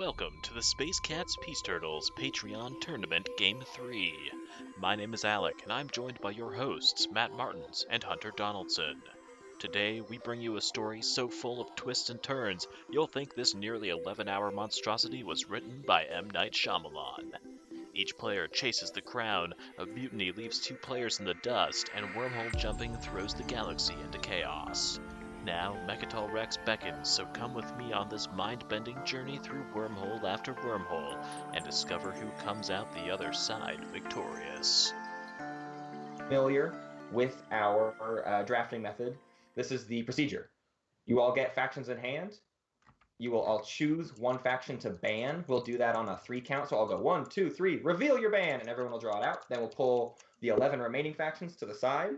Welcome to the Space Cats Peace Turtles Patreon Tournament Game 3. My name is Alec, and I'm joined by your hosts, Matt Martins and Hunter Donaldson. Today, we bring you a story so full of twists and turns, you'll think this nearly 11-hour monstrosity was written by M. Night Shyamalan. Each player chases the crown, a mutiny leaves two players in the dust, and wormhole jumping throws the galaxy into chaos. Now, Mechatol Rex beckons, so come with me on this mind-bending journey through wormhole after wormhole, and discover who comes out the other side victorious. Familiar with our drafting method, this is the procedure. You all get factions in hand. You will all choose one faction to ban. We'll do that on a 3 count, so I'll go 1, 2, 3, reveal your ban, and everyone will draw it out. Then we'll pull the 11 remaining factions to the side.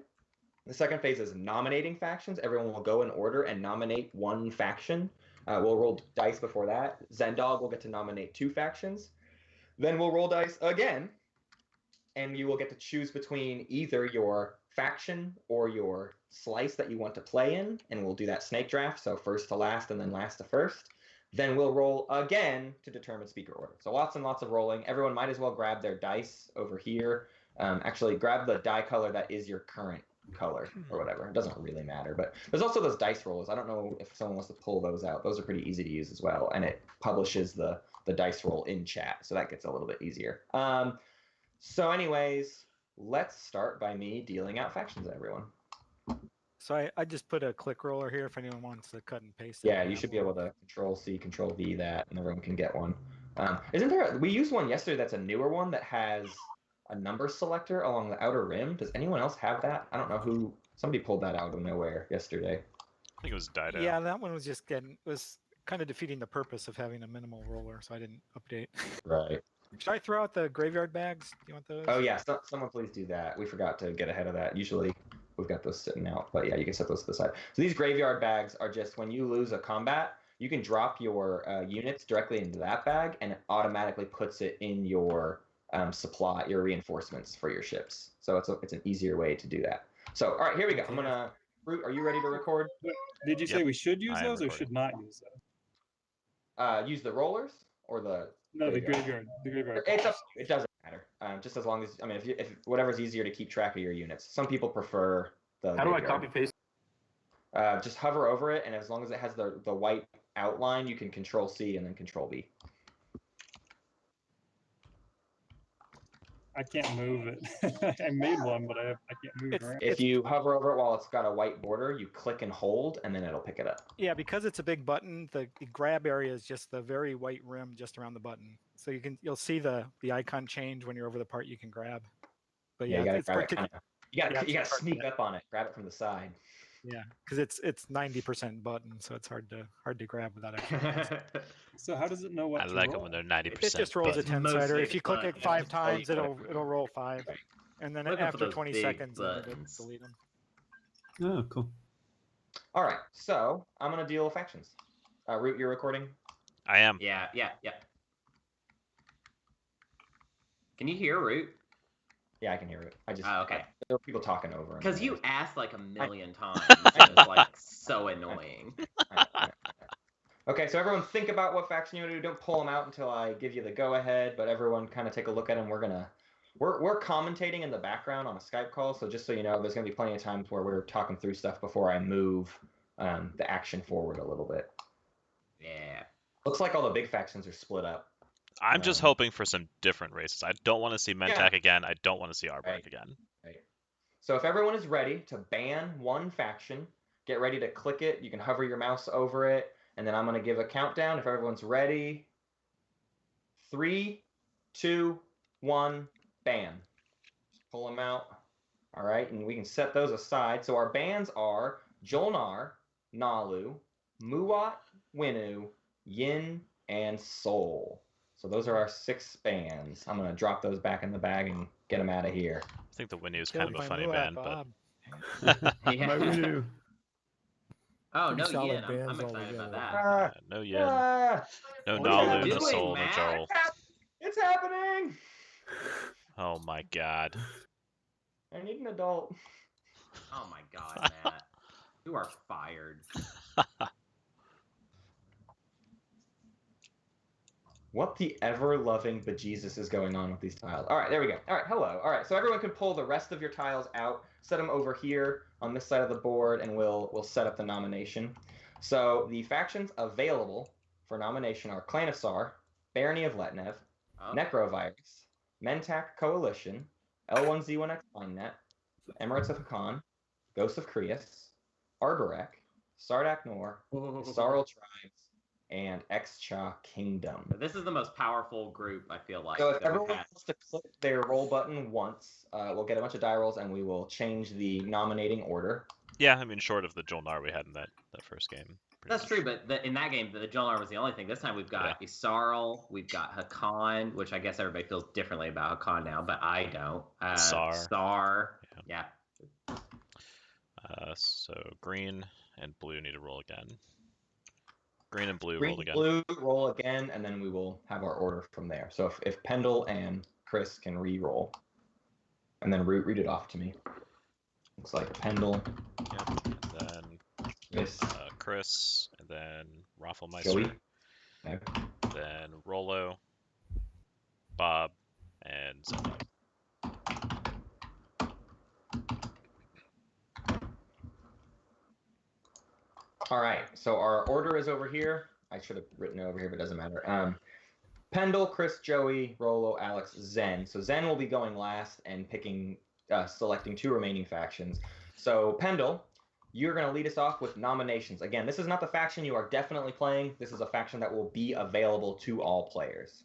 The second phase is nominating factions. Everyone will go in order and nominate one faction. We'll roll dice before that. Zendog will get to nominate 2 factions. Then we'll roll dice again, and you will get to choose between either your faction or your slice that you want to play in, and we'll do that snake draft, so first to last and then last to first. Then we'll roll again to determine speaker order. So lots and lots of rolling. Everyone might as well grab their dice over here. Actually, grab the die color that is your current color or whatever. It doesn't really matter, but there's also those dice rolls. I don't know if someone wants to pull those out. Those are pretty easy to use as well, and it publishes the dice roll in chat, so that gets a little bit easier. So anyways, let's start by me dealing out factions to everyone. So I just put a click roller here if anyone wants to cut and paste. Yeah, you should be able to Control-C, Control-V that, and everyone can get one. Isn't there? We used one yesterday that's a newer one that has a number selector along the outer rim. Does anyone else have that? I don't know who. Somebody pulled that out of nowhere yesterday. I think it was Dido. Yeah, that one was just was kind of defeating the purpose of having a minimal roller, so I didn't update. Right. Should I throw out the graveyard bags? Do you want those? Oh yeah, someone please do that. We forgot to get ahead of that. Usually we've got those sitting out, but yeah, you can set those to the side. So these graveyard bags are just when you lose a combat, you can drop your units directly into that bag, and it automatically puts it in your supply, your reinforcements for your ships. So it's an easier way to do that. So all right, here we go. I'm gonna. Root, are you ready to record? Did you say we should use I am those or recording. should not use those? Use the rollers or the. No, the graveyard. The graveyard. It doesn't matter. Just as long as if whatever's easier to keep track of your units. Some people prefer the. How do I copy paste? Just hover over it, and as long as it has the white outline, you can Control-C and then Control-V. I can't move it. I made one, but I can't move it around. If you hover over it while it's got a white border, you click and hold, and then it'll pick it up. Yeah, because it's a big button, the grab area is just the very white rim just around the button. So you'll see the icon change when you're over the part you can grab. But yeah, you it's gotta you gotta sneak up on it, grab it from the side. Yeah, because it's 90% button, so it's hard to grab without actually. So how does it know what I to like roll? it when they're 90%. It just rolls a 10-sider. Mostly If you click it 5 times, you it'll roll 5, and then Looking for after those 20 big seconds, it'll buttons. delete them. Oh, cool. All right, so I'm gonna deal factions. Root, you're recording. I am. Yeah. Can you hear Root? Yeah, I can hear it. I just okay. There were people talking over. Because you asked like a million times. It was like so annoying. Okay, so everyone think about what faction you want to do. Don't pull them out until I give you the go-ahead, but everyone kind of take a look at them. We're commentating in the background on a Skype call, so just so you know, there's going to be plenty of times where we're talking through stuff before I move the action forward a little bit. Yeah. Looks like all the big factions are split up. I'm just hoping for some different races. I don't want to see Mentak again. I don't want to see Arbok Right. again. Right. So if everyone is ready to ban one faction, get ready to click it. You can hover your mouse over it, and then I'm going to give a countdown. If everyone's ready, 3, 2, 1, ban. Just pull them out. All right, and we can set those aside. So our bans are Jolnar, Nalu, Muat, Winu, Yin, and Sol. So those are our 6 bans. I'm going to drop those back in the bag and get them out of here. I think the Winnie is kind of a Killed funny my band, Muad, but Bob. Yeah. My Winu. Oh Pretty no, solid Yin. I'm bands excited about altogether. that. no Yin, Ah, no what are Nalu, you no doing, Soul, no Matt? Joel. it's happening! Oh my god. I need an adult. Oh my god, Matt. You are fired. What the ever-loving bejesus is going on with these tiles? All right, there we go. All right, hello. All right, so everyone can pull the rest of your tiles out, set them over here on this side of the board, and we'll set up the nomination. So the factions available for nomination are Clan of Sar, Barony of Letnev, Necrovirus, Mentak Coalition, L1Z1X Mindnet, Emirates of Hakan, Ghost of Krius, Arborek, Sardak Nor, Sarl Tribes, and Xcha Kingdom. This is the most powerful group, I feel like. So if everyone wants to click their roll button once, we'll get a bunch of die rolls and we will change the nominating order. Yeah, I mean, short of the Jolnar we had in that first game. That's true, but in that game, the Jolnar was the only thing. This time we've got Isarl, we've got Hakan, which I guess everybody feels differently about Hakan now, but I don't. Sar. Yeah. So green and blue need to roll again. Green and blue Green roll again. Blue roll again, and then we will have our order from there. So if Pendle and Chris can re-roll, and then read it off to me. Looks like Pendle. Yep. And then Chris, and then Rafflemeister. Joey. Okay. Then Rollo, Bob, and Zeno. All right, so our order is over here. I should have written it over here, but it doesn't matter. Pendle, Chris, Joey, Rollo, Alex, Zen. So Zen will be going last and selecting 2 remaining factions. So Pendle, you're going to lead us off with nominations. Again, this is not the faction you are definitely playing. This is a faction that will be available to all players.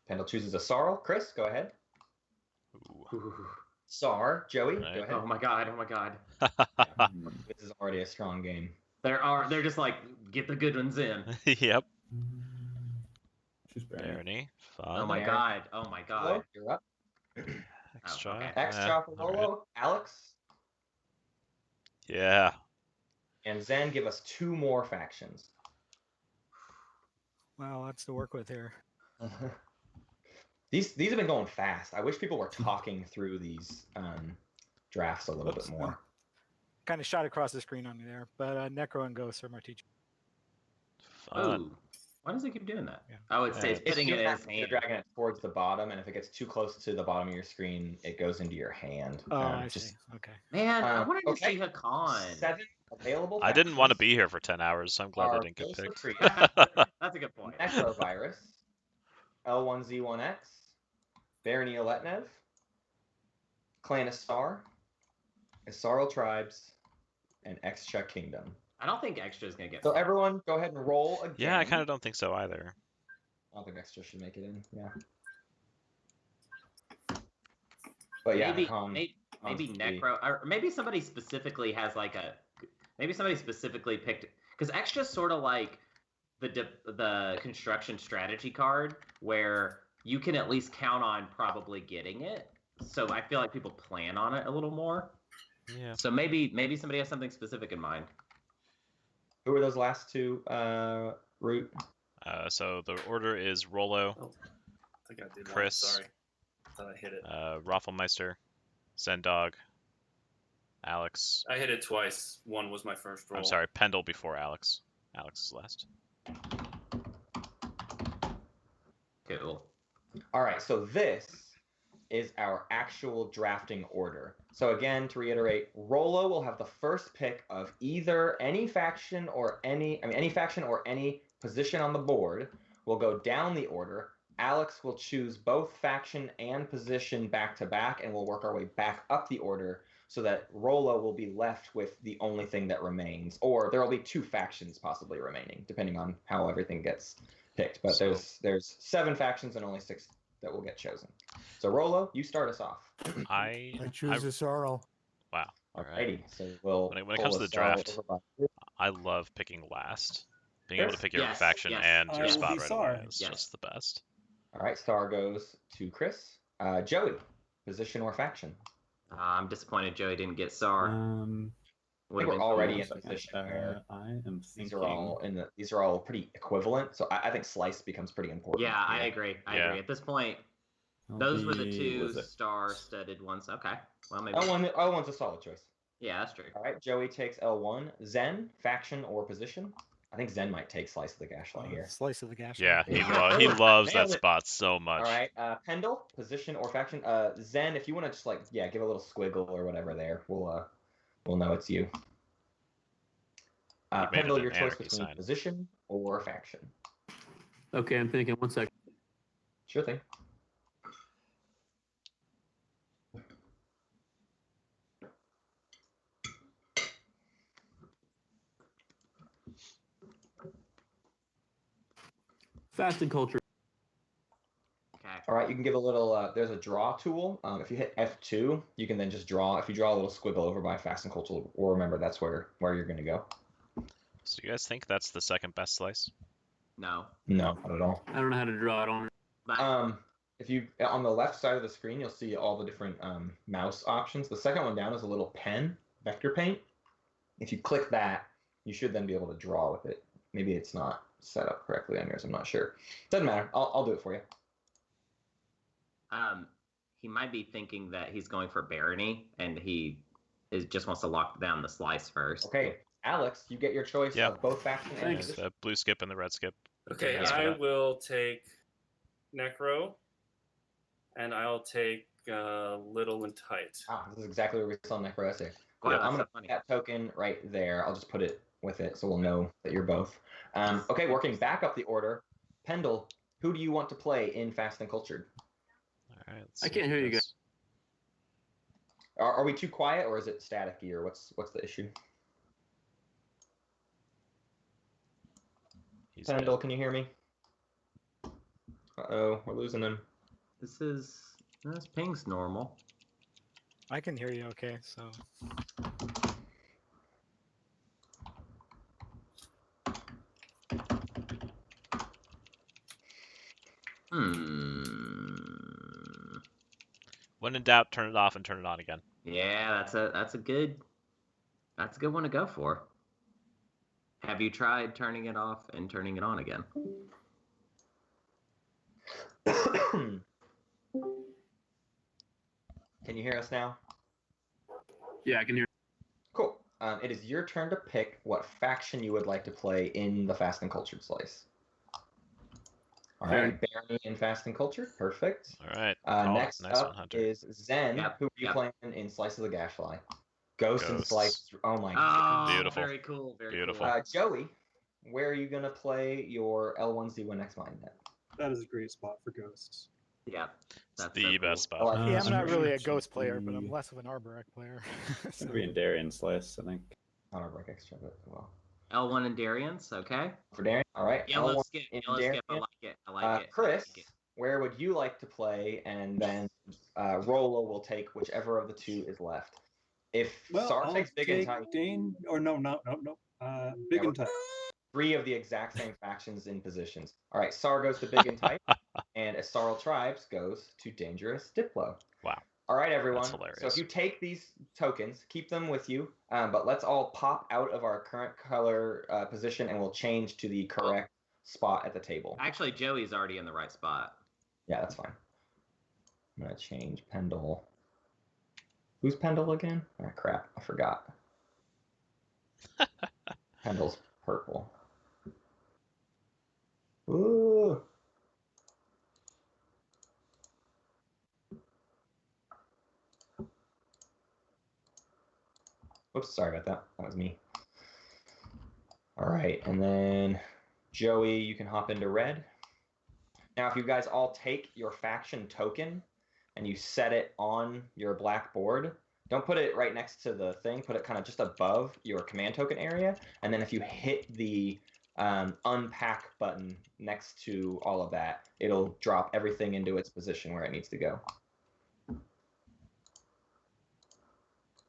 Pendle chooses a Sarl. Chris, go ahead. Ooh. Sar, Joey, Right. go ahead. Oh my god. This is already a strong game. They're just like, get the good ones in. Yep. Choose Barony. Barony. Fun. Oh my god. Rollo, you're up. Extra. okay. Xcha for Rollo. Alright. Alex. Yeah. And Zen, give us 2 more factions. Wow, lots to work with here. These have been going fast. I wish people were talking through these drafts a little bit more. Kind of shot across the screen on me there, but Necro and Ghost are my teacher. Fun. Ooh. Why does it keep doing that? Yeah. Oh, it's putting it in his You're hand. dragging it towards the bottom, and if it gets too close to the bottom of your screen, it goes into your hand. Oh, I see. Okay. Man, I wanted to okay. see Hakan. 7 available. I didn't want to factions be here for 10 hours, so I'm glad I are didn't get Ghost of picked. Krius, That's a good point. Necrovirus, L1Z1X, Barony of Letnev, Clan of Sar, Isarl Tribes, and Xcha Kingdom. I don't think Extra is gonna get. So everyone, go ahead and roll again. Yeah, I kind of don't think so either. I don't think Xcha should make it in. Yeah. But yeah, maybe maybe Necro, or maybe somebody specifically has like maybe somebody specifically picked, because Extra's sort of like the construction strategy card where you can at least count on probably getting it. So I feel like people plan on it a little more. Yeah. So maybe somebody has something specific in mind. Who are those last 2? Root. So the order is Rollo, I think I did. Chris. Sorry. I thought I hit it. Rafflemeister, Zendog, Alex. I hit it twice. One was my first roll. I'm sorry, Pendle before Alex. Alex is last. Cool. All right, so this is our actual drafting order. So again, to reiterate, Rollo will have the first pick of either any faction or any faction or any position on the board. We'll go down the order. Alex will choose both faction and position back to back, and we'll work our way back up the order so that Rollo will be left with the only thing that remains, or there will be 2 factions possibly remaining, depending on how everything gets picked. But there's 7 factions and only 6 that will get chosen. So Rollo, you start us off. I choose a Sorrel. Wow. Alrighty, so we'll. When it comes to the draft, I love picking last. Being able to pick your Yes, faction yes. and I your will spot be right Sar. away is Yes. just the best. All right, Star goes to Chris. Joey, position or faction? I'm disappointed Joey didn't get Sar. I Would've think we're been already cool. in position where I am these thinking. are all pretty equivalent. So I think slice becomes pretty important. Yeah, I agree. I Yeah. agree. At this point, those were the 2 star-studded ones. Okay. Well, maybe. L1's a solid choice. Yeah, that's true. All right, Joey takes L1. Zen, faction or position? I think Zen might take Slice of the Gashlight here. Slice of the gash. Yeah, Yeah. he loves that Nailed it. spot so much. All right, Pendle, position or faction. Zen, if you want to just like give a little squiggle or whatever there, we'll know it's you. He made it Pendle, an your choice anarchy between sign. position or faction. Okay, I'm thinking. 1 second. Sure thing. Fast and culture. Okay. All right, you can give a little. There's a draw tool. If you hit F2, you can then just draw. If you draw a little squiggle over by fast and cultural, or remember that's where you're going to go. So you guys think that's the second best slice? No. No, not at all. I don't know how to draw. I don't. But If you on the left side of the screen, you'll see all the different mouse options. The second one down is a little pen, vector paint. If you click that, you should then be able to draw with it. Maybe it's not set up correctly on yours. I'm not sure. Doesn't matter. I'll do it for you. he might be thinking that he's going for barony, and he just wants to lock down the slice first. Okay, Alex, you get your choice Yeah. of both faction and Thanks. position. The blue skip and the red skip. Okay, Yes, for I that. will take Necro, and I'll take Little and Tight. This is exactly where we saw Necroessay. Wow, I'm that's gonna so put funny. that token right there. I'll just put it with it so we'll know that you're both. Okay, working back up the order. Pendle, who do you want to play in Fast and Cultured? All right, let's I see can't what hear you this- Are we too quiet or is it staticky or what's the issue? He's Pendle, dead. can you hear me? Uh-oh, we're losing him. This ping's normal. I can hear you okay, so When in doubt, turn it off and turn it on again. Yeah, that's a good one to go for. Have you tried turning it off and turning it on again? Can you hear us now? Yeah, I can hear. Cool. It is your turn to pick what faction you would like to play in the Fast and Cultured slice. All right, Barony in Fast and Cultured, perfect. All right. Oh, Next nice up one, Hunter. is Zen, Yep, who are you yep. playing in Slice of the Gashfly? Ghost and Ghosts. Slice. Oh my Oh, god. Beautiful. Very cool. Very Beautiful. cool. Joey, where are you going to play your L1Z1X Mindnet? That is a great spot for ghosts. Yeah, It's that's the so cool. best spot. Oh, yeah, I'm not really a actually- ghost player, but I'm less of an Arborec player. So- Maybe in Darien Slice, I think. Not a break extra, but well. L1 and Darian's, okay. For Darien, all right. Yellow L1 skip. in Yellow skip. I Darien. like it. I like it. I Chris, like it. where would you like to play? And then Rolo will take whichever of the two is left. If Well, Sar I'll takes Big and take Tight, Dane, or no. Big Yeah, and Tight. 3 of the exact same factions in positions. All right, Sar goes to Big and Tight, and Asarl Tribes goes to Dangerous Diplo. Wow. All right, everyone. That's So hilarious. if you take these tokens, keep them with you, but let's all pop out of our current color position, and we'll change to the correct spot at the table. Actually, Joey's already in the right spot. Yeah, that's fine. I'm gonna change Pendle. Who's Pendle again? Ah, crap, I forgot. Pendle's purple. Ooh. Oops, sorry about that. That was me. All right, and then Joey, you can hop into red. Now, if you guys all take your faction token and you set it on your black board, don't put it right next to the thing. Put it kind of just above your command token area. And then if you hit the unpack button next to all of that, it'll drop everything into its position where it needs to go.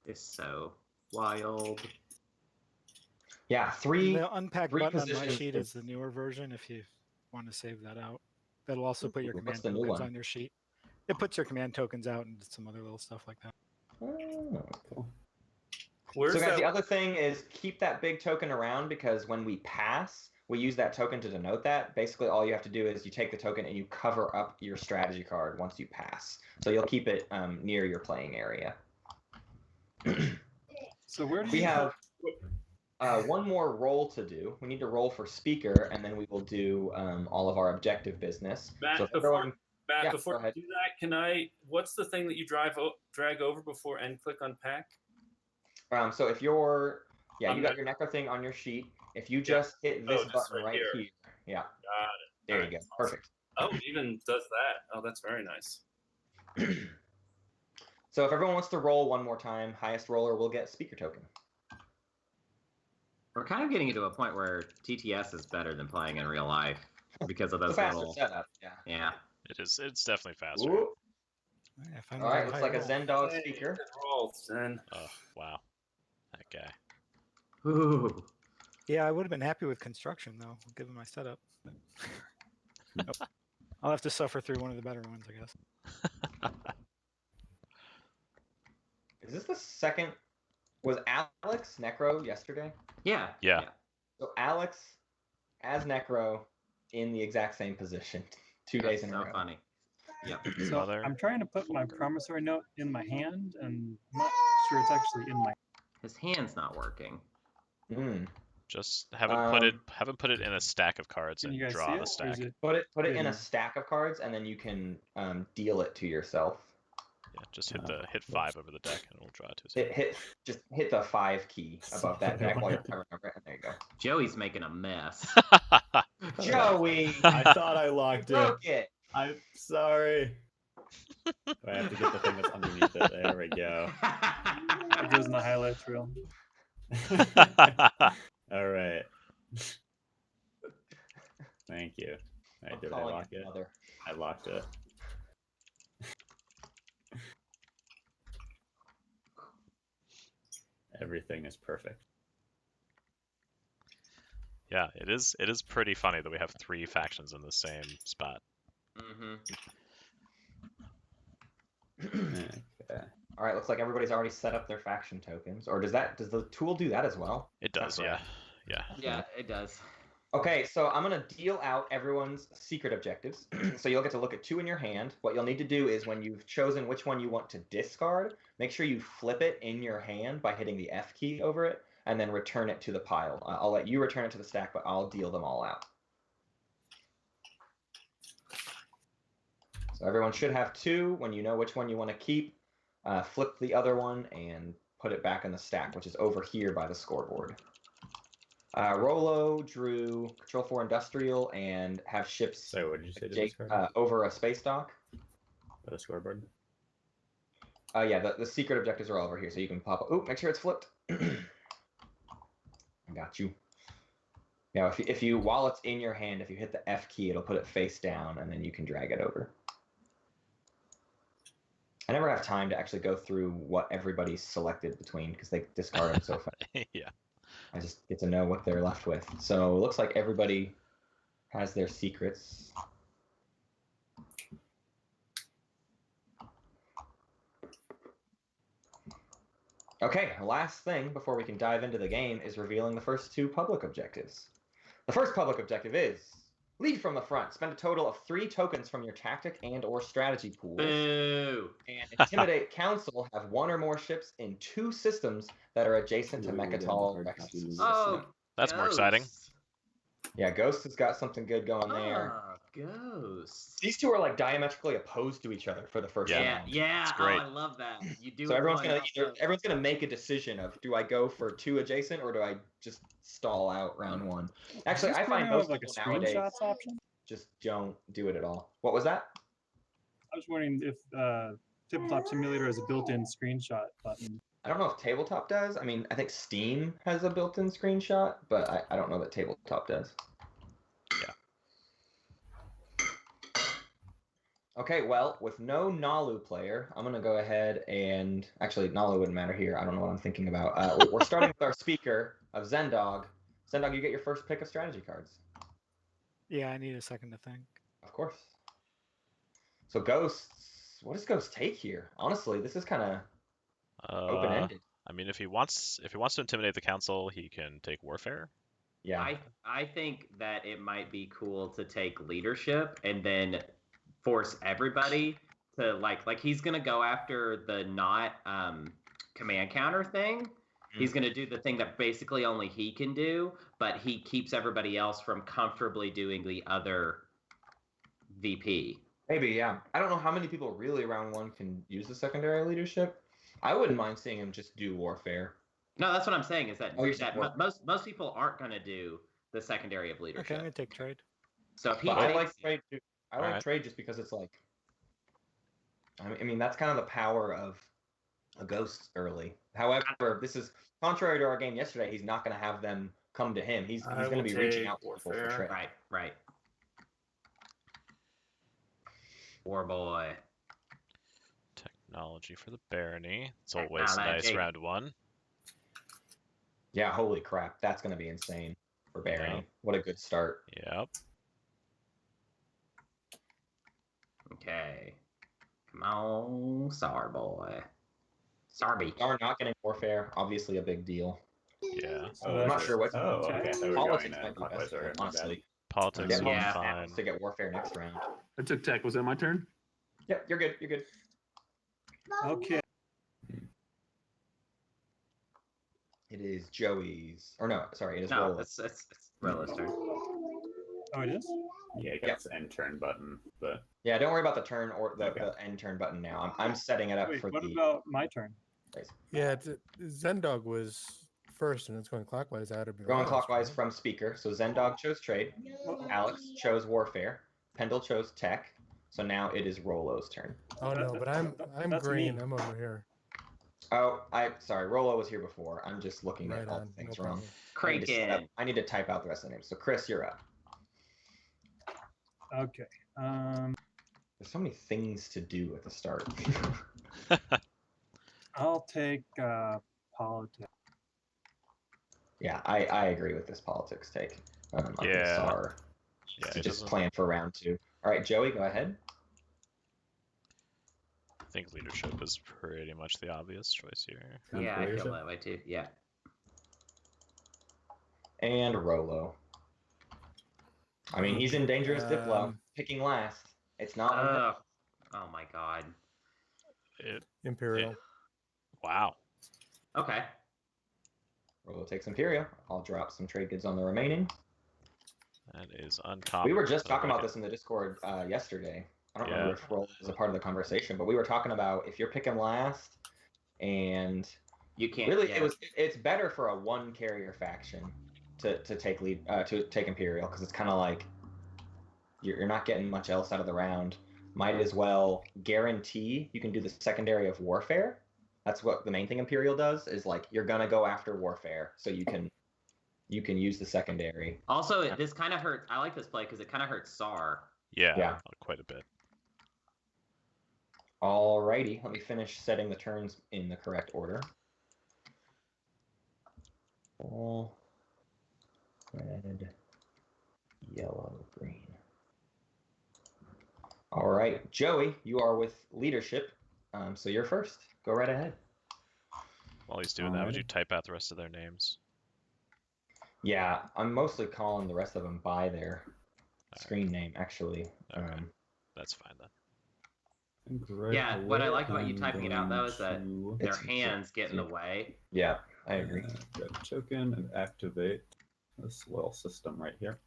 It's so wild. Yeah, The unpack three button on my positions sheet is- is the newer version if you want to save that out. That'll also put your What's command the new tokens one? on your sheet. It puts your command tokens out and some other little stuff like that. Oh. Where's So guys, that? the other thing is keep that big token around because when we pass, we use that token to denote that. Basically, all you have to do is you take the token and you cover up your strategy card once you pass. So you'll keep it near your playing area. So where do We you have one more roll to do. We need to roll for speaker, and then we will do all of our objective business. Matt, So if before, everyone, Matt, yeah, before go you ahead. do that, can I? What's the thing that you drag over before end click unpack? So if you're, you On got the- your necro thing on your sheet. If you just hit this just button right right here. here, yeah, Got it. there All you right. go, perfect. Oh, it even does that. Oh, that's very nice. So if everyone wants to roll one more time, highest roller will get speaker token. We're kind of getting into a point where TTS is better than playing in real life because of It's a those faster little. setup, yeah. Yeah. It is. It's definitely faster. Ooh. Yeah, if I'm All right, on looks high like a roll. Zen Dog Hey, speaker. good roll, Zen. Oh wow, that guy. Ooh. Yeah, I would have been happy with construction though, given my setup. Nope. I'll have to suffer through one of the better ones, I guess. Is this the second? Was Alex Necro yesterday? Yeah. Yeah. So Alex as Necro in the exact same position 2 days in a row. So funny. Yep. So Mother. I'm trying to put my promissory note in my hand, and I'm not sure it's actually in my. His hand's not working. Mm. Just haven't put it in a stack of cards Can and you guys draw see the it? Or stack. is it? Put it in a hidden? stack of cards, and then you can deal it to yourself. Yeah, just hit 5 over the deck and we'll draw it to us. Just hit the 5 key above that deck while you're covering over it, and there you go. Joey's making a mess. Joey, I thought I locked it. broke it. I'm sorry. I have to get the thing that's underneath it. There we go. It goes in the highlights reel. All right. Thank you. I'm Did I calling lock it? Mother. I locked it. Everything is perfect. Yeah, it is pretty funny that we have 3 factions in the same spot. Mm-hmm. Okay. All right, looks like everybody's already set up their faction tokens. Or does the tool do that as well? It does, yeah. Yeah. Yeah, it does. Okay, so I'm going to deal out everyone's secret objectives. So you'll get to look at 2 in your hand. What you'll need to do is when you've chosen which one you want to discard, make sure you flip it in your hand by hitting the F key over it, and then return it to the pile. I'll let you return it to the stack, but I'll deal them all out. So everyone should have 2. When you know which one you want to keep, flip the other one and put it back in the stack, which is over here by the scoreboard. Rolo drew Control 4 Industrial and have ships So what did you say to discard? over a space dock. The scoreboard? Yeah, the secret objectives are all over here, so you can pop. Oh, make sure it's flipped. I got you. Yeah, if you while it's in your hand, if you hit the F key, it'll put it face down, and then you can drag it over. I never have time to actually go through what everybody's selected between because they discard them so fast. Yeah. I just get to know what they're left with. So it looks like everybody has their secrets. Okay, last thing before we can dive into the game is revealing the first 2 public objectives. The first public objective is lead from the front. Spend a total of 3 tokens from your tactic and or strategy pools. Boo. And intimidate council have 1 or more ships in 2 systems that are adjacent to Mechatol Rex's. Oh, That's more exciting. Ghosts. Yeah, Ghost has got something good going there. Oh, Ghosts. These 2 are like diametrically opposed to each other for the first Yeah, round. yeah. It's great. Oh, I love that. You do. So everyone's one, gonna make a decision of do I go for 2 adjacent or do I just stall out round 1? Actually, Does I this find program most have, like a people nowadays screenshots option. just don't do it at all. What was that? I was wondering if Tabletop Simulator has a built-in screenshot button. I don't know if Tabletop does. I mean, I think Steam has a built-in screenshot, but I don't know that Tabletop does. Yeah. Okay, well, with no Nalu player, I'm going to go ahead and... Actually, Nalu wouldn't matter here. I don't know what I'm thinking about. We're starting with our speaker of Zendog. Zendog, you get your first pick of strategy cards. Yeah, I need a second to think. Of course. So Ghosts, what does Ghost take here? Honestly, this is kind of open-ended. I mean, if he wants to intimidate the council, he can take warfare. Yeah. I think that it might be cool to take leadership and then force everybody to like he's gonna go after the not command counter thing, He's going to do the thing that basically only he can do, but he keeps everybody else from comfortably doing the other VP. Maybe, yeah. I don't know how many people really round 1 can use the secondary leadership. I wouldn't mind seeing him just do warfare. No, that's what I'm saying is that, Oh, you're saying most people aren't going to do the secondary of leadership. Okay, I'm gonna take trade. So if he But I takes like trade too. I like Alright. trade just because it's like, I mean, that's kind of the power of a ghost early. However, this is contrary to our game yesterday. He's not going to have them come to him. He's I going to will be reaching take out to people for warfare. trade. Right. War boy. Technology for the barony. It's always Technology. nice round 1. Yeah, holy crap, that's going to be insane for Barony. Yeah. What a good start. Yep. Okay. Come on, Sar boy. Sarby. Are not getting warfare, obviously a big deal. Yeah. Oh, I'm not that's sure what. Oh, okay. I thought we were Politics going might be clockwise best for over. him, My bad. honestly. Politics Yeah, will be Yeah. fine. To get warfare next round. I took tech. Was that my turn? Yep, you're good. You're good. Okay. It is Joey's, or no, sorry, it is No, Rolla. it's Rolo's turn. Oh, it is? Yeah, it got the end turn button, but Yeah, don't worry about the turn or the, Okay. the end turn button now. I'm setting it up Wait, for what the. about my turn? Yeah, Zendog was first, and it's going clockwise. Out of Going clockwise from speaker. So Zendog chose trade. Alex chose warfare. Pendle chose tech. So now it is Rolo's turn. Oh no, but I'm That's green. me. I'm over here. Oh, sorry. Rolo was here before. I'm just looking Right at all on. the things No wrong. problem. I need to type out the rest of the names. So Chris, you're up. Okay. There's so many things to do at the start. I'll take politics. Yeah, I agree with this politics take. Yeah. Sar Yeah, to it just doesn't- plan for round 2. All right, Joey, go ahead. I think leadership is pretty much the obvious choice here. Yeah, I feel that way too. Yeah. And Rolo. I mean, he's in dangerous Diplo. Picking last. It's not. Oh my god. Imperial. Wow. Okay. Rolo takes Imperial. I'll drop some trade goods on the remaining. That is uncommon. We were just but I talking like about it. this in the Discord yesterday. I don't Yeah. remember if Rolo was a part of the conversation, but we were talking about if you're picking last, and you can't. Really, yeah. it's better for a 1 carrier faction to take lead to take Imperial, because it's kind of like you're not getting much else out of the round. Might as well guarantee you can do the secondary of warfare. That's what the main thing Imperial does, is like you're gonna go after warfare, so you can use the secondary. Also, this kind of hurts. I like this play because it kind of hurts Sar. Yeah, quite a bit. Alrighty, let me finish setting the turns in the correct order. All red, yellow, green. All right, Joey, you are with leadership, so you're first. Go right ahead. While he's doing that, would Alrighty. you type out the rest of their names? Yeah, I'm mostly calling the rest of them by their screen name, actually. Okay. That's fine then. Yeah, what I like about you typing it out though is that their It's- hands get in the way. Yeah, I agree. Get a token and activate this little system right here.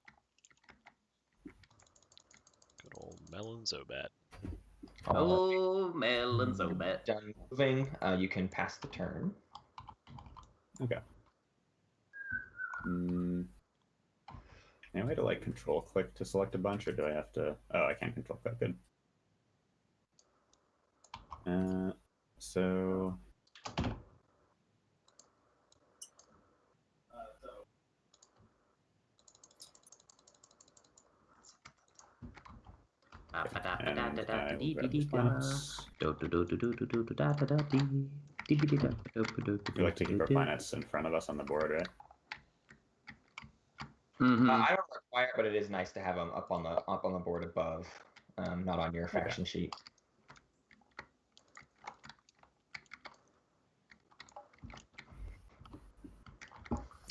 Good old Melon Zobat. Oh, Melon Zobet. Done moving. You can pass the turn. Okay. Any way to like control click to select a bunch, or do I have to? Oh, I can't control click. Good. So. And I will grab these planets. We like to keep our planets in front of us on the board, right? Mhm. I don't require it, but it is nice to have them up on the board above, not on your faction sheet.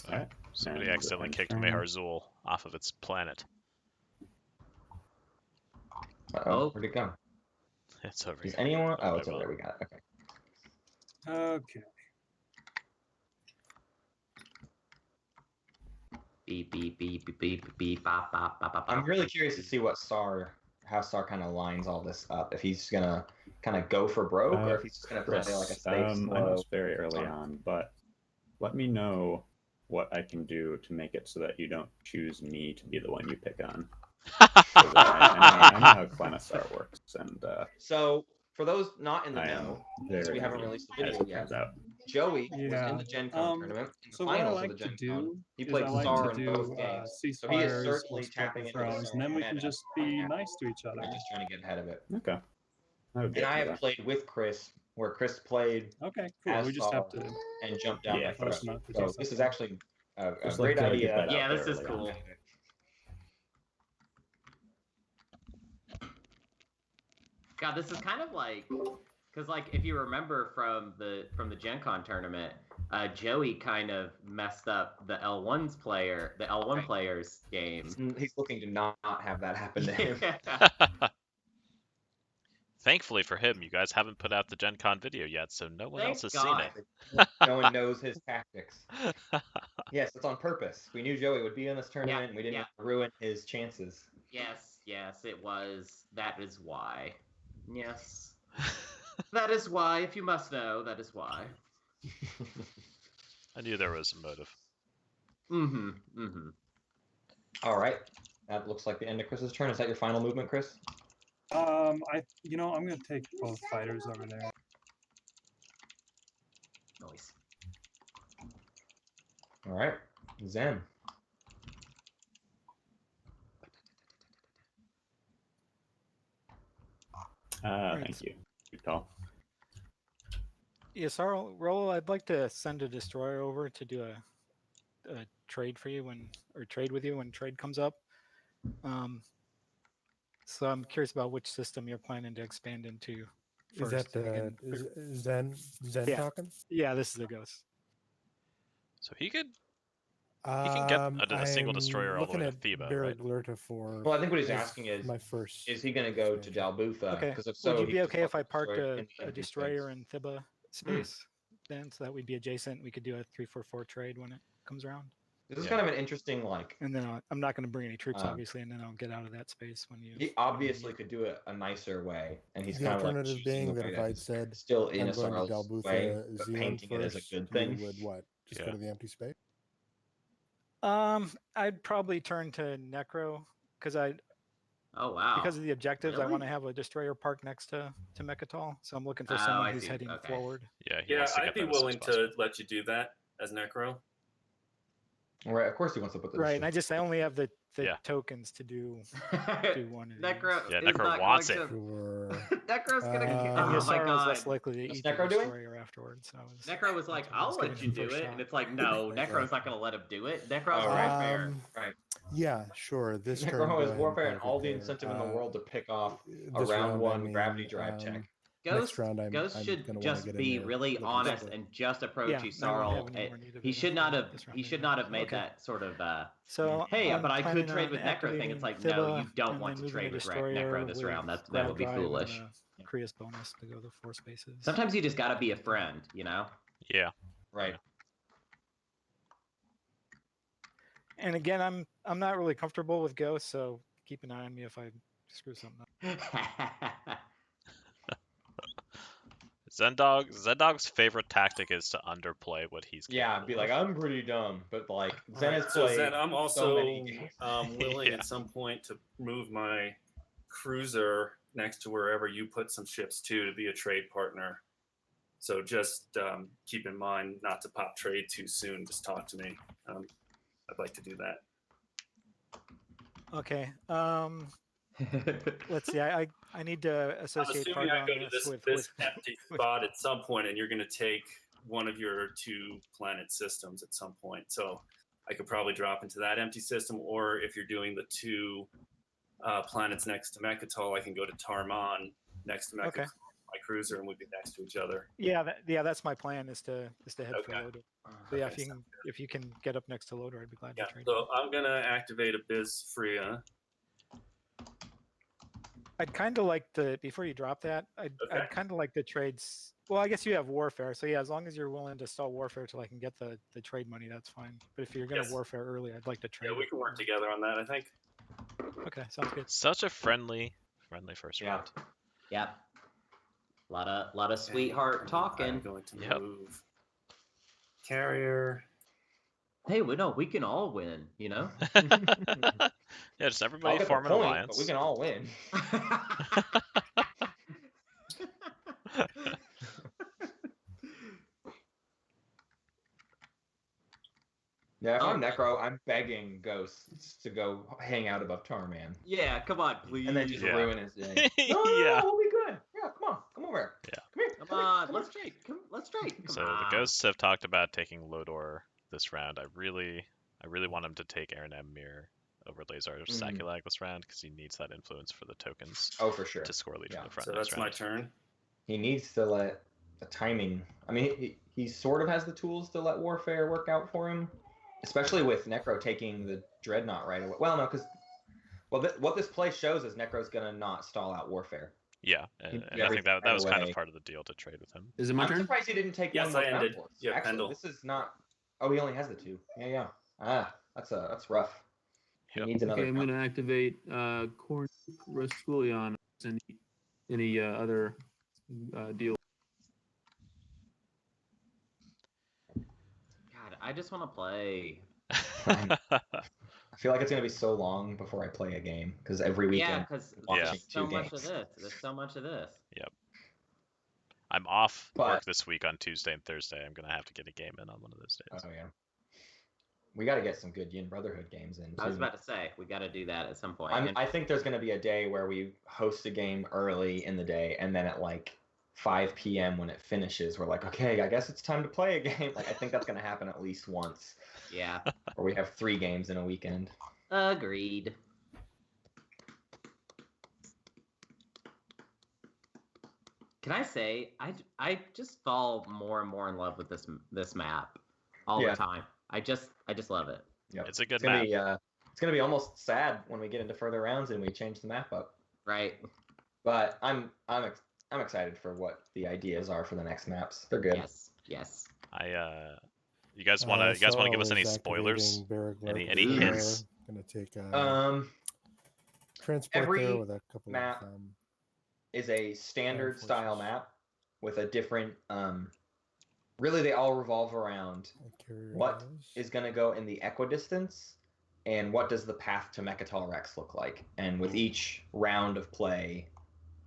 Alright. Somebody And accidentally kicked turn. Meharzul off of its planet. Uh-oh, where'd it go? It's over Is here. anyone? Oh, Oh, it's over well. there. We got it. Okay. Okay. Beep beep beep beep beep beep bop bop bop bop. I'm really curious to see how Sar kind of lines all this up. If he's gonna kind of go for broke, or if he's just gonna play Chris, like a safe, I know slow. it's very early on, but let me know what I can do to make it so that you don't choose me to be the one you pick on. 'Cause I know how Clenosar works, and So for those not in the I am know, since very we haven't mean, released the as video it yet, turns out. Joey was in Yeah. the Gen Con tournament, in the So what I finals of like the to Gen Con. do He is played I like Sar to in do both games. So he is ceasefires or certainly Split tapping the into the Thrones, Sar and then we can meta just be now. nice to each other. I'm just trying to get ahead of it. Okay. I would And get I to have that. played with Chris, where Chris played Okay, cool. as We just have Sar to. and jumped down Yeah, my throat. close enough to do So this is something. actually a Just great like to idea. get that Yeah, out this there is early on. cool. God, this is kind of like, because like if you remember from the Gen Con tournament, Joey kind of messed up the L1's player, the L1 player's game. He's looking to not have that happen to him. Yeah. Thankfully for him, you guys haven't put out the Gen Con video yet, so no one else Thank has God. seen it. No one knows his tactics. Yes, it's on purpose. We knew Joey would be in this tournament, and we didn't ruin his chances. Yes, yes, it was. That is why. Yes. That is why, if you must know, that is why. I knew there was a motive. Mm-hmm, mm-hmm. All right. That looks like the end of Chris's turn. Is that your final movement, Chris? I'm gonna take both fighters over there. Nice. All right. Zen. Thank you. Good call. Yes, Rollo, I'd like to send a destroyer over to do a trade for you trade with you when trade comes up. So I'm curious about which system you're planning to expand into Is first. that Zen Yeah. talking? Yeah, this is the ghost. So he can get a single destroyer all the way to Theba, right? Well, I think what he's asking is, my first. is he going to go to Dalbutha? Okay. Because if so, Would you he be just okay if wants I parked destroy it a in the empty destroyer space. in Thiba space then, so that we'd be adjacent? We could do a 3-4-4 trade when it comes around. This is kind of an interesting, And then I'm not going to bring any troops, obviously, and then I'll get out of that space when you. He obviously could do it a nicer way, and he's The kind of like alternative being that if I'd said still in I'm a going to Sarl's way, Dalbutha but Zealand painting it as a first, good thing. you would what? Just go to the empty space? I'd probably turn to Necro because Oh wow. because of the objectives, I Really? want to have a destroyer parked next to Mechatol. So I'm looking for Oh, someone I who's see. heading Okay. forward. Yeah, he Yeah, wants to I'd get be that as soon willing as possible. to let you do that as Necro. Right, of course he wants to put the Right, and I only have the Yeah. tokens to do one of these. Necro Yeah, is Necro not wants going it. to... Sure. Necro's gonna... And oh my Yasara was god. less likely to What's eat the Necro doing? destroyer afterwards. So Necro was like, that's why I was I'll giving let him you do first it. shot. And it's like, no, Necro's not going to let him do it. Necro's Oh, right. warfare. Right. Yeah, sure. This turn. Necro go has ahead warfare and and all the park it incentive in there. the world to pick off a This round one I gravity mean, drive check. Ghost, round, I'm should gonna wanna just get in be there, really look at honest this. and just approach Yeah, you, I won't have Sarl. any more need of He it should not have. this round He should anyway. not have made Okay. that sort of. So Hey, I'm but I could planning trade on with Necro thing. It's like, activating no, Thiba you don't and want then to moving trade a with destroyer Necro this with round. That grab would be drive and foolish. a Krios bonus to go the 4 spaces. Sometimes you just gotta be a friend, you know. Yeah. Right. And again, I'm not really comfortable with Ghost, so keep an eye on me if I screw something up. Zendog's favorite tactic is to underplay what he's capable Yeah, be like, of. I'm pretty dumb, but like Zen has So played Zen, I'm so also many games. willing Yeah. at some point to move my cruiser next to wherever you put some ships to be a trade partner. So just keep in mind not to pop trade too soon. Just talk to me. I'd like to do that. Okay. Let's see. I need to I'm associate assuming Fargo I go on to this this empty spot at some point, and you're going to take one of your 2 planet systems at some point. So I could probably drop into that empty system, or if you're doing the 2 planets next to Mechatol, I can go to Tarman next to Mechatol, Okay. my cruiser, and we'd be next to each other. Yeah, that's my plan is to head for Okay. Loader. So yeah, Okay, if you can get up next to Loader, I'd be glad Yeah, to trade. so I'm going to activate a Biz Freya. I'd kind of like to, before you drop that, I'd kind of like to trade. Well, I guess you have warfare, so yeah, as long as you're willing to stall warfare till I can get the trade money, that's fine. But if you're gonna Yes. warfare early, I'd like to trade. Yeah, we can work together on that, I think. Okay, sounds good. Such a friendly first Yeah. round. Yep. Lot of sweetheart I'm talking. going to Yep. move carrier. Hey, we can all win, you know? Yeah, just I'll everybody get form the an point, alliance. but we can all win. Yeah, if I'm Necro, I'm begging ghosts to go hang out above Tarman. Yeah, come on, please. And then just Yeah. ruin his day. No, Yeah. we'll be good. Yeah, come over here. Yeah. Come here. Come on, let's trade. Let's trade. Come So on. the ghosts have talked about taking Lodor this round. I really want him to take Aaron Mir over Lazar Sakulag this round because he needs that influence for the tokens Oh, for sure. to score lead Yeah. from the front. So next that's my round. turn. He needs to let the timing. I mean, he sort of has the tools to let Warfare work out for him, especially with Necro taking the Dreadnought right away. Well, no, because what this play shows is Necro's gonna not stall out Warfare. Yeah, and I everything think that right was kind away. of part of the deal to trade with him. Is it my I'm turn? surprised he didn't take Yes, one more I Ground ended. Force. Yeah, Actually, Pendle. this is not. Oh, he only has the 2. Yeah. That's rough. He Yep. needs another. Okay, I'm ground. going to activate Corn Raskulion. Any other deal? God, I just want to play. I feel like it's gonna be so long before I play a game because every Yeah, weekend. because watching there's so two much of games. this. There's so much of this. I'm off But- work this week on Tuesday and Thursday. I'm gonna have to get a game in on one of those days. Oh yeah. We got to get some good Yin Brotherhood games in. I was too. about to say we got to do that at some point. And I think there's going to be a day where we host a game early in the day, and then at like 5 p.m. when it finishes, we're like, okay, I guess it's time to play a game. Like I think that's going to happen at least once, yeah, or we have 3 games in a weekend. agreed. Can I say I just fall more and more in love with this map all Yeah. the time. I just love it. Yep. It's a good It's gonna map. be it's gonna be almost sad when we get into further rounds and we change the map up. Right. But I'm excited for what the ideas are for the next maps. They're good. Yes. You guys want to give us any spoilers? Any hints? Gonna take transport every there with a couple map of is a standard forces. style map with a different really they all revolve around what is going to go in the equidistance and what does the path to Mechatol Rex look like. And with each round of play,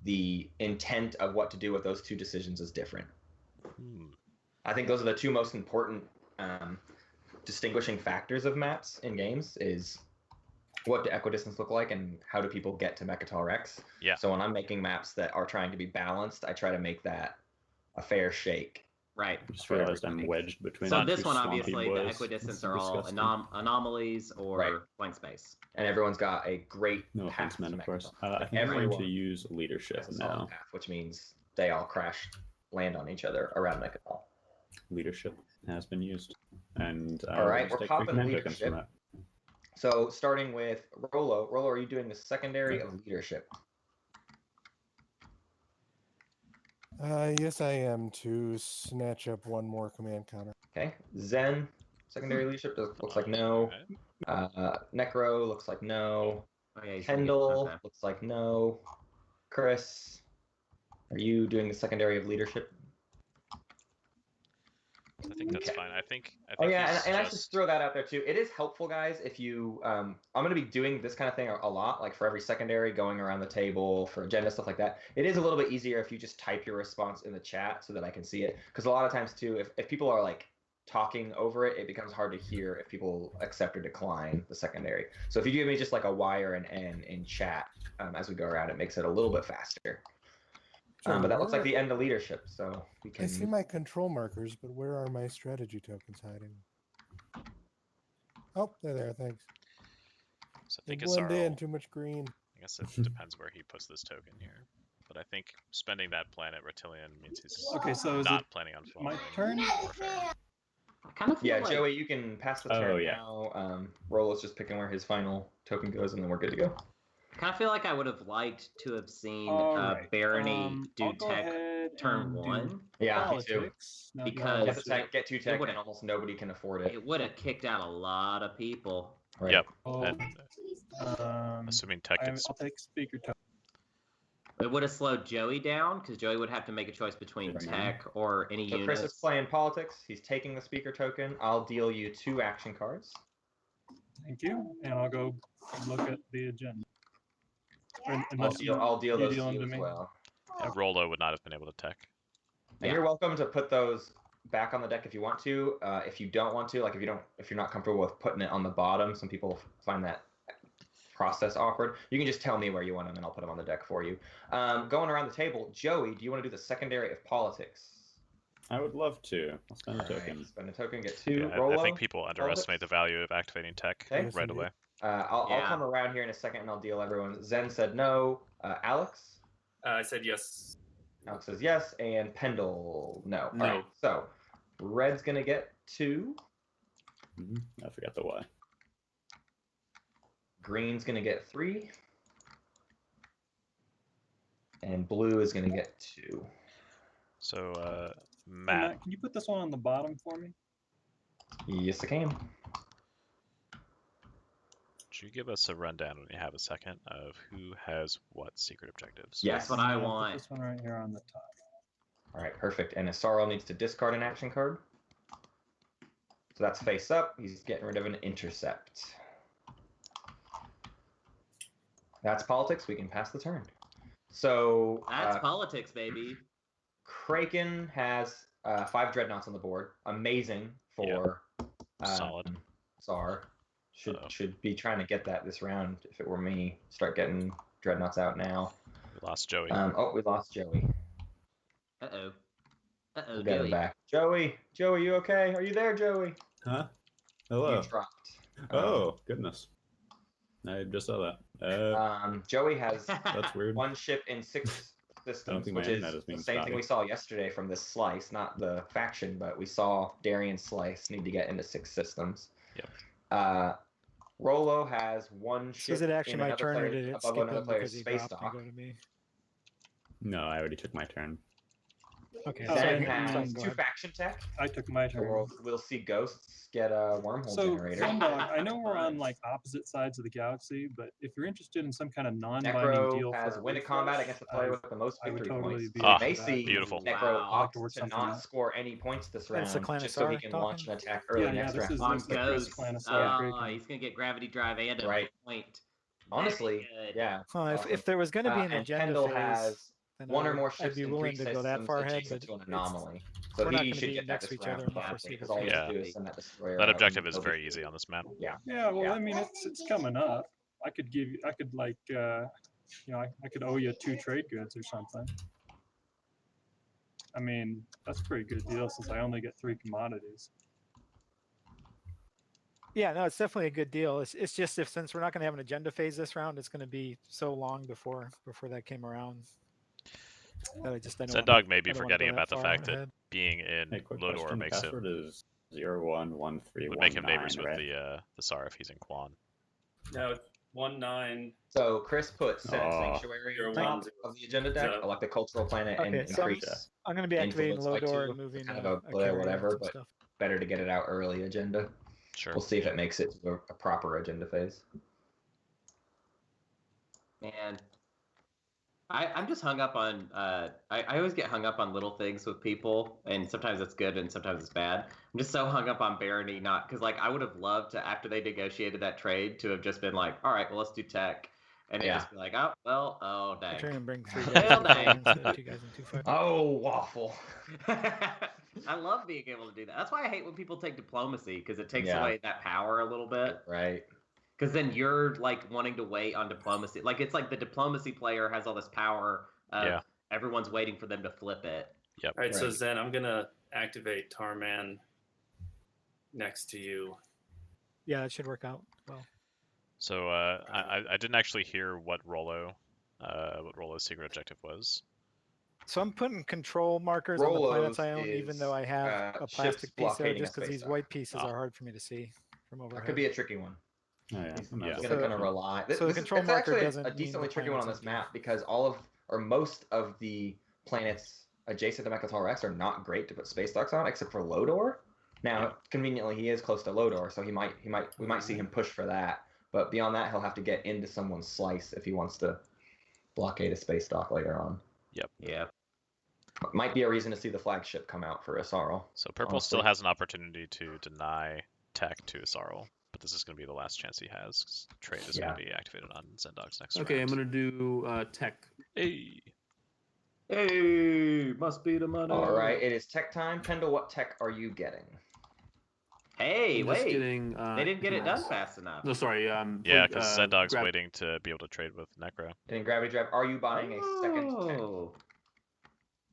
the intent of what to do with those 2 decisions is different. I think those are the 2 most important distinguishing factors of maps in games is what do equidistance look like and how do people get to Mechatol Rex. Yeah. So when I'm making maps that are trying to be balanced, I try to make that a fair shake. Right. I just realized I'm wedged between So the this two one, swampy obviously, boys. the equidistance It's are all disgusting. anomalies or Right. blank space. And everyone's got a great No path offense, man, to of course. Mechatol. I think I'm going Everyone to use leadership has a solid now. path, which means they all land on each other around Mechatol. Leadership has been used. And All right, just we're take popping freaking tokens from leadership. that. So starting with Rolo. Rolo, are you doing the secondary of leadership? Yes, I am to snatch up 1 more command counter. Okay. Zen, secondary leadership looks like no. Necro looks like no. Oh, yeah, Kendall looks like no. Chris, are you doing the secondary of leadership? I think that's fine. I think Oh yeah, he's and I should just- throw that out there too. It is helpful, guys, if you. I'm going to be doing this kind of thing a lot, like for every secondary, going around the table for agenda stuff like that. It is a little bit easier if you just type your response in the chat so that I can see it. Because a lot of times too, if people are like talking over it, it becomes hard to hear if people accept or decline the secondary. So if you give me just like a Y or an N in chat as we go around, it makes it a little bit faster. But that looks like the end of leadership, so we can. I see my control markers, but where are my strategy tokens hiding? Oh, they're there. Thanks. So I They think blend in. Asarl, Too much green. I guess it depends where he puts this token here. But I think spending that planet Reptilian means he's Okay, so is not it planning on my following turn? warfare. I kind of feel Yeah, like Joey, you can pass the turn now. Rolo's just picking where his final token goes, and then we're good to go. kind of feel like I would have liked to have seen Alright, Barony do I'll go tech ahead turn and do 1. Yeah, me too. politics. Now that you Because- Get the see it. tech, get 2 It tech, would've- and almost nobody can afford it. It would have kicked out a lot of people. Right. Yep. Oh, And assuming tech I'll gets take speaker token. It would have slowed Joey down because Joey would have to make a choice between Right. tech or any So units. Chris is playing politics. He's taking the speaker token. I'll deal you 2 action cards. Thank you, and I'll go look at the agenda. Or I'll unless deal you those deal to them you to as me. well. yeah, Rolo would not have been able to tech. And Yeah. you're welcome to put those back on the deck if you want to. If you don't want to, like if you're not comfortable with putting it on the bottom, some people find that process awkward. You can just tell me where you want them, and I'll put them on the deck for you. Going around the table, Joey, do you want to do the secondary of politics? I would love to. I'll spend a All right, token. spend a token, get 2. Yeah, I Rolo, think people underestimate the value of activating tech Okay. Yes, right indeed. away. I'll Yeah. come around here in a second, and I'll deal everyone. Zen said no. Alex? I said yes. Alex says yes, and Pendle, no. No. All right, so red's gonna get 2. I forgot the Y. Green's gonna get 3. And blue is gonna get 2. So, Hey, Matt, can you put this one on the bottom for me? Yes, I can. could you give us a rundown when you have a second of who has what secret objectives? Yes. That's what I And I'll want. Put this one right here on the top. All right, perfect. And Asaro needs to discard an action card. So that's face up. He's getting rid of an intercept. That's politics. We can pass the turn. So That's politics, baby. Kraken has 5 dreadnoughts on the board. Amazing for Solid. Tsar. Uh-oh. Should be trying to get that this round. If it were me, start getting dreadnoughts out now. We lost Joey. Oh, we lost Joey. Uh-oh. Uh-oh, We'll get him Joey. back. Joey, you okay? Are you there, Joey? Huh? Hello. You dropped. Oh, goodness. I just saw that. Joey has That's weird. 1 ship in 6 systems, think my which is internet is the being same thing spotty. we saw yesterday from this slice, not the faction, but we saw Darian's slice need to get into 6 systems. Yep. Rolo has 1 So ship is it actually in my another turn, or player, did it above skip another him player's because he space dropped and dock. go to me? No, I already took my turn. Okay, Oh, so Zen yeah, has go 2 ahead. faction tech. I took my So turn. we'll see ghosts get a wormhole So, generator. Sundog, I know we're on like opposite sides of the galaxy, but if you're interested in some kind of non-binding deal Necro has for a win a combat refresh, against the player with the most I would victory totally points. be So Ah, you may into that. see beautiful. Necro Wow. I'd like to opt work to something not out. score any points this round That's the just so he Clanosaur can launch an talking? attack early Yeah, next this round. is On this is the Chris ghosts. Clanosaur Kraken. He's gonna get gravity drive and a Right. point. Honestly, Very good. yeah. Huh, awesome. if there was going to be an and agenda Kendall phase, has then 1 or more I'd ships be in 3 willing to go that systems far ahead, adjacent but to an it's, anomaly. So we're not he gonna should be get that next to this each other round in the badly, foreseeable because all he has to future. do is send that destroyer That out objective and is he'll very be easy on this map. Yeah. Yeah, well, Yeah. I mean, it's coming up. I could give you, I could like, I could owe you 2 trade goods or something. I mean, that's a pretty good deal since I only get 3 commodities. yeah, no, it's definitely a good deal. It's just since we're not going to have an agenda phase this round, it's going to be so long before that came around. That I don't wanna- Zendog may be I don't wanna forgetting go that about the far fact that ahead. being in Hey, quick Lodor question. The makes password him is 011319, would make him neighbors with right? the Tsar if he's in Quan. No, 1-9. So Chris put Set Aw. Sanctuary You're on top one, of the agenda deck, zero. elect a cultural planet, and Okay, so increase. I'm going to be activating influence by Lodor 2. and moving Kind of a a carrier and whatever, some but stuff. better to get it out early agenda. Sure. We'll see if it makes it to a proper agenda phase. Man, I'm just hung up on. I always get hung up on little things with people, and sometimes it's good and sometimes it's bad. I'm just so hung up on Barony, not because like I would have loved to after they negotiated that trade to have just been like, all right, well let's do tech, and Yeah. it just be like, oh well, oh I dang. try and bring 3 Well, guys dang. instead of 2 guys in 2 fight. Oh, waffle. I love being able to do that. That's why I hate when people take diplomacy because it takes Yeah. away that power a little bit. Right. Because then you're like wanting to wait on diplomacy. Like it's like the diplomacy player has all this power. Yeah. Everyone's waiting for them to flip it. All right, so Right. Zen, I'm gonna activate Tarman next to you. Yeah, it should work out well. So I didn't actually hear what Rolo's secret objective was. So I'm putting control markers on the planets Rolo's I own, even though I is, have a ships plastic piece there, blockading a just because space these dock. white pieces Ah. are hard for me to see from That overhead. could be a tricky one. Oh, yeah. He's I'm Yeah. out. going to kind of rely. So the control it's marker actually doesn't a mean decently the tricky one on planet's this empty. map because most of the planets adjacent to Mechatol Rex are not great to put space docks on, except for Lodor. Now, Yeah. conveniently, he is close to Lodor, so we might see him push for that. But beyond that, he'll have to get into someone's slice if he wants to blockade a space dock later on. Yeah. Might be a reason to see the flagship come out for Asarl. So purple still has an opportunity to deny tech to Asarl, but this is going to be the last chance he has. 'Cause trade is going to be activated on Zendog's next Okay, round. I'm gonna do tech. Hey. Hey, must be the money. All right, it is tech time. Pendle, what tech are you getting? Hey, I'm just wait. getting, They didn't get it done nice. fast enough. No, sorry. Yeah, because Zendog's grab- waiting to be able to trade with Necro. Getting gravity drive. Are you buying a second tech? Oh.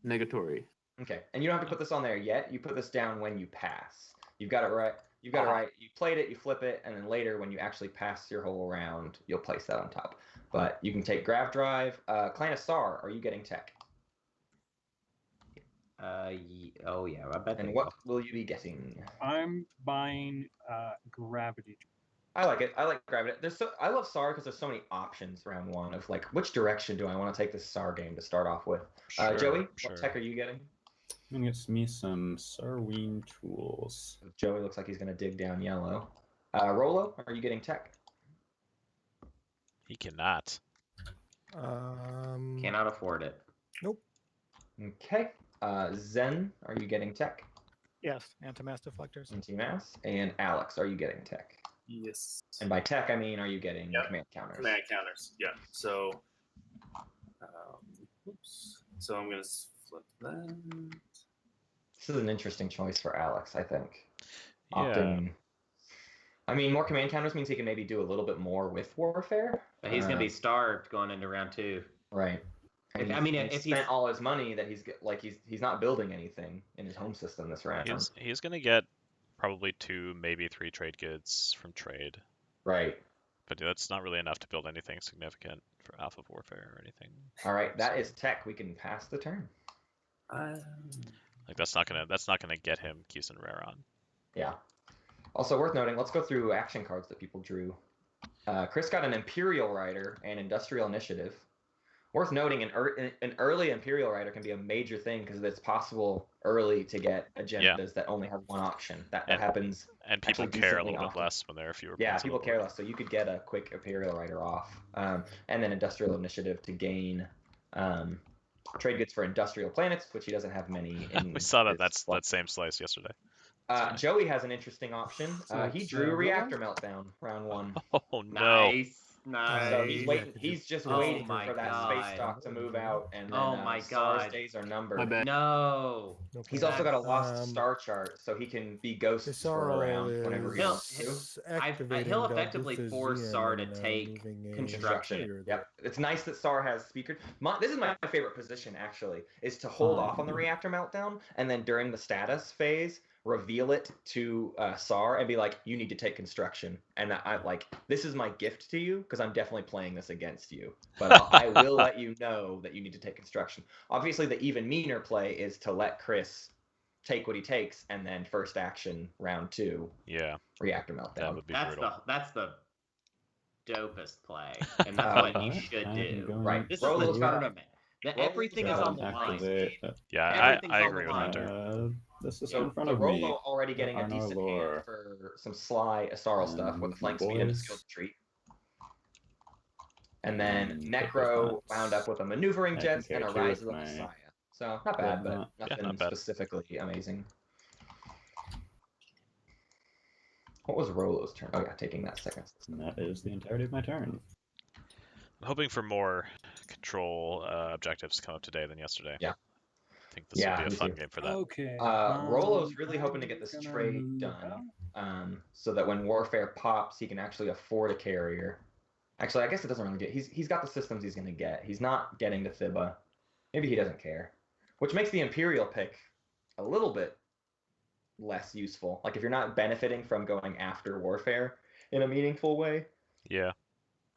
Negatory. Okay, and you don't have to put this on there yet. You put this down when you pass. You've got it right. You've got it right. You played it, you flip it, and then later when you actually pass your whole round, you'll place that on top. But you can take Grav Drive. Clan of Sar, are you getting tech? Oh yeah, I bet. And they what will you be getting? I'm buying gravity. I like it. I like Gravity. I love SAR because there's so many options round one of like which direction do I want to take this SAR game to start off with. Joey, what tech are you getting? I'm gonna get me some Sarween tools. Joey looks like he's gonna dig down yellow. Rolo, are you getting tech? He cannot. Cannot afford it. Nope. Okay. Zen, are you getting tech? Yes, anti-mass deflectors. Anti-mass. And Alex, are you getting tech? Yes. And by tech, I mean, are you getting Yep. command counters? Command counters. Yeah. So, oops. So I'm gonna flip that. This is an interesting choice for Alex, I think. Yeah. Opting. I mean, more command counters means he can maybe do a little bit more with warfare. But he's gonna be starved going into round 2. Right. And If he's he's spent all his money that he's not building anything in his home system this round. He's going to get probably 2, maybe 3 trade goods from trade. Right. But that's not really enough to build anything significant for Alpha Warfare or anything. All right, that is tech. We can pass the turn. Like that's not gonna get him Cuson Rare on. Yeah. Also worth noting, let's go through action cards that people drew. Chris got an Imperial Rider and Industrial Initiative. Worth noting, an early Imperial Rider can be a major thing because it's possible early to get agendas that only have one option. That happens. And people actually care a decently little bit often. less when there are fewer. Yeah, points on people the care board. less. So you could get a quick Imperial Rider off, and then Industrial Initiative to gain trade goods for industrial planets, which he doesn't have many. In We saw his that same slice yesterday. Joey has an interesting option. So He it's, drew Rolo? Reactor Meltdown round 1. Oh no! Nice. So he's Yeah, waiting. could He's just Oh waiting my for that God. space dock to move out, and then Oh my Sar's God. days are numbered. My bad. No. He's also got a lost Um, star chart, so he can be ghosts This for RL around whenever he He'll- wants to. is he'll activating effectively Dalguth's force ZM Sar to and, take moving a construction. carrier Yep. It's nice that Sar has speaker. This is my favorite position, actually, is to hold off on the reactor meltdown, and then during the status phase, reveal it to Sar and be like, you need to take construction. And I like, this is my gift to you, because I'm definitely playing this against you. But I will let you know that you need to take construction. Obviously, the even meaner play is to let Chris take what he takes, and then first action, round 2, Yeah, reactor meltdown. that would be brutal. That's the dopest play, and that's what you should do. Right. This Rolo's is the got tournament. Everything is on the line. Activate. Yeah, Everything's I on agree the with line. Hunter. This is So in front the of Rolo me. already getting a Arnar decent Lore. hand for some sly Asarl stuff with the flank speed and the skilled retreat. And then Necro wound up with a maneuvering I jets can and a carry rise two of the with my Messiah. So not bad, but Dreadnought. nothing not bad. specifically amazing. What was Rolo's turn? Oh yeah, taking that second. And that is the entirety of my turn. I'm hoping for more control objectives to come up today than yesterday. Yeah. I think this Yeah, will be a me fun too. game for that. Okay. Rolo's really hoping to get this I'm gonna trade move done, out. so that when warfare pops, he can actually afford a carrier. Actually, I guess it doesn't really get. He's got the systems he's going to get. He's not getting to Thibba. Maybe he doesn't care, which makes the Imperial pick a little bit less useful. Like if you're not benefiting from going after warfare in a meaningful way, Yeah,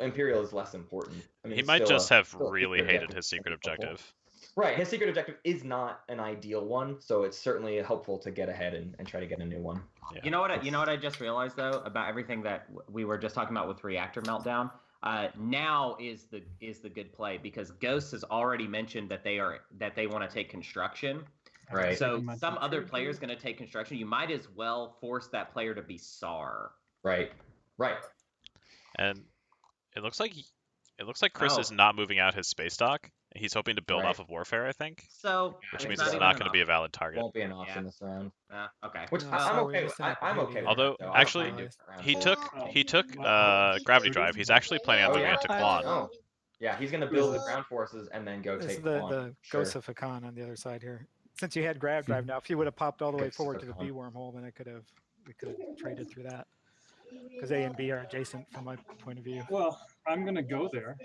Imperial is less important. I mean, he it's might still just have still a really secret hated objective his secret that's helpful. objective. Right. His secret objective is not an ideal one, so it's certainly helpful to get ahead and try to get a new one. Yeah. You know what? You know what I just realized though about everything that we were just talking about with reactor meltdown. Now is the good play because Ghost has already mentioned that they want to take construction. Right. So some other player is going to take construction. You might as well force that player to be SAR. Right. Right. And it looks like Chris is not moving out his space dock. He's hoping to build Right. off of warfare, I think. So Which it's means not it's even not an going to be a valid target. Won't be an option this round. Okay. Which No, I'm sorry, okay we with. missed an I'm okay opportunity. with. Although, that, though. I don't actually, mind it around He four. took Wow. gravity drive. He's actually planning on Oh, moving yeah? it to Quan. Oh. Yeah, he's gonna build the ground forces and then go This is take the one. Ghost of Hakan on the other side here. Since you had grab drive now, if you would have popped all the way Ghost of forward to the B Hakan. wormhole, then we could have traded through that. Because A and B are adjacent from my point of view. Well, I'm gonna go there.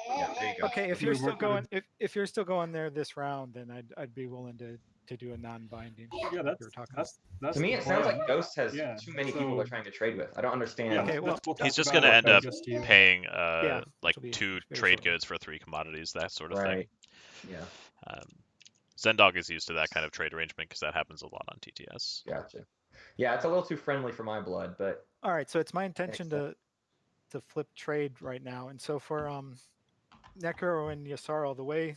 Yeah, there you go. Okay, if We you're were still gonna- going, if you're still going there this round, then I'd be willing to do a non-binding. Yeah, you were talking that's To me, the it sounds plan. like Ghost has Yeah, too many people so- they're trying to trade with. I don't understand. Yeah, Okay, well, we'll He's talk just about going to what end I up just used. paying which will be 2 very trade shortly. goods for 3 commodities, that sort of thing. Right. Yeah. Zendog is used to that kind of trade arrangement because that happens a lot on TTS. Gotcha. Yeah, it's a little too friendly for my blood, but All right, so it's my intention Excellent. to flip trade right now, and so for Necro and Yasaro, the way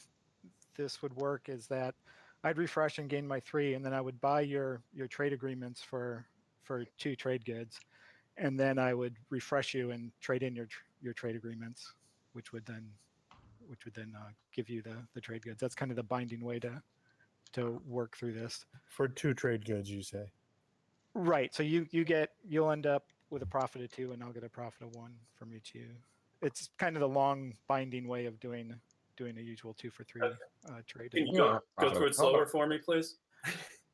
this would work is that I'd refresh and gain my 3, and then I would buy your trade agreements for 2 trade goods, and then I would refresh you and trade in your trade agreements, which would then give you the trade goods. That's kind of the binding way to work through this. For 2 trade goods, you say. Right. So you'll end up with a profit of 2, and I'll get a profit of 1 from each of you. It's kind of the long binding way of doing a usual 2 for 3 trade. Can you Yeah. go through it slower for me, please?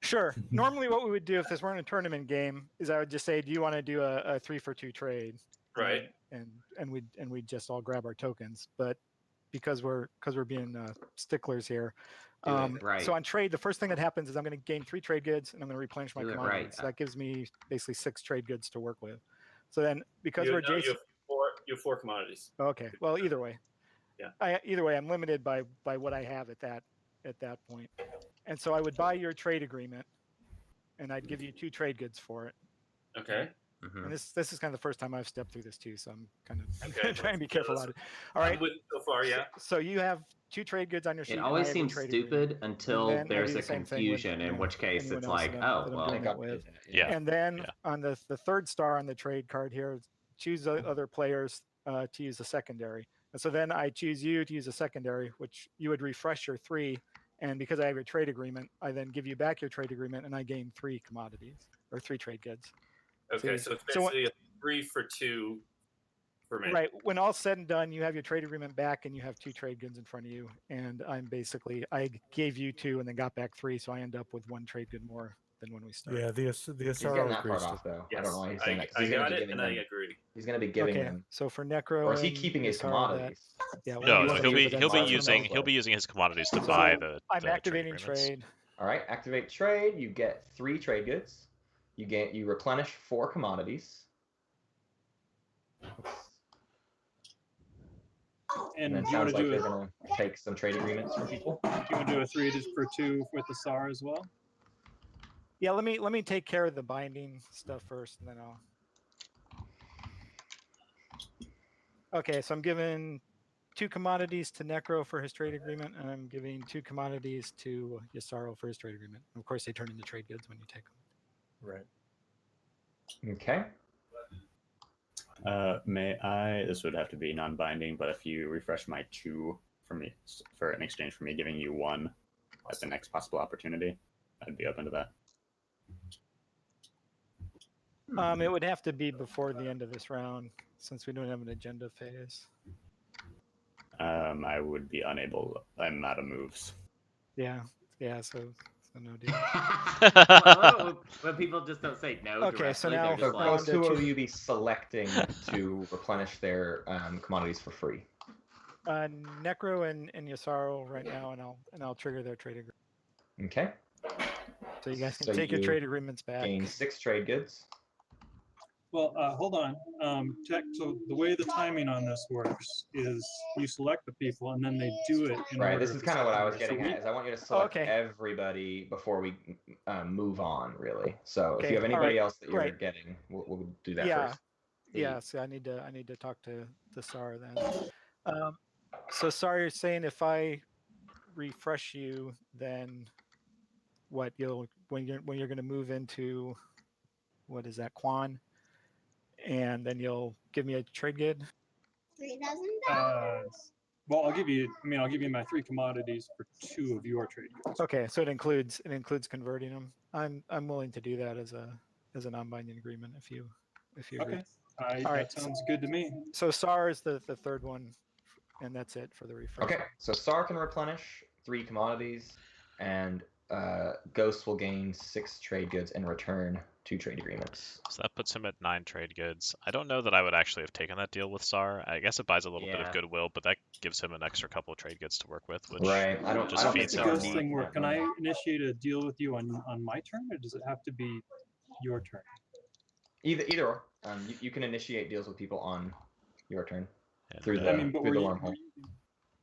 Sure. Normally, what we would do if this weren't a tournament game is I would just say, "Do you want to do a 3 for 2 trade?" Right. And we'd just all grab our tokens. But because we're being sticklers here, Do it right. so on trade, the first thing that happens is I'm going to gain 3 trade goods and I'm going to replenish my Do it commodities. right. So that gives me basically 6 trade goods to work with. So then, because You we're have adjacent. you have 4 commodities. Okay. Well, either way. Yeah. Either way, I'm limited by what I have at that point. And so I would buy your trade agreement, and I'd give you 2 trade goods for it. Okay. Mhm. And this is kind of the first time I've stepped through this too, so I'm kind of Okay, trying to be let's- careful yeah, about it. All right. I'm with so far, yeah. So you have 2 trade goods on your sheet. It and I always have your seems trade stupid agreement. until And then I there's do a the same thing with, confusion, in which case anyone it's else like, that I'm oh, well. doing it with. Yeah. And then Yeah. on the third star on the trade card here, choose other players to use a secondary. And so then I choose you to use a secondary, which you would refresh your 3. And because I have your trade agreement, I then give you back your trade agreement, and I gain 3 commodities or 3 trade goods. Okay, so it's basically a 3 for 2 for me. Right. When all's said and done, you have your trade agreement back, and you have 2 trade goods in front of you. And I gave you 2 and then got back 3, so I end up with 1 trade good more than when we started. Yeah, the He's getting Asaro that agrees part to off though. Yes. I don't know why he's saying that. 'Cause I he's gonna got be it, giving and I them- agree. He's going to be giving Okay. them. So for Necro, Or is he and keeping his Yasaro, commodities? Yeah. No, you no, wanna he'll do be the he'll be Denmark using one? he'll be using his commodities to So buy the. I'm the activating agreements. trade. All right, activate trade. You get 3 trade goods. You replenish 4 commodities. And And it do you want sounds to like do they're a going to take some trade agreements from people. do you want to do a 3 for 2 with the SAR as well? Yeah, let me take care of the binding stuff first, and then I'll. Okay, so I'm giving 2 commodities to Necro for his trade agreement, and I'm giving 2 commodities to Yasaro for his trade agreement. And of course, they turn into trade goods when you take them. Right. Okay. May I? This would have to be non-binding, but if you refresh my 2 for me for in exchange for me giving you 1 at the next possible opportunity, I'd be open to that. It would have to be before the end of this round, since we don't have an agenda phase. I would be unable. I'm out of moves. Yeah, so no deal. When people just don't say no Okay, directly, so now- they're So just like, Go those to 2 of choose- you be selecting to replenish their commodities for free. Necro and Yasaro right now, and I'll trigger their trade agreement. Okay. So you guys can So take your you trade agreements back. Gain 6 trade goods. Well, hold on. So the way the timing on this works is you select the people and then they do it in Right. order. This is kind of what I was secondary. getting at. Is I want you to select okay. everybody before we move on. Really. So if Okay, you have all anybody right, else that you're right. getting, we'll do that Yeah, first. yeah. So I need to talk to Sar then. So Sar, you're saying if I refresh you, then what when you're going to move into what is that, Quan, and then you'll give me a trade good. Well, I'll give you my 3 commodities for 2 of your trade goods. Okay, so it includes converting them. I'm willing to do that as a non-binding agreement if you agree. Okay. All right. That sounds good to me. So SAR is the third one, and that's it for the refresh. Okay. So Sar can replenish 3 commodities, and Ghost will gain 6 trade goods and return 2 trade agreements. So that puts him at 9 trade goods. I don't know that I would actually have taken that deal with Sar. I guess it buys a little bit of Yeah. goodwill, but that gives him an extra couple of trade goods to work with, which Right. I don't. just I don't feeds think How him does the Sar more. ghost thing work? that Can I money. initiate a deal with you on my turn, or does it have to be your turn? Either or. You can initiate deals with people on your turn And, through I mean, but the were you, wormhole.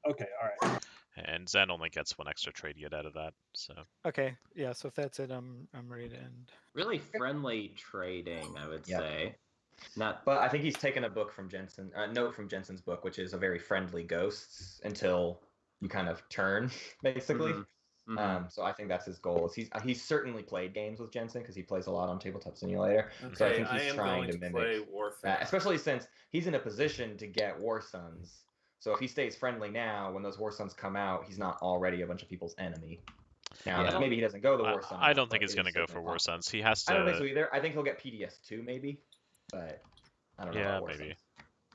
okay, all right. and Zen only gets 1 extra trade good out of that. So Okay, yeah. So if that's it, I'm ready to end. Really friendly trading, I would Yeah. say. Not. But I think he's taken a book from Jensen, a note from Jensen's book, which is a very friendly ghosts until you kind of turn, basically. So I think that's his goal. He's certainly played games with Jensen because he plays a lot on Tabletop Simulator. So I Okay, think I he's am trying going to to play mimic, Warfare. especially since he's in a position to get War Sons. So if he stays friendly now, when those War Sons come out, he's not already a bunch of people's enemy. Now Yeah. maybe he doesn't go the War Sun. I route, don't think but he's it going to is go certainly for War possible. Sons. He has to. I don't think so either. I think he'll get PDS2 maybe, but I don't know Yeah, about War maybe. Sons.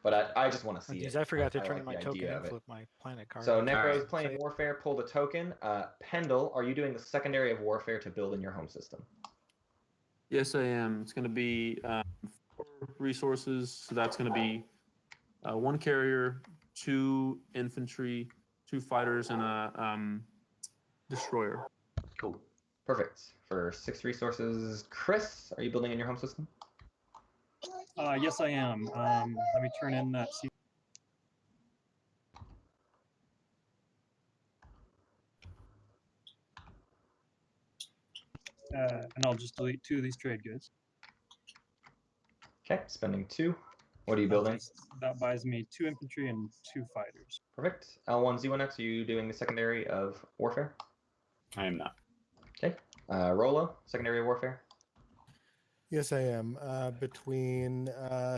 But I just want to Oh, see geez, it. I forgot to I turn like in my the token idea and of it. flip my planet card. So Necro's Alright. playing Warfare, pulled a token. Pendle, are you doing the secondary of Warfare to build in your home system? Yes, I am. It's going to be 4 resources. So that's going to be 1 carrier, 2 infantry, 2 fighters, and a destroyer. Cool. Perfect. For 6 resources, Chris, are you building in your home system? Yes, I am. Let me turn in that. And I'll just delete 2 of these trade goods. Okay, spending 2. What are you building? That buys me 2 infantry and 2 fighters. Perfect. L1Z1X, are you doing the secondary of Warfare? I am not. Okay. Rolo, secondary of Warfare? Yes, I am. Between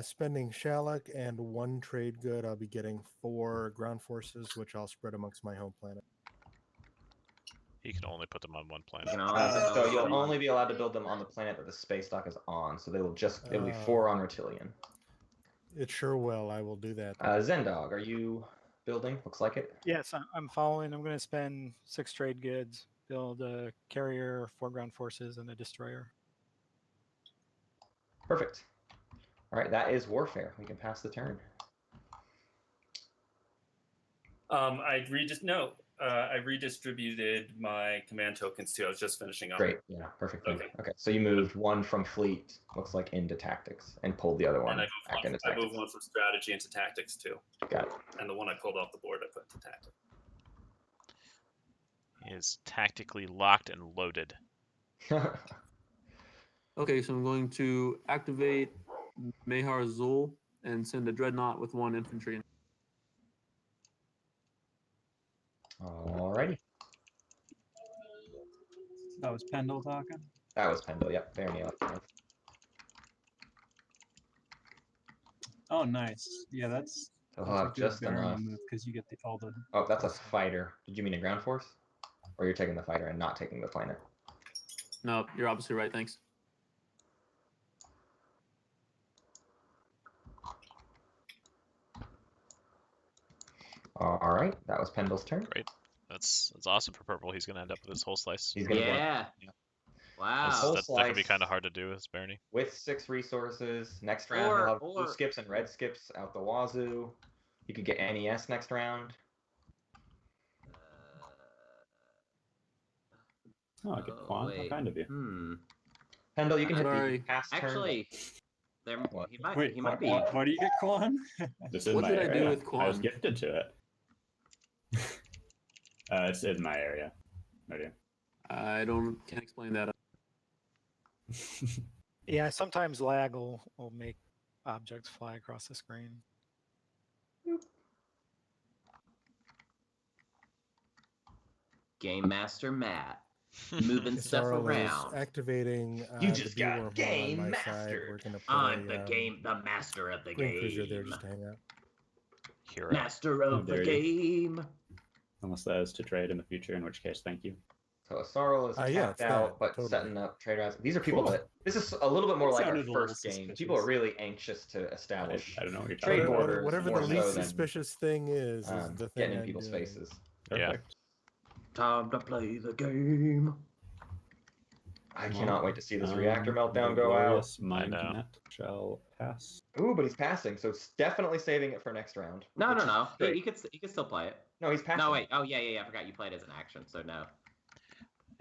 spending Shalak and 1 trade good, I'll be getting 4 ground forces, which I'll spread amongst my home planet. He can only put them on 1 planet. You know, So you'll only be allowed to build them on the planet that the space dock is on. So it'll be 4 on Rotilian. It sure will. I will do that. Zendog, are you building? Looks like it. Yes, I'm following. I'm going to spend 6 trade goods, build a carrier, 4 ground forces, and a destroyer. Perfect. All right, that is Warfare. We can pass the turn. I redistributed my command tokens too. I was just finishing up. Great. Yeah, perfect. Okay. Okay, so you moved 1 from fleet, looks like, into tactics, and pulled the other one And back into I tactics. moved one from strategy into tactics too. Got it. And the one I pulled off the board, I put into tactics. He is tactically locked and loaded. Okay, so I'm going to activate Mehar Zul and send a dreadnought with 1 infantry. Alrighty. That was Pendle talking. That was Pendle, yep. Very neat. Oh, nice. Yeah, that's. So he'll have just enough. Because you get all the. Oh, that's a fighter. Did you mean a ground force? Or you're taking the fighter and not taking the planet? No, you're obviously right. Thanks. All right, that was Pendle's turn. Great. That's awesome for purple. He's going to end up with his whole slice. He's gonna Yeah. Wow. Whole That can be slice. kind of hard to do as Bernie. with 6 resources. Next round, Or- he'll have blue or- skips and red skips out the wazoo. You could get NES next round. Oh, I get Quan. How wait. kind of you. Pendle, you can hit the Sorry. pass turn. Actually, There, What? he might. Wait, he might be. why do you get Quan? This is What my did I do area. with I was Quan? gifted to it. It's in my area. No idea. I can't explain that. Yeah, sometimes lag will make objects fly across the screen. Game Master Matt moving stuff Sorrel is around. activating You the just B got wormhole game on my side. mastered. We're gonna put I'm a the master of the green game. cruiser there just to hang out. Hero. Master of the dare you. game. Unless that is to trade in the future, in which case, thank you. So Sorrel is Yeah, tapped it's out, that, but totally. setting up trade routes. These are people Cool. that this is a little bit more That like our sounded a little first game. suspicious. People are really anxious to establish I don't know what you're trade talking about. borders Whatever the more so least than, suspicious thing is the thing getting in I'm people's doing. faces. Yeah. Perfect. Time to play the game. I cannot wait to see this reactor meltdown go out. Glorious mind know. net shall pass. Ooh, but he's passing, so it's definitely saving it for next round. No, which no, is no. great. You could still play it. No, he's passing. No, wait. Oh, yeah. I forgot you played as an action, so no.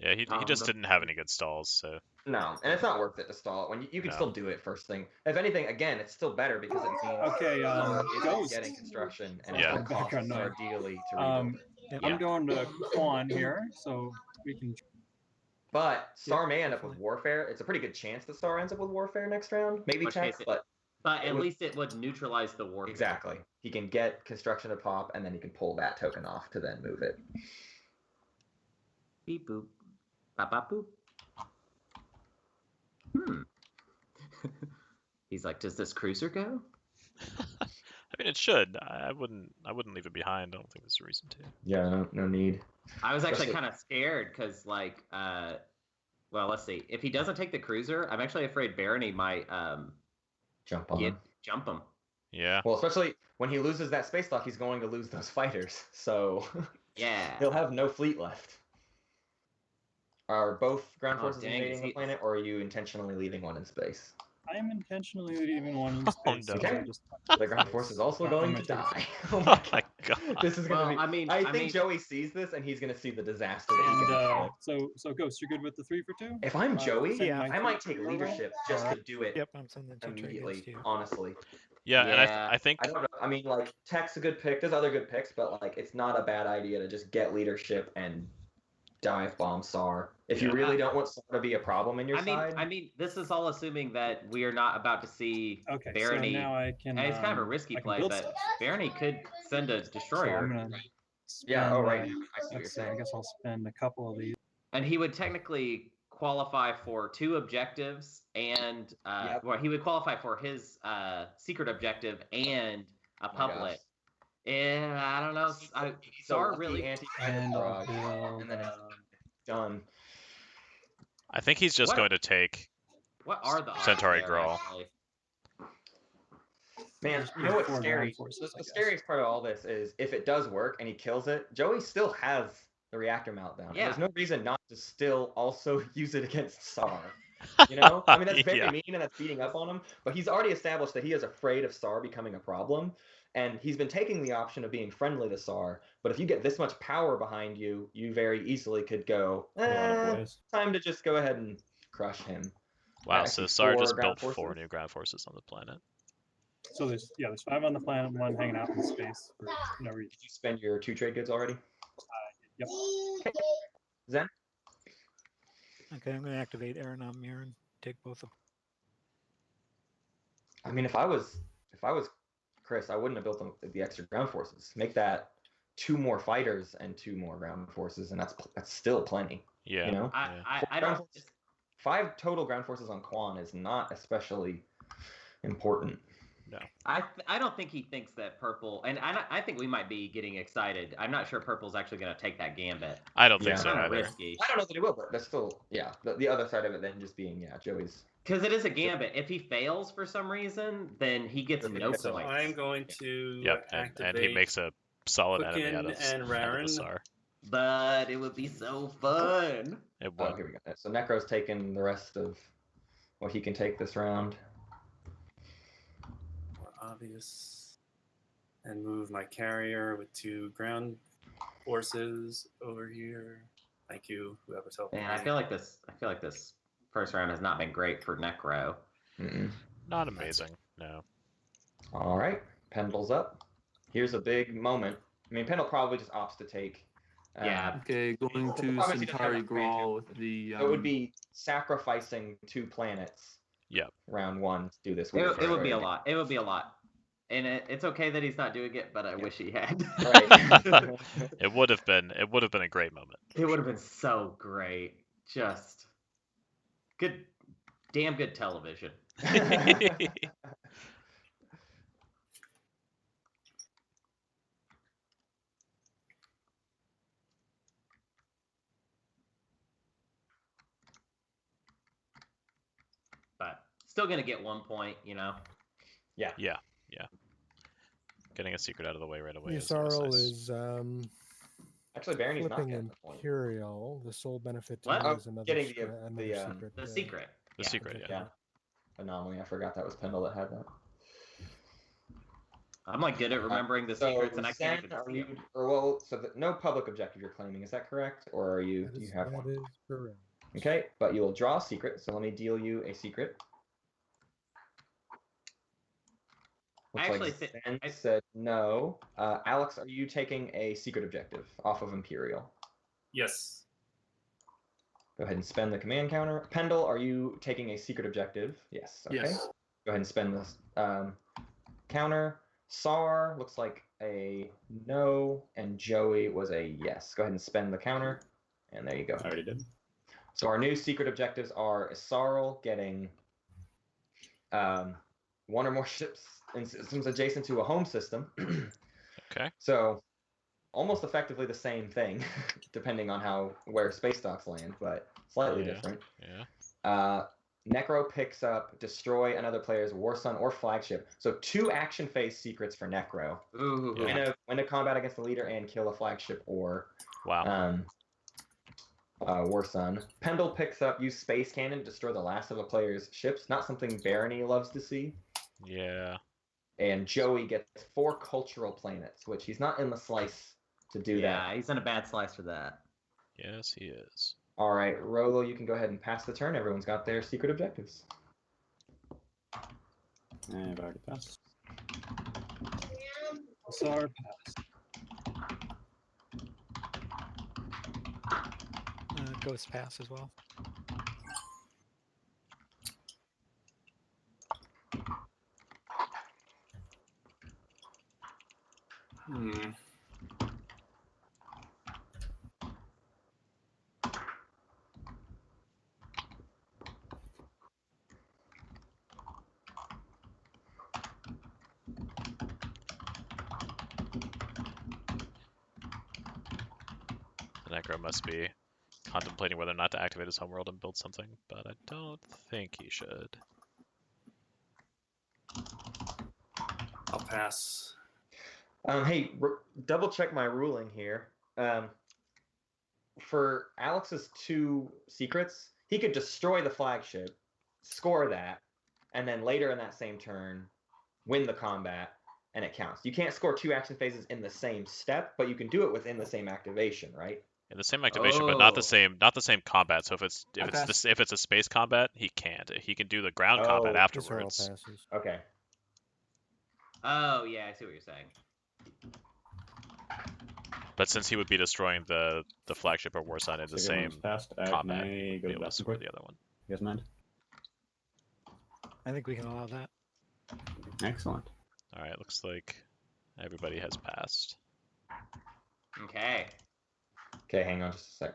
Yeah, he just didn't have any good stalls, so No, and it's not worth it to stall it when you can No. still do it first thing. If anything, again, it's still better because it means Okay, it's Ghost. getting construction and Yeah. it costs Background noise. are ideally to rebuild it. I'm going to Quan here, so we can. But Star Yep, may end up with definitely. Warfare. It's a pretty good chance that Star ends up with Warfare next round. Maybe Which Tech, case but But It at would- least it would neutralize the war. exactly. He can get construction to pop, and then he can pull that token off to then move it. Beep boop. Bop bop boop. He's like, does this cruiser go? I mean it should. I wouldn't leave it behind. I don't think there's a reason to. Yeah, no need. I was actually Especially- kind of scared because, like, well, let's see. If he doesn't take the cruiser, I'm actually afraid Barony might Jump on him. jump him. Yeah. Well, especially when he loses that space lock, he's going to lose those fighters. So Yeah. he'll have no fleet left. Are both ground Oh, forces dang, invading is the he- planet, or are you intentionally leaving one in space? I am intentionally leaving one in Oh, space. no. so I Okay. just- The ground force is also I'm going gonna to take- die. Oh Oh my my god. god. This is gonna Well, be. I mean, I think Joey sees this and he's gonna see the disaster that he And can inflict. so Ghost, you're good with the 3 for 2? If I'm Joey, send yeah, my I might three take for two. leadership just to do it Yep, I'm sending 2 trade goods immediately. to you. Honestly, Yeah, and Yeah. I think I don't know. I mean, like Tech's a good pick. There's other good picks, but like it's not a bad idea to just get leadership and dive bomb SAR. If you Yeah. really don't want SAR to be a problem in your side. I mean, this is all assuming that we are not about to see Okay, Barony. so now I can. And it's kind of a risky I can play, build but stuff. Barony could send a So destroyer, I'm gonna yeah. spend, Oh right. uh, I see what you're let's see, I saying. guess I'll spend a couple of these. and he would technically qualify for 2 objectives, and Yep. well, he would qualify for his secret objective and a Oh my public. gosh. And I don't know. He's a SAR lucky really. anti-pilot And I'll barrage, build. and then it's done. I think he's just What? going to take. What are the odds Centauri there, Grawl. actually? Man, There's you know what's 4 scary? ground forces, I The guess. scariest part of all this is if it does work and he kills it, Joey still has the reactor meltdown. And Yeah. there's no reason not to still also use it against SAR. You know? I mean, that's very Yeah. mean and that's beating up on him, but he's already established that he is afraid of SAR becoming a problem. And he's been taking the option of being friendly to SAR. But if you get this much power behind you, you very easily could go, A lot of ways. time to just go ahead and crush him. Wow, Actually, so SAR 4 just ground built 4 forces. new ground forces on the planet. So there's 5 on the planet, 1 hanging out in space for no reason. Did you spend your 2 trade goods already? Yep. Zen? Okay, I'm going to activate Aeronom Mirror and take both of them. I mean, if I was Chris, I wouldn't have built the extra ground forces. Make that 2 more fighters and 2 more ground forces, and that's still plenty. Yeah. You know, Yeah. I Ground don't. forces- 5 total ground forces on Quan is not especially important. I don't think he thinks that purple, and I think we might be getting excited. I'm not sure purple's actually going to take that gambit. I don't Yeah. think so Kind of either. risky. I don't know that he will, but that's still the other side of it then just being Joey's. Because it is a gambit. If he fails for some reason, then he gets no So points. I'm going to Yep, and activate. he makes a solid enemy Quicken out of and the Raren. SAR. But it would be so fun. It Oh, would. here we go. So Necro's taking the rest of what he can take this round. More obvious. And move my carrier with 2 ground forces over here. Thank you, whoever's helping. Man, I me. feel like this first round has not been great for Necro. Mm-mm. Not amazing. No. All right, Pendle's up. Here's a big moment. I mean, Pendle probably just opts to take. Yeah. Okay, going to Obviously doesn't have Centauri enough command Grawl with the. So it would be sacrificing 2 planets. Yep. Round 1 to do this. It would be a lot. It would be a lot. And it's okay that he's not doing it, but I wish he had. Right. It would have been a great moment. It would have been so great. Just good, damn good television. But still gonna get 1 point, you know. Yeah. Getting a secret out of the way right away is always Yusarl nice. is Actually, Barony's not flipping getting the point. Imperial. The sole benefit to What? me Oh, is another, getting the, another the, secret. The secret. The secret, yeah. Yeah. Anomaly. I forgot that was Pendle that had that. I'm like good at remembering the So, secrets, and I can't Sen, even are see you, them. or well, so no public objective you're claiming, is that correct? Or are you? That Do you is- have that one? is correct. Okay, but you will draw a secret. So let me deal you a secret. Looks Actually, like Sen said no. Alex, are you taking a secret objective off of Imperial? Yes. Go ahead and spend the command counter. Pendle, are you taking a secret objective? Yes. Okay. Yes. Go ahead and spend this counter. Sar looks like a no, and Joey was a yes. Go ahead and spend the counter, and there you go. I already did. So our new secret objectives are Isarl getting 1 or more ships and systems adjacent to a home system. Okay. So almost effectively the same thing, depending on where space docks land, but slightly different. Yeah. Necro picks up destroy another player's war sun or flagship. So 2 action phase secrets for Necro. Ooh. Yeah. Win a combat against the leader and kill a flagship or Wow. war sun. Pendle picks up use space cannon to destroy the last of a player's ships. Not something Barony loves to see. Yeah. And Joey gets 4 cultural planets, which he's not in the slice to do Yeah, that. he's in a bad slice for that. Yes, he is. All right, Rolo, you can go ahead and pass the turn. Everyone's got their secret objectives. I've already passed. Sar pass. Ghost pass as well. Hmm. The Necro must be contemplating whether or not to activate his homeworld and build something, but I don't think he should. I'll pass. Hey, double check my ruling here. For Alex's 2 secrets, he could destroy the flagship, score that, and then later in that same turn, win the combat, and it counts. You can't score 2 action phases in the same step, but you can do it within the same activation, right? In the same activation, but not the Oh. same combat. So if it's a space combat, he can't. He can do the ground combat Oh, Yusarl afterwards. passes. Okay. Oh yeah, I see what you're saying. But since he would be destroying the flagship or war sun in the So everyone's same passed. combat, May he'd go be able to back score and the other one. You guys mind? I think we can allow that. Excellent. All right, looks like everybody has passed. Okay. Okay, hang on just a sec.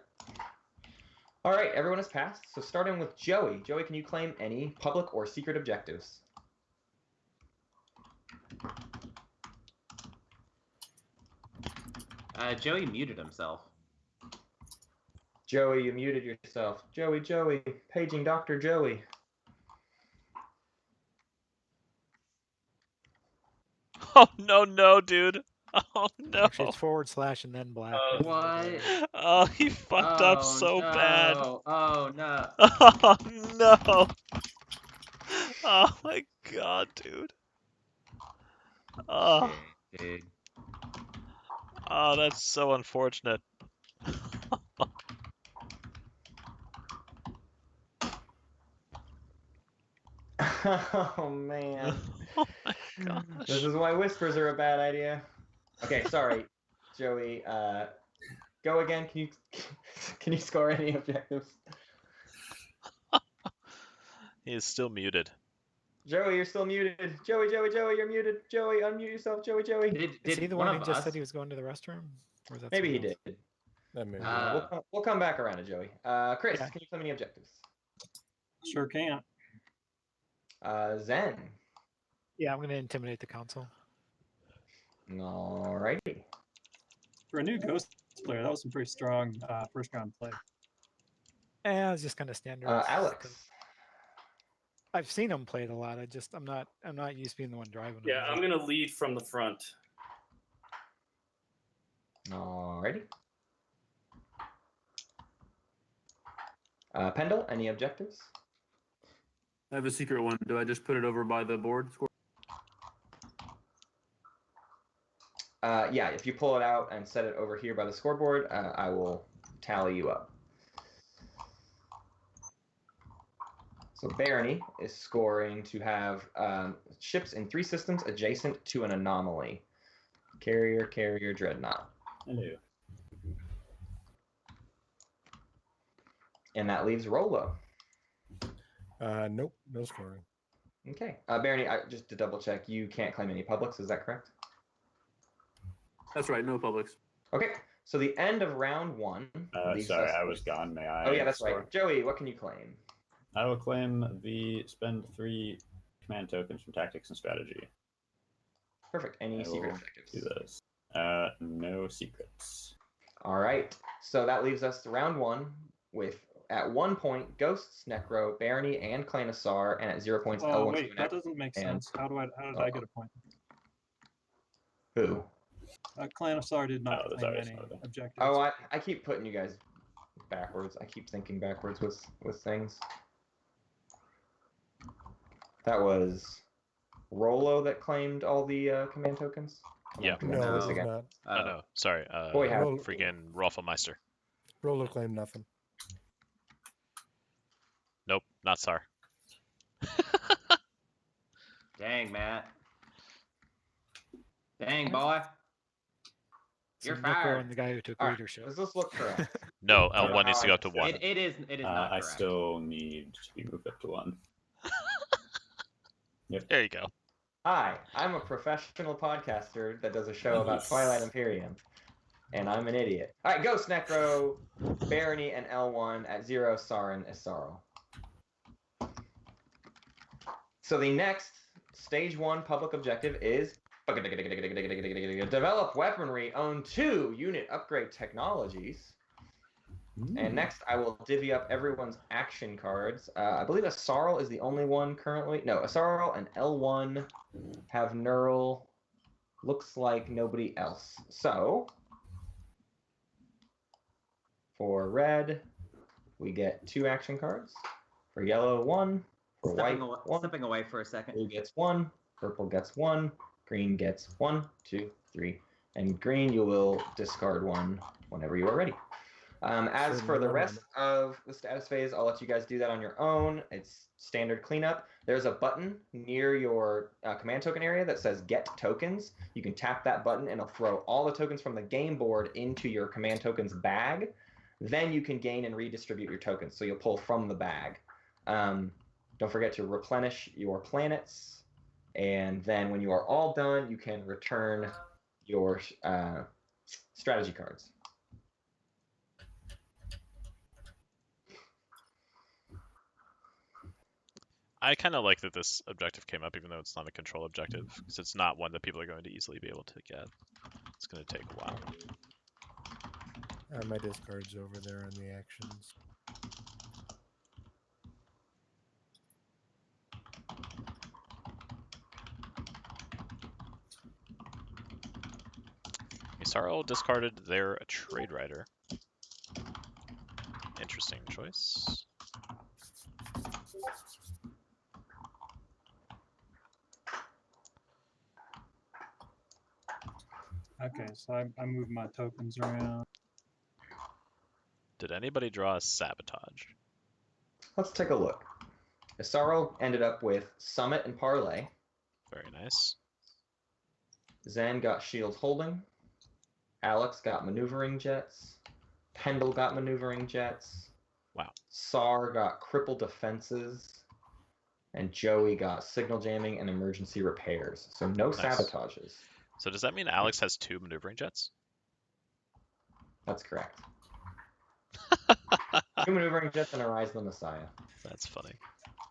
All right, everyone has passed. So starting with Joey. Joey, can you claim any public or secret objectives? Joey muted himself. Joey, you muted yourself. Joey, paging Dr. Joey. Oh no, dude. Oh no. Actually, it's / and then black. What? Oh, he fucked up so no. bad. Oh no. Oh no. Oh my god, dude. Oh, Shit, dude. oh, that's so unfortunate. Oh man. Oh my This gosh. is why whispers are a bad idea. Okay, sorry, Joey. Go again. Can you score any objectives? He is still muted. Joey, you're still muted. Joey, you're muted. Joey, unmute yourself. Joey. Is he Did the one one who of just us? said he was going to the restroom? Or is that Maybe he someone did. That may be. We'll come back around to Joey. Chris, Yeah. can you claim any objectives? Sure can. Zen. Yeah, I'm going to intimidate the council. Alrighty. For a new Ghost player, that was some pretty strong first round play. Yeah, it's just kind of standard. Alex. I've seen him play it a lot. I'm not used to being the one driving. Yeah, I'm gonna lead from the front. Alrighty. Pendle, any objectives? I have a secret one. Do I just put it over by the board? Yeah, if you pull it out and set it over here by the scoreboard, I will tally you up. So Barony is scoring to have ships in 3 systems adjacent to an anomaly. Carrier, Dreadnought. Hello. And that leaves Rolo. Nope, no scoring. Okay. Barony, just to double check, you can't claim any publics, is that correct? That's right, no publics. Okay, so the end of round 1. Sorry, I was gone. May I? Oh yeah, that's score? right. Joey, what can you claim? I will claim the spend 3 command tokens from tactics and strategy. Perfect. Any I secret will objectives? do this. No secrets. All right. So that leaves us to round 1 with, at 1 point, Ghosts, Necro, Barony, and Clanosaur, and at 0 points, Oh L1. wait, that doesn't make and- sense. How did I get a point? Who? Clanosaur did not Oh, there's claim always any another. objectives. Oh, I keep putting you guys backwards. I keep thinking backwards with things. That was Rolo that claimed all the command tokens? Yeah. I'm gonna No, do this it's again. not. Oh, no, sorry. Boy, how- Roll- Freaking Rolfmeister. Roller claim nothing. Nope, not Sar. Dang, Matt. Dang, boy. So You're Nico fired. and the guy who took All right, leadership. does this look correct? No, I don't know L1 needs how to go I up to missed 1. that. It is not I correct. still need to be moved up to 1. There you go. Hi, I'm a professional podcaster that does a show about Nice. Twilight Imperium, and I'm an idiot. All right, Ghost, Necro, Barony, and L1 at 0, Sarin, Isaro. So the next stage 1 public objective is develop weaponry, own 2 unit upgrade technologies. And next, I will divvy up everyone's action cards. I believe Asarl is the only one currently. No, Asarl and L1 have Neural. Looks like nobody else. So, for red, we get 2 action cards. For yellow, 1. For white, 1. Stepping away for a second. Blue gets 1. Purple gets 1. Green gets 1, 2, 3. And green, you will discard 1 whenever you are ready. As for the rest of the status phase, I'll let you guys do that on your own. It's standard cleanup. There's a button near your command token area that says Get Tokens. You can tap that button and it'll throw all the tokens from the game board into your command tokens bag. Then you can gain and redistribute your tokens. So you'll pull from the bag. Don't forget to replenish your planets. And then when you are all done, you can return your strategy cards. I kind of like that this objective came up, even though it's not a control objective, because it's not one that people are going to easily be able to get. It's going to take a while. My discard's over there on the actions. Isarl discarded their Trade Rider. Interesting choice. Okay, so I moved my tokens around. Did anybody draw a Sabotage? Let's take a look. Isaro ended up with Summit and Parlay. Very nice. Zen got Shield Holding. Alex got Maneuvering Jets. Pendle got Maneuvering Jets. Wow. Sar got Crippled Defenses. And Joey got Signal Jamming and Emergency Repairs. So no Nice. sabotages. So does that mean Alex has 2 maneuvering jets? That's correct. 2 Maneuvering Jets and a Rise of the Messiah. That's funny.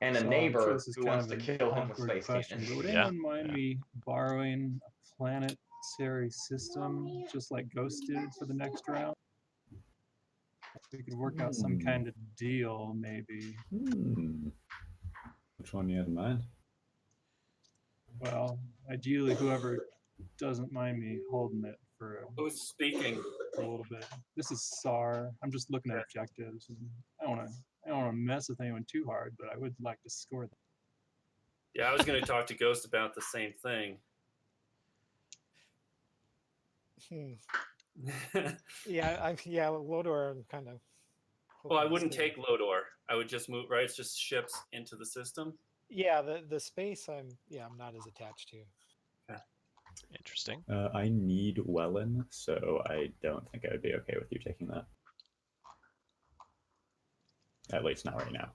And a So I'm neighbor sure this is who kind wants of to an kill him with awkward Space question, Cannon. but would Yeah, anyone mind yeah. me borrowing a planetary system, just like Ghost did for the next round? We could work out some kind of deal, maybe. Which one do you have in mind? Well, ideally, whoever doesn't mind me holding it for Who's speaking? a little bit. This is SAR. I'm just looking at objectives. And I don't want to mess with anyone too hard, but I would like to score them. Yeah, I was going to talk to Ghost about the same thing. Yeah, Lodor, I'm kind of. Well, I wouldn't take Lodor. I would just move, right? It's just ships into the system. Yeah, the space I'm not as attached to. Interesting. I need Wellen, so I don't think I would be okay with you taking that. At least not right now.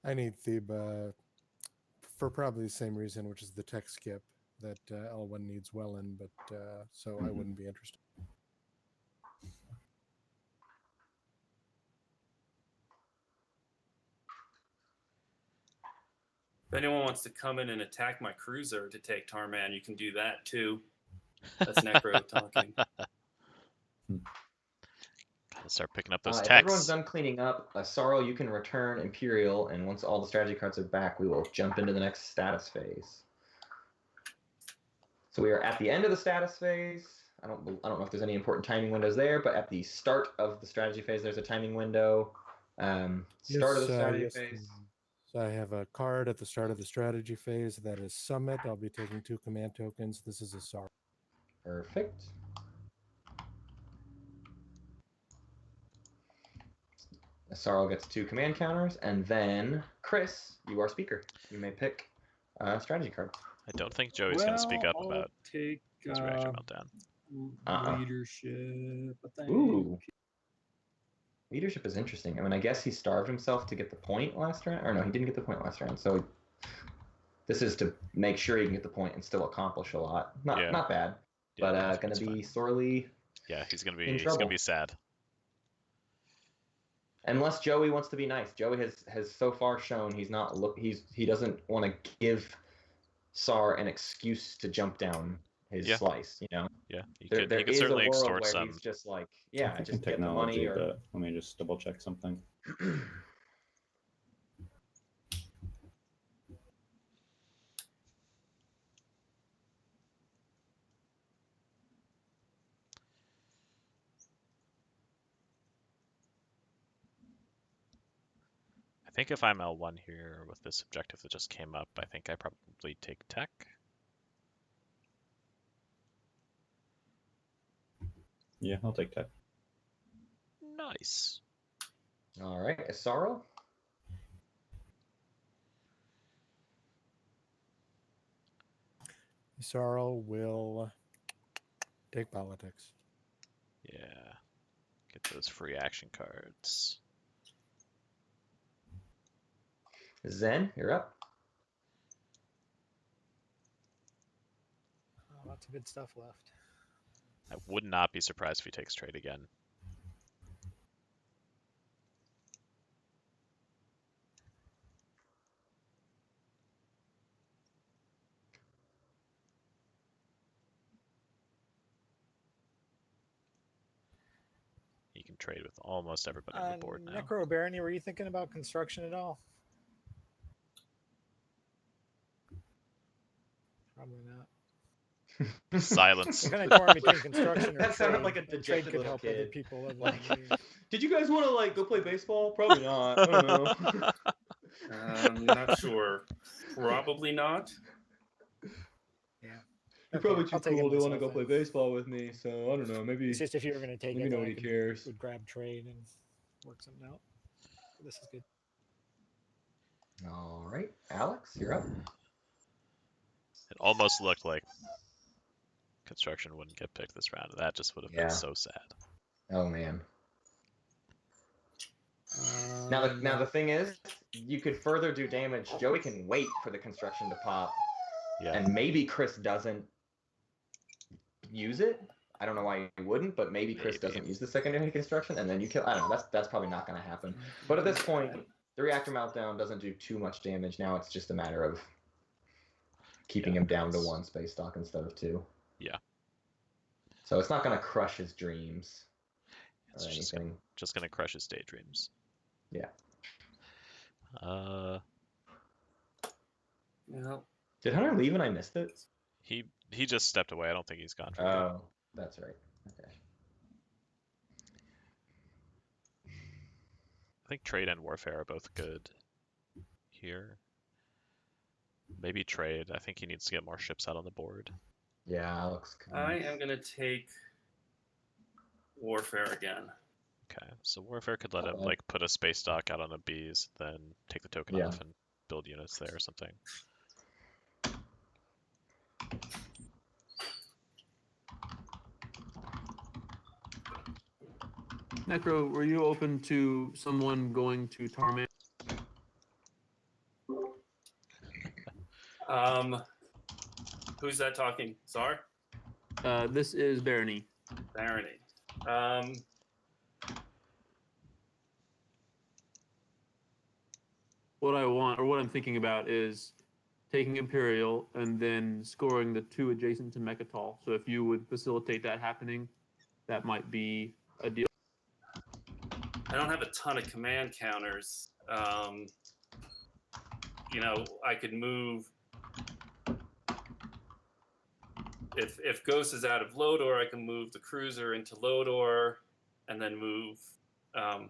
I need Thebe for probably the same reason, which is the tech skip that L1 needs Wellen, but so I wouldn't be interested. If anyone wants to come in and attack my cruiser to take Tarman, you can do that too. That's Necro talking. Gotta start picking up those If everyone's texts. done cleaning up, Sorrow, you can return Imperial, and once all the strategy cards are back, we will jump into the next status phase. So we are at the end of the status phase. I don't know if there's any important timing windows there, but at the start of the strategy phase, there's a timing window. Start of the strategy phase. So I have a card at the start of the strategy phase that is Summit. I'll be taking 2 command tokens. This is a SAR. Perfect. Sarl gets 2 command counters, and then Chris, you are speaker. You may pick a strategy card. I don't think Joey's going to speak up I'll about take his reaction meltdown. leadership. I think. Ooh. Leadership is interesting. I mean, I guess he starved himself to get the point last round. Or no, he didn't get the point last round. So this is to make sure he can get the point and still accomplish a lot. Not bad, Yeah, but going to be sorely. Yeah, he's going to in be trouble. sad. Unless Joey wants to be nice. Joey has so far shown he doesn't want to give Sar an excuse to jump down his slice, you know? Yeah, there could is certainly a world extort where some. he's just like, I'm just thinking get the money technology, or... but let me just double check something. I think if I'm L1 here with this objective that just came up, I think I probably take tech. Yeah, I'll take tech. Nice. All right, Asaro? Sarl will take politics. Yeah. Get those free action cards. Zen, you're up. Lots of good stuff left. I would not be surprised if he takes trade again. He can trade with almost everybody on the board now. Necro Barony, were you thinking about construction at all? Probably not. Silence. I'm kind of torn between construction or That sounded trade. like a Trade dejected could little help kid. other people. Other Like, than me. did you guys want to go play baseball? Probably not. I don't know. I'm not sure. Probably not. Yeah. You're probably I'll too take it cool to want to myself go play then. baseball with me, so I don't know. Maybe It's just if you were going to take maybe it, then I nobody cares. would grab trade and work something out. This is good. All right, Alex, you're up. It almost looked like construction wouldn't get picked this round. That just would have Yeah. been so sad. Oh man. Now the thing is, you could further do damage. Joey can wait for the construction to pop, Yeah. and maybe Chris doesn't use it. I don't know why he wouldn't, but maybe Chris doesn't use the secondary construction, and then you kill. I don't know. That's probably not going to happen. But at this point, the reactor meltdown doesn't do too much damage. Now it's just a matter of keeping him down to 1 space stock instead of 2. Yeah. So it's not going to crush his dreams It's or just anything. gonna crush his daydreams. Yeah. No. Did Hunter leave and I missed it? He just stepped away. I don't think he's gone for good. Oh, that's right. Okay. I think trade and warfare are both good here. Maybe trade. I think he needs to get more ships out on the board. Yeah, Alex. I am going to take warfare again. Okay, so warfare could let him Okay. like put a space dock out on a bees, then take the token Yeah. off and build units there or something. Necro, were you open to someone going to Tarman? Who's that talking? Czar? This is Barony. Barony. What I want, or what I'm thinking about, is taking Imperial and then scoring the 2 adjacent to Mechatol. So if you would facilitate that happening, that might be a deal. I don't have a ton of command counters. You know, I could move. If Ghost is out of Lodor, I can move the cruiser into Lodor, and then move. I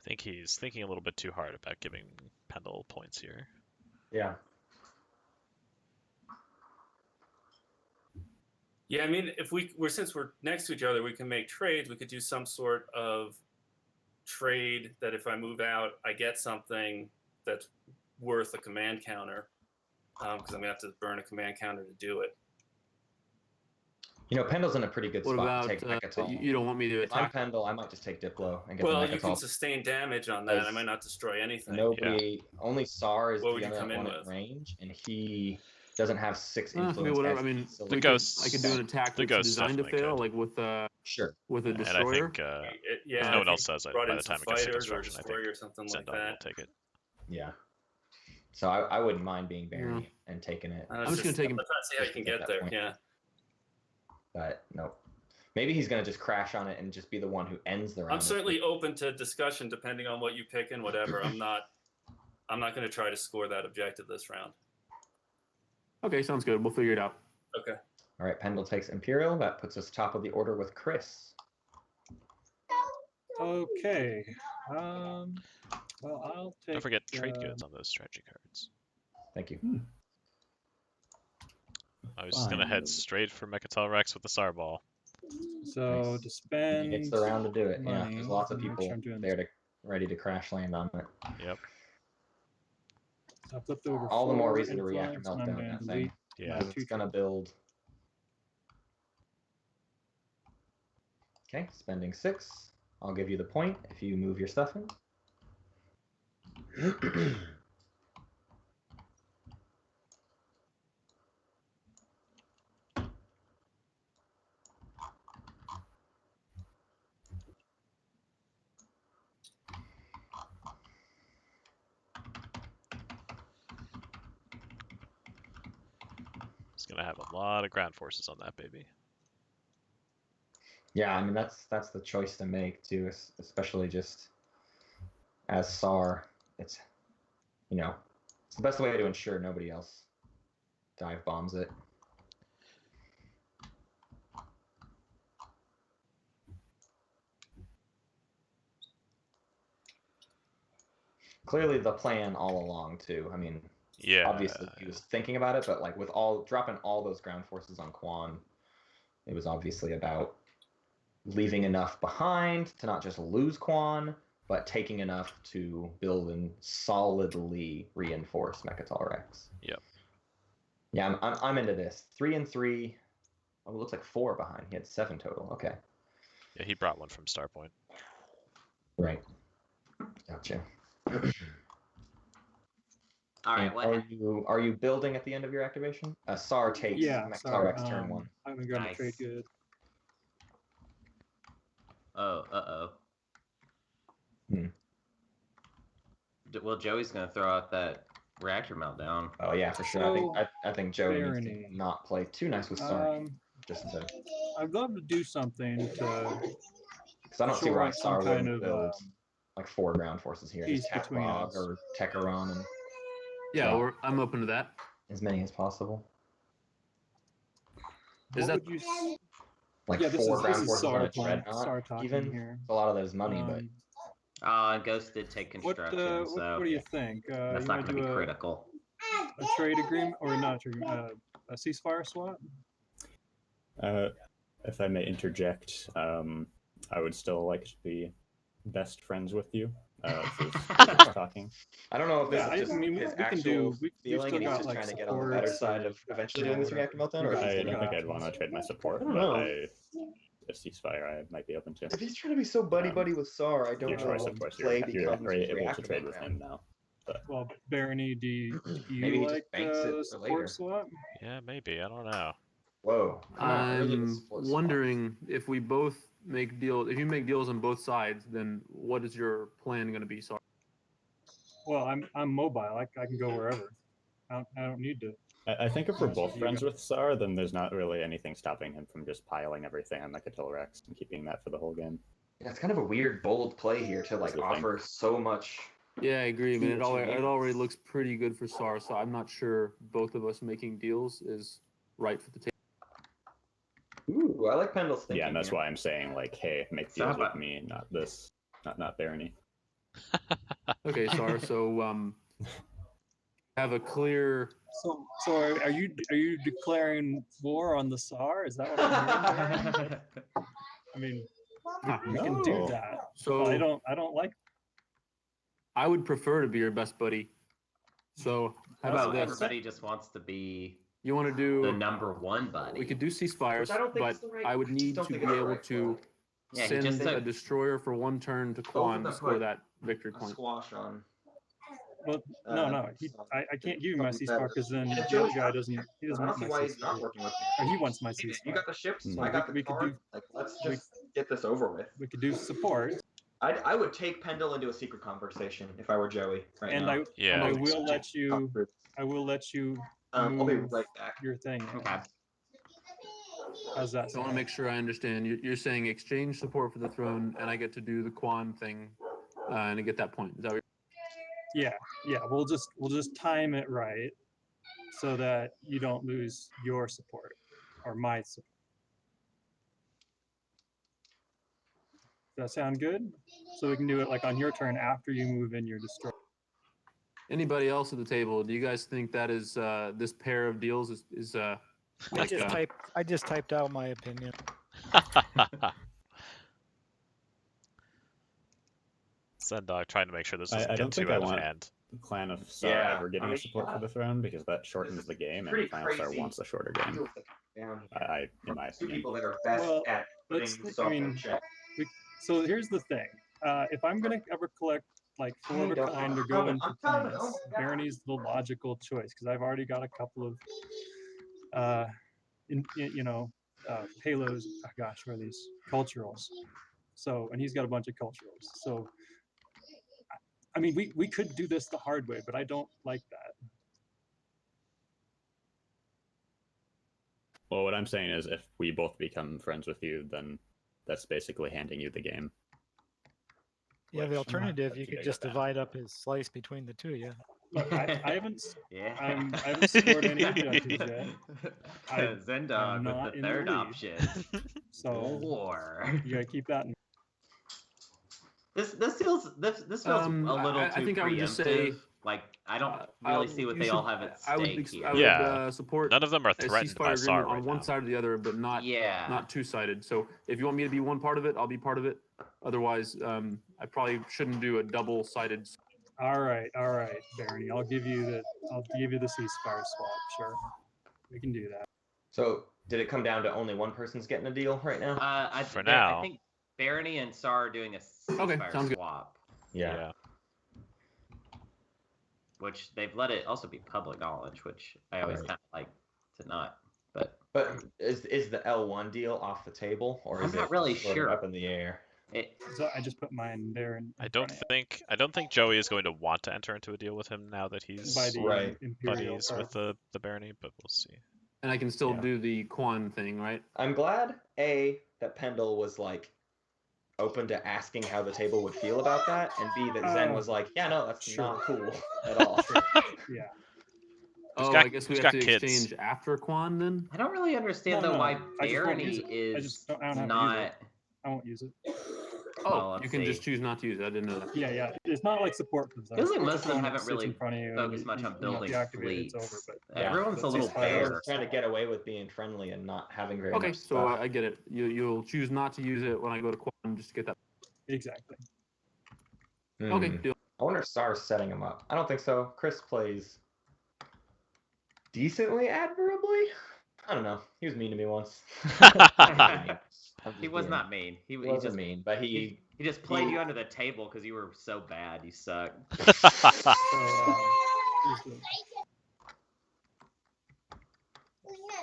think he's thinking a little bit too hard about giving Pendle points here. Yeah. Yeah, I mean, if since we're next to each other, we can make trades. We could do some sort of trade that if I move out, I get something that's worth a command counter, because I'm gonna have to burn a command counter to do it. You know, Pendle's in a pretty good What spot about to take Mechatol. you don't want me to If I'm attack? Pendle, I might just take Diplo and get Well, the you can Mechatol. sustain damage on that. I might not destroy anything. Nobody, only Sar is What would the you other come in one at with? range, and he doesn't have 6 I influence. mean, whatever. as I mean, so The we ghosts- I could do an attack the that's ghosts designed to definitely fail, could. like with a Sure. destroyer. And I think Yeah, if no one else says it, brought by in the some time it gets to fighters or construction, I destroyer think or something like Zendon will that. take it. Yeah. So I wouldn't mind being Barry and taking it. I'm just gonna take him. I'm trying to see how you can get there. point. Yeah. But no. Maybe he's going to just crash on it and just be the one who ends the round. I'm certainly open to discussion depending on what you pick and whatever. I'm not going to try to score that objective this round. Okay, sounds good. We'll figure it out. Okay. All right, Pendle takes Imperial. That puts us top of the order with Chris. Okay. Well, I'll take. Don't forget trade goods on those strategy cards. Thank you. I was just gonna head straight for Mechatol Rex with the Sar Ball. So Nice. to spend. It's the round to do it. Yeah, money, there's lots of make people sure I'm doing there to ready to crash land on it. Yep. So I flipped over All the more 4 reason to reactor influence, and I'm meltdown gonna that thing. delete Yeah. my Because 2 it's gonna build. Okay, spending 6. I'll give you the point if you move your stuff in. It's gonna have a lot of ground forces on that baby. Yeah, I mean that's the choice to make too, especially just as SAR. It's it's the best way to ensure nobody else dive bombs it. Clearly the plan all along too. I mean, Yeah. obviously he was thinking about it, but like with dropping all those ground forces on Quan, It was obviously about leaving enough behind to not just lose Quan, but taking enough to build and solidly reinforce Mechatol Rex. Yep. Yeah, I'm into this. 3 and 3. Oh, it looks like 4 behind. He had 7 total. Okay. Yeah, he brought one from Starpoint. Right. Gotcha. All right. And What? are you building at the end of your activation? SAR takes Mechatol Rex turn 1. I'm gonna grab Nice. a trade good. Oh. Hmm. Well, Joey's gonna throw out that reactor meltdown. Oh yeah, for sure. So, I think Joe needs Barony. to not play too nice with SAR. Just to, I'd love to do something to because I don't see shore why up some SAR kind wouldn't of build like 4 ground forces here. peace Just tap between Rog us. or Techeron and Yeah, Wow. I'm open to that. as many as possible. Is What that would you Like Yeah, this 4 is ground forces on SAR a playing, Dreadnought, SAR talking even. here. It's a lot of those money, but And Ghost did take What construction, so what do you think? that's You not want gonna to be do critical. a trade agreement or not a trade agreement, a ceasefire swap? If I may interject, I would still like to be best friends with you. This is talking. I don't know if this Yeah, is just I mean, his we can actual do. We've feeling still and he's got just like trying to get on the better supports side or, of eventually you doing know, this reactor meltdown, we or got- if I he's don't think got I'd want to trade my support, I don't but know. a ceasefire I might be open to. If he's trying to be so buddy with SAR, I don't Your know. choice, if of course. play You're becomes able to reactor trade with meltdown. him now. Well, Barony, do you Maybe he just like banks it the for later. support swap? Yeah, maybe. I don't know. Whoa. I'm wondering if we both make deals. If you make deals on both sides, then what is your plan going to be? Sorry. Well, I'm mobile. I can go wherever. I don't need to. I think if we're both friends with SAR, then there's not really anything stopping him from just piling everything on Mechatol Rex and keeping that for the whole game. Yeah, it's kind of a weird, bold play here to like That's the thing. offer so much. Yeah, I agree. I mean, it Huge gains. already looks pretty good for SAR, so I'm not sure both of us making deals is right for the table. Ooh, I like Pendle's thinking. Yeah, and that's here. why I'm saying, like, hey, make deals with me, not this, not Barony. Okay, SAR. So have a clear. So are you declaring war on the SAR? Is that what I'm hearing? I mean, we can do No. that. So But I don't like. I would prefer to be your best buddy. So how Well, about this? everybody just wants to be You want to do the number one buddy. We could do ceasefires, Which I don't think but is the right- I would I just need don't to think be it's the able right to Yeah, he send just a said- destroyer for 1 turn to Both of Quan them to score put that victory a point. squash on. Well, no. I can't give you my Something ceasefire better. because then Yeah, the Joey's other guy not- doesn't. He doesn't I want don't see my why he's not ceasefire. working with Or me. he wants my Hey, man, ceasefire. you got the ships. Mhm. I got the We could card. do- Like, let's we- just get this over with. We could do support, I would take Pendle into a secret conversation if I were Joey right and now. Yeah, and I I think so will too. let you. I will let you I'll be move right back. your thing. in. Okay. How's that So I want to sound? make sure I understand. You're saying exchange support for the throne, and I get to do the Quan thing, and I get that point. Is that what Yeah. We'll just time it right, so that you don't lose your support or my support. Does that sound good? So we can do it like on your turn after you move in your destroyer. Anybody else at the table? Do you guys think that is this pair of deals is like I just typed out my opinion. Sendog trying to make sure this doesn't I get don't too think I out of want hand. Clan of SAR Yeah, ever getting I mean, support for the throne because that shortens the game, pretty and Clan of SAR crazy. wants a shorter game. Down In my two opinion. people that are best Well, at putting let's- stuff I mean, in check. So here's the thing. If I'm gonna ever collect like 4 of a kind or go into planets, Barony's the logical choice because I've already got a couple of payloads. Oh gosh, what are these culturals? So, and he's got a bunch of culturals. So, I mean, we could do this the hard way, but I don't like that. Well, what I'm saying is, if we both become friends with you, then that's basically handing you the game. Yeah, Which the I'm not alternative, too you could big just of a fan. divide up his slice between the two of you. Look, I haven't Yeah. I haven't scored any objectives yet. I'm Zendog not with in the the third lead. option. So War. you gotta keep that in. This feels a little I too think I would just say preemptive. Like, I don't really see what they all have at stake here. I would Yeah. support None of them are a threatened by ceasefire SAR agreement right on one now. side or the other, but not Yeah. two-sided. So if you want me to be one part of it, I'll be part of it. Otherwise, I probably shouldn't do a double-sided. All right, Barney. I'll give you the ceasefire swap. Sure, we can do that. So did it come down to only one person's getting a deal right now? I now. think Barony and SAR are doing a Okay, ceasefire sounds good. swap, Yeah. which they've let it also be public knowledge, which I always Right. kind of like to not. But is the L1 deal off the table, or is I'm not it really sort of sure. up in the air? So I just put mine there. I don't think Joey is going to want to enter into a deal with him now that he's by the Right. Imperial buddies card. with the Barony, but we'll see. And I can still Yeah. do the Quan thing, right? I'm glad that Pendle was like open to asking how the table would feel about that, and B, that Zen was like, yeah, no, that's Sure. not cool at all. Yeah. Oh, got- I guess we who's have got to kids? exchange after Quan then? I don't really understand No, though why I just won't Barony use it. I is don't have to use not. it. I won't use it. Oh, Well, let's you can just see. choose not to use it. I didn't know that. Yeah. It's not like support for Feels like Support most of them phone haven't sits really in front of you and focused much on you building deactivate it, it's fleets. over, but Yeah, Everyone's a but little ceasefire- bare. Everyone's trying to get away with being friendly and not having very Okay, much so stuff. I get it. You'll choose not to use it when I go to Quan just to get that. Exactly. Okay, deal. I wonder if SAR's setting him up. I don't think so. Chris plays decently admirably. I don't know. He was mean to me once. He was not mean. He wasn't just mean, but he just played you under the table because you were so bad. You suck. So,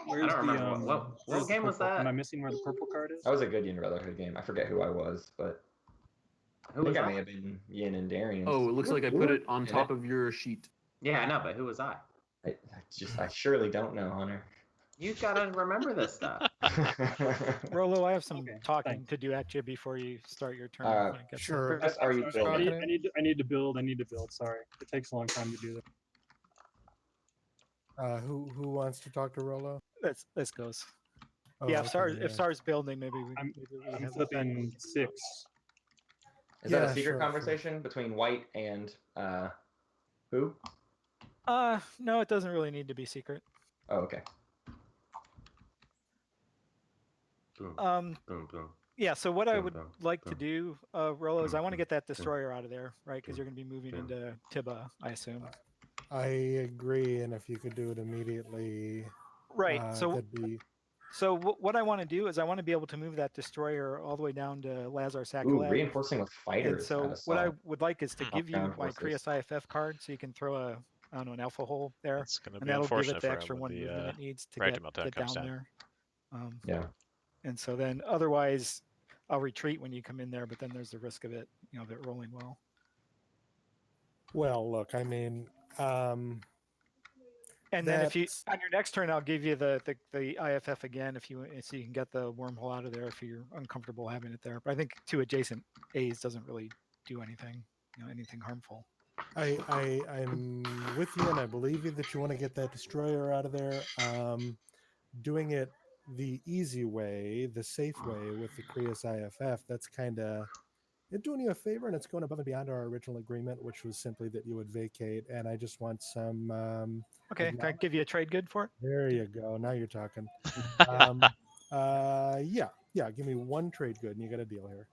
where's I don't remember the, what where's the game was purple- that? Am I missing where the purple card is? that was a good Yin Brotherhood game. I forget who I was, but Who I was think I I? may have been Yin and Darian. Oh, it looks like I put it on top of your sheet. Yeah, I know, but who was I? I surely don't know, Hunter. You gotta remember this stuff. Rolo, I have some Okay, talking thanks. to do at you before you start your turn. Uh, when it gets sure. Chris, are you Who's building? talking? I need to build. Sorry, it takes a long time to do that. Who wants to talk to Rolo? This goes. Oh, yeah, okay, if SAR's building, maybe we I'm have that. flipping 6. Is that Yeah, a secret sure. conversation between White and who? No, it doesn't really need to be secret. Oh, okay. Boom, boom. Yeah, so what I Boom, would boom, like to boom. do, Rolo, is I want to boom, get that boom, destroyer out of there, right? Because you're going to be moving boom. into Tiba, I assume. I agree, and if you could do it immediately, Right. So that'd be. what I want to do is I want to be able to move that destroyer all the way down to Lazar Ooh, Sakalev. reinforcing with And fighters. so what I would like is to give you Ground my forces. Krios IFF card, so you can throw an alpha hole there, It's going to and be that'll give unfortunate it the for extra him one when movement the it needs to random meltdown get comes down down. there. Yeah. And so then otherwise I'll retreat when you come in there, but then there's the risk of it, of it rolling well. Well, look, I mean, And then if you that's- on your next turn, I'll give you the IFF again so you can get the wormhole out of there if you're uncomfortable having it there. But I think 2 adjacent A's doesn't really do anything, anything harmful. I'm with you, and I believe you that you want to get that destroyer out of there. Doing it the easy way, the safe way with the Krios IFF, that's kind of it's doing you a favor, and it's going above and beyond our original agreement, which was simply that you would vacate. And I just want some. Okay, can I give you a trade good for it? There you go. Now you're talking. Yeah. Give me 1 trade good, and you got a deal here.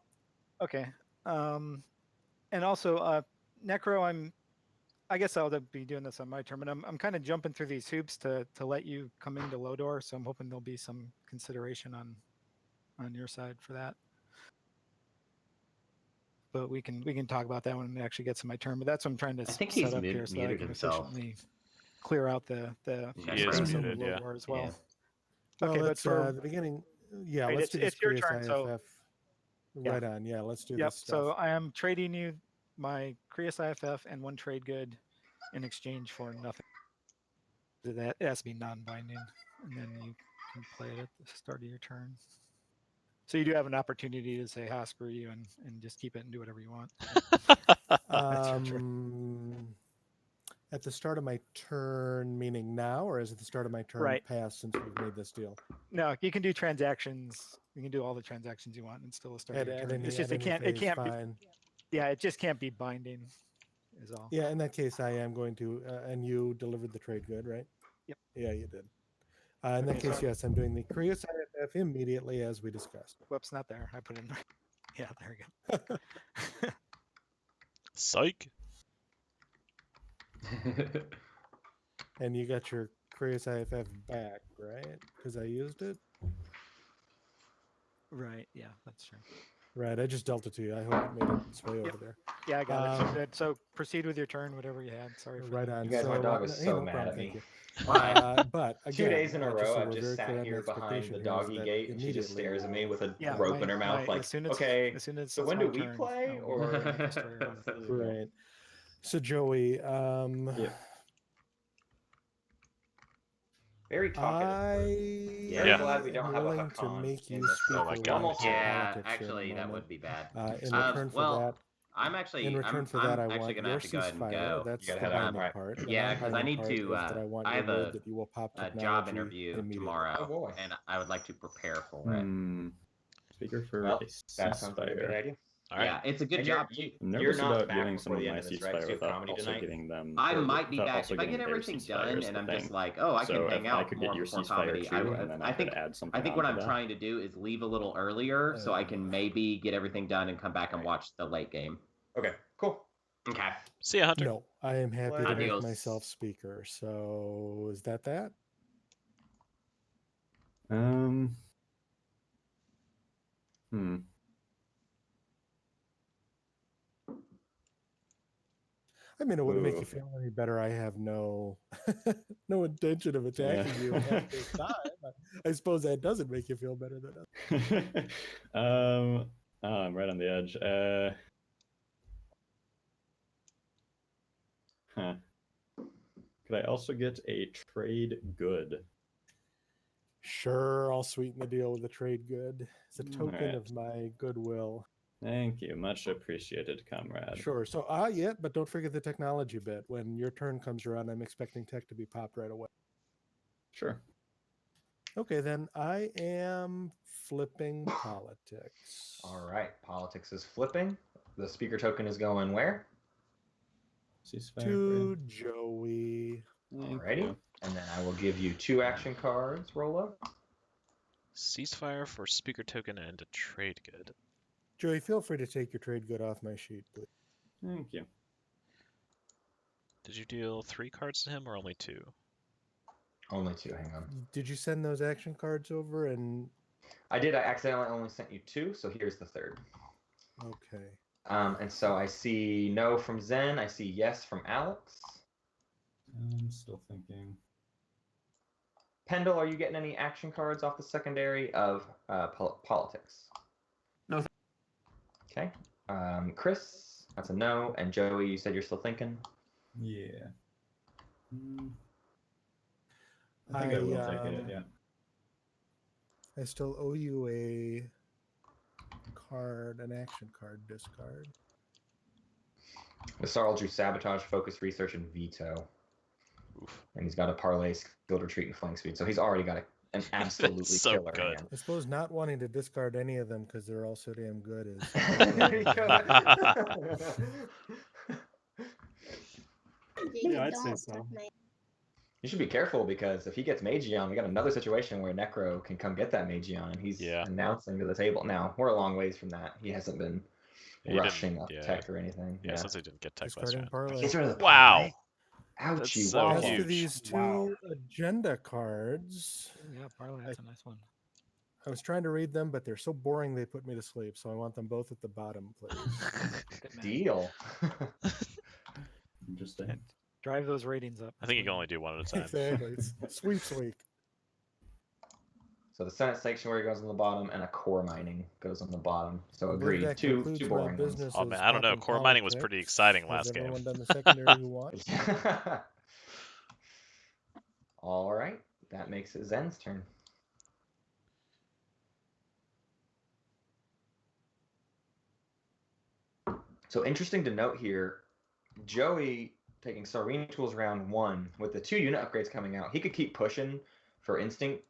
Okay. And also, Necro, I guess I'll be doing this on my turn, but I'm kind of jumping through these hoops to let you come into Lodor, so I'm hoping there'll be some consideration on your side for that. But we can talk about that when it actually gets to my turn. But that's what I'm trying to I think set he's up here so that I muted can himself. efficiently clear out the He is frames of muted, yeah. Lodor as well. Yeah. Well, Okay, but let's for the beginning. Yeah, Right, let's do this it's your Krios turn, so- IFF. Yeah. Right on. Yeah, let's do Yep. this stuff. So I am trading you my Krios IFF and 1 trade good in exchange for nothing. That it has to be non-binding, and then you can play it at the start of your turn. So you do have an opportunity to say Hosper you and just keep it and do whatever you want. That's your turn. At the start of my turn, meaning now, or is it the start of my turn Right. past since we've made this deal? No, you can do transactions. You can do all the transactions you want and still start At your turn. any, It's just at it any can't phase, be. fine. Yeah, it just can't be binding. is all. Yeah, in that case, I am going to, and you delivered the trade good, right? Yep. Yeah, you did. In that Okay, case, so- yes, I'm doing the Krios IFF immediately as we discussed. Whoops, not there. I put in. Yeah, there we go. Psych. And you got your Krios IFF back, right? Because I used it. Right. Yeah, that's true. Right, I just dealt it to you. I hope it made its way over there. Yeah, I got it. So Um, good. So proceed with your turn, whatever you had. Sorry for Right that. on. You guys, my So, dog is hey, so no mad problem, at thank me. you. Why? But again, 2 days in a just row, so I've we're just very sat clear on here the behind the expectation here is doggy that gate, and she just immediately- stares at me with a Yeah, rope in her mouth, like, as soon as, okay, as soon as so it's when my do we turn, play, I'll or- destroy her on the field. Right. So Joey, Yeah. very talkative. I Very Yeah. glad we don't am have a willing to Hakan make in you this. speak Oh my a God. little bit Yeah, politics here in a actually, that moment. would be bad. In return for well, that, I'm actually. in return I'm, for I'm that, I actually want gonna your have to go ahead and ceasefire. go. That's You the gotta head out, binding right. part. The Yeah, 'cause I non-binding need part to, is that I want I your have a- word that you will pop A technology job interview immediately. tomorrow, Oh, boy. and I would like to prepare for it. Speaker for Well, a that sounds like a good ceasefire. idea. All right. Yeah, it's a good And job. I'm you're nervous not about back giving before someone the my end of this, right? 'Cause ceasefire you have without comedy also tonight? giving them. I or might be without back also if I get getting their everything ceasefire done, is and the I'm thing. just like, oh, I So can hang if I out could more get your before ceasefire comedy. too, and then I could add something. I think what onto I'm that. trying to do is leave a little earlier so I can maybe get everything done and come back and watch the late game. Okay, cool. Okay. See ya, Hunter. No, I am happy to make Adios. myself speaker. So is that? I mean, it wouldn't make Ooh. you feel any better. I have no no intention of attacking you at this time. I suppose that doesn't make you feel better than Oh, I'm right on the edge. Could I also get a trade good? Sure, I'll sweeten the deal with a trade good. It's a token Alright. of my goodwill. Thank you. Much appreciated, comrade. Sure. So, yeah, but don't forget the technology bit. When your turn comes around, I'm expecting tech to be popped right away. Sure. Okay, then I am flipping politics. All right, politics is flipping. The speaker token is going where? Ceasefire. To Joey. Alrighty. And then I will give you 2 action cards, Rolo. Ceasefire for speaker token and a trade good. Joey, feel free to take your trade good off my sheet, please. Thank you. Did you deal 3 cards to him or only 2? Only 2, hang on. Did you send those action cards over? And I did. I accidentally only sent you 2, so here's the 3rd. okay. And so I see no from Zen. I see yes from Alex. I'm still thinking. Pendle, are you getting any action cards off the secondary of politics? No. Okay. Chris, that's a no. And Joey, you said you're still thinking? Yeah. I think I will take it, yeah. I still owe you a card, an action card discard. The Sarl drew sabotage, focus, research, and veto. Oof. And he's got a parlay, skilled retreat, and flank speed. So he's already got an absolutely So killer good. hand. I suppose not wanting to discard any of them because they're all so damn good is. There you go. Yeah, I'd say so. You should be careful because if he gets Magion, we got another situation where Necro can come get that Magion, and he's announcing to the table. Now, we're a long ways from that. He hasn't been rushing up tech or anything. Yeah, since he didn't get tech last Discarding round. parlay. Gets rid of the Wow. Ouchie, That's so wow. As huge. to these two agenda cards, Yeah, parlay, that's a nice one. I was trying to read them, but they're so boring they put me to sleep. So I want them both at the bottom, please. Good deal. Interesting. Drive those ratings up. I think you can only do one at a time. Exactly. It's sweeps week. So the Senate Sanctuary goes on the bottom, and a core mining goes on the bottom. So I believe agreed. that Two concludes my boring ones. business Oh man, as I don't know. talking Core mining was politics. pretty exciting Has last game. everyone done the secondary you want? All right, that makes it Zen's turn. So interesting to note here, Joey taking Sarene Tools round 1 with the 2 unit upgrades coming out. He could keep pushing for instinct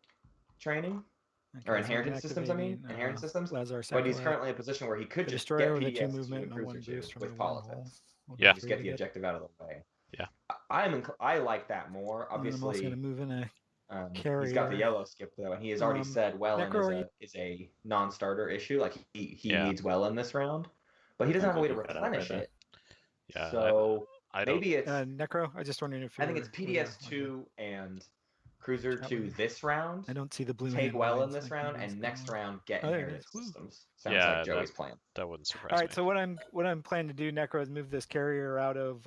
training. Okay, Or so inherited systems, I mean. activating, Inherited systems. Lazar But he's Satellite. currently in a position where he could The just destroyer get with a 2 PDS movement to and a a 1 cruiser boost from with your politics. We'll do Yeah. Just three get to the objective out of the way. Yeah. I like that more. And then I'm also going Obviously, to move in a he's got the carrier. yellow skip though, and he has already said Wellen Necro, are you- is a non-starter issue. Like he Yeah. needs Wellen this round, but he doesn't have a way to replenish it. Yeah. So I don't. maybe it's. Necro. I just wondering if I think it's you're with PDS 2 and Cruiser Chat 2 with me. this round. I don't see the blue Take hand well in lines this like round, maybe and it's next going on. round get Oh, there it inherited is. Woo. systems. Sounds Yeah, like Joey's plan. That wouldn't surprise All me. right. So what I'm planning to do, Necro, is move this carrier out of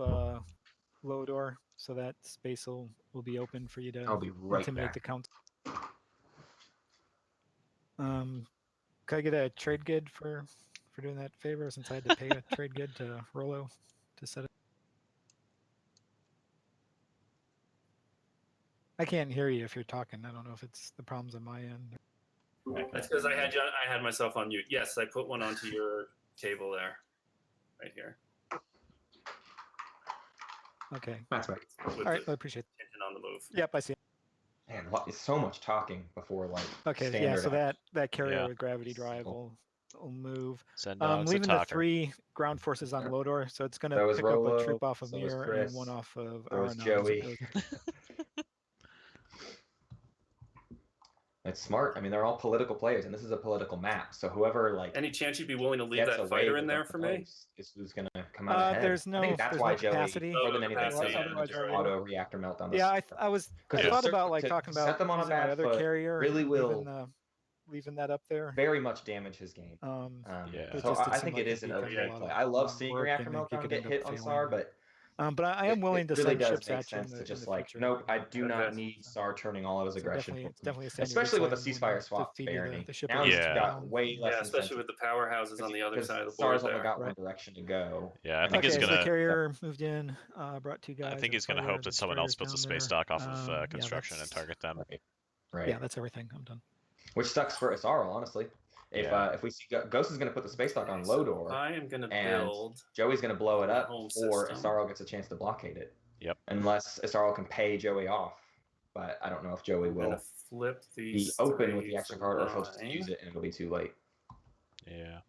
Lodor, so that space will be open for you to I'll be right intimidate back. the count. Could I get a trade gid for doing that favor, since I had to pay a trade gid to Rolo to set it? I can't hear you if you're talking. I don't know if it's the problems on my end. That's because I had myself on mute. Yes, I put one onto your table there, right here. Okay. That's right. With All right. the I appreciate it. tension on the move. Yep, I see it. Man, it's so much talking before like Okay. standard. Yeah. So that carrier Yeah. with gravity drive will move. Send dogs Leaving a the talker. 3 ground forces on Lodor, so it's going to So is pick up Rolo, a troop off of so is Mir Chris, and one off of so is Aranon. Joey. It's smart. I mean, they're all political players, and this is a political map. So whoever like Any chance you'd be willing to leave gets that away fighter with in the there for me? most is who's going to come out ahead. There's I think that's why Joey, capacity. more than anything, Capacity, says yeah, just you're right. auto reactor meltdown. Yeah, I thought about like to talking set about them on a using my bad other foot carrier, really will leaving that up there. very much damage his game. Yeah. But So just I seemed think like it is it'd an be kind of okay a lot play. of I love seeing work, reactor and you meltdown could get end up hit on failing. SAR, but but I am willing to really send does ships make at you sense to in just the like, future. nope, I do Okay. not need SAR turning all of his aggression. It's definitely a stand your Especially with good a side and willing ceasefire to swap feed you barony. the ship Now at he's the Yeah. got ground. way less Yeah, especially incentive. with the powerhouses on the other side of the board SAR's only there. got Right. one direction to go. Yeah, I think Okay, he's so gonna. the carrier moved in, brought 2 guys. I think and he's gonna fire hope that someone else destroyers puts a down space there. dock off of Yeah, construction and target them. Right. Yeah, that's everything. I'm done. Which sucks for Asaro, honestly. If we see Ghost is going to put the space dock on Lodor, I am going to and build. Joey's going to blow it up, home or system. Asaro gets a chance to blockade it. Yep. Unless Asaro can pay Joey off, but I don't know if Joey I'm will going to flip be these open with three the extra for card, or if he'll just 9. use it and it'll be too late. Yeah.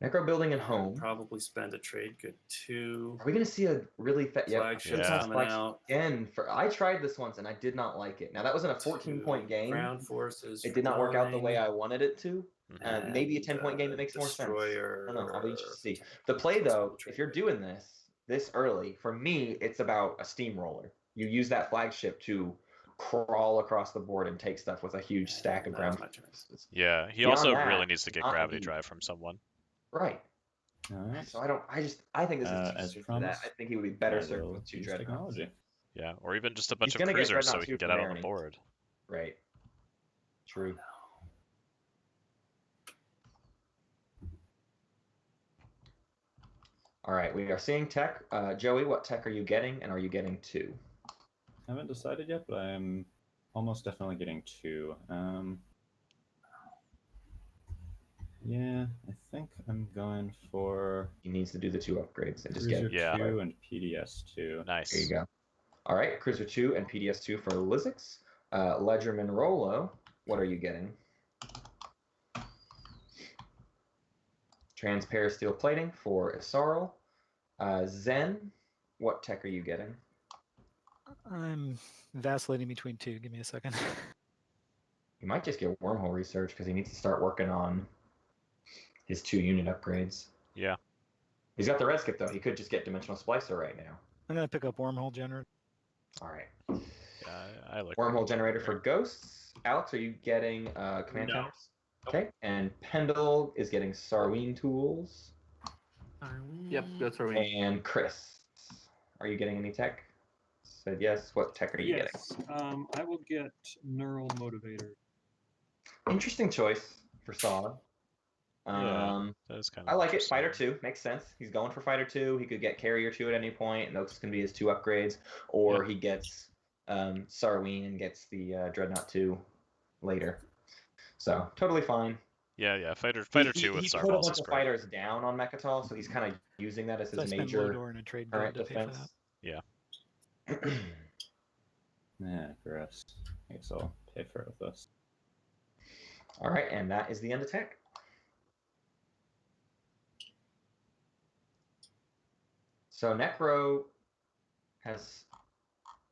Necro building and home. Probably spend a trade good 2. Are we going to see a really Flagships Yeah. coming out. Again, I tried this once and I did not like it. Now that wasn't a 14-point game. Ground forces. It did not work out the way 9, I wanted it to. Mhm. Maybe a 10-point game that makes more sense. Destroyer. I don't know. I'll be interested to see. The play, though, if you're doing this early, for me, it's about a steamroller. You use that flagship to crawl across the board and take stuff with a huge stack of ground. That's my turn. Yeah. He Beyond also that, really needs to get not gravity elite. drive from someone. Right. All right. So I think this is too As soon for that. promised, I think he would be better I served will with 2 use Dreadnoughts. technology. Yeah. Or even just a bunch He's of gonna get cruisers so Dreadnought he can too get from out on the Barony. board. Right. True. All right, we are seeing tech. Joey, what tech are you getting, and are you getting 2? I haven't decided yet, but I'm almost definitely getting 2. Yeah, I think I'm going for He needs to do the 2 upgrades and just Cruiser get. Yeah. 2 and PDS 2. Nice. There you go. All right, Cruiser 2 and PDS 2 for Lizix. Ledgerman Rolo, what are you getting? Transpar steel plating for Isarl. Zen, what tech are you getting? I'm vacillating between 2. Give me a second. He might just get wormhole research because he needs to start working on his 2 unit upgrades. Yeah. He's got the red skip though. He could just get dimensional splicer right now. I'm gonna pick up wormhole generator. All right. Yeah, I like Wormhole generator for ghosts. Alex, are you getting command No. counters? Okay. And Pendle is getting Sarween tools. Yep, that's where we. And Chris, are you getting any tech? Said yes. What tech are you Yes, I will get neural motivator. getting? Interesting choice for Saw. Yeah. That is kind of I like it. Fighter 2 makes sense. He's going for Fighter 2. He could get Carrier 2 at any point, and those can be his 2 upgrades. Or he gets Sarween and gets the Dreadnought 2 later. So totally fine. Yeah. Fighter He 2 with put a Sarval's bunch is of great. fighters down on Mechatol, so he's kind of using that as So I his spent major Lodor in a trade current bid to pay for defense. that. Yeah, gross. I guess I'll pay for it with this. All right, and that is the end of tech. So Necro has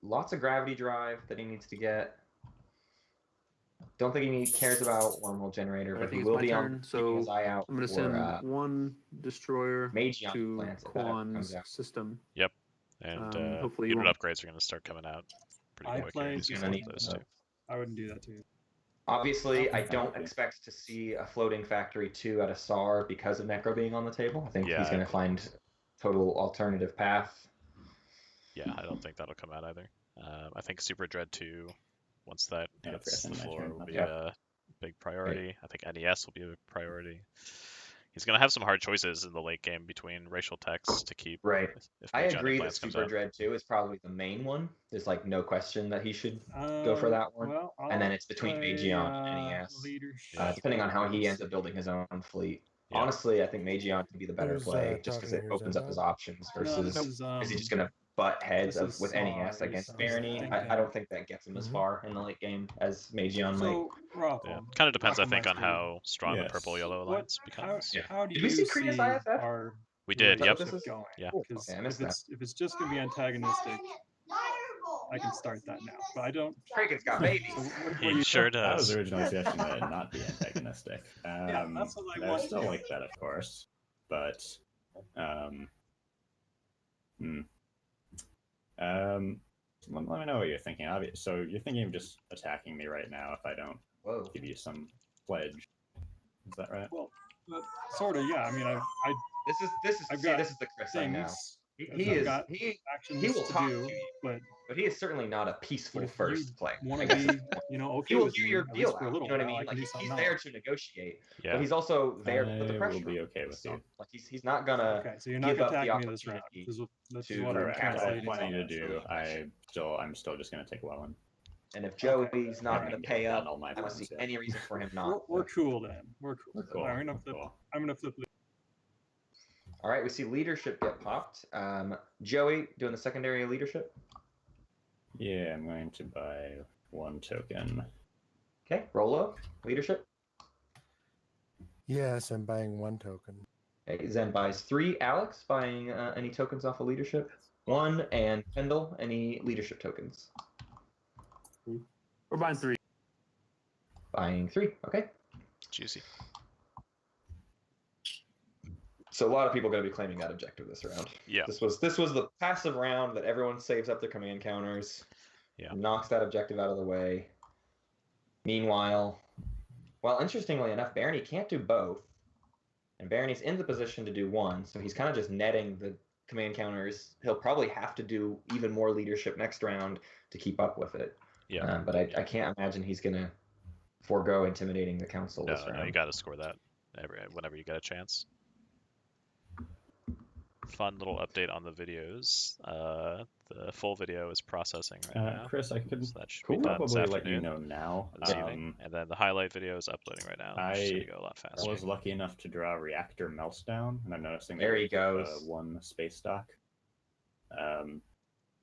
lots of gravity drive that he needs to get. Don't think he cares about Wormhole Generator, I but he think it's will my be turn, on so keeping his eye out I'm going to for send one destroyer Magion to plants if that ever comes Quan's out. system. And hopefully unit won't. upgrades are going to start coming out pretty I quick. play He's gonna going to need need those to- too. I wouldn't do that to you. Obviously, I Okay. don't expect to see a Floating Factory 2 out of SAR because of Necro being on the table. I think Yeah, he's going to find total alternative path. Yeah, I don't think that'll come out either. I think Super Dread 2, once that Yeah, hits the my floor, turn. will be Yep. a big priority. I think NES will be a priority. He's going to have some hard choices in the late game between racial text to keep. Right. If I Magion agree that Implants comes Super out. Dread 2 is probably the main one. There's like no question that he should go for that one. Well, And then I'll it's between play, Magion and NES. leadership. Depending on how he Let's ends up see. building his own fleet. Yeah. Honestly, I think Magion can be the better Who's, play just because talking it here, opens up his Zendog? options No, versus this is, is he just going to butt heads this is with NES sorry, against so I was Barony? I thinking- don't think that gets him as Mhm. far in the late game as Magion might. So, Rocco, Yeah. Kind of depends, I think, on Rockmeister, how strong the Yes. purple-yellow what, alliance how, becomes. Yeah. how do Did you we see Kriya's see IFF? our We did, yep. This is- going? Yeah. Cool. Because Okay, I missed if it's just gonna be antagonistic, I can start that now. But I don't. Kraken's got babies. So what He you sure That was does. originally suggesting that it not be antagonistic. that's what I I want still to. like that, of course, but let me know what you're thinking. So you're thinking of just attacking me right now if I don't Whoa. give you some pledge. Is that right? Well, sort of, yeah. I mean, I've got this is the Chris I know. things. He Actions he will to talk do, to you, but he is certainly not a peaceful if you first player. want I to guess be, is the point. okay He will with hear me, your at least deal for a out. little You know what I while, mean? can do Like he's something there else. to negotiate, Yeah. but he's also there to put the I pressure. will be on. okay with you. Like he's not gonna Okay, so you're not give up attacking the me this round. opportunity This is to what I'm correct. I have translating. plenty to into do. I'm still just gonna take Welland. And if Joey's not Yeah, gonna get pay done up, all my I don't plans, see yeah. any reason for him not. We're cool then. We're cool. We're cool. All right, I'm gonna flip. All right, we see leadership get popped. Joey doing the secondary leadership. Yeah, I'm going to buy one token. Okay, Rolo, leadership. Yes, I'm buying one token. Okay, Zen buys 3. Alex buying any tokens off of leadership. 1, and Kendall any leadership tokens. We're buying 3. Buying 3. Okay. Juicy. So a lot of people are going to be claiming that objective this round. Yeah. This was the passive round that everyone saves up their command counters. Yeah. Knocks that objective out of the way. Meanwhile, well, interestingly enough, Barony can't do both. And Barony's in the position to do one, so he's kind of just netting the command counters. He'll probably have to do even more leadership next round to keep up with it. Yeah. But I can't imagine he's going to forego intimidating the council this round. No, you got to score that whenever you get a chance. Fun little update on the videos. The full video is processing right now. Chris, I could So that should Cool. be done this probably let you afternoon, know now. or this evening. And then the highlight video is uploading right now. It's going to go a lot I faster. was lucky enough to draw Reactor Meltdown, and I'm noticing There he there's, goes. one space dock.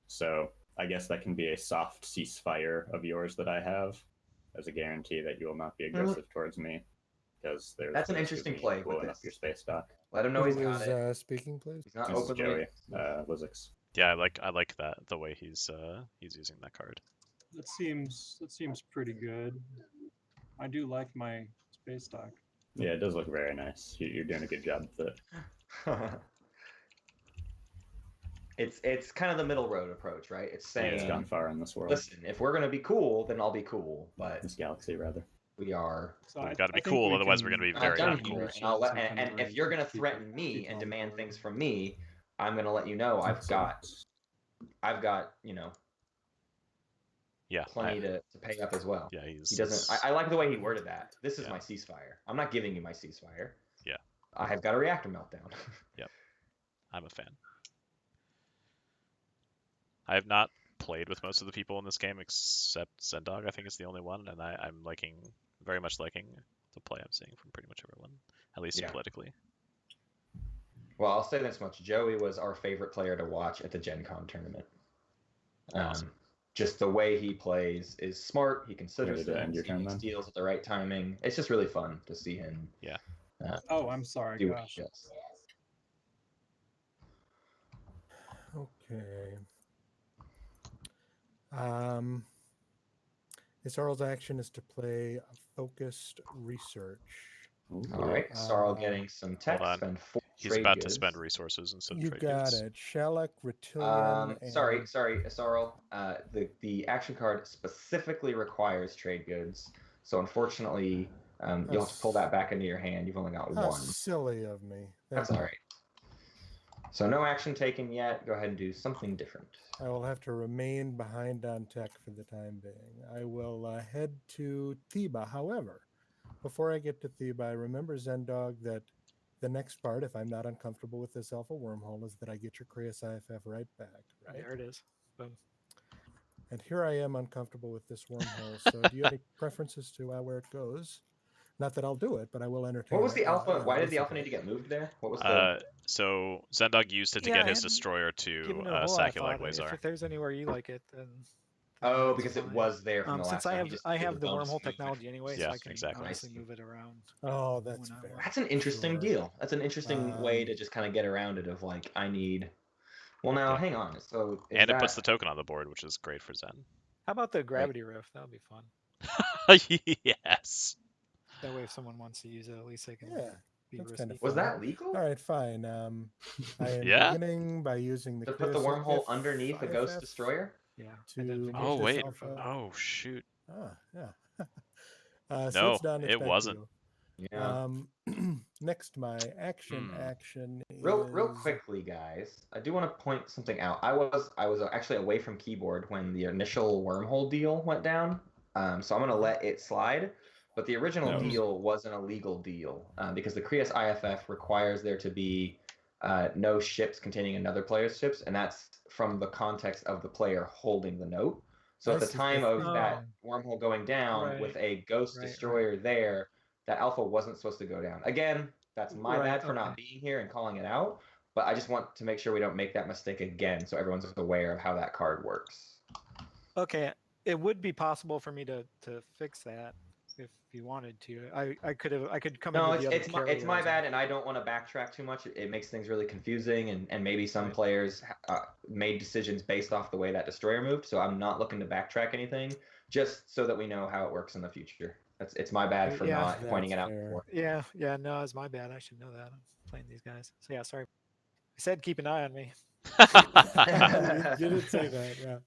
So I guess that can be a soft ceasefire of yours that I have, as a guarantee that you will not be aggressive towards me, because there's That's an risk of interesting me play with blowing up this. your space dock. Let him know he's Who got is it. speaking, please? He's not This is openly. Joey, Lizix. Yeah, I like that, the way he's using that card. That seems pretty good. I do like my space dock. Yeah, it does look very nice. You're doing a good job with it. It's kind of the middle road approach, right? It's saying, It's gone far in this world. listen, if we're gonna be cool, then I'll be cool. But This galaxy, rather. we are So We've I- gotta be I think cool, we otherwise can- we're gonna be not very done not here. cool. And, I'll let, Some kind and of if you're gonna keep- threaten me keep and on demand board. things from me, I'm gonna let you know I've got Yeah, plenty to pay up as well. yeah, He doesn't. I like the way he worded that. This is Yeah. my ceasefire. I'm not giving you my ceasefire. Yeah. I have got a reactor meltdown. I'm a fan. I have not played with most of the people in this game except Zendog. I think is the only one, and I'm very much liking the play I'm seeing from pretty much everyone, at least Yeah. politically. Well, I'll say this much: Joey was our favorite player to watch at the Gen Con tournament. Awesome. Just the way he plays is smart. He considers Ready to end things. your He turn, makes then? deals at the right timing. It's just really fun to see him Oh, I'm sorry. do what Gosh. he does. Okay. Isarl's action is to play a focused research. Ooh. All right, Sarl getting some tech. on. Spend 4 He's trade about goods. to spend resources instead of You trade got goods. it. Shalak, Reptilian, Sorry, and Sarl. The action card specifically requires trade goods, so unfortunately, you'll have to pull that back into your hand. You've only got how one. silly of me. That's all right. So no action taken yet. Go ahead and do something different. I will have to remain behind on tech for the time being. I will head to Theba. However, before I get to Theba, I remember Zendog that the next part, if I'm not uncomfortable with this alpha wormhole, is that I get your Krios IFF right back, right? There it is. Boom. And here I am uncomfortable with this wormhole. So do you have any preferences to where it goes? Not that I'll do it, but I will entertain What was the it, alpha? Why did listen the alpha to need it. to get moved there? What was the? So Zendog used it to Yeah, get I his hadn't destroyer Given to it a whole lot of Saculite thought. If Wazar. there's anywhere you like it, then Oh, that's because it fine. was there from the last Since time. I He have just I did have the bonus wormhole move. technology anyway, so Yeah, I can exactly. honestly move it around. Oh, that's whenever. fair. That's an interesting Sure. deal. That's an interesting way to just kind of get around it. Of like, I need. Well, now Yeah. hang on. So is And that... it puts the token on the board, which is great for Zen. How about the gravity rift? That would be fun. Yes. That way, if someone wants to use it, at least they can Yeah, be that's risky. kind of Was fun. that legal? All right, fine. I am Yeah? beginning by using the To put the Krios wormhole IFF underneath a ghost destroyer? Yeah. to I didn't move Oh this wait. alpha. Oh shoot. Ah, yeah. So No, it's done. It's it back wasn't. to you. Yeah. Next, my action Real is quickly, guys, I do want to point something out. I was actually away from keyboard when the initial wormhole deal went down, so I'm gonna let it slide. But the original No. deal was an illegal deal because the Krios IFF requires there to be no ships containing another player's ships, and that's from the context of the player holding the note. So at the This is time of Oh. that wormhole going down Right. with a ghost Right, destroyer there, that alpha wasn't supposed to go down. Again, that's my Right, bad for not being here and calling it out, but I just want to make sure we don't make that mistake again so everyone's aware of how that card works. Okay, it would be possible for me to fix that if you wanted to. I could come No, into the other it's my carriers bad, and I don't want to backtrack too much. It makes things really confusing, and maybe some Right. players made decisions based off the way that destroyer moved. So I'm not looking to backtrack anything, just so that we know how it works in the future. It's my bad for Yeah. not pointing it That's out fair. before. Yeah, no, it's my bad. I should know that. I'm playing these guys. So yeah, sorry. I said keep an eye on me. You did say that, yeah.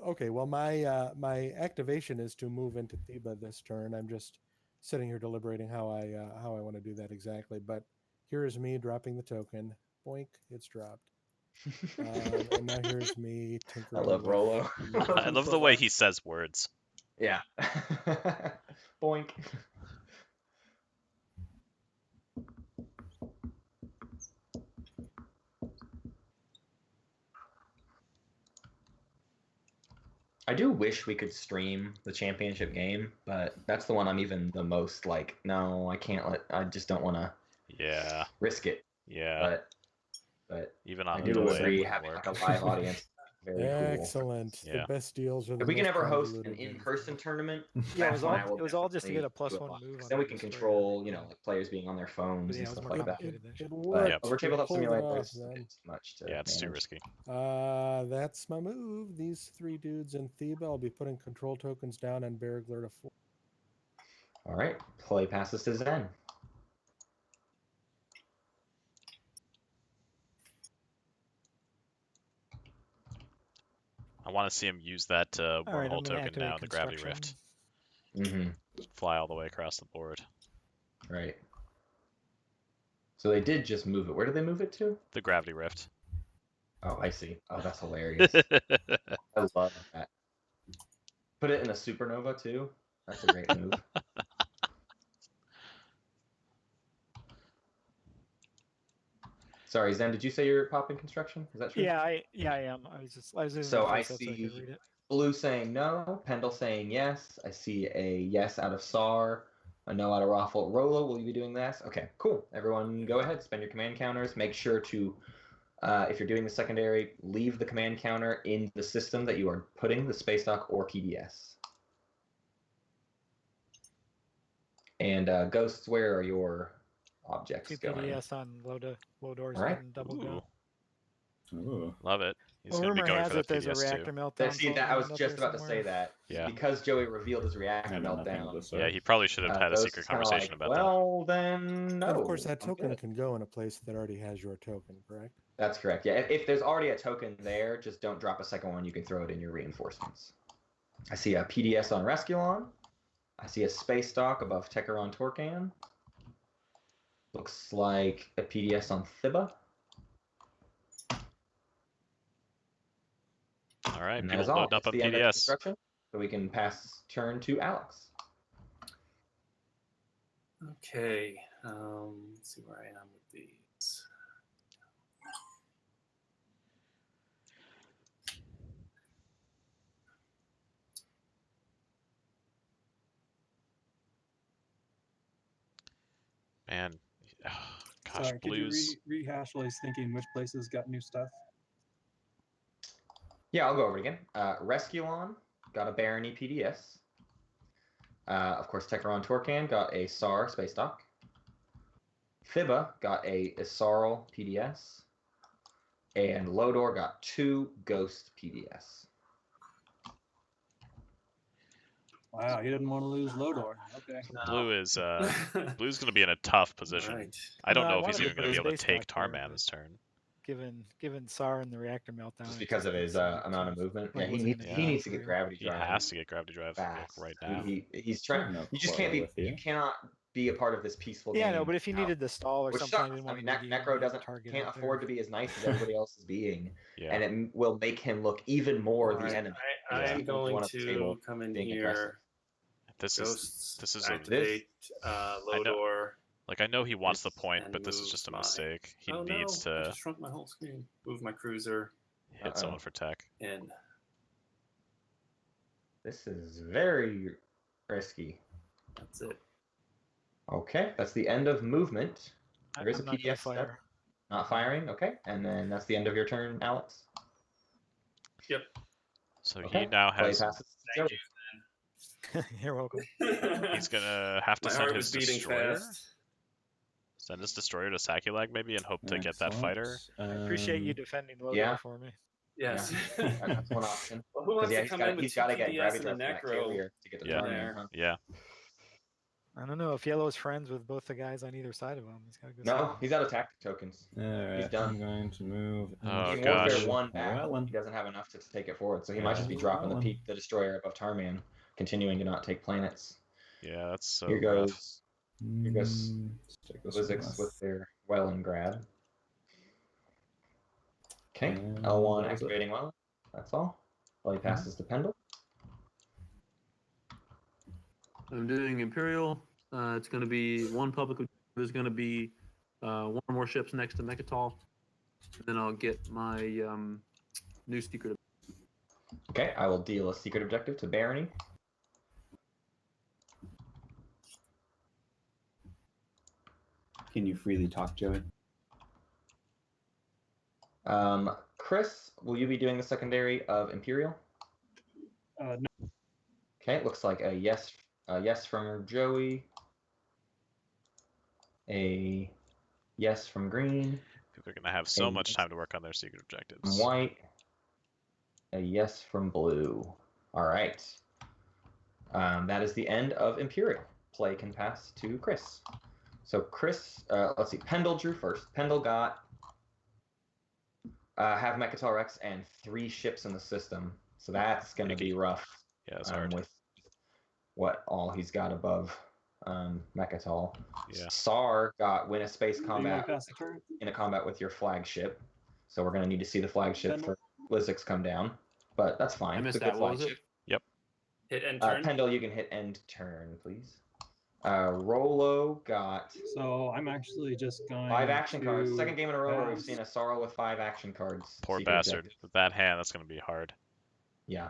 Okay, well, my activation is to move into Theba this turn. I'm just sitting here deliberating how I want to do that exactly. But here is me dropping the token. Boink, it's dropped. And now here's me I tinkering. love with Rolo. I love the way he says words. Yeah. Boink. I do wish we could stream the championship game, but that's the one I'm even the most like, no, I can't I just don't want to Yeah. risk it. Yeah. But Even I on a do delay agree wouldn't having work. like a live audience very cool. Excellent. Yeah. The best deals are the If we can most ever host an convoluted things. in-person tournament, Yeah, it that's was all when I will it was all just to get a definitely do +1 live, move 'cause on then the we can destroyer. control, Yeah. like players being on their phones But yeah, and it was stuff more like that. complicated than It shit. worked. Over You tabletop pulled it simulator, off, it's man. too much to Yeah, it's too manage. risky. That's my move. These three dudes in Theba. I'll be putting control tokens down on Bergler to 4. All right, play passes to Zen. I want to see him use that All right, I'm wormhole gonna token activate now in the gravity construction. rift. Mm-hmm. Fly all the way across the board. Right. So they did just move it. Where did they move it to? The gravity rift. Oh, I see. Oh, that's hilarious. I love that. Put it in a supernova too. That's a great move. Sorry, Zen, did you say you're popping construction? Is that true? Yeah, I am. I was just So I close up so I could see read it. Blue saying no, Pendle saying yes. I see a yes out of Sar, a no out of Raffle. Rolo, will you be doing this? Okay, cool. Everyone go ahead, spend your command counters. Make sure to, if you're doing the secondary, leave the command counter in the system that you are putting the space dock or PDS. And Ghosts, where are your objects 2 going? PDS on low doors All right. and double Ooh. go. Ooh. Love it. He's Well, going to be rumor going has for that it there's a PDS reactor too. meltdown. See, that I floating was around up just there about to say somewhere. that. Yeah. Because Joey revealed his I reactor know nothing of meltdown. this. Yeah, he probably should have had a Ghost secret is kinda conversation like, about well, then no. And of course, that I'm token good. can go in a place that already has your token, correct? That's correct. Yeah, if there's already a token there, just don't drop a second one. You can throw it in your reinforcements. I see a PDS on Resculon. I see a Space Dock above Techeron Torcan. Looks like a PDS on Thibba. All right, And that people is all. loading up It's on the end of PDS. construction, so we can pass turn to Alex. Okay. Let's see where I am with these. Man, gosh, Sorry, could you Blues. rehash while he's thinking which places got new stuff? Yeah, I'll go over it again. Resculon got a Barony PDS. Of course, Techeron Torcan got a SAR Space Dock. Thibba got a Isarl PDS. And Lodor got 2 Ghost PDS. Wow, he didn't want to lose Lodor. Okay. Blue is Blue's going to be in a tough position. Right. I don't No, I know if he's wanted even to going to be put able to Space take Dock there, Tarman but- this turn. Given SAR and the reactor meltdown. Just it because of didn't his seem like amount of too- movement. like Yeah, wasn't gonna he be needs to for get you. gravity He drive has to get gravity drive fast. right now. He's trying. No You just quarrel can't be. with you. You cannot be a part of this peaceful Yeah, game. no, but if he now. needed the stall or Which something, I sucks. didn't I want mean, him to be Necro doesn't target can't out there. afford to be as nice as everybody else is being, Yeah. and it will make him look even more All the right, enemy. I Yeah. am People going want at the to table come in being here. aggressive. This Ghosts is a activate know. Lodor. like I know he wants the It's- point, and but this is move just a my- mistake. He Oh needs no! I to just shrunk my whole screen. Move my cruiser hit someone for tech. in. This is very risky. That's it. Okay, that's the end of movement. There is I'm a not gonna PDS step. fire. Not firing. Okay, and then that's the end of your turn, Alex. Yep. So Okay. he now Play has. passes. Thank You're welcome. you. He's gonna have to My send heart his was beating destroyer. fast. Send his destroyer to Sakulag maybe and hope to get that fighter. I appreciate you defending Lodor yeah. for me. Yes. That's one option. Well, who wants Yeah, to come in with he's two got to get PDS gravity and a drive from that Necro? carrier to get to Yeah. Tarman, there. huh? Yeah. I don't know if Yellow's friends with both the guys on either side of him. He's got to go. No, he's out of tactic tokens. Alright, He's done. I'm going to move. Oh, Team gosh. Warfare 1 back. Welland. He doesn't have enough to take it forward, so he might just be Yeah. dropping Welland. the destroyer above Tarman, continuing to not take planets. Yeah, that's so Here rough. goes Here goes Let's take this one Blizzix less. with their Welland grab. Okay, And L1 that was it. activating Welland. That's all. Well, he passes to Pendle. I'm doing Imperial. It's going to be one public. There's going to be one or more ships next to Mechatol. And then I'll get my new secret. Okay, I will deal a secret objective to Barony. Can you freely talk, Joey? Chris, will you be doing the secondary of Imperial? No, Okay, it looks like a yes from Joey. A yes from Green. People are gonna have so Hey. much time to work on their secret From objectives. White. A yes from Blue. All right. That is the end of Imperial. Play can pass to Chris. So Chris, let's see. Pendle drew first. Pendle got have Mechatol Rex and 3 ships in the system. So that's going to be rough. Yeah, it's hard. With what all he's got above Mechatol. Yeah. SAR got win a space do you want combat to pass the turn? in a combat with your flagship. So we're going to need to see the flagship Pendle? for Blizzix come down. But that's fine. I It's a missed good that. What was it? flagship. Hit end turn. Pendle, you can hit end turn, please. Rolo got So I'm actually just going 5 action cards. to Second game in a row where we've pass. seen a Sorrow with 5 action cards. Poor Secret bastard. objective. With that hand, that's gonna be hard. Yeah.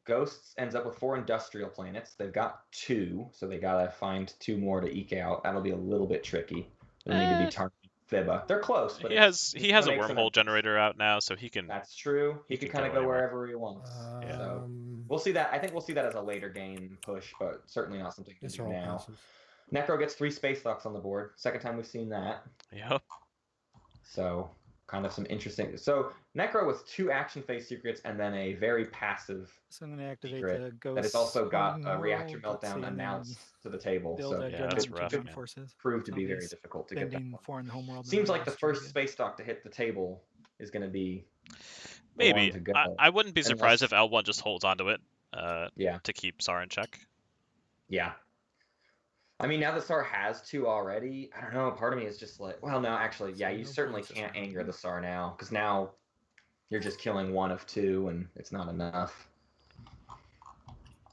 Ghosts ends up with 4 industrial planets. They've got 2, so they gotta find 2 more to eke out. That'll be a little bit tricky. They need to be targeting Thibba. They're close, but He has it a makes them wormhole a- generator out now, so he can. That's true. He He could can kind of go go anywhere. wherever he wants. So Um, we'll see that. I think we'll see that as a later game push, but certainly not something to these do are all now. passes. Necro gets 3 space locks on the board. Second time we've seen that. Yep. So kind of some interesting. So Necro with 2 action phase secrets and then a very passive So I'm going to activate secret the ghost. that it's also got a reactor homeworld, let's see, meltdown and then announced to the table. build So a Yeah, dreadnought that's and rough, Dreadnought man. forces. proved to So be I'll very difficult to get that spending one. 4 in the homeworld. and Seems then like the last turn first again. space dock to hit the table is going to be the Maybe. one to go. I wouldn't be surprised Unless- if L1 just holds onto it Yeah, to keep SAR in check. yeah. I mean, now that SAR has 2 already, I don't know. Part of me is just like, well, no, actually, yeah, So you no certainly points can't assigned. anger the SAR now because now you're just killing 1 of 2 and it's not enough.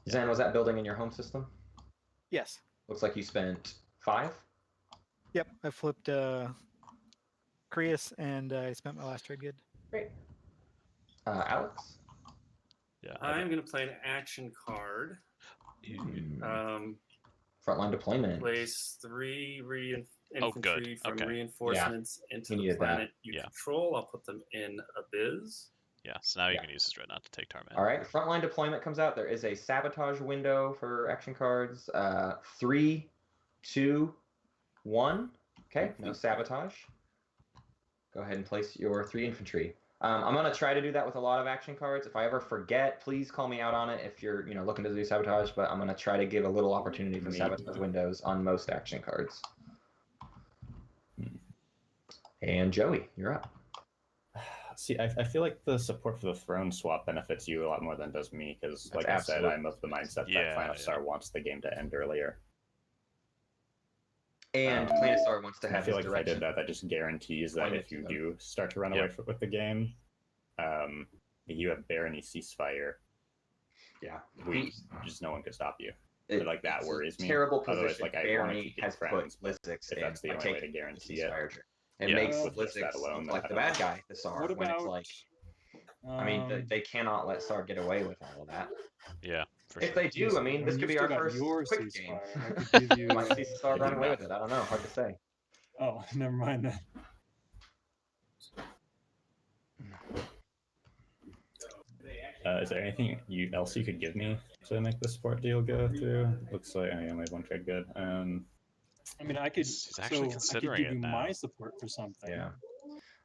Zen, was that building in your home system? Yes. Looks like you spent 5. Yep. I flipped Creus and I spent my last trade good. Great. Alex? Yeah. I'm going to play an action card. Frontline deployment. Place 3 Oh, good. infantry from Okay. reinforcements into You the needed that. planet you Yeah. control. I'll put them in Abyss. Yeah, so now you Yeah. can use his Dreadnought to take Tarman. All right, frontline deployment comes out. There is a sabotage window for action cards. 3, 2, 1. Okay, no sabotage. Go ahead and place your 3 infantry. I'm gonna try to do that with a lot of action cards. If I ever forget, please call me out on it. If you're looking to do sabotage, but I'm gonna try to give a little opportunity for sabotage windows on most action cards. And Joey, you're up. See, I feel like the support for the throne swap benefits you a lot more than it does me, because, like I said, I'm of the mindset that Planet Star wants the game to end earlier. And Planet Star wants to I have feel his like direction. if I did that, that just guarantees that if you do start to run away with the game, you have barony ceasefire. Yeah. Just no one could stop you. It, like that worries me. Terrible Otherwise, position. like, I wanna Barony keep it has friends, put Blizzix if in that's the by only way to taking guarantee the it. ceasefire tree. It Yeah. makes With just Blizzix that alone, look like then the I bad don't guy, the SAR, What when it's about? like, I mean, they cannot let SAR get away with all of that. Yeah, for If sure. they do, I mean, this When could you be our still got first your quick game. ceasefire, I could give you. You might see SAR I run do away not. with it. I don't know. Hard to say. Oh, never mind that. Is there anything else you could give me to make the support deal go through? Looks like I only have 1 trade good. I mean, I could. He's actually I could considering give you it now. my support for something. Yeah.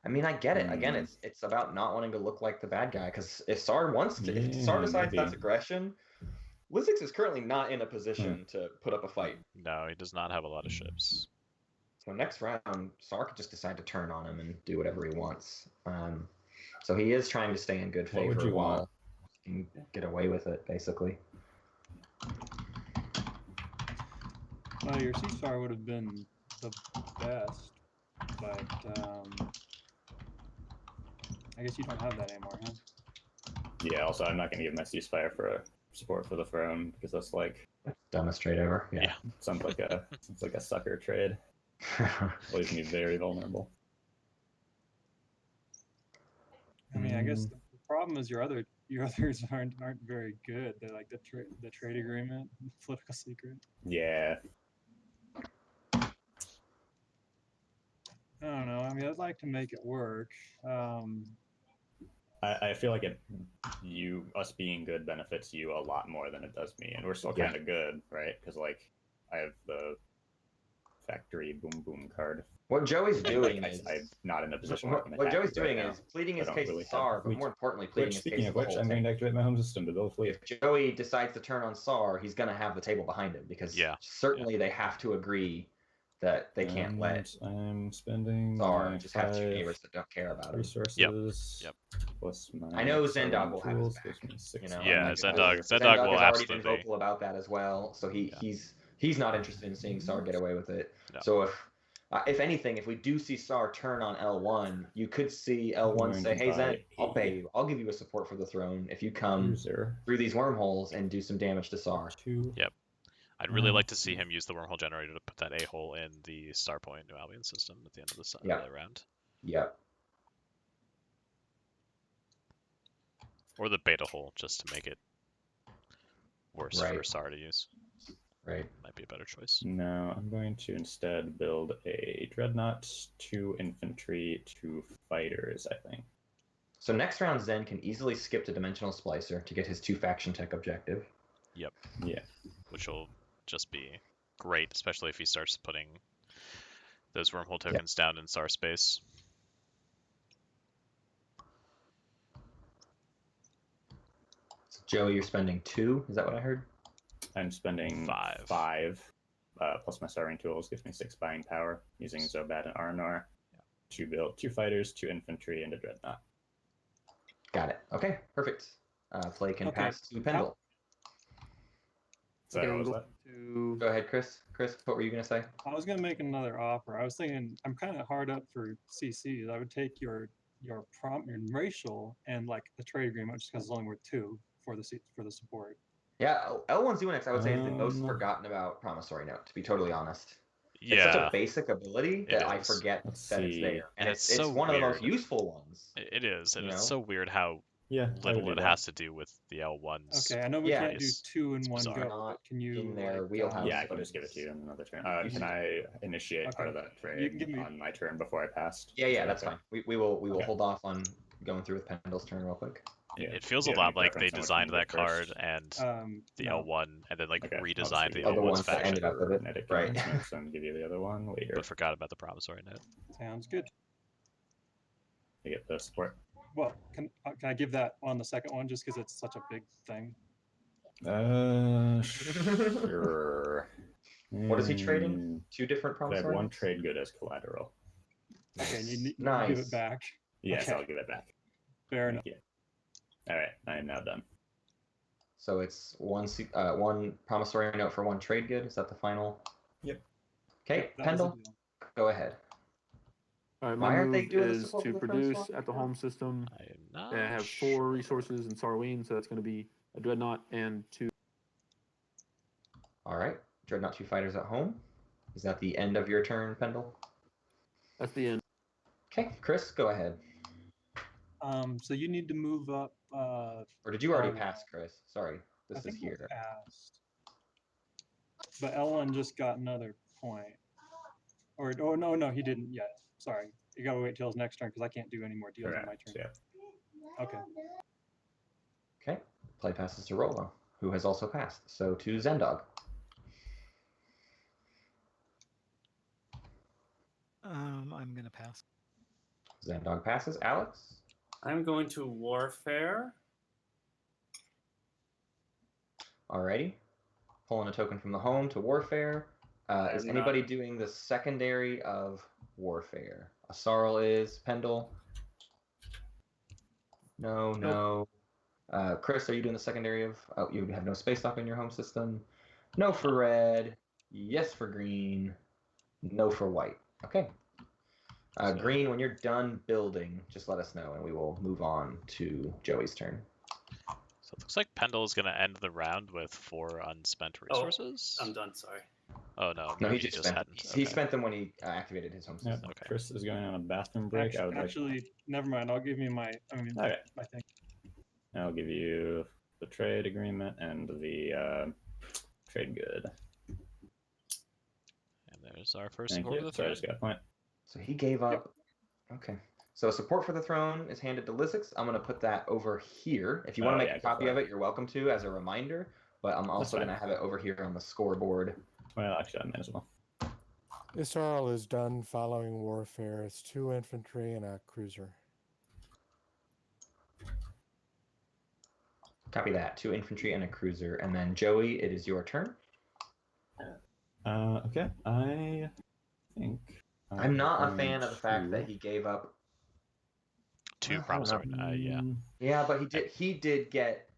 I mean, I get it. Again, it's about not wanting to look like the bad guy. Because if SAR wants to, if SAR decides that's aggression, Blizzix is currently not in a position to put up a fight. No, he does not have a lot of ships. So next round, SAR could just decide to turn on him and do whatever he wants. So he is trying to stay in good favor What would you while want? he can get away with it, basically. Well, your ceasefire would have been the best, but I guess you don't have that anymore, huh? Yeah, also, I'm not going to give my ceasefire for support for the throne, because that's like... Dumbest trade ever. Yeah. Sounds like a sucker trade. Leaves me very vulnerable. I mean, I guess the problem is your others aren't very good. They're like the trade agreement, political secret. Yeah. I don't know. I mean, I'd like to make it work. I feel like us being good benefits you a lot more than it does me, and we're still kind of good, right? Because like I have the factory boom boom card. What Joey's doing is I'm not in a position where I can what attack Joey's doing right is pleading his I don't case really to SAR, have but reach. more importantly, pleading his case Speaking to of the which, whole I'm going thing. to activate my home system to build a fleet. If Joey decides to turn on SAR, he's going to have the table behind him because certainly they have to agree that they can't let I'm spending SAR just have 2 neighbors that don't care about him. resources. Yep. Plus my I know Zendog will have his tools, back. You know, Yeah, Zendog has will already absolutely been vocal about that as well. So he's not interested in seeing SAR get away with it. No. So if anything, if we do see SAR turn on L1, you could see L1 say, "Hey Zen, I'll pay you. I'll give you a support for the throne if you come through these wormholes and do some damage to SAR." Yep. I'd really like to see him use the wormhole generator to put that a-hole in the Starpoint New Albion system at the end of the round. Yep. Or the beta hole, just to make it worse for SAR to use. Right. Might be a better choice. No, I'm going to instead build a dreadnought, 2 infantry, 2 fighters, I think. So next round, Zen can easily skip to Dimensional Splicer to get his 2 faction tech objective. Yep. Yeah. Which will just be great, especially if he starts putting those wormhole tokens down in SAR space. Joey, you're spending 2. Is that what I heard? I'm spending 5. Plus my soldering tools gives me 6 buying power using Zobat and Arnor to build 2 fighters, 2 infantry, and a dreadnought. Got it. Okay, perfect. Play can Okay. pass to Pendle. Sorry, Okay, what was we'll that? to Go ahead, Chris. Chris, what were you gonna say? I was gonna make another offer. I was thinking I'm kind of hard up for CCs. I would take your racial and like the trade agreement just because it's only worth 2 for the support. Yeah, L1's Unix, I would say, is the most Um, forgotten about promissory note, to be totally honest. It's Yeah, such a basic ability that I is. forget Let's that it's see. there. And And it's it's so one of the most weird. useful ones. It is, and You it's know? so weird how Yeah, I would little do it that. has to do with the L1s. Okay, I know we Yeah, can't do it's 2 in one bizarre. go, Not but can you in their like, wheelhouse. Yeah, I can just give it to you in another turn. You Can should- I initiate part of Okay. that trade You can give me- on my turn before I passed? Yeah, Is that that's okay? fine. We will Okay. hold off on going through with Pendle's turn real quick. Yeah. It feels Do a you have lot any like they preference on which designed one that to go card first? and the no. L1, and then like Okay, I'll just redesigned give the you the L1's ones that faction, ended up with it. Kinetic Right. announcements and give you the other one later. but forgot about the promissory note. Sounds good. You get the support. Well, can I give that on the second one just because it's such a big thing? Sure. What is he trading? Mm, 2 different I have promissory one notes? trade good as collateral. Okay, and you give Nice. it back. Yes, Okay. I'll give it back. Fair enough. Thank you. All right, I am now done. So it's one promissory note for 1 trade good. Is that the final? Yep. Okay, That was the Pendle, deal. go ahead. All right, Why my aren't they move doing the is support to for the produce first one? at the home system. I am not. I have 4 resources in Sarween, so that's going to be a dreadnought and 2. All right, Dreadnought 2 fighters at home. Is that the end of your turn, Pendle? That's the end. Okay, Chris, go ahead. So you need to move up. Or did you already Oh. pass, Chris? Sorry, I this is think we here. passed. But Ellen just got another point. Or no, he didn't yet. Sorry, you gotta wait till his next turn because I can't do any more deals on my Correct. turn. Yeah. Okay. Okay, play passes to Rolo, who has also passed. So to Zendog. I'm gonna pass. Zendog passes. Alex? I'm going to warfare. Alrighty. Pulling a token from the home to Warfare. Is I'm anybody not- doing the secondary of Warfare? Asarl is. Pendle? No. Chris, are you doing the secondary of... Oh, you have no space lock in your home system. No for red. Yes for green. No for white. Okay. So- Green, when you're done building, just let us know and we will move on to Joey's turn. So it looks like Pendle is going to end the round with 4 unspent resources. I'm done. Sorry. Oh no, No, he maybe just spent. hadn't. He Okay. spent them when he activated his home Yep. system. Okay. Chris is going on a bathroom break. I would Actually, never mind. I'll give you my. Okay. I think. I'll give you the trade agreement and the trade good. And there's our first Thank support you. of the So I thread. just got a point. So he gave up. Okay. So support for the throne is handed to Lizix. I'm going to put that over here. If you want to make a go copy for of it, you're welcome to as a reminder. But I'm also fine. going to have it over here on the scoreboard. Well, actually, I might as well. Israel is done following warfare. It's 2 infantry and a cruiser. Copy that. 2 infantry and a cruiser. And then Joey, it is your turn. Okay. I think. I'm not a going fan of the fact that to- he gave up. 2 Well, I don't promissory. know. Yeah. Yeah, but he did get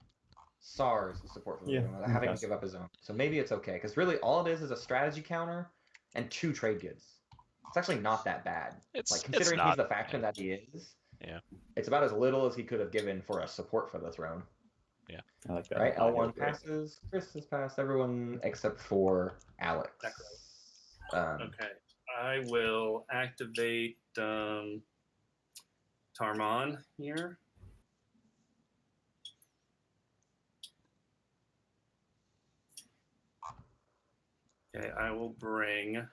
SARS support for the Yeah, throne without having to yes. give up his own. So maybe it's okay. Because really all it is a strategy counter and 2 trade goods. It's actually not that bad. It's Like it's considering not. he's the faction that he is. Yeah. It's about as little as he could have given for a support for the throne. I like that. Right? I L1 agree. passes. Chris has passed. Everyone except for Alex. Okay. I will activate Tarmon here. Okay, I will bring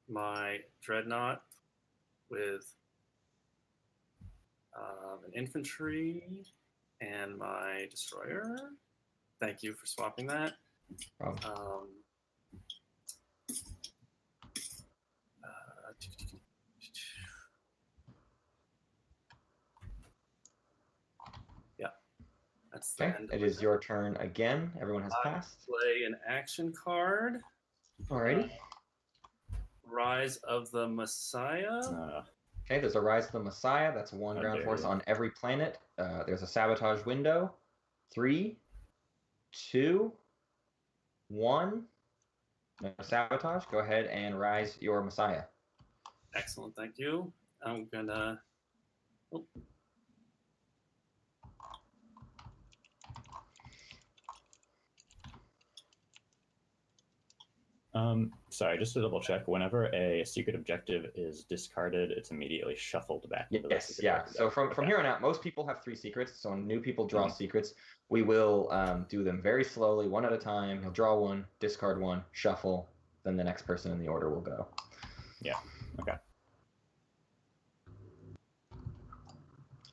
my dreadnought with an infantry and my destroyer. Thank you for swapping that. Problem. Yeah. That's the Okay, end. it is your turn again. Everyone has I passed. play an action card. Alrighty. Rise of the Messiah. Okay, there's a Rise of the Messiah. That's one How ground dare force you. on every planet. There's a sabotage window. 3, 2, 1. No sabotage. Go ahead and rise your Messiah. Excellent, thank you. I'm gonna. Oh. Sorry, just to double check, whenever a secret objective is discarded, it's immediately shuffled back into the Yes, secret yeah. objective. So from here on out, most people have 3 secrets. So when new people draw secrets, we will do them very slowly, one at a time. He'll draw one, discard one, shuffle, then the next person in the order will go. Yeah, okay.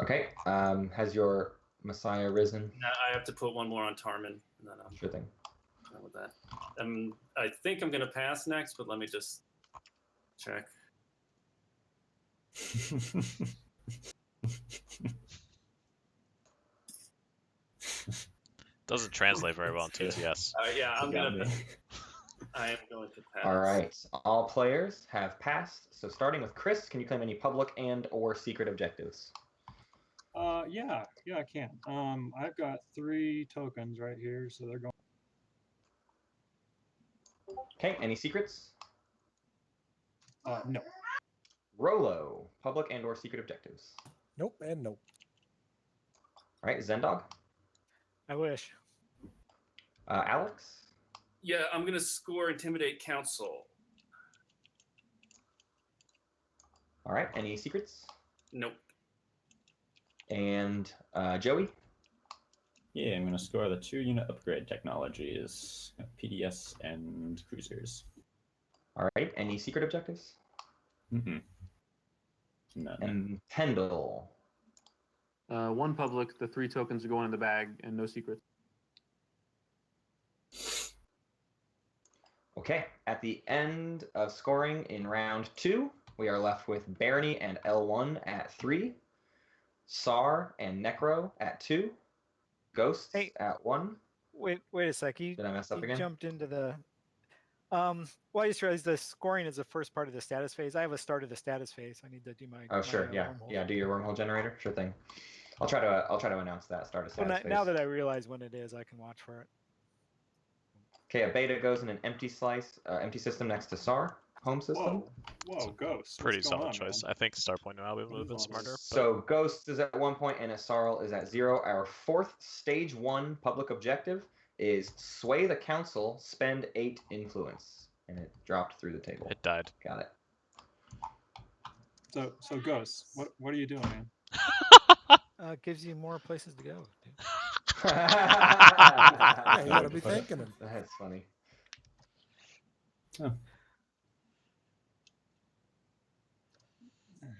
Okay, has your Messiah risen? Now I have to put one more on Tarman, and then I'm Sure thing. done with that. I think I'm gonna pass next, but let me just check. Doesn't translate very well in TTS. Yeah, I'm You got gonna. me. I am going to pass. All right, all players have passed. So starting with Chris, can you claim any public and or secret objectives? Yeah, I can. I've got 3 tokens right here, so they're going. Okay, any secrets? No. Rolo, public and or secret objectives. Nope and nope. All right, Zendog. I wish. Alex. Yeah, I'm gonna score Intimidate Council. All right, any secrets? Nope. And Joey. Yeah, I'm going to score the 2-unit upgrade technologies, PDS and cruisers. All right, any secret objectives? None. And Pendle. 1 public, the 3 tokens are going in the bag, and no secrets. Okay, at the end of scoring in round 2, we are left with Barony and L1 at 3, Sar and Necro at 2, Ghosts at 1. Wait a sec. Did I mess up you again? jumped into the. Well, I just realized the scoring is the first part of the status phase. I have a start of the status phase. I need to do my. Oh, sure, my, yeah, wormhole. yeah. Do your wormhole generator, sure thing. I'll try to announce that start of status phase. Now that I realize when it is, I can watch for it. Okay, a beta goes in an empty empty system next to SAR, home system. Whoa, Ghost. Pretty What's going solid on, choice. man? I think Starpoint now will be a little bit smarter. But So Ghosts is at 1 point and a Sarl is at 0. Our 4th stage 1 public objective is sway the council, spend 8 influence. And it dropped through the table. it died. Got it. So Ghost, what are you doing, man? Gives you more places to go. Dude. Yeah, you gotta be thanking him. That's funny. Oh.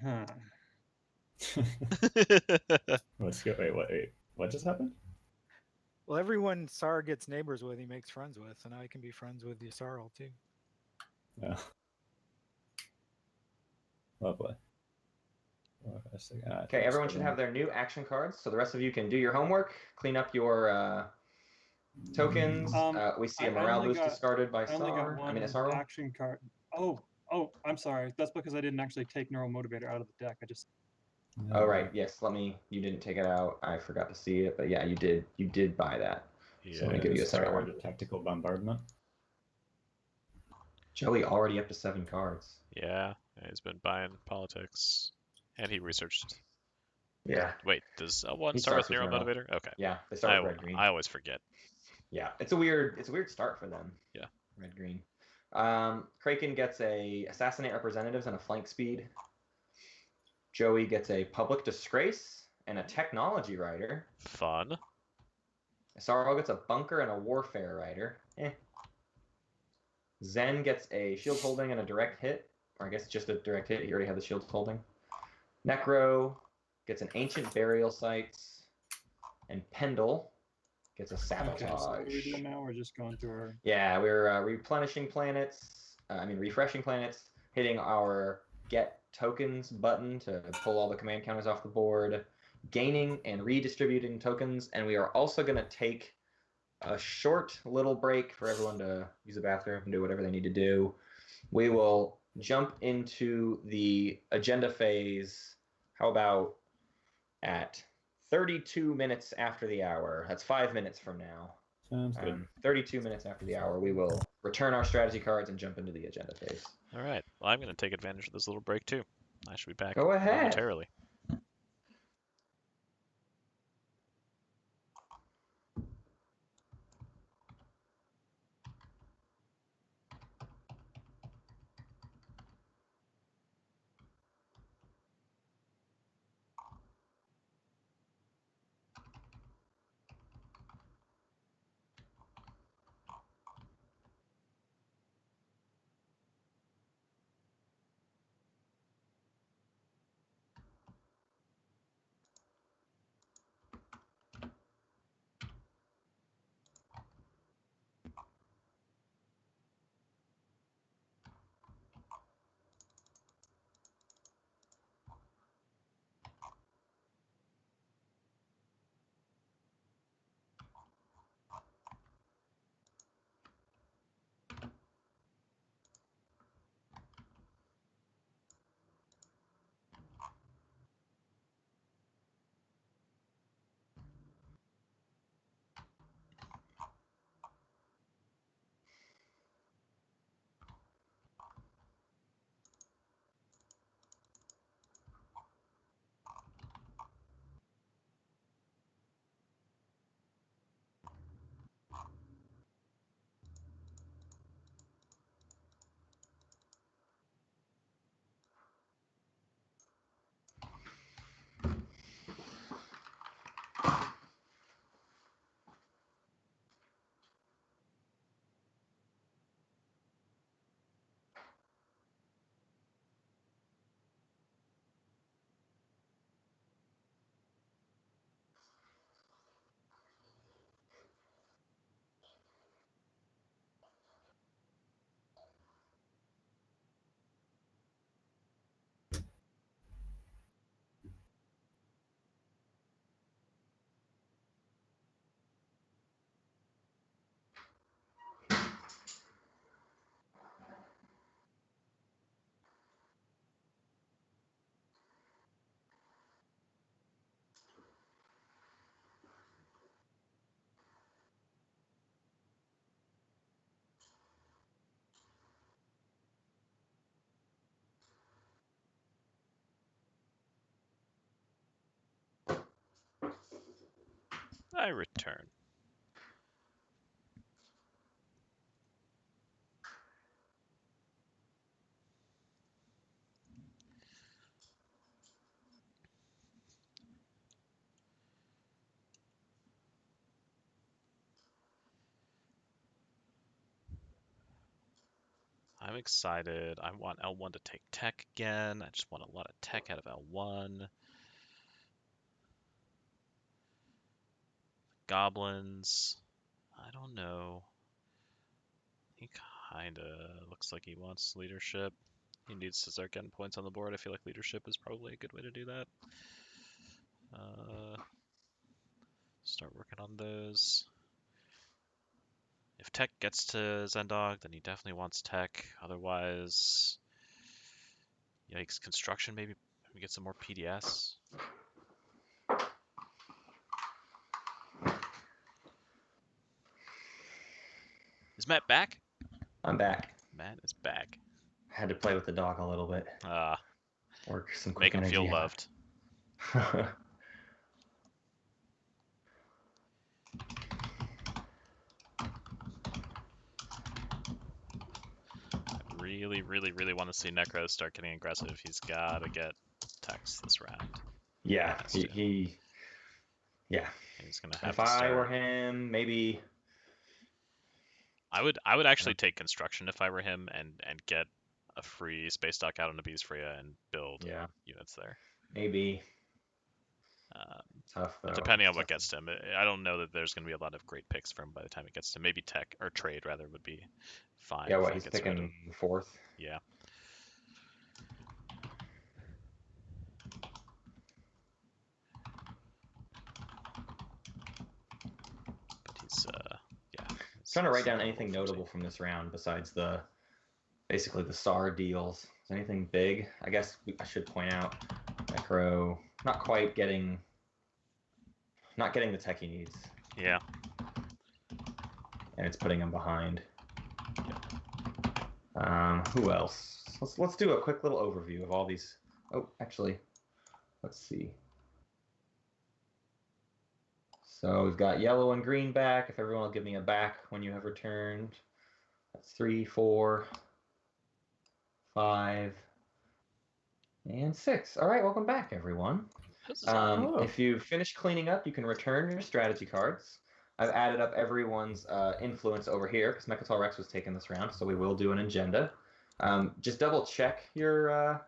Huh. Wait, what just happened? Well, everyone Sar gets neighbors with, he makes friends with, so now he can be friends with Yasarl too. Yeah. Lovely. Okay, everyone should have their new action cards. So the rest of you can do your homework, clean up your tokens. We see a I morale only boost got- discarded by I only got Sar. one Sarl. action card. Oh, I'm sorry. That's because I didn't actually take Neural Motivator out of the deck. I just. Oh right, yes. You didn't take it out. I forgot to see it, but yeah, you did. You did buy that. Yeah. So let me give you a second one. Tactical bombardment. Joey already up to 7 cards. Yeah, he's been buying politics, and he researched. Yeah. Wait, does L1 He start with starts with Neural Neural. Motivator? Okay. Yeah, they start with red green. I always forget. Yeah, it's a weird start for them. Yeah. Red green. Kraken gets a assassinate representatives and a flank speed. Joey gets a public disgrace and a technology rider. Fun. Sarl gets a bunker and a warfare rider. Zen gets a shield holding and a direct hit, or I guess just a direct hit. He already had the shield holding. Necro gets an ancient burial sites, and Pendle gets a sabotage. Okay, so what are we doing now? We're just going through our. Yeah, we're replenishing planets. Refreshing planets. Hitting our get tokens button to pull all the command counters off the board. gaining and redistributing tokens, and we are also going to take a short little break for everyone to use the bathroom and do whatever they need to do. We will jump into the agenda phase. How about at 32 minutes after the hour? That's 5 minutes from now. Sounds good. 32 minutes after the hour, we will return our strategy cards and jump into the agenda phase. All right. Well, I'm going to take advantage of this little break too. I should be back Go ahead. momentarily. I return. I'm excited. I want L1 to take tech again. I just want a lot of tech out of L1. Goblins. I don't know. He kinda looks like he wants leadership. He needs to start getting points on the board. I feel like leadership is probably a good way to do that. Start working on those. If tech gets to Zendog, then he definitely wants tech. Otherwise, yikes, construction maybe get some more PDS. Is Matt back? I'm back. Matt is back. I had to play with the dog a little bit. Work some quick Make him energy feel out. loved. I really, really, really want to see Necro start getting aggressive. He's got to get techs this round. Yeah, Has to. yeah. He's gonna have If to start. I were him, maybe I would actually take construction if I were him and get a free space dock out on Abyss Freya and build units there. maybe. Tough though. Depending on what gets to him, I don't know that there's going to be a lot of great picks for him by the time it gets to him. Maybe tech or trade rather would be fine. Yeah, if what he he's gets rid of- picking fourth. Yeah. trying to write down anything notable from this round besides basically the SAR deals. Is there anything big? I guess I should point out Necro not getting the tech he needs. Yeah. And it's putting him behind. Who else? Let's do a quick little overview of all these. Oh, actually, let's see. So we've got yellow and green back. If everyone will give me a back when you have returned. That's 3, 4, 5, and 6. All right, welcome back, everyone. If you finish cleaning up, you can return your strategy cards. I've added up everyone's influence over here because Mechatol Rex was taken this round, so we will do an agenda. Just double check your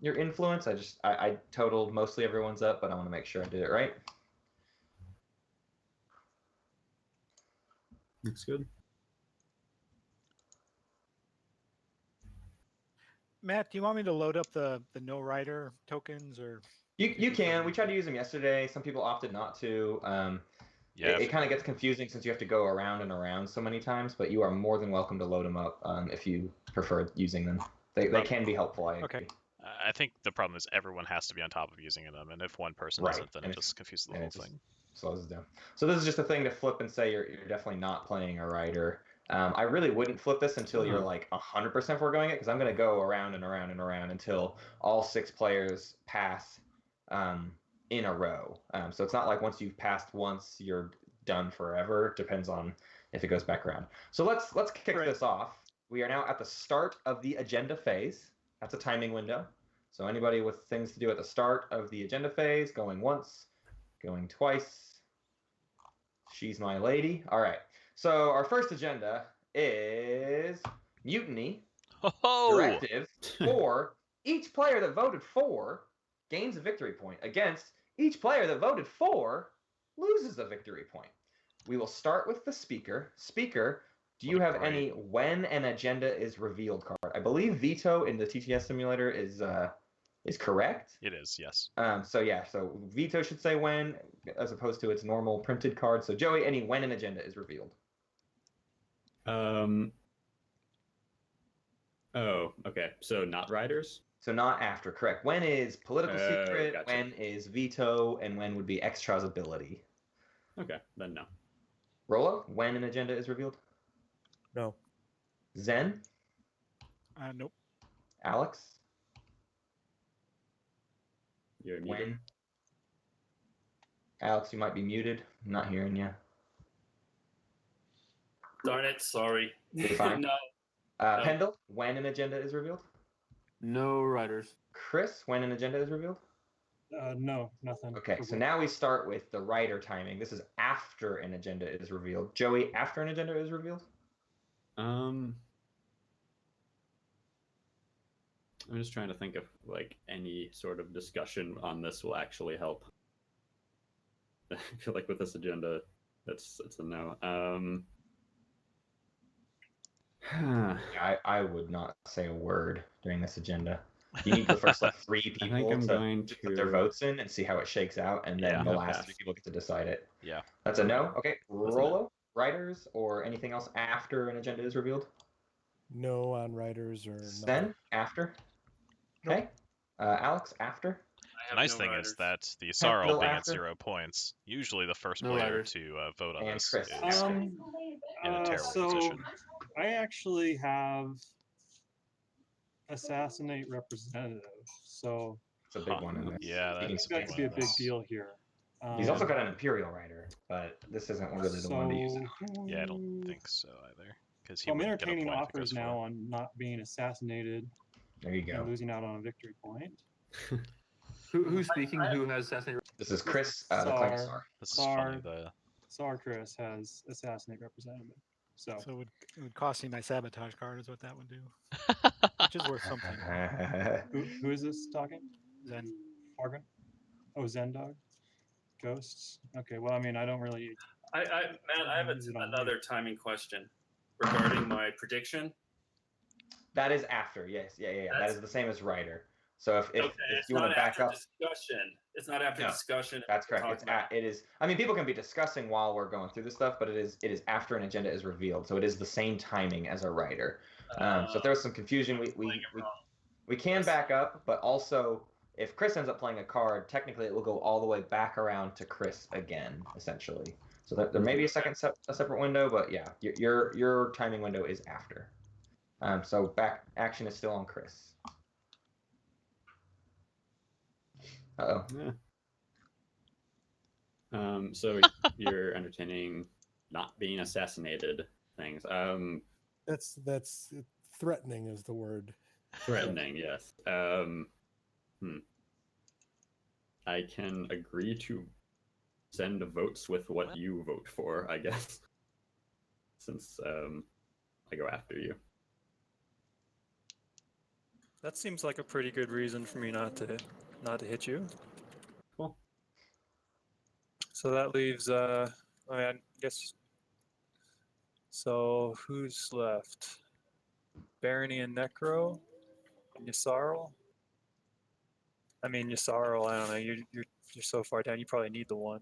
influence. I totaled mostly everyone's up, but I want to make sure I did it right. Looks good. Matt, do you want me to load up the no rider tokens or? You can. We tried to use them yesterday. Some people opted not to. Yeah. It kind of gets confusing since you have to go around and around so many times, but you are more than welcome to load them up if you prefer using them. They can be helpful. I agree. I think the problem is everyone has to be on top of using them, and if one person isn't, then it just confuses the whole thing. Slows it down. So this is just a thing to flip and say you're definitely not playing a rider. I really wouldn't flip this until you're like 100% foregoing it, because I'm going to go around and around and around until all 6 players pass in a row. So it's not like once you've passed once, you're done forever. It depends on if it goes back around. So let's kick this off. We are now at the start of the agenda phase. That's a timing window. So anybody with things to do at the start of the agenda phase, going once, going twice. She's my lady. All right. So our first agenda is mutiny. Directive for each player that voted for gains a victory point against each player that voted for loses a victory point. We will start with the speaker. Speaker, do you have any when an agenda is revealed card? I believe veto in the TTS simulator is correct. It is, yes. So veto should say when as opposed to its normal printed card. So Joey, any when an agenda is revealed? Oh, okay. So not riders? So not after, correct. When is political secret, gotcha. when is veto, and when would be extra's ability? Okay, then no. Rollo, when an agenda is revealed? No. Zen? Nope. Alex? You're muted. When? Alex, you might be muted. I'm not hearing you. Darn it, sorry. You're fine. No. Pendle, when an agenda is revealed? No riders. Chris, when an agenda is revealed? No, nothing. Okay, so now we start with the rider timing. This is after an agenda is revealed. Joey, after an agenda is revealed? I'm just trying to think of like any sort of discussion on this will actually help. I feel like with this agenda, it's a no. I would not say a word during this agenda. You need the first 3 people to put their votes in and see how it shakes out, and then the last 3 people get to decide it. Yeah. That's a no? Okay. Rollo, riders, or anything else after an agenda is revealed? No on riders or Sven, after? Okay. Alex, after? The nice thing is that the Sarl being at 0 points, usually the first player to vote on this Chris. is in a terrible position. I actually have assassinate representative, so it's a big one in this. Yeah, that's got to be a big deal here. He's also got an Imperial Rider, but this isn't really the one to use it. Yeah, I don't think so either. Because I'm entertaining offers now on not being assassinated. There you go. And losing out on a victory point. Who's speaking? Who has assassinate? This is Chris, the Clank Sar. This is funny. Sar Chris has assassinate representative. So it would cost me my sabotage card is what that would do. Which is worth something. Who is this talking? Zen. Morgan? Oh, Zen Dog? Ghosts? Okay, well, I mean, I don't really... Matt, I have another timing question regarding my prediction. That is after, yes. Yeah. That is the same as Rider. So if Okay, if it's you want not to back after up, discussion. It's not after No, discussion. that's we're correct. talking It is. I mean, people can be discussing while we're going through this stuff, but it is after an agenda is revealed, so it is the same timing as a writer. So if there was some confusion, we can back up, but also if Chris ends up playing a card, technically it will go all the way back around to Chris again, essentially. So there may be a separate window, but yeah, your timing window is after. So back action is still on Chris. Uh-oh. Yeah. So you're entertaining not being assassinated things. That's threatening is the word. Threatening, yes. I can agree to send votes with what you vote for, I guess. Since I go after you. That seems like a pretty good reason for me not to hit you. Cool. So that leaves I guess. So who's left? Barony and Necro, and Yssaril. I mean Yssaril, I don't know. You're so far down. You probably need the one.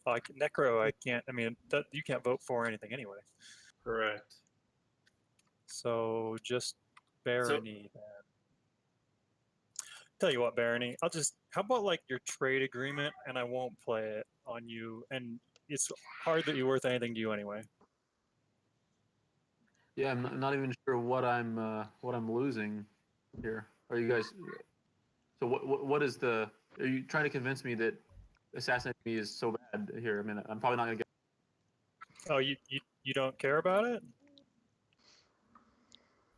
Like Necro, I can't. I mean, you can't vote for anything anyway. Correct. So just Barony then. Tell you what, Barony, how about like your trade agreement, and I won't play it on you, and it's hardly worth anything to you anyway. Yeah, I'm not even sure what I'm losing here. Are you guys? So what is the? Are you trying to convince me that assassinating me is so bad here? I mean, I'm probably not gonna get. Oh, you don't care about it?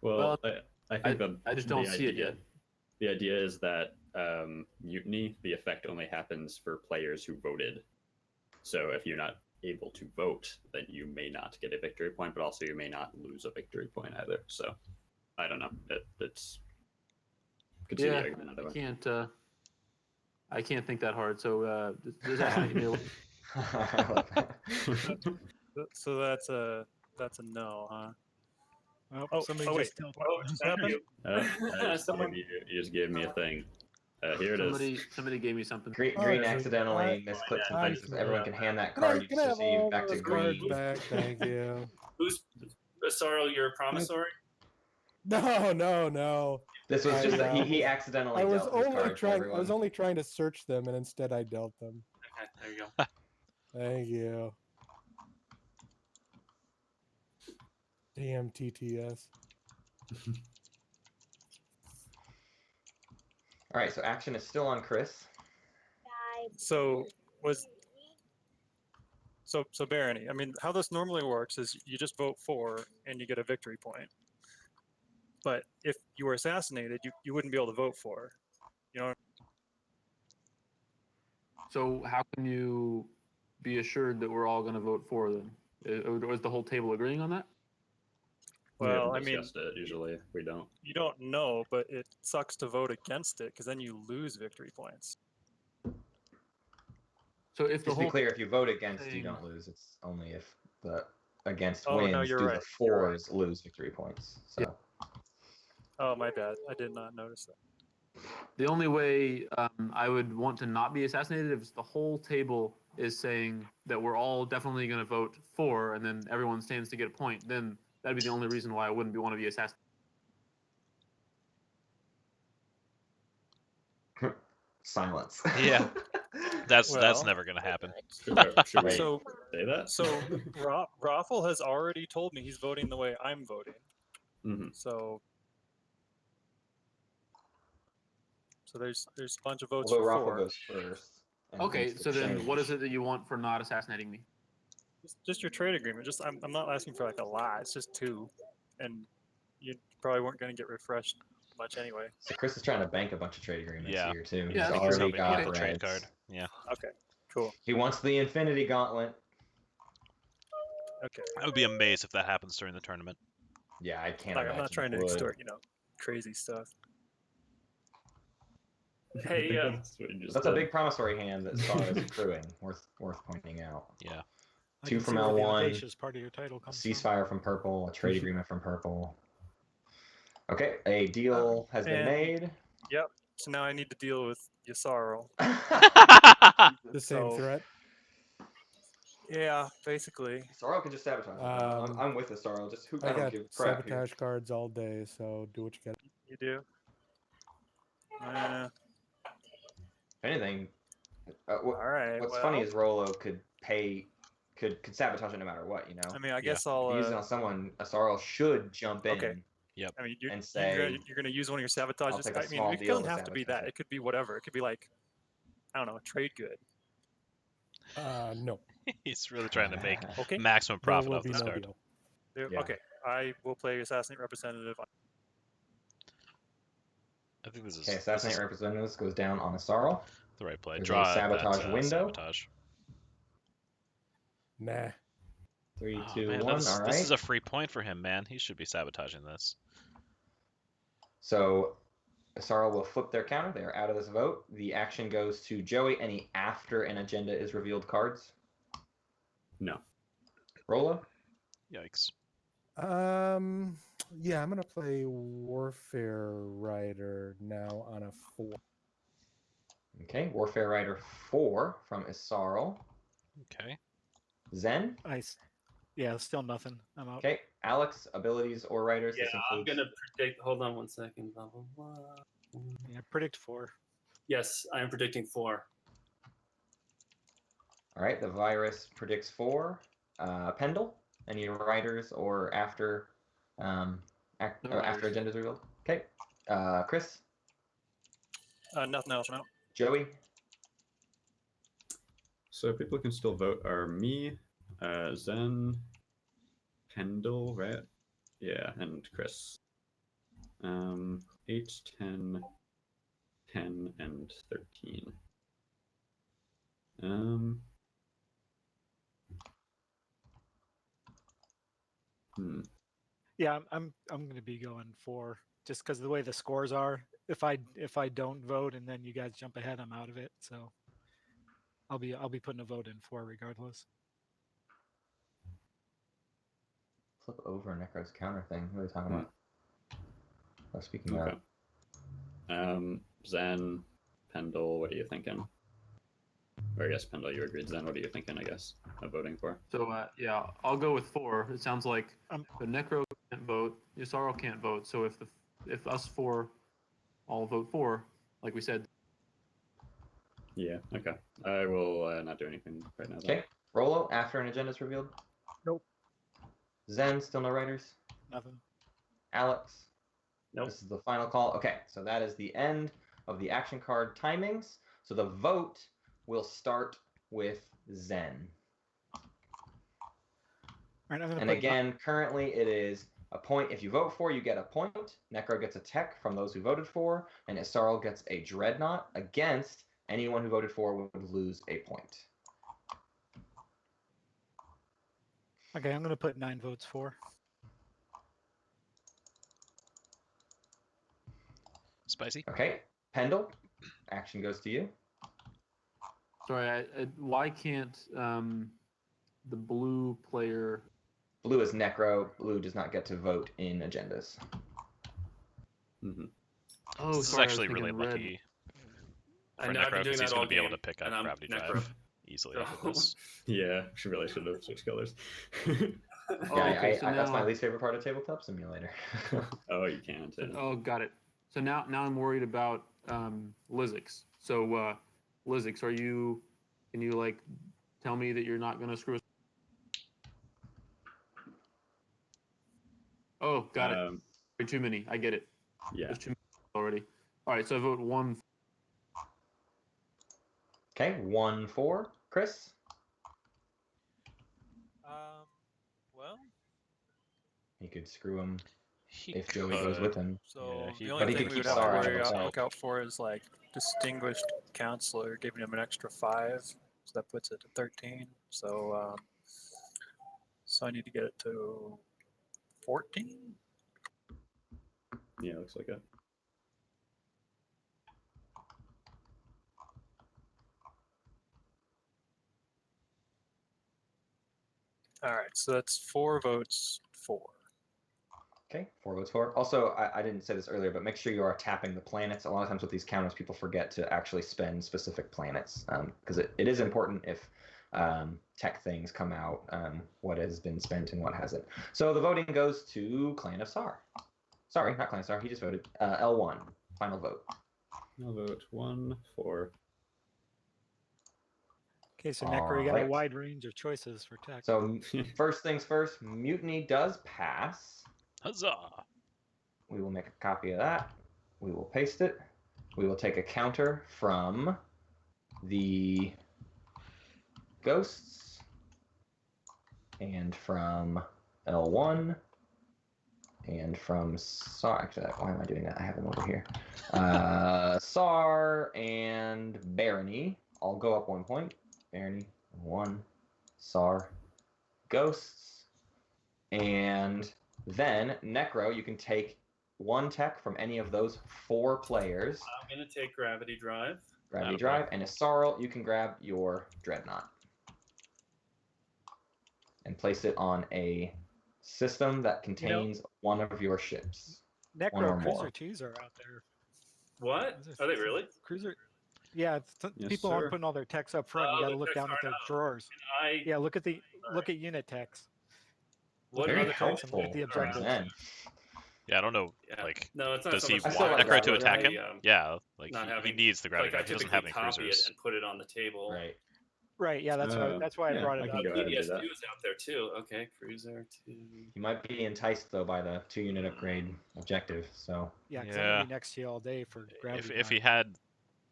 Well, I think I just don't see it yet. The idea is that mutiny, the effect only happens for players who voted. So if you're not able to vote, then you may not get a victory point, but also you may not lose a victory point either. So I don't know. It's could see the argument either way. I can't think that hard. So does that make me? I love that. So that's a no, huh? Oh, somebody just wait. killed What just happened? You just gave me a thing. Here it is. Somebody gave me something. Green All right, accidentally misclicked some things. If everyone can hand that card, you Can just I have receive all back to those cards green. back? Thank you. Who's Sorrow? You're a promissory. No. This was just that he accidentally I was dealt his only card to trying. I everyone. was only trying to search them, and instead I dealt them. Okay, there you go. Thank you. Damn TTS. All right, so action is still on Chris. So Barony, I mean, how this normally works is you just vote for and you get a victory point. But if you were assassinated, you wouldn't be able to vote for. You know. So how can you be assured that we're all going to vote for them? Is the whole table agreeing on that? Well, we I mean, discussed it. Usually we don't. You don't know, but it sucks to vote against it because then you lose victory points. So if Just to be clear, if you vote against, you don't lose. It's only if the against wins, no, you're do right. the fours lose victory points. So. Yeah. Oh, my bad. I did not notice that. The only way I would want to not be assassinated if the whole table is saying that we're all definitely going to vote for, and then everyone stands to get a point, then that'd be the only reason why I wouldn't want to be assassinated. Silence. Yeah. That's never going to happen. Should we So say that? So Raffle has already told me he's voting the way I'm voting. Mm-hmm. So there's a bunch of votes Although for Raffle 4. goes first. Okay, things so then change. what is it that you want for not assassinating me? Just your trade agreement. Just I'm not asking for like a lot. It's just 2, and you probably weren't going to get refreshed much anyway. So Chris is trying to bank a bunch of trade agreements here too. Yeah, He's because already somebody got get a trade reds. card. Yeah. Okay, cool. He wants the Infinity Gauntlet. Okay. I would be amazed if that happens during the tournament. Yeah, I can't Like, imagine. I'm not trying to it would. extort, crazy stuff. Hey, That's a big promissory hand that Star is accruing. Worth pointing out. Yeah. 2 from L1, L1. part of your title comes Ceasefire from purple. A trade agreement from purple. Okay, a deal has been and- made. Yep. So now I need to deal with Yasaro. The same So- threat. Yeah, basically. Sorrel can just sabotage. I'm with the Sorrel. Just who I I don't got give a crap here. sabotage cards all day, so do what you got. You do. If anything, All right. what's well, funny is Rolo could sabotage it no matter what, you know. I mean, I Yeah. guess If I'll. you use it on someone, a Sorrel should jump in. Okay. I mean, and say, you're gonna use one of your I'll sabotages. take a I mean, small it deal doesn't to have to be sabotage that. it. It could be whatever. It could be like, I don't know, a trade good. No. He's really trying to make Okay. maximum There profit will off be this no card. deal. Yeah. Okay. I will play Assassinate Representative. I think this is, Okay, this Assassinate is Representatives goes down on a Sorrel. the right play. There's a Draw out sabotage that window. sabotage. Nah. 3, Oh, 2, man, 1. this, All right. this is a free point for him, man. He should be sabotaging this. So Sorrel will flip their counter. They are out of this vote. The action goes to Joey. Any after an agenda is revealed cards? No. Rolo? Yikes. Yeah, I'm gonna play Warfare Rider now on a 4. Okay, Warfare Rider 4 from Isarl. Okay. Zen? Yeah, still nothing. I'm out. Okay, Alex, abilities or writers. Yeah, This I'm includes... gonna predict. Hold on one second. Blah blah blah. Yeah, predict 4. Yes, I am predicting 4. All right, the virus predicts 4. Pendle, any writers or after after writers. agendas revealed? Okay. Chris? Nothing else. No. Joey? So people can still vote are me, Zen, Kendall, right? Yeah, and Chris. 8, 10, 10, and 13. Yeah, I'm going to be going 4 just because the way the scores are. If I don't vote and then you guys jump ahead, I'm out of it. So I'll be putting a vote in 4 regardless. Flip over Necro's counter thing. What are we talking about? Oh, speaking Okay. of... Zen, Pendle, what are you thinking? Or I guess Pendle, you agreed. Zen, what are you thinking, I guess, of voting for? So yeah, I'll go with 4. It sounds like Um, the Necro can't vote, Yasaro can't vote. So if us 4 all vote 4, like we said. Yeah, okay. I will not do anything right now. Okay. Rolo, after an agenda is revealed? Nope. Zen, still no writers? Nothing. Alex? Nope. This is the final call. Okay, so that is the end of the action card timings. So the vote will start with Zen. All right, I'm gonna And put again, currently it is a point. If you vote for, you get a point. Necro gets a tech from those who voted for, and Isarl gets a dreadnought. Against anyone who voted for would lose a point. Okay, I'm gonna put 9 votes for. Spicy. Okay, Pendle, action goes to you. Sorry, why can't the blue player? Blue is Necro. Blue does not get to vote in agendas. Mm-hmm. Oh, This is sorry, I was actually thinking really red. lucky I for know I've Necro been doing because he's that going all to be able game, to pick up and I'm Gravity Necro. Drive easily off of this. Yeah, she really should have switched colors. Oh, Yeah, okay, so that's my now- least favorite part of Tabletop Simulator. Oh, you can't. Oh, got it. So now I'm worried about Lizix. So Lizix, can you like tell me that you're not gonna screw us? Oh, got it. Way too many. I get it. Yeah. There's too many already. All right, so I vote 1. Okay, 1-4. Chris? Well, He could screw him He if Joey goes with him. so he- the but only he thing could we would keep have to Sarah worry himself. look out for is like distinguished counselor, giving him an extra 5, so that puts it to 13. So, so I need to get it to 14. Yeah, looks like it. All right, so that's 4 votes for. Okay, 4 votes for. Also, I didn't say this earlier, but make sure you are tapping the planets. A lot of times with these counters, people forget to actually spend specific planets because it is important if tech things come out, what has been spent and what hasn't. So the voting goes to Clan of Sar. Sorry, not Clan of Sar. He just voted. L1, final vote. I'll vote 1 for. Okay, so Necro, you got a Alright. wide range of choices for tech. So first things first, Mutiny does pass. Huzzah! We will make a copy of that. We will paste it. We will take a counter from the ghosts and from L1 and from SAR. Actually, why am I doing that? I have them over here. SAR and Barony all go up 1 point. Barony 1, SAR, ghosts, and then Necro. You can take 1 tech from any of those 4 players. I'm gonna take Gravity Drive. Gravity Drive, and Asarl, you can grab your Dreadnought and place it on a system that contains one of your ships. One or Necro more. Cruiser 2s are out there. What? Are they really? Cruiser. Yeah, Yes, people sir. aren't putting all their techs up front. Oh, You got to the look techs down at their aren't up. drawers. Yeah, look at unit techs. What Very are the helpful. Look at the objectives. Zen. Yeah, I don't know. Yeah. Like, No, it's not does so he much I want still like Necro to gravity attack drive. him? Yeah, like Not he having, needs the gravity like, I drive. He doesn't have typically any copy it cruisers. and put it on the table. Right. Right. Yeah, that's why I yeah, brought I it can up. go ahead and do PBS2 that. is out there too. Okay, Cruiser 2. You might be enticed though by the 2-unit upgrade objective. So Yeah, because I'm gonna be next to you all day for gravity. If he drive. had,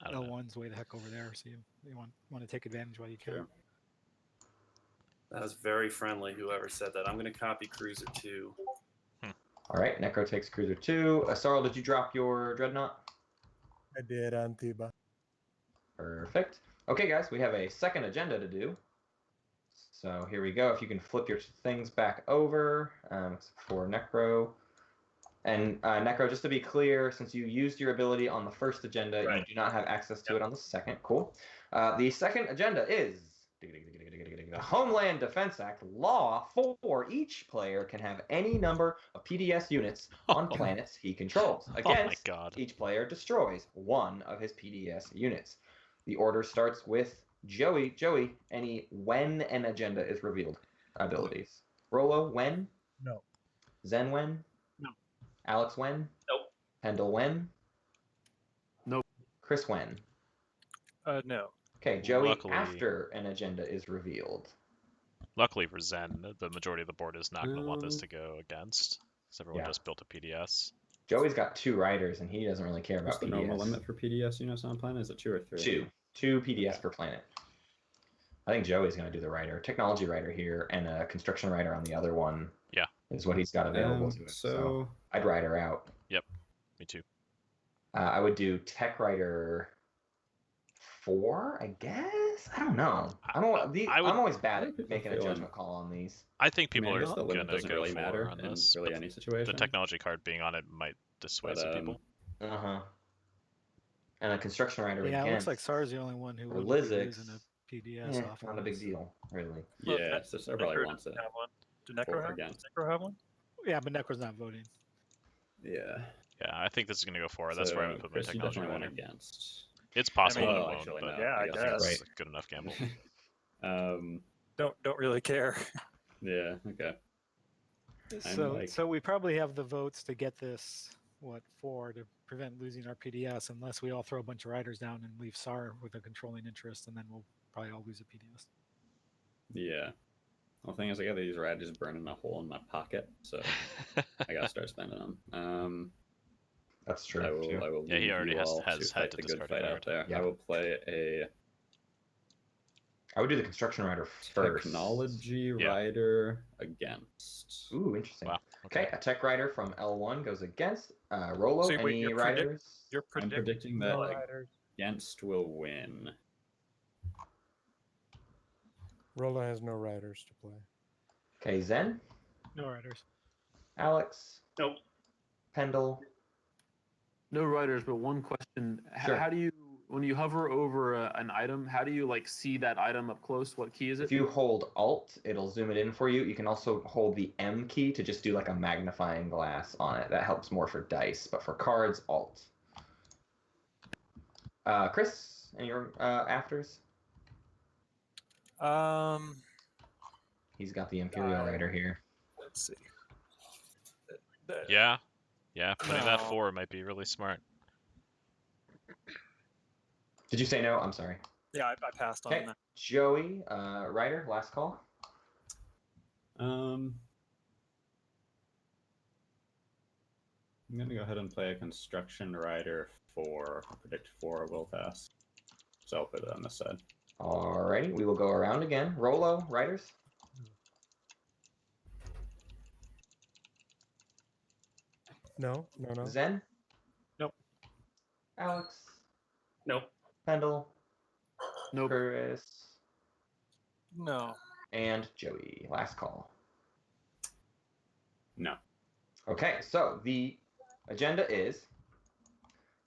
I don't know. L1's way the heck over there, so you want to take advantage while you can. Sure. That was very friendly, whoever said that. I'm going to copy Cruiser 2. all right, Necro takes Cruiser 2. Asarl, did you drop your Dreadnought? I did, Antiba. Perfect. Okay, guys, we have a second agenda to do. So here we go. If you can flip your things back over for Necro. And Necro, just to be clear, since you used your ability on the first agenda, Right. you do not have access to it on the second. Cool. The second agenda is the Homeland Defense Act. Law for each player can have any number of PDS units on planets he controls. Against God. each player destroys one of his PDS units. The order starts with Joey. Joey, any when an agenda is revealed abilities. Rolo, when? No. Zen, when? No. Alex, when? Nope. Pendle, when? Nope. Chris, when? No. Okay, Joey, Luckily- after an agenda is revealed. Luckily for Zen, the majority of the board is not going to want this to go against, because everyone Yeah. just built a PDS. Joey's got 2 riders, and he doesn't really care about What's the PDS. normal limit for PDS units on planet? Is it 2 or 3? 2 PDS per planet. I think Joey's going to do the rider. Technology rider here, and a construction rider on the other one. Yeah. Is what he's got available to him. So I'd ride her out. Me too. I would do tech rider 4, I guess. I don't know. I'm always bad at making a judgment call on these. I think I mean, people I are guess the going limit to doesn't go really for matter on in this. really but any the situation. technology card being on it might dissuade some people. Uh huh. And a construction rider Yeah, it looks against. like SAR's the only one who or would be Lizix, losing a PDS off. not of a big this. deal, really. Well, Yeah, so probably Necro wants it. doesn't have one. Do for Necro have, against. does Necro have one? Yeah, but Necro's not voting. Yeah. Yeah, I think this is going to go for it. That's where I would put my Chris, you technology definitely rider. want against. It's possible mean- that it Oh, won't, actually, but no. Yeah, I think guess. it's a good enough gamble. Don't really care. Yeah. Okay. So we probably have the votes to get this 4 to prevent losing our PDS, unless we all throw a bunch of riders down and leave SAR with a controlling interest, and then we'll probably all lose a PDS. Yeah. Well, the thing is, I got these riders burning a hole in my pocket, so I gotta start spending them. That's true. I will. Yeah, he leave already you has all had to to fight the good discard a fight card. out there. Yeah. I will play a I would do the construction rider first. technology Yeah. rider against. Ooh, interesting. Wow. Okay, a tech rider from L1 goes against Rolo. So wait, Any you're riders? You're I'm predicting that No like- riders. against will win. Rolo has no riders to play. Okay, Zen, No riders. Alex, Nope. Pendle. No writers, but one question: Sure. How do you when you hover over an item, how do you like see that item up close? What key is it? If you hold Alt, it'll zoom it in for you. You can also hold the M key to just do like a magnifying glass on it. That helps more for dice, but for cards, Alt. Chris, and your afters? He's got the Imperial Rider here. Let's see. Yeah. Putting that No. 4 might be really smart. Did you say no? I'm sorry. Yeah, I passed on Okay, that. Joey, Ryder, last call. I'm gonna go ahead and play a Construction Rider 4. Predict 4 will pass. So I'll put it on this side. Alrighty, we will go around again. Rolo, Riders. No. Zen. Nope. Alex. Nope. Pendle. Nope. Chris. No. And Joey. Last call. No. Okay, so the agenda is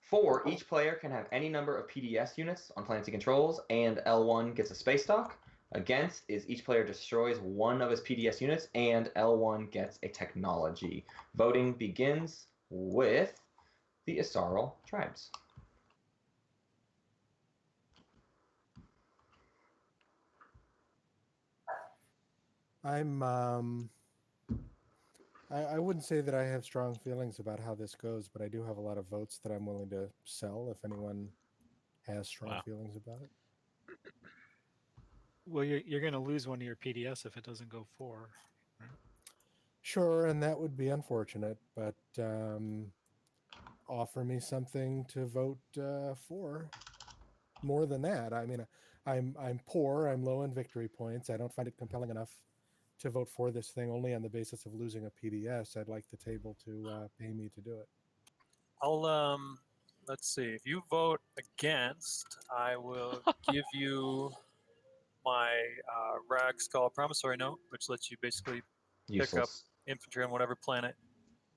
4, each player can have any number of PDS units on Planetsy Controls, and L1 gets a space dock. Against is each player destroys one of his PDS units, and L1 gets a technology. Voting begins with the Isaral tribes. I wouldn't say that I have strong feelings about how this goes, but I do have a lot of votes that I'm willing to sell if anyone has strong feelings about it. Well, you're going to lose one of your PDS if it doesn't go 4. Right? Sure, and that would be unfortunate, but offer me something to vote for. More than that, I mean, I'm poor. I'm low in victory points. I don't find it compelling enough to vote for this thing only on the basis of losing a PDS. I'd like the table to pay me to do it. I'll let's see. If you vote against, I will give you my Rags Call promissory note, which lets you basically pick up Useless. infantry on whatever planet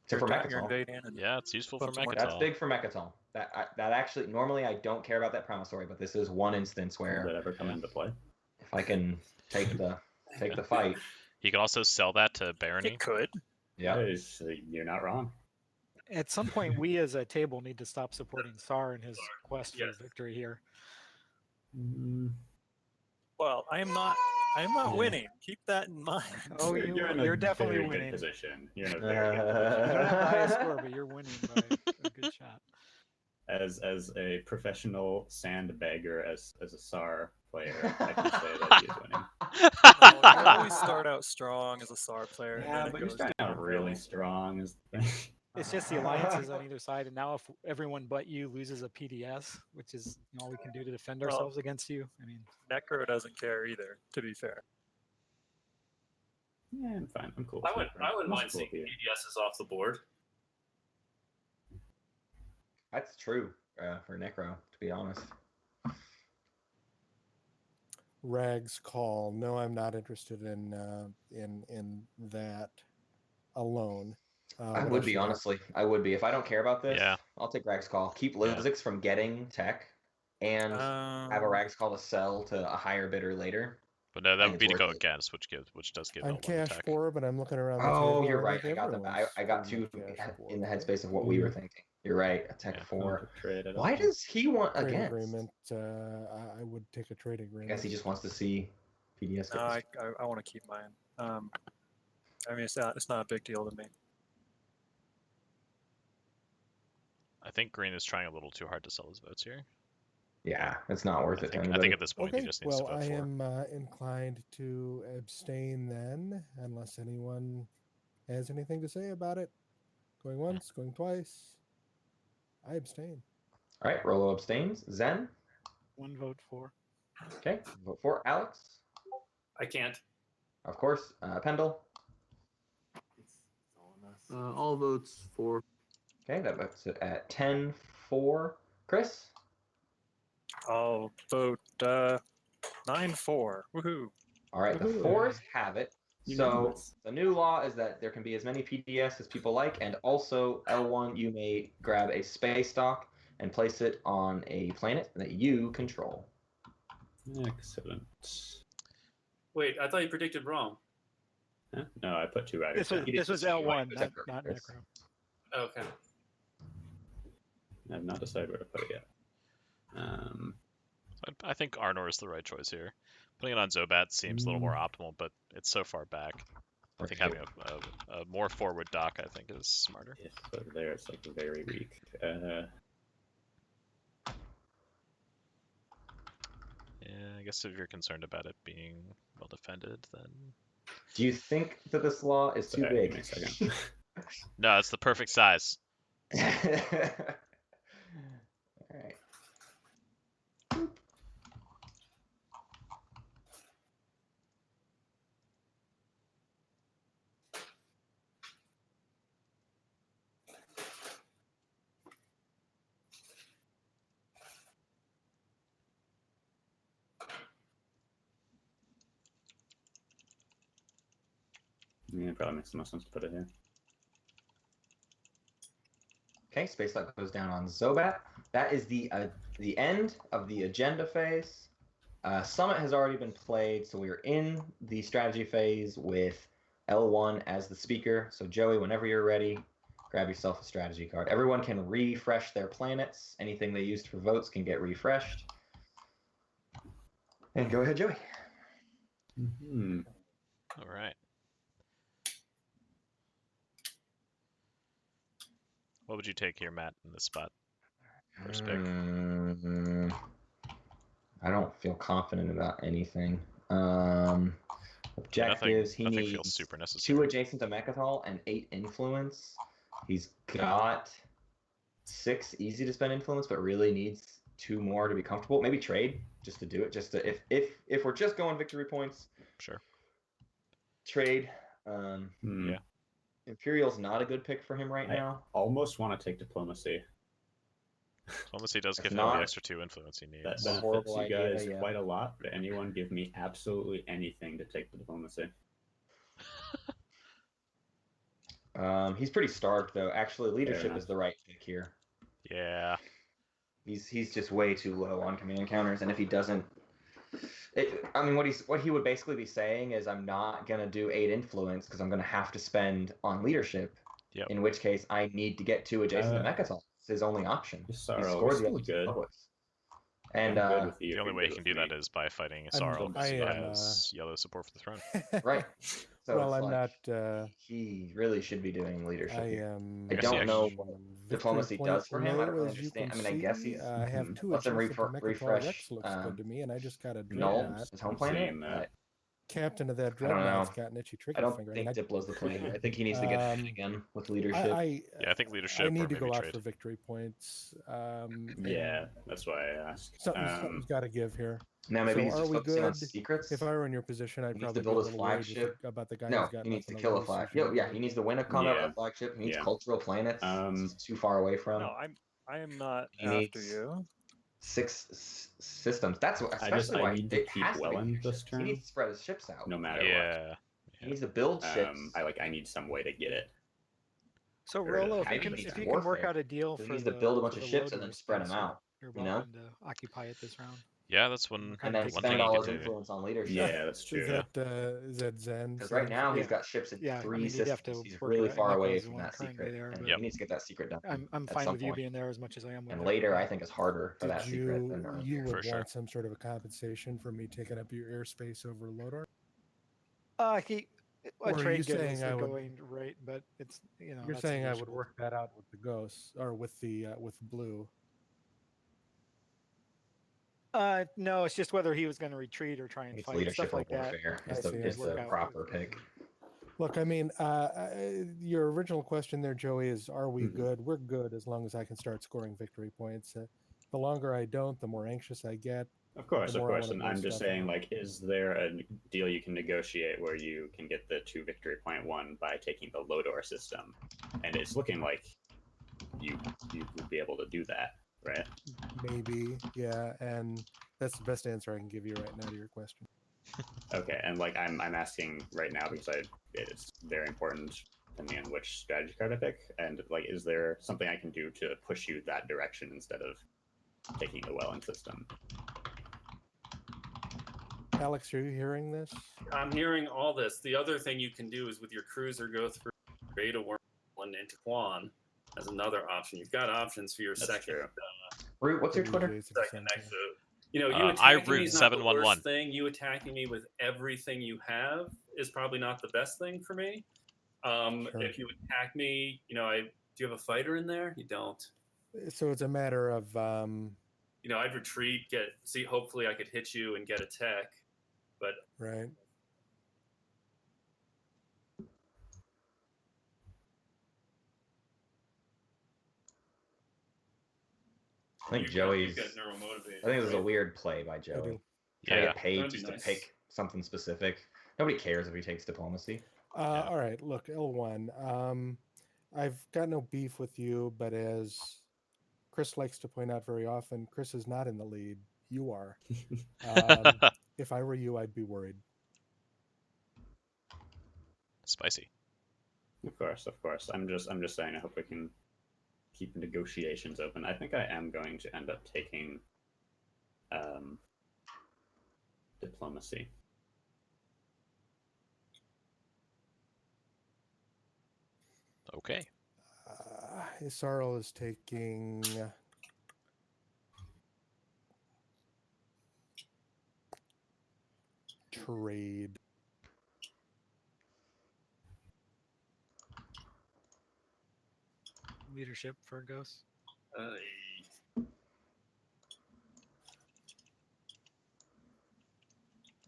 Except for you're Mechatol. invading. And Yeah, it's useful for put some more- That's Mechatol. big for Mechatol. That actually, normally I don't care about that promissory, but this is one instance Will where that ever come into play? if I can take the fight. He could also sell that to Barony. It could. Yeah. You're not wrong. At some point, we as a table need to stop supporting Sar in his quest for victory here. Well, I am not winning. Keep that in mind. Oh, you're definitely very winning. Good position. You're in a very good You position. don't have the highest score, but you're winning by a good shot. As a professional sandbagger, as a SAR player, I can say that he is winning. No, you always start out strong as a SAR player. And Yeah, then but it you're goes starting out downhill. really strong. Is the thing. It's just the alliances on either side, and now if everyone but you loses a PDS, which is all we can do to defend ourselves against you, I mean, Necro doesn't care either. To be fair. Yeah, I'm fine. I'm cool. I wouldn't mind seeing PDSs off the board. That's true for Necro, to be honest. Rags Call. No, I'm not interested in that alone. I would be, honestly. I would be. If I don't care about this, I'll take Rags Call. Keep Lizix from getting tech and have a Rags Call to sell to a higher bidder later. But no, that would be to go against, which does give I'm L1 cash tech. poor, but I'm looking around. Oh, you're right. I got too in the headspace of what we were thinking. You're right. A tech 4. Why does he want trade against? agreement? I would take a trade agreement. I guess he just wants to see PDS. No, I want to keep mine. I mean, it's not a big deal to me. I think Green is trying a little too hard to sell his votes here. Yeah, it's not worth it. I think at this point he just needs to vote I for. am inclined to abstain then, unless anyone has anything to say about it. Going once, going twice. I abstain. All right, Rolo abstains. Zen? 1 vote for. Okay, vote for Alex. I can't. Of course. Pendle? All votes for. Okay, that puts it at 10-4. Chris? I'll vote 9-4. Woohoo! All right, the 4s have it. So the new law is that there can be as many PDS as people like, and also L1, you may grab a space dock. and place it on a planet that you control. Excellent. Wait, I thought you predicted wrong. Huh? No, I put 2 riders This was down. this was L1, not Chris. Necro. Okay. I've not decided where to put it yet. I think Arnor is the right choice here. Putting it on Zobat seems a little more optimal, but it's so far back. I think having a more forward dock, I think, is smarter. Yes, but there it's like very weak. Yeah, I guess if you're concerned about it being well defended, then Do you think that this law is too Sorry, give big? me a second. no, it's the perfect size. All right. Yeah, it probably makes the most sense to put it here. Okay, space lock goes down on Zobat. That is the end of the agenda phase. Summit has already been played, so we are in the strategy phase with L1 as the speaker. So Joey, whenever you're ready, grab yourself a strategy card. Everyone can refresh their planets. Anything they used for votes can get refreshed. And go ahead, Joey. Mm-hmm. All right. What would you take here, Matt, in this spot? First pick. I don't feel confident about anything. Objectives, he nothing needs feels super necessary. 2 adjacent to Mechatol and 8 influence. He's got 6 easy to spend influence, but really needs 2 more to be comfortable. Maybe trade just to do it. Just to if we're just going victory points, Sure. Trade. Yeah. Imperial's not a good pick for him right now. Almost want to take diplomacy. Diplomacy does That's give him not the extra 2 influence he needs. That a benefits horrible you idea, guys yeah. quite a lot. But anyone give me absolutely anything to take the diplomacy. He's pretty starved though. Actually, leadership enough. is the right pick here. Yeah. He's just way too low on command counters, and if he doesn't, what he would basically be saying is, I'm not gonna do 8 influence because I'm gonna have to spend on leadership. Yep. In which case, I need to get 2 adjacent to Mechatol. It's his only option. Sorrow, He we're scored the still other 2 good. publics. And I'm good with you The if only you're way he good can do with that me. is by fighting I'm- Sorrow, because he I am, has yellow support for the throne. right. So well, it's I'm like, not. he really should be doing leadership I here. am. I guess he don't know actually- what victory diplomacy point does for him. I don't low, really as you understand. can I mean, I guess see. he's I have Mhm. 2 Let them adjacent to Mechatol. refresh, Rex looks good to me, and I just got a Null, Dreadnought. his home I'm planet. seeing that. Captain of that I don't Dreadnought's know. got an itchy I trigger don't finger. think I mean, Diplo's the play here. I think he needs to get ahead again with leadership. I Yeah, I think leadership I or need to maybe go out trade. for victory points. Yeah, that's why I asked. Something's got to give here. Now maybe So he's are just we focusing on good? secrets. If I were in your position, I'd He needs to probably be a build his little worried flagship. about the guy No, who's got he needs to nothing kill a lose, flag. so Yeah, he needs to win a combat Yeah. flagship. He needs Yeah. cultural planets. It's too far away from. No, I am not He after needs- you. 6 systems. That's what, especially I why need to it keep has to be Welland leadership. this He turn. needs to spread his ships out. No matter Yeah. He needs to build what. ships. I need some way to get it. So Or Rolo, if maybe you can he needs if you can work warfare. out a deal He for needs the to build a bunch for of the ships and Lodor then spread them space, out. You're You know? welcome to occupy it this round. Yeah, that's one. And then One one spend thing all you his could do. influence on leadership. Yeah, that's true. Is that Zen? Because right now he's Yeah. got ships in Yeah, I 3 mean, you'd have to systems. He's work really it out, far and away Nico's the from one that currently secret. there, And but- Yep. he needs to get that secret done. I'm at fine some with you point. being there as much as I am with And it. later, I think, is harder for that Did secret than earlier. you would For sure. want some sort of a compensation for me taking up your airspace over Lodor? A Or are you trade good saying is I the would- going rate, but it's You're that's saying I would negotiable. work that out with the ghosts or with the with blue. No, it's just whether he was going to retreat or try and It's fight leadership stuff like or that. warfare. I It's see, the, I it's see. the Work out. proper pick. Look, I mean, your original question there, Joey, is are we Mhm. good? We're good as long as I can start scoring victory points. The longer I don't, the more anxious I get. Of course, The of more I course. wanna And build I'm just stuff saying, out. like, is there a deal you can negotiate where you can get the 2 victory point one by taking the Lodor system? And it's looking like you would be able to do that, right? Maybe, yeah, and that's the best answer I can give you right now to your question. Okay, and like I'm asking right now because it's very important depending on which strategy card I pick. And like, is there something I can do to push you that direction instead of taking the Welling system? Alex, are you hearing this? I'm hearing all this. The other thing you can do is with your cruiser go through Beta Wormhole into Quan as another option. You've got options for your second. Root, what's your Twitter? Second exo. You know, you I attacking me is not the 711. worst thing. You attacking me with everything you have is probably not the best thing for me. Sure. If you attack me, you know, do you have a fighter in there? You don't. So it's a matter of You know, I'd retreat, see. Hopefully, I could hit you and get a tech, but right. I think you've Joey's. got neuromotivated. I think this is a right? weird play by Joey. do. Trying to Yeah. get paid That'd be just nice. to pick something specific. Nobody cares if he takes diplomacy. Yeah. All right, look, L1. I've got no beef with you, but as Chris likes to point out very often, Chris is not in the lead. You are. If I were you, I'd be worried. Spicy. Of course. I'm just saying. I hope we can keep negotiations open. I think I am going to end up taking diplomacy. Okay. Isarl is taking trade. Leadership for Ghost.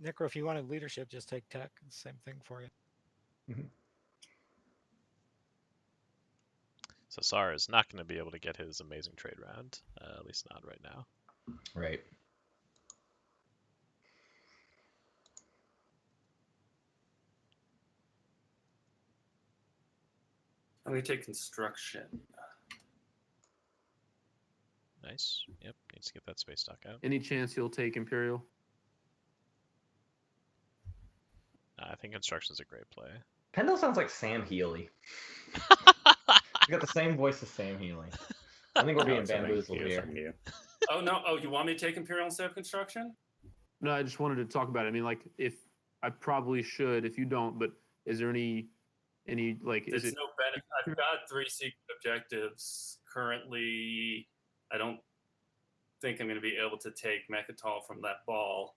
Necro, if you wanted leadership, just take tech. Same thing for you. So Sar is not going to be able to get his amazing trade round, at least not right now. Right. I'm going to take construction. Nice. Yep, needs to get that space stock out. Any chance you'll take Imperial? I think construction's a great play. Pendle sounds like Sam Healy. You got the same voice as Sam Healy. I think we're being Alex, I think bamboozled he was here. talking to you. Oh no! Oh, you want me to take Imperial instead of construction? No, I just wanted to talk about it. I mean, like, if I probably should, if you don't, but is there any like, is There's it? no benefit. I've got 3 secret objectives currently. I don't think I'm going to be able to take Mechatol from that ball.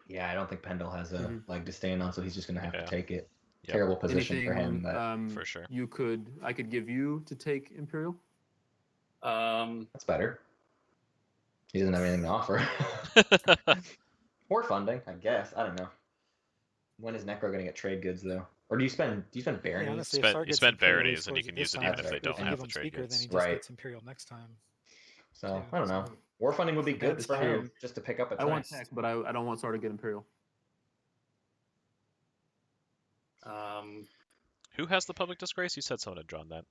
Yeah, I don't think Pendle has a leg to stand on, so he's just going to have Yeah. to take it. Yep. Terrible position for him. Anything, But For sure. I could give you to take Imperial. that's better. He doesn't have anything to offer. Or funding, I guess. I don't know. When is Necro going to get trade goods though? Or do you spend baronies? honestly, if Spend- Sar you gets spend Imperial, he baronies and you scores can this use it time. even if they don't you have give the him trade Speaker, goods. then he just Right. gets Imperial next time. So too, I don't know. so- War funding would be Bad good for time. him just to pick up a I want text. tech, but I don't want Sar to get Imperial. Who has the public disgrace? You said someone had drawn that.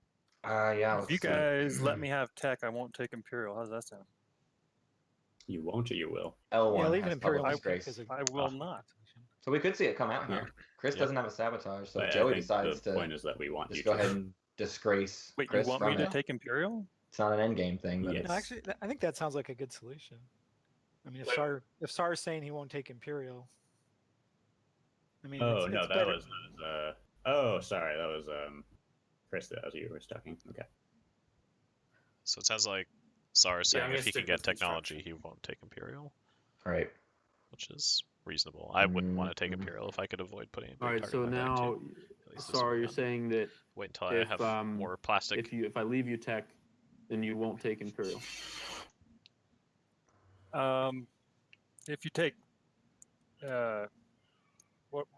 Yeah. If you guys let me have tech, I won't take Imperial. How does that sound? You won't or you will? L1 Yeah, leave has an Imperial public I, disgrace. I will not. So we could see it come out here. Chris Yep. doesn't have a sabotage, so But if I Joey think decides the to point is that we want you just go to. ahead and disgrace Wait, Chris you want me from to it. take Imperial? It's not an end game thing, but Yes. No, actually, I think that sounds like a good solution. I mean, if Sar's saying he won't take Imperial, I mean, Oh it's no, that better. was. Oh, sorry, that was Chris. That was you who was talking. Okay. So it sounds like Sar is Yeah, saying I'm if gonna he can stick get with technology, construction. he won't take Imperial, right. which is reasonable. I wouldn't want to take Imperial if I could avoid putting a big All right, target so on my back, now, too. At least this Sar, will be you're done. saying that Wait until I if, have more plastic. if I leave you tech, then you won't take Imperial. If you take,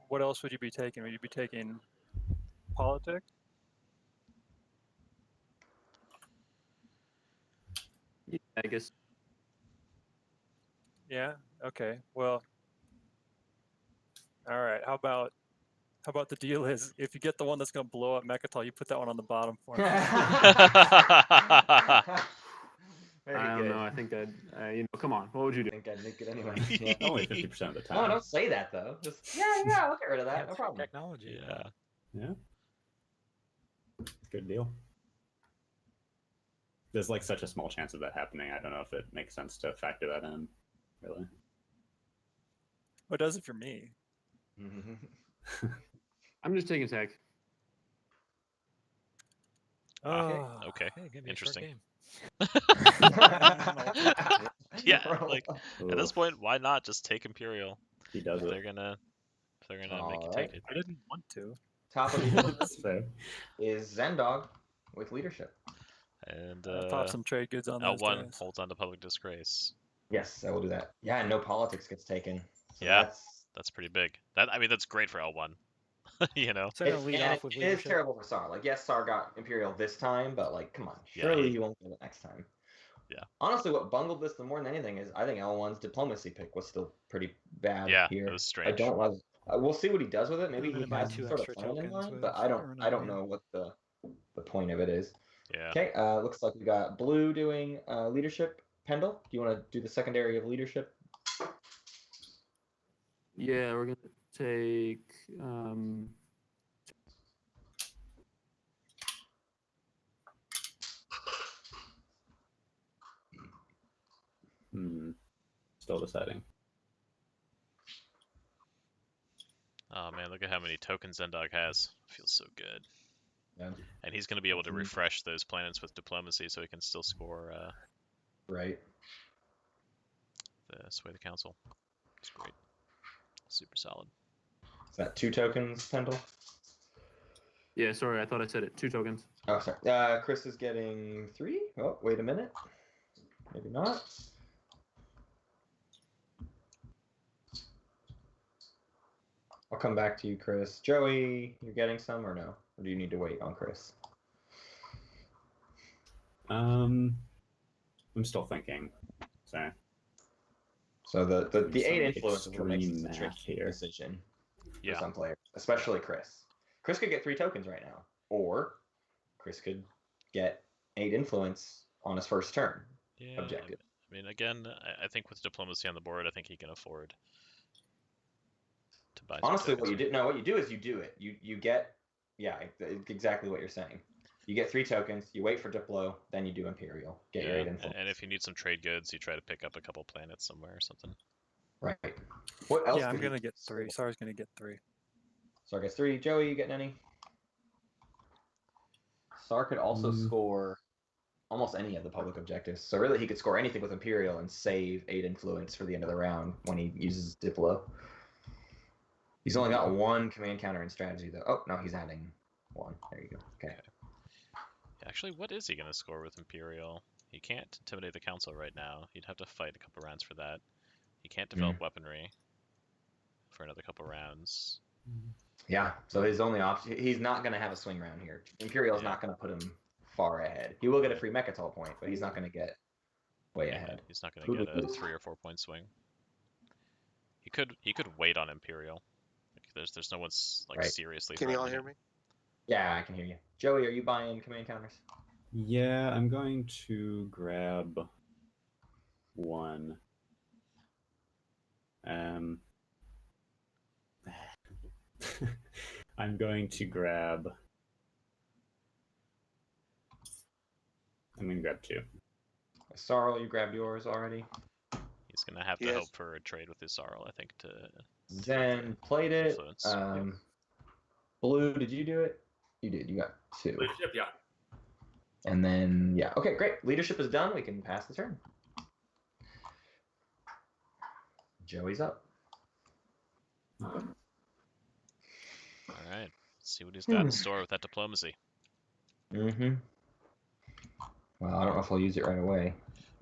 what else would you be taking? Would you be taking politics? Yeah, I guess. Yeah. Okay. Well. All right. How about the deal is if you get the one that's going to blow up Mechatol, you put that one on the bottom for me. Very I don't good. know. I think come on. What would you do? I think I'd make it anyway. Yeah. Only 50% of the time. No, don't say that though. Just yeah, I'll get rid of that. No problem. Technology. Yeah. Yeah. Good deal. There's like such a small chance of that happening. I don't know if it makes sense to factor that in, really. What does it for me? I'm just taking tech. Oh, okay. Hey, gonna be Interesting. a short game. Yeah, like at this point, why not just take Imperial? He does If it. they're gonna make you Alright. take it. I didn't want to. Top of the order That's fair. is Zendog with leadership. And Pop some trade goods on those L1 guys. holds on to public disgrace. Yes, I will do that. Yeah, and no politics gets taken. So Yeah. that's That's pretty big. That's great for L1. You know. So I'm gonna lead off with it is leadership. terrible for Sar. Like, yes, Sar got Imperial this time, but like, come on, Yeah, surely he won't get it next time. Yeah. Honestly, what bungled this the more than anything is I think L1's diplomacy pick was still pretty bad Yeah, here. it was I strange. don't love. We'll see what he does with it. Maybe I'm he gonna buy has 2 some sort of extra plan in tokens mind, but with I don't Arnonian. know what the point of it is. Yeah. Okay, looks like we got Blue doing leadership. Pendle, do you want to do the secondary of leadership? Yeah, we're gonna take. Still deciding. Oh man, look at how many tokens Zendog has. Feels so good. Yeah. And he's going to be able to refresh those planets with diplomacy, so he can still score. Right. Sway the council. It's great. Super solid. Is that 2 tokens, Pendle? Yeah, sorry, I thought I said it. 2 tokens. Oh, sorry. Chris is getting 3. Oh, wait a minute. Maybe not. I'll come back to you, Chris. Joey, you're getting some or no? Or do you need to wait on Chris? I'm still thinking. So the 8 some influence is what makes it a extreme tricky math here. decision Yeah. for some players, especially Chris. Chris could get 3 tokens right now, or Chris could get 8 influence on his first turn. Yeah. Objective. I mean, again, I think with diplomacy on the board, I think he can afford to buy. Honestly, what you do is you do it. You get, exactly what you're saying. You get 3 tokens. You wait for Diplo, then you do Imperial. Get your 8 influence. And if you need some trade goods, you try to pick up a couple planets somewhere or something. Right. What else? Yeah, I'm could he gonna get 3. score? Sar's gonna get 3. Sar gets 3. Joey, you getting any? Sar could also score almost any of the public objectives. So really, he could score anything with Imperial and save 8 influence for the end of the round when he uses Diplo. He's only got 1 command counter in strategy, though. Oh, no, he's adding 1. There you go. Okay. Actually, what is he going to score with Imperial? He can't intimidate the council right now. He'd have to fight a couple rounds for that. He can't develop weaponry for another couple rounds. Yeah, so his only option, he's not going to have a swing round here. Imperial's not going to put him far ahead. He will get a free Mechatol point, but he's not going to get way ahead. He's not going to get a 3 or 4 point swing. He could wait on Imperial. Like, there's no one's like seriously. Can you all hear me? Yeah, I can hear you. Joey, are you buying command counters? Yeah, I'm going to grab 1. I'm going to grab 2. Sarl, you grabbed yours already? He's going to have to hope for a trade with his Sarl, I think, to... Zen played it. Influence. Blue, did you do it? You did. You got 2. Leadership, yeah. And then, yeah. Okay, great. Leadership is done. We can pass the turn. Joey's up. All right. Let's see what he's got in store with that diplomacy. Mm-hmm. Well, I don't know if I'll use it right away.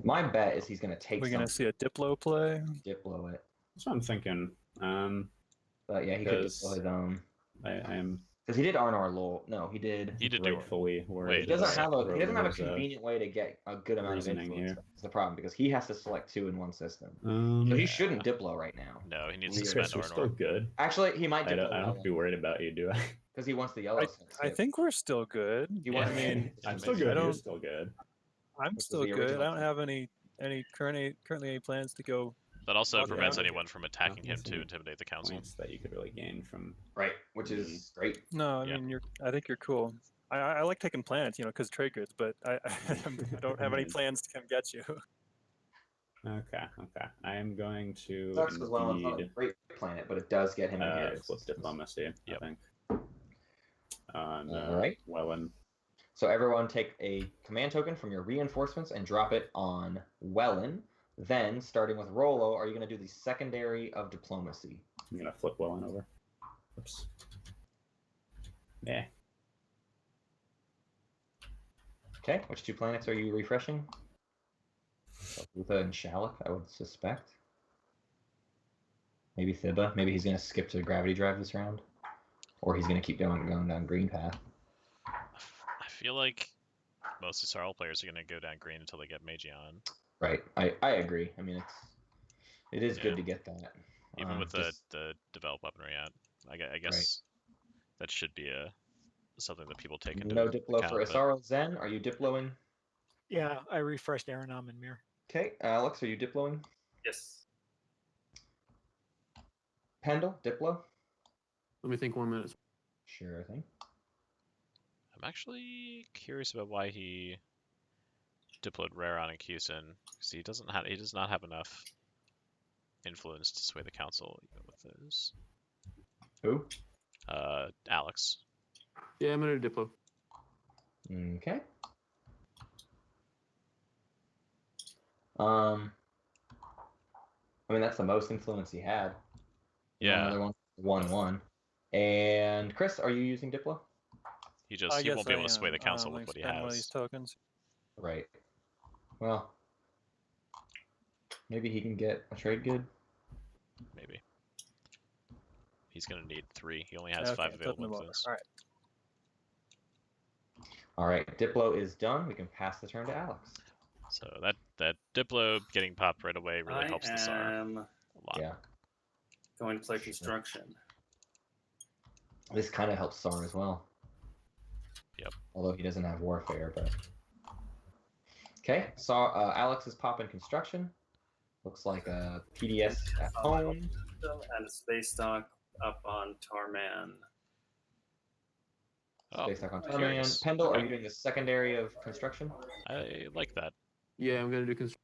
My bet is he's going to take We're going to see a Diplo play. Diplo it. That's what I'm thinking. But yeah, he could Diplo his own. I am... Because he did Arnor Lol. No, he did. He did rightfully. He doesn't have a convenient way to get a good amount of influence. here. That's the problem, because he has to select 2 in one system. So he shouldn't Diplo right now. No, he needs to spend Chris, we're still Arnor. good. Actually, he might I Diplo. don't have to be worried about you, do I? Because he wants the yellow. I think we're still good. Yeah, I mean, I'm still good. You're still good. I'm still good. I don't have any currently any plans to go. That also Walk prevents around. anyone from attacking him to intimidate the council. Points that you could really gain from... Right, which is great. No, I mean I think you're cool. I like taking planets, because trade goods, but I don't have any plans to come get you. Okay. I am going to Sucks because Welland's not a indeed great planet, but it does get him inheritance. flip diplomacy. Yep. I think. On All right. Welland. So everyone take a command token from your reinforcements and drop it on Welland. Then, starting with Rolo, are you going to do the secondary of diplomacy? I'm gonna flip Welland over. Oops. Yeah. Okay, which 2 planets are you refreshing? Lutha and Shalak, I would suspect. Maybe Thibba. Maybe he's going to skip to gravity drive this round. Or he's going to keep going down green path. I feel like most Yssaril players are going to go down green until they get Magion. Right. I agree. I mean, it is good to get that. Even with the develop weaponry out. I guess that should be something that people take into No Diplo account. for Yssaril. Zen, are you Diploing? Yeah, I refreshed Aranam and Mir. Okay, Alex, are you Diploing? Yes. Pendle, Diplo? Let me think 1 minute. Sure thing. I'm actually curious about why he diploed Raron and Cusin, because he does not have enough influence to sway the council even with those. Who? Alex. Yeah, I'm gonna diplo. Okay. I mean, that's the most influence he had. Yeah. Another 1/1. And Chris, are you using Diplo? He won't be able to sway the council with what he spend one of these has. tokens. Right. Well, maybe he can get a trade good. Maybe. He's going to need 3. He only has 5 available influence. All right. All right, Diplo is done. We can pass the turn to Alex. So that Diplo getting popped right away really helps the I SAR am a lot. Yeah. going to play construction. This kind of helps SAR as well. Yep. Although he doesn't have warfare, but okay. SAR, Alex is popping construction. Looks like a PDS at home And a space dock up on Tarman. Space dock on Tarman. curious. Pendle, Okay. are you doing the secondary of construction? I like that. Yeah, I'm gonna do construction.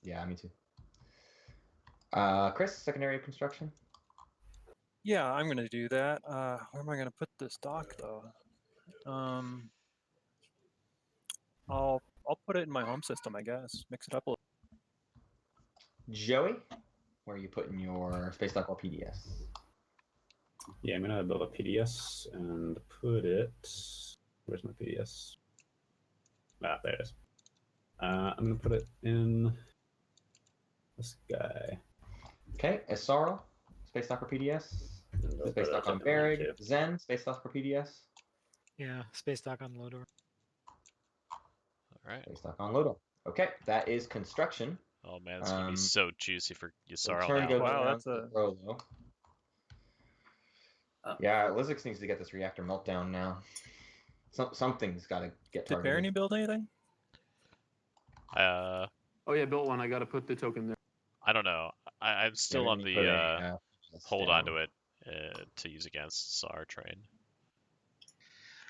Yeah, me too. Chris, secondary of construction. Yeah, I'm gonna do that. Where am I gonna put this dock though? I'll put it in my home system, I guess. Mix it up a little. Joey, where are you putting your space dock or PDS? Yeah, I'm gonna build a PDS and put it. Where's my PDS? Ah, there it is. I'm gonna put it in this guy. Okay, Isarl, space dock or PDS? Space dock on Berrig. Zen, space dock or PDS? Yeah, space dock on Lodor. All right. Space dock on Lodor. Okay, that is construction. Oh man, it's gonna be so juicy for Yssaril Turn now. goes Wow, around that's to a- Rolo. Yeah, Lizix needs to get this reactor meltdown now. Something's got to get Did targeted. Barony build anything? Oh yeah, built one. I gotta put the token there. I don't know. I'm still on the hold on to it to use against SAR train.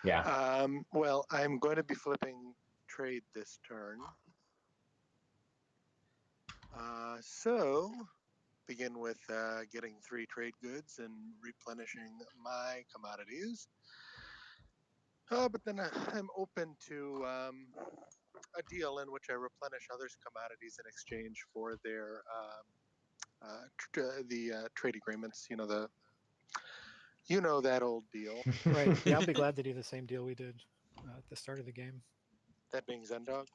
Yeah. Well, I'm going to be flipping trade this turn. So, begin with getting 3 trade goods and replenishing my commodities. But then I'm open to a deal in which I replenish others' commodities in exchange for their trade agreements. You know that old deal. Right. Yeah, I'll be glad to do the same deal we did at the start of the game. That being Zendog.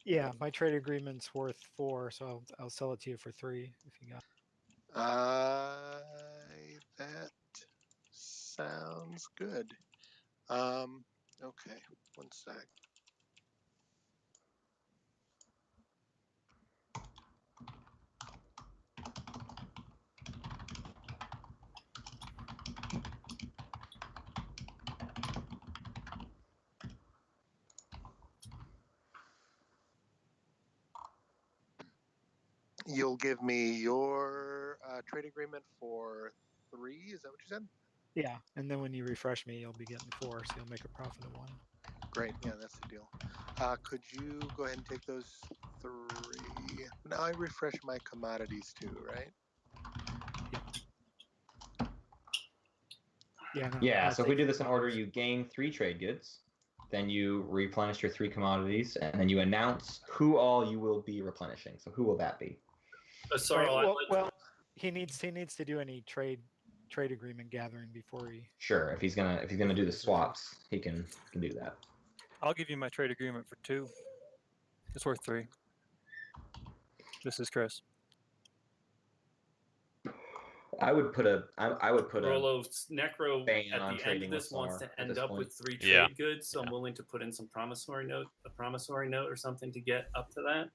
Yeah, my trade agreement's worth 4, so I'll sell it to you for 3 if you got. That sounds good. Okay, one sec. You'll give me your trade agreement for 3. Is that what you said? Yeah, and then when you refresh me, you'll be getting 4, so you'll make a profit of 1. Great. Yeah, that's the deal. Could you go ahead and take those 3? Now I refresh my commodities too, right? Yeah. No, Yeah, I'll so if we take do this in order, commodities. you gain 3 trade goods, then you replenish your 3 commodities, and then you announce who all you will be replenishing. So who will that be? Sorry, Right, well, he needs to do any trade agreement gathering before he. Sure, if he's gonna do the swaps, he can do that. I'll give you my trade agreement for 2. It's worth 3. This is Chris. I would put a Rolo's Necro ban at on the end trading of with this wants SAR to at end this up point. with 3 trade Yeah. goods, so I'm willing to put in some promissory note, a promissory note or something to get up to that.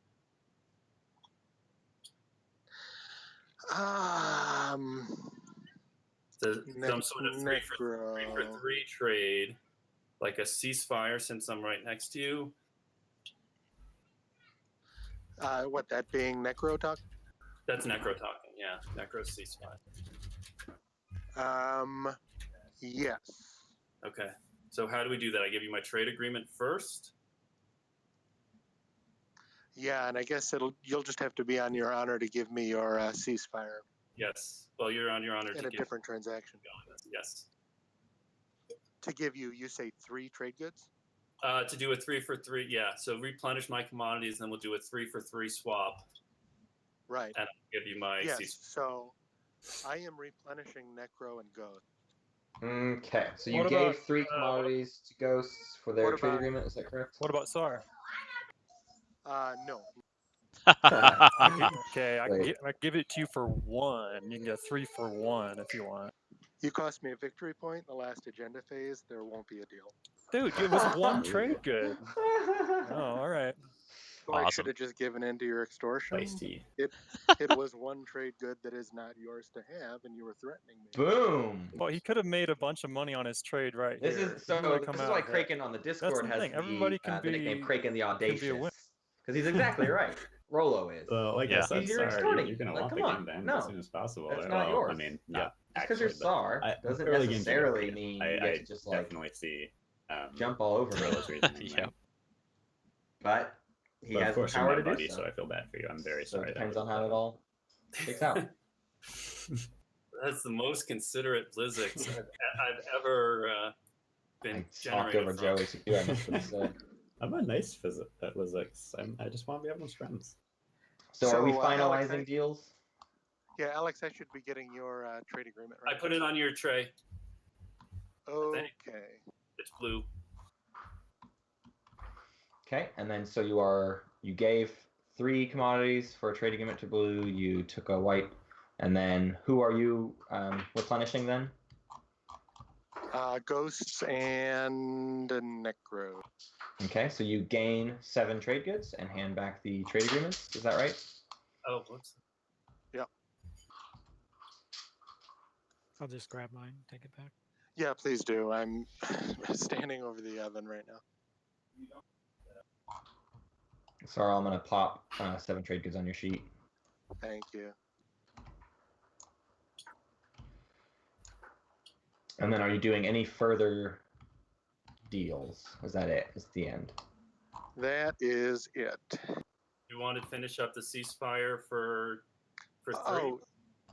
Some sort of 3 for 3 trade, like a ceasefire, since I'm right next to you. What, that being Necro talk? That's Necro talking, yeah. Necro ceasefire. Yes. Okay. So how do we do that? I give you my trade agreement first? Yeah, and I guess you'll just have to be on your honor to give me your ceasefire Yes. Well, you're on your honor in to a different transaction. Yes. To give you say 3 trade goods? To do a 3 for 3, yeah. So replenish my commodities, then we'll do a 3 for 3 swap. Right. And I'll give you my Yes. So I am replenishing Necro and Ghost. Okay, so you What gave about, 3 commodities to Ghosts for their What trade about- agreement. Is that correct? What about SAR? No. Okay, I Wait. give it to you for 1. You can get 3 for 1 if you want. You cost me a victory point in the last agenda phase. There won't be a deal. Dude, it was 1 trade good. Oh, all right. So I Awesome. should have just given in to your extortion. Feisty. It was 1 trade good that is not yours to have, and you were threatening me. Boom. Well, he could have made a bunch of money on his trade right This here. is He would've this come is out why ahead. Kraken on the Discord the has thing, everybody can the nickname be- Kraken the can be a Audacious. winner. Because he's exactly right. Rolo is. Well, like Yeah. I said, You're SAR, extorting. you're going to Like, want come the on. game to end No. as soon as possible. That's Well, not yours. I mean, Yeah. not Just because you're actually, but SAR I- doesn't early games are necessarily different. mean I you get to just like definitely see jump all over me. Rolo's reasoning, Yeah. right? But he But has of course, the you're power my to buddy, do so I feel bad for you. I'm very So sorry. it depends on how it all shakes out. That's the most considerate Blizzix I've ever been I talked generated over from. Joey too. I must have said. I'm a nice at Blizzix. I just want to be everyone's friends. So are we So, Alex, finalizing deals? Yeah, Alex, I should be getting your trade agreement, I right? put it on your tray. Okay. It's blue. Okay, and then so you gave 3 commodities for a trade agreement to blue. You took a white, and then who are you replenishing then? Ghosts and a Necro. Okay, so you gain 7 trade goods and hand back the trade agreements. Is that right? Oh, whoops. I'll just grab mine, take it back. Yeah, please do. I'm standing over the oven right now. Sorry, I'm gonna pop 7 trade goods on your sheet. Thank you. And then are you doing any further deals? Is that it? Is the end? That is it. You want to finish up the ceasefire for 3? Oh,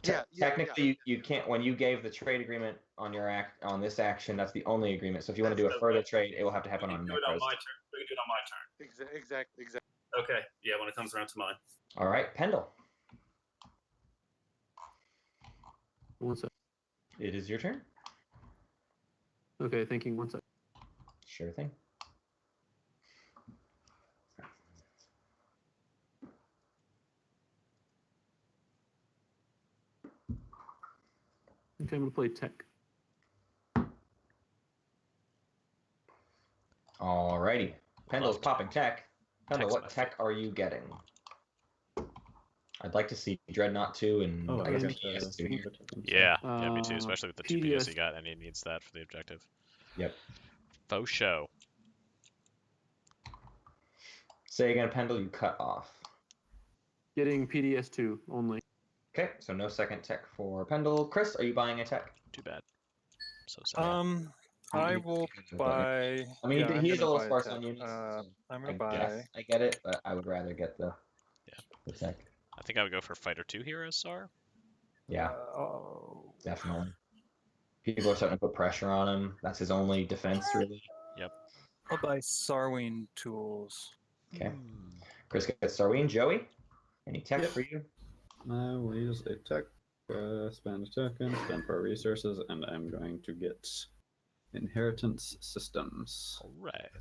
yeah. Technically, you can't. When you gave the trade agreement on your on this action, that's the only agreement. So if you want to do a further trade, it will have to happen on do it on Necros. my turn. We can do it on my turn. Exactly. Okay. Yeah, when it comes around to mine. All right, Pendle. One sec. It is your turn. Okay, thinking. One sec. Sure thing. Okay, I'm gonna play tech. Alrighty. Pendle's Love popping tech. Pendle, Tech's what my tech are you getting? I'd like to see Dreadnought 2 and Oh, I guess and, PS2 here. Yeah, me too. Uh, Especially with the 2 PS PDS he got, and he needs that for the objective. Yep. Faux show. Say again, Pendle, you cut off. Getting PDS2 only. Okay, so no second tech for Pendle. Chris, are you buying a tech? Too bad. so sad. I will buy. I mean, yeah, I'm he's a gonna little buy sparse tech. on units. So I'm I gonna buy. guess I get it, but I would rather get the tech. I think I would go for Fighter 2 here as SAR. Yeah, Oh. definitely. People are starting to put pressure on him. That's his only defense, really. Yep. I'll buy Sarween tools. Okay. Chris gets Sarween. Joey, any tech for you? I will use a tech, spend a token, spend 4 resources, and I'm going to get inheritance systems. All right.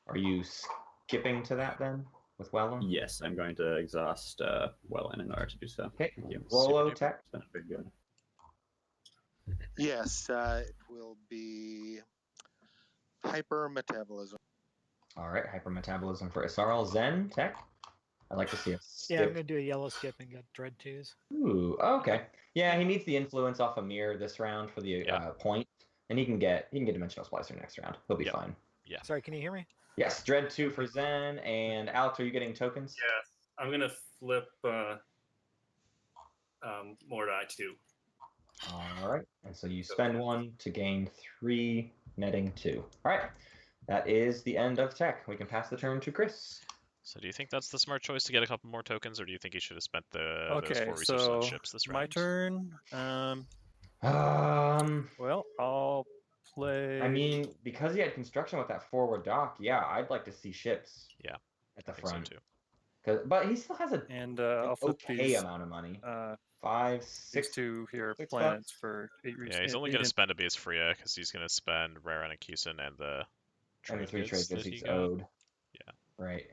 Are you skipping to that then with Wellen? Yes, I'm going to exhaust Wellen in order to do so. Okay. Thank you. Rolo Super tech. duper. It's been very good. Yes, it will be hypermetabolism. All right. Hypermetabolism for Isarl. Zen tech. I'd like to see a skip. Yeah, I'm gonna do a yellow skip and get Dread 2s. Ooh, okay. Yeah, he needs the influence off a mirror this round for the point, and he can get Dimensional Splicer next round. He'll be fine. Yeah. Sorry, can you hear me? Yes, Dread 2 for Zen, and Alex, are you getting tokens? Yes, I'm gonna flip Mordai 2. All right, and so you spend 1 to gain 3, netting 2. All right, that is the end of tech. We can pass the turn to Chris. So do you think that's the smart choice to get a couple more tokens, or do you think he should have spent those Okay, 4 resources on so ships this round? my turn. Um, Well, I'll play. I mean, because he had construction with that forward dock, yeah, I'd like to see ships. Yeah, at the I think front. so too. But he still has an I'll flip okay these. amount of money. 5, 6, 6 2 here $6 planets for 8 resources. Yeah, he's only going to spend a base Freya because he's going to spend Raren and Kusin and the and the 3 trade goods that he's he got. owed. Yeah. Right.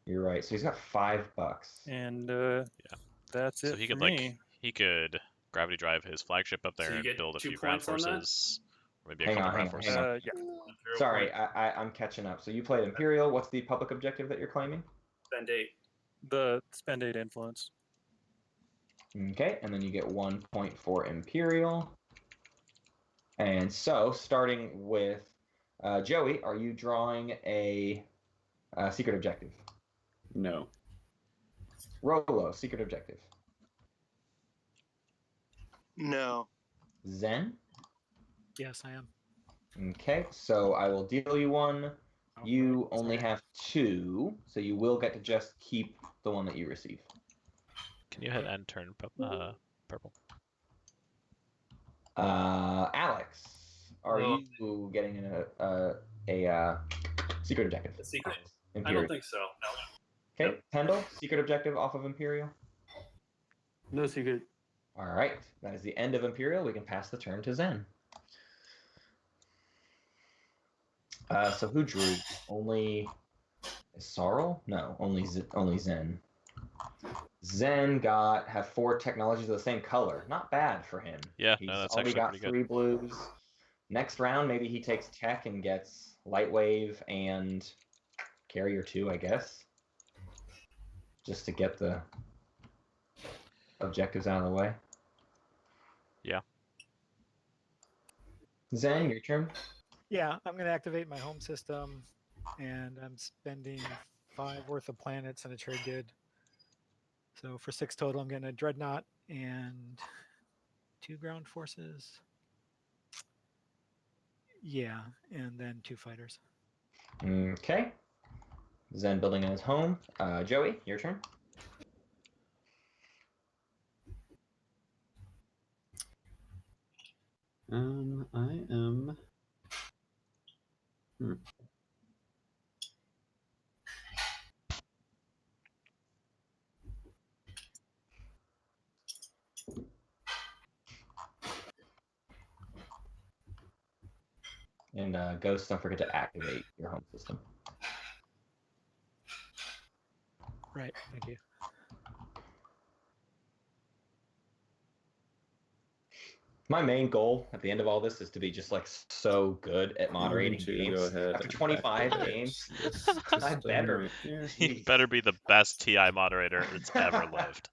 You're right. So he's got $5. And that's So it he for could me. he could gravity drive his flagship up there So you and get build a 2 few ground points on that? forces, or maybe a Hang couple on, ground hang on, forces. hang on. Yeah. 0 Sorry, point. I'm catching up. So you played Imperial. What's the public objective that you're claiming? Spend 8. The spend 8 influence. Okay, and then you get 1 point for Imperial. And so, starting with Joey, are you drawing a secret objective? No. Rolo, secret objective. No. Zen? Yes, I am. Okay, so I will deal you 1. Oh, You right, only sorry. have 2, so you will get to just keep the one that you receive. Can you hit end turn purple? Alex, are No. you getting a secret objective? A secret? I Imperial. don't think so. No. Okay, Pendle, secret objective off of Imperial. No secret. All right, that is the end of Imperial. We can pass the turn to Zen. So who drew? Only Sarl? No, only Zen. Zen have 4 technologies of the same color. Not bad for him. Yeah, He's no, that's already actually got pretty good. 3 blues. Next round, maybe he takes tech and gets light wave and carrier 2, I guess, just to get the objectives out of the way. Yeah. Zen, your turn. Yeah, I'm going to activate my home system, and I'm spending 5 worth of planets and a trade good. So for 6 total, I'm getting a Dreadnought and 2 ground forces. Yeah, and then 2 fighters. Okay. Zen building in his home. Joey, your turn. I am. And Ghost, don't forget to activate your home system. Right, thank you. My main goal at the end of all this is to be just like so good at moderating to games. go ahead After and 25 activate games, this I system better. right here. He better be the best TI moderator that's ever lived.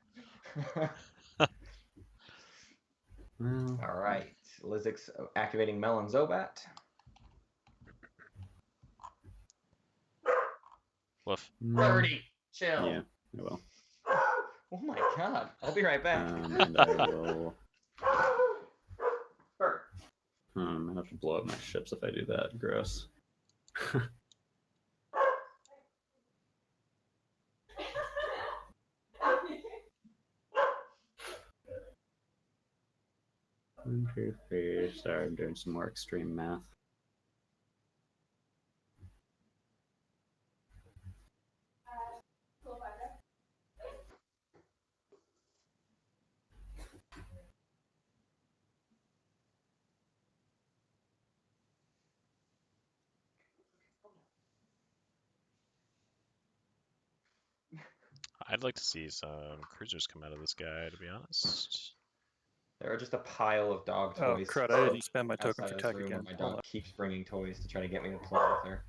Well, All right, Lizix activating Melon Zobat. Woof. 30. Chill. Yeah, I will. Oh my god. I'll be right back. And I will I'm gonna have to blow up my ships if I do that. Gross. One, two, three. Sorry, I'm doing some more extreme math. I'd like to see some cruisers come out of this guy, to be honest. There are just a pile of dog Oh, toys. crud, I didn't spend my token outside for of this tech room again. where my Hold dog on. keeps bringing toys to try to get me to play with her.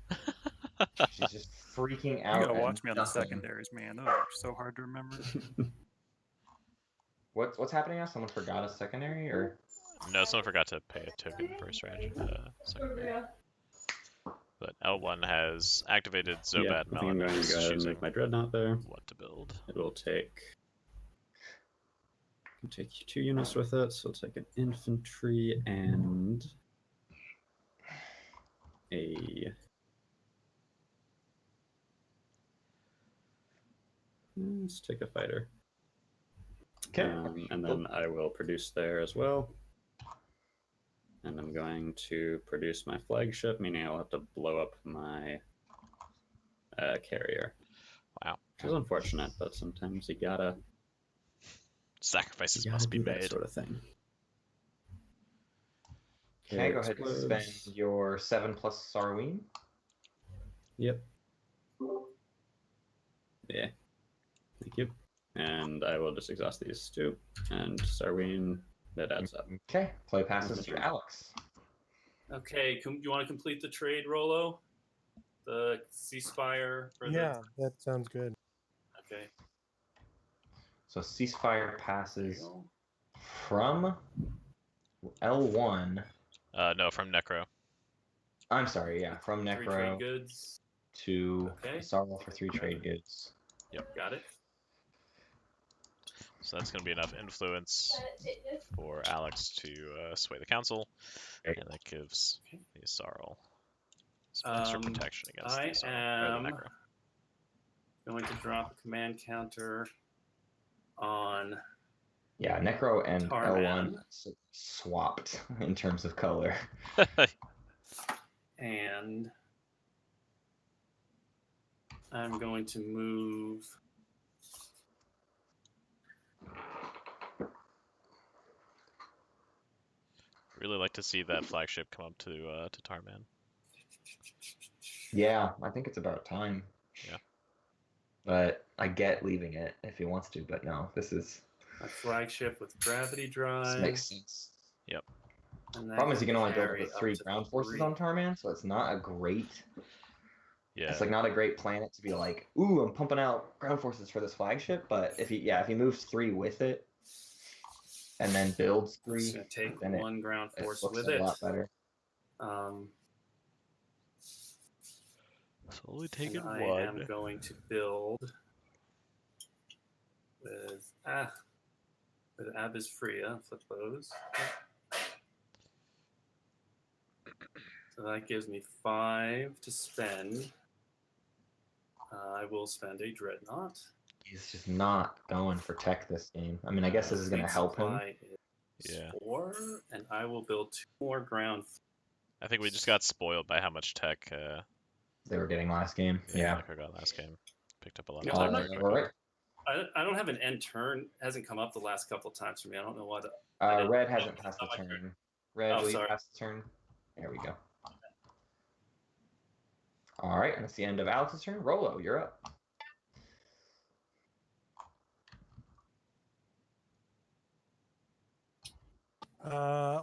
She's just freaking out. You gotta at watch me on the nothing. secondaries, man. Those are so hard to remember. What's happening now? Someone forgot a secondary, or No, someone forgot to pay a token for a strategy secondary. But L1 has activated Yeah, Zobat I think I'm Melon. going to Is go ahead and choosing move my dreadnought there. what to build. It will take. Can take 2 units with it, so it'll take an infantry and a. Let's take a fighter. okay. And then I will produce there as well. And I'm going to produce my flagship, meaning I'll have to blow up my carrier. Wow. Which is unfortunate, but sometimes you gotta Sacrifices must be do that made. sort of thing. Okay, go ahead and explodes. spend your 7+ Sarween. Yep. Yeah. Thank you. And I will just exhaust these 2. And Sarween, that adds up. Okay, play passes to Alex. Okay, you want to complete the trade, Rolo? The ceasefire? For Yeah, that sounds good. Okay. So ceasefire There passes you go. from L1. No, from Necro. I'm sorry, yeah, from 3 Necro trade goods. to Okay. Sorrel for 3 trade goods. Got it. So that's going to be enough influence for Alex to sway the council. Okay. And that gives Okay. the Sarl some extra protection against I the Sarl, or the am Necro. going to drop a command counter on. Yeah, Necro and Tarman. L1 swapped in terms of color. And I'm going to move. Really like to see that flagship come up to Tarman. Yeah, I think it's about time. Yeah. But I get leaving it if he wants to, but no, this A flagship with gravity drive. makes sense. Yep. And that Problem is you can only build carry up to 3 to ground forces 3. on Tarman, so it's not a great. Yeah. It's like not a great planet to be like, ooh, I'm pumping out ground forces for this flagship. But if he moves 3 with it, and then builds 3, It's going to take then 1 ground it force looks with a it. lot better. It's only taken I 1. am going to build with Abyss Freya. Flip those. So that gives me 5 to spend. I will spend a dreadnought. He's just not going for tech this game. I mean, I guess this is going to Fleet help him. supply is 4, and I will build 2 more ground. I think we just got spoiled by how much tech They were getting last game. Yeah. Necro got last game. Picked up a lot Yeah, of I'm tech. not- All right. I don't have an end turn. Hasn't come up the last couple of times for me. I don't know why. Red hasn't passed the turn. Red, Oh, will you sorry. pass the turn? There we go. All right, and that's the end of Alex's turn. Rolo, you're up.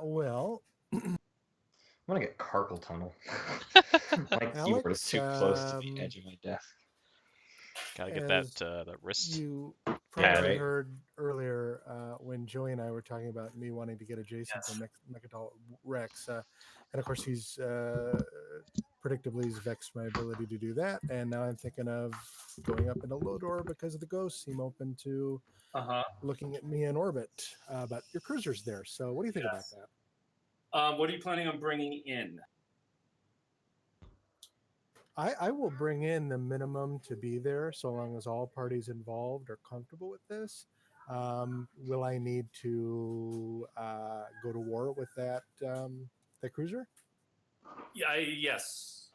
Well, I'm gonna get carpal tunnel. My keyboard is too close to the edge of my desk. Gotta get that wrist. You pad. probably right? heard earlier when Joey and I were talking about me wanting to get adjacent to Mechatol Rex, and of course he's predictably he's vexed my ability to do that, and now I'm thinking of going up into Lodor because the ghosts seem open to looking at me in orbit. But your cruiser's there, so what do you think about that? What are you planning on bringing in? I will bring in the minimum to be there so long as all parties involved are comfortable with this. Will I need to go to war with that cruiser? Yeah, yes.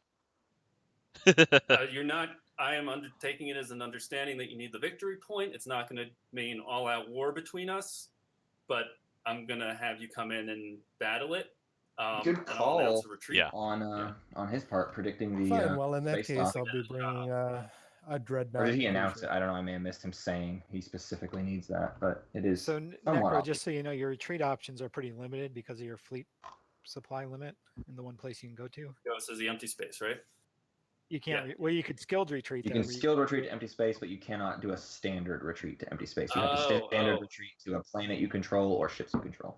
You're not. I am undertaking it as an understanding that you need the victory point. It's not going to mean all-out war between us, but I'm going to have you come in and battle it. Good and I'll announce call a retreat. Yeah. on his part, predicting the Fine. Well, in that space case, dock. I'll be bringing a dreadnought. Or did he announce cruiser. it? I don't know. I may have missed him saying he specifically needs that, but it is So somewhat Necro, obvious. just so you know, your retreat options are pretty limited because of your fleet supply limit and the one place you can go to. This is the empty space, right? You can't. Yeah. Well, you could skilled retreat. You there, can where skilled retreat to empty space, but you cannot do a standard retreat to empty space. You have to Oh, standard retreat to a planet you control or ships you control.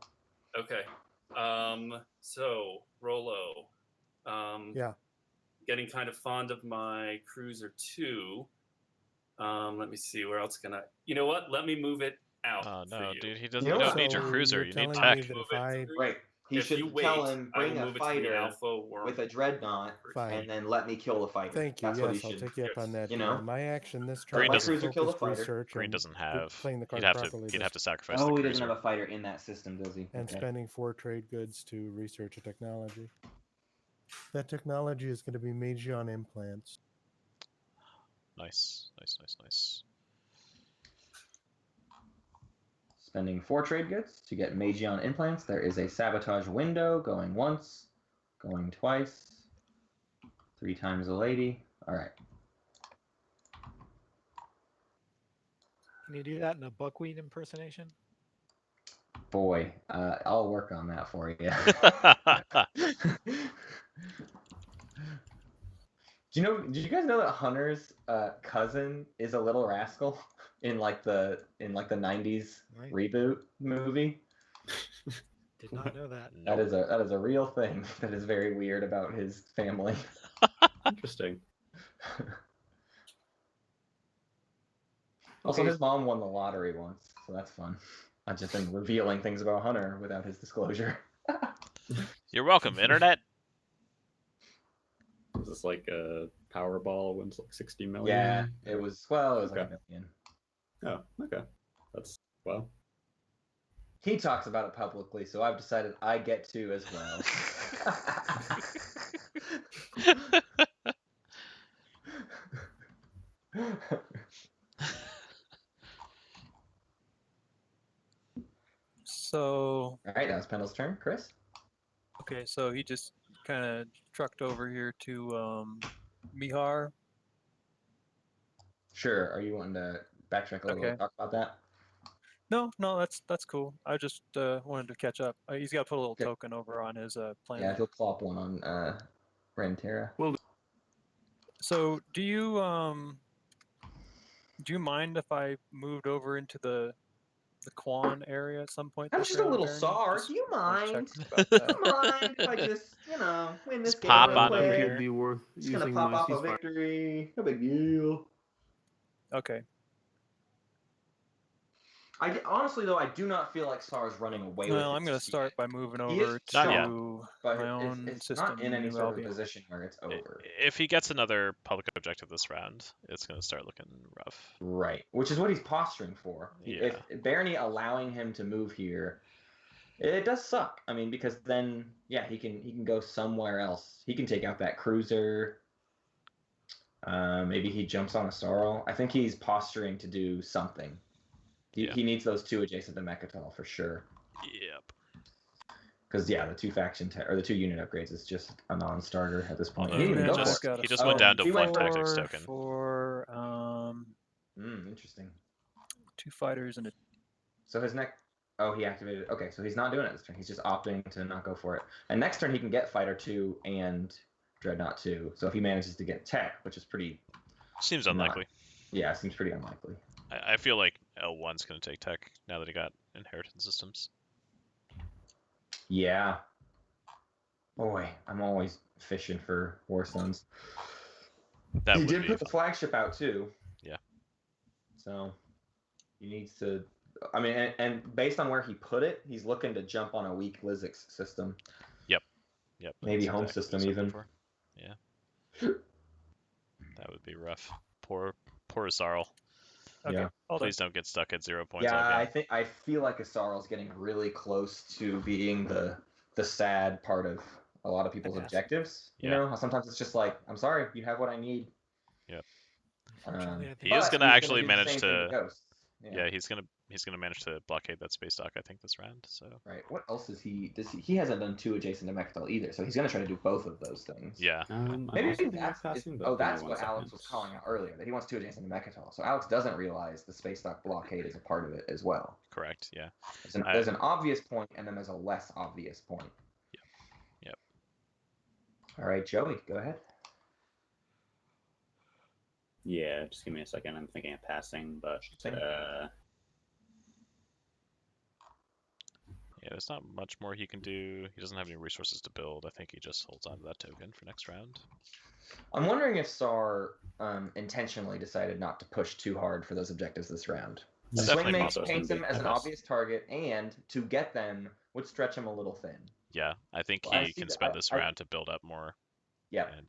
Okay. So Rolo. Yeah. Getting kind of fond of my cruiser too. Let me see where else can I. You know what? Let me move it out. Oh for no, you. dude, he doesn't. You You know don't what? need your So cruiser. you're You need telling me tech. that if I Right. He If should you wait, tell him I will bring a move it to the fighter Alpha worm. with a dreadnought Fine. and then let me kill the fighter. Thank you. That's what he Yes, I'll should. take you up on that. You deal. know? My action this Green turn my is cruiser kill the focused fighter. research Green and doesn't have. playing the He'd card have to. properly. He'd this have to sacrifice Oh, the he cruiser. doesn't have a fighter in that system, does he? and Okay. spending 4 trade goods to research a technology. That technology is going to be Magion implants. Nice, nice, nice, nice. Spending 4 trade goods to get Magion implants. There is a sabotage window going once, going twice, 3 times a lady. All right. Can you do that in a buckwheat impersonation? Boy, I'll work on that for you. Did you guys know that Hunter's cousin is a little rascal in like the 90s Right. reboot movie? Did not know that. That is a real thing that is very weird about his family. Interesting. Also, Okay. his mom won the lottery once, so that's fun. I've just been revealing things about Hunter without his disclosure. You're welcome, internet. Is this like a Powerball wins like 60 million? Yeah, it was like Okay. $1 million. Oh, okay. That's well. He talks about it publicly, so I've decided I get to as well. So, All right, that was Pendle's turn. Chris? okay, so he just kind of trucked over here to Mihar. Sure. Are you wanting to backtrack a little Okay. and talk about that? No, that's cool. I just wanted to catch up. He's got to put a little Okay. token over on his Yeah, planet. he'll plop one on Rentera. So, do you mind if I moved over into the Quan area at some point? I'm this just a round, little Baron? SAR. Just Do you wanna check mind? about that. Do you mind if I just, win this Just game pop real on quick? over I think here. it'd be worth Just gonna using pop my off a ceasefire. victory. No big deal. Okay. Honestly, though, I do not feel like SAR is running away with Well, it I'm going to just start yet. by moving He is over Not yet. to But my own it's system, not in any New sort of Albion. position where it's over. If he gets another public objective this round, it's gonna start looking rough. Right, which is what he's posturing for. Yeah. If Barony allowing him to move here, it does suck. I mean, because then, yeah, he can go somewhere else. He can take out that cruiser. Maybe he jumps on a Sorrel. I think he's posturing to do something. He needs those 2 adjacent to Mechatol for sure. Yep. Because yeah, the 2 faction or the 2 unit upgrades is just a non-starter at this point. Oh, He didn't even And go then for I've it. got He a just went down to he 1 went for- tactics token. for Interesting. 2 fighters and a So his next. Oh, he activated. Okay, so he's not doing it this turn. He's just opting to not go for it. And next turn he can get Fighter 2 and Dreadnought 2. So if he manages to get Tech, which is pretty. Seems not- unlikely. Yeah, seems pretty unlikely. I feel like L1's gonna take tech now that he got inheritance systems. Yeah. Boy, I'm always fishing for War Sons. That He would did be put the flagship out too. Yeah. So he needs to. I mean, and based on where he put it, he's looking to jump on a weak Lizix system. Yep. Maybe that's home exactly system what I was even. hoping for. Yeah. That would be rough. Poor Sarl. Okay. Yeah. All done. Please don't get stuck at 0 points Yeah, all game. I feel like Asarl's getting really close to being the sad part of a lot of people's guess. objectives. You Yeah. know, sometimes it's just like, I'm sorry, you have what I need. Yep. Unfortunately, I think He is But gonna he's actually do the manage same thing to. Ghosts. Yeah, he's gonna manage to blockade that space dock, I think, this round. So. Right. What else does he hasn't done 2 adjacent to Mechatol either, so he's gonna try to do both of those things. Yeah. I'm Maybe also thinking that's of passing, but oh, give me that's 1 what Alex second. was calling out earlier, that he wants 2 adjacent to Mechatol. So Alex doesn't realize the space dock blockade is a part of it as well. Correct. Yeah. There's an obvious point, and then there's a less obvious point. Yep. All right, Joey, go ahead. Yeah, just give me a second. I'm thinking of passing, but Yeah, there's not much more he can do. He doesn't have any resources to build. I think he just holds on to that token for next round. I'm wondering if Sar intentionally decided not to push too hard for those objectives this round. It's Swing definitely Mage possible. paints him as an Yes. obvious target, and to get them would stretch him a little thin. Yeah, I think Well, I he see can that- spend this I- round to build up more Yeah, and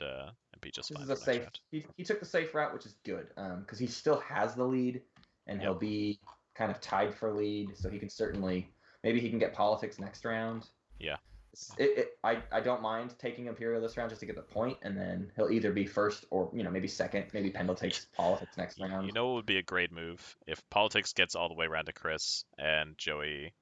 be just this fine is for a next safe. round. He took the safe route, which is good, because he still has the lead, and he'll be kind of tied for lead, so he can certainly maybe he can get politics next round. Yeah. I don't mind taking Imperial this round just to get the point, and then he'll either be first or maybe second. Maybe Pendle takes politics next round. You know what would be a great move? If politics gets all the way around to Chris and Joey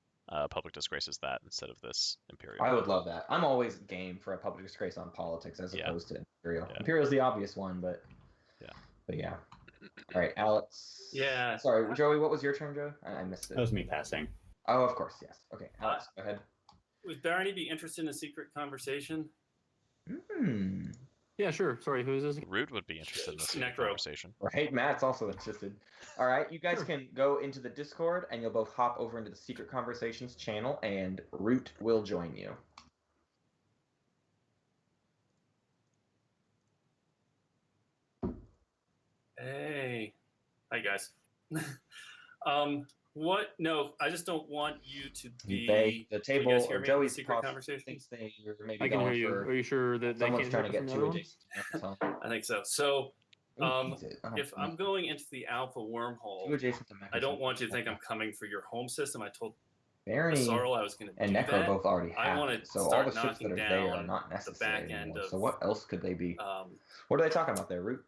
public disgraces that instead of this Imperial. I would love that. I'm always game for a public disgrace on politics as opposed to Imperial. Yeah. Imperial's the obvious one, but yeah. All right, Alex. Yeah. Sorry, Joey. What was your turn, Joey? I missed that it. was me passing. Oh, of course, yes. Okay, Alex, go ahead. Would Barney be interested in a secret conversation? Yeah, sure. Sorry, who is this? Root would be interested in this Necro. conversation. Right, Matt's also interested. All right, you guys can go into the Discord, and you'll both hop over into the Secret Conversations channel, and Root will join you. Hey. Hi, guys. What? No, I just don't want you to be. The Can you table, guys hear or me? Joey's Secret possibly conversations. thinks they are maybe I can hear going you. for. Are you sure that they Someone's can't trying to hear us get from the 2 other one? adjacent to Mechatol. I think so. So, if Oh, I'm going into the Alpha 2 wormhole, adjacent to I don't Mechatol. want you to think I'm coming for your home system. I told Barney Sorrel I was going to and do Necro that. both already I have wanna it, so all start the ships that knocking are there are down not the necessary back end anymore. of, So what else could they be? um, What are they talking about there, Root?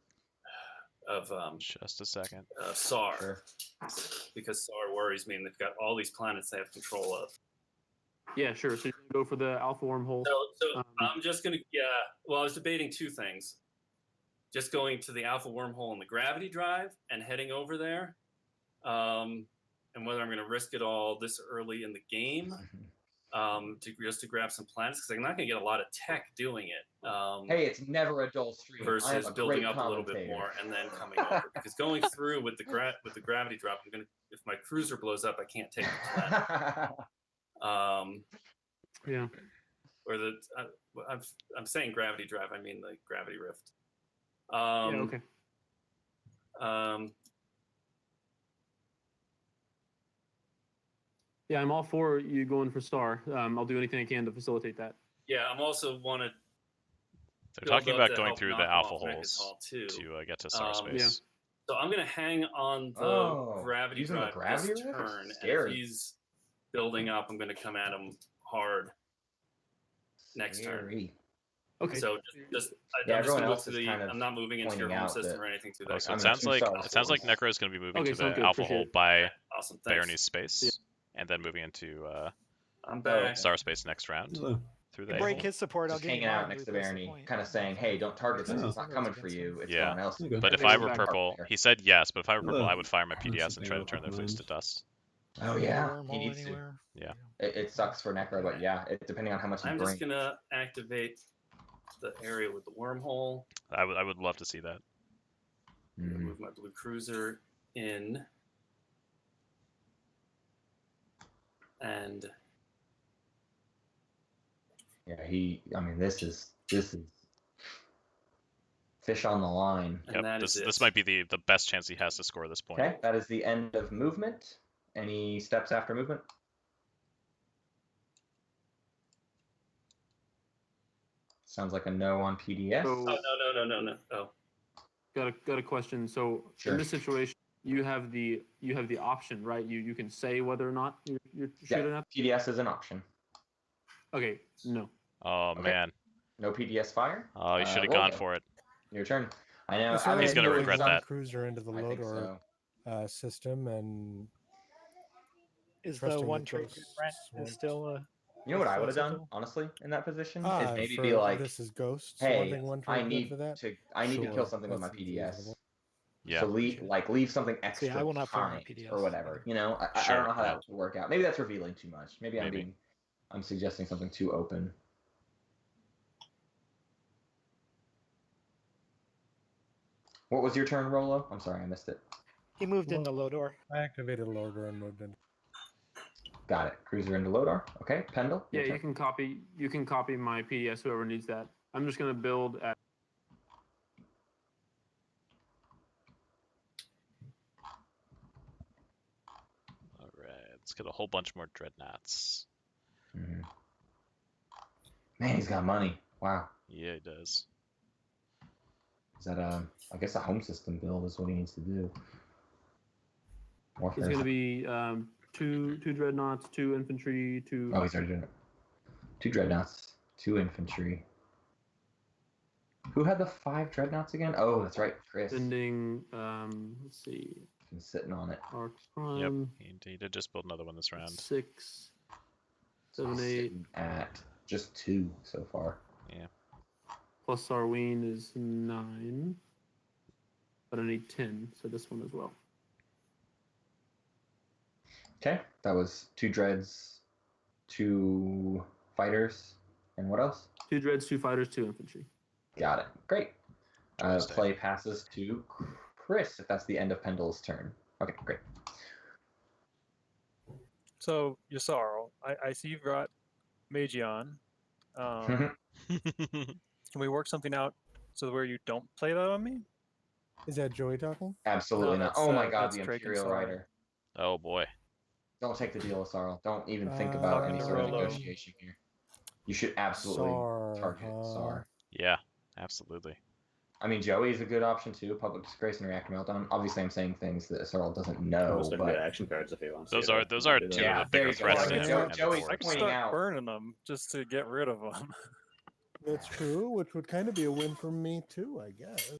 of Just a second. SAR, Sure. because SAR worries me, and they've got all these planets they have control of. Yeah, sure. So you're gonna go for the alpha wormhole. So I'm just gonna Well, I was debating 2 things: just going to the Alpha wormhole in the gravity drive and heading over there, and whether I'm gonna risk it all this early in the game, to grab some planets, because I'm not gonna get a lot of tech doing it. Hey, it's never a dull stream. I am Versus a building great up a little bit commentator. more and then coming over, because going through with the gravity drop, I'm gonna, if my cruiser blows up, I can't take the planet. Yeah. Or I'm saying gravity drive, I mean the gravity rift. Yeah. Okay. Yeah, I'm all for you going for star. I'll do anything I can to facilitate that. Yeah, I'm also want to. They're talking about going through the alpha holes too. to get to star space. Yeah. So I'm gonna hang on the gravity using the drive gravity this rift? turn, and if Scary. he's building up, I'm gonna come at him hard next turn. Scary. Okay. So just Yeah, I'm just everyone gonna move else to is the. kind of I'm not moving into your pointing home out system that- or anything through Oh, that. so I it mean, sounds 2 like star force. Necro is going to be moving Okay, to sounds the good. alpha Appreciate hole it. by Awesome. Thanks. Barney's space, and then moving into I'm back. star space next round through the break A-hole. his support. I'll Just give you hanging out mine next to replace the Barney, point. kind of saying, "Hey, don't target this. It's not coming for you. It's Yeah. someone else." Okay. But if Okay, I we're were back. purple, he said yes, but if I were purple, I would fire my PDS and something try to I'll turn their fleets to recommend. dust. Oh Is there a yeah, wormhole he needs to. anywhere? Yeah. It sucks for Necro, but yeah, depending on how much you I'm bring. just gonna activate the area with the wormhole. I would love to see that. I'm gonna Mhm. move my blue cruiser in, and Yeah, I mean, this is fish on the line. and Yep. that is This it. might be the best chance he has to score this point. Okay, that is the end of movement. Any steps after movement? Sounds like a no on PDS. So- Oh no. Oh. Got a question. So Sure. in this situation, you have the option, right? You can say whether or not you're shooting at. PDS is an option. Okay, no. Oh Okay. man. No PDS fire. Oh, you should have roll gone go. for it. Your turn. I know. So He's gonna you regret plug that. Cruiser into the I think Lodor so. system, and Is the trusting one that trade those rent won't- is still You know what I still would have done, acceptable? honestly, in that position is maybe for be like, this is Ghosts. hey, wanting one I trade good need for that. I need to kill Sure, something with my that seems PDS. reasonable. Yeah. So leave something extra I will not play my behind PDS. or whatever. You know, I Sure, don't know how yeah. that would work out. Maybe that's revealing too much. Maybe Maybe. I'm suggesting something too open. What was your turn, Rolo? I'm sorry, I missed it. He moved into Lodor. I activated Lodor and moved in. Got it. Cruiser into Lodar. Okay, Pendle. Yeah, your you turn. can copy my PDS. Whoever needs that. I'm just gonna build at. All right. Let's get a whole bunch more dreadnoughts. Mhm. Man, he's got money. Wow. Yeah, he does. Is that I guess a home system build is what he needs to do. It's Warfare. gonna be two dreadnoughts, 2 infantry, 2. Oh, he's already doing it. 2 dreadnoughts, 2 infantry. Who had the 5 dreadnoughts again? Oh, that's right, Chris. Sending. Let's see. Been sitting on it. Arc Yep. Prime. He did just build another one this round. 6, So 7, he's 8. sitting at just 2 so far. Plus Sarween is 9. But I need 10, so this one as well. Okay, that was 2 dreads, 2 fighters, and what else? 2 dreads, 2 fighters, 2 infantry. Got it. Great. Interesting. Play passes to Chris if that's the end of Pendle's turn. Okay, great. So, Yasaro, I see you've got Magion. Can we work something out so where you don't play that on me? Is that Joey talking? Absolutely No, not. that's, Oh my god, that's the Drake and Imperial Sarl. Rider. Oh boy. Don't take the deal with Sarl. Don't even think about any sort of Rolo. negotiation here. You should absolutely target Sar. Yeah, absolutely. I mean, Joey's a good option too. Public Disgrace and Reactor Meltdown. Obviously, I'm saying things that Sarl doesn't know, Those are good but action cards if he wants. Those to, are though. two Do of Yeah, the there bigger you go. threats I to mean, him. Joe- and the Joey's board. I can pointing start out. burning them just to get rid of them. That's true, which would kind of be a win for me too, I guess.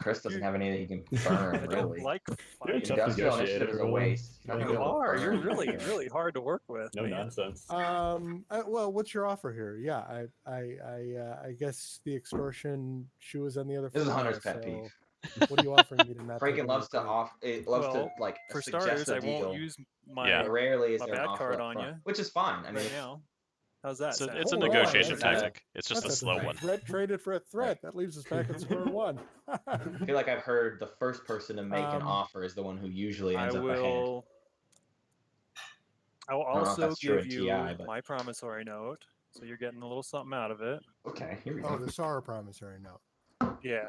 Chris doesn't have any that he can burn, I don't really. like You're a fighting. tough Industrial negotiator, Initiative is a Rolo. waste. You're not You gonna be able to are. You're burn really, anything. really hard to work with. No man. nonsense. Well, what's your offer here? Yeah, I guess the extortion shoe is on the other This is foot Hunter's now, pet so peeve. What are you offering me to not take Franken away loves to trade? off. It loves Well, to like For suggest starters, a I deal. won't use my Yeah. But rarely is my there an bad offer card up on front, you which is fine. I mean, right it's, now. How's that sound? It's a Oh, negotiation wow, that's tactic. It's just a That's slow one. Threat traded for a threat. That leaves us back at square one. I feel like I've heard the first person to make an Um, offer is the one who usually I ends up ahead. will. I will I don't know if also that's true give in you TI, but- my promissory note, so you're getting a little something out of it. Okay, here we Oh, go. the SAR promissory note. Yeah.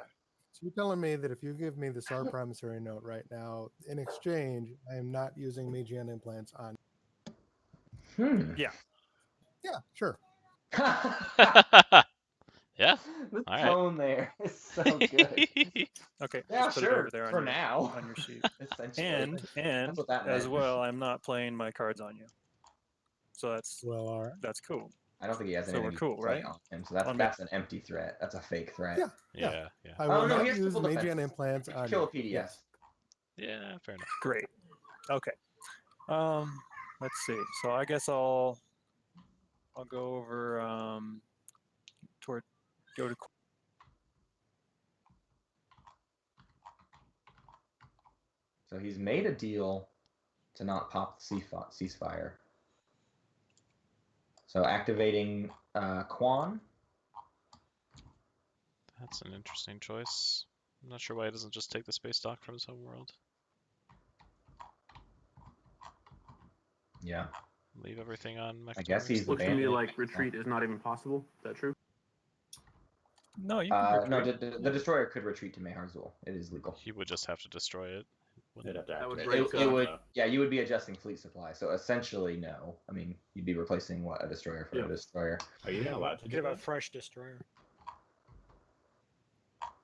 So you're telling me that if you give me the SAR promissory note right now, in exchange, I am not using Magian implants on. Yeah. Yeah, sure. Yeah. The All right. tone there is so good. Okay. Yeah, just put it sure. over there For on your, now. on your sheet. Essentially. And That's what that as meant. well, I'm not playing my cards on you. So Well, all right. that's cool. I don't think he has So anything we're to cool, play right? on him, so that's an empty threat. That's a fake threat. Yeah. Yeah. Yeah. I Oh, will no, not he has use full defense. Magian implants on Kill you. a PDS. Yes. Yeah. Fair enough. Great. Okay. Let's see. So I guess I'll go over go to So he's made a deal to not pop the ceasefire. So activating Quan. That's an interesting choice. I'm not sure why he doesn't just take the space dock from his home world. Yeah. Leave everything on my. I guess he's Looks to me abandoning. like retreat is not even possible. Is that true? No, you can No, retreat. the destroyer could retreat to Meharzul. It is legal. He would just have to destroy it. They'd have to That would activate break, It would, yeah, you would be adjusting fleet supply. So essentially, no. I mean, you'd be replacing what, a destroyer for Yeah. a destroyer. Are you allowed to Could do have a that? fresh destroyer.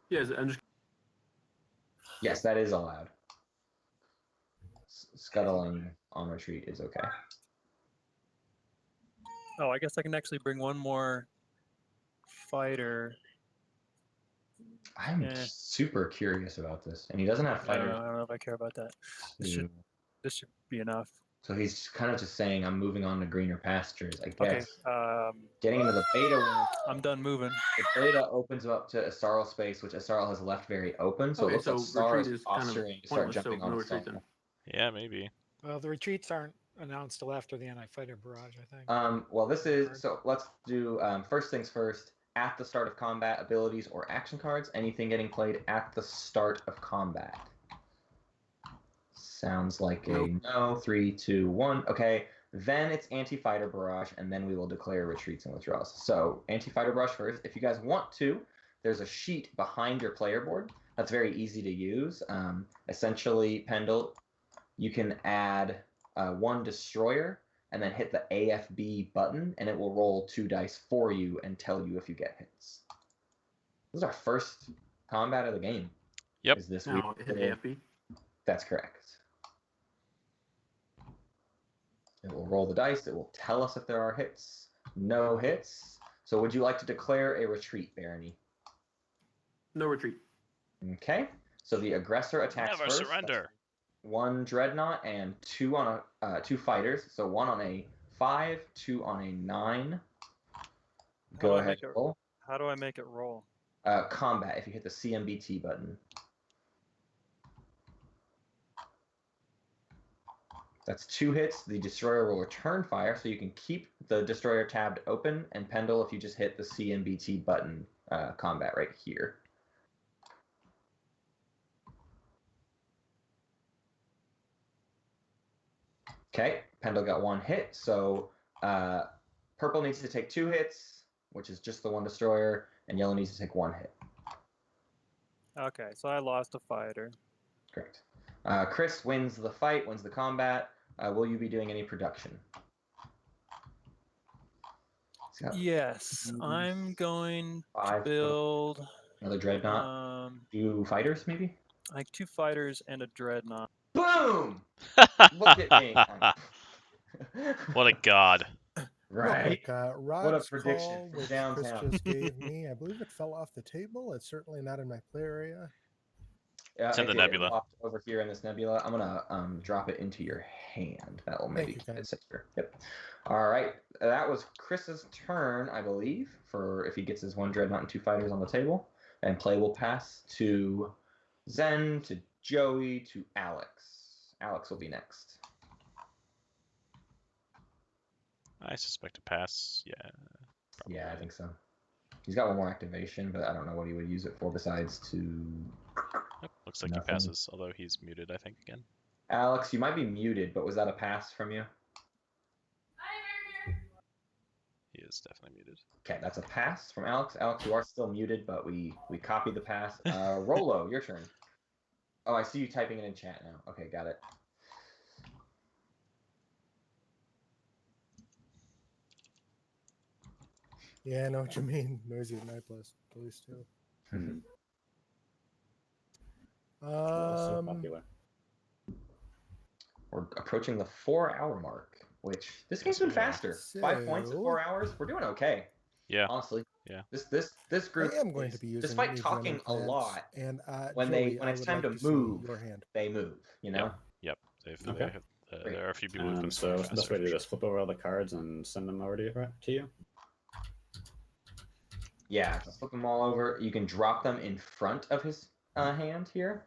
Yeah, I'm just Yes, that is allowed. Scuttling on retreat is okay. Oh, I guess I can actually bring one more fighter. I'm Eh. super curious about this, and he doesn't have I don't fighters. know. I don't know if I care about that. This to- should be enough. So he's kind of just saying, "I'm moving on to greener pastures." I guess. Okay. Getting into the beta one. I'm done moving. The beta opens up to Astarl space, which Astarl has left very open. So Okay, it looks like so Star retreat is is kind of posturing to start pointless, so jumping no on retreat Astarl. then. Yeah, maybe. Well, the retreats aren't announced till after the anti-fighter barrage, I think. Well, this is so. Let's do first things first. At the start of combat, abilities or action cards. Anything getting played at the start of combat. Sounds like a Nope. no. 3, 2, 1. Okay. Then it's anti-fighter barrage, and then we will declare retreats and withdrawals. So anti-fighter barrage first. If you guys want to, there's a sheet behind your player board that's very easy to use. Essentially, Pendle, you can add one destroyer and then hit the AFB button, and it will roll 2 dice for you and tell you if you get hits. This is our first combat of the game. Yep. Is this Now hit AFB. That's correct. It will roll the dice. It will tell us if there are hits. No hits. So would you like to declare a retreat, Barony? No retreat. Okay. So the aggressor attacks Never first. surrender. That's 1 dreadnought and 2 on a 2 fighters. So 1 on a 5, 2 on a 9. Go ahead. Roll. How do I make it roll? Combat. If you hit the CMBT button. That's 2 hits. The destroyer will return fire, so you can keep the destroyer tabbed open, and Pendle if you just hit the CMBT button combat right here. Okay, Pendle got 1 hit, so purple needs to take 2 hits, which is just the 1 destroyer, and yellow needs to take 1 hit. Okay, so I lost a fighter. Correct. Chris wins the fight, wins the combat. Will you be doing any production? Yes, I'm going to 5 build another dreadnought. 2 fighters, maybe? like 2 fighters and a dreadnought. Boom! Look at me. What a god. Right. Rod's prediction call, from which downtown. Chris just gave me. I believe it fell off the table. It's certainly not in my play area. It's in the it nebula. popped over here in this nebula. I'm gonna drop it into your hand. That will maybe Thank you, keep Ken. it safer. Yep. All right. That was Chris's turn, I believe, for if he gets his 1 dreadnought and 2 fighters on the table. And play will pass to Zen, to Joey, to Alex. Alex will be next. I suspect a pass. Yeah. Probably. Yeah, I think so. He's got 1 more activation, but I don't know what he would use it for besides to... Yep, looks like Nothing. he passes, although he's muted, I think, again. Alex, you might be muted, but was that a pass from you? He is definitely muted. Okay, that's a pass from Alex. Alex, you are still muted, but we copied the pass. Rolo, your turn. Oh, I see you typing it in chat now. Okay, got it. Yeah, I know what you mean. Noisy at night, police too. So popular. We're approaching the 4-hour mark, which this game's been faster. 5 points in 4 hours. We're doing okay. Yeah. Honestly. Yeah. This group. I am going to be using despite these talking a running lot, plants, and when Joey, when I it's would time like to see move, your hand. they move. You know. Yep. Okay. There are a few people who've been So faster. best way to do this: flip over all the cards and send them over to you. Yeah, just flip them all over. You can drop them in front of his hand here.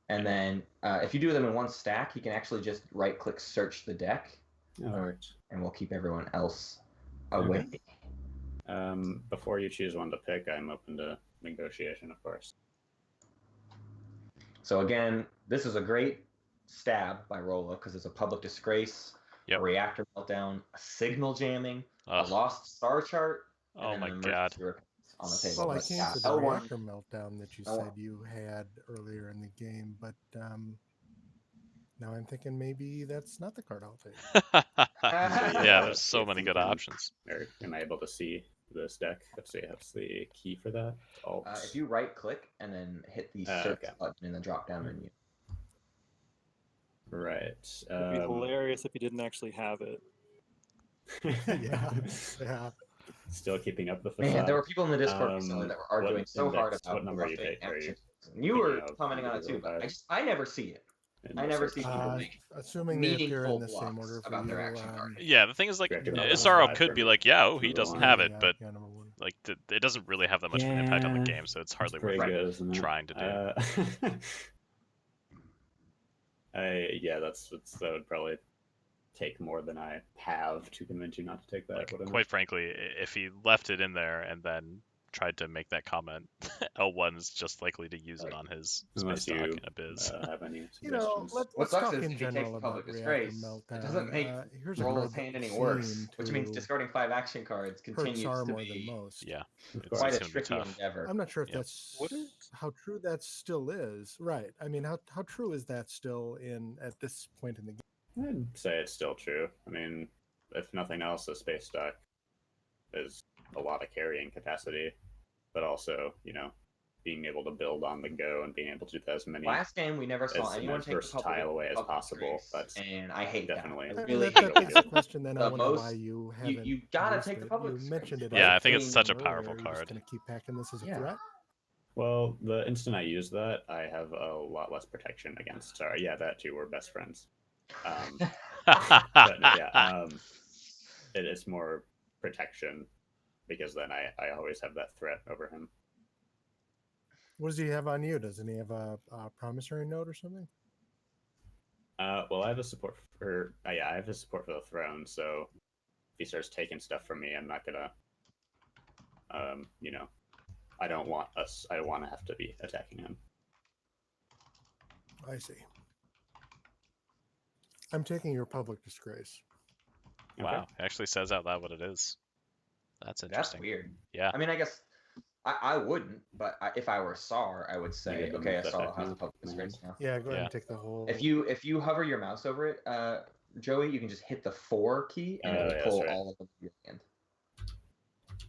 And then if you do them in 1 stack, you can actually just right-click search the deck. All right. And we'll keep everyone else away. Before you choose one to pick, I'm open to negotiation, of course. So again, this is a great stab by Rolo because it's a public disgrace, a reactor meltdown, a signal jamming, a lost star chart, and Oh then my an god. emergency on the table. Well, I But came yeah, for the L1 reactor meltdown that you said you had earlier in the game, but Now I'm thinking maybe that's not the card I'll take. Yeah, there's so If many you good can- options. Or am I able to see this deck? Let's see, that's the key for that. Alt. If you right click and then hit the search okay. button in the drop down menu. Right. It'd be hilarious if you didn't actually have it. Yeah. Still keeping up the Man, facade. there were people in the Discord recently that were arguing what so hard index- about what number you bluffing take? Are you actions. You thinking were of commenting on it too, but individual I never see it. in I the never search? see people make Assuming they appear meaningful in the same bluffs order for about you. their action card. Yeah, the thing is, like, Directed by Isaro five could for be me. like, yeah, oh, he Number doesn't one. have it, Yeah, but yeah, number one. like, it doesn't really have that much of an impact on the Yeah, game, so it's hardly Pretty worth good, isn't it? trying to do. Yeah, that would probably take more than I have to convince you not to take that. Like, wouldn't it? quite frankly, if he left it in there and then tried to make that comment, L1's just likely to use it on his Unless space dock you in a biz. have any You know, suggestions. What let's sucks talk is in if he takes general the about public reactor disgrace, meltdown. it doesn't make Here's a Roll's card hand that any would worse, seem which means to discarding 5 action cards hurt continues SAR to more than be most. Yeah, it's quite a gonna be tricky tough. endeavor. I'm not sure if Yep. that's Would it? how true that still is. Right. I mean, how true is that still at this point in the game? I'd say it's still true. I mean, if nothing else, the space dock is a lot of carrying capacity, but also, being able to build on the go and being able to do as many Last game, we never saw as anyone take the versatile away as possible. That's and I hate definitely that. I I mean, really that hate begs that. the question. Then I The wonder most- why you haven't. You gotta used take the it. public You disgrace. mentioned it. Yeah, as I think it's a such a thing powerful earlier. You're card. just gonna keep packing this as a Yeah. threat. Well, the instant I use that, I have a lot less protection against. Sorry, yeah, that too. We're best friends. But no, yeah, it is more protection because then I always have that threat over him. What does he have on you? Doesn't he have a promissory note or something? Well, I have a support for. Yeah, I have a support for the throne. So if he starts taking stuff from me, I'm not gonna. I don't want us. I don't want to have to be attacking him. I see. I'm taking your public disgrace. Wow, it actually says out loud what it is. That's That's interesting. weird. Yeah. I mean, I guess I wouldn't, but if I were SAR, I would say, get the okay, move SAR effect has a now. public disgrace now. Yeah, go ahead Yeah. and take the whole. If you hover your mouse over it, Joey, you can just hit the 4 key and it Oh, will yeah, pull that's right. all of them to your hand.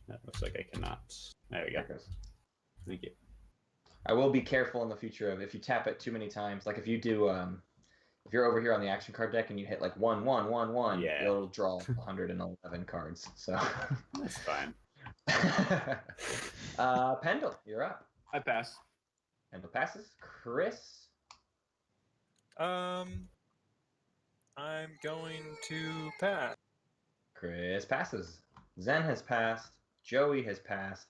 That looks like I cannot. There we go. There it goes. Thank you. I will be careful in the future of if you tap it too many times, like if you do, if you're over here on the action card deck and you hit like 1, 1, 1, 1, Yeah. it'll draw 111 cards. So That's fine. Pendle, you're up. I pass. Pendle passes. Chris. I'm going to pass. Chris passes. Zen has passed. Joey has passed.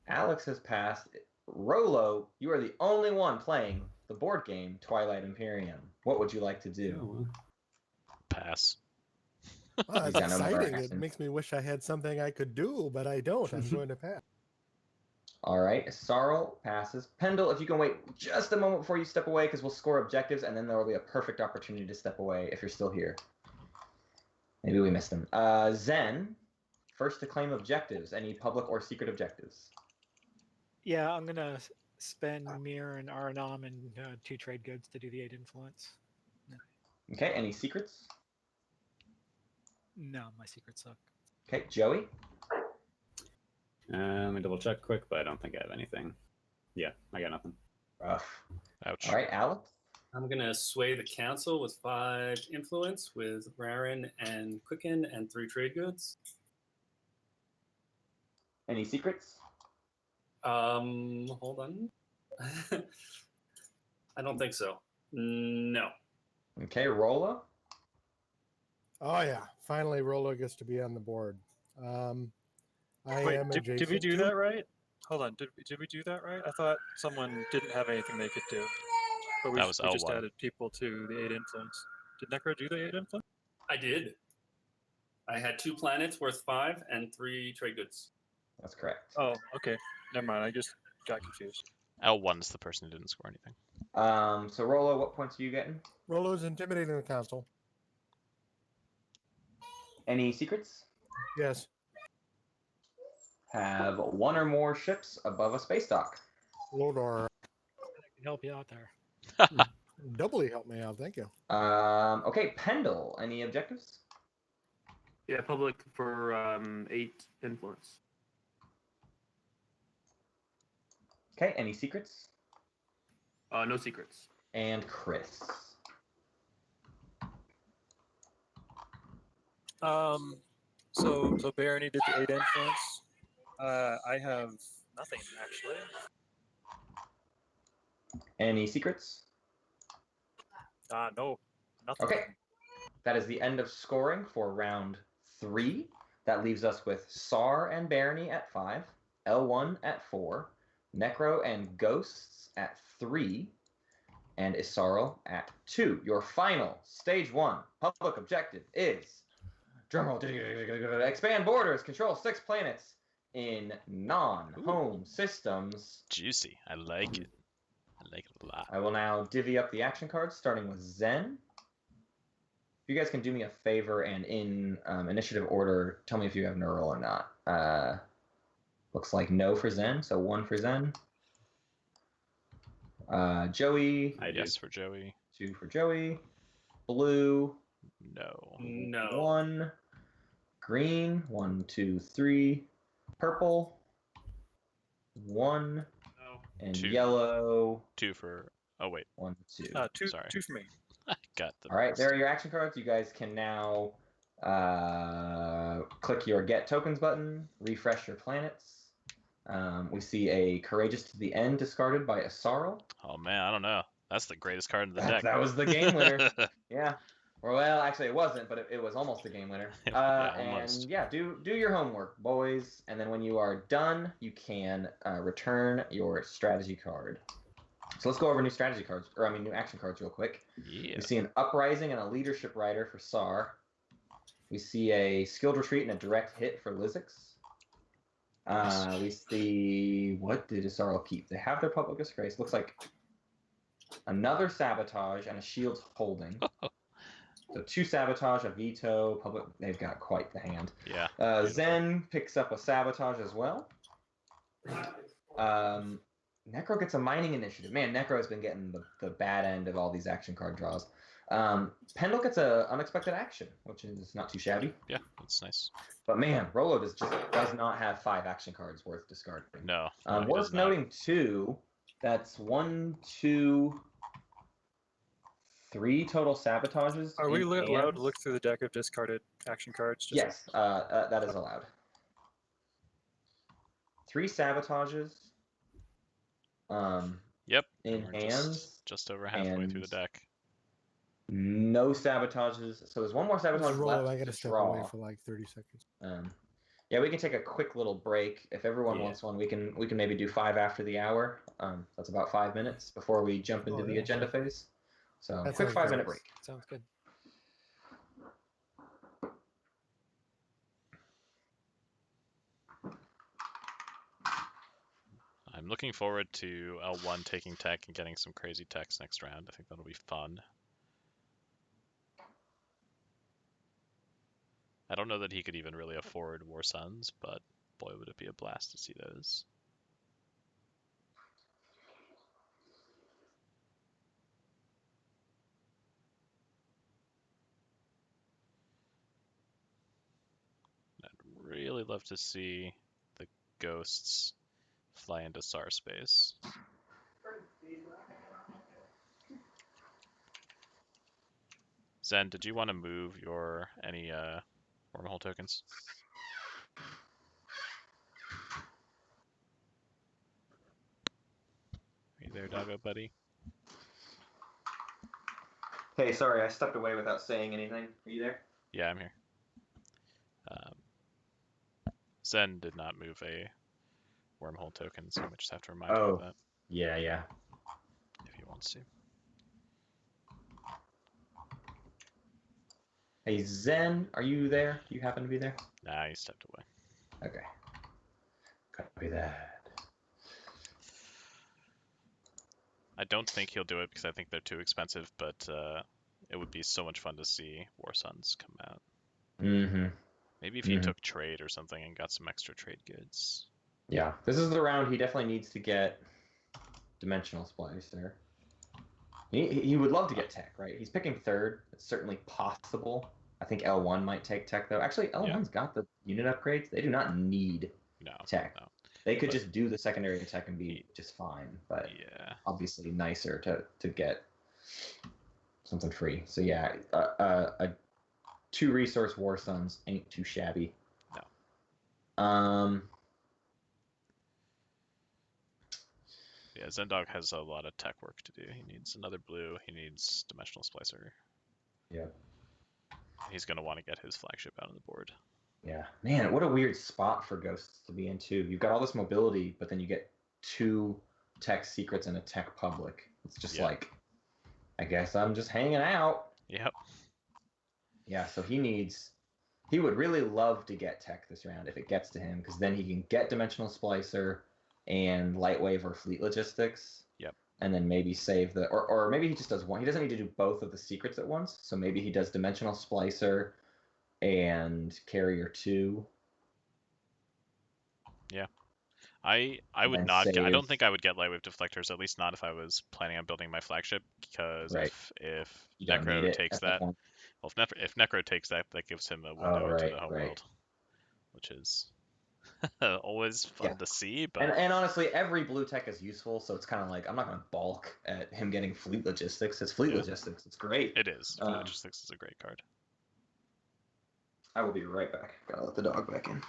Alex has passed. Rolo, you are the only one playing the board game Twilight Imperium. What would you like to do? Oh, well. Pass. Well, He's that's got no more exciting. It action. makes me wish I had something I could do, but I don't. I'm going to pass. All right, Sarl passes. Pendle, if you can wait just a moment before you step away, because we'll score objectives, and then there will be a perfect opportunity to step away if you're still here. Maybe we missed him. Zen, first to claim objectives. Any public or secret objectives? Yeah, I'm gonna spend Mir and Aranam and 2 trade goods to do the 8 influence. Okay, any secrets? No, my secrets suck. Okay, Joey. Let me double check quick, but I don't think I have anything. Yeah, I got nothing. Rough. Ouch. All right, Alex. I'm gonna sway the council with 5 influence with Raren and Quicken and 3 trade goods. Any secrets? Hold on. I don't think so. No. Okay, Rolla. Oh yeah, finally Rolo gets to be on the board. I Wait, am did we adjacent do to- that right? Hold on, did we do that right? I thought someone didn't have anything they could do. But we, That was we just L1. added people to the 8 influence. Did Necro do the 8 influence? I did. I had 2 planets worth 5 and 3 trade goods. That's correct. Oh, okay. Never mind. I just got confused. L1's the person who didn't score anything. So Rolla, what points are you getting? Rolo's intimidating the council. Any secrets? Yes. Have 1 or more ships above a space dock. Lodor. I can help you out there. Doubly helped me out. Thank you. Okay, Pendle. Any objectives? Yeah, public for 8 influence. Okay, any secrets? No secrets. And Chris. So Barony did the 8 influence. I have nothing actually. Any secrets? No, nothing. Okay. That is the end of scoring for round 3. That leaves us with Sar and Barony at 5, L1 at 4, Necro and Ghosts at 3, and Isarl at 2. Your final stage 1 public objective is drumroll, expand borders, control 6 planets in non-home systems. Juicy. I like it. I like it a lot. I will now divvy up the action cards, starting with Zen. If you guys can do me a favor and in initiative order, tell me if you have neural or not. Looks like no for Zen, so 1 for Zen. Joey. Yes for Joey. 2 for Joey. Blue. No. 1. Green. 1, 2, 3. Purple. 1. No. And 2. Yellow. 2 for. Oh wait. 1, 2. Sorry. 2 for me. I got them. All right, there are your action cards. You guys can now click your Get Tokens button, refresh your planets. We see a Courageous to the End discarded by Isarl. Oh man, I don't know. That's the greatest card in the deck. That was the game winner. Yeah. Well, actually, it wasn't, but it was almost the game winner. Yeah, almost. And yeah, do your homework, boys. And then when you are done, you can return your strategy card. So let's go over new strategy cards, new action cards real quick. Yeah. We see an Uprising and a Leadership Rider for Sar. We see a Skilled Retreat and a Direct Hit for Lizix. We see, what did Isarl keep? They have their Public Disgrace. Looks like another Sabotage and a Shields Holding. So 2 Sabotage, a Veto, Public. They've got quite the hand. Yeah. Zen picks up a Sabotage as well. Necro gets a Mining Initiative. Man, Necro has been getting the bad end of all these action card draws. Pendle gets a Unexpected Action, which is not too shabby. Yeah, that's nice. But man, Rolo does not have 5 action cards worth discarding. No. Worth noting too, that's 1, 2, 3 total Sabotages. Are we allowed to look through the deck of discarded action cards? Yes, that is allowed. 3 Sabotages. Yep. In We're hands. Just over halfway through the deck. No Sabotages. So there's 1 more Sabotage left I gotta to step draw. away for like 30 seconds. Yeah, we can take a quick little break. If everyone wants one, we can maybe do 5 after the hour. That's about 5 minutes before we jump into the agenda phase. So That quick sounds 5-minute good. break. Sounds good. I'm looking forward to L1 taking tech and getting some crazy techs next round. I think that'll be fun. I don't know that he could even really afford War Suns, but boy, would it be a blast to see those. I'd really love to see the ghosts fly into SAR space. Zen, did you want to move your any wormhole tokens? Are you there, doggo buddy? Hey, sorry, I stepped away without saying anything. Are you there? Yeah, I'm here. Zen did not move a wormhole token, so I might just have to remind him of that. Yeah. If he wants to. Hey, Zen, are you there? Do you happen to be there? Nah, he stepped away. Okay. Copy that. I don't think he'll do it because I think they're too expensive, but it would be so much fun to see War Suns come out. Mm-hmm. Maybe if he took trade or something and got some extra trade goods. Yeah, this is the round he definitely needs to get Dimensional Splice there. He would love to get tech, right? He's picking third. It's certainly possible. I think L1 might take tech though. Actually, L1's got the unit upgrades. They do not need tech. No. They could just do the secondary tech and be just fine. But obviously nicer to get something free. So yeah, a 2 resource War Suns ain't too shabby. No. Yeah, Zendog has a lot of tech work to do. He needs another blue. He needs Dimensional Splicer. Yeah. He's going to want to get his flagship out on the board. Yeah. Man, what a weird spot for Ghosts to be in, too. You've got all this mobility, but then you get 2 tech secrets and a tech public. It's just like, I guess I'm just hanging out. Yep. Yeah, so he would really love to get tech this round if it gets to him, because then he can get Dimensional Splicer and Lightwave or Fleet Logistics. Yep. And then maybe save the... Or maybe he just does one. He doesn't need to do both of the secrets at once, so maybe he does Dimensional Splicer and Carrier 2. Yeah. I would not... I don't think I would get Lightwave Deflectors, at least not if I was planning on building my flagship, because if Necro takes that... Well, if Necro takes that, that gives him a window into the home world, which is always fun to see. But and honestly, every blue tech is useful, so it's kind of like I'm not going to balk at him getting Fleet Logistics. It's Fleet Logistics. It's great. It is. Fleet Logistics is a great card. I will be right back. Gotta let the dog back in.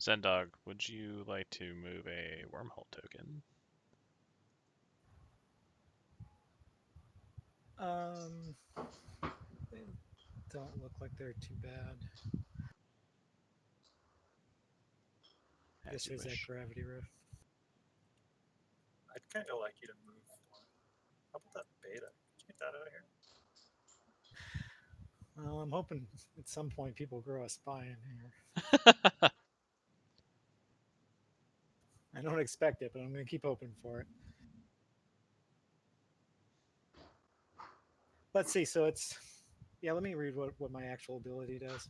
Zendog, would you like to move a wormhole token? They don't look like they're too bad. This is that Gravity Rift. I'd kind of like you to move one. How about that beta? Can you get that out of here? Well, I'm hoping at some point people grow a spy in here. I don't expect it, but I'm going to keep hoping for it. Let's see. So it's... Yeah, let me read what my actual ability does.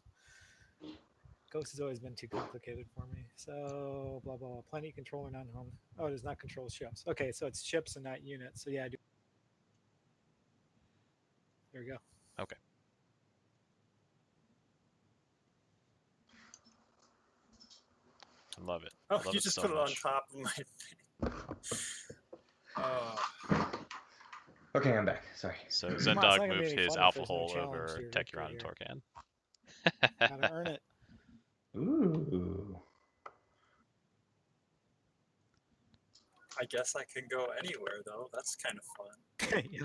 Ghost has always been too complicated for me. So, blah, blah, blah. Plenty control or non-home. Oh, it does not control ships. Okay, so it's ships and not units. So, yeah, I do. There we go. Okay. I love it. Oh, I love you just put it on top of my thing. Okay, I'm back. Sorry. So Zendog moved his Alpha Hole over Techuron and Torcan. Gotta earn it. Ooh. I guess I can go anywhere, though. That's kind of fun. It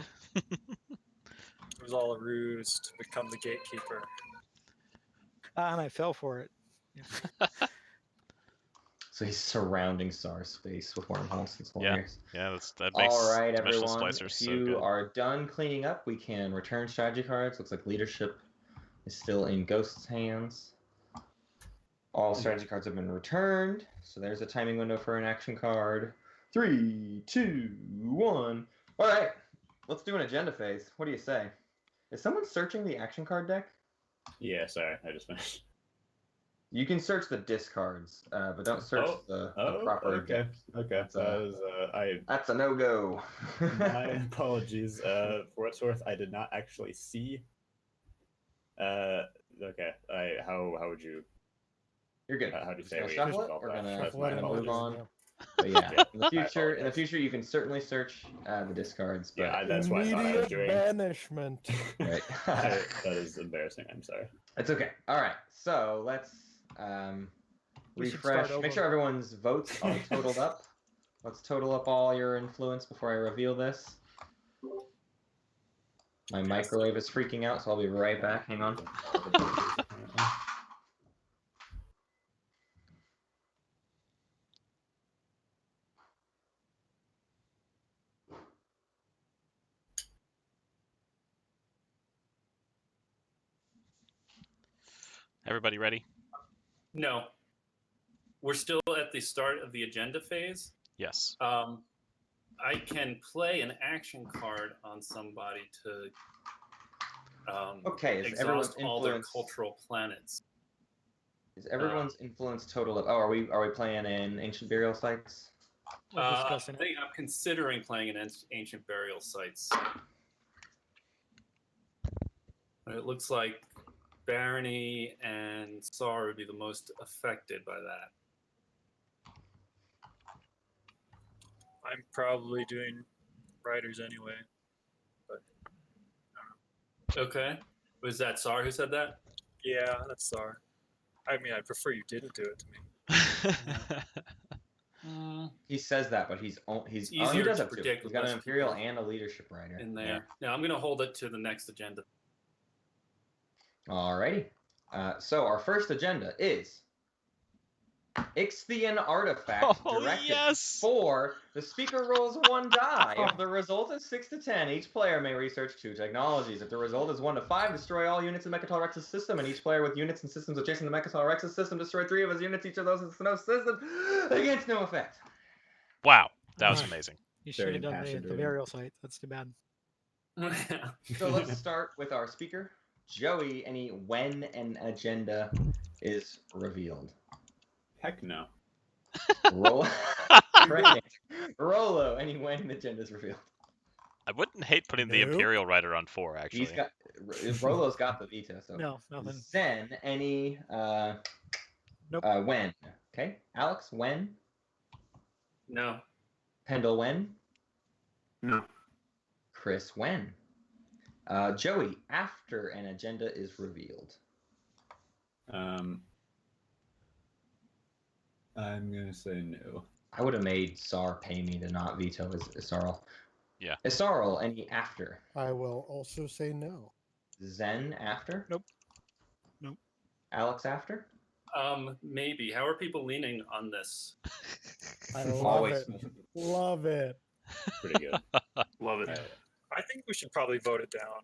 was all a ruse to become the gatekeeper. And I fell for it. So he's surrounding SAR's space with wormholes. It's hilarious. Yeah, that makes all right, Dimensional everyone. Splicers If you so good. are done cleaning up, we can return strategy cards. Looks like leadership is still in Ghost's hands. All strategy cards have been returned. So there's a timing window for an action card. 3, 2, 1. All right, let's do an agenda phase. What do you say? Is someone searching the action card deck? Yeah, sorry, I just finished. You can search the discards, but don't search the proper Okay, deck. That's a no-go. My apologies. For what it's worth, I did not actually see. Okay, how would you? You're good. How do you say we shuffle it? resolve We're that? gonna move on. But yeah, in the future, you can certainly search the discards. But yeah, that's what I thought I was doing. Banishment. Right. That is embarrassing. I'm sorry. It's okay. All right, so let's refresh. Make sure everyone's votes are totaled up. Let's total up all your influence before I reveal this. My microwave is freaking out, so I'll be right back. Hang on. Everybody ready? No. We're still at the start of the agenda phase. Yes. I can play an action card on somebody to Okay, is everyone's exhaust all their influence cultural planets. Is everyone's influence total of? Oh, are we playing in ancient burial sites? We're I discussing it. think I'm considering playing in ancient burial sites. It looks like Barony and Sar would be the most affected by that. I'm probably doing writers anyway. Okay. Was that Sar who said that? Yeah, that's Sar. I mean, I prefer you didn't do it to me. He says that, but he's he easier does to have two. predict He's with got an less imperial people and a leadership writer in there. Now I'm going to hold it to the next agenda. Alrighty. So our first agenda is Ixthian artifact directive for the speaker rolls 1 die. If the result is 6 to 10, each player may research 2 technologies. If the result is 1 to 5, destroy all units in Mechatol Rex's system, and each player with units and systems adjacent to Mechatol Rex's system destroy 3 of his units, each of those in no system, against no effect. Wow, that was amazing. You should have done the burial site. That's too bad. So let's start with our speaker. Joey, when an agenda is revealed? Heck no. Rolo, when an agenda is revealed? I wouldn't hate putting the Imperial Rider on 4, actually. Rolo's got the veto, so. No, nothing. Zen, Nope. When? Okay. Alex, when? No. Pendle, when? No. Chris, when? Joey, after an agenda is revealed. I'm gonna say no. I would have made Sar pay me to not veto Isarl. Yeah. Isarl, any after? I will also say no. Zen, after? Nope. Nope. Alex, after? Maybe. How are people leaning on this? I love Always. it. Love it. Pretty good. Love it. I think we should probably vote it down.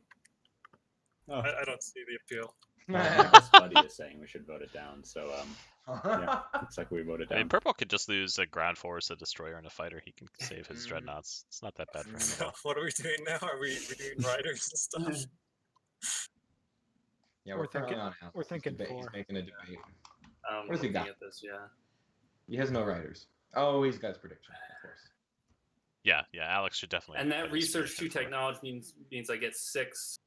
Oh. I don't see the appeal. I guess Buddy is saying we should vote it down. So yeah, looks like we voted I down. mean, Purple could just lose a ground force, a destroyer, and a fighter. He can save his dreadnoughts. It's not that bad for him. So what are we doing now? Are we doing writers and stuff? Yeah, We're thinking- on Alex. we're thinking He's 4. making a debate. What does he got? At this, yeah. He has no writers. Oh, he's got his prediction, of course. Yeah, Alex should definitely. And that put his research 2 prediction for it. technology means I get 6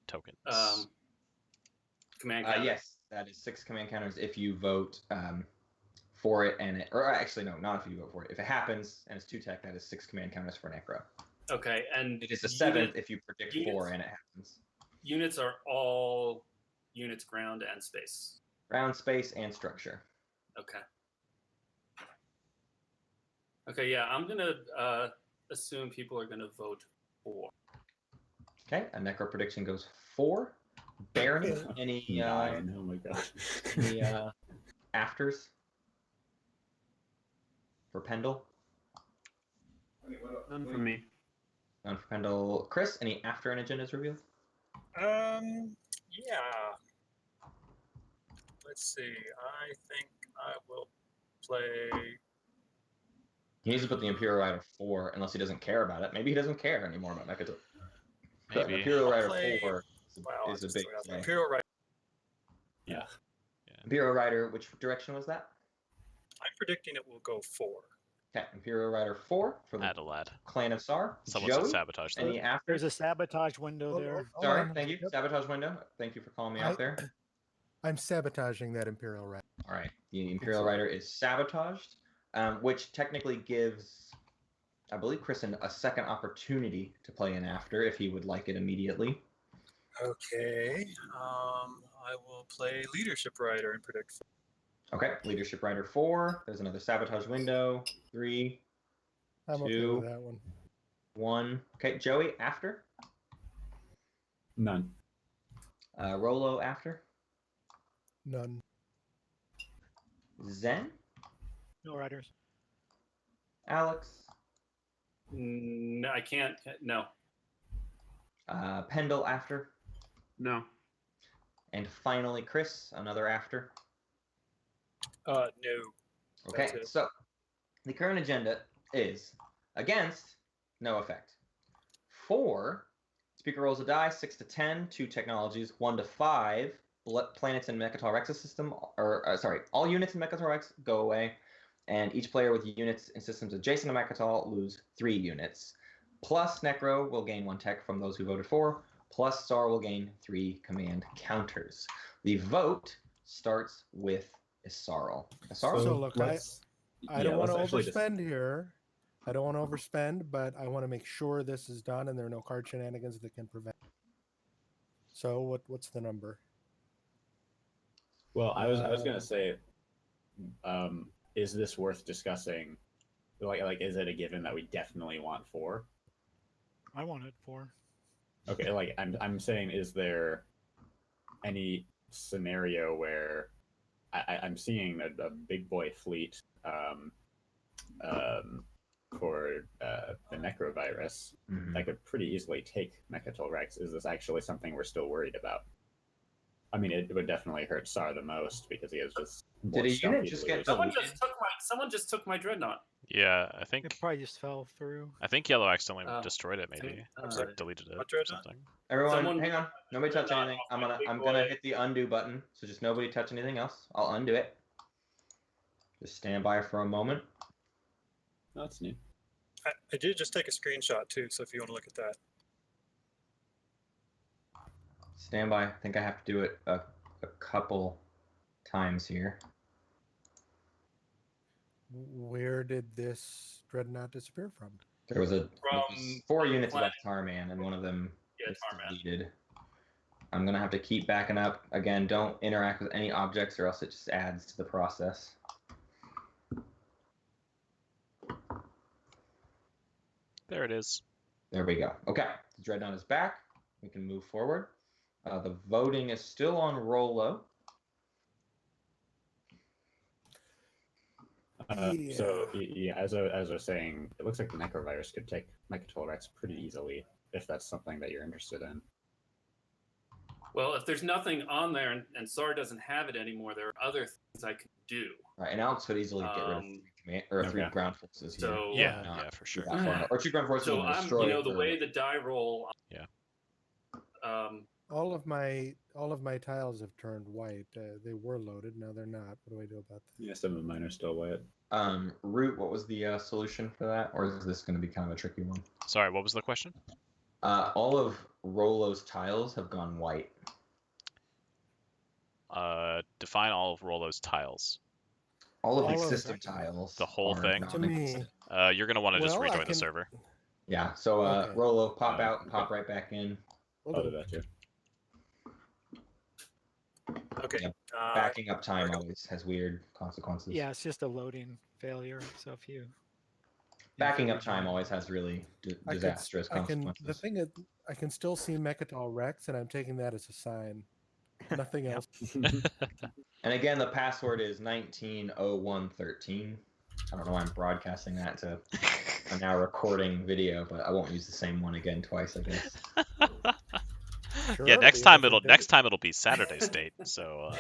tokens. Command counters. Yes, that is 6 command counters if you vote for it, or actually no, not if you vote for it. If it happens and it's 2 tech, that is 6 command counters for Necro. Okay, and It is the 7th if you predict 4 and it happens. Units are all units ground and space. Ground, space, and structure. Okay. Okay, yeah, I'm gonna assume people are gonna vote 4. Okay, a Necro prediction goes 4. Barony, any 9. Oh my god. any afters for Pendle? None for me. None for Pendle. Chris, any after an agenda is revealed? Yeah. Let's see. I think I will play. He needs to put the Imperial Rider 4 unless he doesn't care about it. Maybe he doesn't care anymore about Mechatol. Maybe. Imperial Rider play- 4 Wow, is a just big threw out play. Imperial Rider. Yeah. Imperial Rider, which direction was that? I'm predicting it will go 4. Okay, Imperial Rider 4 for the Adelad. Clan of Sar. Someone should Joey, sabotage that. any after? There's a sabotage window there. Sorry, thank you. Sabotage window. Thank you for calling me out there. I'm sabotaging that Imperial Rat. All right, the Imperial Rider is sabotaged, which technically gives, I believe, Chris a second opportunity to play an after if he would like it immediately. Okay. I will play Leadership Rider and predict 4. Okay, Leadership Rider 4. There's another sabotage window. 3, I'm okay 2, with that one. 1. Okay, Joey, after. None. Rolo, after. None. Zen, No riders. Alex, No, I can't. No. Pendle, after. No. And finally, Chris, another after. No. Okay, That's it. so the current agenda is against, no effect. 4, speaker rolls a die, 6 to 10, 2 technologies, 1 to 5, planets in Mechatol Rex's system, all units in Mechatol Rex go away, and each player with units in systems adjacent to Mechatol lose 3 units. Plus Necro will gain 1 tech from those who voted for, plus Sar will gain 3 command counters. The vote starts with Isarl. Isarl? So look, I don't want to let's overspend here. I don't want to overspend, but I want to make sure this is done and there are no card shenanigans that can prevent. So what's the number? Well, I was gonna say, is this worth discussing? Like, is it a given that we definitely want 4? I wanted 4. Okay, like I'm saying, is there any scenario where I'm seeing a big boy fleet for the necrovirus that could pretty easily take Mechatol Rex? Is this actually something we're still worried about? I mean, it would definitely hurt Sar the most because he has just. Did a unit just get Someone just took my dreadnought. Yeah, I think It probably just fell through. I think Yellow accidentally destroyed it. Maybe or sorry. like deleted it What or dreadnought? something. Everyone, hang on. Nobody touch Dreadnought anything. off my big I'm gonna boy. hit the undo button. So just nobody touch anything else. I'll undo it. Just stand by for a moment. That's neat. I did just take a screenshot too, so if you want to look at that. Stand by. I think I have to do it a couple times here. Where did this dreadnought disappear from? There was From 4 units planet. left Tarman, and one of them was Tarman. deleted. I'm gonna have to keep backing up. Again, don't interact with any objects, or else it just adds to the process. There it is. There we go. Okay, the Dreadnought is back. We can move forward. The voting is still on Rollo. So yeah, as I was saying, it looks like the necrovirus could take Mechatol Rex pretty easily if that's something that you're interested in. Well, if there's nothing on there and Sar doesn't have it anymore, there are other things I can do. Right, and Alex could easily get rid of 3 ground forces here. So Yeah, for sure. Or 2 ground forces. So and I'm, destroy the way the die roll. Yeah. All of my tiles have turned white. They were loaded. Now they're not. What do I do about that? Yeah, some of mine are still white. Root, what was the solution for that, or is this going to be kind of a tricky one? Sorry, what was the question? All of Rollo's tiles have gone white. Define all of Rollo's tiles. All of the system tiles. The whole thing? To me, you're gonna want to just Well, I rejoin the can- server. Yeah, so Okay. Rollo, pop out and pop right back in. I'll do that too. Okay. Yeah. Backing up time always has weird consequences. Yeah, it's just a loading failure. So if you Backing up time always has really disastrous consequences. The thing is, I can still see Mechatol Rex, and I'm taking that as a sign. Nothing else. And again, the password is 190113. I don't know why I'm broadcasting that to a now recording video, but I won't use the same one again twice, I guess. Sure, Yeah, it'll next be a time different next day. time it'll be Saturday's date. So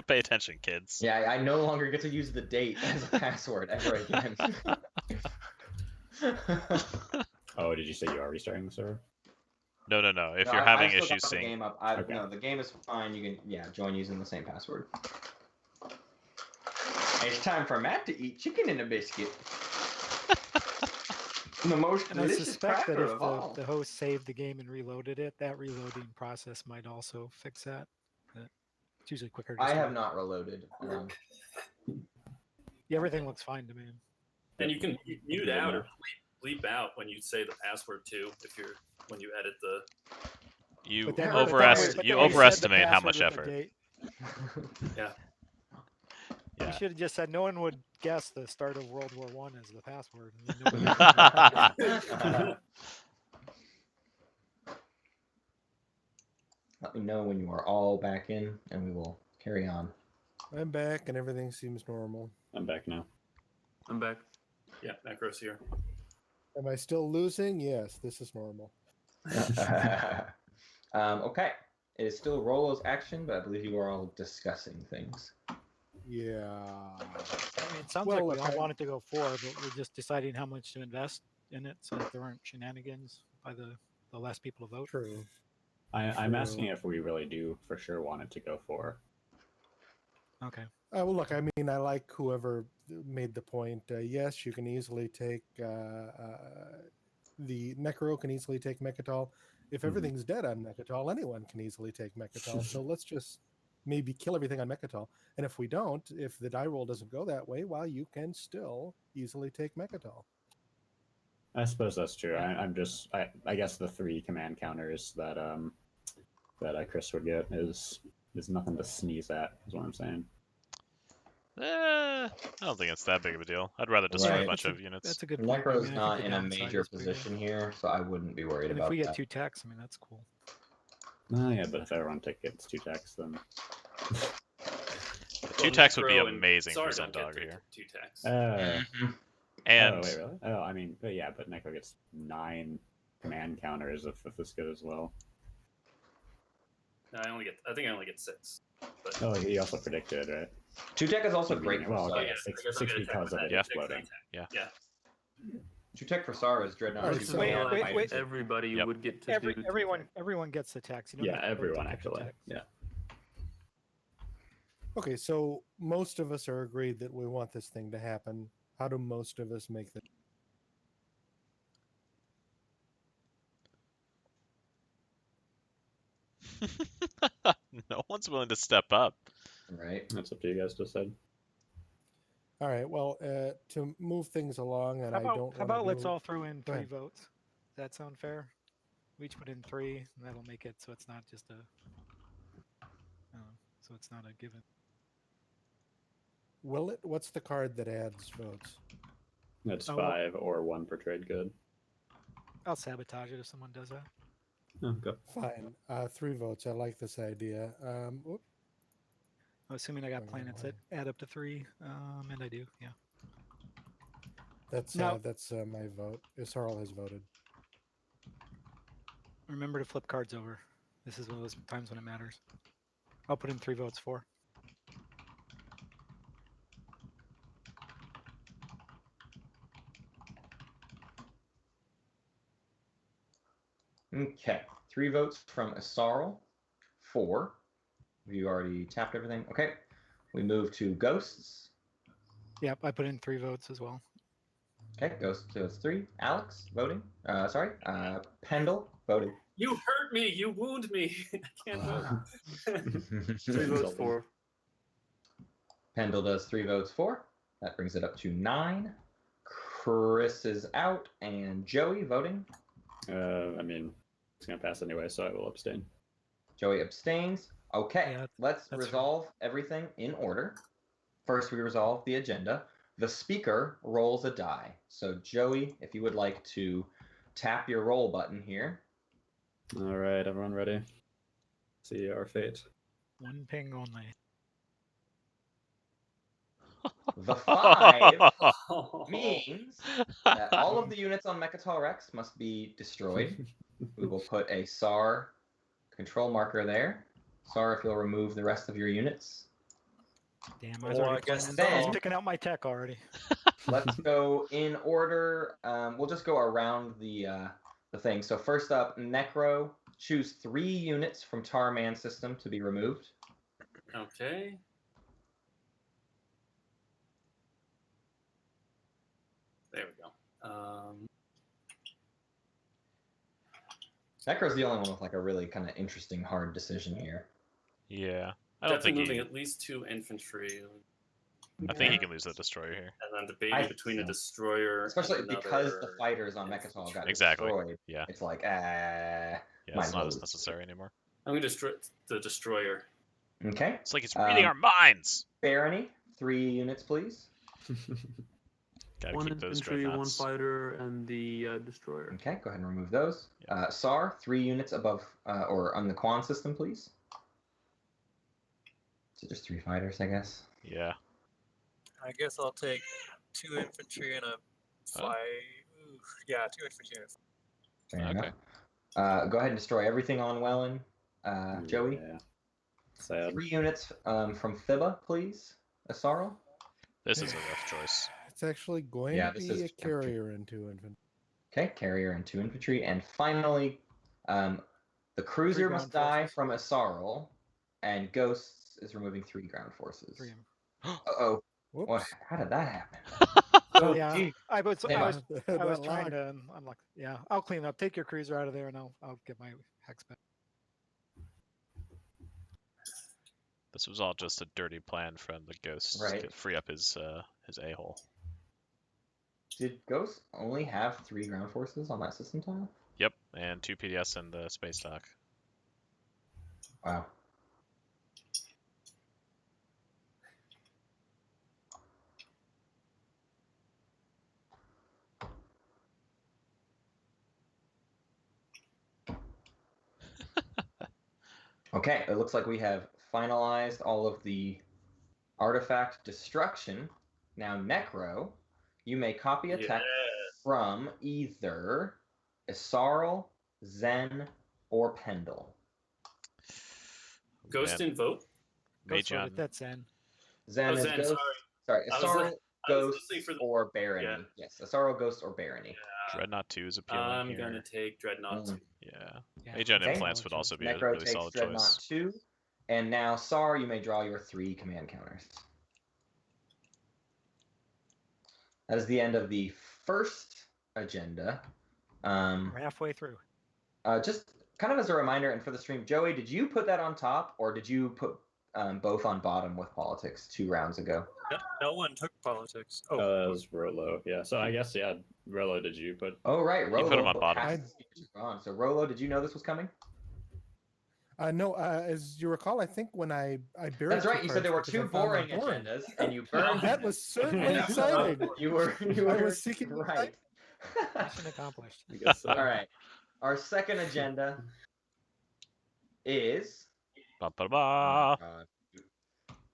pay attention, kids. Yeah, I no longer get to use the date as a password ever again. Oh, did you say you are restarting the server? No. If No, you're I having still got issues the seeing, game up. Okay. No, the game is fine. You can join using the same password. It's time for Matt to eat chicken in a biscuit. The most and I delicious suspect that cracker if of all. the host saved the game and reloaded it, that reloading process might also fix that. It's usually quicker. I just to- have not reloaded. Yeah, everything looks fine to me. And you can mute out or bleep out when you say the password too, when you edit the. you But then- but you then we said the overestimate how much password in the effort. date. Yeah. We Yeah. should have just said no one would guess the start of World War I as the password. And then nobody Let me know when you are all back in, and we will carry on. I'm back, and everything seems normal. I'm back now. I'm back. Yeah, Necro's here. Am I still losing? Yes, this is normal. Okay. It is still Rolo's action, but I believe you are all discussing things. Yeah. I mean, it sounds Well, like we look, all wanted to go 4, but we're just deciding how much to invest in it so that there aren't shenanigans by the last people to vote. True. I'm True. asking if we really do for sure want it to go 4. Okay. Well, look, I mean, I like whoever made the point. Yes, you can easily take the Necro can easily take Mechatol. If everything's dead on Mechatol, anyone can easily take Mechatol. So let's just maybe kill everything on Mechatol. And if we don't, if the die roll doesn't go that way, well, you can still easily take Mechatol. I suppose that's true. I guess the 3 command counters that Chris would get is nothing to sneeze at, is what I'm saying. I don't think it's that big of a deal. I'd rather destroy Right. a bunch of units. That's a good point. Necro's I think not the in a downside major is bigger. position here, so I wouldn't be worried And about if we get that. 2 techs, I mean, that's cool. Oh yeah, but if everyone gets 2 techs, then 2 techs would be Necro and amazing for Tsar don't get Zendog their here. 2 techs. And oh wait, really? Oh, I mean, but yeah, but Necro gets 9 command counters if this goes well. No, I think I only get 6. But Oh, he also predicted, right? 2 tech is also great for Well, Sar. okay, yeah, six I guess I'll get a tech because for of that. it exploding. Yeah. 2 tech for Sar is Dreadnought. Alright, 2 so- Wait, Sar wait, might wait. be- Everybody Yep. would get to do Everyone gets the tax. You don't Yeah, have to vote to everyone get the actually. tax. Yeah. Okay, so most of us are agreed that we want this thing to happen. How do most of us make the No one's willing to step up. Right. That's up to you guys to decide. All right, well, to move things along, and How about, I don't how about let's do... all throw in Go 3 ahead. votes? Does that sound fair? We each put in 3, and that'll make it so it's not just so it's not a given. Will it? What's the card that adds votes? That's Oh, 5 or 1 per trade good. I'll sabotage it if someone does that. Oh, go. Fine. 3 votes. I like this idea. Whoop. Assuming I got Going planets away. that add up to 3, and I do, yeah. That's Now- my vote. Isarl has voted. Remember to flip cards over. This is one of those times when it matters. I'll put in 3 votes for. Okay. 3 votes from Isarl. 4. Have you already tapped everything? Okay. We move to Ghosts. Yep, I put in 3 votes as well. Okay, Ghosts so it's 3. Alex, voting. Pendle, voting. You hurt me. You wound me. I can't vote. 3 votes for. Pendle does 3 votes for. That brings it up to 9. Chris is out, and Joey voting. I mean, it's gonna pass anyway, so I will abstain. Joey abstains. Okay, Yeah, let's that's resolve everything in order. First, we resolve the agenda. The speaker rolls a die. So, Joey, if you would like to tap your roll button here. All right, everyone ready? See our fate. 1 ping only. The 5 means that all of the units on Mechatol Rex must be destroyed. We will put a SAR control marker there. SAR, if you'll remove the rest of your units. Damn, I was Well, already I guess planning- I was then- picking out my tech already. Let's go in order. We'll just go around the thing. So first up, Necro. Choose 3 units from Tarman system to be removed. Okay. There we go. Necro's the only one with like a really kind of interesting, hard decision here. Yeah. I don't Definitely think moving he... at least 2 infantry. I think he can lose the destroyer here. And then debating I between think a so. destroyer. Especially and because the another fighters on Mechatol got Exactly. destroyed. Yeah. It's like, Yeah, might it's as not well as lose. necessary anymore. I'm going to destroy the destroyer. Okay. It's like he's reading our minds. Barony, 3 units, please. Gotta 1 keep those infantry, 1 dreadnoughts. fighter, and the destroyer. Okay, go ahead and remove those. SAR, 3 units above or on the Quan system, please. So just 3 fighters, I guess. Yeah. I guess I'll take 2 infantry and a 5. Yeah, 2 infantry and a 5. Fair Okay. enough. Go ahead and destroy everything on Wellen. Joey. Yeah. Sad. 3 units from Thiba, please. Asaro. This is a rough choice. It's actually going Yeah, to this be is a carrier and 2 infantry. Okay, carrier and 2 infantry. And finally, the cruiser ground must die forces. from Asarl, and Ghosts is removing 3 ground forces. 3. Uh-oh. What? Whoops. How did that happen? Oh yeah, gee. I was Damn. That trying lock. to unlock. Yeah, I'll clean up. Take your cruiser out of there, and I'll get my hex back. This was all just a dirty plan from the Ghost Right. to free up his a-hole. Did Ghost only have 3 ground forces on that system tile? Yep, and 2 PDS in the space dock. Wow. Okay, it looks like we have finalized all of the artifact destruction. Now, Necro, you may copy a text from either Isarl, Zen, or Pendle. Ghost Man. in vote. Ghost Mageon. voted, that's Zen. Zen Oh, is Zen, Ghost. Sorry, I was Isarl, I was Ghost, listening for the- or Barony. Yeah. Yes, Isarl, Ghost, or Barony. Dreadnought 2 is appealing I'm here. gonna take Dreadnought. Mm. Yeah. Yeah. Mageon Okay. Implants would also be a Necro really takes solid Dreadnought choice. 2. And now, Sar, you may draw your 3 command counters. That is the end of the first agenda. We're halfway through. Just kind of as a reminder, and for the stream, Joey, did you put that on top, or did you put both on bottom with politics 2 rounds ago? No one took politics. Oh, that was Rolo. Yeah. So I guess Rolo, did you put? Oh right, Rolo. put him on bottom. has gone. So Rolo, did you know this was coming? No, as you recall, I think when I buried. That's right. You said there were 2 boring agendas, and you burned. That was certainly exciting. You were I was seeking right. Mission accomplished. I guess so. All right. Our second agenda is Ba-ba-ba.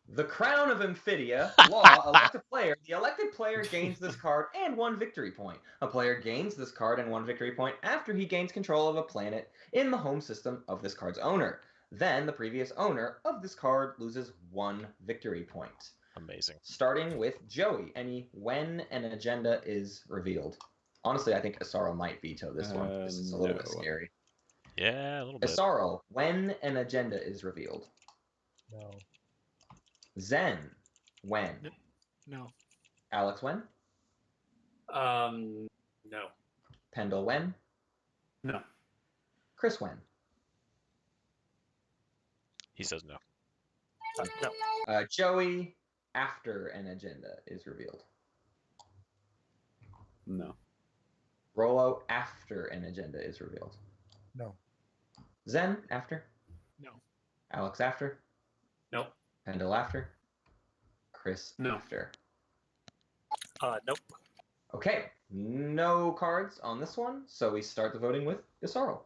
the Crown of Amphidia. Law, elect a player. The elected player gains this card and 1 victory point. A player gains this card and 1 victory point after he gains control of a planet in the home system of this card's owner. Then the previous owner of this card loses 1 victory point. Amazing. Starting with Joey, when an agenda is revealed. Honestly, I think Asaro might veto this one. This is a little bit No. scary. Yeah, a little bit. Asaro, when an agenda is revealed. No. Zen, when. No. Alex, when. No. Pendle, when. No. Chris, when. He says no. No. Joey, after an agenda is revealed. No. Rolo, after an agenda is revealed. No. Zen, after. No. Alex, after. Nope. Pendle, after. Chris, No. after. Nope. Okay, no cards on this one, so we start the voting with Isarl.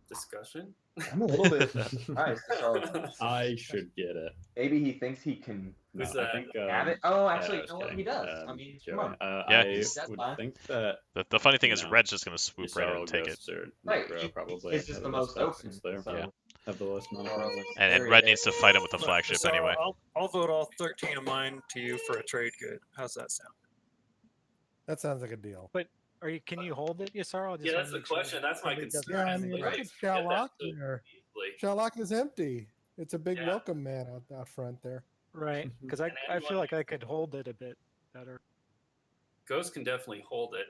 Discussion. I'm a little bit surprised. Isarl. I should get it. Maybe he thinks he can No, Who's I that? think. have it. Oh, I actually, was you know what? kidding. He does. I mean, Joey. come on. Yeah, I he's- would fine. think that The funny thing is, No. Red's just going to swoop right in Isarl, and take it. Ghosts, or Right, Necro he- probably he's just have the most most open. since they So. Yeah. have the lowest amount of Isarl points. is And very Red big. needs to fight him with the flagship So anyway. I'll vote all 13 of mine to you for a trade good. How's that sound? That sounds like a deal. Can you hold it, Yasaro? Yeah, that's the question. That's my concern. Yeah, I mean, Like, look at get Shalak that there. easily. Shalak is empty. It's a big Yeah. welcome mat out front there. Right, because I feel anyone- like I could hold it a bit better. Ghost can definitely hold it.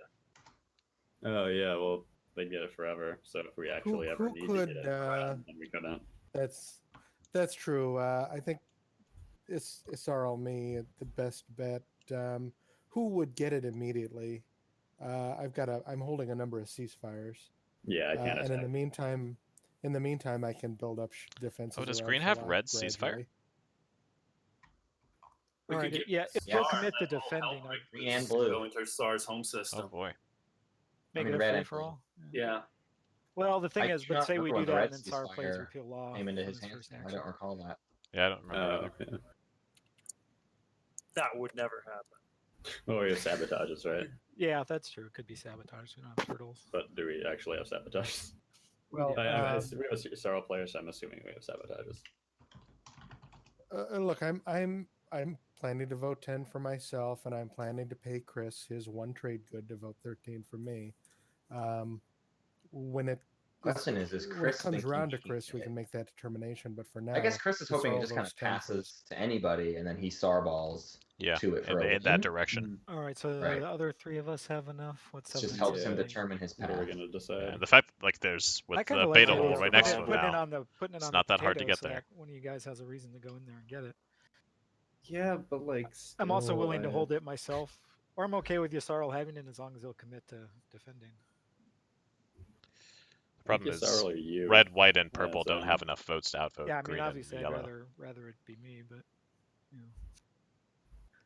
Oh yeah, well they get it forever. So if we actually ever who need could, to get it, then we couldn't. That's true. I think it's Isarl me the best bet. Who would get it immediately? I'm holding a number of ceasefires. Yeah, I can't and attack. in the meantime, I can build up defenses. Oh, does around Green have Shalak red ceasefire? gradually. We All could right, get yeah, if Sar, you'll commit to that will defending, help I'd Green and recruits blue. Go into Sar's home system. Oh boy. make mean, it a red free and for blue. all. Yeah. Well, the thing I is, do but not say we remember do when the that, red and then Sar plays ceasefire repeal law. Came into on his his hands. first I action. don't recall that. Yeah, I don't remember either. Yeah. That would never happen. Oh, we have sabotages, right? Yeah, that's true. It could be sabotage. We don't have turtles. But do we actually have sabotages? Well, we have several players, so I'm assuming we have sabotages. Look, I'm planning to vote 10 for myself, and I'm planning to pay Chris his 1 trade good to vote 13 for me. When it Question is when it Chris comes thinking around to he Chris, we can can make that determination. But for now, I guess Chris is hoping it Yssaril just kind votes of 10 passes to anybody, and then he starballs Yeah, to it for a in that win. direction. All right, so Right. the other 3 of us have enough. What's It just 7 helps him Yeah. determine his What are we path. gonna decide? And the fact, like, there's I with kind the of like beta it. hole right next to him putting it now. on the It's not that hard to potato get so there. that one of you guys has a reason to go in there and get it. Yeah, but like, I'm also still, willing to hold it myself, or I'm okay with Yssaril having it as long as he'll commit to defending. The problem is Yssaril or you. red, white, and Yeah, purple so don't have enough votes to outvote Yeah, I mean, green and obviously, I'd yellow. rather it be me, but you know.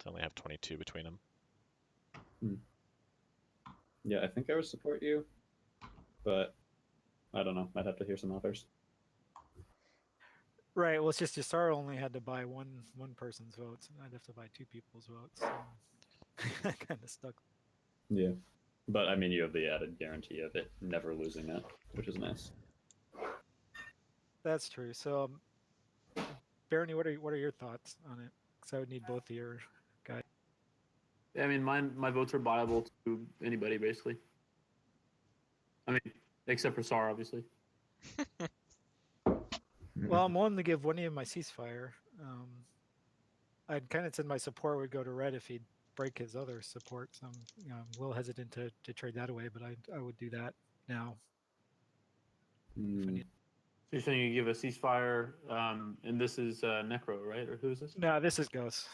They only have 22 between them. Yeah, I think I would support you, but I don't know. I'd have to hear some others. Right. Well, it's just Yssaril only had to buy one person's votes, and I'd have to buy 2 people's votes. So I kind of stuck. Yeah, but I mean, you have the added guarantee of it never losing it, which is nice. That's true. So, Barony, what are your thoughts on it? Because I would need both of your guys. Yeah, I mean, my votes are viable to anybody basically. I mean, except for SAR, obviously. Well, I'm willing to give one of you my ceasefire. I'd kind of said my support would go to red if he'd break his other support. So I'm a little hesitant to trade that away, but I would do that now. Hmm. So you're saying you give a ceasefire, and this is Necro, right? Or who is this? No, this is Ghost.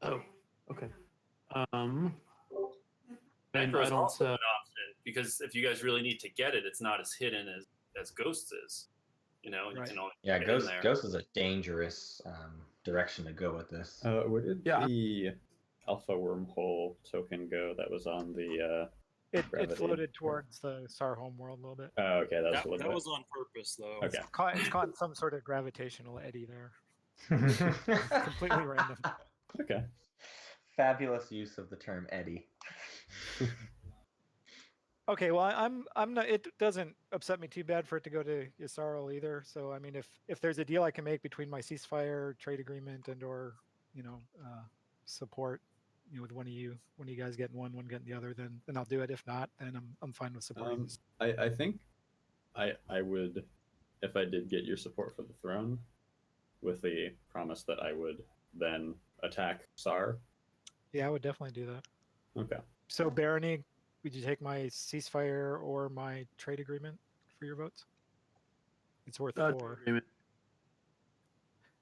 Oh, okay. And Necro I is don't. also an option because if you guys really need to get it, it's not as hidden as Ghosts is. You know, you Right. can always Yeah, get in Ghost there. Ghost is a dangerous direction to go with this. Where did the alpha wormhole token go? That was on the. It Gravity. floated towards the SAR home world a little bit. Oh, okay, that's That, a little that bit. was on purpose, though. Okay. It's caught some sort of gravitational eddy there. Completely random. Okay. Fabulous use of the term eddy. Okay, well, I'm not. It doesn't upset me too bad for it to go to Yssaril either. So I mean, if there's a deal I can make between my ceasefire, trade agreement, and or support, with one of you guys getting one getting the other, then I'll do it. If not, then I'm fine with supporting this. I think I would, if I did get your support for the throne, with the promise that I would then attack SAR. Yeah, I would definitely do that. Okay. So Barony, would you take my ceasefire or my trade agreement for your votes? It's worth 4. Agreement.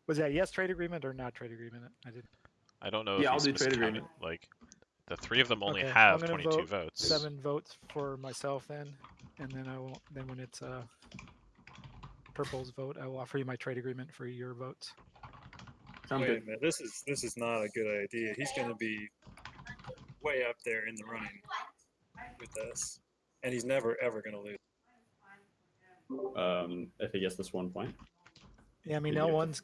Was that yes trade agreement or not trade agreement? I didn't. I don't know Yeah, if I'll he's do trade miscounted. agreement. Like, the 3 of them only Okay, I'm have gonna 22 vote votes. 7 votes for myself then, and then I will. Then when it's Purple's vote, I will offer you my trade agreement for your votes. Sounds Wait good. a minute, this is not a good idea. He's going to be way up there in the running with this, and he's never ever going to lose. If he gets this 1 point, Yeah, I mean, You no get to- one's.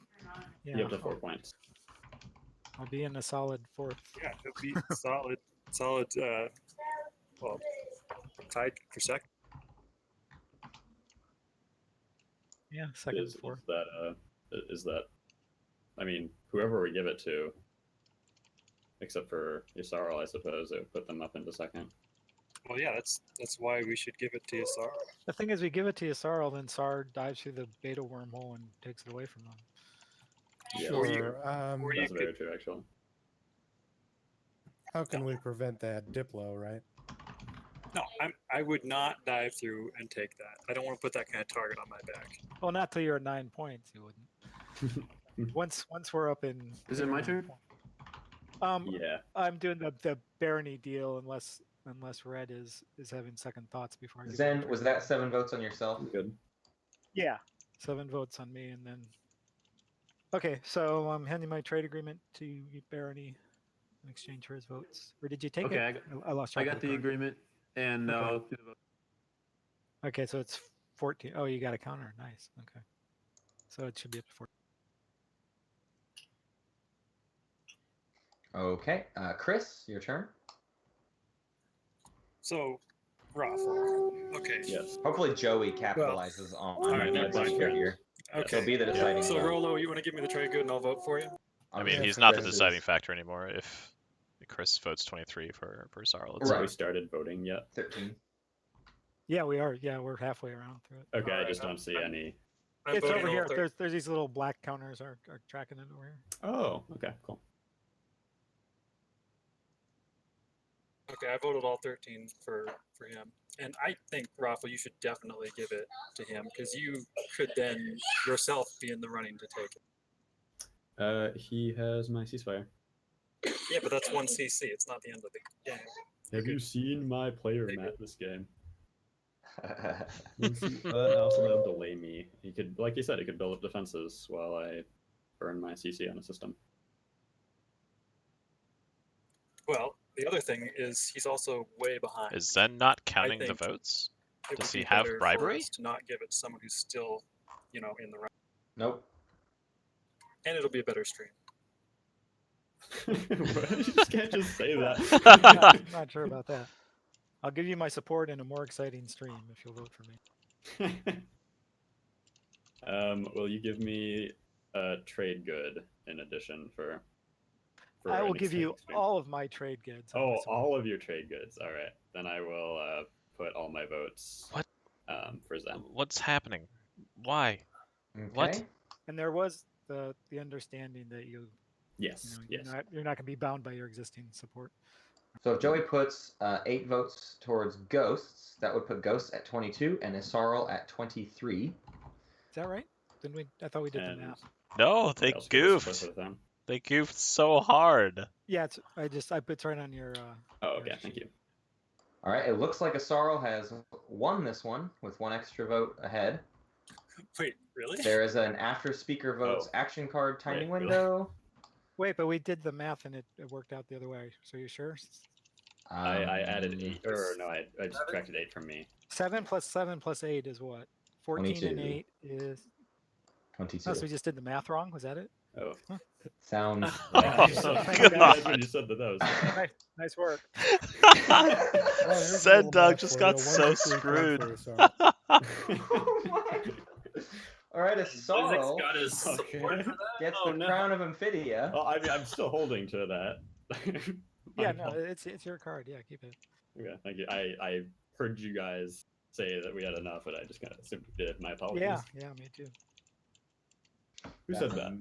you Yeah, have to 4 points. I'll be in a solid 4th. Yeah, he'll be solid. Well, tied for second. Yeah, second, Is 4th. that? I mean, whoever we give it to, except for Yssaril, I suppose, it would put them up into second. Well, yeah, that's why we should give it to SR. The thing is, we give it to Yssaril, then SAR dives through the beta wormhole and takes it away from them. Yeah, Or Sure. you- or you that's very true, actually. How can we prevent that? Diplo, right? No, I would not dive through and take that. I don't want to put that kind of target on my back. Well, not till you're at 9 points, you wouldn't. once we're up in. Is it my turn? Yeah. I'm doing the Barony deal unless Red is having second thoughts before I give Zen, it was that 7 votes on yourself? Good. Yeah, 7 votes on me, and then. Okay, so I'm handing my trade agreement to Barony in exchange for his votes. Or did you take Okay, it? I lost I track got of the card. agreement, and Okay. I'll do the vote. Okay, so it's 14. Oh, you got a counter. Nice. Okay, so it should be up to 14. Okay, Chris, your turn. So Raffle. Okay. Yes. Hopefully Joey capitalizes on Alright, the never best mind. figure. Okay. He'll be the deciding So vote. Rolo, you want to give me the trade good and I'll vote for you? I mean, Yeah, he's for not the Chris deciding is factor anymore if Chris votes 23 for Sarl. Have Right. we started voting yet? 13. Yeah, we are. Yeah, we're halfway around through it. Okay, I Alright, just don't see any. I'm It's voting over all here. 13. There's these little black counters are tracking it over here. Oh, okay, cool. Okay, I voted all 13 for him. And I think, Raffle, you should definitely give it to him because you could then yourself be in the running to take it. He has my ceasefire. Yeah, but that's one CC. It's not the end of the game. Have Okay. you seen my player Take mat this game? Also, that'll delay me. He could, like you said, he could build up defenses while I burn my CC on a system. Well, the other thing is he's also way behind. Is Zen not counting the think votes? It Does would he be have better for bribery? us to not give it to someone who's still, in the running. Nope. And it'll be a better stream. You just can't just say that. I'm not sure about that. I'll give you my support in a more exciting stream if you'll vote for me. Will you give me a trade good in addition for I will an give you exciting stream? all of my trade goods. on Oh, this one. all of your trade goods. All right, then I will put all my votes. What? For Zen. What's happening? Why? Okay. What? And there was the understanding that Yes. Yes. you're not going to be bound by your existing support. So if Joey puts 8 votes towards Ghosts, that would put Ghosts at 22 and Isarl at 23. Is that right? Didn't we? I thought we did And the math. No, they else for the split goofed. with them? They goofed so hard. Yeah, I put right on your. Oh, your okay. Thank sheet. you. All right, it looks like Isarl has won this one with 1 extra vote ahead. Wait, really? There is an after speaker votes action card timing Wait, really? window. Wait, but we did the math and it worked out the other way. So you sure? I added 8, or no, I just subtracted 8 from me. 7 plus 7 plus 8 is what? 14 and 22. 8 is. 22. Oh, so we just did the math wrong? Was that it? Oh. Sounds Oh, right. That's when you said those. Nice work. Said Doug just got so screwed. All right, Isaac's Isarl got his support for that? gets Oh, the no. crown of Amphidia. Well, I mean, I'm still holding to that. Yeah, no, it's your card. Yeah, keep it. Okay, thank you. I heard you guys say that we had enough, but I just kind of assumed you did. My apologies. Yeah, me too. Who said that?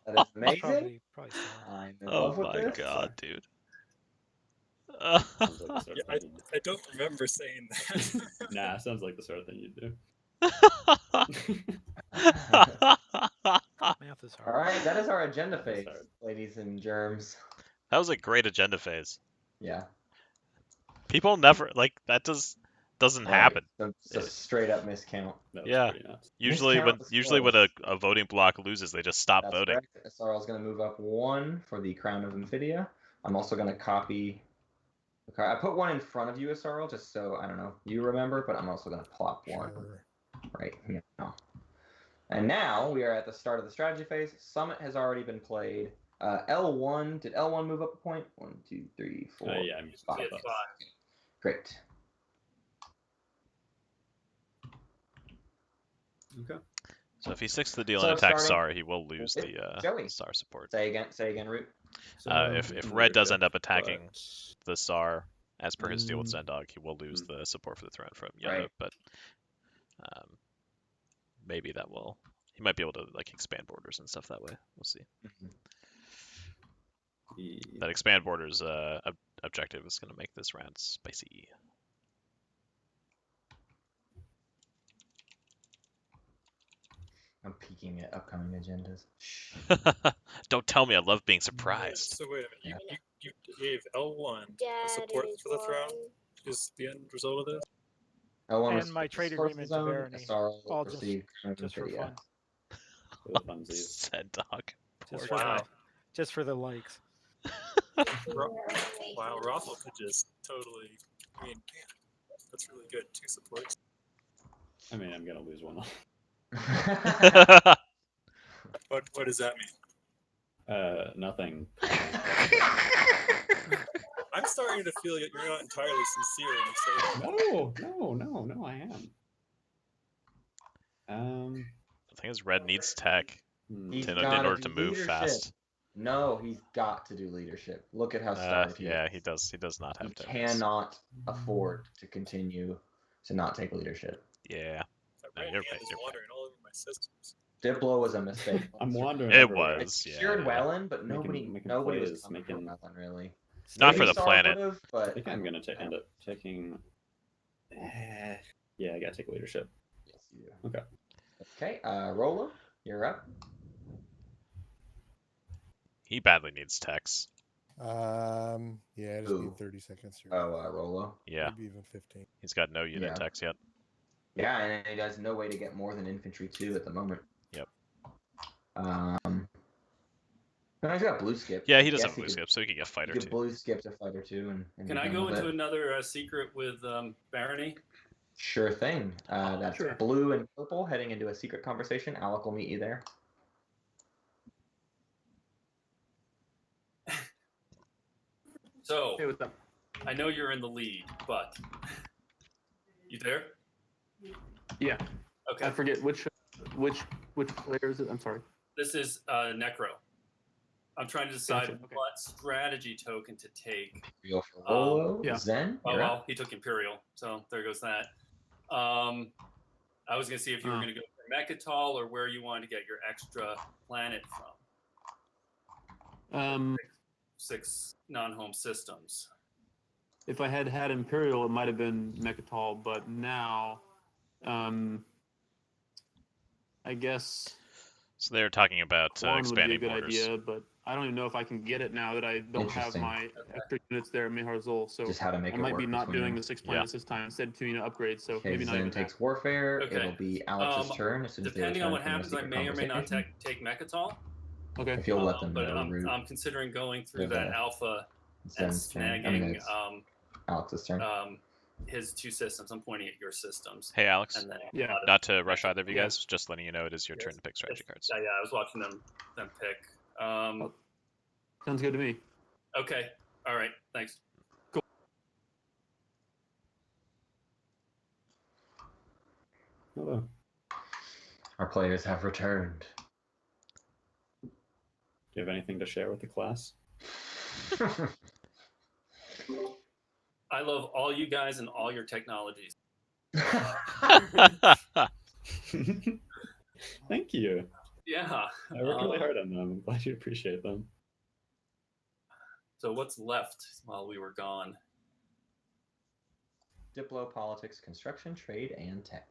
That is amazing. Probably so. I'm in Oh love with my this. god, dude. Sounds like the sort of Yeah, thing you I don't remember saying that. do. Nah, sounds like the sort of thing you do. Math is All hard. right, that is our agenda That's phase, hard. ladies and germs. That was a great agenda phase. Yeah. People never that doesn't happen. So it's a straight up miscount. That was Yeah. pretty nuts. Usually Miscount when the a voting block loses, they just stop That's voting. correct. Isarl's going to move up 1 for the crown of Amphidia. I'm also going to copy the card. I put 1 in front of you, Isarl, just so I don't know you remember, but I'm also going to plop 1 Sure. right here. And now we are at the start of the strategy phase. Summit has already been played. L1, did L1 move up a point? 1, 2, 3, 4. Yeah, I'm just 5. It's 5. Great. Okay. So if he sticks to the deal So and attacks starting Sar, he will lose with the Joey. Sar support. Say again, Root. So If we can Red does it, end up attacking but- the Sar, as per his deal with Mm. Zendog, he will lose the support for the throne from Yoda, Right. but maybe that will. He might be able to expand borders and stuff that way. We'll see. That expand borders objective is going to make this round spicy. I'm peeking at upcoming agendas. Shh. Don't tell me I love being surprised. So wait a minute. You gave L1 a support for the throne? Is the end result of this? L1 And my trade source agreement to zone, Barony. Isarl will All just proceed crown of for Amphidia. fun. The funsies. Zendog. Just Poor for, guy. just for the likes. Wow, Raffle could just totally. I mean, man, that's really good. 2 supports. I mean, I'm gonna lose one. What does that mean? Nothing. I I'm starting to feel that you're not entirely sincere when you say that. No, I am. The thing is, red needs tech He's in got order to to do move leadership. fast. No, he's got to do leadership. Look at how starved he Yeah, is. he does. He does not have He tokens. cannot afford to continue to not take leadership. Yeah. My No, brain you're hand right. is You're right. wandering all over my systems. Diplo was a mistake. I'm wandering It everywhere. was. It Yeah. cured Wellen, but nobody making was plays, coming for Wellen really. Not Maybe for the Star planet. would've, I but think I'm gonna end up taking. Yeah, I gotta take leadership. Yes, you do. Okay. Okay, Rolo, you're up. He badly needs techs. Yeah, I just Ooh. need 30 seconds here. Oh, Rolo. Yeah. Maybe even 15. He's got no unit Yeah. techs yet. Yeah, and he has no way to get more than infantry 2 at the moment. Yep. No, he's got blue skip. Yeah, I he does guess have a blue skip, so he can get He fighter could too. blue skip to fighter 2 and Can be I done go with into it. another secret with Barony? Sure thing. That's Sure. blue and purple heading into a secret conversation. Alec will meet you there. So, Hey, what's up? I know you're in the lead, but you there? Yeah. Okay. I forget which player is it? I'm sorry. This is Necro. I'm trying to decide Gotcha, okay. what strategy token to take. Imperial for Rolo. Yeah. Zen. Oh you're well, up. he took Imperial, so there goes that. I was gonna see if you were gonna go for Mechatol or where you wanted to get your extra planet from. 6 non-home systems. If I had had Imperial, it might have been Mechatol, but now, I guess So they're talking about Quan would be a expanding good borders. idea, but I don't even know if I can get it now that I don't have Interesting. my extra units there at Meharzul. So Just how to make I it might work be not between doing them. the 6 planets this time instead of 2 unit upgrades. So Okay, maybe not Zen even takes that. warfare. Okay. It'll be Alex's turn as soon as they Depending on return what from the happens, I secret may or may not conversation. take Mechatol. Okay. If you'll let them But know, Root. I'm considering going through There's that a- alpha and Zen's turn. I mean, snagging it's Alex's turn. his 2 systems. I'm pointing at your systems. Hey, Alex. And then Yeah. Not to rush either of you Yeah. guys, just letting you know it is your turn to pick strategy cards. Yeah, I was watching them pick. Sounds good to me. Okay. All right. Thanks. Hello. Our players have returned. Do you have anything to share with the class? I love all you guys and all your technologies. Thank you. Yeah. I worked really hard on them. I'm glad you appreciate them. So what's left while we were gone? Diplo, politics, construction, trade, and tech.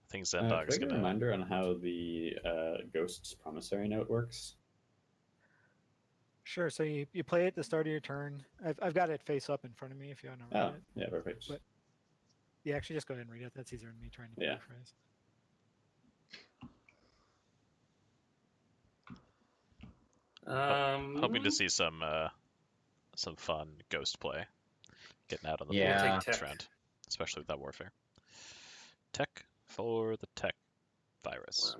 I think Could Zendog's I get a gonna. reminder on how the Ghost's promissory note works? Sure. So you play it at the start of your turn. I've got it face up in front of me if you want to read Oh, it. yeah, perfect. But yeah, actually, just go ahead and read it. That's easier than me trying to Yeah. paraphrase. Hoping to see some fun ghost play getting out on the Yeah. board this round, especially with that warfare. Tech for the tech virus.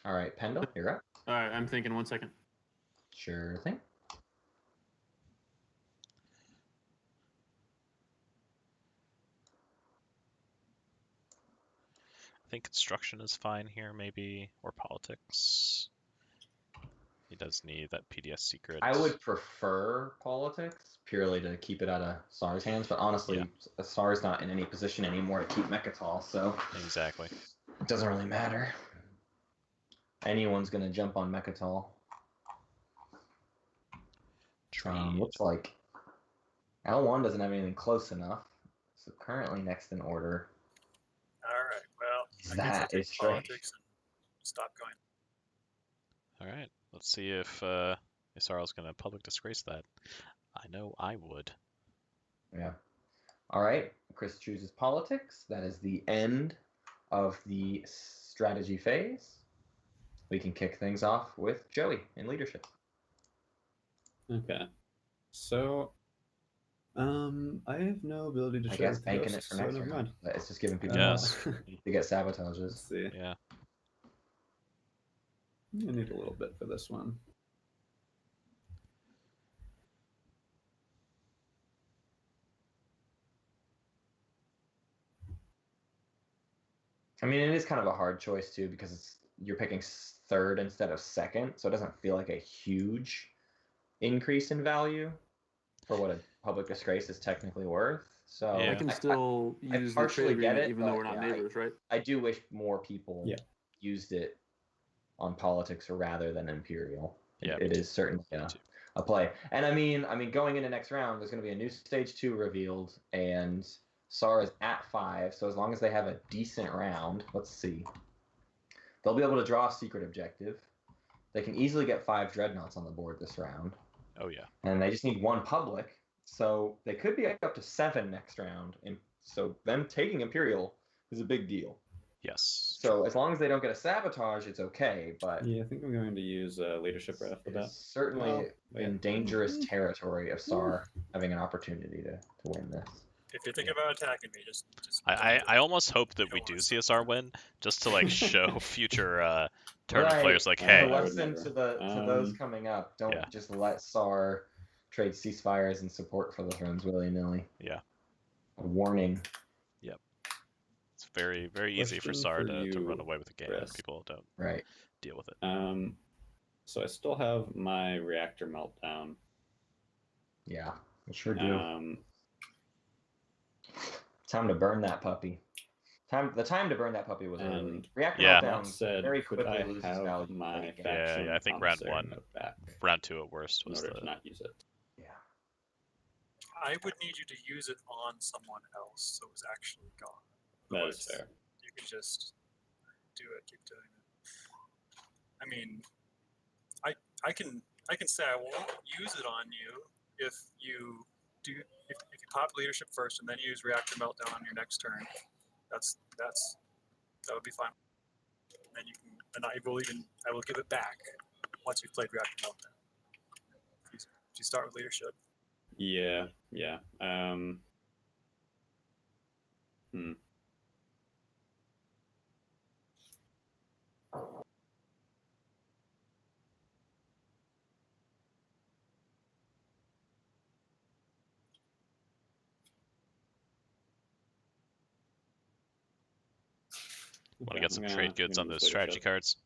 All right, Pendle, you're up. All right, I'm thinking 1 second. Sure thing. I think construction is fine here, maybe, or politics. He does need that PDS secret. I would prefer politics purely to keep it out of SAR's hands, but honestly, SAR's not in any position anymore to keep Mechatol, so Exactly. it doesn't really matter. Anyone's gonna jump on Mechatol. Looks like L1 doesn't have anything close enough, so currently next in order. All right. Well, I guess That I'll take is strange. politics and stop going. All right, let's see if Isarl's going to public disgrace that. I know I would. Yeah. All right. Chris chooses politics. That is the end of the strategy phase. We can kick things off with Joey in leadership. Okay. So, I have no ability to I share guess with the banking it ghost, for so next never round. mind. But it's just giving people Yes. to get sabotages. Let's see. Yeah. I need a little bit for this one. I mean, it is kind of a hard choice too because you're picking third instead of second, so it doesn't feel like a huge increase in value for what a public disgrace is technically worth. So Yeah. I can still I use the partially trade get agreement it, even though but we're not yeah, neighbors, right? I do wish more people Yeah. used it on politics rather than imperial. Yeah, It is certainly too. a play. And I mean, going into next round, there's going to be a new stage 2 revealed, and SAR is at 5. So as long as they have a decent round, let's see, they'll be able to draw a secret objective. They can easily get 5 dreadnoughts on the board this round. Oh yeah. And they just need 1 public, so they could be up to 7 next round. And so them taking imperial is a big deal. Yes. So as long as they don't get a sabotage, it's okay. But Yeah, I think I'm going to use leadership right off the bat. it's certainly Well, in yeah. dangerous territory of SAR having an opportunity to win this. If you're thinking about attacking me, just I almost hope that we do CSR win, just to like show future tournament players like, The hey, I would lesson never. to those coming up: don't Yeah. just let SAR trade ceasefires and support for the thrones willy nilly. Yeah. A warning. It's very, very easy for Question SAR for to run you, away with the game Chris. if people don't Right. deal with it. So I still have my reactor meltdown. Yeah, I sure do. Um, Time to burn that puppy. The time to burn that puppy was early. and Reactor Yeah. meltdown that said, very could quickly I loses have value. my late game. faction Yeah, I think round commissary one- note back Round 2 at worst in was order the to not use it? Yeah. I would need you to use it on someone else, so it was actually gone. That Otherwise, is fair. You could just do it, keep doing it. I mean, I can say I won't use it on you if you do if you pop leadership first and then use reactor meltdown on your next turn. That would be fine. And then you can, and I will give it back once you've played reactor meltdown. If you start with leadership. Yeah. Want to get some trade goods on those strategy cards?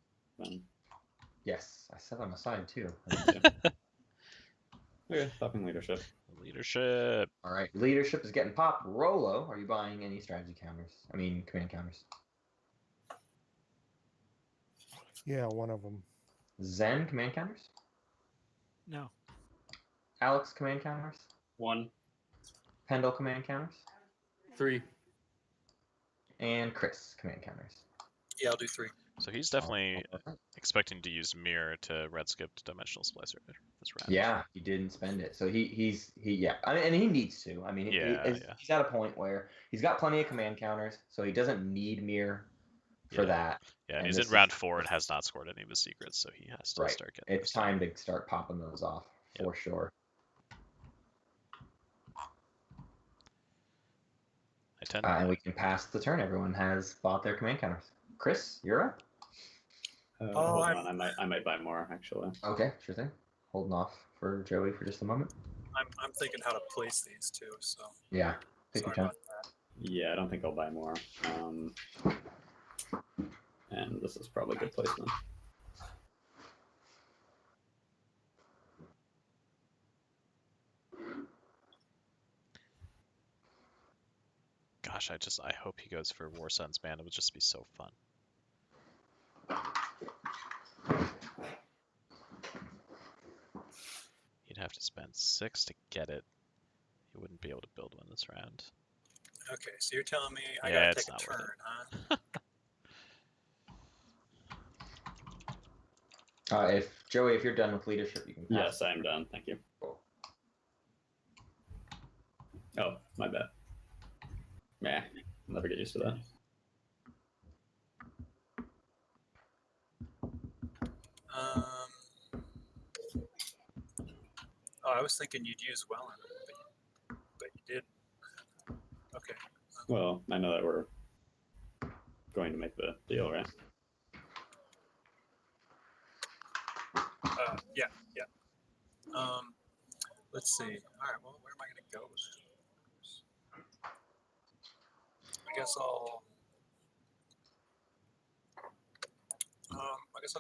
Yes, I set them aside too. Okay, popping leadership. Leadership. All right, leadership is getting popped. Rolo, are you buying any strategy counters? I mean, command counters. Yeah, one of them. Zen command counters. No. Alex command counters. 1. Pendle command counters. 3. And Chris command counters. Yeah, I'll do 3. So he's definitely expecting to use Mirror to red skip Dimensional Splicer this round. Yeah, he didn't spend it, so he's yeah. I mean, and he needs to. I mean, he's at a point where he's got plenty of command counters, so he doesn't need Mirror for that. Yeah, and he's in round 4 and has not scored any of his secrets, so he has to start getting. It's time to start popping those off for sure. And we can pass the turn. Everyone has bought their command counters. Chris, you're up. Hold on, I might buy more actually. Okay, sure thing. Holding off for Joey for just a moment. I'm thinking how to place these too. So yeah, take your time. Yeah, I don't think I'll buy more. And this is probably good placement. Gosh, I hope he goes for War Suns, man. It would just be so fun. He'd have to spend 6 to get it. He wouldn't be able to build one this round. Okay, so you're telling me I gotta take a turn, huh? If Joey, if you're done with leadership, you can pass. Yes, I'm done. Thank you. Cool. Oh, my bad. Nah, I'll never get used to that. Oh, I was thinking you'd use Wellen, but you did. Okay. Well, I know that we're going to make the deal, right? Yeah. Let's see. All right. Well, where am I going to go with this? I guess I'll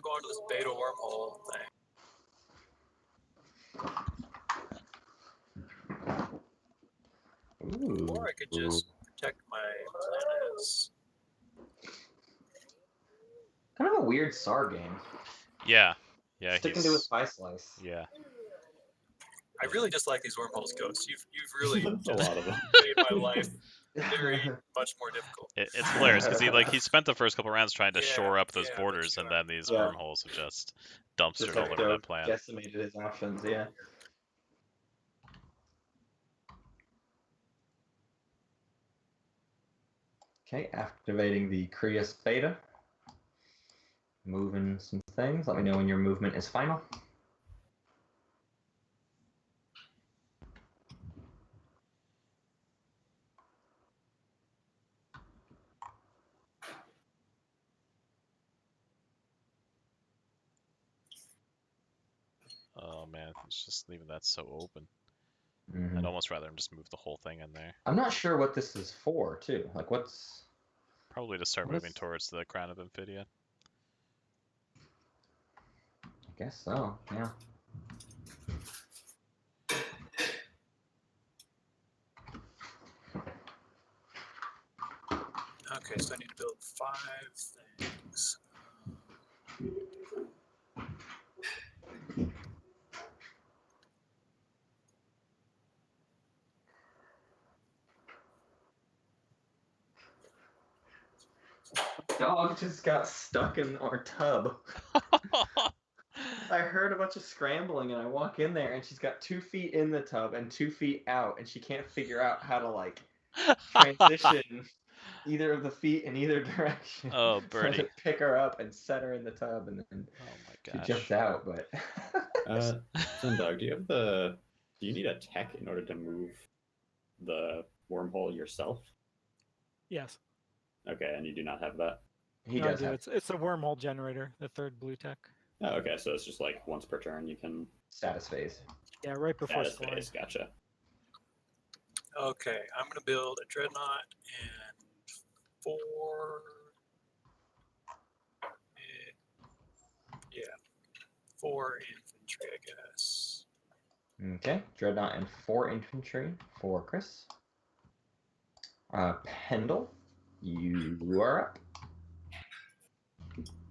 go onto this beta wormhole thing. Ooh. Or I could just protect my planets. Kind of a weird SAR game. Yeah. Sticking to a spy slice. Yeah. I really dislike these wormholes, Ghost. You've really That's a lot of them. made my life very much more difficult. It's hilarious because he spent the first couple rounds trying to shore up those but borders, you and then these Yeah. wormholes have just dumpstered Just all like over that plan. decimated his options, yeah. Okay, activating the Krios beta. Moving some things. Let me know when your movement is final. Oh man, it's just leaving that so open. Mhm. I'd almost rather him just move the whole thing in there. I'm not sure what this is for, too. Like, what's... Probably to start What moving is- towards the crown of Amphidia. I guess so, yeah. Okay, so I need to build 5 things. Dog just got stuck in our tub. I heard a bunch of scrambling, and I walk in there, and she's got 2 feet in the tub and 2 feet out, and she can't figure out how to, like, transition either of the feet in either direction. Oh, So I had birdie. to pick her up and set her in the tub, and then Oh my she gosh. jumped out, but... Sundog, do you need a tech in order to move the wormhole yourself? Yes. Okay, and you do not have that? He No, I does do. have It's a wormhole generator, the 3rd blue tech. Oh, okay, so it's just like once per turn you can status phase. Yeah, right before status scoring. phase. Gotcha. Okay, I'm going to build a dreadnought and 4. Yeah, 4 infantry, I guess. Okay, Dreadnought and 4 infantry for Chris. Pendle, you are up.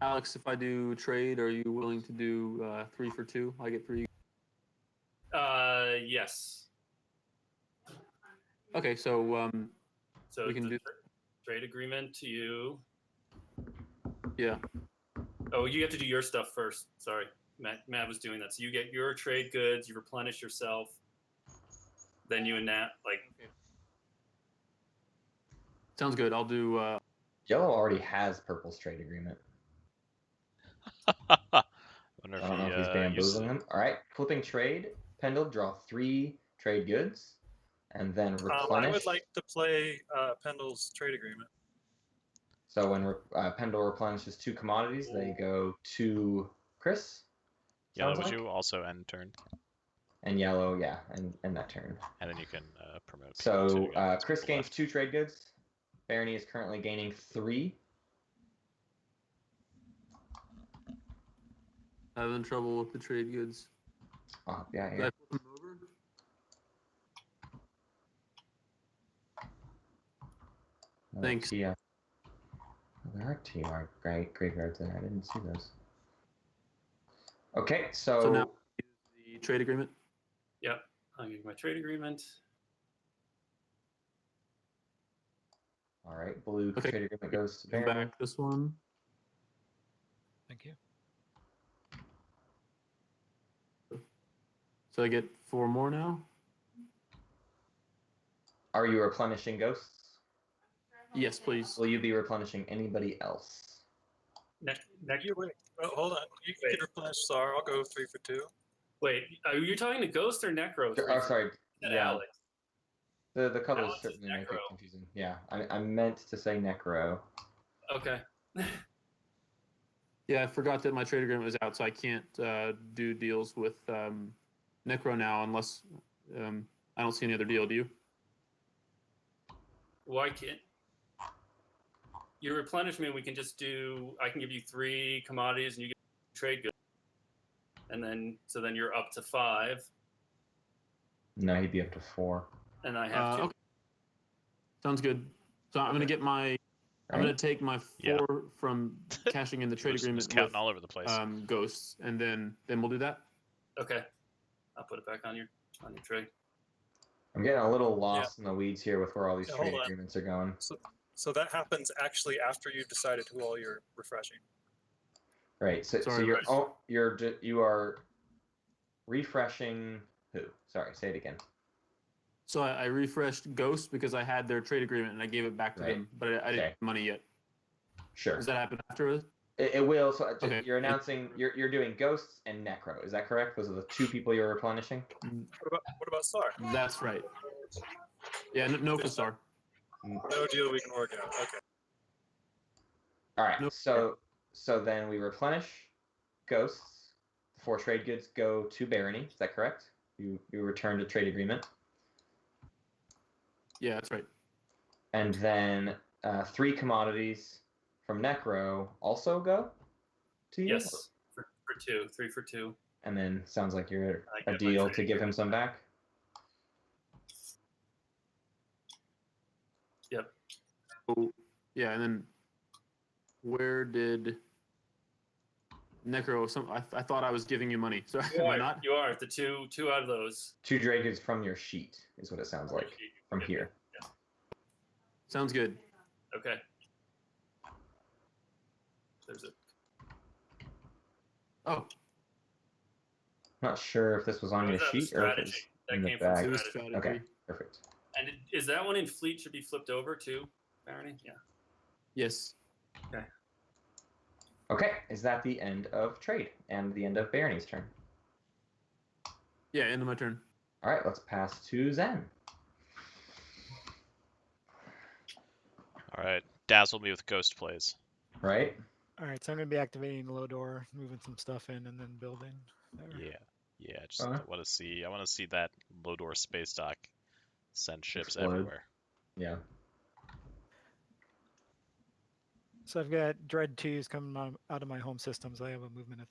Alex, if I do trade, are you willing to do 3 for 2? I get 3. Yes. Okay, so So we can the do. trade agreement to you. Yeah. Oh, you have to do your stuff first. Sorry, Matt was doing that. So you get your trade goods, you replenish yourself, then you and Nat Sounds good. I'll do. Yellow already has Purple's trade agreement. I I don't know if he's bamboozling him. All right, flipping trade. Pendle, draw 3 trade goods, and then replenish. I would like to play Pendle's trade agreement. So when Pendle replenishes 2 commodities, they go to Chris. Yellow, would you also end turn? And yellow, yeah, and that turn. And then you can promote. So Chris gains 2 trade goods. Barony is currently gaining 3. Having trouble with the trade goods. Oh, yeah, Did yeah. I flip them over? Thanks. Yeah. There are TR graveyards there. I didn't see those. Okay, So now the trade agreement. Yep, I'll give you my trade agreement. All right, blue Okay. trade agreement goes to Bring Barony. back this one. Thank you. So I get 4 more now. Are you replenishing ghosts? Yes, please. Will you be replenishing anybody else? You wait. Oh, hold on. You can replenish SAR. I'll go 3 for 2. Wait, are you talking to Ghost or Necro? Oh, sorry. Said Yeah. Alex. The colors Alex is certainly make it Necro. confusing. Yeah, I meant to say Necro. Okay. Yeah, I forgot that my trade agreement was out, so I can't do deals with Necro now unless I don't see any other deal. Do you? Why can't your replenishment? We can just do. I can give you 3 commodities, and you get trade goods, and then then you're up to 5, No, he'd be up to 4. and I have 2. Okay. Sounds good. So I'm gonna get my. I'm gonna take my 4 Yeah. from cashing in the trade agreement counting with all over the place. Ghosts, and then we'll do that. Okay, I'll put it back on your trade. I'm getting a little lost in the weeds here with where all these Yeah, trade hold on. agreements are going. So that happens actually after you've decided who all you're refreshing. Right. So Sorry, you are refreshing who? Sorry, say it again. So I refreshed Ghost because I had their trade agreement and I gave it back to Right. them, but I didn't have money yet. Sure. Does that happen afterwards? It will. So Okay. you're announcing you're doing Ghosts and Necro. Is that correct? Those are the 2 people you're replenishing. What about Sar? That's right. Yeah, no for Sar. No deal we can work out. Okay. All right. Nope. So then we replenish Ghosts. The 4 trade goods go to Barony. Is that correct? You return to trade agreement. Yeah, that's right. And then 3 commodities from Necro also go to you? Yes, for 2, 3 for 2. And then sounds like you're I a get my deal trade to give him some back. Yep. Oh, yeah, and then where did Necro? I thought I was giving you money. So You am are, I not? You are the two out of those. 2 trade goods from your sheet is what it sounds like from here. Yeah. Sounds good. Okay. There's a. I'm Oh, not sure if this was on your That was sheet or if it was strategy. That in the came from bag. it was strategy. strategy. Okay, perfect. And is that one in fleet should be flipped over too, Barony? Yeah. Yes. Okay. Okay, is that the end of trade and the end of Barony's turn? Yeah, end of my turn. All right, let's pass to Zen. All right, dazzle me with ghost plays. Right? All right, so I'm going to be activating the low door, moving some stuff in, and then building. There. Yeah. Just I want to see that low door space dock send ships Explode. everywhere. Yeah. So I've got Dread 2s coming out of my home systems. I have a movement of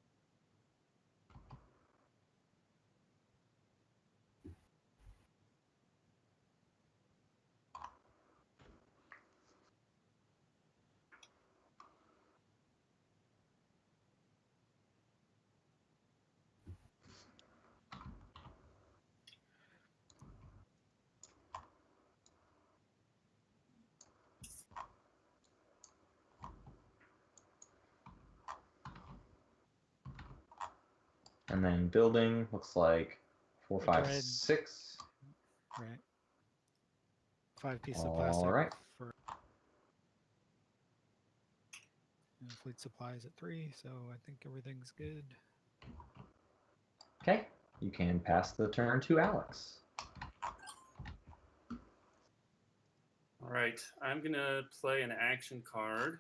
And then building looks like 4, 5, Dread. 6. right. 5 pieces of plastic. All right. For and fleet supplies at 3, so I think everything's good. Okay, you can pass the turn to Alex. All right. I'm gonna play an action card.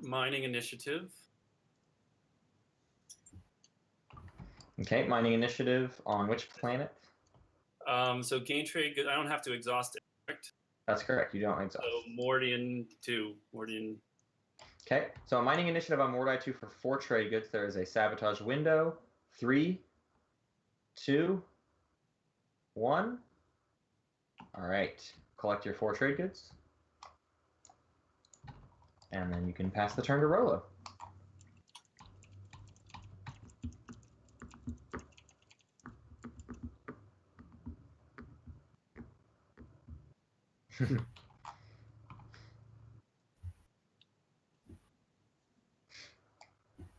Mining initiative. Okay, mining initiative on which planet? So gain trade good. I don't have to exhaust it, correct? That's correct. You don't exhaust. So Mordian 2. Mordian. Okay, so a mining initiative on Mordai 2 for 4 trade goods. There is a sabotage window. 3, 2, 1. All right, collect your 4 trade goods. And then you can pass the turn to Rolo.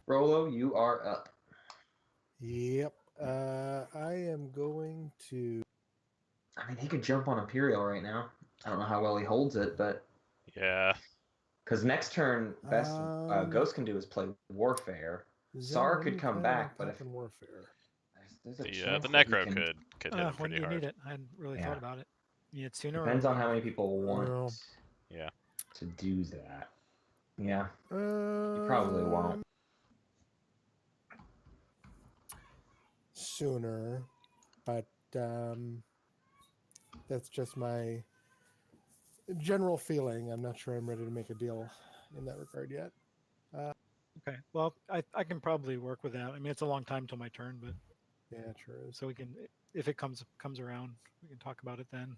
Rolo, you are up. Yep. I am going to. I mean, he could jump on Imperial right now. I don't know how well he holds it, but Yeah. because next turn, best Ghost can do is play Warfare. Zen, Sar what are could you come planning on back, but if popping Warfare. there's a The chance that Necro you can- could hit him When pretty do you hard. need it? I hadn't really Yeah. thought about it. You need it sooner. Depends or on how later? many people want Well, Yeah. to do that. Yeah, you probably won't. Sooner, but that's just my general feeling. I'm not sure I'm ready to make a deal in that regard yet. Okay. Well, I can probably work with that. I mean, it's a long time till my turn, but Yeah, it sure is. so we can, if it comes around, we can talk about it then.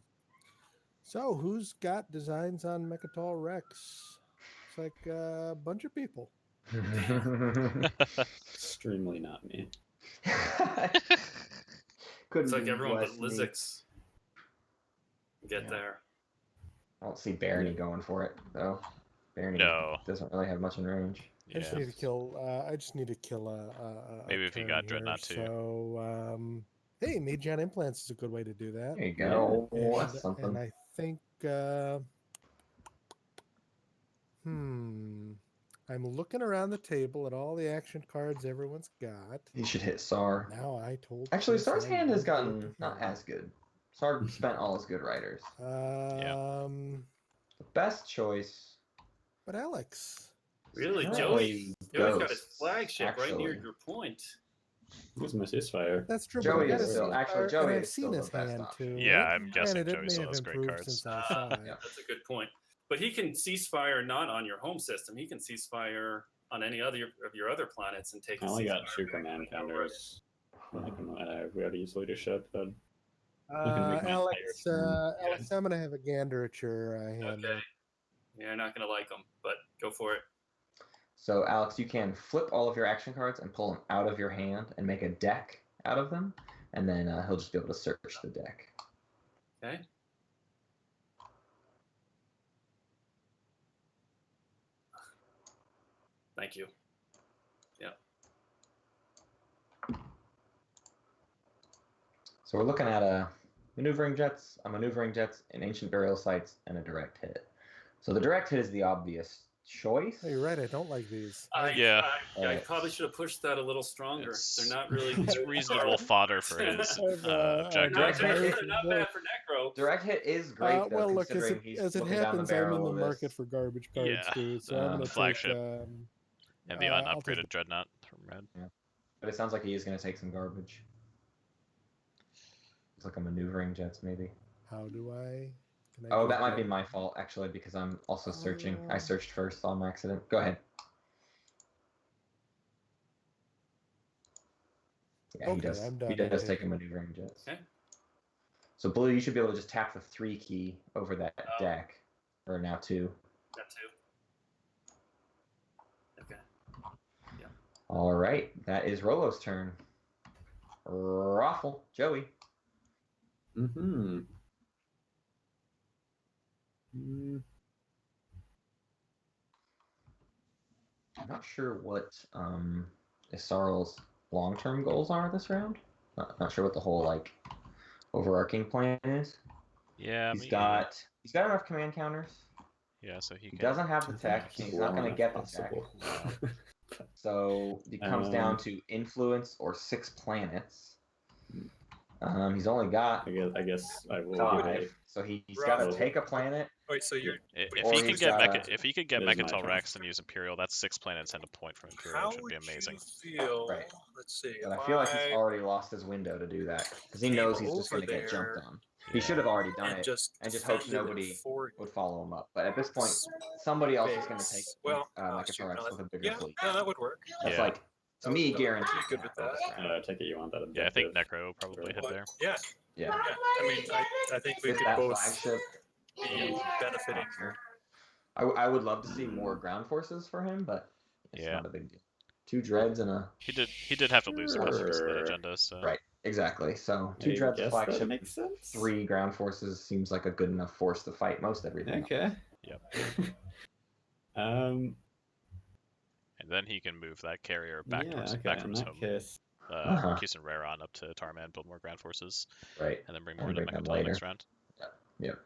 So, who's got designs on Mechatol Rex? It's like a bunch of people. Extremely not me. Couldn't It's like be everyone but less me. Lizix. Get Yeah. there. I don't see Barney going for it though. Barney No. doesn't really have much in range. I just Yeah. need to kill. I just need to kill a Maybe if you turn got here. Dreadnought too. So, hey, Mage on Implants is a good way to do that. There you go. And, That's something. and I think, I'm looking around the table at all the action cards everyone's got. He should hit Sar. Now I told. Actually, Chris Sar's I hand has would do it gotten to not him. as good. Sar spent all his good riders. Um, The best choice. but Alex. Really, Joey Joey's got his Ghosts, flagship right near actually. your point. Who's my ceasefire? That's true. Joey but I is gotta still- see- actually, and Joey I've is seen still his the best hand option. too. Yeah, I'm guessing Granted, Joey it may still have has great improved cards. since I saw it. Yeah. That's a good point. But he can ceasefire not on your home system. He can ceasefire on any other of your other planets and take. I a only got ceasefire 2 back command when you were- counters. We already use leadership, but you can make my Alex, entire turn. Alex, I'm gonna have a gander at your hand. Okay. You're not gonna like them, but go for it. So, Alex, you can flip all of your action cards and pull them out of your hand and make a deck out of them, and then he'll just be able to search the deck. Okay. Thank you. Yeah. So we're looking at maneuvering jets, an ancient burial sites, and a direct hit. So the direct hit is the obvious choice. Oh, you're right. I don't like these. Yeah. I probably should have pushed that a little stronger. They're not really. It's reasonable fodder for his objective. Not Direct hit- they're not bad for Necro. Direct hit is great, though, well, look, considering he's as it looking down happens, the I'm barrel in the of market this. for garbage cards, Yeah, dude. So the I'm gonna flagship. take. And the I'll take unupgraded Dreadnought from Red. But it sounds like he is going to take some garbage. It's like a maneuvering jets, maybe. How do I? Can I Oh, do that might be my fault, actually, because I'm also searching. I searched first on accident. Go ahead. Yeah, Okay, he does. I'm done. He does I take take a maneuvering jets. Okay. So, Blue, you should be able to just tap the 3 key over that Oh. deck. Or now 2. Got two. Okay. All right, that is Rolo's turn. Raffle, Joey. Mm-hmm. I'm not sure what Isarl's long-term goals are this round. Not sure what the whole like overarching plan is. Yeah, He's got enough command counters. Yeah, so he He can. doesn't have the tech. And he's not going to get the tech. So it comes down to influence or 6 planets. He's only got I guess I will. 5, so he's got to Right. take a planet. Wait, so you're If Or he can he's get got if he could get It is my Mechatol turn. Rex and use Imperial, that's 6 planets and a point from Imperial, how which would would be amazing. you feel? Right. Let's see. But if I feel like he's already lost his window to do that because he came knows he's just over going to get jumped there on. He should have already done and it just and just hopes defended it nobody for would follow him up. But at this point, somebody else is going to take base. Well, Mechatol Rex with a bigger yeah, fleet. no, that would work. That's Yeah. like, to me, That would guaranteed. be good with to happen that. this round. I take it you want that Yeah, I objective. think Necro will probably head But, there. yeah, Yeah. yeah. I mean, I think we With could that both flagship, be benefiting here. I would love to see more ground forces for him, but it's Yeah. not a big deal. 2 dreads and a He did have to lose the rest of that Sure. agenda, so right. Exactly. So 2 I dreads, guess flagship, that makes sense. 3 ground forces seems like a good enough force to fight most everything. Okay. Yep. um. and then he can move that carrier back Yeah. towards Okay. back In from his that home. case, Kusan Raron up to Tarman, build more ground forces, Right. and then bring And more into bring them Mechatol next later. round. Yep.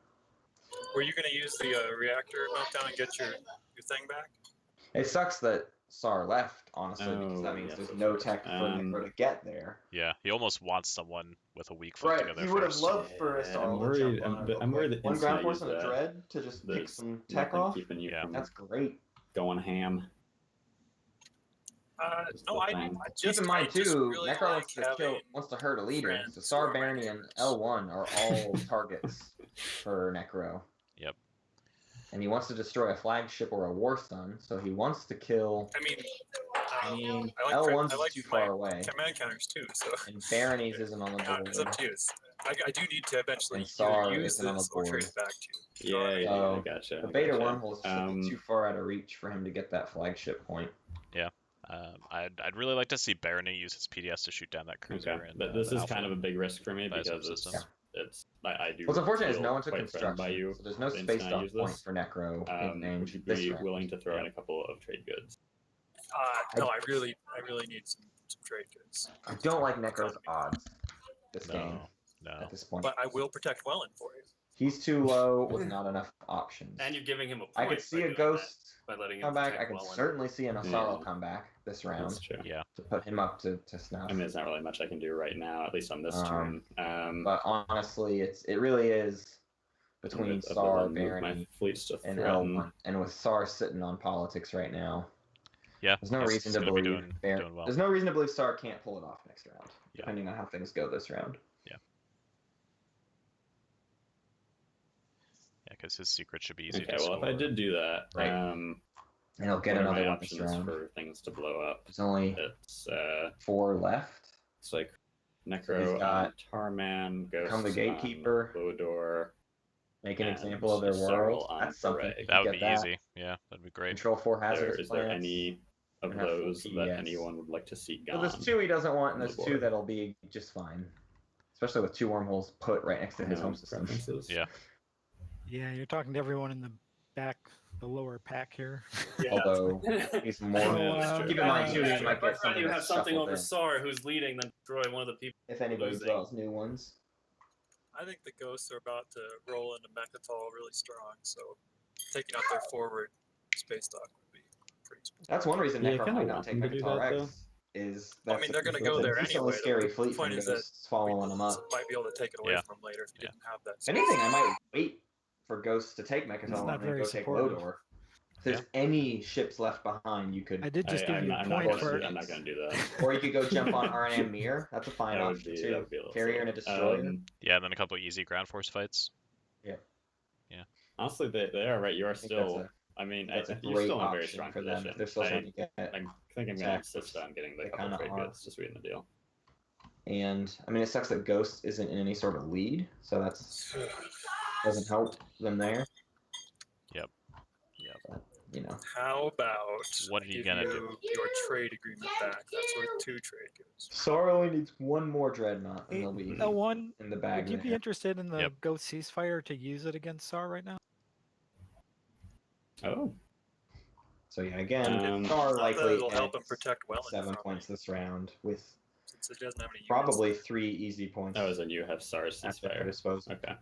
Were you going to use the reactor meltdown and get your thing back? It sucks that Sar left, honestly, because that Oh, means yes, there's that's no right. tech for Necro to get there. Yeah, he almost wants someone with a weak foot to Right, go there he would have first. loved for Yeah, Sarl I'm to worried. jump on it real I'm worried quick. that One instant I ground force use and a that, dread to just pick there's some tech nothing off. keeping you Yeah. from That's great. going ham. Is No, the I thing. just Keep in mind I just too, really Necro like wants to hurt a leader. friends So who Sar, are Barony, and managers. L1 are all targets for Necro. Yep. And he wants to destroy a flagship or a war sun, so he wants to kill. I mean, L1's I like too my far away, command counters too. So and Barony's isn't on the board. it's up to you. I do need to eventually And Sar either use isn't on the this or trade board. it back to you. Yeah, So I gotcha. the I beta gotcha. wormhole is just a bit too far out of reach for him to get that flagship point. Yeah. I'd really like to see Barony use his PDS to shoot down that cruiser. Okay, And, but this the is Alpha kind of a big risk for me Visor because system. I do. What's unfortunate is feel no one took quite threatened by construction, you so there's no the space instant I dock use point this. for Necro in Would range you this be round. willing to throw in a couple of trade goods? No, I really need some trade goods. I don't like Necro's odds this game No. at this point. But I will protect Wellen for you. He's too low with not enough options. And you're giving him a point. I could see by a doing ghost that, by letting him come back. I protect could Welland. certainly see an Asaro Yeah. come back this round That's true. Yeah. to put him up to snuff. I mean, there's not really much I can do right now, at least on this turn. But honestly, it really is between Sar, my Barony, fleets to and threaten. L1, and with Sar sitting on politics right now. Yeah. There's no he's reason to gonna be believe doing well. There's no reason to believe Sar can't pull it off next round, Yeah. depending on how things go this round. Yeah, because his secret should be easy Okay, to well, if I score. did do that, Right. And he'll get what are my another one this options round. for things to blow up? There's only It's 4 left. it's like So he's Necro, got Tarman, Ghost, Become the Gatekeeper. Bodor. Make an And example of their Sarl world. on That's something. Array. If you That would get be easy. Yeah, that'd be great. Control 4 hazardous Is there planets. any of and have full those that PDS. anyone would like to see So gone? there's 2 he doesn't want, and on the there's 2 board? that'll be just fine. Especially with 2 wormholes put right next to his No home system. preferences. Yeah. Yeah, you're talking to everyone in the back, the lower pack here. Although he's more. Keep in mind too, he might I'd get rather you something have something shuffled over in, Sar who's leading than destroy one of the people. if anybody losing. draws new ones. I think the ghosts are about to roll into Mechatol really strong, so taking out their forward space dock would be pretty smart. That's one reason Yeah, I Necro kinda might not want take them to do Mechatol that, Rex. Is I mean, they're going to go there decently anyway. scary The fleet point from is that Ghosts following them up. might be able to take it away Yeah. from them later if you Yeah. didn't have that. If anything, I might wait for Ghosts to take Mechatol not and then very go take supportive. Lodor. If there's any ships left behind, you could. I did just give I'm you not, a I'm not point gonna for do- I'm not going to do that. Or you could go jump on RNM Mir. That's a fine That would option be- too. that would be a little Carrier and a silly. destroyer. Yeah, and then a couple easy ground force fights. Honestly, they are right. You are I think that's still. a- I mean, That's a you're great still in a very option strong for them. position. If they're still trying to get. I think I'm going to attackers. insist on getting the They couple kinda trade are. goods to sweeten the deal. And I mean, it sucks that Ghost isn't in any sort of lead, so that's doesn't help them there. Yep. But, you know, How about What are you give gonna you do? your trade agreement back? That's worth 2 trade goods. Sar only needs 1 more dreadnought, and Hey, they'll be L1, in the bag. would you be there. interested in the Yep. Ghost ceasefire to use it against SAR right now? Oh, So yeah, again, Um, Sar likely It'll help him ends protect Welland 7 from points this round with since it doesn't have any units. probably 3 easy points oh, and you have SARS at their ceasefire. disposal. Okay.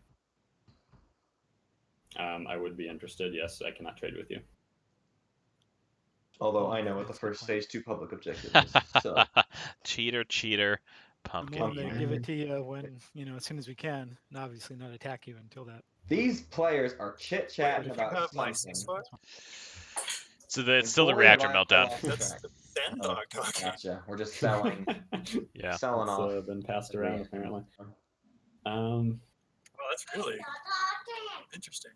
I would be interested. Yes, I cannot trade with you. Although I know what the first phase 2 public objective is. So cheater, I'm pumpkin. willing to eater. give it to you when, as soon as we can, and obviously not attack you until that. these players are chit chatting If you about have my something. ceasefire, So it's still the Fully reactor reliable meltdown. last that's track. the Ben Oh, dog talking. Gotcha. We're just selling, Yeah. selling It's off. been passed around apparently. Well, that's really interesting.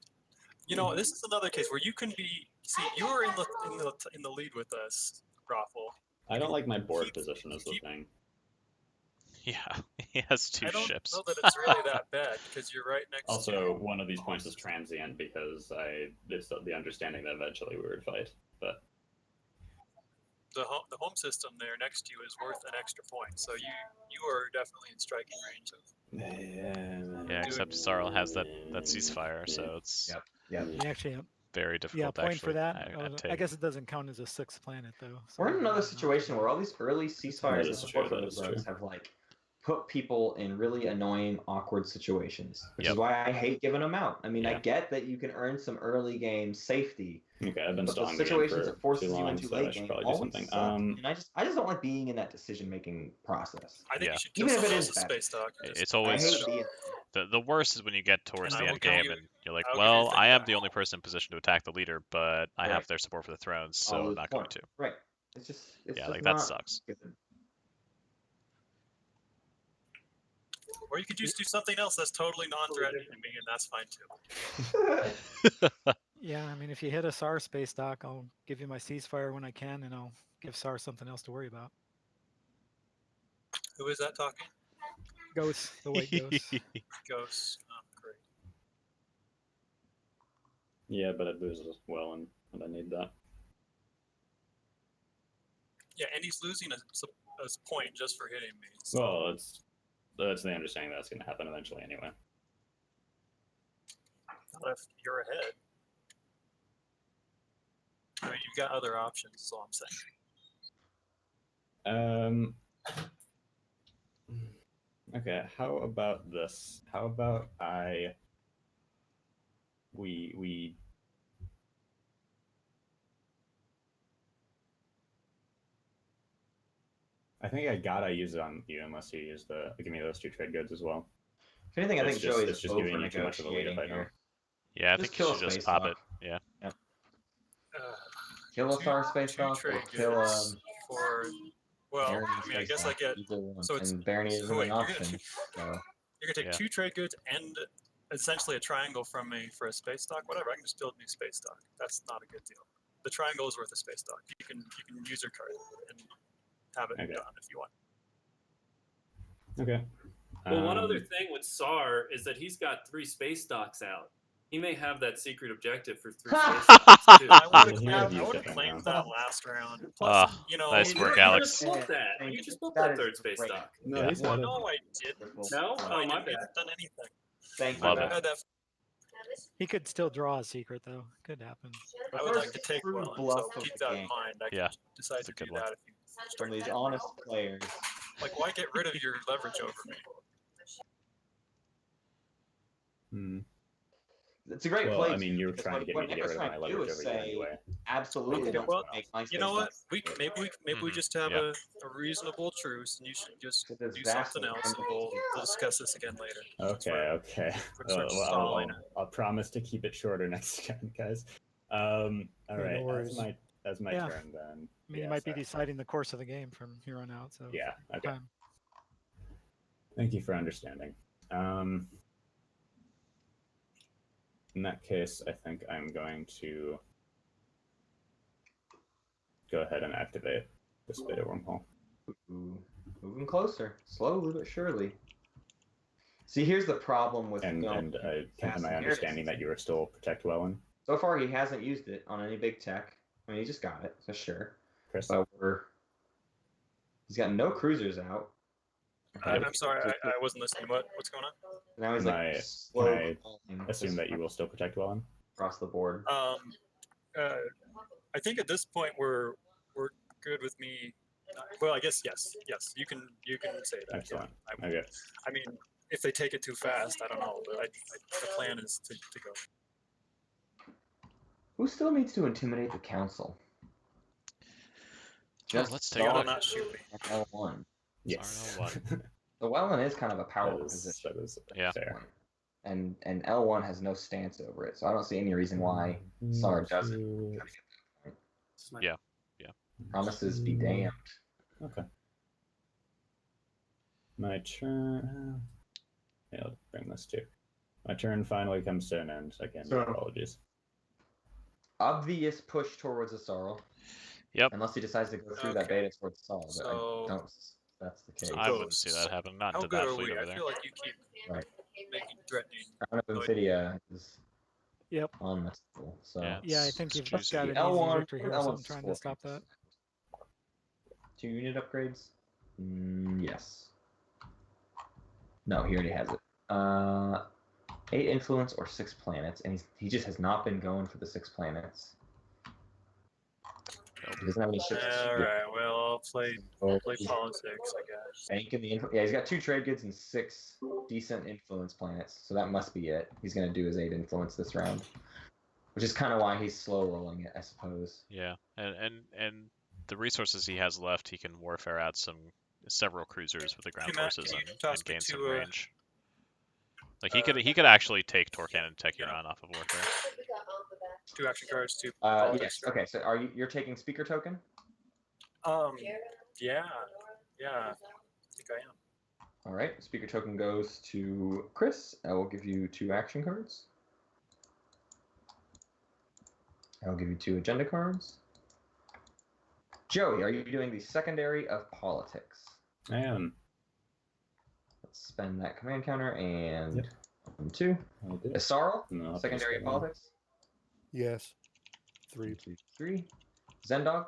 This is another case where you can be. See, you were in the lead with us, Raffle. I don't like my board position as the thing. Yeah, he has 2 I don't ships. know that it's really that bad because you're right next. Also, one of these points is transient because it's the understanding that eventually we would fight. But the home system there next to you is worth an extra point, so you are definitely in striking range of. Yeah, except Sarl has that ceasefire, so it's Yep. You actually, very yeah, difficult to point actually for that. I'd I take. guess it doesn't count as a 6th planet though. so We're in another no. situation where all these early ceasefires That and is support true, for that the is rogues true. have like put people in really annoying, awkward situations, which is Yep. why I hate giving them out. I mean, I Yeah. get that you can earn some early game safety, Okay, I've been but the stalling the game situations for it forces too you long, into so I late should game probably do always something. suck. And I just don't like being in that decision-making process. I think Yeah. you should kill Even if someone it is else's bad. space dock. and just It's I always hate being. the worst is when you get towards And the I will end give game you- and you're like, I'll give you well, thing I am back. the only person in position to attack the leader, but I have Right. their support for the throne, I'll so I'm lose not going point. to. Right. It's just Yeah, just like that not sucks. good. Or you could just do something else that's totally non-threatening to me, and that's fine too. Yeah, I mean, if you hit a SAR space dock, I'll give you my ceasefire when I can, and I'll give SAR something else to worry about. Who is that talking? Ghost, the white ghost. Ghosts. Oh, great. Yeah, but I'd lose as well, and I need that. Yeah, and he's losing a point just for hitting me. So Well, that's the understanding that's going to happen eventually anyway. not if you're ahead. I mean, you've got other options. Is all I'm saying. Okay, how about this? How about we I think I gotta use it on you unless you use give me those 2 trade goods as well. If anything, I It's think just- Joey's it's just giving you too much of a lead over-negotiating if I don't. here. Yeah, I Just think you kill should a just space pop dock. it. Yeah. Kill a SAR space two dock or trade kill goods for. Well, Baron I mean, I space guess I dock, get. either one. So it's And Baron isn't wait, an you're gonna option. So. You're gonna take Yeah. 2 trade goods and essentially a triangle from me for a space dock. Whatever, I can just build a new space dock. That's not a good deal. The triangle is worth a space dock. You can use your card and have it Okay. done if you want. Okay. Well, one other thing with SAR is that he's got 3 space docks out. He may have that secret objective for 3 space docks too. I would He have would use it claimed by now. that last round. Plus, you know, nice You work, just Alex. built that. Thank You you. just built That that is 3rd space great. dock. No, Yeah. he's well, had it. no, I didn't. No? I Oh, my didn't. bad. I haven't done anything. Thank Love you. it. I had that. He could still draw a secret, though. Could happen. I would like to take true one, bluff so of keep the that in game. mind. I Yeah, can decide that's a to do good one. that if you From start these to- honest players. Like, why get rid of your leverage over me? It's a great Well, play. I mean, you're because trying to get what me to get Necro's rid of my trying to do leverage is over you say, anyway. absolutely Okay, don't well, make my you know what? space Maybe we Mhm. just have Yeah. a reasonable truce, and you should just It is do something vastly else, and we'll discuss this again later. Okay, okay. We're sort of stalling it. I'll promise to keep it shorter next time, guys. All no right, worries. that's my Yeah. turn then. I mean, Yeah, you might be sorry. deciding the course of the game from here on out. So Yeah, okay. time. Thank you for understanding. In that case, I think I'm going to go ahead and activate this beta wormhole. Ooh, moving closer, slowly but surely. See, here's the problem with And going. am I understanding that you are still Protect Wellen, So far, he hasn't used it on any big tech. I mean, he just got it, so sure. Chris? But he's got no cruisers out. I'm sorry, I wasn't listening. What's going on? Now he's Can like I slow assume that you will still Protect Wellen? across the board. I think at this point we're good with me. Well, I guess yes. You can say that. Excellent. Yeah, Okay. I mean, if they take it too fast, I don't know. But the plan is to go. Who still needs to intimidate the council? Just let's take You a gotta look. not shoot me. L1. Yes. L1. The Wellen is kind of a power position. That is Yeah. fair. And L1 has no stance over it, so I don't see any reason why SAR doesn't. Yeah. Promises be damned. Okay. My turn. Yeah, I'll bring this too. My turn finally comes to an end. Again, So- apologies. Obvious push towards a Sorrel. Yep. Unless he decides to go through that Okay. beta towards Sorrel, but So- I don't. That's the case. I wouldn't see that happen. Not How into good that are fleet we? over I there. feel like you keep Right. making threatening. Crown of Infidia is Yep. unmissable. So Yeah. Yeah, I think you've Juicy. got an easy L1 victory here, so I'm trying to stop that. 2 unit upgrades? Yes. No, he already has it. 8 influence or 6 planets, and he just has not been going for the 6 planets. He doesn't have any ships. All right. Well, I'll play politics, I guess. Bank in the yeah, he's got 2 trade goods and 6 decent influence planets, so that must be it. He's gonna do his 8 influence this round, which is kind of why he's slow rolling it, I suppose. Yeah, and the resources he has left, he can warfare out several cruisers with the ground Matt, forces can you and toss me gain some to, range. Like he could actually take Torcan and Techiron off of warfare. 2 action cards to Yes. politics. Okay. So you're taking speaker token? Yeah, I think I am. All right. Speaker token goes to Chris. I will give you 2 action cards. I will give you 2 agenda cards. Joey, are you doing the secondary of politics? I am. Let's spend that command counter and Yep. 1, 2. I'll do it. Isarl, No, secondary of politics. Yes. 3. 1, 2, 3. Zendog,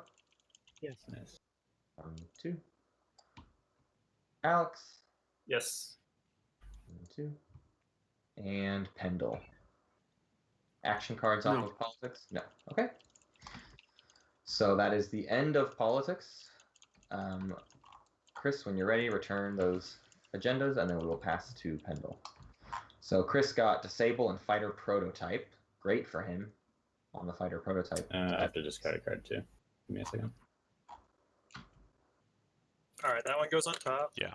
Yes. Nice. 1, 2. Alex, Yes. 1, 2. And Pendle. Action cards off No. of politics? No. Okay. So that is the end of politics. Chris, when you're ready, return those agendas, and then we will pass to Pendle. So Chris got Disable and Fighter Prototype. Great for him on the Fighter Prototype. I have to discard a card too. Give me a second. All right, that one goes on top. Yeah,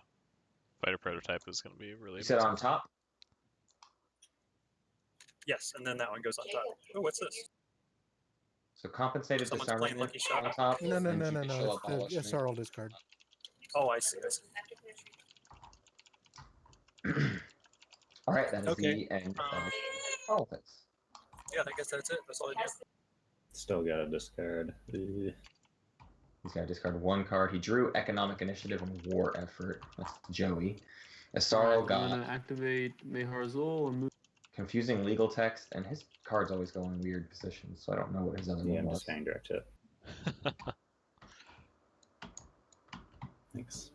Fighter Prototype is going to be really. You said on top? Yes, and then that one goes on top. Oh, what's this? So compensated Someone's playing disarmament Lucky Shot. on top. No. and judicial It's the abolishment. SRL discard. Oh, I see. All right, that is Okay. the end of politics. Yeah, I guess that's it. That's all I do. Still got to discard. He's got to discard 1 card. He drew Economic Initiative and War Effort. That's Joey. Isarl I'm got gonna activate Mehar Zul and move. Confusing Legal Text, and his cards always go in weird positions, so I don't know what his other Yeah, one I'm was. just saying direct hit. Thanks.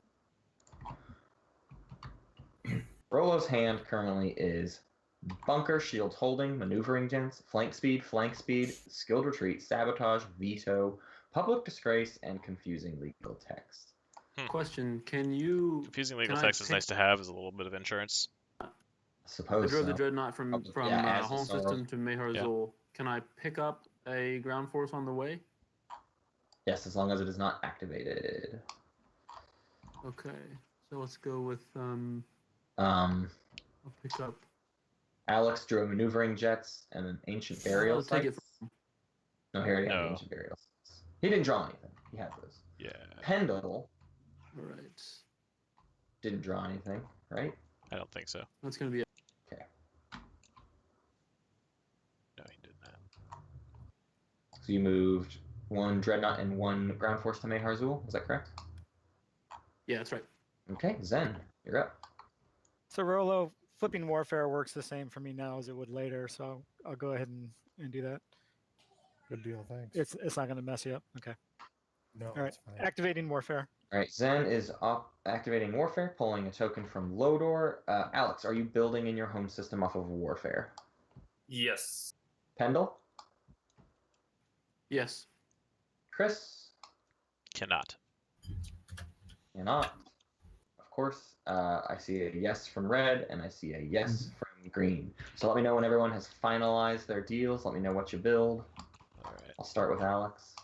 Rolo's hand currently is Bunker, Shield Holding, Maneuvering Gens, Flank Speed, Skilled Retreat, Sabotage, Veto, Public Disgrace, and Confusing Legal Text. Question: Can you? Confusing legal can I text is pick- nice to have as a little bit of insurance. I I suppose drove the so. dreadnought from Yeah, as home Isarl. system to Mehar Yeah. Zul. Can I pick up a ground force on the way? Yes, as long as it is not activated. Okay, so let's go with Um, I'll pick up. Alex drew a Maneuvering Jets and an Ancient Burial I'll take it Sites. No, he already had the No. Ancient Burial Sites. He didn't draw anything. He had those. Yeah, Pendle All right, didn't draw anything, right? I don't think so. that's gonna be. Okay. No, he did not. So you moved 1 Dreadnought and 1 Ground Force to Mehar Zul. Is that correct? Yeah, that's right. Okay, Zen, you're up. So Rolo, flipping warfare works the same for me now as it would later, so I'll go ahead and do that. Good deal. Thanks. It's not going to mess you up. Okay. No, All right. it's fine. Activating warfare. All right, Zen is activating Warfare, pulling a token from Lodor. Alex, are you building in your home system off of Warfare? Yes. Pendle? Yes. Chris? Cannot. Cannot. Of course, I see a yes from red, and I see a yes from green. So let me know when everyone has finalized their deals. Let me know what you build. All right. I'll start with Alex.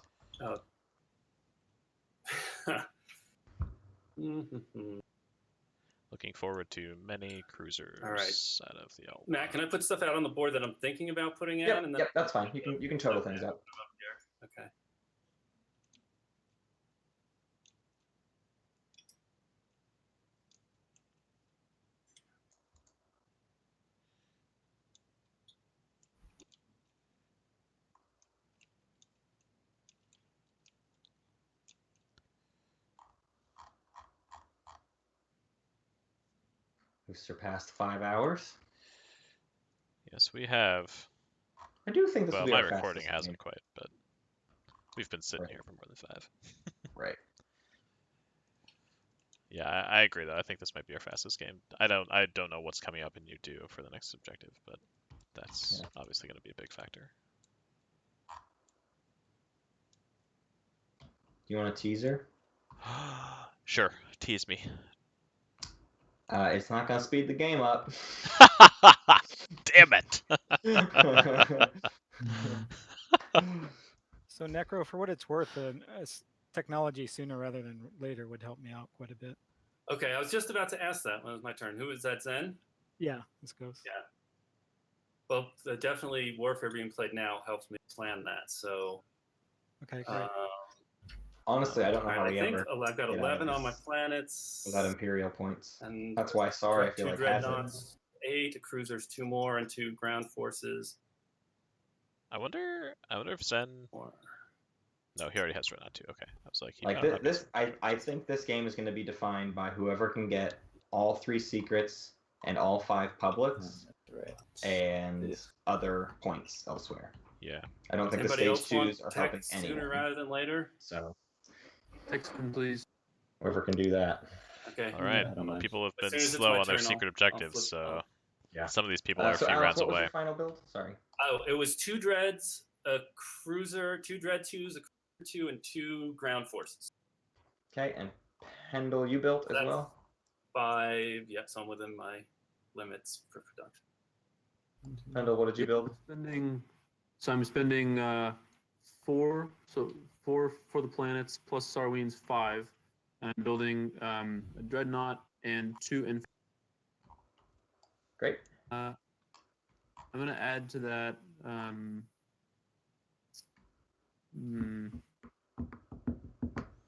Looking forward to many cruisers All right. out of the old. Matt, can I put stuff out on the board that I'm thinking about putting out? Yep, And then yep, that's fine. You can total things up. Okay. We've surpassed 5 hours. Yes, we have. I do think this Well, will be my our recording fastest hasn't game. quite, but we've been sitting Right. here for more than 5. Right. Yeah, I agree though. I think this might be our fastest game. I don't know what's coming up in U2 for the next objective, but that's Yeah. obviously going to be a big factor. Do you want a teaser? Sure, tease me. It's not gonna speed the game up. Damn it! So Necro, for what it's worth, technology sooner rather than later would help me out quite a bit. Okay, I was just about to ask that when it was my turn. Who is that, Zen? Yeah, this goes. Yeah. Well, definitely warfare being played now helps me plan that. So. Okay, great. Honestly, I don't know how I we think ever I've got get out of 11 on my this planets. without Imperial points. And That's why Sorry I feel two like has it. dreadnoughts, 8 cruisers, 2 more, and 2 ground forces. I wonder if Zen. No, he already has Dreadnought too. Okay, I was like, he Like I think this game is going to be defined by whoever can get all 3 secrets and all 5 publics and other points elsewhere. Yeah. I don't think Anybody the else stage want 2s are tech helping sooner anyone. rather than later? So Text them, please. whoever can do that. Okay. All right. I don't mind. People have As been soon as it's slow my on their turn, secret I'll objectives, flip so Yeah. some of these people are a So few Alex, rounds what was away. your final build? Sorry. Oh, it was 2 dreads, a cruiser, 2 dread 2s, a cruiser 2, and 2 ground forces. Okay, and Pendle, you built as well? 5, yeah, so I'm within my limits for production. Pendle, what did you build? I'm spending 4, so 4 for the planets plus Sarween's 5, and I'm building a dreadnought and 2 infantry. Great. I'm gonna add to that.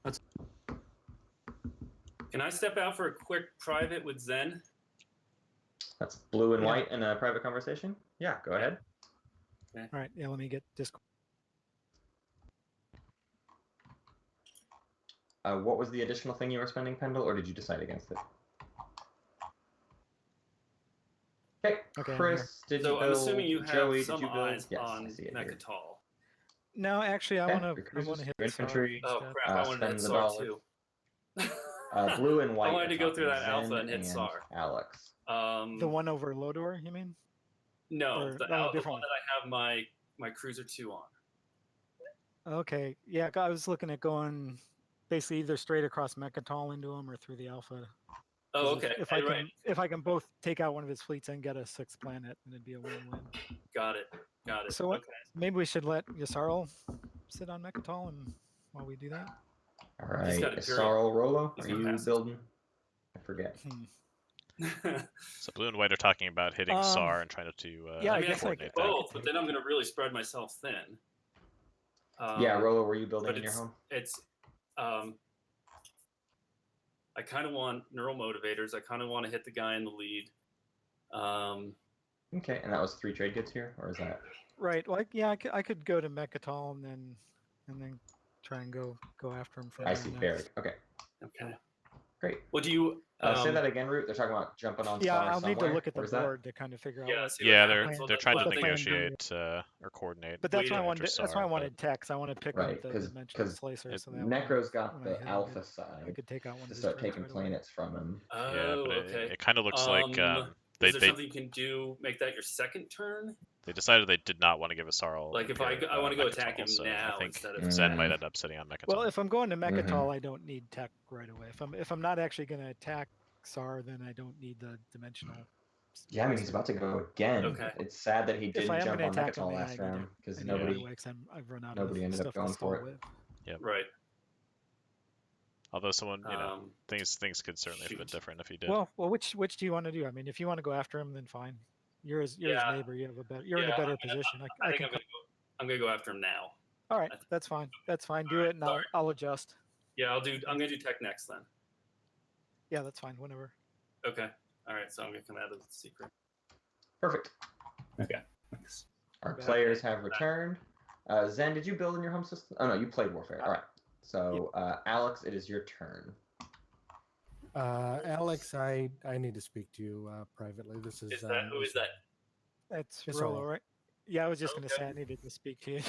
That's. Can I step out for a quick private with Zen? That's blue and white in a private conversation? Yeah, go ahead. Okay. All right, yeah, let me get Discord. What was the additional thing you were spending, Pendle, or did you decide against it? Okay, Chris, did you build? I'm assuming you have Joey, some did you build? eyes Yes, on I see it here. Mechatol. No, actually, I Okay, want your to cruisers, hit your infantry. Oh instead. crap! I wanted to hit spend the SAR dollar. too. Blue and white. I wanted to go through that Zen alpha and hit and SAR. Alex. The one over Lodor, you mean? No, Or, the one that I have my cruiser 2 on. Okay, yeah, I was looking at going basically either straight across Mechatol into him or through the Alpha. Oh, okay. If I can both take out one of his fleets and get a 6th planet, then it'd be a win-win. Got it. So okay. Maybe we should let Yasarl sit on Mechatol and while we do that. All right, Sorrel Rolo, are you building? I forget. So blue and white are talking about hitting SAR and trying to yeah, I mean, coordinate I both, but then I'm going to really spread myself thin. Yeah, Rolo, were you building in your home? It's I kind of want neural motivators. I kind of want to hit the guy in the lead. Okay, and that was 3 trade goods here, or is that? Right. Like, yeah, I could go to Mechatol and then try and go after him. I see. Barrick. Okay. Okay. Great. What do you say that again, Root? They're talking about jumping on yeah, SAR I'll somewhere. need to look at the Where's board to kind of figure out. Yeah, they're trying to negotiate or coordinate. But that's why I wanted. That's why I wanted text. I want to pick up the dimensional slicer. So that Necro's got the alpha side. I could take out one to of start taking planets from him. Oh, yeah, but okay. it kind of looks like is there something you can do? Make that your second turn? They decided they did not want to give a Sarl. Like if I want to go attack him so now I think instead of Zen might end up sitting on Mechatol. Well, if I'm going to Mechatol, I don't need tech right away. If I'm not actually going to attack SAR, then I don't need the dimensional. Yeah, I mean he's about to go again. Okay. It's sad that he didn't jump on attack Mechatol last round because nobody I've run out nobody ended up going for it. Yep. Right. Although someone, things could certainly have been different if he did. Well, which do you want to do? I mean, if you want to go after him, then fine. You're his neighbor. You have a better. You're in a better position. I think I'm gonna go after him now. All right, that's fine. That's fine. Do it, and I'll adjust. Yeah, I'm gonna do tech next then. Yeah, that's fine. Whenever. Okay. All right. So I'm gonna come out of the secret. Perfect. Okay. Thanks. Our players have returned. Zen, did you build in your home system? Oh no, you played Warfare. All right. So Alex, it is your turn. Alex, I need to speak to you privately. This is. Who is that? That's Rolo, right? Yeah, I was just gonna say I needed to speak to you.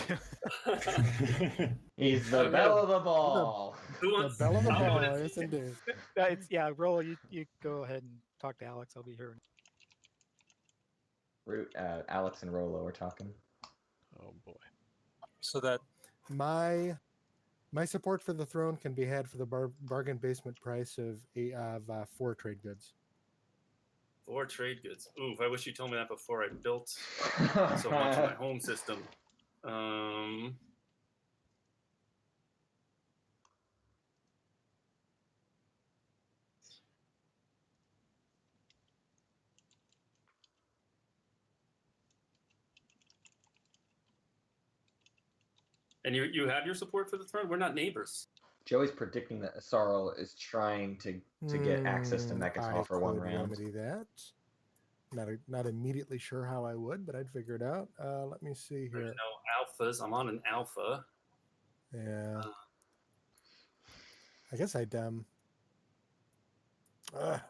He's the belle of the ball. The belle of the ball, yes indeed. Rolo, you go ahead and talk to Alex. I'll be here. Root, Alex and Rolo are talking. Oh boy. So that my My support for the throne can be had for the bargain basement price of 4 trade goods. 4 trade goods. Oof, I wish you told me that before I built so much of my home system. And you have your support for the throne? We're not neighbors. Joey's predicting that Asarl is trying to get access to I Mechatol for one could round. remedy that. Not immediately sure how I would, but I'd figure it out. Let me see here. There's no alphas. I'm on an alpha. Yeah. I guess I'd I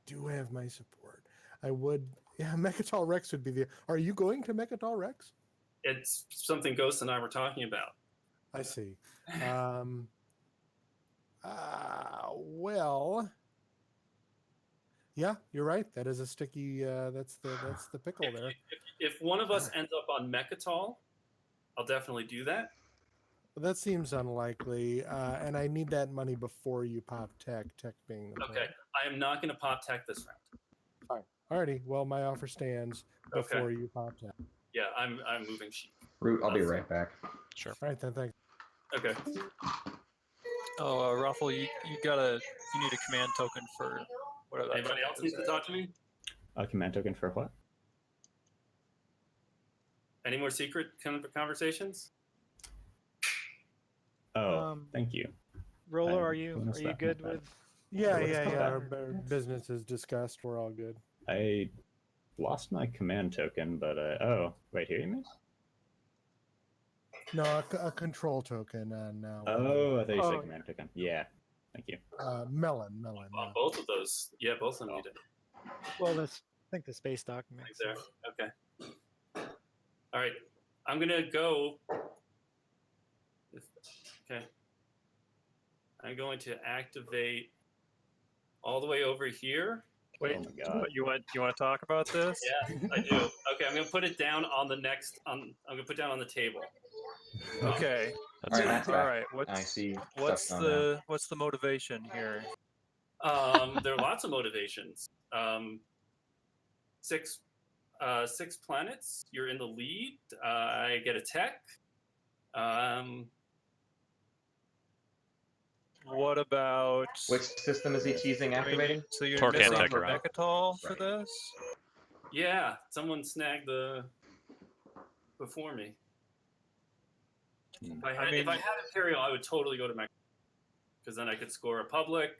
do have my support. I would. Yeah, Mechatol Rex would be the. Are you going to Mechatol Rex? It's something Ghost and I were talking about. I see. Well, yeah, you're right. That is a sticky. That's the pickle there. If one of us ends up on Mechatol, I'll definitely do that. Well, that seems unlikely, and I need that money before you pop tech. Tech being the Okay, point. I am not going to pop tech this round. Fine. Alrighty. Well, my offer stands before you pop tech. Yeah, I'm moving sheep. Root, I'll be right back. Sure. All right then. Thanks. Okay. Oh, Ruffle, you need a command token for whatever that Anybody else is. needs to talk to me? A command token for what? Any more secret kind of conversations? Oh, thank you. Roller, are you good with? Yeah. that? Our business is discussed. We're all good. I lost my command token, but oh, wait, here you mean? No, a control token now. Oh, I thought you said command token. Yeah, thank you. Melon. On both of those. Yeah, both of them need it. Well, I think the space dock makes There. sense. Okay. All right. I'm going to go. Okay. I'm going to activate all the way over here. Wait, Oh my God. you want to talk about this? Yeah, I do. Okay, I'm going to put it down on the next. I'm going to put it down on the table. Okay. All right, Matt's All back. right. I see. What's stuff going down. the motivation here? There are lots of motivations. 6 planets. You're in the lead. I get a tech. What about Which system is he teasing activating? So you're Torque and missing Decaron. Mechatol for this? Yeah, someone snagged the before me. If I had Imperial, I would totally go to Mech, because then I could score a public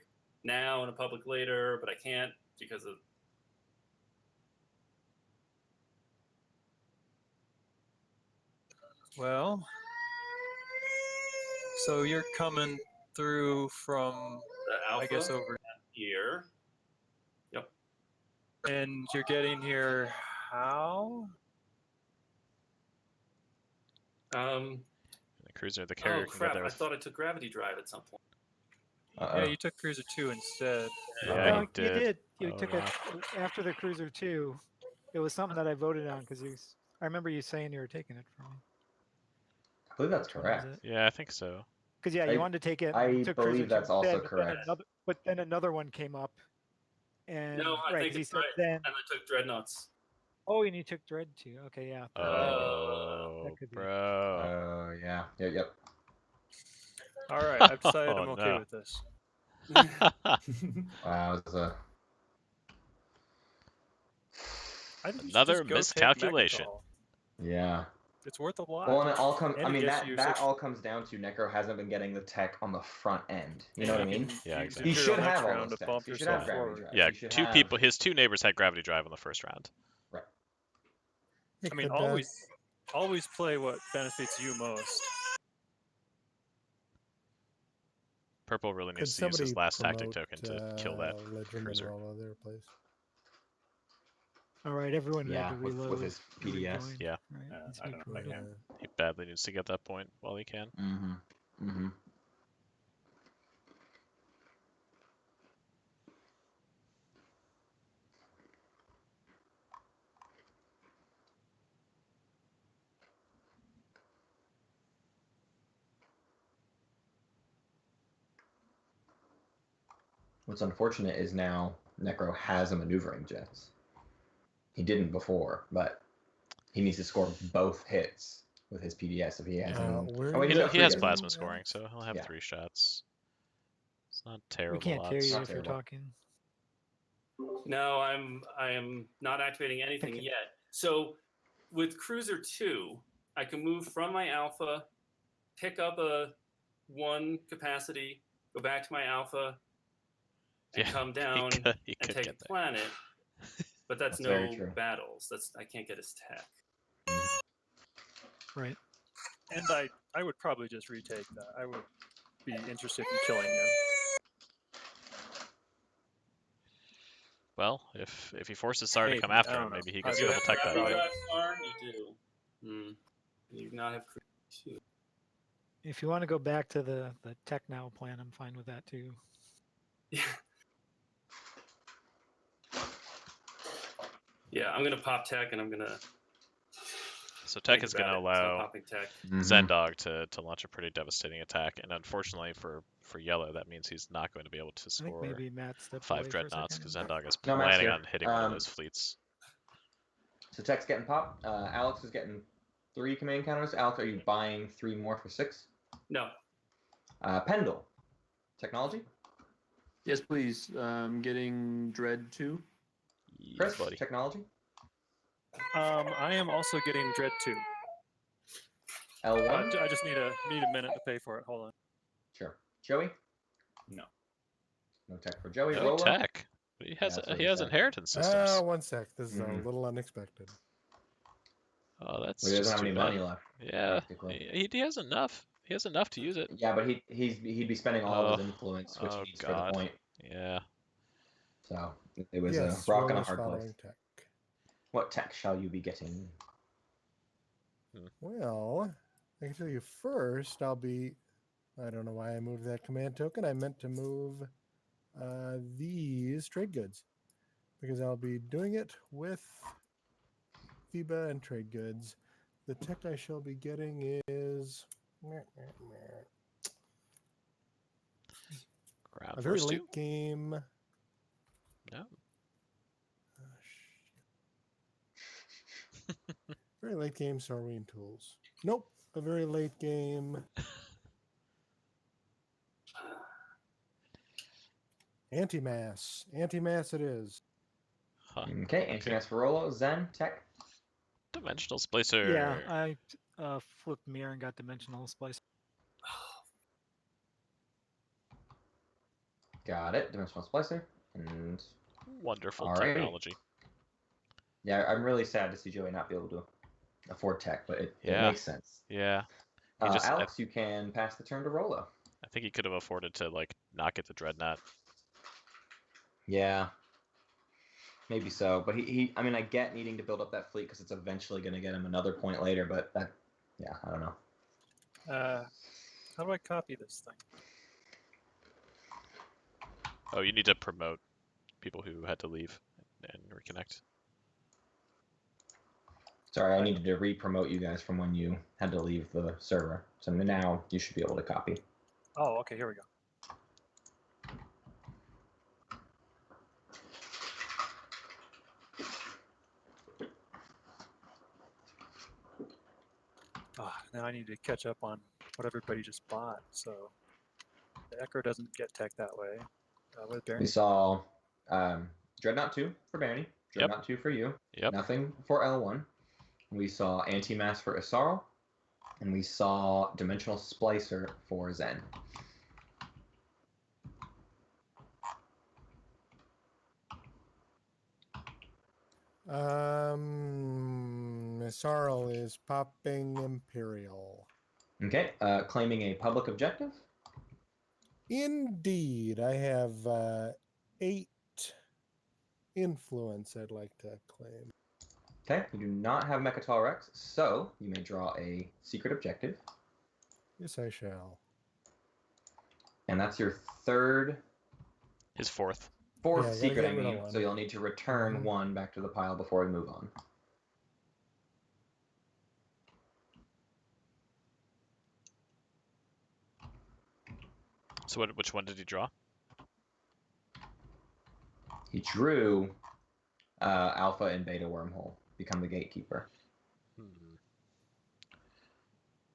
now and a public later, but I can't because of. Well, so you're coming through from The alpha, I guess over here. Yep. And you're getting here how? The cruiser, the carrier Oh can crap! get there. I thought I took gravity drive at some point. Yeah, you took Cruiser 2 instead. Yeah, No, he did. you did. You Oh, took wow. it after the Cruiser 2. It was something that I voted on because I remember you saying you were taking it from me. I believe that's correct. Yeah, I think so. Because yeah, you wanted to take it. I took believe Cruiser 2 that's also instead, correct. But then another one came up, and No, I think he it's said right. then. And I took dreadnoughts. Oh, and you took Dread too. Okay, yeah. Oh, that could be. bro. Oh yeah. Yep. All right, I've decided Oh, I'm okay no. with this. Wow, it was a I think you should Another just go miscalculation. Take Mechatol. yeah. It's worth a lot. Well, and it all comes. And I it mean, gets you that six- all comes down to Necro hasn't been getting the tech on the front end. You know what I mean? Yeah, use exactly. He Imperial should next have all round those to techs. bump He should have yourself gravity forward. drive. Yeah, He should have... his two neighbors had gravity drive on the first round. Right. I mean, always play what benefits you most. Purple really Could needs to use his somebody last tactic promote, token to kill that Legend cruiser. and roll there, please? All right, everyone Yeah, had to with reload. his PDS. Yeah. Right, needs to I be don't know if I promoted. can. He badly needs to get that point while he can. Mm-hmm. What's unfortunate is now Necro has a maneuvering jets. He didn't before, but he needs to score both hits with his PDS if he has any. where Oh, wait, do he's you got He three has doesn't he? plasma scoring, so he'll have Yeah. 3 shots. It's not We terrible can't hear odds. you Not if you're terrible. talking. No, I am not activating anything Okay. yet. So with Cruiser 2, I can move from my alpha, pick up a 1 capacity, go back to my alpha, and Yeah, come down he and could take get a there. planet. But that's That's very no true. battles. I can't get his tech. Right. And I would probably just retake that. I would be interested in killing him. Well, if he forces Sar to Maybe, come I after don't him, know. maybe he I can do still have tech that to away. You do. You do not have Cruiser 2. If you want to go back to the tech now plan, I'm fine with that too. Yeah. Yeah, I'm gonna pop tech and I'm gonna. So tech think is going about to it. So I'm allow popping tech. Zendog to launch a pretty devastating attack, and unfortunately for Yellow, that means he's not going to be able to I think score maybe Matt stepped 5 away for a dreadnoughts second. because Zendog is No, Matt's planning here. on hitting one of those fleets. So Tech's getting popped. Alex is getting 3 command counters. Alex, are you buying 3 more for 6? No. Pendle. Technology. Yes, please. Getting Dread 2. Chris, buddy. technology. I am also getting Dread 2. L1. I just need a minute to pay for it. Hold on. Sure. Joey. No. No tech for Joey. No Rolo. tech. He has that's what he he has said. inheritance systems. One sec. This is a little unexpected. Oh, that's Well, he doesn't just have too any bad. money left. Yeah, practically. he has enough. He has enough to use it. Yeah, but he'd be spending all of his influence, which he needs for the point. Yeah. So it was Yes, a rock and a Rolo's hard place. following tech. What tech shall you be getting? Well, I can tell you first, I'll be. I don't know why I moved that command token. I meant to move these trade goods because I'll be doing it with FIBA and trade goods. The tech I shall be getting is Ground a very force late 2? game. No. Very late game Sarween tools. Nope. A very late game. Anti-mass. Anti-mass it is. Huh. Okay, anti-mass for Rolo. Zen, tech. Dimensional Splicer. Yeah, I flipped mirror and got dimensional splice. Got it. Dimensional splicer. And Wonderful alrighty. technology. Yeah, I'm really sad to see Joey not be able to afford tech, but it Yeah. makes sense. Yeah. Alex, you can pass the turn to Rolo. I think he could have afforded to not get the dreadnought. Yeah. Maybe so, but he I mean, I get needing to build up that fleet because it's eventually going to get him another point later, but that, yeah, I don't know. How do I copy this thing? Oh, you need to promote people who had to leave and reconnect. Sorry, I needed to re-promote you guys from when you had to leave the server. So now you should be able to copy. Oh, okay, here we go. Now I need to catch up on what everybody just bought. So the Echo doesn't get tech that way. With We saw Dreadnought 2 for Barney, Dreadnought Yep. 2 for you, Yep. nothing for L1. We saw Anti-Mass for Isarl, and we saw Dimensional Splicer for Zen. Sarl is popping Imperial. Okay, claiming a public objective. Indeed, I have 8 influence I'd like to claim. Okay, you do not have Mechatol Rex, so you may draw a secret objective. Yes, I shall. And that's your third. His fourth. Fourth Yeah, I gotta secret, I get rid of mean. one. So you'll need to return one back to the pile before we move on. So which one did he draw? He drew Alpha and Beta Wormhole, become the gatekeeper.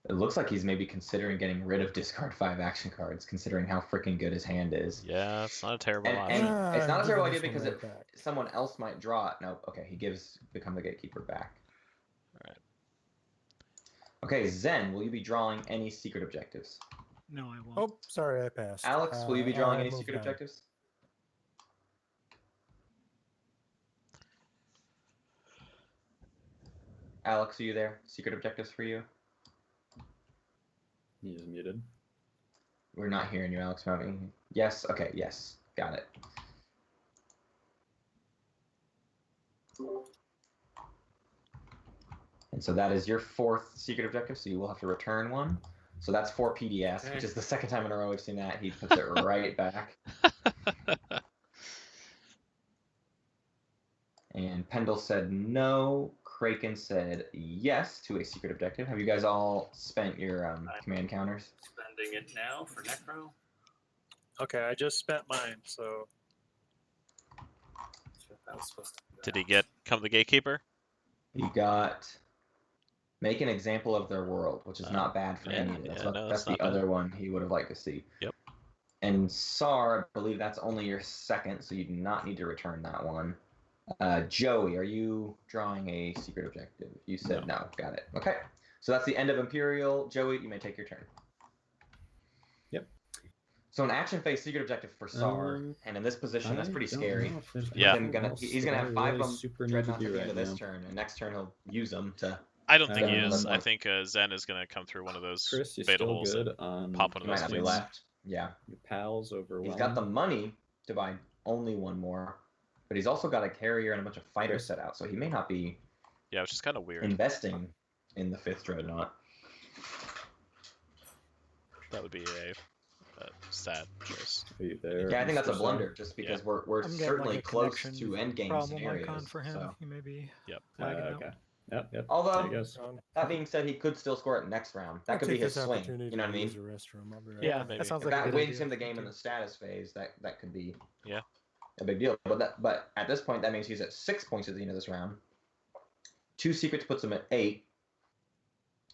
It looks like he's maybe considering getting rid of discard 5 action cards, considering how freaking good his hand is. Yeah, it's not a terrible And option. it's not a I'm terrible giving idea this one because right back. someone else might draw it. No, okay, he gives become the gatekeeper back. All right. Okay, Zen, will you be drawing any secret objectives? No, I won't. Oh, sorry, I passed. Alex, will you be drawing any moved secret on. objectives? Alex, are you there? Secret objectives for you? He is muted. We're not hearing you, Alex. Yes. Okay. Yes. Got it. And so that is your 4th secret objective. So you will have to return one. So that's 4 PDS, which is the second time in a row we've seen that. He puts it right back. And Pendle said no. Kraken said yes to a secret objective. Have you guys all spent your command counters? Spending it now for Necro. Okay, I just spent mine, so That was supposed to be Did he get come the gatekeeper? You got make an example of their world, which is not bad for yeah, any of them. yeah, no, That's it's the not bad. other one he would have liked to see. Yep. And SAR, I believe that's only your 2nd, so you do not need to return that one. Joey, are you drawing a secret objective? You said no. Got it. Okay. So that's the end of Imperial. Joey, you may take your turn. Yep. So an action phase secret objective for SAR, and in this position, that's pretty scary. Yeah. He's gonna have 5 of them dreadnoughts at the end of this turn, and next turn he'll use them to. I don't think he Uh, is. I think Zen is going to come through one of those Chris, you beta still holes good and on pop one He of might those not be fleets. left. Yeah. your pals overwhelmed? He's got the money to buy only one more, but he's also got a carrier and a bunch of fighters set out, so he may not be Yeah, which is kind of weird. investing in the 5th dreadnought. That would be a sad choice. Are you there? Yeah, I think that's a Mr. blunder, just because we're I'm getting, certainly like, a close connection to endgame problem scenarios. icon for him. So. He may be Yep. lagging out. Okay. Yep. Although, There he goes. that being said, he could still score it next round. That I'll could be take his this swing. opportunity You know what I to mean? use the restroom. I'll be right Yeah, back. maybe. that sounds If like a that good wins idea. him the game in the status phase, that could be Yeah. a big deal. But at this point, that means he's at 6 points at the end of this round. 2 secrets puts him at 8.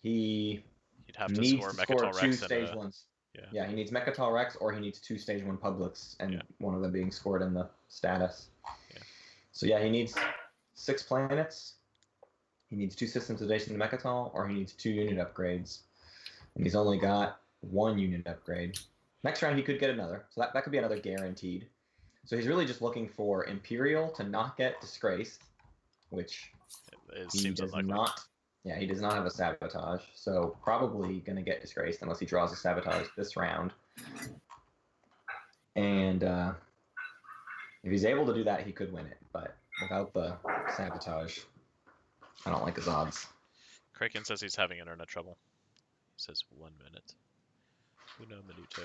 He You'd have to needs score to score Mechatol 2 Rex stage and 1s. yeah. He needs Mechatol Rex or he needs 2 stage 1 publics, and Yeah. one of them being scored in the status. Yeah. So yeah, he needs 6 planets. He needs 2 systems adjacent to Mechatol, or he needs 2 unit upgrades. And he's only got 1 unit upgrade. Next round he could get another, so that could be another guaranteed. So he's really just looking for Imperial to not get disgraced, which it he seems does unlikely. not. Yeah, he does not have a sabotage, so probably going to get disgraced unless he draws a sabotage this round. And if he's able to do that, he could win it. But without the sabotage, I don't like his odds. Kraken says he's having internet trouble. He says 1 minute. Uno minuto.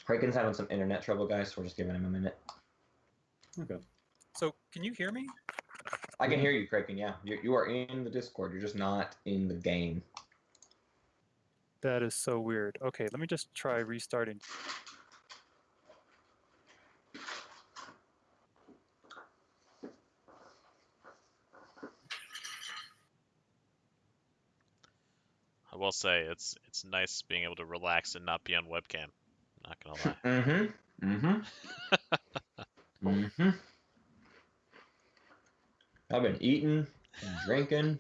Kraken's having some internet trouble, guys, so we're just giving him a minute. Okay. So, can you hear me? I can hear you, Kraken, yeah. You are in the Discord, you're just not in the game. That is so weird. Okay, let me just try restarting. I will say it's nice being able to relax and not be on webcam. Not gonna lie. I've been eating and drinking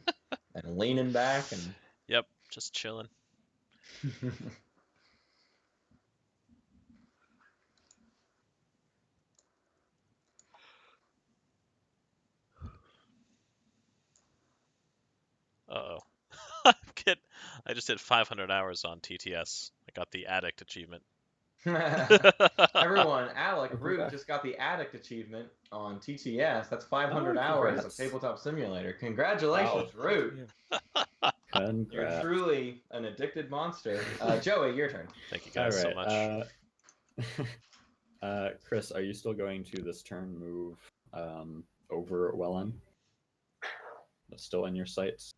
and leaning back and Yep, just chilling. Uh-oh. I just did 500 hours on TTS. I got the addict achievement. everyone, Alec Root just got the addict achievement on TTS. That's 500 hours of congrats. Tabletop Simulator. Congratulations, Root. You're Congrats. truly an addicted monster. Joey, your turn. Thank you guys so much. Chris, are you still going to this turn move over Wellen? That's still in your sights.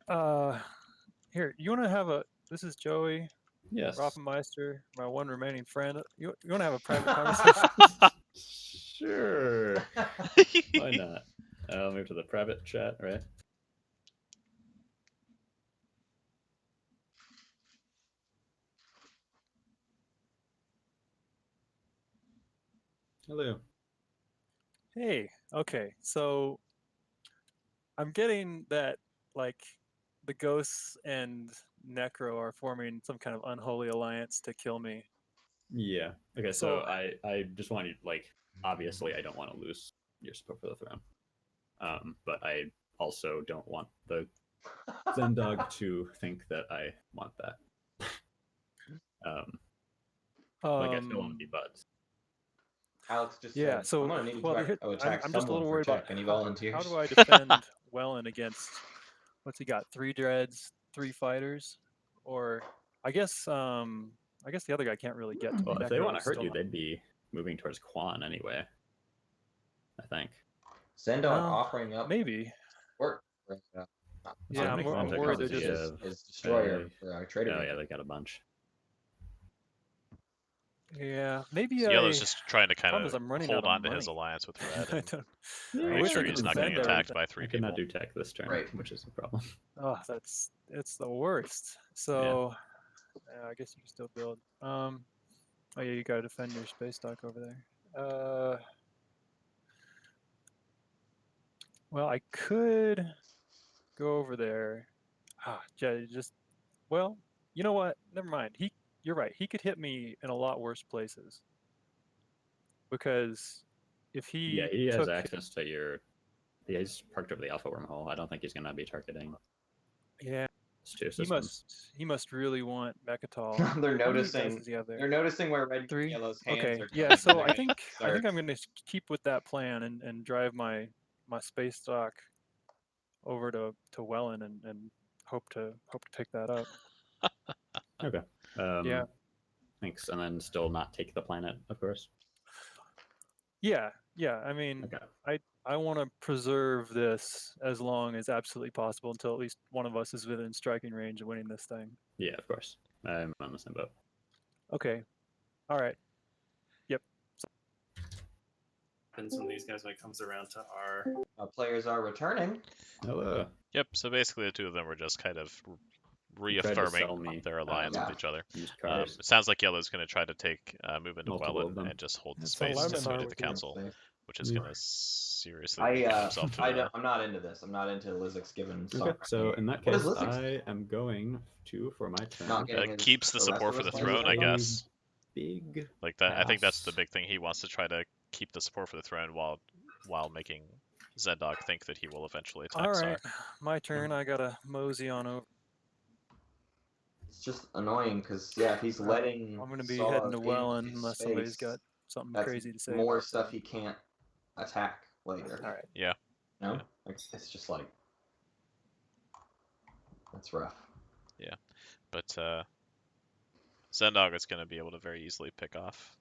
Here, you want to have a? This is Joey, Yes. Raffenmeister, my one remaining friend. You want to have a private conversation? Sure. Why not? I'll move to the private chat, right? Hello. Hey, okay, so I'm getting that like the ghosts and Necro are forming some kind of unholy alliance to kill me. Yeah. Okay, So- so I just want you, like, obviously I don't want to lose your support for the throne. But I also don't want the Zendog to think that I want that. Like I still want to be buds. Alex just Yeah, said, so I'm gonna need well, to attack I'm just a someone little for worried check. about Any how volunteers? do I defend Wellen against what's he got? 3 dreads, 3 fighters, or I guess the other guy can't really get to me. Well, if That they guy want to is hurt still you, not- they'd be moving towards Quan anyway. I think. Zendog Well, offering up maybe. work. Yeah, I'm makes sense. worried they're Courtesy just of, is destroyer for our trader. Oh yeah, they got a bunch. yeah, maybe So Yellow's just trying to kind problem is of I'm running hold out of on to his money. alliance with Red I and don't- Yeah, make wish sure I he's could not getting defend attacked everything. by 3 I people. cannot do tech this turn, Right. which is a problem. Oh, it's the worst. So I guess you can still build. Oh yeah, you gotta defend your space dock over there. Well, I could go over there. Just well, you know what? Never mind. You're right. He could hit me in a lot worse places. Because if he Yeah, he has took access to your. He's parked over the Alpha wormhole. I don't think he's going to be targeting yeah, his 2 he systems. must really want Mechatol. They're How many dice noticing. does he have there? They're noticing where red and 3? yellow's hands Okay. are Yeah, going. so They're I gonna think start- I'm going to keep with that plan and drive my space dock over to Wellen and hope to pick that up. Okay. Yeah. Thanks. And then still not take the planet, of course. Yeah. I mean, Okay. I want to preserve this as long as absolutely possible until at least one of us is within striking range of winning this thing. Yeah, of course. I'm on the same boat. Okay. All right. Yep. Happens when these guys when it comes around to our players are returning. Hello. Yep, so basically the two of them were just kind of You tried to sell reaffirming me, their alliance yeah. with each other. used cars. It sounds like Yellow's going to try to move into Multiple of Wellen them. and just hold the It's space a to lemon. the council, which is Mm. going to seriously weaken himself to I'm not into this. I'm not into Lizix given. Okay, so in that What case, is Lizix? I am going to, for my turn, Not getting his- keeps the rest support of for the us throne, I players. guess. big Like that, I think that's the pass. big thing. He wants to try to keep the support for the throne while making Zendog think that he will eventually attack All Tsar. right. My turn. I got to mosey on over. It's just annoying because if he's letting. I'm going to be Saw heading to gain Wellen his unless somebody's space, got something that's crazy to say. more about stuff that. he can't attack later. All right. Yeah. No, Yeah. Like, it's just like that's rough. Yeah, but Zendog is going to be able to very easily pick off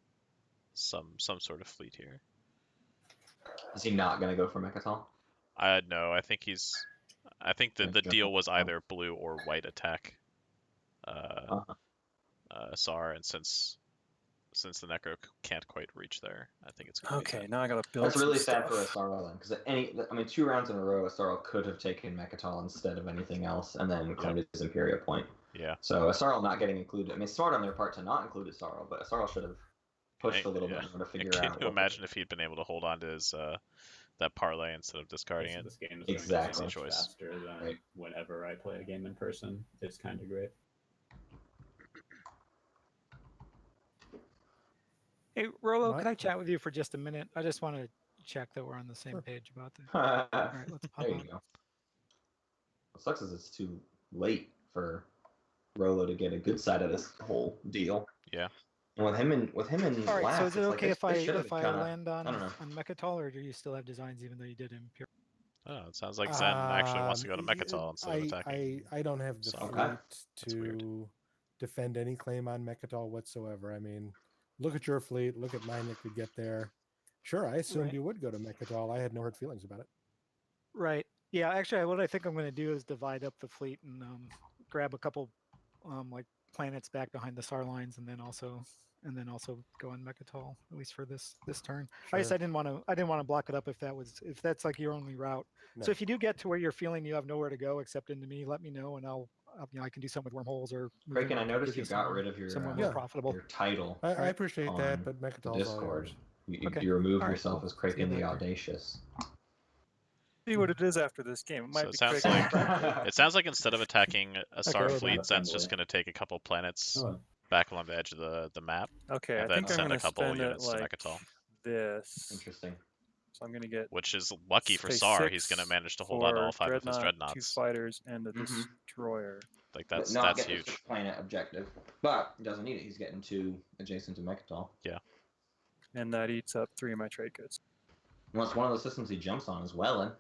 some sort of fleet here. Is he not going to go for Mechatol? No, I think that the deal was either blue or white attack Tsar, and since the Necro can't quite reach there, I think it's going to be Okay, now I got to build. That's really some sad stuff. for Asarl then, because 2 rounds in a row, Asarl could have taken Mechatol instead of anything else, and then claimed his Imperial point. Yeah. So Asarl not getting included. I mean, smart on their part to not include Asarl, but Asarl should have pushed a little bit more to figure out. Can you imagine if he'd been able to hold on to his that parlay instead of discarding it? This game is Exactly. much faster than whenever I play a game in person. It's kind of great. Hey, Rolo, could I chat with you for just a minute? I just want to check that we're on the same page about this. All right, let's pop There you on. go. What sucks is it's too late for Rolo to get a good side of this whole deal. Yeah. And with him and All right, last, so is it it's okay like if I kinda, land on I don't know. Mechatol, or do you still have designs even though you did Imperial? Oh, it sounds like Zen actually wants to go to Mechatol instead of attacking. I don't have the Tsar. fleet That's weird. to defend any claim on Mechatol whatsoever. I mean, look at your fleet, look at mine that could get there. Sure, I assumed Right. you would go to Mechatol. I had no hard feelings about it. Right. Yeah. Actually, what I think I'm going to do is divide up the fleet and grab a couple like planets back behind the SAR lines, and then also go on Mechatol at least for this turn. I guess Sure. I didn't want to block it up if that's like your only route. No. So if you do get to where you're feeling you have nowhere to go except into me, let me know, and I can do something with wormholes or moving Kraken, I up and noticed give you got somewhere- rid of your somewhere Yeah. more profitable. your title I Alright. appreciate on that, but the Mechatol's all Discord. yours. You, Okay. you removed All right, yourself cool. as See you Kraken the later. Audacious. See what it is after this game. It might So it be sounds Kraken. like it sounds like instead of attacking a SAR well, fleet, then. Zen's just going to take a couple planets Oh, back along the edge of the map, Okay, I and then think I'm send a gonna couple spend it units to like Mechatol. this. Interesting. So I'm gonna get Which is lucky for pay SAR. He's going to 6 manage to hold on to all for 5 of his Dreadnought, 2 dreadnoughts. fighters, and a Mhm. destroyer. Like But that's not get huge. the 6-planet objective. But he doesn't need it. He's getting 2 adjacent to Mechatol. And that eats up 3 of my trade goods. Well, it's one of the systems he jumps on as well, and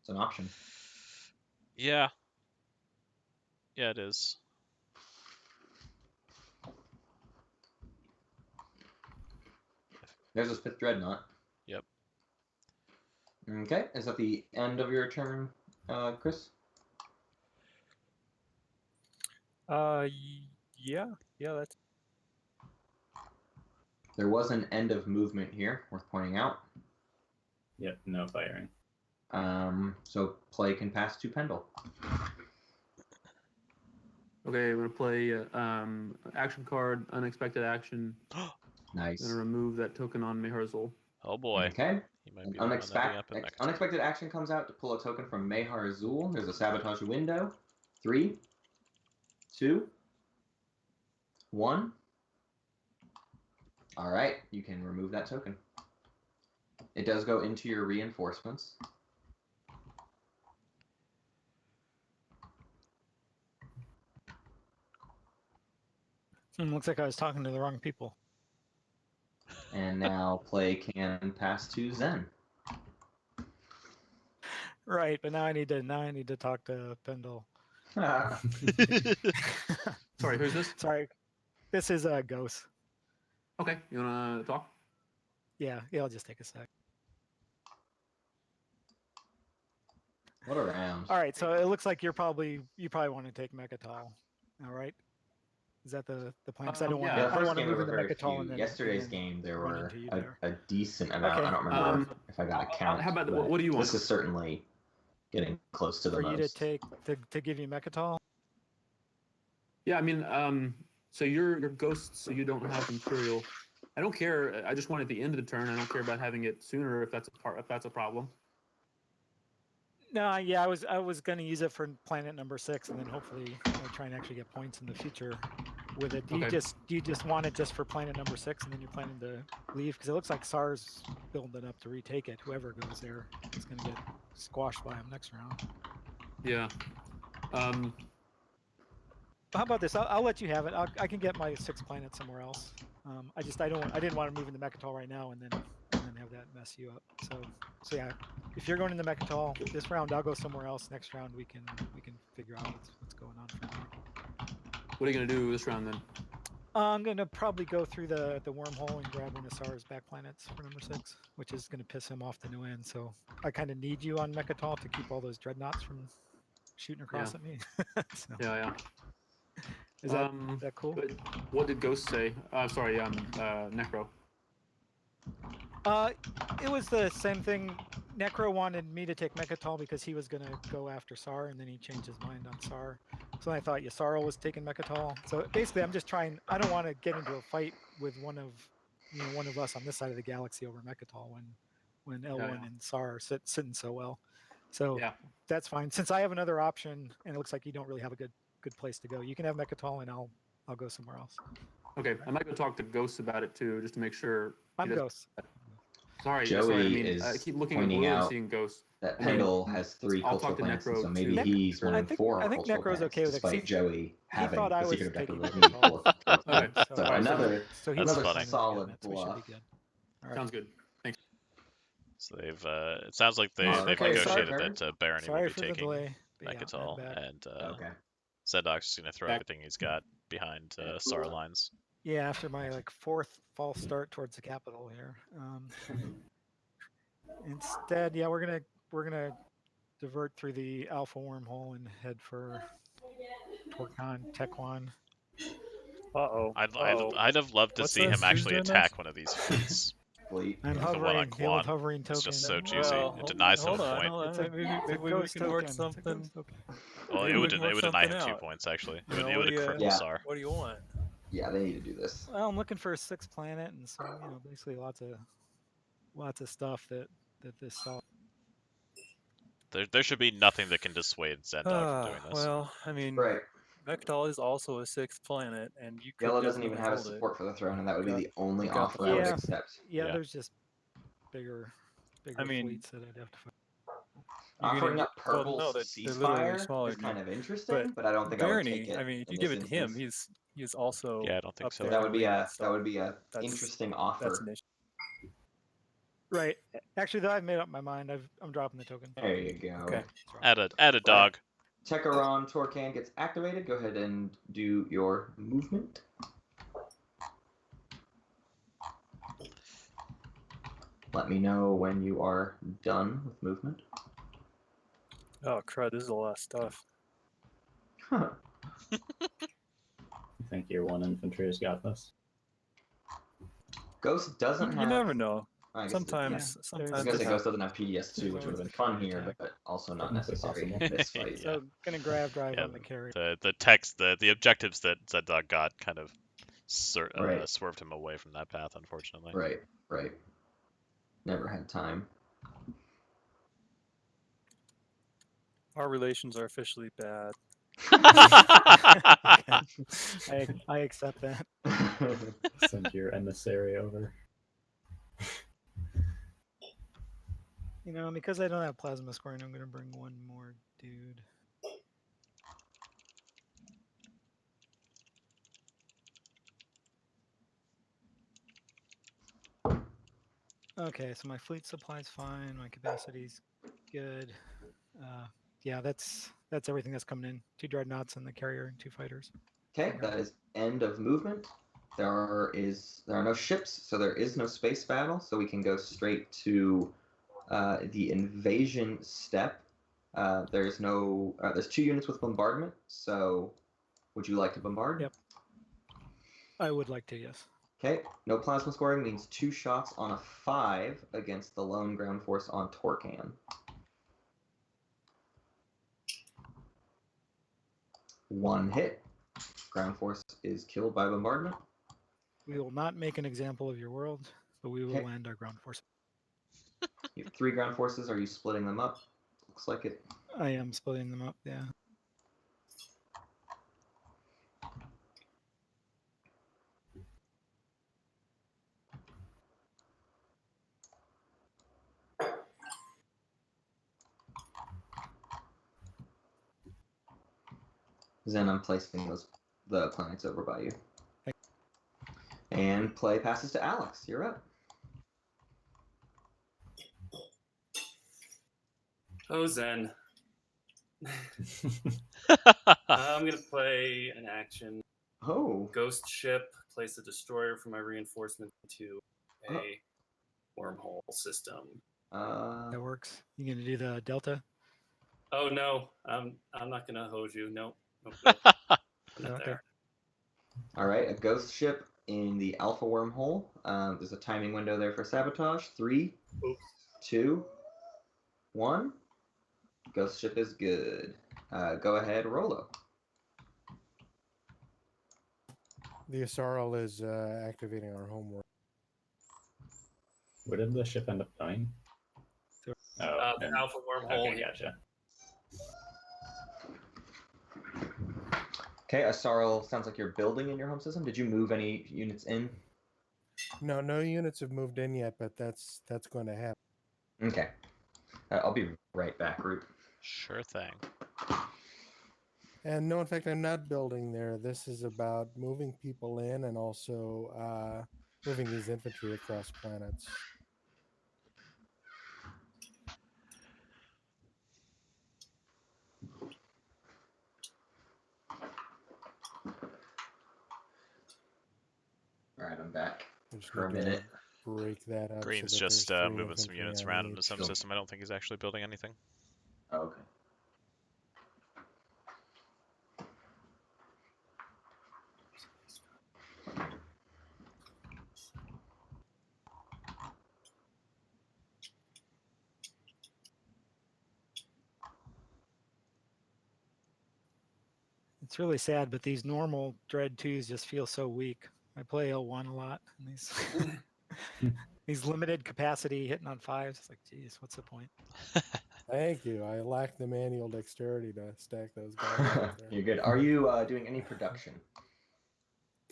it's an option. Yeah. Yeah, it is. There's his 5th dreadnought. Yep. Okay, is that the end of your turn, Chris? Yeah, that's There was an end of movement here, worth pointing out. Yep, no firing. So play can pass to Pendle. Okay, I'm gonna play action card, unexpected action. Nice. I'm gonna remove that token on Meharzul. Oh boy. Okay. He might An be the one ending up in Mechatol. unexpected action comes out to pull a token from Mehar Azul. There's a sabotage window. 3, 2, 1. All right, you can remove that token. It does go into your reinforcements. Looks like I was talking to the wrong people. And now play can pass to Zen. Right, but now I need to talk to Pendle. Sorry, who's this? Sorry, this is Ghost. Okay, you wanna talk? Yeah, it'll just take a sec. What a round. All right, so it looks like you probably want to take Mechatol. All right, is that the plan? Because I don't want Yeah, the I don't first want to game move there were into very Mechatol few. and then Yesterday's game there run were into you there. a decent amount. Okay, I don't remember if I got a count. How about but what do you want? This is certainly getting close to the for most. you to take to give you Mechatol. Yeah, I mean, so you're ghosts, so you don't have Imperial. I don't care. I just want it at the end of the turn. I don't care about having it sooner if that's a problem. No, yeah, I was gonna use it for planet number 6, and then hopefully try and actually get points in the future with it. Do you just want it just for planet number 6, and then you're planning to leave? Because it looks like SAR's building up to retake it. Whoever goes there is gonna get squashed by him next round. Yeah. How about this? I'll let you have it. I can get my 6 planets somewhere else. I didn't want to move into Mechatol right now and then have that mess you up. So yeah, if you're going into Mechatol this round, I'll go somewhere else. Next round we can figure out what's going on from there. What are you gonna do this round then? I'm gonna probably go through the wormhole and grab one of SAR's back planets for number 6, which is gonna piss him off to no end. So I kind of need you on Mechatol to keep all those dreadnoughts from shooting across at me. So, Yeah. is that cool? Good. What did Ghost say? Sorry, Necro. It was the same thing. Necro wanted me to take Mechatol because he was going to go after SAR, and then he changed his mind on SAR. So I thought Yasaro was taking Mechatol. So basically, I'm just trying. I don't want to get into a fight with one of us on this side of the galaxy over Mechatol when L1 and SAR are sitting so well. So that's fine. Since I have another option, and it looks like you don't really have a good place to go, you can have Mechatol, and I'll go somewhere else. Okay, I might go talk to Ghost about it too, just to make sure. I'm Ghost. Joey I keep looking at pointing blue and out seeing Ghost. that Pendle has 3 I'll cultural talk to planets, Necro so maybe too. he's one of 4 I think cultural Necro's planets, okay with it. despite Joey having thought I the was secret objective taking of needing 4 cultural Okay. planets. So another solid so we should bluff. be good. All right. Sounds good. Thanks. So they've it sounds like they've Okay, negotiated sorry. that Barony Sorry will be for the taking delay. But yeah, Mechatol, I'm back. and Okay. Zedok's just gonna throw everything he's got behind SAR lines. Yeah, after my 4th false start towards the capital here. Instead, yeah, we're gonna divert through the Alpha wormhole and head for Tequan. Uh-oh. I'd have loved to What's see this? him Who's actually doing attack this? one of these fleets. Fleet. I'm The one on hovering. Hail with Quan. hovering It's token. just so juicy. Well, It denies him hold a on, point. hold on. It's a Maybe we ghost can work token. It's a something. ghost token. Well, Maybe it we would can work deny something him 2 out. points actually. You know, It what would do you, cripple Yeah. Sar. what do you want? Yeah, they need to do this. Well, I'm looking for a 6th planet and some, basically lots of stuff that this solves. There should be nothing that can dissuade Zendog from doing this. Well, I mean, Right. Vectol is also a 6th planet, and you could Yellow doesn't even definitely have a hold it. support for the throne, and that would be Got- the only we've got the offer I would Yeah. accept. Yeah, Yeah. there's just bigger I mean, fleets that I'd have to fight. You're Offering getting, up Purple's well, no, they're literally ceasefire smaller is than you. kind of interesting, but I don't think I would take Barony, it. I mean, if in you give this it to him, instance. he's also Yeah, I don't think up so. there. That would be doing a it, so that's- interesting That's offer. an issue. Right. Actually, though, I've made up my mind. I'm dropping the token. There you go. Okay. Add a dog. Techeron Torcan gets activated. Go ahead and do your movement. Let me know when you are done with movement. Oh crud! This is a lot of stuff. Huh. I think your 1 infantry has got this. Ghost doesn't You have. never know. I guess Sometimes, Yeah, I was sometimes gonna it say Ghost doesn't happens. have PDS2, which would have been fun here, but also not Technically necessary in possible. this fight. Yeah. So gonna grab drive Yeah, on the carry. The text, the objectives that Zendog got kind of Right. swerved him away from that path, unfortunately. Right. Never had time. Our relations are officially bad. Okay. I accept that. Send your emissary over. Because I don't have plasma scoring, I'm gonna bring one more dude. Okay, so my fleet supply's fine. My capacity's good. Yeah, that's everything that's coming in. 2 dreadnoughts and the carrier and 2 fighters. Okay, that is end of movement. There are no ships, so there is no space battle. So we can go straight to the invasion step. There's 2 units with bombardment. So, would you like to bombard? Yep. I would like to, yes. Okay, no plasma scoring means 2 shots on a 5 against the lone ground force on Torcan. 1 hit. Ground force is killed by bombardment. We will not make an example of your world, but we will land our ground force. You have 3 ground forces. Are you splitting them up? Looks like it. I am splitting them up, yeah. Then I'm placing the planets over by you. And play passes to Alex. You're up. Oh, Zen. I'm going to play an action. Oh. Ghost ship, place a destroyer for my reinforcement to a wormhole system. That works. You gonna do the Delta? Oh, no. I'm not going to hose you. Nope. Not Okay. there. All right, a ghost ship in the Alpha wormhole. There's a timing window there for sabotage. 3, 2, 1. Ghost ship is good. Go ahead, Rolo. The Asarl is activating our homework. Where did the ship end up going? Oh, The Alpha wormhole. Okay, gotcha. Okay, Asarl sounds like you're building in your home system. Did you move any units in? No units have moved in yet, but that's going to happen. Okay. I'll be right back, group. Sure thing. And no, in fact, I'm not building there. This is about moving people in and also moving these infantry across planets. All right, I'm back I just for a need to minute. break that up. Green's so that just there's 3 moving some infantry units on around into each. some system. I don't think he's actually building anything. Oh, okay. It's really sad, but these normal Dread 2s just feel so weak. I play L1 a lot, and these limited capacity hitting on 5s. It's like, geez, what's the point? Thank you. I lack the manual dexterity to stack those guys up there. You're good. Are you doing any production?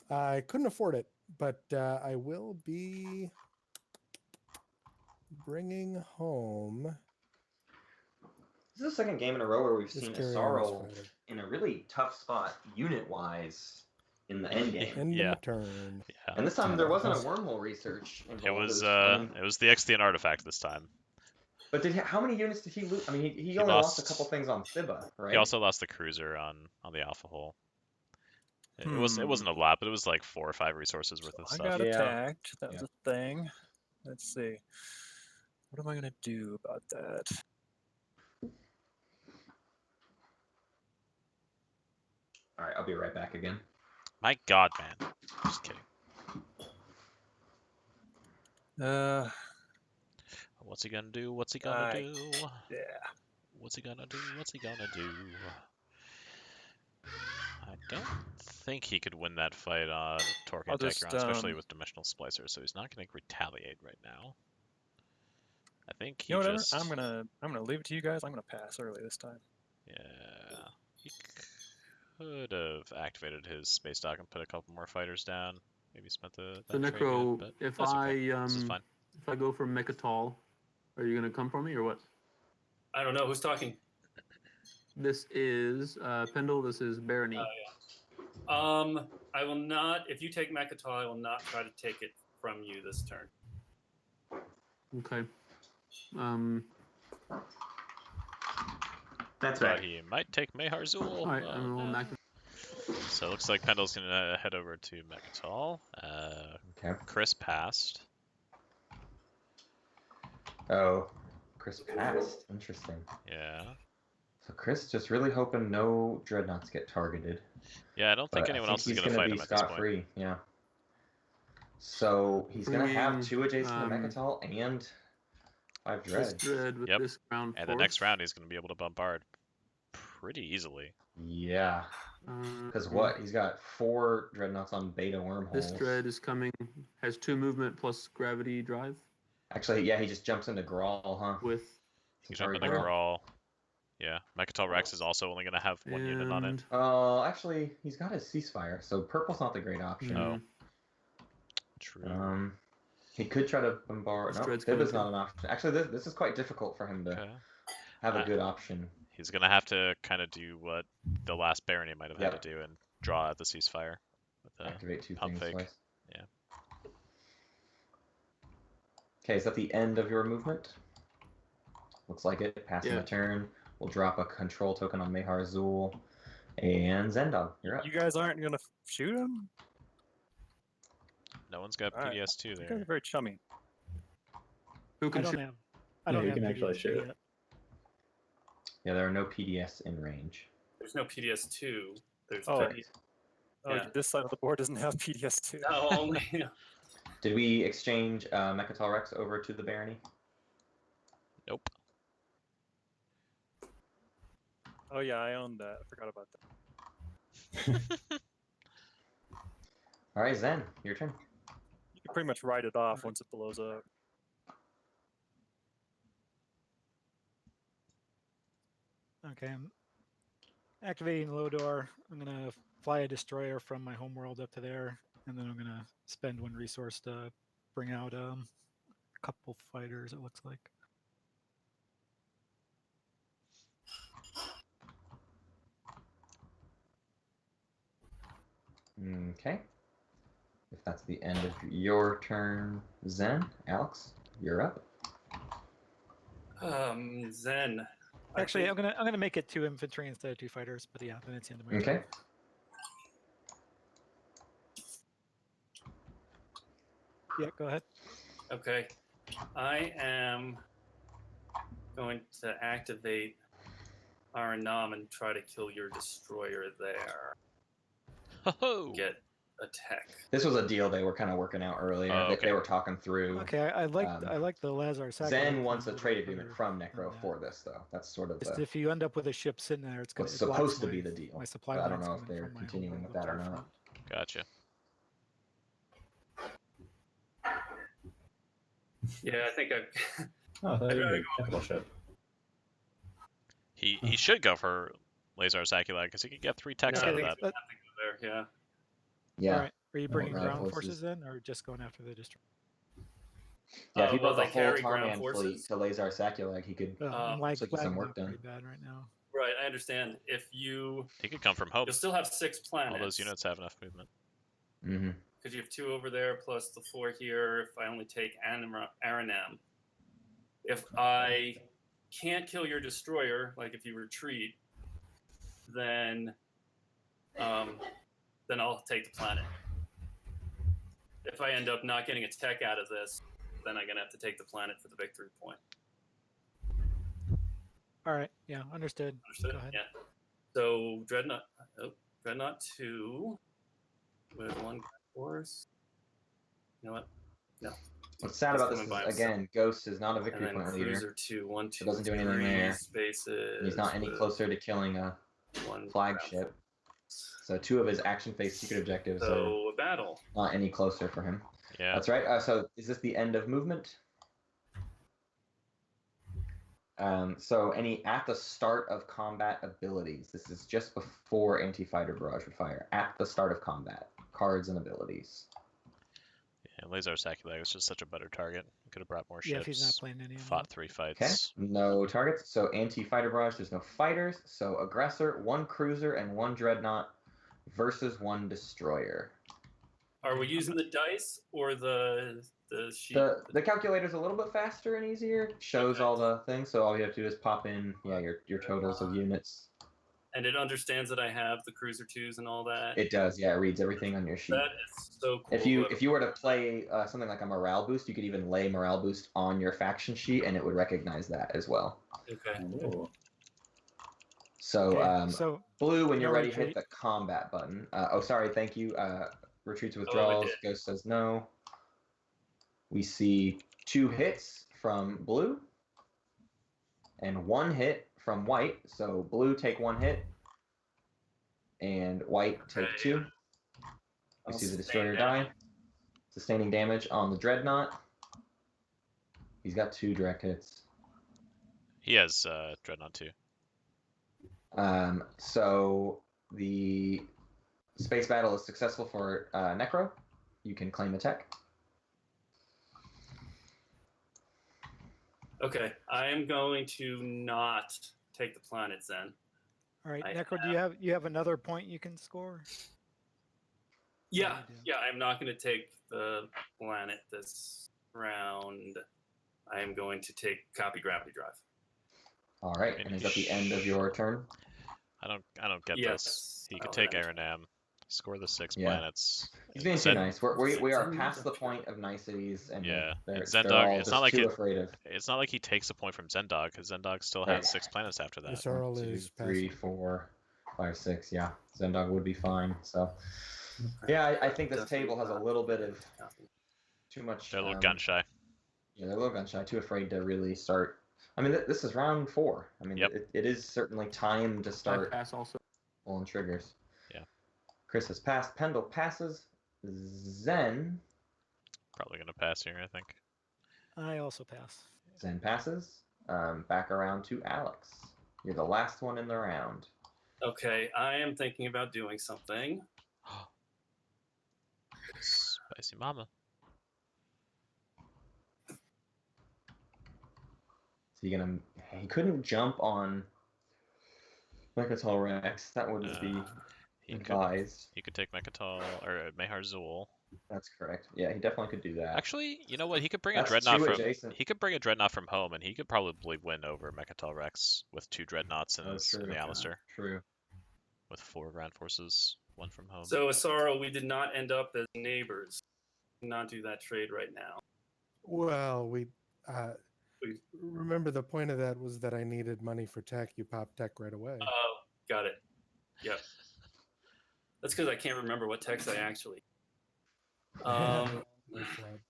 I couldn't afford it, but I will be bringing home. This is the second game in a row where we've this seen carrier Asaro and this fighter. in a really tough spot unit-wise in the end game. End Yeah. of turn. Yeah. And this time there wasn't a wormhole research involved. It was the Extian artifact this time. But how many units did he lose? I mean, he only lost a couple things on Thibba, right? He also lost the cruiser on the Alpha Hull. It wasn't a lot, but it was like 4 or 5 resources worth of I stuff. got attacked. That was a thing. Let's see. What am I gonna do about that? All right, I'll be right back again. My God, man. Just kidding. What's he gonna do? What's he gonna do? Yeah. What's he gonna do? What's he gonna do? I don't think he could win that fight on Torque and Decron, especially with Dimensional Splicer, so he's not gonna retaliate right now. I think he just... I'm gonna leave it to you guys. I'm gonna pass early this time. Yeah. He could have activated his space dock and put a couple more fighters down. Maybe spent the Necro, but if that's I okay. This is fine. if I go for Mechatol, are you gonna come for me or what? I don't know who's talking. This is Pendle. This is Barony. Yeah. I will not. If you take Mechatol, I will not try to take it from you this turn. Okay. That's right. He might take Meharzul. All right, I'm rolling back. So it looks like Pendle's gonna head over to Mechatol. Okay. Chris passed. Oh, Chris passed. Interesting. Yeah. So Chris just really hoping no dreadnoughts get targeted. Yeah, I don't think anyone else is going to fight him at this point. Scot-free. Yeah. So he's going to have 2 adjacent to Mechatol and 5 dread. Yep. And the next round he's going to be able to bombard pretty easily. Yeah. Because what? He's got 4 dreadnoughts on beta wormholes. This dread is coming. Has 2 movement plus gravity drive. Actually, yeah, he just jumps into Grawl, huh? He jump into Grawl. Yeah, Mechatol Rex is also only going to have 1 unit on it. Actually, he's got his ceasefire, so purple's not the great option. No. True. He could try to bombard. No, Fib is not an option. Actually, this is quite difficult for him to have a good option. He's going to have to kind of do what the last Barony might have had to do and draw out the ceasefire. With activate 2 pump things fake. twice. Yeah. Okay, is that the end of your movement? Looks like it. Passing the turn. We'll drop a control token on Meharzul. And Zendog, you're up. You guys aren't going to shoot him? No one's got PDS2 there. You guys are very chummy. Who can shoot? I don't have can actually PDS shoot. yet. Yeah, there are no PDS in range. There's no PDS2. There's This side of the board doesn't have PDS2. No, only. Did we exchange Mechatol Rex over to the Barony? Nope. Oh yeah, I own that. I forgot about that. All right, Zen, your turn. You can pretty much write it off once it blows up. Okay, I'm activating Lodor. I'm gonna fly a destroyer from my homeworld up to there, and then I'm gonna spend 1 resource to bring out a couple fighters. It looks like. Okay. If that's the end of your turn, Zen, Alex, you're up. Zen. Actually, I'm gonna make it 2 infantry instead of 2 fighters. But yeah, then it's the end of my turn. Okay. Yeah, go ahead. Okay. I am going to activate Aranam and try to kill your destroyer there. Ho-ho! Get a tech. This was a deal they were kind of working out earlier. Oh, They okay. were talking through. Okay, I like the Lazar Sack. Zen wants a trade agreement from Necro for this, though. That's sort of If you end up with a ship sitting there, it's what's it blocks supposed to my- be the deal. My supply But I don't line's know if coming they're from my continuing homeworld with that up or to the not. front. Gotcha. Yeah, I think I. Oh, that is a capital ship. He should go for Lazar Saculag because he could get 3 techs No, out I of think that. there. Yeah. Yeah. All right. Are you bringing ground ground forces. forces in, or just going after the destroyer? Yeah, if he well, brought the they whole carry ground Tarman fleet forces. to Lazar Saculag, he could I'm looks like get some lagging work out done. pretty bad right now. Right, I understand. If you, He could come from home. you'll still have 6 planets. All those units have enough movement. Mm-hmm. Because you have 2 over there plus the 4 here. If I only take Aranam, if I can't kill your destroyer, like if you retreat, then I'll take the planet. If I end up not getting a tech out of this, then I'm gonna have to take the planet for the victory point. All right. Yeah, understood. Understood? Go ahead. Yeah. So Dreadnought 2 with 1 force. You know what? No. What's sad He's about this coming by is, himself. again, Ghost is not a And victory then point leader. Cruiser 2, 1, 2, It doesn't do anything 3 there. spaces. He's not any with closer to killing a 1 flagship. So 2 of his action phase secret objectives are So a battle. not any closer for him. Yeah. That's right. So is this the end of movement? So any at the start of combat abilities. This is just before anti-fighter barrage would fire. At the start of combat, cards and abilities. Yeah, Lazar Saculag is just such a better target. Could have brought more ships. Yeah, if he's not playing any of them. Fought 3 fights. Okay. No targets. So anti-fighter barrage. There's no fighters. So aggressor, 1 cruiser and 1 dreadnought versus 1 destroyer. Are we using the dice or the sheet? The calculator's a little bit faster and easier. Shows all the things, so all you have to do is pop in, your totals of units. And it understands that I have the cruiser 2s and all that. It does, yeah. It reads everything on your sheet. That is so cool. If you were to play something like a morale boost, you could even lay morale boost on your faction sheet, and it would recognize that as well. Okay. Ooh. So, so blue, when you're no ready, hit retreat. the combat button. Sorry, thank you. Retreats and Oh, withdrawals. it did. Ghost says no. We see 2 hits from blue and 1 hit from white. So blue take 1 hit and white take Okay. 2. We I'll see the sustain destroyer that. die. Sustaining damage on the dreadnought. He's got 2 direct hits. He has Dreadnought too. So the space battle is successful for Necro. You can claim a tech. Okay, I am going to not take the planets then. All right, I Necro, do you have another point you can score? Yeah, you do. yeah, I'm not going to take the planet this round. I am going to take copy gravity drive. All right, and is that the end of your turn? I don't get Yes, this. He I'll could take end. Aranam, score the 6 Yeah. planets. He's being too Zen- nice. We are Zen past the needs a point of niceties, and Yeah, they're, and they're Zendog, all it's just not like too it- afraid of. It's not like he takes a point from Zendog, because Zendog still Right. has 6 planets after that. Yssaril 1, 2, is 3, passive. 4, 5, 6. Yeah, Zendog would be fine. So, yeah, I think this table has a little bit of too much. They're a little gun shy. Yeah, they're a little gun shy. Too afraid to really start. I mean, this is round 4. I mean, Yep. it is certainly time to I start pass also. pulling triggers. Yeah. Chris has passed. Pendle passes. Zen Probably gonna pass here, I think. I also pass. Zen passes. Back around to Alex. You're the last one in the round. Okay, I am thinking about doing something. Spicy mama. So you're gonna. He couldn't jump on Mechatol Rex. That wouldn't be He could advised. take Mechatol or Mehar Zul. That's correct. Yeah, he definitely could do that. Actually, you know what? He could bring a That's dreadnought 2 from adjacent. he could bring a dreadnought from home, and he could probably win over Mechatol Rex with 2 dreadnoughts in Oh, his true. in the Alistair True. with 4 ground forces, 1 from home. So, Asaro, we did not end up as neighbors. Did not do that trade right now. Well, we We- remember the point of that was that I needed money for tech. You pop tech right away. Oh, got it. Yep. That's because I can't remember what text I actually. No flood.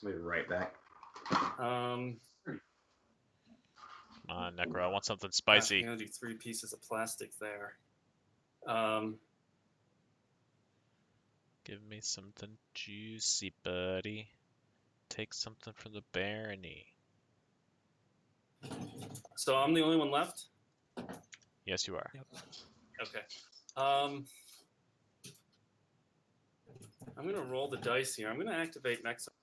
We'll be right back. Um, Come on, Necro. I want something I'm spicy. gonna do 3 pieces of plastic there. Give me something juicy, buddy. Take something from the barony. So I'm the only one left. Yes, you are. Okay. I'm gonna roll the dice here. I'm gonna activate Mexico.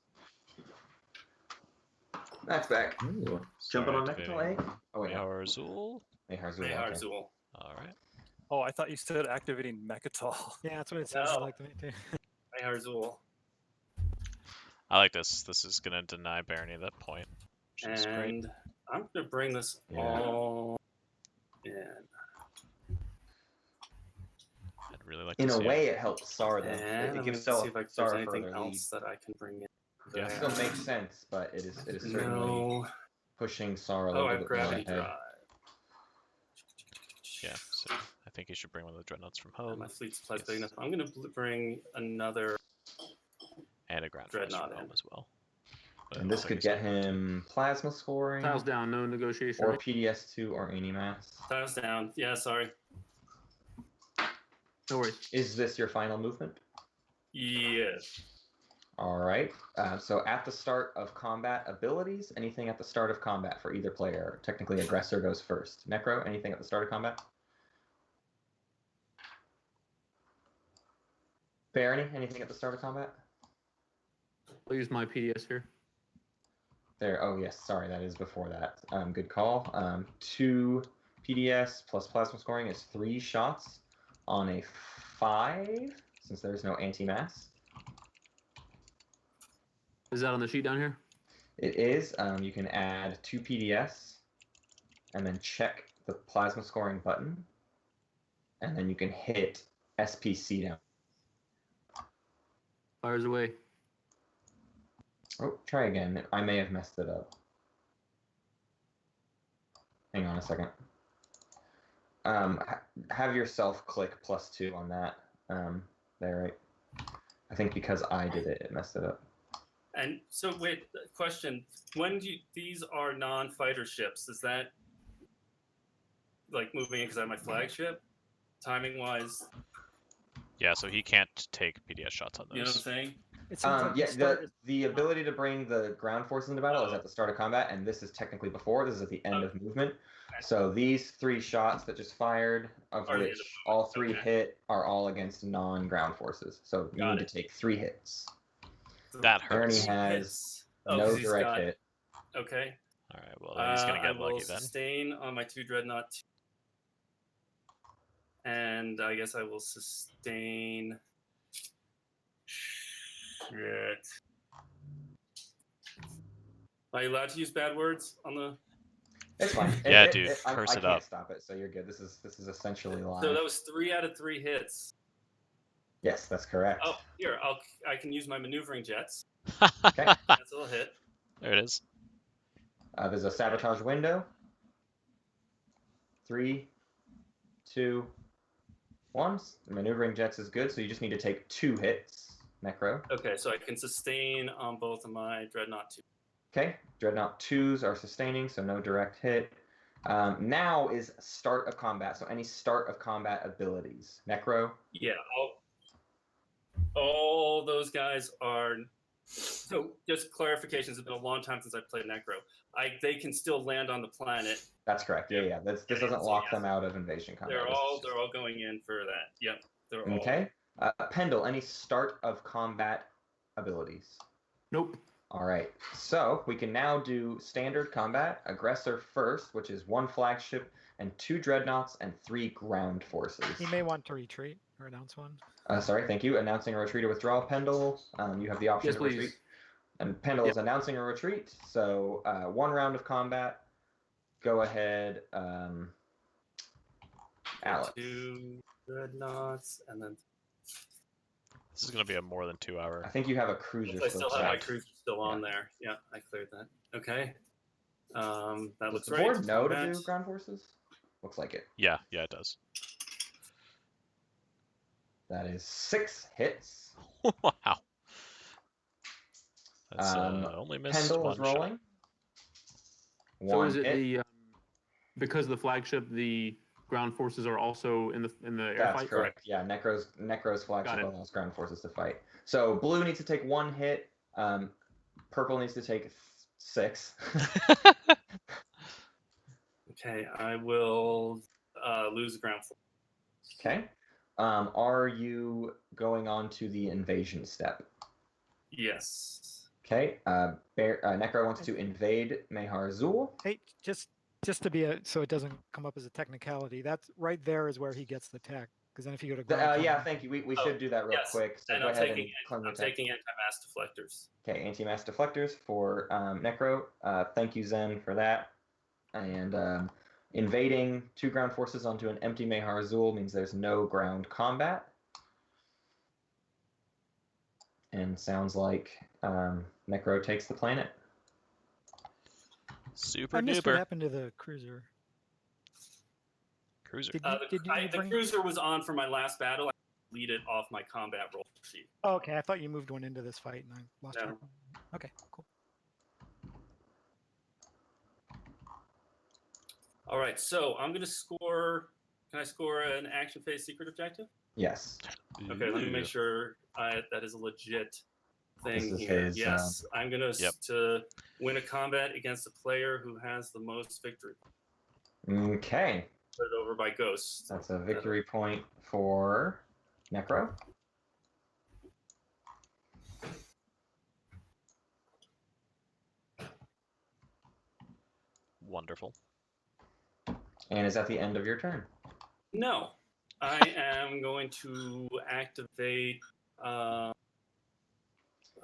That's back. Ooh. Jumping on activating Nectar Lake. Oh wait, no. Maharzul. Meharzul. Mayhar Okay. Zul. All right. Oh, I thought you said activating Mechatol. Yeah, that's what it sounds No. like to me too. Mayhar Zul. I like this. This is gonna deny barony at that point, which is great. And I'm gonna bring this Yeah. all in. I'd really like In to a see way, it helps Sar though. And It I'm gives gonna see if there's Sar anything further else that I can bring in. Yeah. It still makes sense, but it is certainly No. pushing Sar a Oh, little I have bit gravity more ahead. drive. Yeah, so I think you should bring one of the dreadnoughts from home. And my fleet's plus Yes. big enough. I'm gonna bring another. And a ground force Dreadnought from home in. as well. But And this I'll could take get him plasma scoring, Tiles down, no negotiation. or right? PDS2 or Animass. Tiles down. Yeah, sorry. No worries. Is this your final movement? Yes. All right. So at the start of combat abilities, anything at the start of combat for either player. Technically, aggressor goes first. Necro, anything at the start of combat? Barony, anything at the start of combat? I'll use my PDS here. There. Oh yes, sorry, that is before that. Good call. 2 PDS plus plasma scoring is 3 shots on a 5, since there's no anti-mass. Is that on the sheet down here? It is. You can add 2 PDS, and then check the plasma scoring button, and then you can hit SPC down. Fires away. Oh, try again. I may have messed it up. Hang on a second. Have yourself click +2 on that. There, right? I think because I did it, it messed it up. And so, wait. Question: when do these are non-fighter ships? Is that like moving in because I have my flagship? Timing wise, Yeah, so he can't take PDS shots on those. you know what I'm saying? It seems like Yeah, the start is- the ability to bring the ground forces into battle is at the start of combat, and this is technically before. This is at the end of movement. So these 3 shots that just fired, of Are the end which of all 3 okay. hit, are all against non-ground forces. So you Got need it. to take 3 hits. That Barony hurts. has Hits. Oh, no 'cause he's direct got- hit. Okay. All right, well, then he's going to I get will lucky then. sustain on my 2 dreadnought. And I guess I will sustain. Shit. Are you allowed to use bad words on the? It's fine. Yeah, dude, I curse it can't up. stop it, so you're good. This is essentially live. So that was 3 out of 3 hits. Yes, that's correct. Oh, here I can use my maneuvering jets. Okay. That's a little hit. There it is. There's a sabotage window. 3, 2, 1. Maneuvering jets is good, so you just need to take 2 hits. Necro. Okay, so I can sustain on both of my dreadnought 2. Okay, Dreadnought 2s are sustaining, so no direct hit. Now is start of combat, so any start of combat abilities. Necro, Yeah, all those guys are. So just clarifications. It's been a long time since I played Necro. They can still land on the planet. that's correct. Yeah. This doesn't So, lock yes. them out of invasion combat. They're This is all just- going in for that. Yep, they're all. Okay. Pendle, any start of combat abilities? Nope. All right, so we can now do standard combat, aggressor first, which is 1 flagship and 2 dreadnoughts and 3 ground forces. He may want to retreat or announce one. Sorry, thank you. Announcing a retreat or withdrawal, Pendle. You have the option Yes, to please. retreat. And Pendle is announcing a retreat, so 1 round of combat. Go ahead, Alex. 2 dreadnoughts and then This is going to be a more than 2 hour. I think you have a cruiser I still have my set. cruiser still on there. Yeah, I cleared that. Okay. That Does looks the right. board know to Combat. do ground forces? Looks like it. Yeah, it does. That is 6 hits. Wow. That's only missed Pendle one is rolling. So One is it hit. the because of the flagship, the ground forces are also in the air That's fight? correct. Yeah, Necro's flagship it. allows ground forces to fight. So blue needs to take 1 hit. Purple needs to take 6. Okay, I will lose the ground force. Okay. Are you going on to the invasion step? Yes. Okay. Necro wants to invade Mehar Zul. Hey, just to be so it doesn't come up as a technicality. That's right there is where he gets the tech. Because then if you go to ground, Yeah, thank you. We should do that real yes. quick. So And go I'm ahead taking, and claim your I'm tech. taking anti-mass deflectors. Okay, anti-mass deflectors for Necro. Thank you, Zen, for that. And invading 2 ground forces onto an empty Mehar Zul means there's no ground combat. And sounds like Necro takes the planet. Super I missed what duper. happened to the cruiser. Cruiser. The cruiser was on for my last battle. I lead it off my combat roll sheet. Oh, okay, I thought you moved one into this fight, and I lost No. track. Okay, cool. All right, so I'm going to score. Can I score an action phase secret objective? Yes. Okay, let me make sure that is a legit thing This is here. his, Yes, I'm going to win a combat against a player who has the most victory. Okay. Put it over by ghosts. That's a victory point for Necro. Wonderful. And is that the end of your turn? No, I am going to activate So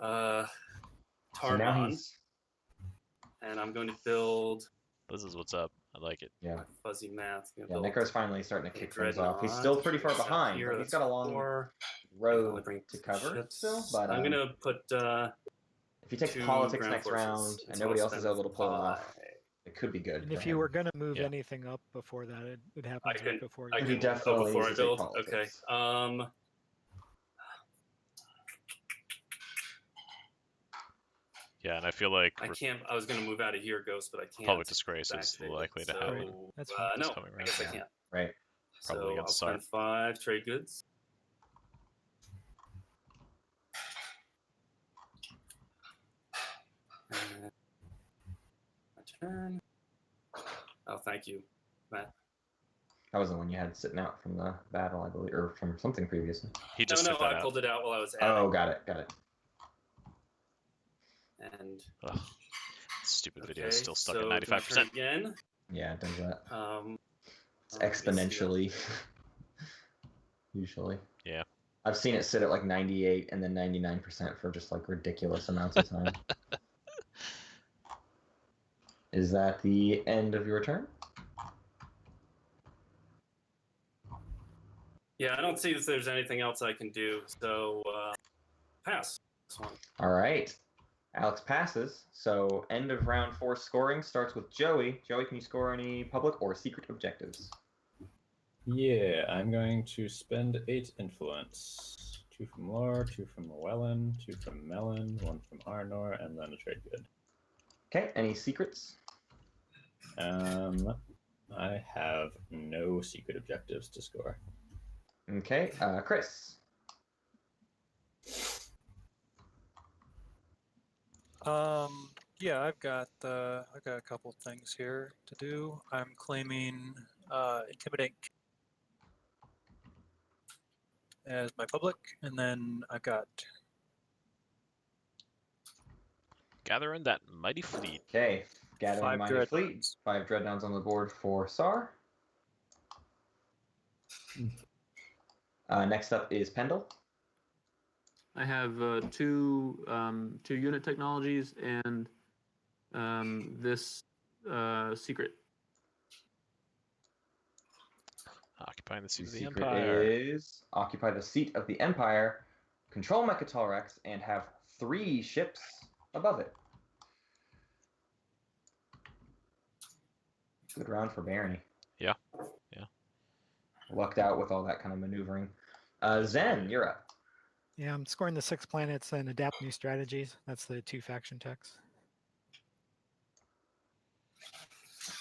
now Tarmon, he's... and I'm going to build. This is what's up. I like it. Yeah. Fuzzy math. Yeah, Necro's finally starting to kick things Dreadnought. off. He's still pretty far Set behind. here, But he's that's got a long 4. road bring to cover ships. still. But I'm going to put. if he takes 2 politics ground next forces, round and so nobody I'll else is spend able to pull it off, 5. it could be good. And Go if you ahead. were going to move Yeah. anything up before that, it happens I can. right before you. I He can definitely before I needs to take build. Okay. politics. Yeah, and I feel like I can't. I was going to move out of here, Ghost, but I can't. public disgrace is activate it, likely to so, happen. That's fine. no, coming I guess around. I can't. Right. Probably So I'll against spend 5 trade goods. And my turn. Oh, thank you, Matt. That was the one you had sitting out from the battle, I believe, or from something previously. He just no, took that I out. pulled it out while I was adding. Oh, got it. And Ugh. Stupid video is okay, still stuck so at it's my turn 95%. again. Yeah, it does that. It's let me see. exponentially. Usually. Yeah. I've seen it sit at like 98 and then 99% for just like ridiculous amounts of time. Is that the end of your turn? Yeah, I don't see if there's anything else I can do. So pass. This one. All right. Alex passes. So end of round 4 scoring starts with Joey. Joey, can you score any public or secret objectives? Yeah, I'm going to spend 8 influence. 2 from Lore, 2 from Llewellyn, 2 from Melon, 1 from Arnor, and then a trade good. Okay. Any secrets? I have no secret objectives to score. Okay. Chris. Yeah, I've got a couple things here to do. I'm claiming Intimidate as my public, and then I've got Gathering that mighty fleet. Okay. Gathering 5 mighty fleet. Dreadnoughts. 5 dreadnoughts on the board for Sar. Next up is Pendle. I have 2 unit technologies and this secret. Occupying the seat of the secret Empire. is occupy the seat of the Empire. control Mechatolrex and have 3 ships above it. Good round for Barony. Yeah. Lucked out with all that kind of maneuvering. Zen, you're up. Yeah, I'm scoring the 6 planets and adapt new strategies. That's the 2 faction techs.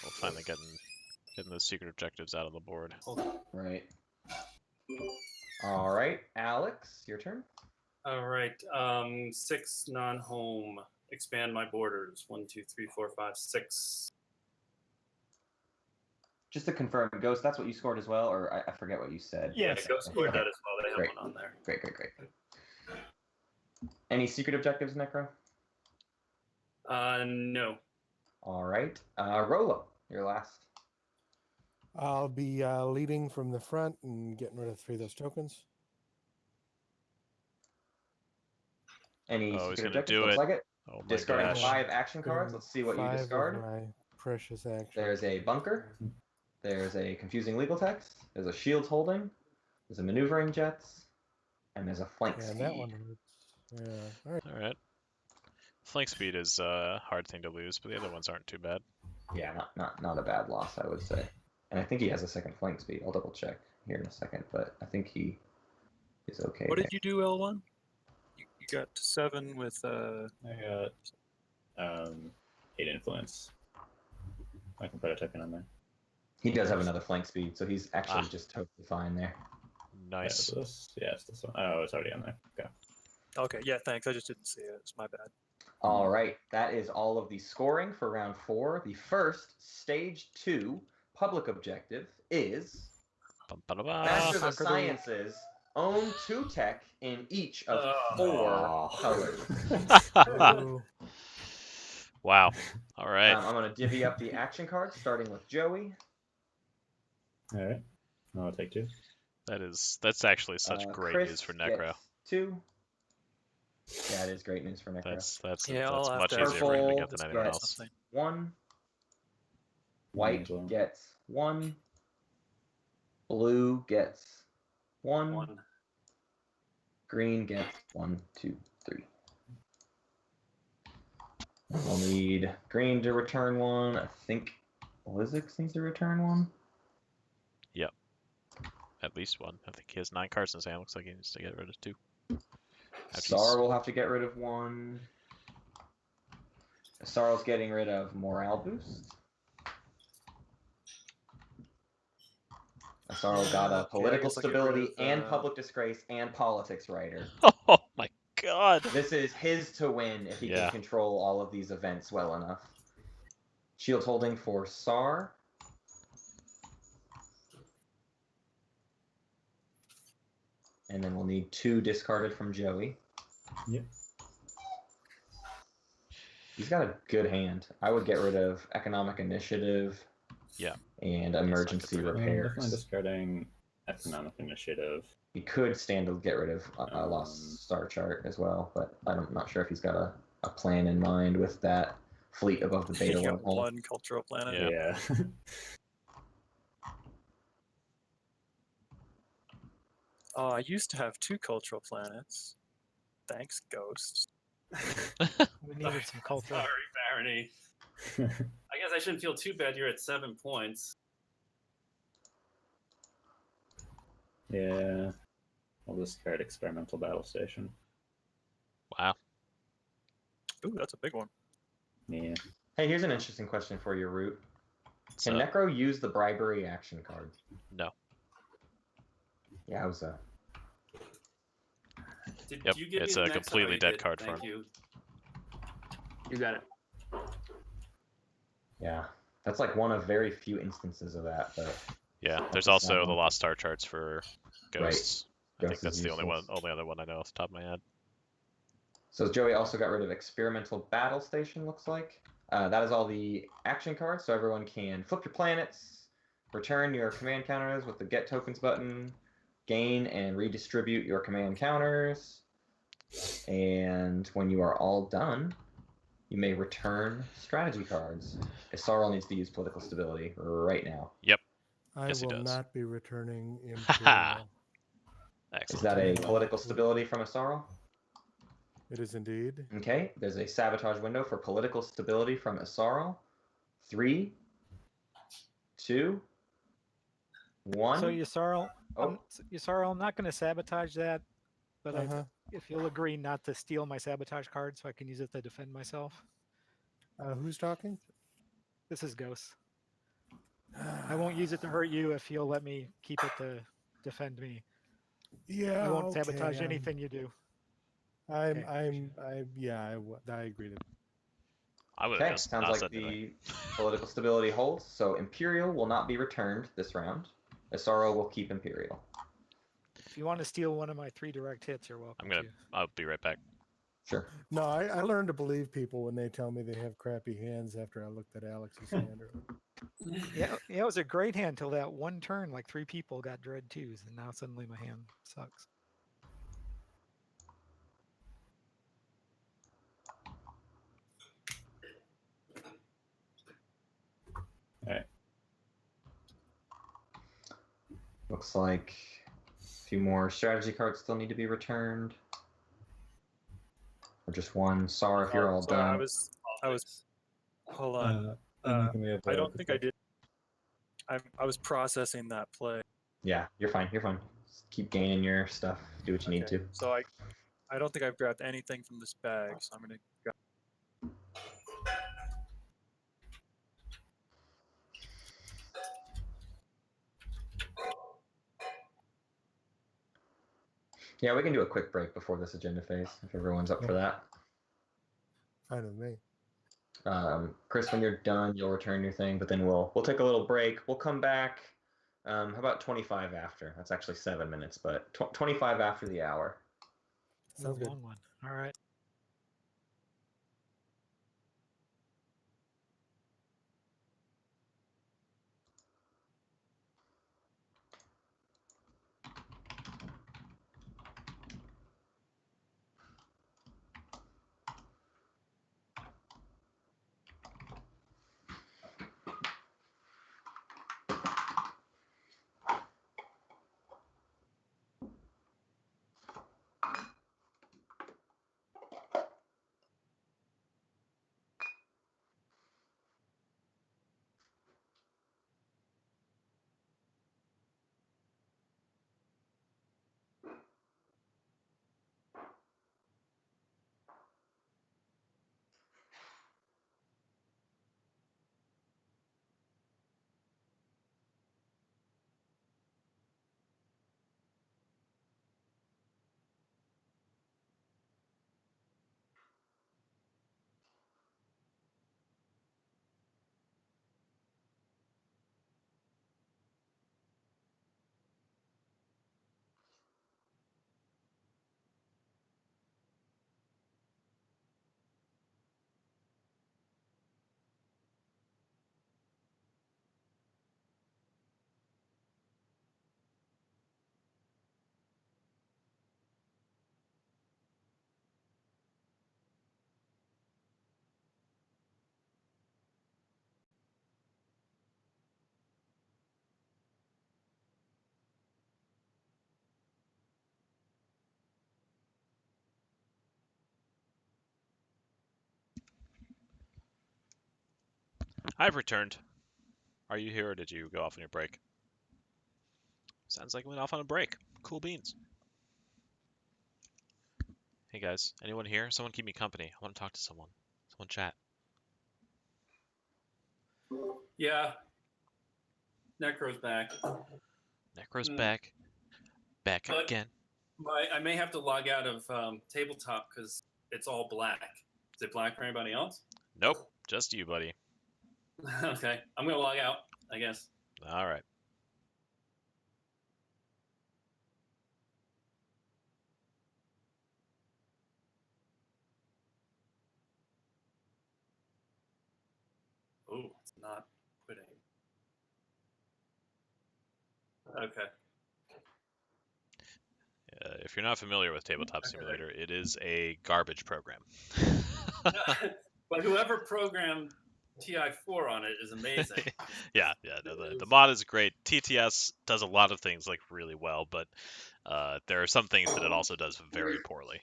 We'll finally getting those secret objectives out of the board. Right. All right, Alex, your turn. All right. 6 non-home. Expand my borders. 1, 2, 3, 4, 5, 6. Just to confirm, Ghost, that's what you scored as well, or I forget what you said. Yes. Go scored that as well. They have Great. one on there. Great. Any secret objectives, Necro? No. All right. Rolo, you're last. I'll be leading from the front and getting rid of 3 of those tokens. Any Oh, he's secret gonna objectives? do Looks it. like it. Oh my Discarding gosh. 5 action cards. Let's see what you 5 of discard. my precious action. There's a bunker. There's a confusing legal text. There's a shield holding. There's a maneuvering jets. And there's a flank Yeah, speed. that one hurts. Yeah. All right. All right. Flank speed is a hard thing to lose, but the other ones aren't too bad. Yeah, not a bad loss, I would say. And I think he has a second flank speed. I'll double check here in a second, but I think he is okay. What did you do, L1? You got to 7 with I got 8 influence. I can put a token on there. He does have another flank speed, so he's actually just totally fine there. Nice. Yeah, it's this one. Oh, it's already on there. Okay. Okay, yeah, thanks. I just didn't see it. It's my bad. All right, that is all of the scoring for round 4. The first stage 2 public objective is Masters of Sciences own 2 tech in each of 4 colors. Wow. All right. I'm going to divvy up the action cards, starting with Joey. All right. I'll take 2. That's actually such great Chris news for Necro. gets 2. Yeah, it is great news for Necro. That's Yeah, I'll have much to- easier for him to Purple get than anyone gets else. 1. White as well. gets 1. Blue gets 1. 1. Green gets 1, 2, 3. We'll need green to return 1. I think Blizix needs to return 1. Yep. At least 1. I think he has 9 cards in his hand. Looks like he needs to get rid of 2. Sar will have to get rid of 1. Sarl's getting rid of Morale Boost. Sarl got a political stability and public disgrace and politics writer. Oh my god. This is his to win if he can control all of these events well enough. Shield holding for Sar. And then we'll need 2 discarded from Joey. Yep. He's got a good hand. I would get rid of Economic Initiative. Yeah. And Emergency Repairs. Definitely discarding Economic Initiative. He could stand to get rid of a Lost Star Chart as well, but I'm not sure if he's got a plan in mind with that fleet above the beta You got wormhole. 1 cultural planet. Yeah. Oh, I used to have 2 cultural planets. Thanks, Ghosts. We needed some culture. Sorry, Barony. I guess I shouldn't feel too bad. You're at 7 points. Yeah. I'll discard Experimental Battle Station. Wow. Ooh, that's a big one. Yeah. Hey, here's an interesting question for you, Root. Can So, Necro use the bribery action card? no. Yeah, I was Did Yep, you give it's me a the next completely you dead did. card for Thank him. you. You got it. Yeah. That's like one of very few instances of that, but Yeah. There's That's also not the one. Lost Star charts for Ghosts. I think Ghost that's is the only useless. other one I know off the top of my head. So Joey also got rid of Experimental Battle Station, looks like. That is all the action cards, so everyone can flip your planets, return your command counters with the Get Tokens button, gain and redistribute your command counters, and when you are all done, you may return strategy cards. Isarl needs to use political stability right now. Yep. I Yes, he will does. not be returning Imperial. Excellent. Is that a political stability from Asarl? It is indeed. Okay, there's a sabotage window for political stability from Asarl. 3, 2, 1. So Yusarl, Oh. Yusarl, I'm not going to sabotage that, but Uh-huh. if you'll agree not to steal my sabotage card so I can use it to defend myself. Who's talking? This is Ghost. I won't use it to hurt you if you'll let me keep it to defend me. Yeah, I won't okay, sabotage anything you do. I agree to. I would have Okay, just sounds not like said the anything. political stability holds. So Imperial will not be returned this round. Asarl will keep Imperial. If you want to steal one of my 3 direct hits, you're welcome to. I'll be right back. Sure. No, I learned to believe people when they tell me they have crappy hands after I looked at Alex's hand earlier. Yeah, it was a great hand till that one turn. Like 3 people got dread 2s, and now suddenly my hand sucks. All right. Looks like a few more strategy cards still need to be returned. Or just one. Sorry if you're all So done. I was. Hold on. And then can we have I don't think I did. I was processing that play. Yeah, you're fine. You're fine. Just keep gaining your stuff. Do what you need to. So I don't think I've grabbed anything from this bag, so I'm gonna grab. Yeah, we can do a quick break before this agenda phase if everyone's up for that. Fine with me. Chris, when you're done, you'll return your thing, but then we'll take a little break. We'll come back. How about 25 after? That's actually 7 minutes, but 25 after the hour. Sounds good. Long one. All right. I've returned. Are you here or did you go off on your break? Sounds like we went off on a break. Cool beans. Hey guys, anyone here? Someone keep me company. I want to talk to someone. Someone chat. Yeah. Necro's back. Necro's back. Back But- again. I may have to log out of tabletop because it's all black. Is it black for anybody else? Nope, just you, buddy. Okay, I'm gonna log out, I guess. All right. Oh, it's not quitting. Okay. If you're not familiar with Tabletop Simulator, it is a garbage program. But whoever programmed TI4 on it is amazing. Yeah, no, the mod is great. TTS does a lot of things like really well, but There are some things that it also does very poorly.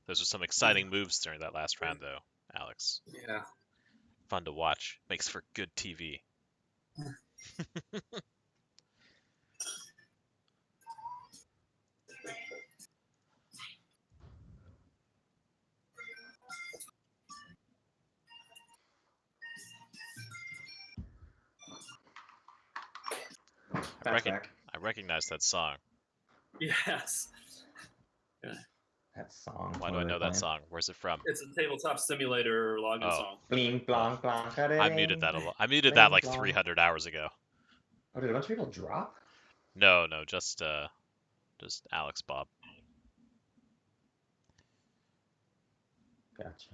Those are some exciting moves during that last round, though, Alex. Yeah. Fun to watch. Makes for good TV. I recognize that song. Yes. That song. Why do I know that song? Where's it from? It's a tabletop simulator login song. Bling, blang, blang, I muted that I muted that like 300 hours ago. Oh, did a bunch of people drop? No, just Alex Bob. Gotcha.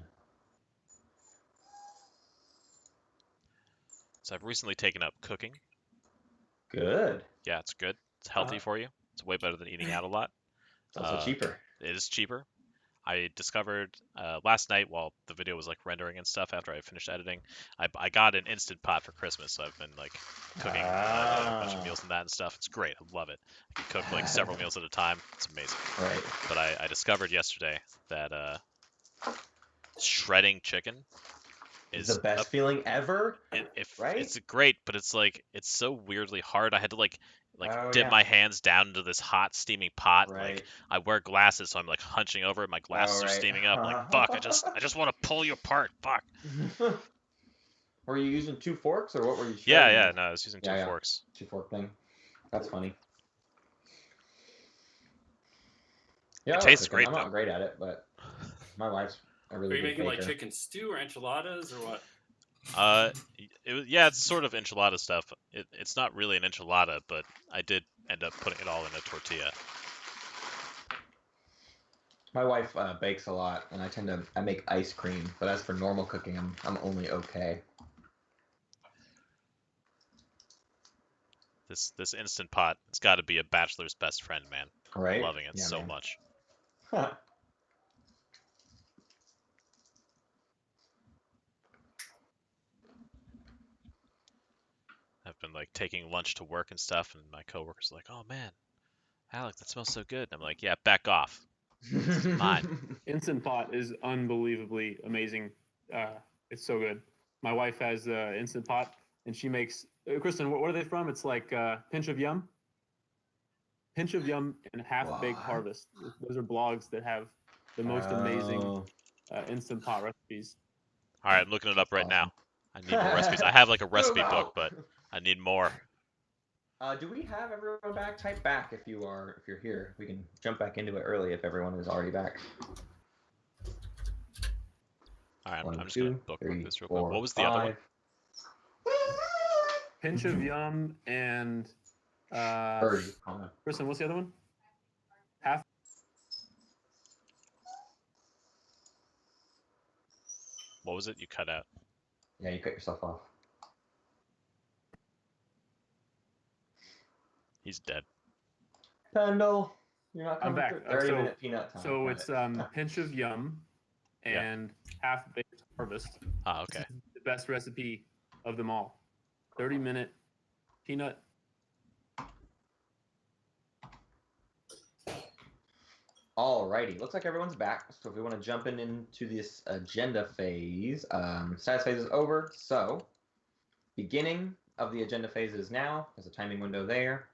So I've recently taken up cooking. Good. Yeah, it's good. It's healthy for you. It's way better than eating out a lot. It's also cheaper. It is cheaper. I discovered last night while the video was like rendering and stuff after I finished editing, I got an Instant Pot for Christmas, so I've been like cooking a bunch of meals and that and stuff. It's great. I love it. I can cook like several meals at a time. It's amazing. Right. But I discovered yesterday that shredding chicken is the best feeling ever. Right? It's great, but it's like it's so weirdly hard. I had to like dip my hands down into this hot steaming pot. Right. Like I wear glasses, so I'm like hunching over it. My glasses are steaming up. Like fuck, I just want to pull you apart. Fuck. Were you using 2 forks or what were you? Yeah. No, I was using 2 forks. 2 fork thing. That's funny. Yeah, it tastes great. I'm not great at it, but my wife's a really Are you good making baker. like chicken stew or enchiladas or what? It's sort of enchilada stuff. It's not really an enchilada, but I did end up putting it all in a tortilla. My wife bakes a lot, and I make ice cream. But as for normal cooking, I'm only okay. This Instant Pot, it's got to be a bachelor's best friend, man. Right? I'm loving it so much. I've been like taking lunch to work and stuff, and my coworkers are like, "Oh man, Alec, that smells so good." And I'm like, "Yeah, back off. It's mine." Instant Pot is unbelievably amazing. It's so good. My wife has Instant Pot, and she makes. Kristen, what are they from? It's like Pinch of Yum. Pinch of Yum and Half Baked Harvest. Those are blogs that have the most amazing Instant Pot recipes. All right, I'm looking it up right now. I need more recipes. I have like a recipe book, but I need more. Do we have everyone back? Type back if you're here. We can jump back into it early if everyone is already back. All right, I'm just gonna bookmark this real quick. What was the other one? Pinch of Yum and Kristen, what's the other one? Half. What was it? You cut out. Yeah, you cut yourself off. He's dead. Pendle, you're not I'm coming back. through. 30-minute peanut time. So it's Pinch of Yum and Half Baked Harvest. Ah, okay. The best recipe of them all. 30-minute peanut. Alrighty, looks like everyone's back. So if we want to jump into this agenda phase, status phase is over. So beginning of the agenda phase is now. There's a timing window there.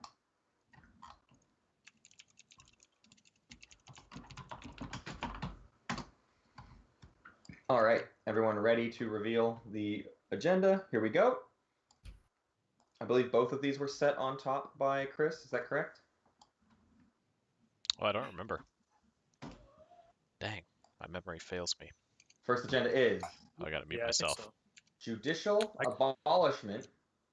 All right, everyone ready to reveal the agenda? Here we go. I believe both of these were set on top by Chris. Is that correct? Oh, I don't remember. Dang, my memory fails me. First agenda is... I gotta mute myself. So. Judicial Abolishment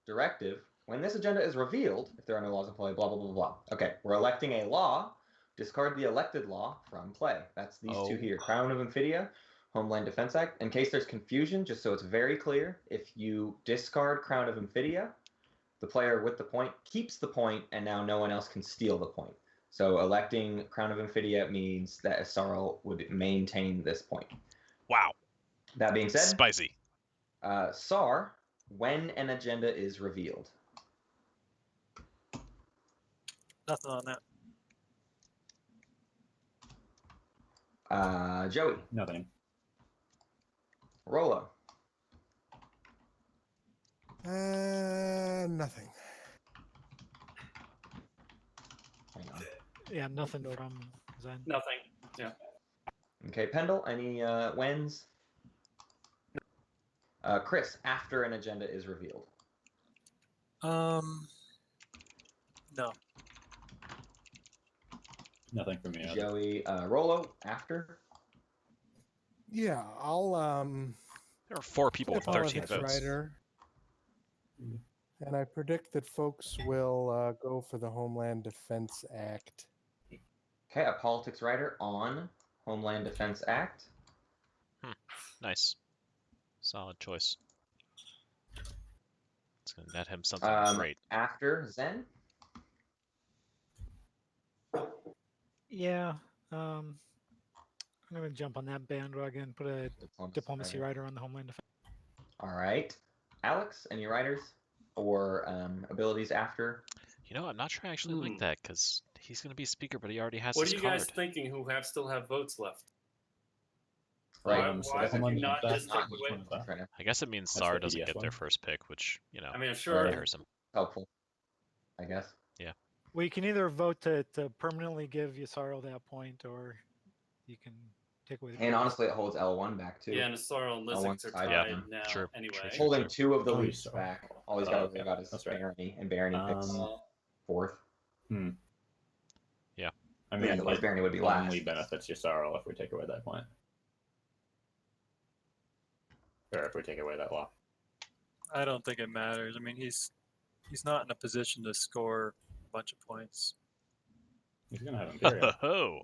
Directive. When this agenda is revealed, if there are no laws in play, blah, blah, blah, blah. Okay, we're electing a law. Discard the elected law from play. That's these two here. Crown of Amphidia, Homeland Defense Act. In case there's confusion, just so it's very clear, if you discard Crown of Amphidia, the player with the point keeps the point, and now no one else can steal the point. So electing Crown of Infidia means that Asarl would maintain this point. Wow. That being said, Spicy. Sar, when an agenda is revealed. Nothing on that. Joey. Nothing. Rolo. Nothing. Hang on. Yeah, nothing from Zen. Nothing. Yeah. Okay, Pendle, any wins? Chris, after an agenda is revealed. No. Nothing for me. Joey, Rolo, after. Yeah, I'll There are 4 people with step 13 politics votes. writer, and I predict that folks will go for the Homeland Defense Act. Okay, a politics writer on Homeland Defense Act. Nice. Solid choice. It's going to net him something great. After Zen. Yeah, I'm gonna jump on that bandwagon. Put a diplomacy writer on the Homeland Defense. All right, Alex, any writers or abilities after? You know, I'm not sure I actually like that because he's going to be speaker, but he already has What his are you card. guys thinking who still have votes left? Right. Why would you not just take away? I guess it means That's Sar the doesn't PDF get one. their first pick, which, you know, I mean, sure. hurts him. Helpful, I guess. Yeah. Well, you can either vote to permanently give Yasarl that point, or you can take away the And point. honestly, it holds L1 back too. Yeah, and Asarl and L1 Lizix are side tied down. now True, anyway. true, true. Holding 2 of the Oh, loops so- back. All he's got to okay, worry about is that's right. Barony, and Barony picks 4th. Yeah. I mean, otherwise it Barony would be only last. benefits Yasarl if we take away that point. Or if we take away that law. I don't think it matters. I mean, he's not in a position to score a bunch of points. He's going to have Imperial. Oh,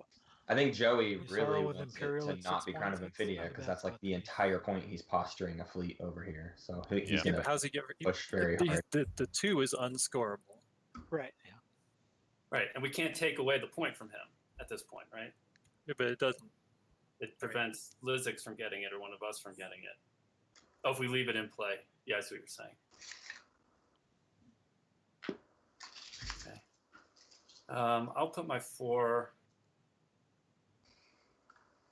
I think Joey We saw really with wants Imperial it to at not 6 be Crown of points, that's Infidia not a because bad that's like spot the to be. entire point he's posturing a fleet over here. So he's Yeah. going But to how's he get? push very hard. The 2 is unscorable. Right. Yeah. Right, and we can't take away the point from him at this point, right? Yeah, but it doesn't. It prevents Lizix from getting it or one of us from getting it. Oh, if we leave it in play. Yeah, I see what you're saying. Okay. I'll put my 4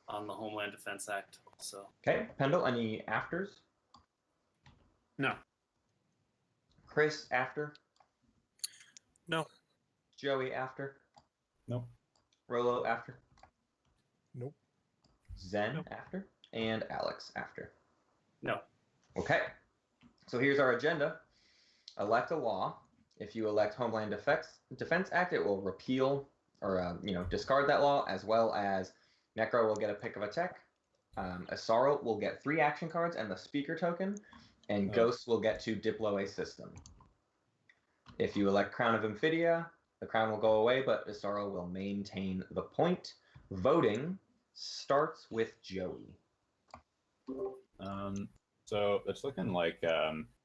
on the Homeland Defense Act also. Okay, Pendle, any afters? No. Chris, after? No. Joey, after? Nope. Rolo, after? Nope. Zen, Nope. after? And Alex, after. No. Okay, so here's our agenda. Elect a law. If you elect Homeland Defense Act, it will repeal or discard that law, as well as Necro will get a pick of a tech. Asarl will get 3 action cards and the speaker token, and Ghost will get to Diplo a system. If you elect Crown of Infidia, the crown will go away, but Asarl will maintain the point. Voting starts with Joey. So it's looking like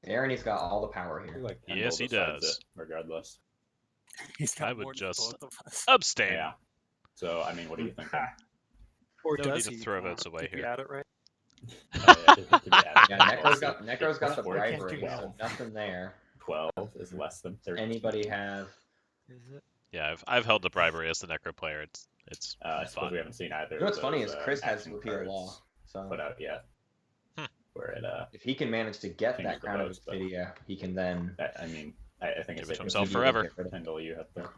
Barony's got all the power here. like Yes, he Pendle decides does. it regardless. He's got I would more than just both of us. abstain. Yeah. So I mean, what do you think? Or No does need to he? throw votes away Did we here. add it right? Yeah, Necro's got a Four, bribery, so 12. nothing there. 12 is less than 13. Anybody have? Is it? Yeah, I've held the bribery as the Necro player. It's I suppose fun. we haven't seen either. You know what's of funny those, is Chris has action repeal cards law, so put out yet. Where it if he can manage to get changes that the Crown of votes, but- Infidia, he can then. I mean, I think Give it's it to safe himself to forever. get rid of Pendle. You have the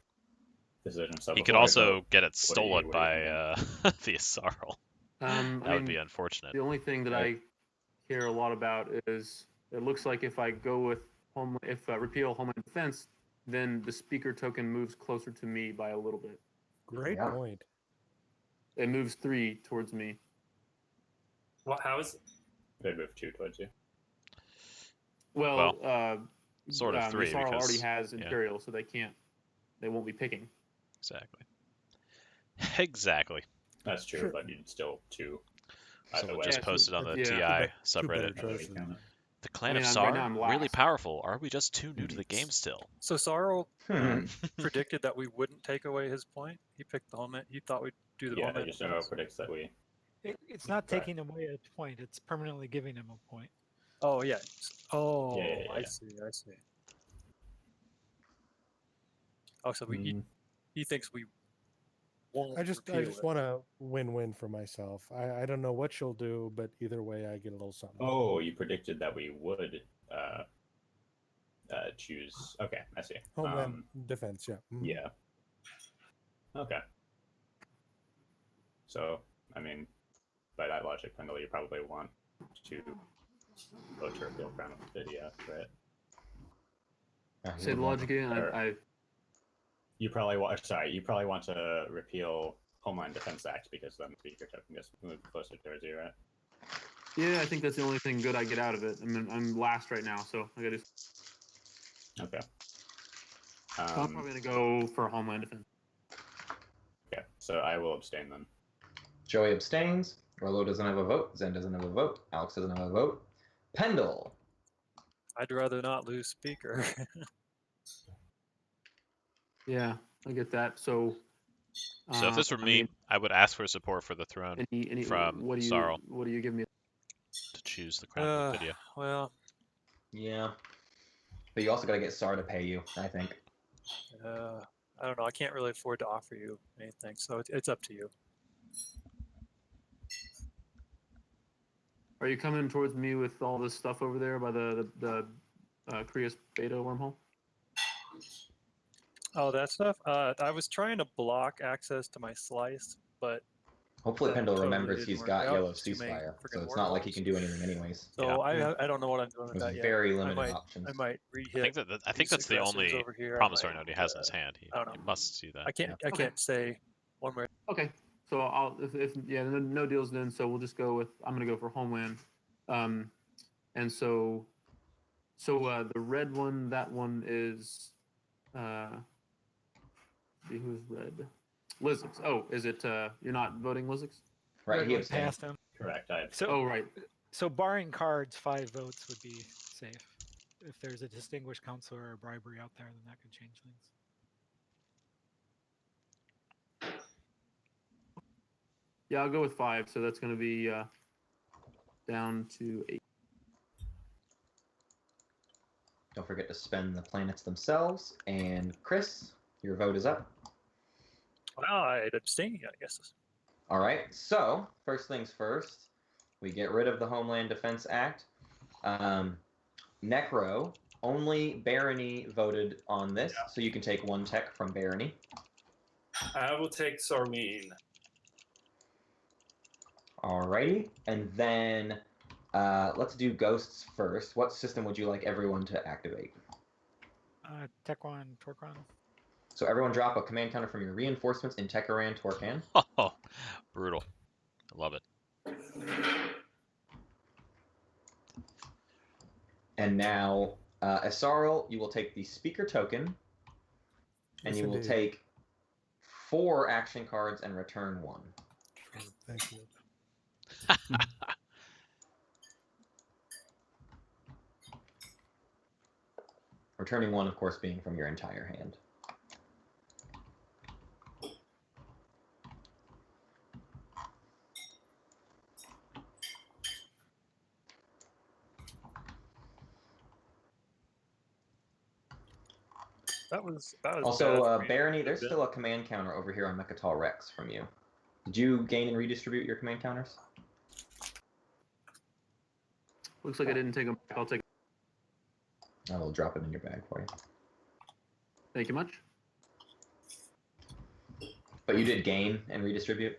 decision. So He could before I also vote, get it what do stolen you by the Asarl. I That would mean, be unfortunate. the only thing that Right. I care a lot about is it looks like if I go with repeal Homeland Defense, then the speaker token moves closer to me by a little bit. Great Yeah. point. It moves 3 towards me. What? How is it? They move 2 towards you. Well, sort of 3 Yasarl because already has yeah. Imperial, so they won't be picking. Exactly. Exactly. That's true, Sure. but you'd still 2. Either Someone way. just Yeah, so- posted on the yeah. TI Two better subreddit. choices. The clan I mean, of right now Sar? I'm Really last. powerful. Or are we just too new to the game still? So Sorrow Hmm. predicted that we wouldn't take away his point. He picked the homeland. He thought we'd do the Yeah, homeland Yasuo defense. predicts that we. It's not Right. taking away a point; it's permanently giving him a point. Oh yeah. Oh, Yeah. I see. I see. Oh, so he thinks we won't. I just repeal it. want a win-win for myself. I don't know what you'll do, but either way, I get a little something. Oh, you predicted that we would choose. Okay, I see. Homeland defense, yeah. Mhm. Yeah. Okay. So, I mean, by that logic, Pendle, you probably want to vote to repeal Crown of Video, right? Say the logic again. I You probably want. Sorry, you probably want to repeal Homeland Defense Act because then the speaker token gets moved closer towards you, right? Yeah, I think that's the only thing good I get out of it. I mean, I'm last right now, so I gotta. Okay. I'm probably gonna go for Homeland Defense. Okay, so I will abstain then. Joey abstains. Rolo doesn't have a vote. Zen doesn't have a vote. Alex doesn't have a vote. Pendle. I'd rather not lose speaker. Yeah, I get that. So. So if this were I me, mean, I would ask for support for the throne from what do you Sarl what do you give me? to choose the crown of video. Well, Yeah. But you also got to get Sar to pay you, I think. I don't know. I can't really afford to offer you anything, so it's up to you. Are you coming towards me with all this stuff over there by the Krios beta wormhole? Oh, that stuff? I was trying to block access to my slice, but Hopefully that Pendle totally remembers didn't he's work got out. yellow There's too many ceasefire, so freaking it's not like he wormholes. can do anything anyways. So I don't know what I'm doing with There's that yet. very limited I options. might re-hit. I think that's the only over here. promissory note he has in his hand. He I don't know. must see that. I can't say one way. Okay, so I'll if no deals then. So we'll just go with I'm gonna go for Homeland, and so the red one, that one is who's red? Lizzix. Oh, is it you're not voting Lizzix? Right, Red he one abstained. passed him. Correct. So, Oh, right. So barring cards, 5 votes would be safe. If there's a distinguished counselor or a bribery out there, then that could change things. Yeah, I'll go with 5. So that's going to be down to 8. Don't forget to spend the planets themselves. And Chris, your vote is up. Well, I'd abstain, I guess. All right, so first things first, we get rid of the Homeland Defense Act. Necro, only Barony voted on this, so you can take 1 tech from Barony. I will take Sarmeen. Alrighty, and then let's do ghosts first. What system would you like everyone to activate? Tekwan, Torquan. So everyone drop a command counter from your reinforcements in Tekaran, Torcan. Oh, brutal. I love it. And now, Asarl, you will take the speaker token, and Yes, you will indeed. take 4 action cards and return 1. Thank you. Returning 1, of course, being from your entire hand. That was Also, bad for me. Barony, there's still a command counter over here on Mechatol Rex from you. Did you gain and redistribute your command counters? Looks like I didn't take them. I'll take. I will drop it in your bag for you. Thank you much. But you did gain and redistribute?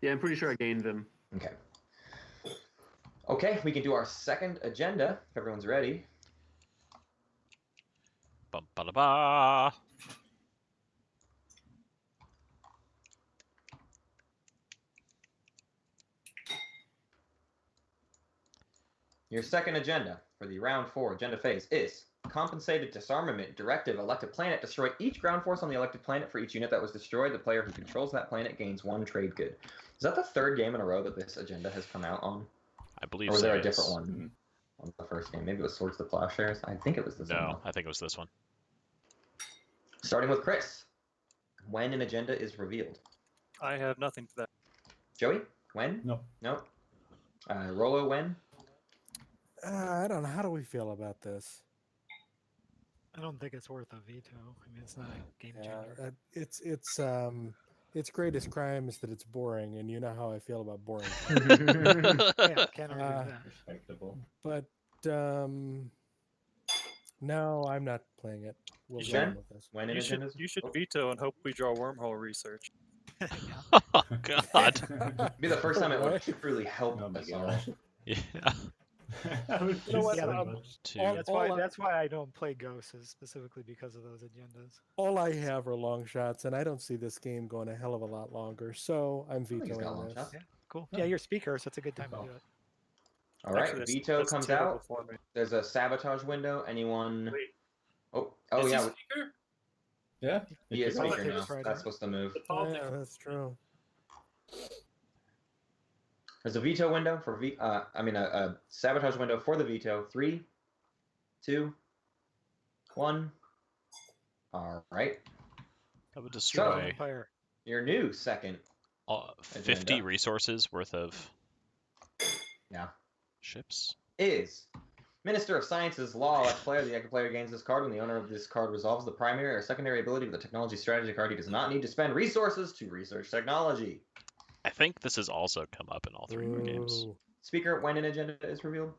Yeah, I'm pretty sure I gained them. Okay. Okay, we can do our second agenda, if everyone's ready. Bum ba da ba. Your second agenda for the round 4 agenda phase is compensated disarmament directive. Elected planet. Destroy each ground force on the elected planet. For each unit that was destroyed, the player who controls that planet gains 1 trade good. Is that the 3rd game in a row that this agenda has come out on? I believe Or was so, there a yes. different one? on the first game. Maybe it was Swords to Plowshares. I think it was this one. No, though. I think it was this one. Starting with Chris. When an agenda is revealed. I have nothing for that. Joey, when? No. No. Rolo, when? I don't know. How do we feel about this? I don't think it's worth a veto. I mean, it's not a game changer. Its greatest crime is that it's boring, and you know how I feel about boring. Yeah, can't argue that. Respectable. But no, I'm not playing it. We'll You go on should. with this. When an You should agenda is you should veto and hope we draw wormhole research. Oh God. It'd be the first time it would Right? truly help Oh my us all. gosh. Yeah. I would You know do what, so um, much. Two. all- That's why I don't play Ghosts, is specifically because of those agendas. All I have are long shots, and I don't see this game going a hell of a lot longer. So I'm think he's got vetoing long this. shots. Yeah, cool. Oh. Yeah, you're speaker, so it's a good time to do it. All right, Actually, veto that's comes terrible out. for me. There's a sabotage window. Anyone? Wait, Oh is he yeah, speaker? Yeah. he is Oh, speaker okay, now. that's right. That's supposed to move. The Oh, politics. yeah, that's true. There's a veto window for a sabotage window for the veto. 3, 2, 1. All right. That would So- destroy Empire. Your new second 50 agenda. resources worth of Yeah. ships. Is Minister of Science's law. Left player. The active player gains this card when the owner of this card resolves the primary or secondary ability of the technology strategy card. He does not need to spend resources to research technology. I think this has also come up in all three of our games. Ooh. Speaker, when an agenda is revealed.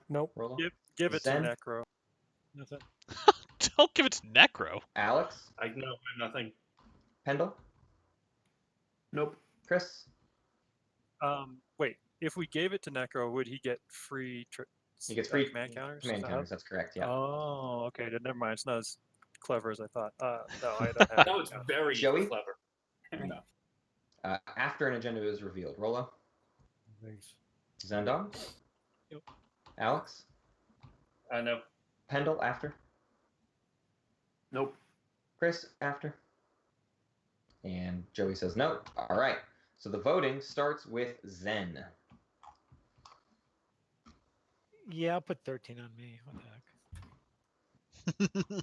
Nope. Rolo. Give it Zen? to Necro. Nothing. Don't give it to Necro. Alex. I know nothing. Pendle. Nope. Chris. Wait. If we gave it to Necro, would he get free? He gets free command counters. command Is that counters. That's correct. Yeah. Oh, okay. Then never mind. It's not as clever as I thought. No, I don't have. That was very Joey? clever. No. After an agenda is revealed. Rolo. Thanks. Zendog. Yep. Alex. I know. Pendle after. Nope. Chris after. And Joey says no. All right. So the voting starts with Zen. Yeah, I'll put 13 on me. What the heck?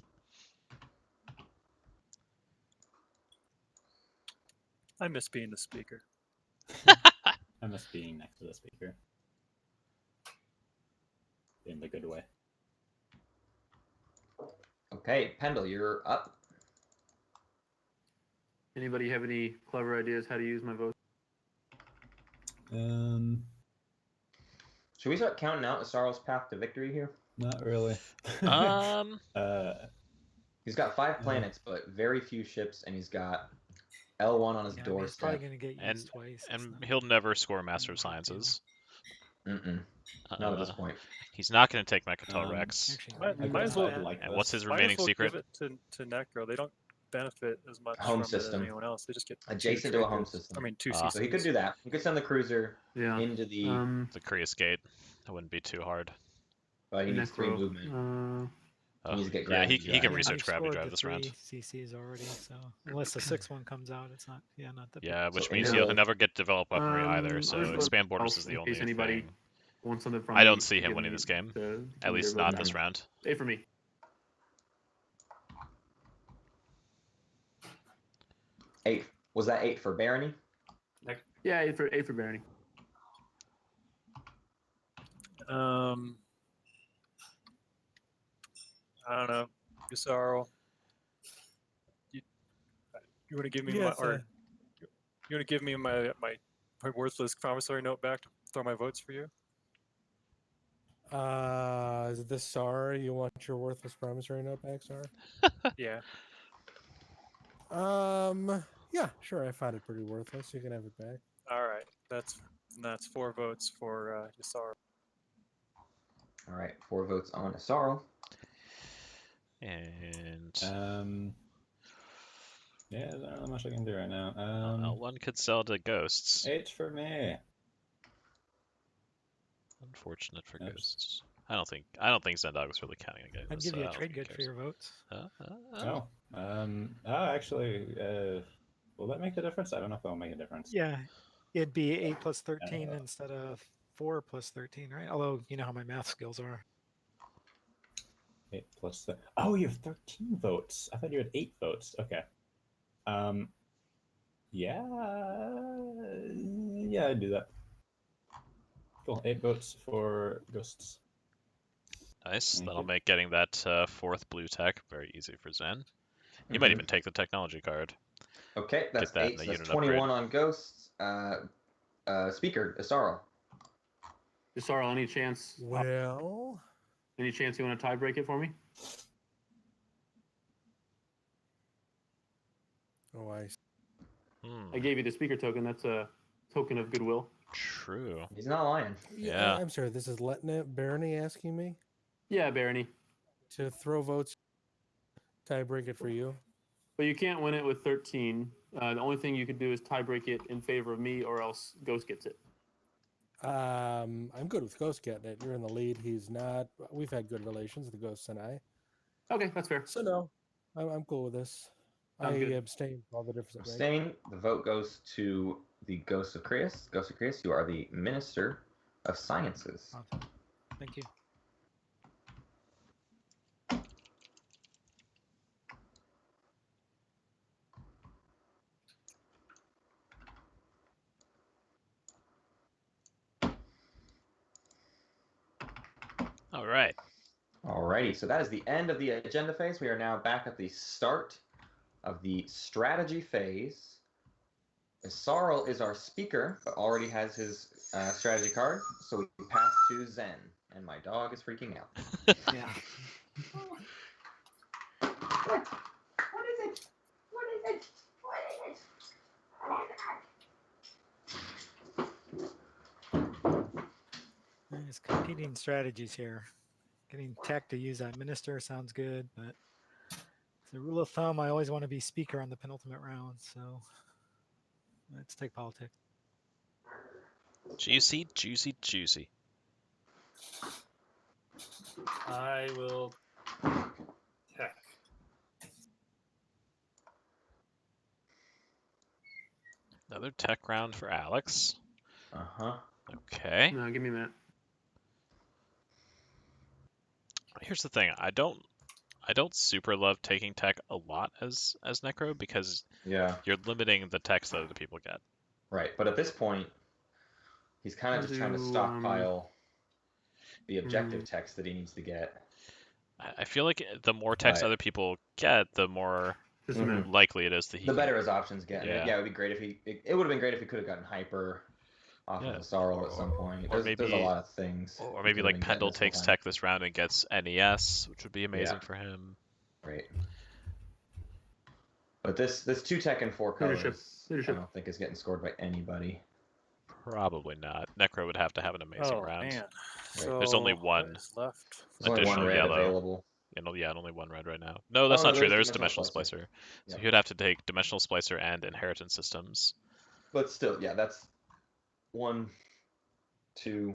I miss being the speaker. I miss being next to the speaker. In the good way. Okay, Pendle, you're up. Anybody have any clever ideas how to use my vote? Should we start counting out Asar's path to victory here? Not really. He's got 5 planets, but very few ships, and he's got L1 on his Yeah, I mean, he's probably doorstep. going to get And used twice. and he'll never score Master of Sciences. Not at this point. He's not going to take Mechatol Rex. Actually, Might as well. And what's his Might as remaining well secret? Give it to Necro. They don't benefit as much Home from it system. as anyone else. They just get two Adjacent to a trade home goods. system. I mean, two Ah. So he could CCs. do that. He could send the cruiser Yeah. into the. The Krius Gate. That wouldn't be too hard. But he needs 3 Necro. movement. Oh, He needs to get yeah, gravity he can drive. research I've gravity scored drive the this round. 3 CCs already, so unless the 6th one comes out, it's not. Yeah, not the. Yeah, which So means he'll- he'll never get developed weaponry either. I'll So just vote expand borders else is the in only case anybody thing. wants something from I don't me, see him give winning me this game. to At give least their not vote this back. round. A for me. 8. Was that 8 for Barony? Yeah, A for Barony. I don't know. Yusaro. You want to give me Yes, you want to give me my worthless promissory note back to throw my votes for you? Is this SAR? You want your worthless promissory note back, SAR? Yeah. Yeah, sure. I found it pretty worthless. You can have it back. All right. That's 4 votes for Yusaro. All right, 4 votes on Asaro. And Yeah, there's not really much I can do right now. one could sell to ghosts. 8 for me. Unfortunate for Oops. ghosts. I don't think Zendog is really counting against I'd this. give so you I a don't trade think good he for your votes. Actually, will that make a difference? I don't know if it'll make a difference. Yeah, it'd be 8 plus 13 instead of 4 plus 13, right? Although you know how my math skills are. 8 plus oh, you have 13 votes. I thought you had 8 votes. Okay. Yeah, I'd do that. Cool. 8 votes for ghosts. Nice. Thank That'll you. make getting that 4th blue tech very easy for Zen. He might even take the technology card. Okay, that's Get that 8. in the So that's unit 21 upgrade. on ghosts. Speaker, Isaro. Sorry, any chance? Well, Any chance you want to tie break it for me? oh, I I gave you the speaker token. That's a token of goodwill. True. He's not lying. Yeah. I'm sorry. This is Barony asking me Yeah, Barony. to throw votes, tie break it for you. But you can't win it with 13. The only thing you could do is tie break it in favor of me, or else Ghost gets it. I'm good with Ghost getting it. You're in the lead. He's not. We've had good relations, the Ghosts and I. Okay, that's fair. So no, I'm cool with this. Sounds I good. abstain from all the difference. Abstain. The vote goes to the Ghost of Creus. Ghost of Creus, you are the Minister of Sciences. Awesome. Thank you. All right. Alrighty, so that is the end of the agenda phase. We are now back at the start of the strategy phase. Sarl is our speaker, but already has his strategy card, so we pass to Zen, and my dog is freaking out. Yeah. What is it? What is it? What is it? There's competing strategies here. Getting tech to use that minister sounds good, but as a rule of thumb, I always want to be speaker on the penultimate round. So let's take politics. Juicy, juicy, juicy. I will tech. Another tech round for Alex. Uh-huh. Okay. No, give me a minute. Here's the thing. I don't super love taking tech a lot as Necro because you're limiting the techs that other people get. Right, but at this point, he's kind of just trying to stockpile the objective text that he needs to get. I feel like the more text other people get, the more likely it is that he. The better his options get. Yeah. It would be great if he. It would have been great if he could have gotten hyper off of the Sarl at some point. There's a lot of things. Or maybe like Pendle takes tech this round and gets NES, which would be amazing for him. Right. But this 2 tech and 4 colors, I don't think is getting scored by anybody. Probably not. Necro would have to have an amazing round. Man. Right. So There's only one left. There's only 1 red yellow available. And only 1 red right now. No, that's not true. There's Dimensional Splicer. So Yep. he would have to take Dimensional Splicer and Inheritance Systems. But still, that's 1, 2,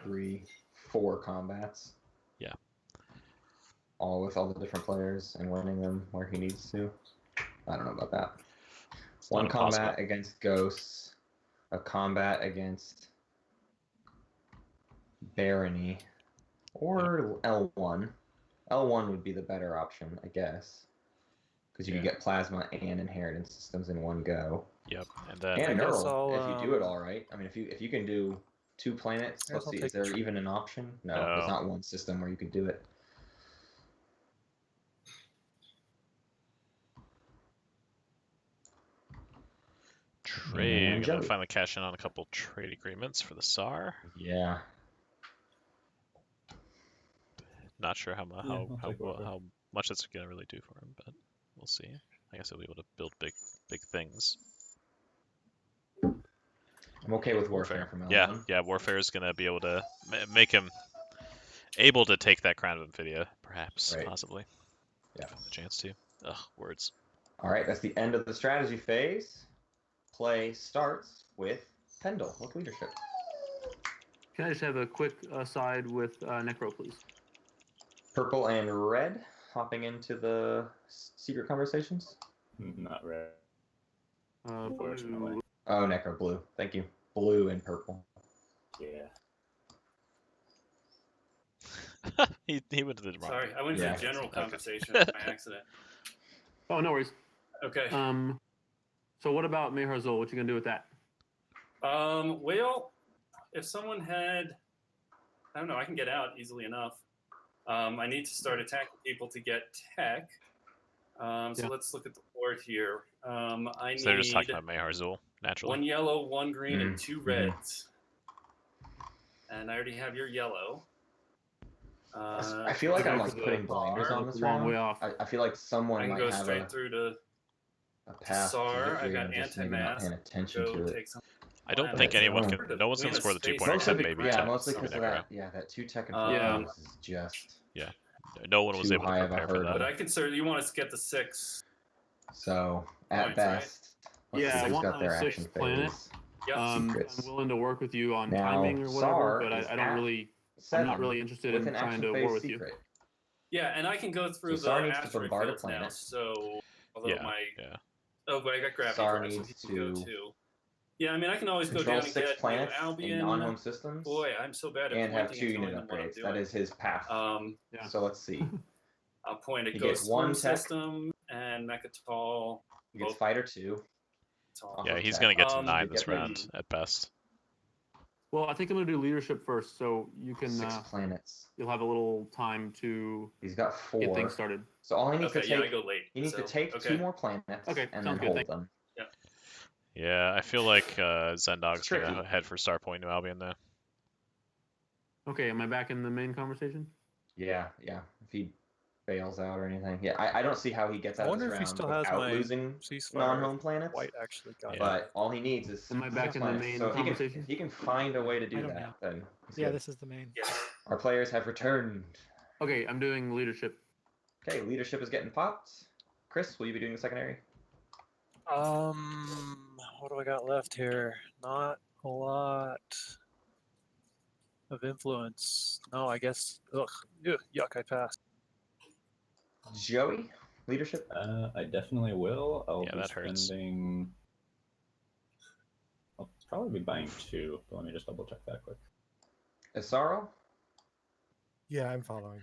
3, 4 combats. Yeah. All with all the different players and winning them where he needs to. I don't know about that. It's 1 combat against Ghosts, a combat against Barony, or L1. L1 would be the better option, I guess, because you could get Plasma and Inheritance Systems in one go. Yep, and then Neural, if you do it all right. I mean, if you can do 2 planets, let's see, is there even an option? No, there's not one system where you could do it. Trade. Gonna finally cash in on a couple trade agreements for the SAR. Yeah. Not sure how much that's gonna really do for him, but we'll see. I guess he'll be able to build big things. I'm okay with Warfare from L1. Yeah. Warfare is gonna be able to make him able to take that Crown of Infidia, perhaps, possibly. Yeah, the chance to. Ugh, words. All right, that's the end of the strategy phase. Play starts with Pendle with leadership. Can I just have a quick aside with Necro, please? Purple and red hopping into the secret conversations. Not red. Unfortunately. Oh, Necro blue. Thank you. Blue and purple. Yeah. He went to the wrong. Sorry, I went to Yeah. the general Okay. conversation by accident. Oh, no worries. Okay. So what about Meharzul? What you gonna do with that? Well, if someone had, I don't know, I can get out easily enough. I need to start attacking people to get tech. So let's look at the board here. I So they're just talking need about Meharzul, naturally. 1 yellow, 1 green, and 2 Mhm. reds. And I already have your yellow. I feel like I'm like putting blinders on this Long round. way off. I feel like I someone can might go have straight through to a path to SAR. I victory got and just maybe not anti-mass. paying attention Go to it. take some I don't planets. think anyone Oh. can. No one's gonna We score the have a 2-pointer space except big maybe Yeah, crowd, mostly maybe because of Necro. that. Yeah, that 2 tech and Yeah. 4 is just No one was too able to high of a prepare for hurdle. But that. I can certainly, you want us to get the 6. so at Points, right? best. Let's Yeah, see I who's want got my their sixth action planet. phase. Yep. I'm Secrets. willing to work with you on Now, timing or whatever, SAR but is I don't at really. I'm 7 not really interested with in an trying action to phase war with you. secret. Yeah, and I can go through So SAR the needs to asteroid bombard a fields now. planet. So, although Yeah, my yeah. oh, but I got gravity SAR drive, so needs he can go to too. Yeah, I mean, I can always go control down and 6 get New planets in Albion. non-home systems Boy, I'm so bad at and have pointing 2 and telling unit them what I'm upgrades. doing. That is his path. Yeah. So let's see. I'll point at He Ghost gets 1 Swarm tech. System and Mechatol. He gets Both Fighter 2. tall. Yeah, of he's tech. gonna get to Um, 9 you this get the- round at best. Well, I think I'm gonna do leadership first, so you can 6 planets. you'll have a little time to He's got get 4. things started. So all he needs Okay, to yeah, I take, go late. he needs to so, take okay. 2 more planets Okay, and sounds then good, hold thank them. Yeah, I feel like Zendog's tricky. gonna head for Starpoint New Albion though. Okay, am I back in the main conversation? Yeah. If he bails out or anything. Yeah, I don't see how he gets I out of wonder this if he round still has without my losing ceasefire. non-home planets. White actually got Yeah. But all he needs is Am I 6 back in the planets. main So if conversation? he can find a way to I do don't that, know. then he's Yeah, good. this is the main. Yeah. Our players have returned. Okay, I'm doing leadership. Okay, leadership is getting popped. Chris, will you be doing the secondary? What do I got left here? Not a lot of influence. No, I guess. Ugh, yuck! I passed. Joey, leadership. I definitely will. I'll Yeah, be that hurts. spending. I'll probably be buying 2, but let me just double check that quick. Isaro. Yeah, I'm following.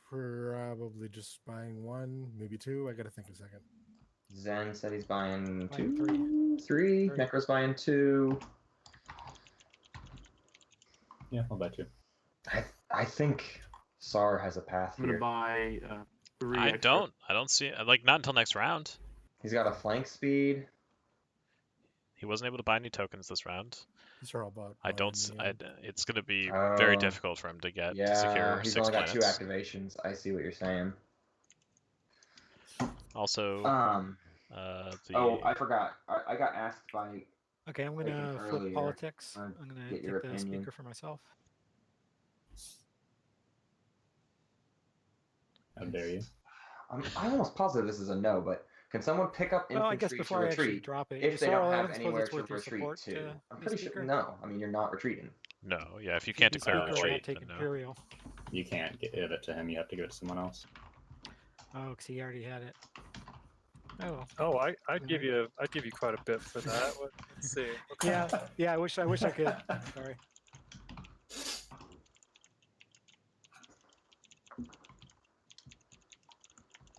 Probably just buying 1, maybe 2. I gotta think a second. Zen said he's buying Buying 2, 3. Necro's buying 2. Yeah, I'll buy 2. I think SAR has a path I'm gonna here. buy 3 I extra. don't see like not until next round. He's got a flank speed. He wasn't able to buy any tokens this round. These are all bought. I by don't. in the end. It's gonna be very Oh. difficult for him to get to Yeah, secure he's 6 only got planets. 2 activations. I see what you're saying. Also, Oh, I forgot. I got asked by. Okay, I'm Taken gonna flip earlier. politics. I'll I'm gonna get take your the opinion. speaker for myself. How dare you? I'm almost positive this is a no, but can someone pick up Well, I guess infantry to before I actually retreat drop it, if they Yusaro, don't I have don't suppose anywhere it's to worth your retreat support to? to I'm be pretty sure. speaker? No, I mean you're not retreating. no. Yeah, if you can't Be declare speaker, retreat, not take then no. Imperial. You can't give it to him. You have to give it to someone else. Oh, because he already had it. Oh, well. Oh, I'd give you quite a bit for that. Let's see. Yeah. I wish I could. Sorry.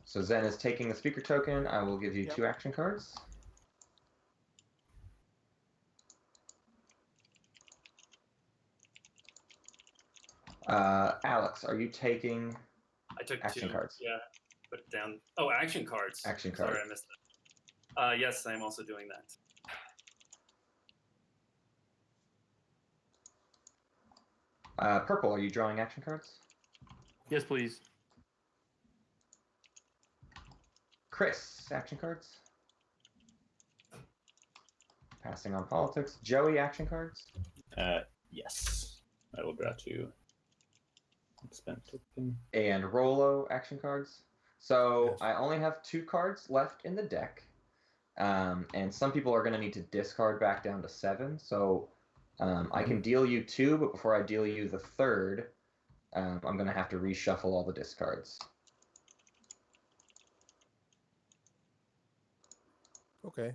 So Zen is taking a speaker token. I will give you Yep. 2 action cards. Alex, are you taking I took action 2. cards? Yeah, put it down. Oh, action cards. Action Sorry, cards. I missed that. Yes, I'm also doing that. Purple, are you drawing action cards? Yes, please. Chris, action cards? Passing on politics. Joey, action cards? Yes. I will draw 2. Spend token. And Rolo, action cards. So I only have 2 cards left in the deck. And some people are going to need to discard back down to 7. So I can deal you 2, but before I deal you the 3rd, I'm going to have to reshuffle all the discards. Okay.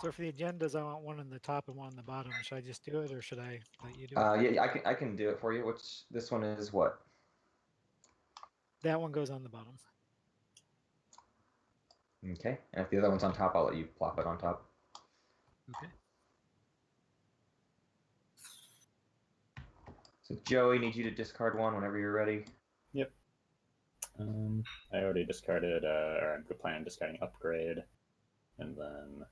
So for the agendas, I want one on the top and one on the bottom. Should I just do it, or should I let you do it? Yeah, I can do it for you. Which this one is what? That one goes on the bottom. Okay. And if the other one's on top, I'll let you plop it on top. Okay. So Joey, need you to discard one whenever you're ready. Yep. I already discarded, or I'm planning on discarding upgrade, and then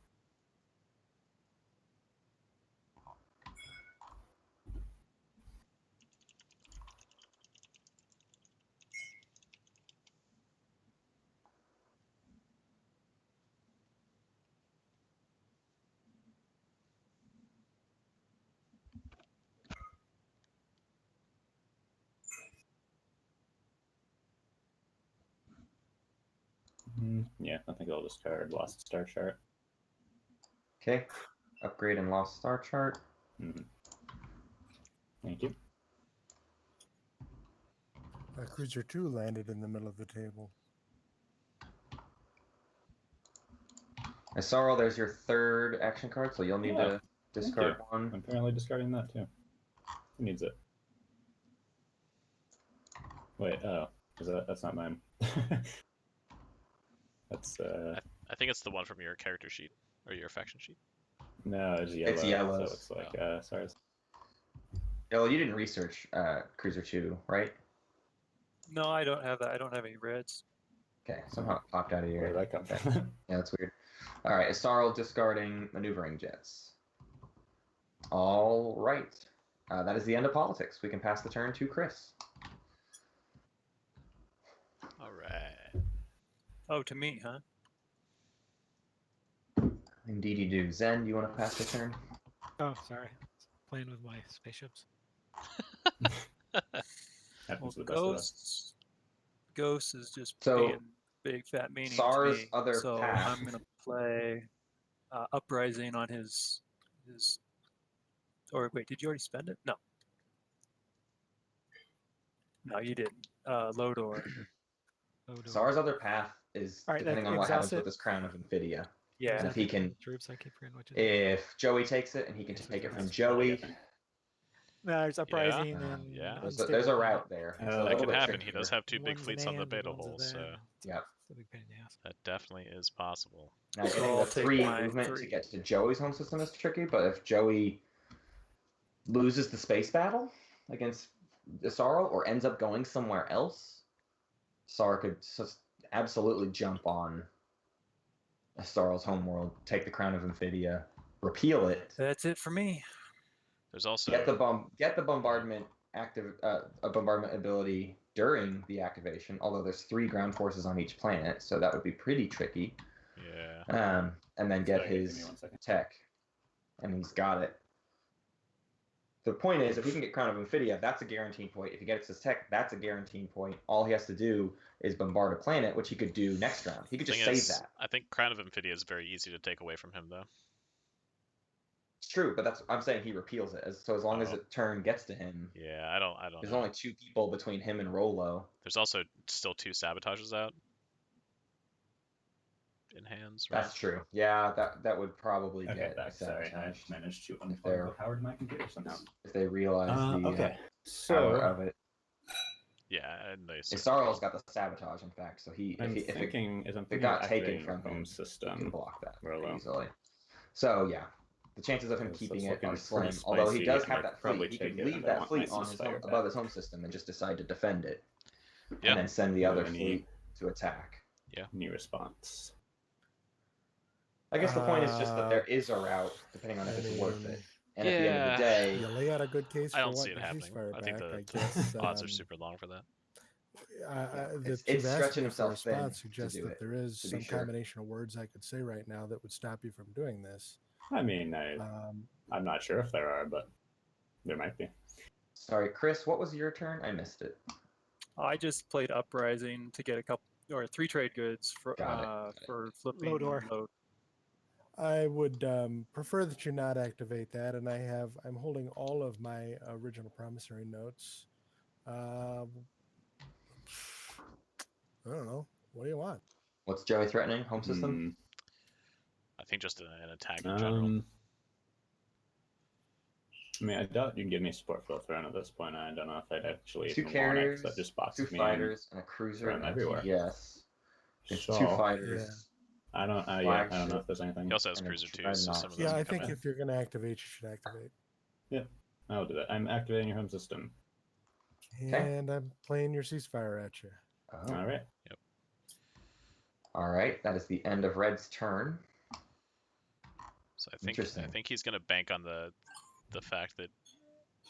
yeah, I think I'll discard Lost Star Chart. Okay. Upgrade and Lost Star Chart. Thank you. Cruiser 2 landed in the middle of the table. Sorrow, there's your third action card, so you'll need to discard one. I'm apparently discarding that too. Who needs it? Wait, that's not mine. That's I think it's the one from your character sheet or your faction sheet. no, it's yellow. It's yellow. So it's like sorry. Oh, you didn't research Cruiser 2, right? No, I don't have that. I don't have any reds. Okay, somehow it popped out of your. Where did that come from? Yeah, that's weird. All right, Sorrel discarding maneuvering jets. All right, that is the end of politics. We can pass the turn to Chris. All right. Oh, to me, huh? Indeed, you do. Zen, you want to pass the turn? Oh, sorry. Playing with my spaceships. Well, Ghost is just So, being big fat meaning SAR's to me. other so path. I'm gonna play Uprising on his. Or wait, did you already spend it? No. No, you didn't. Lodor. SAR's other path is All right, depending on what happens with this Crown of Amphidia. Yeah. And if he can, troops, I keep forgetting what if Joey takes it and he can take it from Joey, no, there's Uprising and there's a route there. It's a That little could bit happen. He trickier. does have two big One's fleets an on the and, beta one's a hole, so then. Yep. It's a big pain in the ass. that definitely is possible. Now, getting I'll the take 3 my movement 3. to get to Joey's home system is tricky, but if Joey loses the space battle against Sorrel or ends up going somewhere else, Sar could just absolutely jump on Sorrel's homeworld, take the Crown of Amphidia, repeal it. That's it for me. There's also Get the bombardment a bombardment ability during the activation. Although there's 3 ground forces on each planet, so that would be pretty tricky. Yeah. And then get his tech, and he's got it. The point is, if he can get Crown of Amphidia, that's a guaranteed point. If he gets his tech, that's a guaranteed point. All he has to do is bombard a planet, which he could do next round. He could just save that. I think Crown of Amphidia is very easy to take away from him, though. It's true, but I'm saying he repeals it. So as long as the turn gets to him. Yeah, I don't There's know. only 2 people between him and Rolo. There's also still 2 sabotages out in hands, right? That's true. Yeah, that would probably get Sorry, I managed to unplug the power to my computer somehow. If they realize okay. power of it. Yeah, and they. Sorrel's got the sabotage, in fact, so if it got taken from him, system, he can block that Rolo. easily. So yeah, the chances of him keeping it are slim. spicy, Although he does and have I'd that probably fleet, he take could it, leave and I that want fleet my on his Fire above back. his home system and just decide to defend it, Yeah. and then send the other Any- fleet to attack. Yeah. New response. I guess the point is just that there is a route, depending on if it's worth it. And at the end of the day, You lay out a good case I for don't see wanting it the happening. ceasefire I think back, the I guess. odds are super long for that. The It's two stretching aspects of the himself thin response to suggests do that it, there is to be some sure. combination of words I could say right now that would stop you from doing this. I mean, I'm not sure if there are, but there might be. Sorry, Chris, what was your turn? I missed it. I just played Uprising to get a couple or 3 trade goods for for flipping Lodor. load. I would prefer that you not activate that, and I'm holding all of my original promissory notes. I don't know. What do you want? What's Joey threatening? Home system? think just an attack in general. I mean, I doubt you can give me support for the throne at this point. I don't know if I'd actually Two even want it, carriers, 'cause that just two boxes me fighters, and a cruiser from and a everywhere. TDS. It's So, two fighters. I don't know if there's anything. He also has And a cruiser too, so some of those Yeah, I can come think in. if you're going to activate, you should activate. Yeah, I'll do that. I'm activating your home system. And I'm playing your ceasefire at you. Oh. All right. Yep. All right, that is the end of Red's turn. So I think Interesting. he's gonna bank on the fact that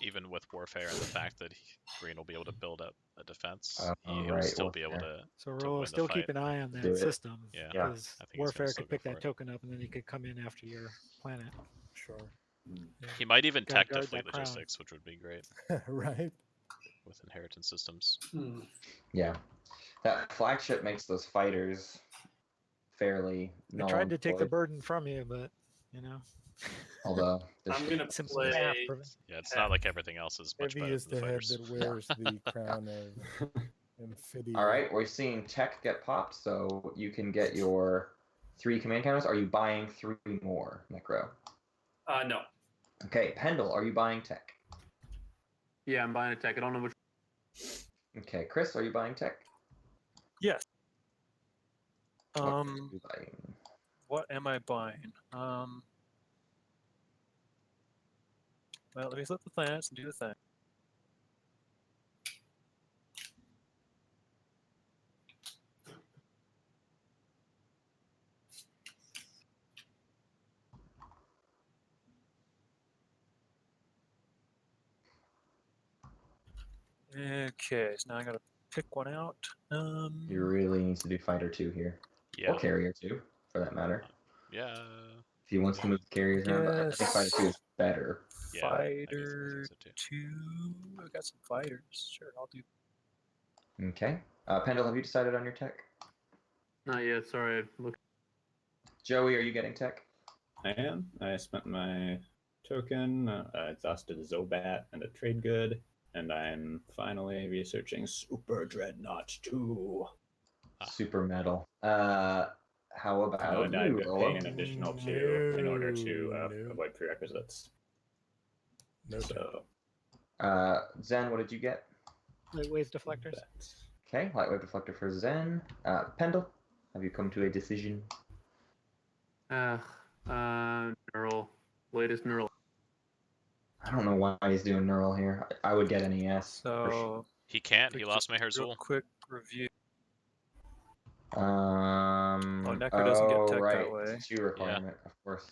even with warfare and the fact that Green will be able to build up a defense, he'll right, still be able warfare. to. So to Roll win the still fight. keep an eye on Do that it. system. Yeah, Because I think he's gonna warfare still could go pick for that it. token up, and then he could come in after your planet. Sure. He might even Gotta tech to guard fleet that crown. logistics, which would be great Right? with inheritance systems. Yeah, that flagship makes those fighters fairly I tried to take the null-and-void, burden from you, but you know. although there's I'm gonna Some play. half prevent- Yeah, it's not like everything else is much Heavy better is than the the head fighters. that wears the crown of Amphidia. All right, we're seeing tech get popped, so you can get your 3 command counters. Are you buying 3 more, Necro? No. Okay, Pendle, are you buying tech? Yeah, I'm buying a tech. I don't know which. Okay, Chris, are you buying tech? Yes. What are you buying? What am I buying? Well, let me flip the planets and do the thing. Okay, so now I gotta pick one out. You really needs to do fighter 2 here, Yeah. or carrier 2, for that matter. Yeah. If he wants to move the carriers around, but I think fighter 2 is better. Yeah. Fighter so too. 2. I got some fighters. Sure, I'll do. Okay, Pendle, have you decided on your tech? Not yet. Sorry. Look. Joey, are you getting tech? I am. I spent my token, exhausted a Zobat and a trade good, and I'm finally researching Super Dreadnought 2. Super metal. How about and I'm you, paying Ola? an additional 2 in order to No. avoid prerequisites. No tech. So, Zen, what did you get? Lightwave deflectors. Okay, lightwave deflector for Zen. Pendle, have you come to a decision? Neural. Latest neural. I don't know why he's doing neural here. I would get an ES. for sure. So He can't. He quick- lost my real Herzul. quick review. Necro doesn't get tech that right. way. It's a 2 requirement, of course.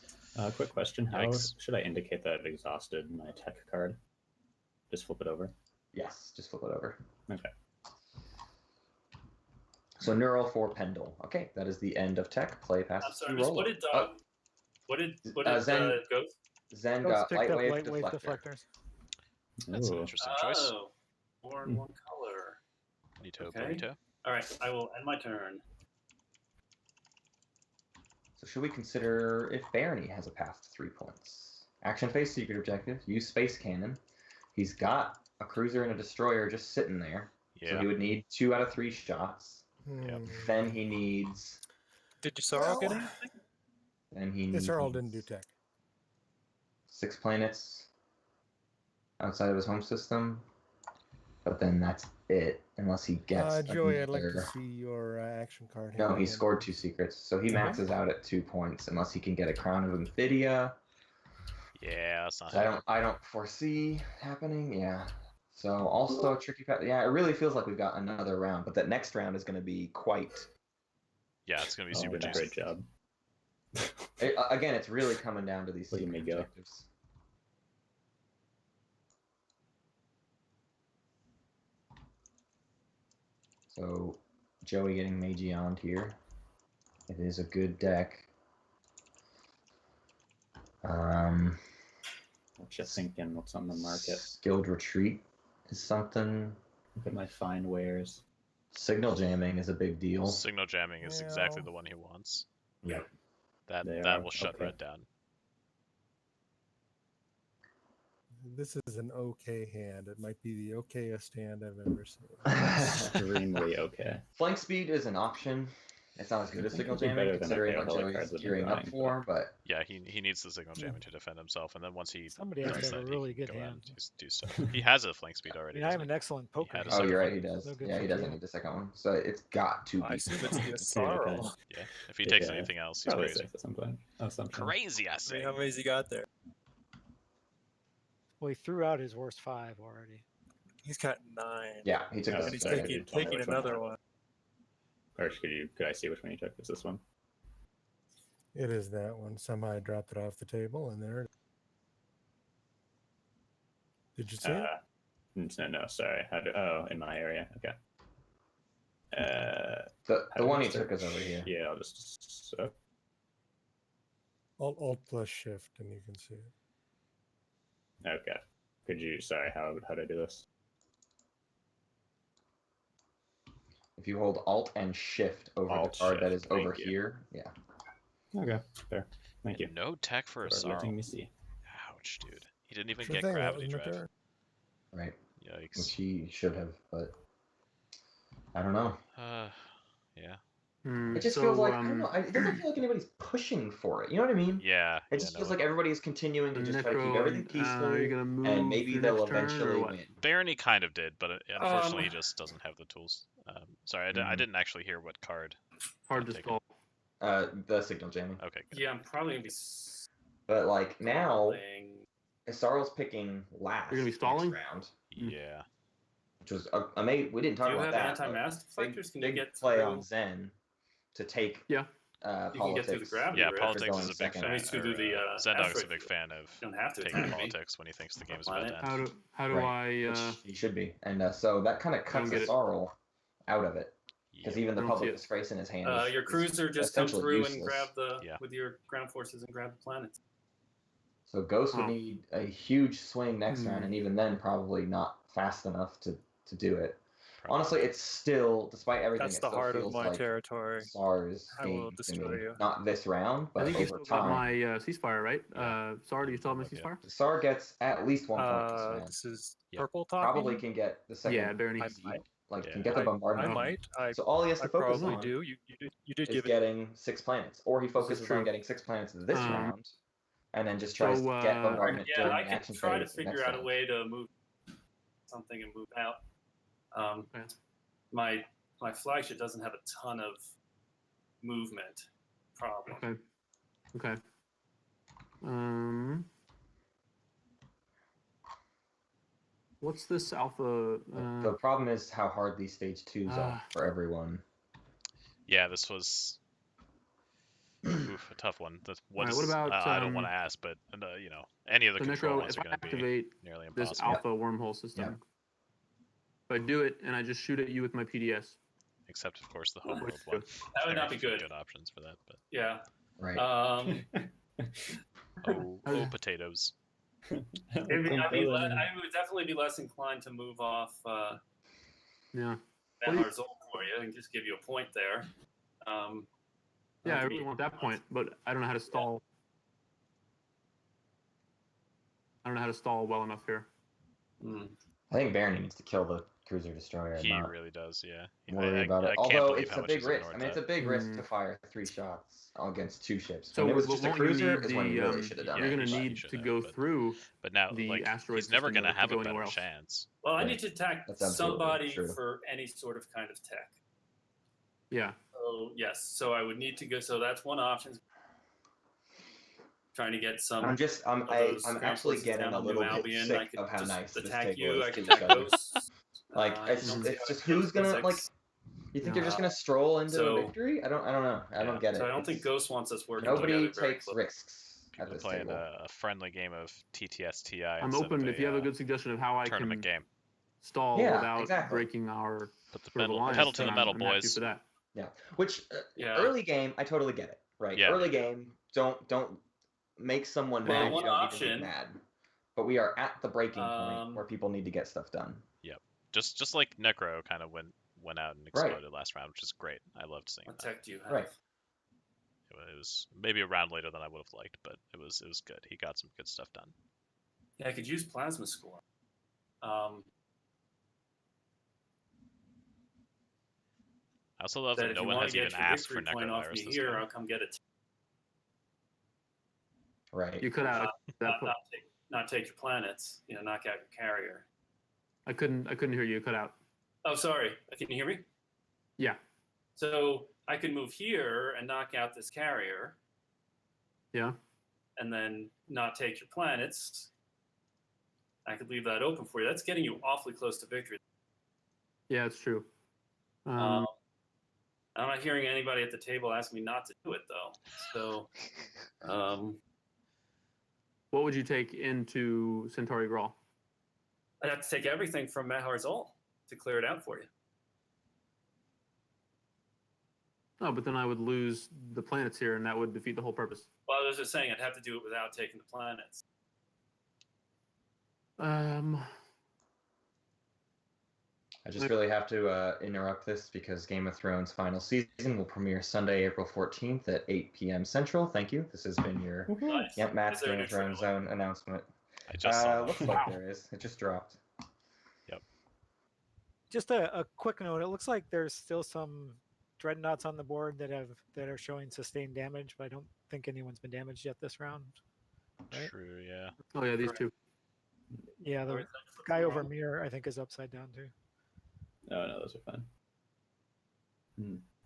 quick question. How Yikes. should I indicate that I've exhausted my tech card? Just flip it over? Yes, just flip it over. Okay. So neural for Pendle. Okay, that is the end of tech. Play I'm passes sorry. to Miss, Rolla. what did Zen- Ghost? Zen Ghost got picked up lightwave lightwave deflector. deflectors. That's an Ooh. interesting choice. Oh, more in one color. Nito Okay. burrito. All right, I will end my turn. So should we consider if Barony has a path to 3 points? Action phase secret objective. Use space cannon. He's got a cruiser and a destroyer just sitting there. So Yeah. he would need 2 out of 3 shots. Yep. Then he needs. Did Yusaro get anything? Then he Yes, needs. Earl didn't do tech. 6 planets outside of his home system. But then that's it, unless he gets. Joey, I'd like to another- see your action card. No, hand he again, scored please. 2 secrets, so he maxes out at 2 points, unless he can get a Crown of Amphidia. Yeah, that's not. So I don't foresee happening. Yeah. So also a tricky path. Yeah, it really feels like we've got another round, but that next round is going to be quite. Yeah, it's gonna be Oh, super you did a juicy. great job. Again, it's really coming down to these Look at secret me go. objectives. So Joey getting Magiond here. It is a good deck. Just thinking what's on the market. Skilled Retreat is something. Look at my fine wares. Signal jamming is a big deal. Signal jamming is exactly Well. the one he wants. Yep. That They that are, will shut okay. Red down. This is an okay hand. It might be the okayest hand I've ever seen. Extremely okay. Flank speed is an option. It's not as good as signal It'd be jamming, better than considering okay, what all the other Joey's cards I've been gearing up drawing, for. But Yeah, he needs the signal jamming to defend himself, and then once he Somebody has does to have that, a really he can good go out hand. and do stuff. He has a flank speed I already. mean, I have doesn't an excellent he? poker had a hand. oh, second you're one. right. He does. No good Yeah, for he doesn't GM. need the second one, so it's got to I be. assume it's the Okay, Asarl. Yeah, if he takes Yeah, anything else, he's probably crazy. safe at some point. Assumption. Crazy, I I say. mean, how many's he got there? Well, he threw out his worst 5 already. He's got 9. Yeah, he took Oh, And this. he's sorry, taking, you told me taking which one you another took. one. Or could I see which one you took? Is this one? It is that one. Somehow I dropped it off the table, and there it is. Did you see it? No, sorry. In my area. Okay. The one he took is over here. Yeah, I'll just. Alt plus shift, and you can see it. Okay. Could you? Sorry. How do I do this? If you hold Alt and Shift over Alt, the card that Shift, is over thank you. here, yeah. Okay. Fair. Thank you. No tech for a For letting Asarl. me see. Ouch, dude. He didn't even Sure get thing, that gravity was my drive. turn. Right. Yikes. Which he should have, but I don't know. Yeah. It just feels like I don't know. It doesn't feel like anybody's pushing for it. You know what I mean? Yeah. It just feels like everybody is continuing to just try to keep Necro, everything peaceful, you're gonna move and maybe your they'll next turn, or eventually what? win. Barony kind of did, but unfortunately he just doesn't have the tools. Sorry, I didn't actually hear what card. Hard to taken. stall. The signal jamming. Okay. Good. Yeah, I'm probably gonna be. But like now, Stalling. Isarl's picking last. You're gonna be stalling? next round, Yeah. which was amazing. We didn't talk Do you about have that. but anti-mass big, deflectors? Can you big get play through? on Zen to take. Yeah. You can get through the Politics. gravity. Yeah, rift. politics going is a big second. fan. At least to do the, Zendog's a asteroid big field. fan of You don't have to taking attack me. politics when he thinks the My game's about to planet. end. How do Right. I? Which he should be, and so that kind of cuts get it. Isarl out of it because even the I don't see public it. disgrace in his hand. Your is cruiser just come essentially through and useless. grab the Yeah. with your ground forces and grab the planets. So Ghost would Huh. need a huge swing next round, Hmm. and even then, probably not fast enough to do it. Probably. Honestly, it's still, despite everything, That's it the still heart of feels my like territory. SAR's I will game to destroy me. you. Not this round, I but think you over still got time. my ceasefire, right? Yeah. Sorry, you still have my Yeah. ceasefire? SAR gets at least 1 point this round. This is Yeah. purple talking. Probably can get the second. Yeah, Barony. I might. Like Yeah. can get the I bombardment. might. So all he has I to focus probably on do. You did is give it. getting 6 planets, or he focuses true. on getting 6 planets this Um, round, and then just tries to get bombardment Yeah, during I the could action try to phase of the figure next out a round. way to move something and move out. Okay. My flagship doesn't have a ton of movement problem. Okay. What's this alpha? The problem is how hard these stage 2s are Ah. for everyone. Yeah, this was a tough one. Alright, what about, I don't want to ask, but any of the So control Necro, ones if are I going to be activate nearly this impossible. alpha wormhole system, if I do it and I just shoot at you with my PDS, Except of course the homeworld Which- one. That would not be There are good. Good options for that, but Yeah. Right. potatoes. I would definitely be less inclined to move off yeah. Benhar Zol for you and just give you a point there. Yeah, I really want that point, but I don't know how to stall. I don't know how to stall well enough here. I think Barony needs to kill the cruiser destroyer. And He not really does, yeah. worry about it. I can't Although believe it's how a much big he's risk. ignored I mean, it's a that. big risk to fire 3 shots against 2 ships. So When it was just a won't you cruiser need is when he really the, should have done You're it. going to but need you should to have, go but- through But now, the asteroid he's never system going to have go a better anywhere else. chance. Well, I Right. need to attack That's absolutely somebody true. for any sort of kind of tech. Yeah. So yes, so I would need to go. So that's one option. Trying to get some. I'm of those I'm ground actually forces getting down a on little New bit Albion. I sick could of how just nice this attack table you. is I to can each attack other. ghosts. Like I it's don't see how just I can who's gonna like. physics. You think you're just gonna stroll into So- a victory? I don't know. I don't get it. So I don't think It's- Ghost wants us working Nobody together very takes close. risks at People this playing table. a friendly game of TTS-TI. I'm instead open of if you have a good suggestion of how I tournament can game. stall Yeah, without exactly. breaking our Put the sort of alliance. pedal to the then metal, I'm happy boys. for that. Yeah. Which Yeah. early game, I totally get it. Right. Yeah. Early game, don't make someone Well, mad. one You don't need to option- be mad. But we are at the breaking point Um, where people need to get stuff done. Just like Necro kind of went out and exploded last round, which is great. I loved seeing What that. tech do you have? Right. It was maybe a round later than I would have liked, but it was good. He got some good stuff done. Yeah, I could use plasma score. I also love that that if no you one want has to even get your asked for victory point off me necrovirus this here, game. I'll come get it. Right. You cut out. Not take your planets. Knock out your carrier. I couldn't hear you. You cut out. Oh, sorry. Can you hear me? Yeah. So I can move here and knock out this carrier. Yeah. And then not take your planets. I could leave that open for you. That's getting you awfully close to victory. Yeah, it's true. I'm not hearing anybody at the table ask me not to do it, though. So, what would you take into Centauri Grawl? I'd have to take everything from Mehar's Ul to clear it out for you. Oh, but then I would lose the planets here, and that would defeat the whole purpose. Well, I was just saying I'd have to do it without taking the planets. I just really have to interrupt this because Game of Thrones final season will premiere Sunday, April 14th at 8 p.m. Central. Thank you. This has been your Matt's Game of Thrones Zone announcement. I just saw looks that. like there is. It just dropped. Yep. Just a quick note. It looks like there's still some dreadnoughts on the board that are showing sustained damage, but I don't think anyone's been damaged yet this round. Right? True, yeah. Oh yeah, these two. Yeah, the guy over mirror I think is upside down too. Oh no, those are fine.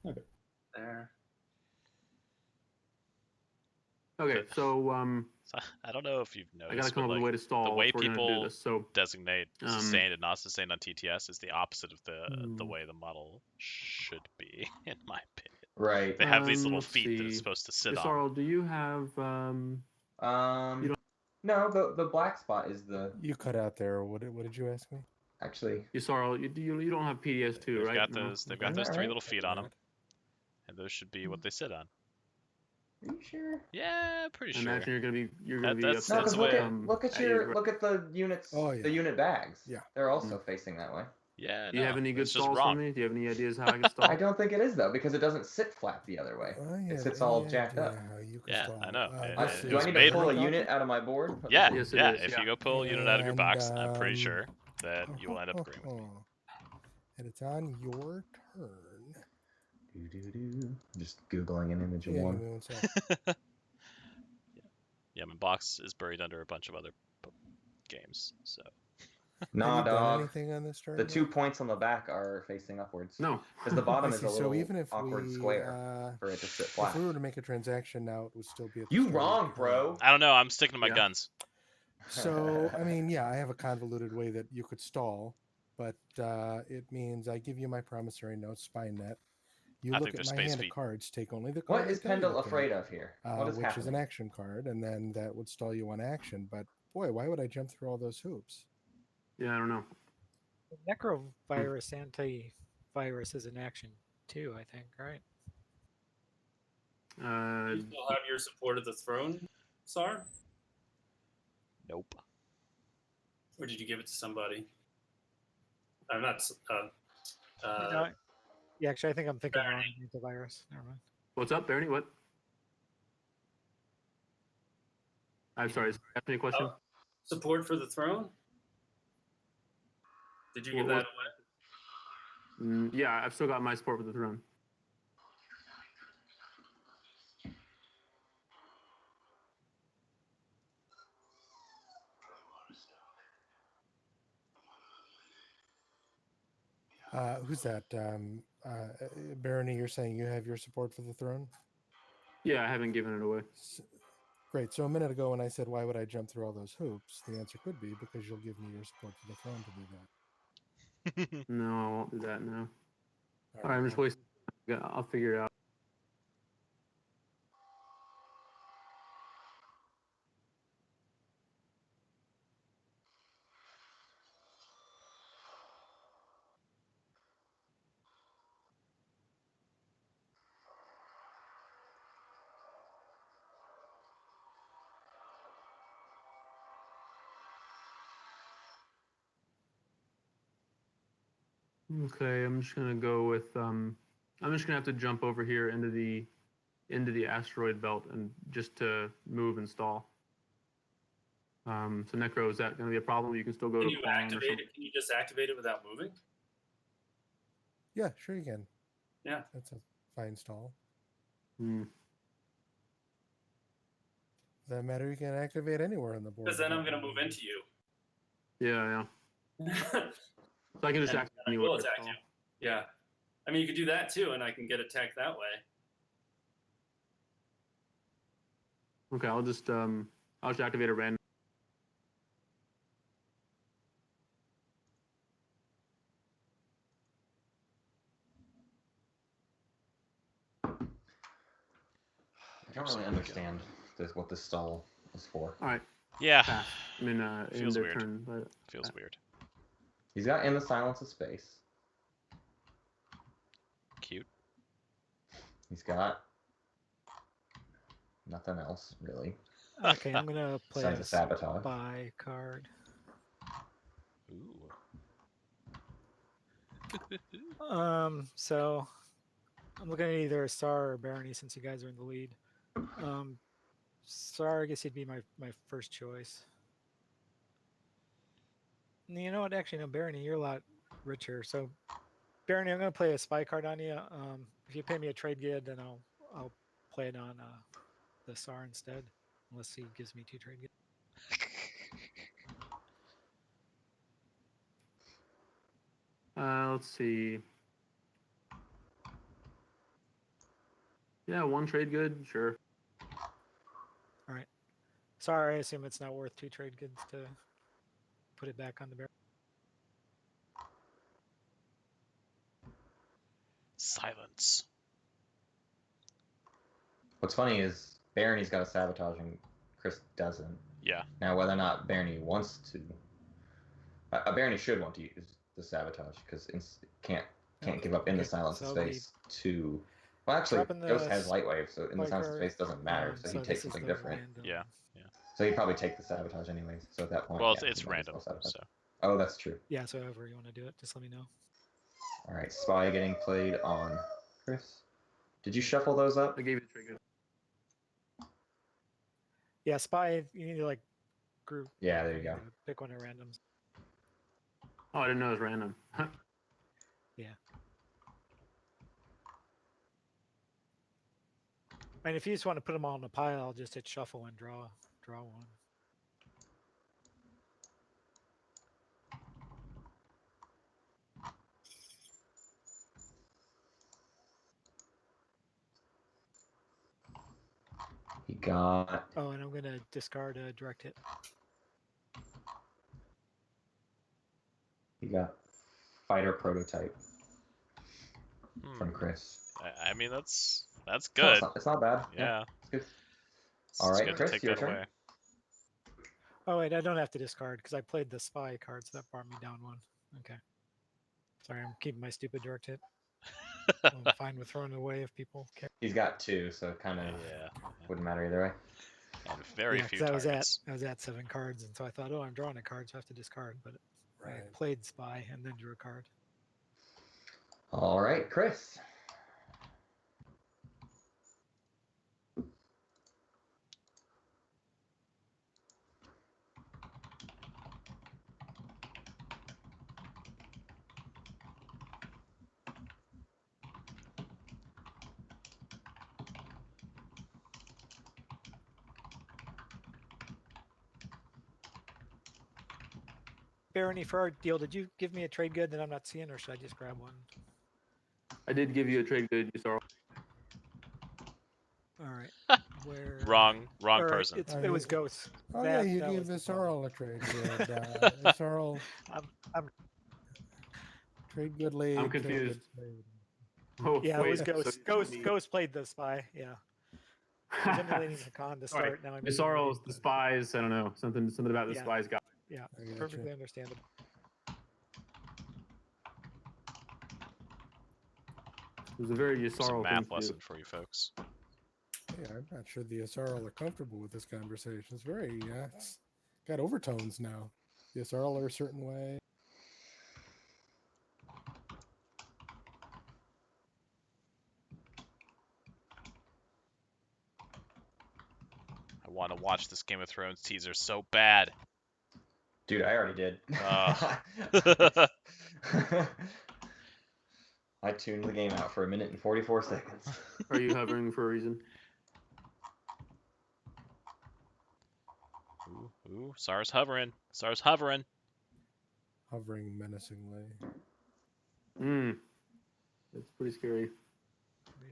Okay. There. Okay, so I don't know if you've noticed. I gotta come up with a way to stall. The way if we're gonna do people this. So designate sustained and not sustained on TTS is the opposite of the way the model should be, in my opinion. Right. They have these little let's feet that it's see. supposed to sit on. Sorrel, do you have No, the black spot is the. You cut out there. What did you ask me? Actually. Sorrel, you don't have PDS2, They've right? got those. They've got those three little feet on them, Right. and those should be what they sit on. Are you sure? Yeah, pretty I sure. imagine you're gonna be That's- No, upset. because look at the units. Oh, yeah. The unit bags. Yeah. They're also facing that way. Yeah. Do you have any good it's just stalls wrong. for me? Do you have any ideas how I can stall? I don't think it is though, because it doesn't sit flat the other way. I It have sits all any jacked up. idea how you can Yeah, stall. I know. This Do I is need made- to pull a Copy? unit out of my board? Yeah, Yes, it yeah. is, If yeah. you go pull a unit out of your box, I'm pretty And, sure that you will end up agreeing with me. And it's on your turn. Just googling an image of Yeah, one. give me 1 sec. Yeah, my box is buried under a bunch of other games, so. Nah, Have you done dog. anything on this turn? The yet? 2 points on the back are facing upwards. No. Because the bottom I is see. a So little even if awkward we, square for it to sit If flat. we were to make a transaction now, it would still be at the You start of your wrong, turn. bro. I don't know. I'm sticking to my Yeah. guns. So, I mean, yeah, I have a convoluted way that you could stall, but it means I give you my promissory note, spine net. You I look think at they're my space hand feet. of cards, take only the card. What I is tell you Pendle to take, afraid of here? What is which is an happening? action card, and then that would stall you one action. But boy, why would I jump through all those hoops? Yeah, I don't know. Necrovirus antivirus is an action too, I think, right? You still have your support of the throne, Sar? Nope. Or did you give it to somebody? I'm not. No, yeah, actually, I think I'm thinking wrong. Antivirus. Never mind. What's up, Bernie? What? I'm sorry. Ask me a question. Support for the throne? Did you give that away? Yeah, I've still got my support for the throne. Who's that? Barony, you're saying you have your support for the throne? Yeah, I haven't given it away. Great. So a minute ago when I said, why would I jump through all those hoops? The answer could be because you'll give me your support for the throne to do that. No, I won't do that now. All All right, I'm just well, wasting. I'll figure it out. Okay, I'm just gonna go with I'm just gonna have to jump over here into the asteroid belt and just to move and stall. So Necro, is that gonna be a problem? You can still go Can to you Pawn or activate something. it? Can you just activate it without moving? yeah, sure you can. Yeah. That's a fine stall. Hmm. Does that matter? You can activate anywhere on the board. Because then I'm going to move into you. Yeah. So I can just And act I anywhere. will attack you. Yeah. I mean, you could do that too, and I can get attacked that way. Okay, I'll just activate a random. I don't really understand what this stall is for. All right. Yeah. Pass. I mean, in Feels their weird. turn, but Feels weird. He's got In the Silence of Space. Cute. He's got nothing else, really. Okay, I'm gonna play Besides a a sabotage. spy card. Ooh. So I'm looking at either Sar or Barony since you guys are in the lead. Sar, I guess he'd be my first choice. And you know what? Actually, no, Barony, you're a lot richer. So, Barony, I'm going to play a spy card on you. If you pay me a trade gid, then I'll play it on the Sar instead, unless he gives me 2 trade gids. let's see. Yeah, 1 trade good, sure. All right. Sorry, I assume it's not worth 2 trade gids to put it back on the Barony. Silence. What's funny is Barony's got a sabotage and Chris doesn't. Yeah. Now, whether or not Barony wants to, Barony should want to use the sabotage because can't give up In the Silence of Space to. Well, actually, Ghost has Lightwave, so In the Silence of Space doesn't matter. So he'd take something different. Yeah. So he'd probably take the sabotage anyways. So at that point, Well, yeah, it's random. So. Oh, that's true. Yeah, so however you want to do it, just let me know. All right, spy getting played on Chris. Did you shuffle those up? I gave you 3 good. Yeah, spy. You need to like group. Yeah, there you go. Pick one at randoms. Oh, I didn't know it was random. Yeah. And if you just want to put them all in a pile, just hit shuffle and draw one. He got. Oh, and I'm gonna discard a direct hit. He got fighter prototype from Chris. I mean, that's No, good. it's not bad. Yeah. It's good. All right, good Chris, to take your that turn. away. Oh wait, I don't have to discard because I played the spy card, so that brought me down 1. Okay. Sorry, I'm keeping my stupid direct hit. I'm fine with throwing it away if people care. He's got 2, so it kind of wouldn't matter either way. And very few I targets. was at 7 cards, and so I thought, oh, I'm drawing a card, so I have to discard. But I played spy and then drew a card. All right, Chris. Barony, for our deal, did you give me a trade good that I'm not seeing, or should I just grab one? I did give you a trade good, you saw. All right. Where? Wrong or person. It was Ghost. Oh That- yeah, you that gave was the Isarl a trade good. Isarl I'm trade good lead. I'm trade confused. good trade. Oh, yeah, wait, it was so Ghost. you Ghost. need- Ghost played the spy. Yeah. I was emulating the con to Sorry. start. Now I'm Isarl's the spies. I don't know something about the Yeah. spies guy. Yeah, I gotcha. perfectly understandable. It was a very Some Isarl thing math to lesson do. for you folks. Yeah, I'm not sure the Isarl are comfortable with this conversation. It's very, it's got overtones now. The Isarl are a certain way. I want to watch this Game of Thrones teaser so bad. Dude, I already did. I tuned the game out for 1 minute and 44 seconds. Are you hovering for a reason? Ooh, SAR's hovering. SAR's hovering. Hovering menacingly. That's pretty scary.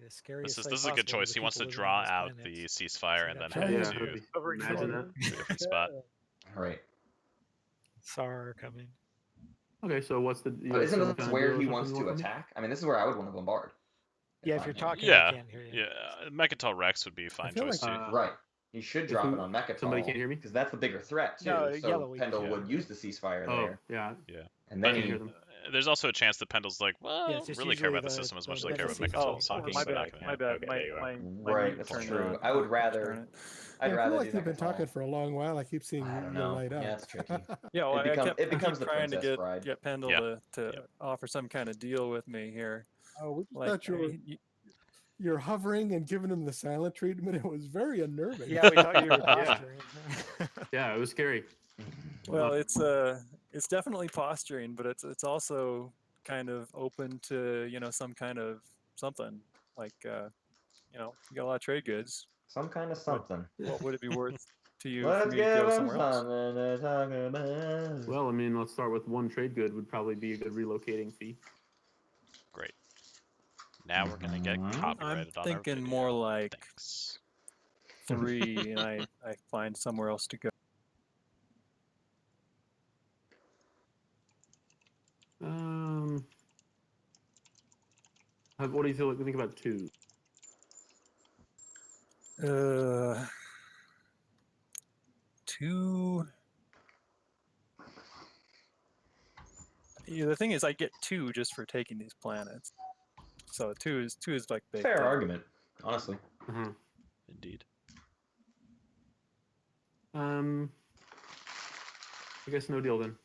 The scariest This sight is a good possible to choice. the He wants to people living draw on these out planets. the ceasefire See and that then head giant Yeah, to hovering imagine dragon? that. a different spot. All right. SAR coming. Okay, so what's the? But isn't some this kind of where deal or he something wants you to want from me? attack? I mean, this is where I would want to bombard. Yeah, if I'm you're him. talking, Yeah, I can't hear you. yeah. Mechatol Rex would be a fine feel choice like- too. Right. He should If drop who- it on Mechatol. somebody can't hear me? Because that's the bigger threat, too. No, so Yellowy Pendle can't. would use the ceasefire Oh, there. yeah. And But then I can he... hear them. There's also a chance that Pendle's like, well, I Yeah, it's don't just really care about the usually system as much as the I care about message- Mechatol, Oh, so I'm my just bad. not gonna. My bad. Okay, there you are. My Right, mute that's turned true. on. I would Turn rather... it. I'd Yeah, I rather feel like do you've been Mechatol. talking for a long while. I keep seeing I don't you know. light up. Yeah, it's tricky. Yeah, well, It I becomes keep the trying to Princess Bride. get Pendle Yeah. to offer some kind of deal with me here. Oh, we just Like, thought you were you're hovering and giving him the silent treatment. It was very unnerving. Yeah, we thought you were Yeah. posturing. Yeah, it was scary. well, it's definitely posturing, but it's also kind of open to some kind of something like you got a lot of trade goods. Some kind of something. What would it be worth to you for Let's me to give go him somewhere else? something to talk about. Well, I mean, let's start with one trade good would probably be a good relocating fee. Great. Now we're gonna get Mhm. copyrighted I'm on our thinking video. more like Thanks. 3, and I find somewhere else to go. What do you think about 2? Uh, 2. Yeah, the thing is, I get 2 just for taking these planets. So 2 is like big. Fair argument, honestly. Indeed. I guess no deal then.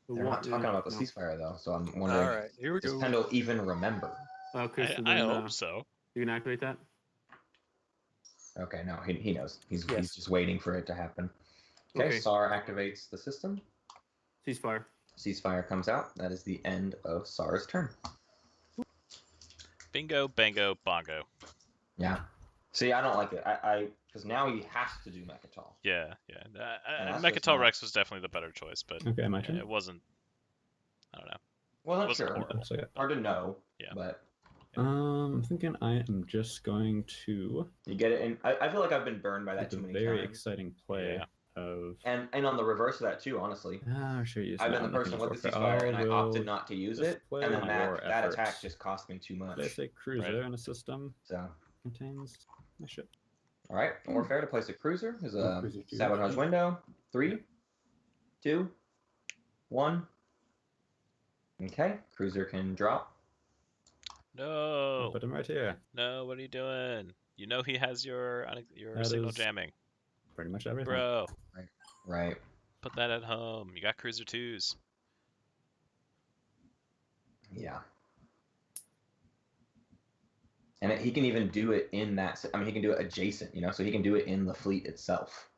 They're not talking about the no. ceasefire though, so I'm wondering. All right, here we Does go. Pendle even remember? Okay, so I then hope so. you can activate that. Okay, no, he knows. He's Yes. just waiting for it to happen. Okay, Okay. SAR activates the system. Ceasefire. Ceasefire comes out. That is the end of SAR's turn. Bingo, bango, bongo. Yeah. See, I don't like it. Because now he has to do Mechatol. Yeah. that's just Mechatol not- Rex was definitely the better choice, but Okay, my turn. it wasn't. I don't know. Wasn't Wasn't sure. horrible. That's okay. Hard to know. Yeah. But I'm thinking I am just going to you get it. And I feel like I've been burned by that make a too many very times. exciting play Yeah. of. And on the reverse of that too, honestly. Ah, sure. Use I've that been the one. person with the Okay, ceasefire, and I will opted not to use it, display and then your that attack efforts. just cost me too much. Did I say cruiser Right. in a system So, contains my ship? all right, Warfare to place a cruiser is a Cruiser two. sabotage window. 3, 2, 1. Okay, cruiser can drop. No. I'll put him right here. No, what are you doing? You know he has your That signal is jamming. Pretty much everything. Bro, Right. put that at home. You got cruiser 2s. Yeah. And he can even do it in that. I mean, he can do it adjacent, so he can do it in the fleet itself.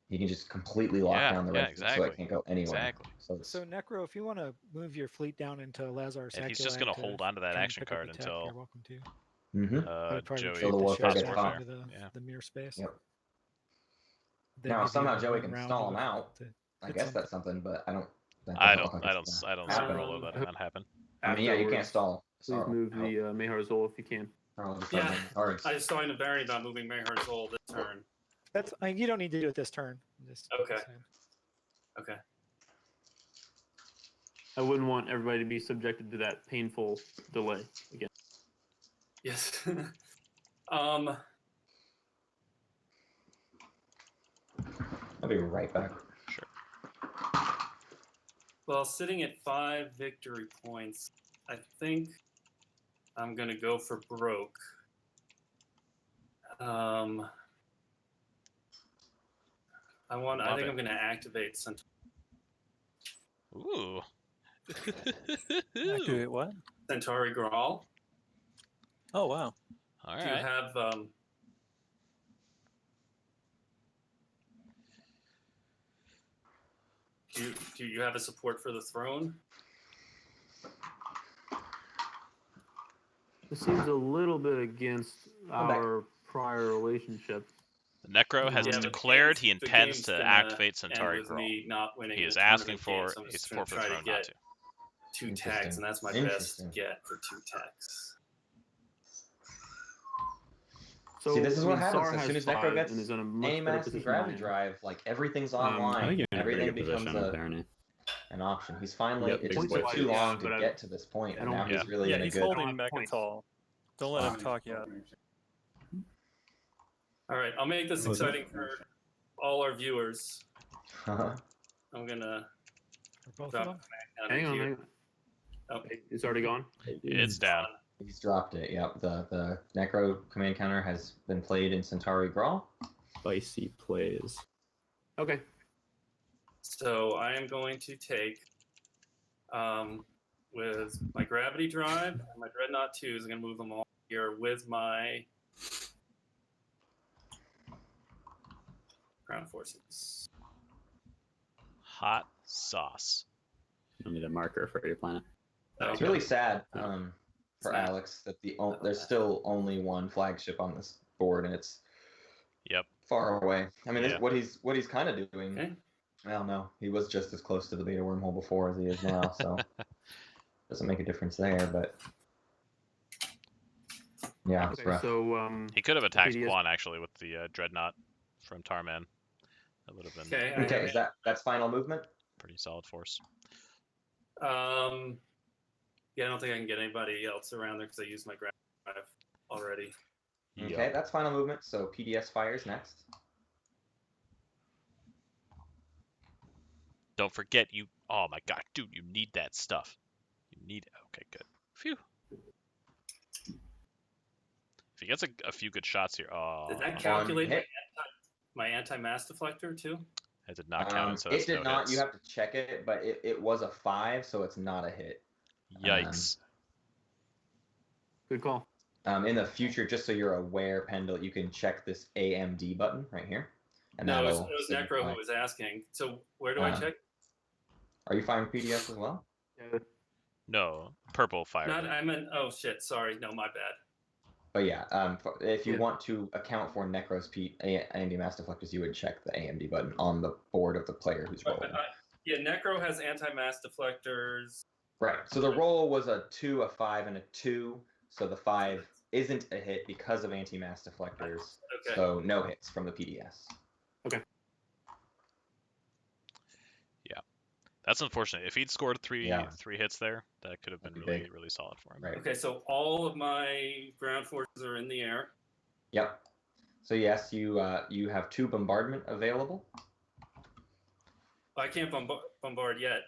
He can just completely lock Yeah, down the yeah, regiment so exactly. it can't go anywhere. Exactly. So Necro, if you want to move your fleet down into Lazar And he's just gonna hold on to that try and action pick up card the tech, until you're welcome to. Mm-hmm. I'd probably Joey retreat the the warfare ship gets back caught. into Yeah. the mirror space. Yep. Then Now, maybe somehow run Joey can around stall to him out. to I hit guess something. that's something, but I don't. that I doesn't don't look like I it's don't gonna I don't happen. scroll that not happen. I mean, yeah, you can't Afterwards, stall. Please Sorry. move the Mahar Zol if you can. I'll just Yeah. start moving cards. I was talking to Barry about moving Mayhar Zol this turn. That's you don't need to do it this turn. Just Okay. saying. Okay. I wouldn't want everybody to be subjected to that painful delay again. Yes. I'll be right back. Well, sitting at 5 victory points, I think I'm gonna go for broke. I think I'm gonna activate Centauri. Ooh. Activate what? Centauri Grawl. Oh wow. All Do you right. have do you have a support for the throne? This seems a little bit against Come back. our prior relationship. The Necro has Yeah, but the declared game's- he the intends game's to gonna activate end Centauri with Girl. me not winning He the is asking tournament game, for so I'm a just support for gonna the try throne to not get to. 2 Interesting. techs, and that's my best Interesting. get for 2 techs. So See, this is I what mean, happens Sar as has soon as Necro 5 gets and is in a much better AMAS and position than I Gravity am. Drive, like everything's I online. I think you're in a pretty Everything good becomes position with Barney. an option. He's finally. Yep, it big just boy took too fights. long but to I- get to this point, I and don't- now he's Yeah. really Yeah, in a he's good. holding have points. Mechantal. Don't let him talk yet. All right, I'll make this exciting for all our viewers. I'm gonna For both drop of them? down Hang on, here. hang on. Oh, It's already gone. It's down. He's dropped it. Yep. The Necro command counter has been played in Centauri Grawl. Spicy plays. Okay. so I am going to take with my gravity drive and my dreadnought 2s. I'm gonna move them all here with my ground forces. Hot sauce. You'll need a marker for your planet. It's really sad for Sad. Alex that there's still only one flagship on this board, and it's Yep. far away. I mean, Yeah. what he's kind of doing. Okay. I don't know. He was just as close to the beta wormhole before as he is now, so doesn't make a difference there. But yeah, it's Okay. rough. So He could have attacked PDS Quan actually with the Dreadnought from Tarman. That would have been Okay. Okay, that's final movement? pretty solid force. Yeah, I don't think I can get anybody else around there because I used my gravity drive already. Okay, that's final movement. So PDS fires next. Don't forget you. Oh my god, dude, you need that stuff. You need. Okay, good. Phew. If he gets a few good shots here, oh, Did that calculate hit. my anti-mass deflector too? it did not count. So it that's did no not. hits. You have to check it, but it was a 5, so it's not a hit. Yikes. good call. In the future, just so you're aware, Pendle, you can check this AMD button right here. And No, it that'll was Necro signify- who was asking. So where do I check? Are you firing PDS as well? No, purple fire. Not, I meant. Oh shit! Sorry. No, my bad. But yeah, if you Yeah. want to account for Necro's AMD Mass Deflectors, you would check the AMD button on the board of the player who's rolling. Yeah, Necro has anti-mass deflectors. Right. So the roll was a 2, a 5, and a 2. So the 5 isn't a hit because of anti-mass deflectors. Okay. So no hits from the PDS. That's unfortunate. If he'd scored three Yeah. hits there, that could have been That'd be really big. really solid for him. Right. Okay, so all of my ground forces are in the air. Yep. So yes, you have 2 bombardment available. I can't bombard yet.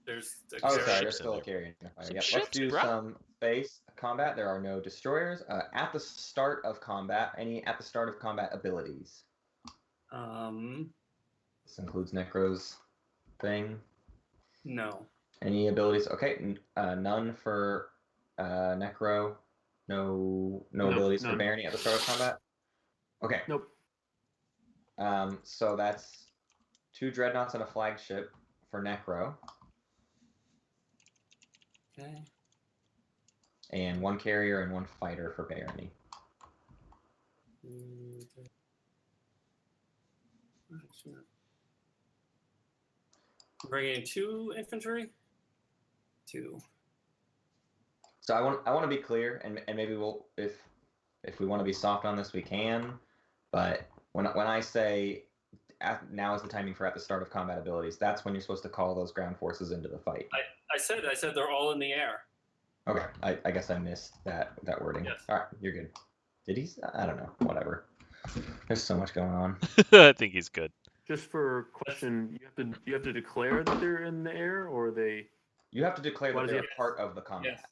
There's the Oh, carrier. sorry, ships there's in still a there. carrier in the fire. Some Yep. Let's ships, do bro. some space combat. There are no destroyers. At the start of combat, at the start of combat abilities. This includes Necro's thing. No. Any abilities? Okay, none for Necro. No abilities for none. Barony at the start of combat. Okay. Nope. So that's 2 dreadnoughts and a flagship for Necro, Okay. and 1 carrier and 1 fighter for Barony. Bringing in 2 infantry. 2. So I want to be clear, and maybe we'll if we want to be soft on this, we can. But when I say now is the timing for at the start of combat abilities, that's when you're supposed to call those ground forces into the fight. I said they're all in the air. Okay, I guess I missed that wording. Yes. All right, you're good. Did he? I don't know. Whatever. There's so much going on. I think he's good. Just for question, you have to declare that they're in the air, or they. You have to declare Why that does they're he- a part of the combat. Yes.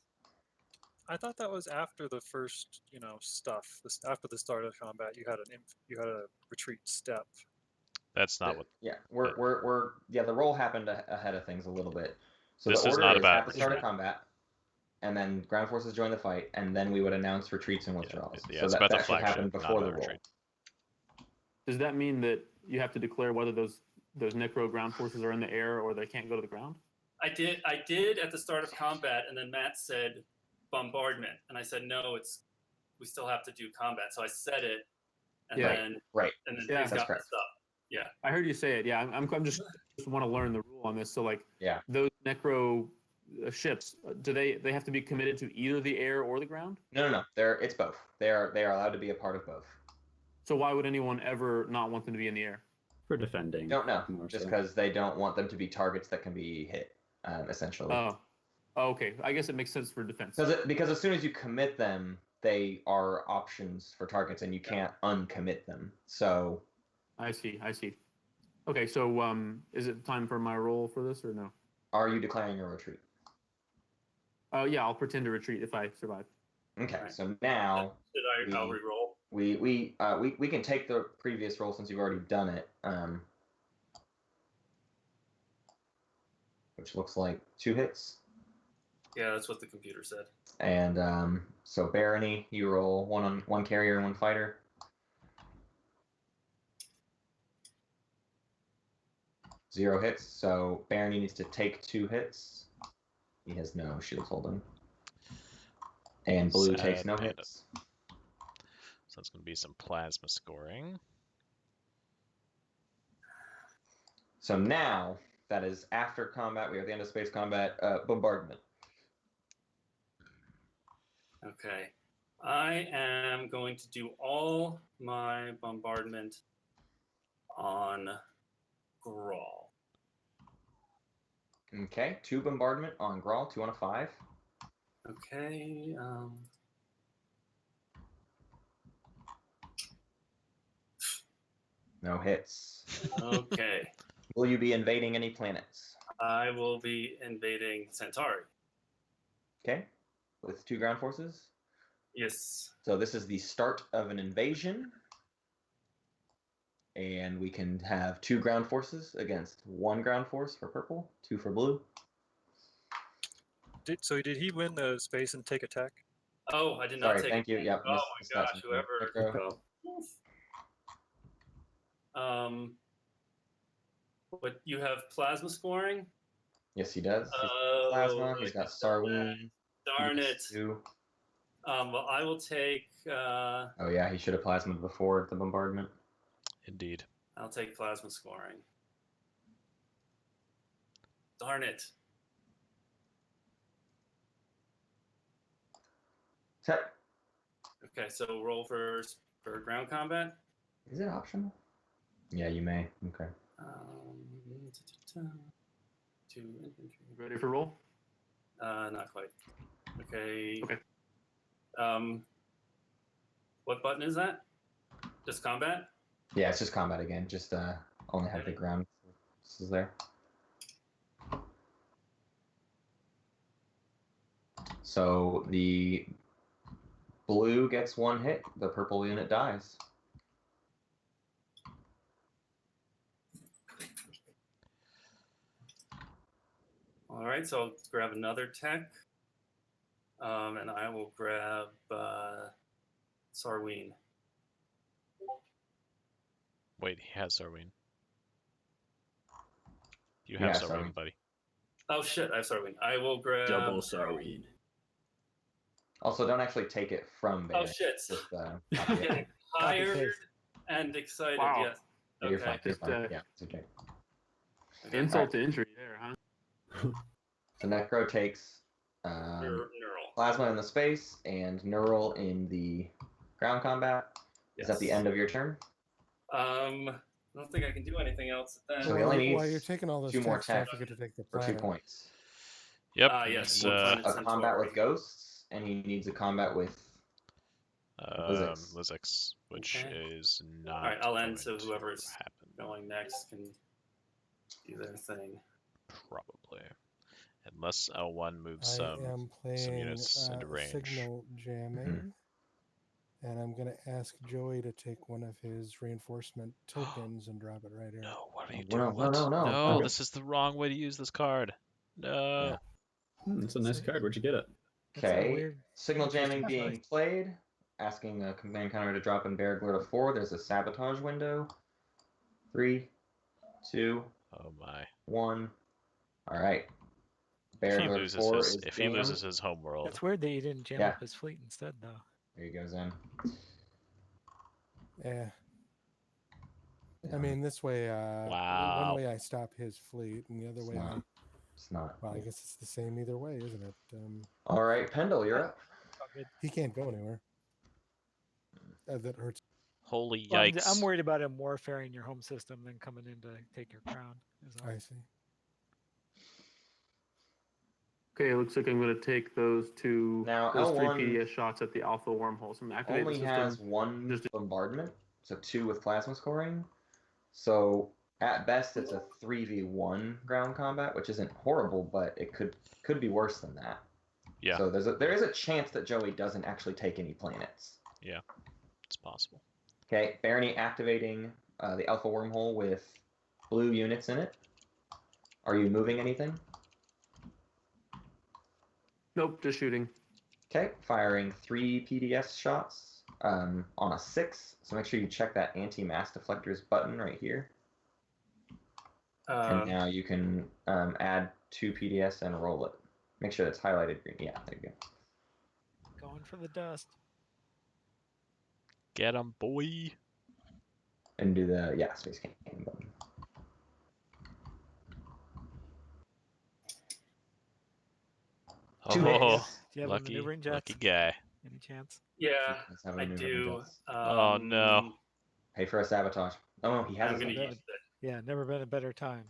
I thought that was after the first, stuff. After the start of combat, you had a retreat step. That's not what. Yeah, we're the roll happened ahead of things a little bit. So This the is order not is about- at the start of combat, and then ground forces join the fight, and then we would announce retreats and withdrawals. Yeah, so it's that about the should flagship, happen not before the about roll. retreat. Does that mean that you have to declare whether those Necro ground forces are in the air or they can't go to the ground? I did at the start of combat, and then Matt said, bombardment, and I said no, we still have to do combat. So I said it, and Yeah. then Right. and then Yeah, things that's got correct. messed up. Yeah. I heard you say it. Yeah, I'm just want to learn the rule on this. So like, Yeah. those necro ships, do they have to be committed to either the air or the ground? No. It's both. They are allowed to be a part of both. So why would anyone ever not want them to be in the air? For defending. Don't know. more Just so. because they don't want them to be targets that can be hit, essentially. Oh, okay. I guess it makes sense for defense. Because as soon as you commit them, they are options for targets, and you can't uncommit them. So. I see. Okay, so is it time for my roll for this or no? Are you declaring a retreat? Yeah, I'll pretend to retreat if I survive. Okay, Right. so now I'll re-roll. we can take the previous roll since you've already done it, which looks like 2 hits. Yeah, that's what the computer said. And so Barony, you roll one carrier and 1 fighter. Zero hits, so Barony needs to take 2 hits. He has no shields holding. And Blue takes Sad no panda. hits. So that's going to be some plasma scoring. So now, that is after combat, we are at the end of space combat, bombardment. Okay. I am going to do all my bombardment on Grawl. Okay, 2 bombardment on Grawl, 2 on a 5. Okay. No hits. Okay. Will you be invading any planets? I will be invading Centauri. Okay, with 2 ground forces. Yes. So this is the start of an invasion. And we can have 2 ground forces against 1 ground force for purple, 2 for blue. So did he win the space and take attack? Oh, I did not Sorry, take thank you. it. Yep, Oh missed my that gosh, one. whoever. Micro. But you have plasma scoring? Yes, he does. He's Oh, plasma. He's got Sarween. darn it. 2. Well, I will take. Oh yeah, he should have plasma before the bombardment. Indeed. I'll take plasma scoring. Darn it. Set. Okay, so roll for ground combat. Is it optional? Yeah, you may. Okay. 2 infantry. Ready for roll? Not quite. Okay. Okay. What button is that? Just combat? Yeah, it's just combat again. Just only have the ground forces there. So the blue gets 1 hit. The purple unit dies. All right, so I'll grab another tech. And I will grab Sarween. Wait, he has Sarween. You Yeah, have Sarween, Sarween. buddy. Oh shit, I have Sarween. I will grab Double Sarween. Also, don't actually take it from there. Oh shit. Just, I'm getting tired paste. and excited. Wow. Yes. Yeah, you're fine. You're Just, fine. Yeah, it's okay. Insult to injury there, huh? So Necro takes Neural. plasma in the space and neural in the ground combat. Is that the Yes. end of your turn? I don't think I can do anything else then. So he only While needs you're taking all those 2 more attacks, don't tech forget to take the for 2 planet. points. Yep. Yes, it's, one planet. A combat with ghosts, and he needs a combat with Lizix. Lizix, which Okay. is not. All right, I'll end going so to whoever's happen. going next can do their thing. Probably, unless L1 moves I am playing units into range. signal jamming, and I'm going to ask Joey to take one of his reinforcement tokens and drop it right here. No, what are you No, doing? no, no, no. No, Okay. this is the wrong way to use this card. No. Yeah. That's a nice card. Where'd you get it? That's a Okay. weird- Signal jamming interesting being choice. played. Asking a command counter to drop in Baragler to 4. There's a sabotage window. 3, 2, Oh my. 1. All right. Bear If he North loses 4 his, is if he killing him. loses his home world, That's weird that you didn't jam Yeah. up his fleet instead, though. There he goes in. Yeah. I mean, this way, one Wow. way I stop his fleet, and the other way I. It's not. Well, I guess it's the same either way, isn't it? All right, Pendle, you're up. He can't go anywhere. That hurts. Holy Well, yikes! I'm worried about him warfaring your home system, then coming in to take your crown. is all. I see. Okay, it looks like I'm going to take those Now, those three L1 PDS shots at the alpha wormholes. I'm going to activate only the has system. one bombardment, so 2 with plasma scoring. So at best, it's a 3v1 ground combat, which isn't horrible, but it could be worse than that. Yeah. So there is a chance that Joey doesn't actually take any planets. Yeah, it's possible. Okay, Barony activating the alpha wormhole with blue units in it. Are you moving anything? Nope, just shooting. Okay, firing 3 PDS shots on a 6. So make sure you check that anti-mass deflectors button right here. And now you can add 2 PDS and roll it. Make sure it's highlighted green. Yeah, there you go. Going for the dust. Get him, boy. And do the, space cannon button. Two Oh, hits. Do you have a lucky, maneuvering jets? lucky guy. Any chance? Yeah, Let's have a I maneuvering do. jets. Oh, no. Pay for a sabotage. Oh, no, he has I'm a gonna sabotage. use it. Yeah, never been a better time.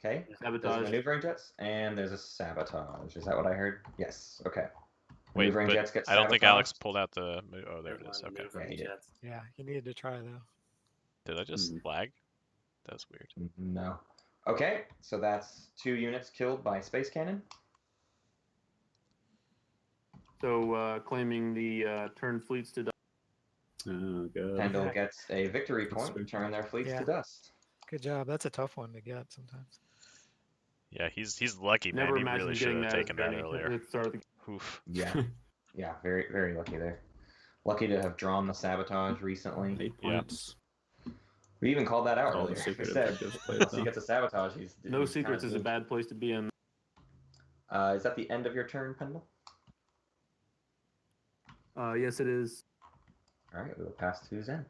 Okay. There's Sabotage. maneuvering jets, and there's a sabotage. Is that what I heard? Yes. Okay. Wait, Maneuvering but jets get I don't think sabotaged. Alex pulled out the. Oh, there it is. Okay. Maneuvering he did. jets. Yeah, you needed to try though. Did I just lag? That's weird. No. Okay, so that's 2 units killed by space cannon. So claiming the turn fleets to dust. Oh, good. Pendle gets a victory point. Turn their fleets Yeah. to dust. Good job. That's a tough one to get sometimes. Yeah, he's lucky, man. Never He imagined really should getting have that taken that at earlier. the start of the Oof. Yeah. Yeah, very, very lucky there. Lucky to have drawn the sabotage recently. 8 Yeah. points. We even called that out All the earlier. secret We said, objectives played, once he though. gets a sabotage, he's No he's secrets kind is of a bad place to be in. Is that the end of your turn, Pendle? Yes, it is. All right, we will pass to Zen.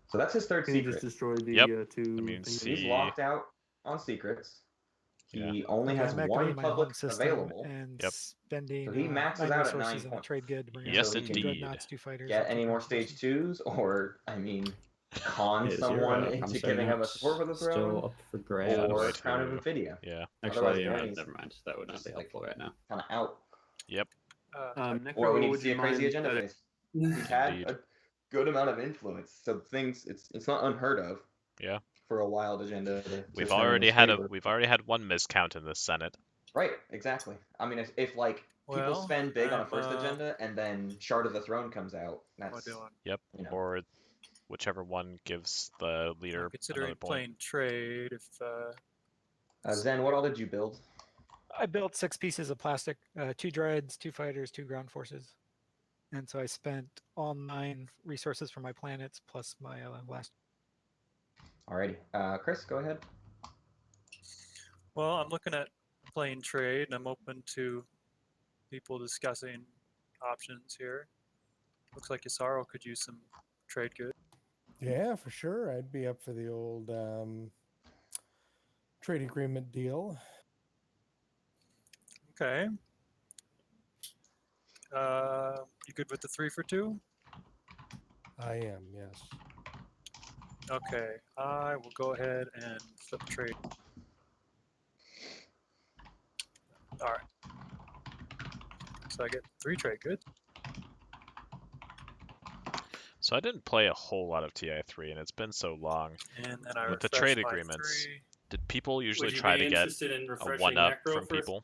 So that's his third Can you secret. just destroy the Yep. two? I mean, things? He's see- locked out on secrets. He Yeah. only has I'm activating one my home public system available. and Yep. spending So he maxes 9 out at resources 9 on a points. trade good to bring Yes, out So he can two indeed. dreadnoughts, 2 fighters. Get and 2 any more ground stage forces. 2s, or, I mean, con Is someone your, into promissory giving him a note support for the still throne, up for grabs? or Way Crown of too. Infidia. Yeah. Actually, Barony's never mind. That would not just be like- helpful right now. kind of out. Yep. Necro, Or we need to would see you a crazy mind agenda that- phase. He's had Indeed. a good amount of influence, so things it's not unheard of. Yeah. For a wild agenda. To We've turn in already his had favor. we've already had one miscount in the Senate. Right, exactly. I mean, if like people Well, spend big on a I'm, first agenda and then Shard of the Throne comes out, What am I that's doing? Yep. you know. Or whichever one gives the leader I'm another considering point. playing trade if Zen, what all did you build? I built 6 pieces of plastic, 2 dreads, 2 fighters, 2 ground forces. And so I spent all 9 resources for my planets plus my last. Alrighty, Chris, go ahead. Well, I'm looking at playing trade, and I'm open to people discussing options here. Looks like Isaro could use some trade good. Yeah, for sure. I'd be up for the old trade agreement deal. Okay. You good with the 3 for 2? I am, yes. Okay, I will go ahead and flip trade. All right. So I get 3 trade goods. So I didn't play a whole lot of TI3, and it's been so long. And then I With the refresh trade my agreements, 3. did people usually Would you try be to get interested in a refreshing one-up Necro from first? people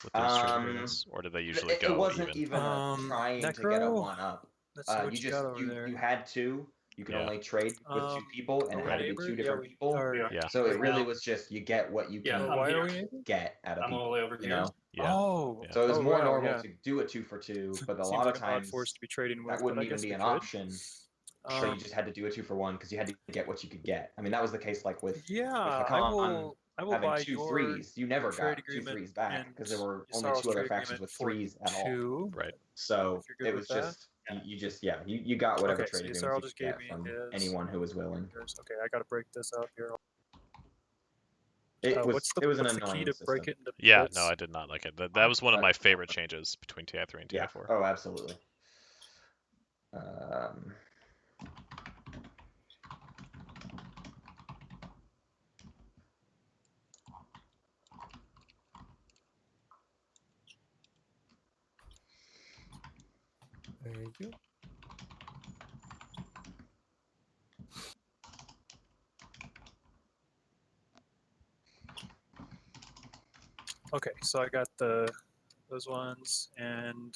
with those trade agreements, or did they usually It go wasn't even? even trying to get a Necro? one up. Let's see what You you just got over there. you had 2. You could Yeah. only trade with 2 people, and it had to be neighbor? 2 Yeah, different we- people. or- Yeah. So it Right really now. was just you get what you Yeah, can why here. are we neighbor? get out of I'm people. all the way over You here. know? Yeah. Oh. Yeah. So it was oh, more wow, normal yeah. to do a 2 for 2, but a Seems lot like of an odd times force to be trading with, that but wouldn't I even guess be we an could. option. So you just had to do a 2 for 1 because you had to get what you could get. I mean, that was the case like with Yeah, I Hakan will. I will having buy two your threes. You never trade got two agreement threes back and because there were only Yassaro's two other trade factions agreement with for threes at all. 2. Right. So If you're good it with was just that. you got whatever Okay, trade so agreements Yassaro you just could gave get me from his. anyone who was willing. Okay, I got to break this up here. It was What's the it was an key annoying to system. break it into Yeah, bits? no, I did not like it. That was one of my favorite changes between TI3 and Yeah. TI4. Oh, absolutely. Thank you. Okay, so I got those ones, and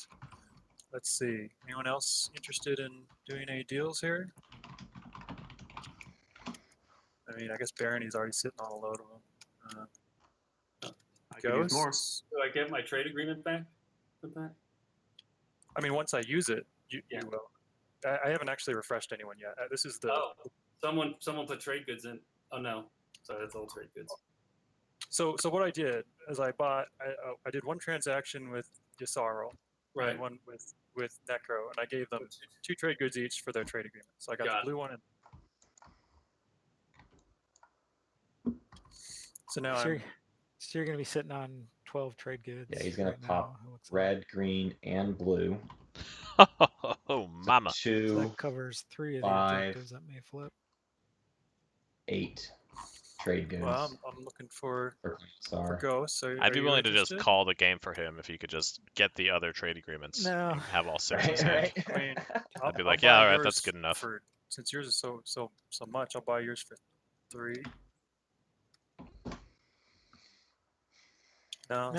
let's see. Anyone else interested in doing any deals here? I mean, I guess Barony's already sitting on a load of them. I could use more. Ghosts. Do I get my trade agreement back with that? I mean, once I use it, you will. I haven't actually refreshed anyone yet. This is the. Oh, someone put trade goods in. Oh no, sorry, that's all trade goods. So what I did is I did one transaction with Yassaro, Right. and one with Necro, and I gave them 2 trade goods each for their trade agreement. So I got Got the blue one. So now So you're going to be sitting on 12 trade goods. Yeah, he's gonna right pop now, it looks like. red, green, and blue. Oh, mama. So 2, that covers 3 of the 5, objectives that may flip. 8 trade goods. Well, I'm looking for Tsar. ghosts. I'd be willing to just call the game for him if you could just get the other trade agreements. No. And have all 6 in his Right, hand. I mean, I'd be I'll like, yeah, buy all right, yours that's good enough. Since yours is so much, I'll buy yours for 3. No.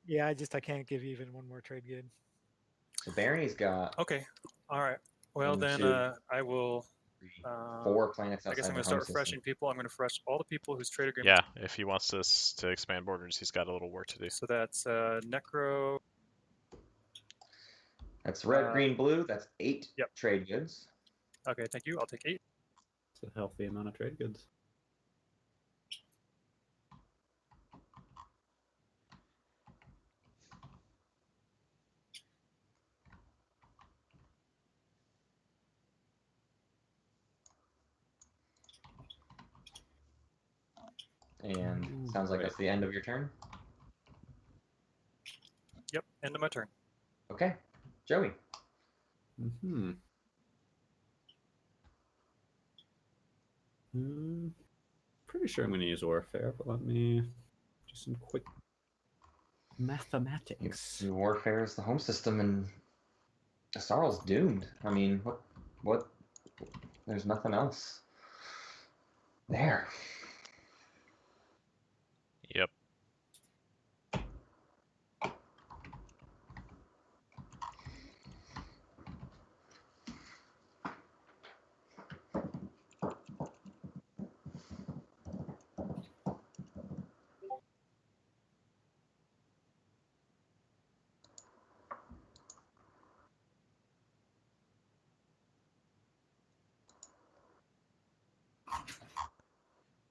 Yeah, I can't give you even one more trade good. So Barony's got Okay. All right. Well, 1, then 2, I will. 3, 4 planets outside I guess I'm the going to home start refreshing system. people. I'm going to refresh all the people whose trade agreement. Yeah, if he wants us to expand borders, he's got a little work to do. So that's Necro. That's red, green, blue. That's 8 trade goods. Okay, thank you. I'll take 8. It's a healthy amount of trade goods. And sounds like that's the end of your turn. Yep, end of my turn. Okay, Joey. Pretty sure I'm going to use Warfare, but let me do some quick mathematics. Warfare is the home system, and Asarl's doomed. I mean, what? There's nothing else there. Yep.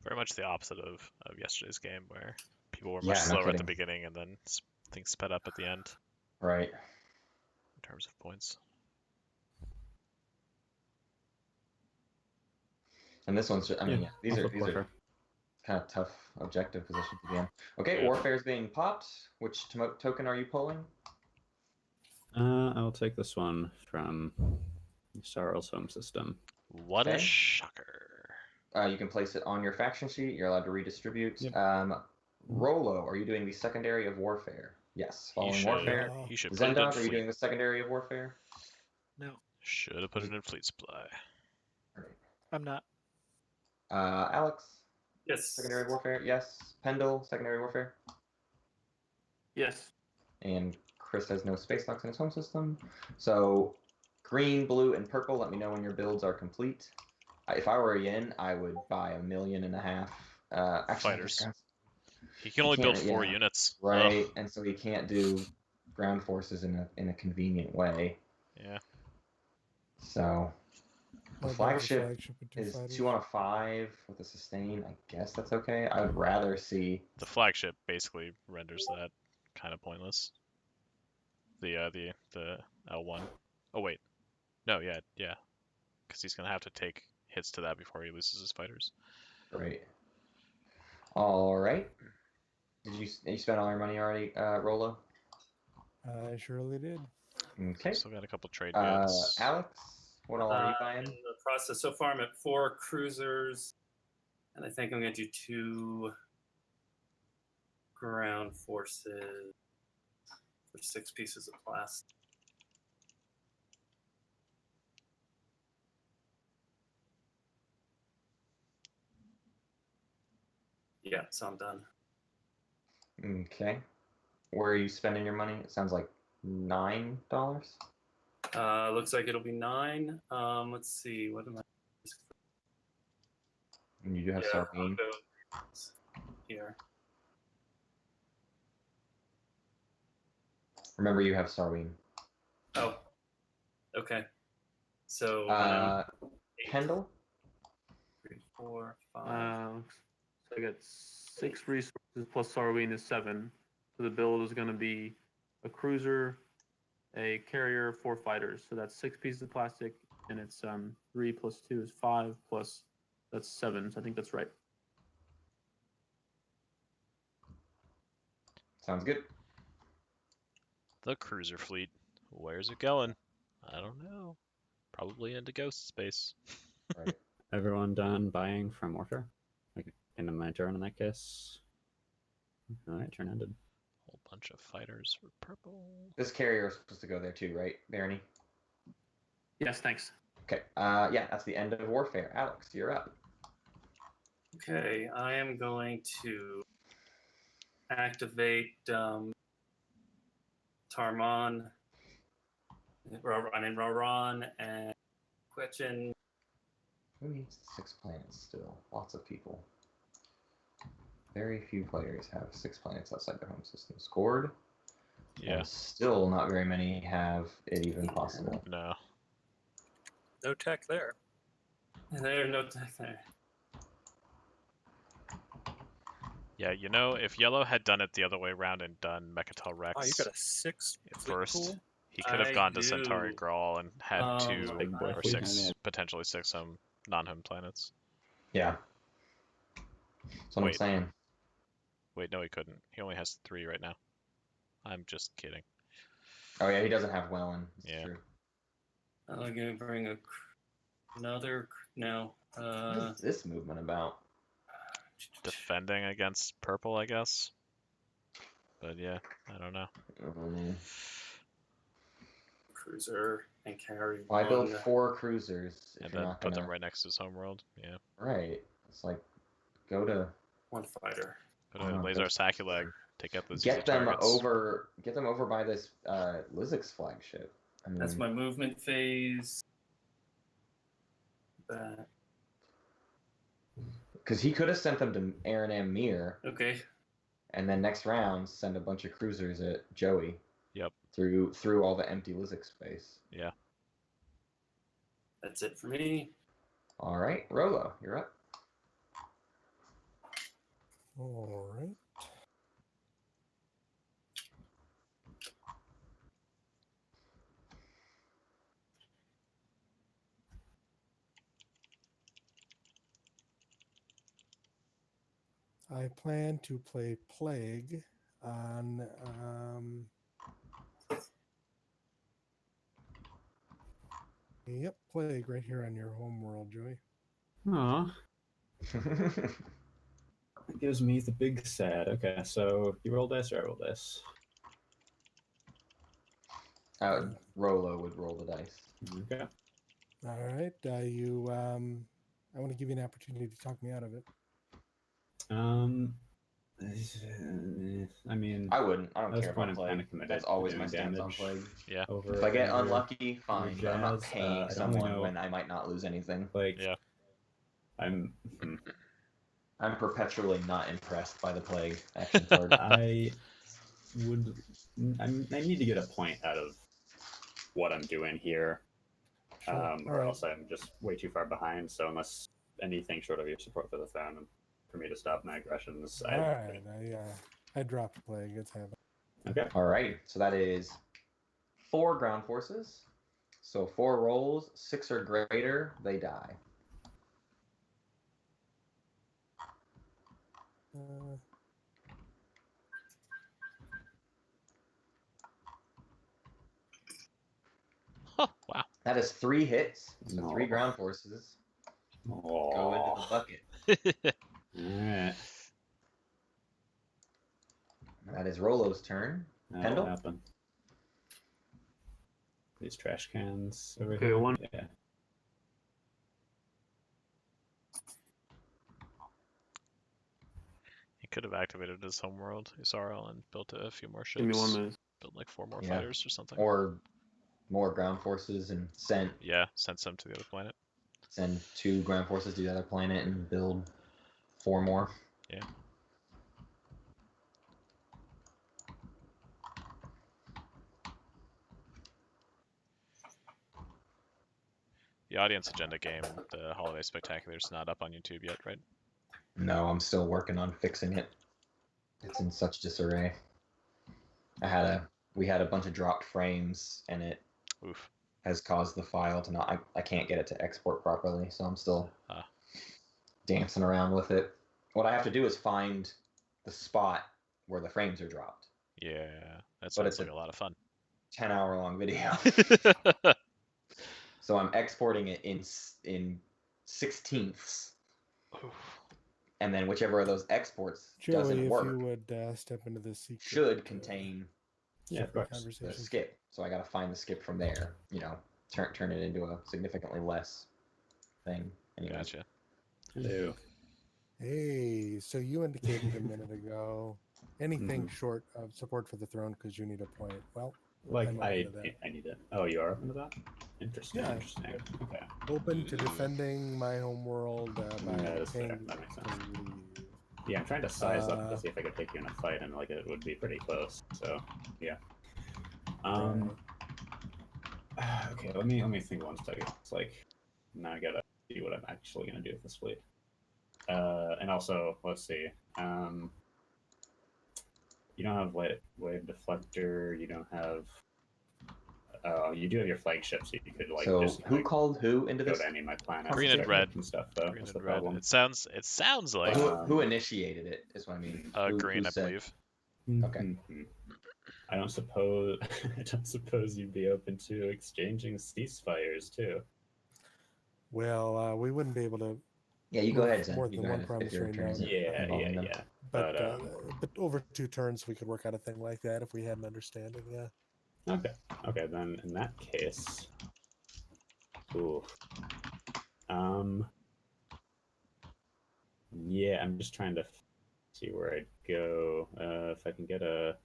Very much the opposite of yesterday's game, where people were much slower at the beginning and then things sped up at the end. Right. In terms of points. And this one's, these are kind of tough objective positions to be in. Okay, Warfare is being popped. Which token are you pulling? I will take this one from Sarl's home system. What a shocker. You can place it on your faction sheet. You're allowed to redistribute. Rolo, are you doing the secondary of Warfare? Yes. Following Warfare. He should put it in Zendog, are you fleet. doing the secondary of Warfare? No. Should have put it in fleet supply. I'm not. Alex? Yes. Secondary Warfare? Yes. Pendle, secondary Warfare? Yes. And Chris has no space locks in his home system. So green, blue, and purple, let me know when your builds are complete. If I were Yin, I would buy 1.5 million. Fighters. He can only build 4 units. Right, and so he can't do ground forces in a convenient way. Yeah. So The Above flagship with 2 is fighters. 2 on a 5 with a sustain. I guess that's okay. I would rather see. The flagship basically renders that kind of pointless. The L1. Oh wait, no, yeah, because he's gonna have to take hits to that before he loses his fighters. Right. All right. Did you spend all your money already, Rolo? I surely did. Okay. Still got a couple trade goods. Alex, what all are you buying? In the process, so far I'm at 4 cruisers, and I think I'm going to do 2 ground forces for 6 pieces of plastic. Yeah, so I'm done. Okay. Where are you spending your money? It sounds like $9. Looks like it'll be 9. Let's see. What am I? And you do have Yeah, Sardine. I'll go here. Remember, you have Sarween. Oh, okay. So Kendall? 3, 4, 5. So I got 6 resources plus Sarween is 7. So the build is going to be a cruiser, a carrier, 4 fighters. So that's 6 pieces of plastic, and it's 3 plus 2 is 5 plus that's 7. So I think that's right. Sounds good. The cruiser fleet. Where's it going? I don't know. Probably into ghost space. Right. Everyone done buying from Warfare? Like, end of my turn in that case. All right, turn ended. Whole bunch of fighters for purple. This carrier is supposed to go there too, right, Barony? Yes, thanks. Okay. Yeah, that's the end of Warfare. Alex, you're up. Okay, I am going to activate Tarman. Roran and Quetchen. Who needs 6 planets still? Lots of people. Very few players have 6 planets outside their home system scored. Yeah. And still not very many have it even possible. No. No tech there. There's no tech there. Yeah, you know, if Yellow had done it the other way around and done Mechatol Rex Oh, you got a 6 first, pool? he could have I gone to do. Centauri Grawl and had 2 Big boy or fleet. 6, potentially 6 non-home planets. Yeah. That's what I'm Wait. saying. Wait, no, he couldn't. He only has 3 right now. I'm just kidding. Oh yeah, he doesn't have Wellen. That's Yeah. true. I'm gonna bring another. No. What is this movement about? Defending against purple, I guess. But yeah, I don't know. Cruiser and carry. Why build one. 4 cruisers if And you're then not put gonna? them right next to his homeworld. Yeah. Right. It's like go to 1 fighter. Put a laser Saculag. Take out those get easy them targets. over. Get them over by this Lizix flagship. I mean, That's my movement phase. That. because he could have sent them to Aaron M. Mir, Okay. and then next round send a bunch of cruisers at Joey. Yep. Through all the empty Lizix space. Yeah. That's it for me. All right, Rolo, you're up. All right. I plan to play Plague on yep, Plague right here on your home world, Joey. Aw. That gives me the big sad. Okay, so you roll dice or I roll dice? Rolo would roll the dice. Okay. All right. I want to give you an opportunity to talk me out of it. I mean, I wouldn't. I don't at this care point about I'm kind Plague. of committed. That's to always doing my stance on damage Plague. Yeah. Over If I get over- unlucky, fine. over But I'm not Jazz, paying I don't someone know. when I might not lose anything. Like, Yeah. I'm perpetually not impressed by the Plague action card. I need to get a point out of what I'm doing here. Sure. All or right. else I'm just way too far behind. So unless anything short of your support for the throne, and for me to stop my aggressions, All right. I dropped plague. It's happening. Okay. All right. So that is 4 ground forces. So 4 rolls, 6 or greater, they die. Huh, wow. That is 3 hits. So 3 No. ground forces Oh. go into the bucket. Alright. That is Rolo's turn. That'll Pendle? happen. These trash cans over Okay, here. one. Yeah. He could have activated his homeworld, Isarl, and built a few more ships. Give me 1 minute. Built like 4 more Yeah. fighters or something. Or more ground forces and send some to the other planet. 2 ground forces to the other planet and build 4 more. Yeah. The audience agenda game, the Holiday Spectacular, is not up on YouTube yet, right? No, I'm still working on fixing it. It's in such disarray. We had a bunch of dropped frames, and it has caused the file to not. I can't get it to export properly, so I'm still dancing around with it. What I have to do is find the spot where the frames are dropped. Yeah, that sounds like a lot of fun. 10-hour-long video. So I'm exporting it in 16ths. And then whichever of those exports doesn't Joey, work if you would step into the secret, should contain Yeah, of course. the conversation. skip. So I got to find the skip from there. Turn it into a significantly less thing. Anyways. Gotcha. Hello. Hey, so you indicated a minute ago anything short of support for the throne because you need a point. Well, Like I'm I open to that. need it. Oh, you are open to that? Interesting. Yeah. Interesting. Okay. Open to defending my home world by Yeah, that's fair. paying That makes sense. to leave. Yeah, I'm trying to size up to see if I could take you in a fight, and like it would be pretty close. So, yeah. Okay, let me think 1 second. It's like now I gotta see what I'm actually gonna do with this fleet. And also, let's see. You don't have wave deflector. You don't have. You do have your flagship, so you could like. So just, who called who into go this? to any of my planets. Green and red. And stuff, though. Green That's and the red. problem. It sounds like Who initiated it is what I mean. green, who I said- believe. Okay. I don't suppose you'd be open to exchanging ceasefires too. Well, we wouldn't be able to. Yeah, you go move ahead, Zen. More You than go one ahead if promise your right turn now. is Yeah. involving them. But over 2 turns, we could work out a thing like that if we had an understanding. Yeah. Okay. Then in that case, ooh, yeah, I'm just trying to see where I'd go. If I can get the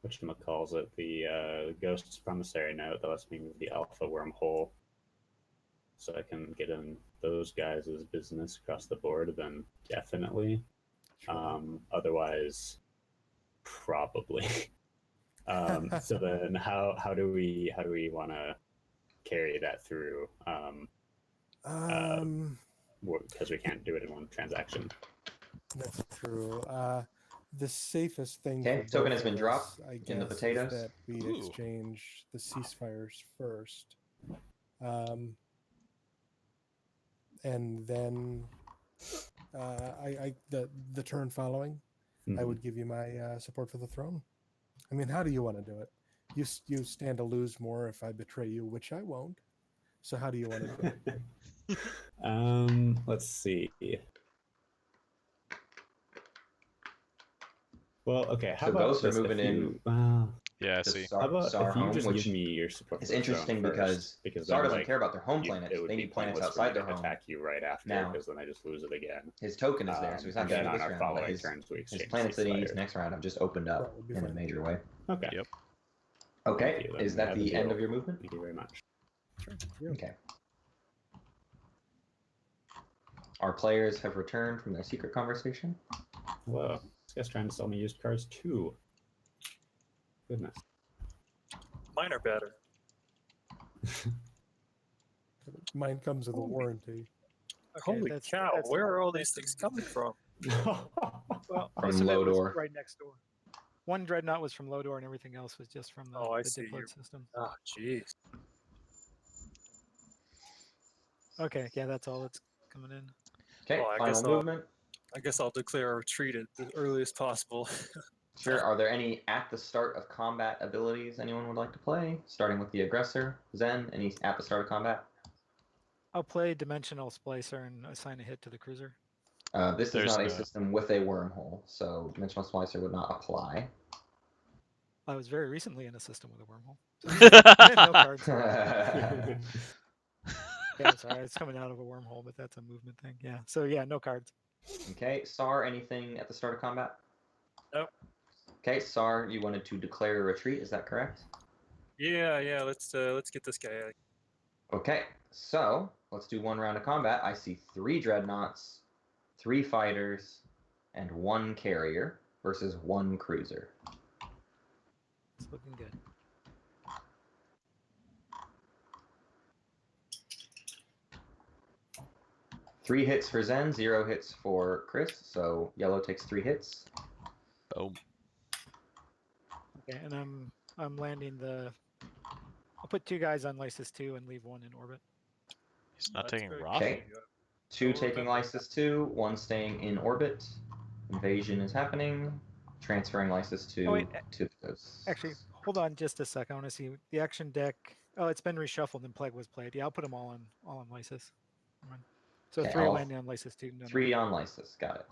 whatchamacallit, the Ghost's Promissory Note that lets me move the Alpha Wormhole, so I can get in those guys' business across the board, then definitely. Otherwise, probably. So then, how do we want to carry that through? Because we can't do it in one transaction. That's true. The safest thing. Okay, for token both has been of dropped us, I in the guess, is potatoes. that we Ooh. exchange the ceasefires first, and then the turn following, I would give you my support for the throne. I mean, how do you want to do it? You stand to lose more if I betray you, which I won't. So how do you want to do it? Let's see. Well, okay. How So about ghosts are this? If moving you, Yeah, I to see. How about Sar if you home, just which give me your support? It's for the throne interesting first, because then, Sar doesn't like, care about their home planets. It would They be need planets pointless for me outside to their home. attack you right after, Now- because then I just lose it again. His token is there, so he's not And getting then it on this our round. But following his turns, we exchange planets that he needs ceasefire. next round have just opened That up would be in a fine. major way. Okay. Yep. Okay, Thank you, then is we that have a the end deal. of your movement? Thank you very much. Yeah. Okay. Our players have returned from their secret conversation. Whoa, this guy's trying to sell me used cars too. Goodness. Mine are better. Mine comes with a warranty. Okay, Holy that's, cow! that's Where are all these things coming from? well, From most of it was Lodor. right next door. One dreadnought was from Lodor, and everything else was just from the, Oh, I the see. diploid system. Oh, jeez. Okay, yeah, that's all that's coming in. Okay, Well, final movement. I guess I'll declare a retreat at the earliest possible. Sure. Are there any at the start of combat abilities anyone would like to play? Starting with the aggressor. Zen, any at the start of combat? I'll play Dimensional Splicer and assign a hit to the cruiser. This There's is not a no- system with a wormhole, so Dimensional Splicer would not apply. I was very recently in a system with a wormhole. So no cards. Yeah, sorry, it's coming out of a wormhole, but that's a movement thing. Yeah, so yeah, no cards. Okay, Sar, anything at the start of combat? Nope. Okay, Sar, you wanted to declare a retreat, is that correct? Yeah. Let's get this guy out. Okay, so let's do one round of combat. I see 3 dreadnoughts, 3 fighters, and 1 carrier versus 1 cruiser. It's looking good. Three hits for Zen, 0 hits for Chris, so yellow takes 3 hits. Boom. Okay, and I'm landing the. I'll put 2 guys on Lysis 2 and leave 1 in orbit. He's not That's taking very Roth. Okay. 2 taking Lysis 2, 1 staying in orbit. Invasion is happening. Transferring Lysis 2 Oh, wait, to those. Actually, hold on just a sec. I want to see the action deck. Oh, it's been reshuffled and Plague was played. Yeah, I'll put them all on Lysis. So Okay, 3 all landing on Lysis 2. No, 3 on Lysis, got it.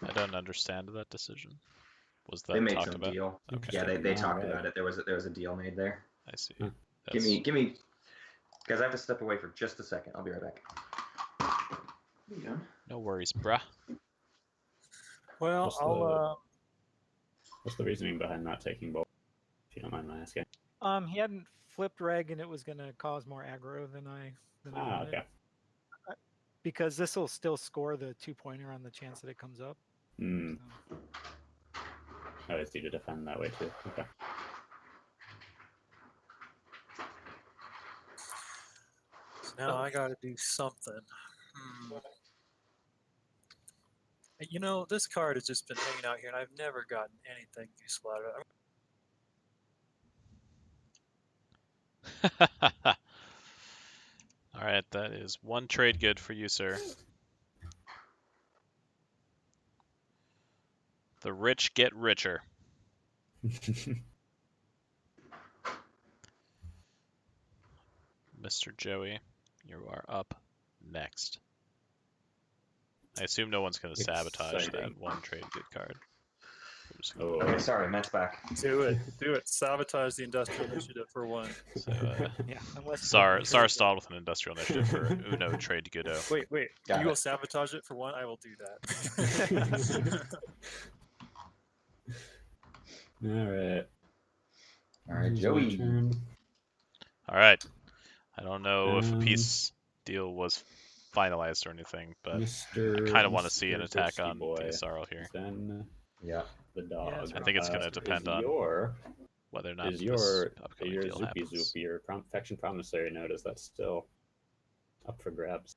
I don't understand that decision. Was that They made talked some about? deal. Okay. Yeah, they talked Alright. about it. There was a deal made there. I see. Hmm. Give me, guys. I have to step away for just a second. I'll be right back. No worries, bruh. Well, What's the reasoning behind not taking both? If you don't mind my asking. He hadn't flipped reg and it was going to cause more aggro than I wanted. Okay. Because this will still score the 2-pointer on the chance that it comes up. Hmm. So. Oh, it's easy to defend that way too. Okay. now I got to do something. You know, this card has just been hanging out here, and I've never gotten anything useful out of it. All right, that is 1 trade good for you, sir. The rich get richer. Mr. Joey, you are up next. I assume no one's going to sabotage that Exciting. 1 trade good card. We're just Oh, Okay, sorry, Matt's back. Do it. Sabotage the industrial initiative for 1. So, Yeah, unless Sar stalled with an industrial initiative for Uno trade Goodo. Wait. Got You it. will sabotage it for 1? I will do that. All right, Joey. turn. All right. I don't know if a peace deal was finalized or anything, but Mr. I kind of want to see an Mr. attack Ghosty on boy. the Sarl here. Then Yeah. the dog. that's I think it's going to depend on your whether or not is this your upcoming your deal Zoopy happens. Zoop, your faction promissory note, is that still up for grabs?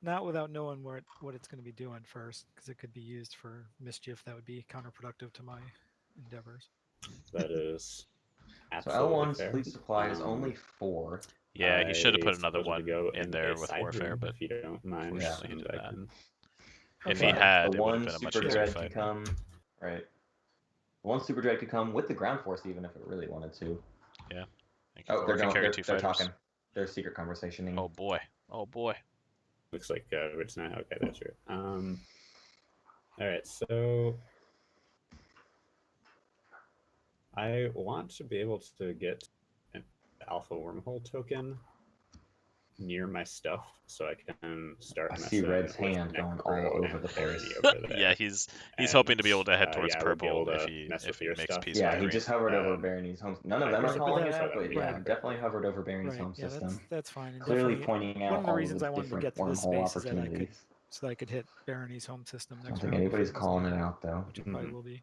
Not without knowing what it's going to be doing first, because it could be used for mischief that would be counterproductive to my endeavors. That is So absolutely L1's fair. fleet supply is only 4. Yeah, he should have put I another suppose we one go in in there a with side warfare, room, but if you don't mind, unfortunately he and did I that. can- If he Okay. had, The it would have one been a much super easier dread fight. could come, right? One super dread could come with the ground force, even if it really wanted to. Yeah. Oh, they're going. carry They're 2 fighters. talking. They're secret conversationing. Oh boy. Oh boy. Looks like it's not okay. That's true. All right, so I want to be able to get an alpha wormhole token near my stuff, so I can start. I see messing Red's with hand going all Necro over and the Parody place. over there. Yeah, he's And, hoping to be able to head towards yeah, we'll be purple able if to he mess with he your makes stuff. peace. Yeah, by he green. just hovered over Barony's home. None of them are Right, but calling it that- out, but yeah, right. definitely hovered over Barony's home Right. system. Yeah, that's fine. And Clearly definitely pointing out one of the all reasons the I wanted to different get to this wormhole space is that opportunities. I could hit Barony's home system I don't next think round. anybody's if it was calling there, it out though. which it probably will be.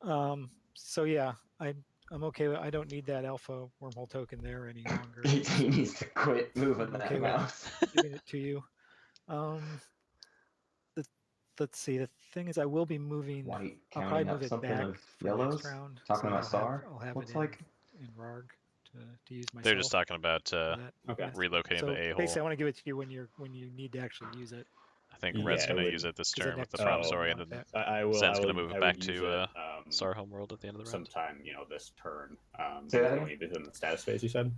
So yeah, I'm okay. I don't need that alpha wormhole token there any longer. He needs to quit moving I'm that okay with mouse. giving it to you. The, let's see. The thing is, I will be moving. White I'll probably counting up move it something back of for yellows. next round. Talking so about SAR. I'll have Looks it like. in RARG to use myself. They're just talking about for that. Okay. relocating So the a-hole. basically, I want to give it to you when you need to actually use it. I think Yeah, Red's it going to would- use it this 'Cause the turn with the next round promissory, I'll and want then that. I will. Zen's I going to would, move I it would back use to it, SAR homeworld at the end of the round. sometime, this turn. Say that It's again? only within the status phase, you said?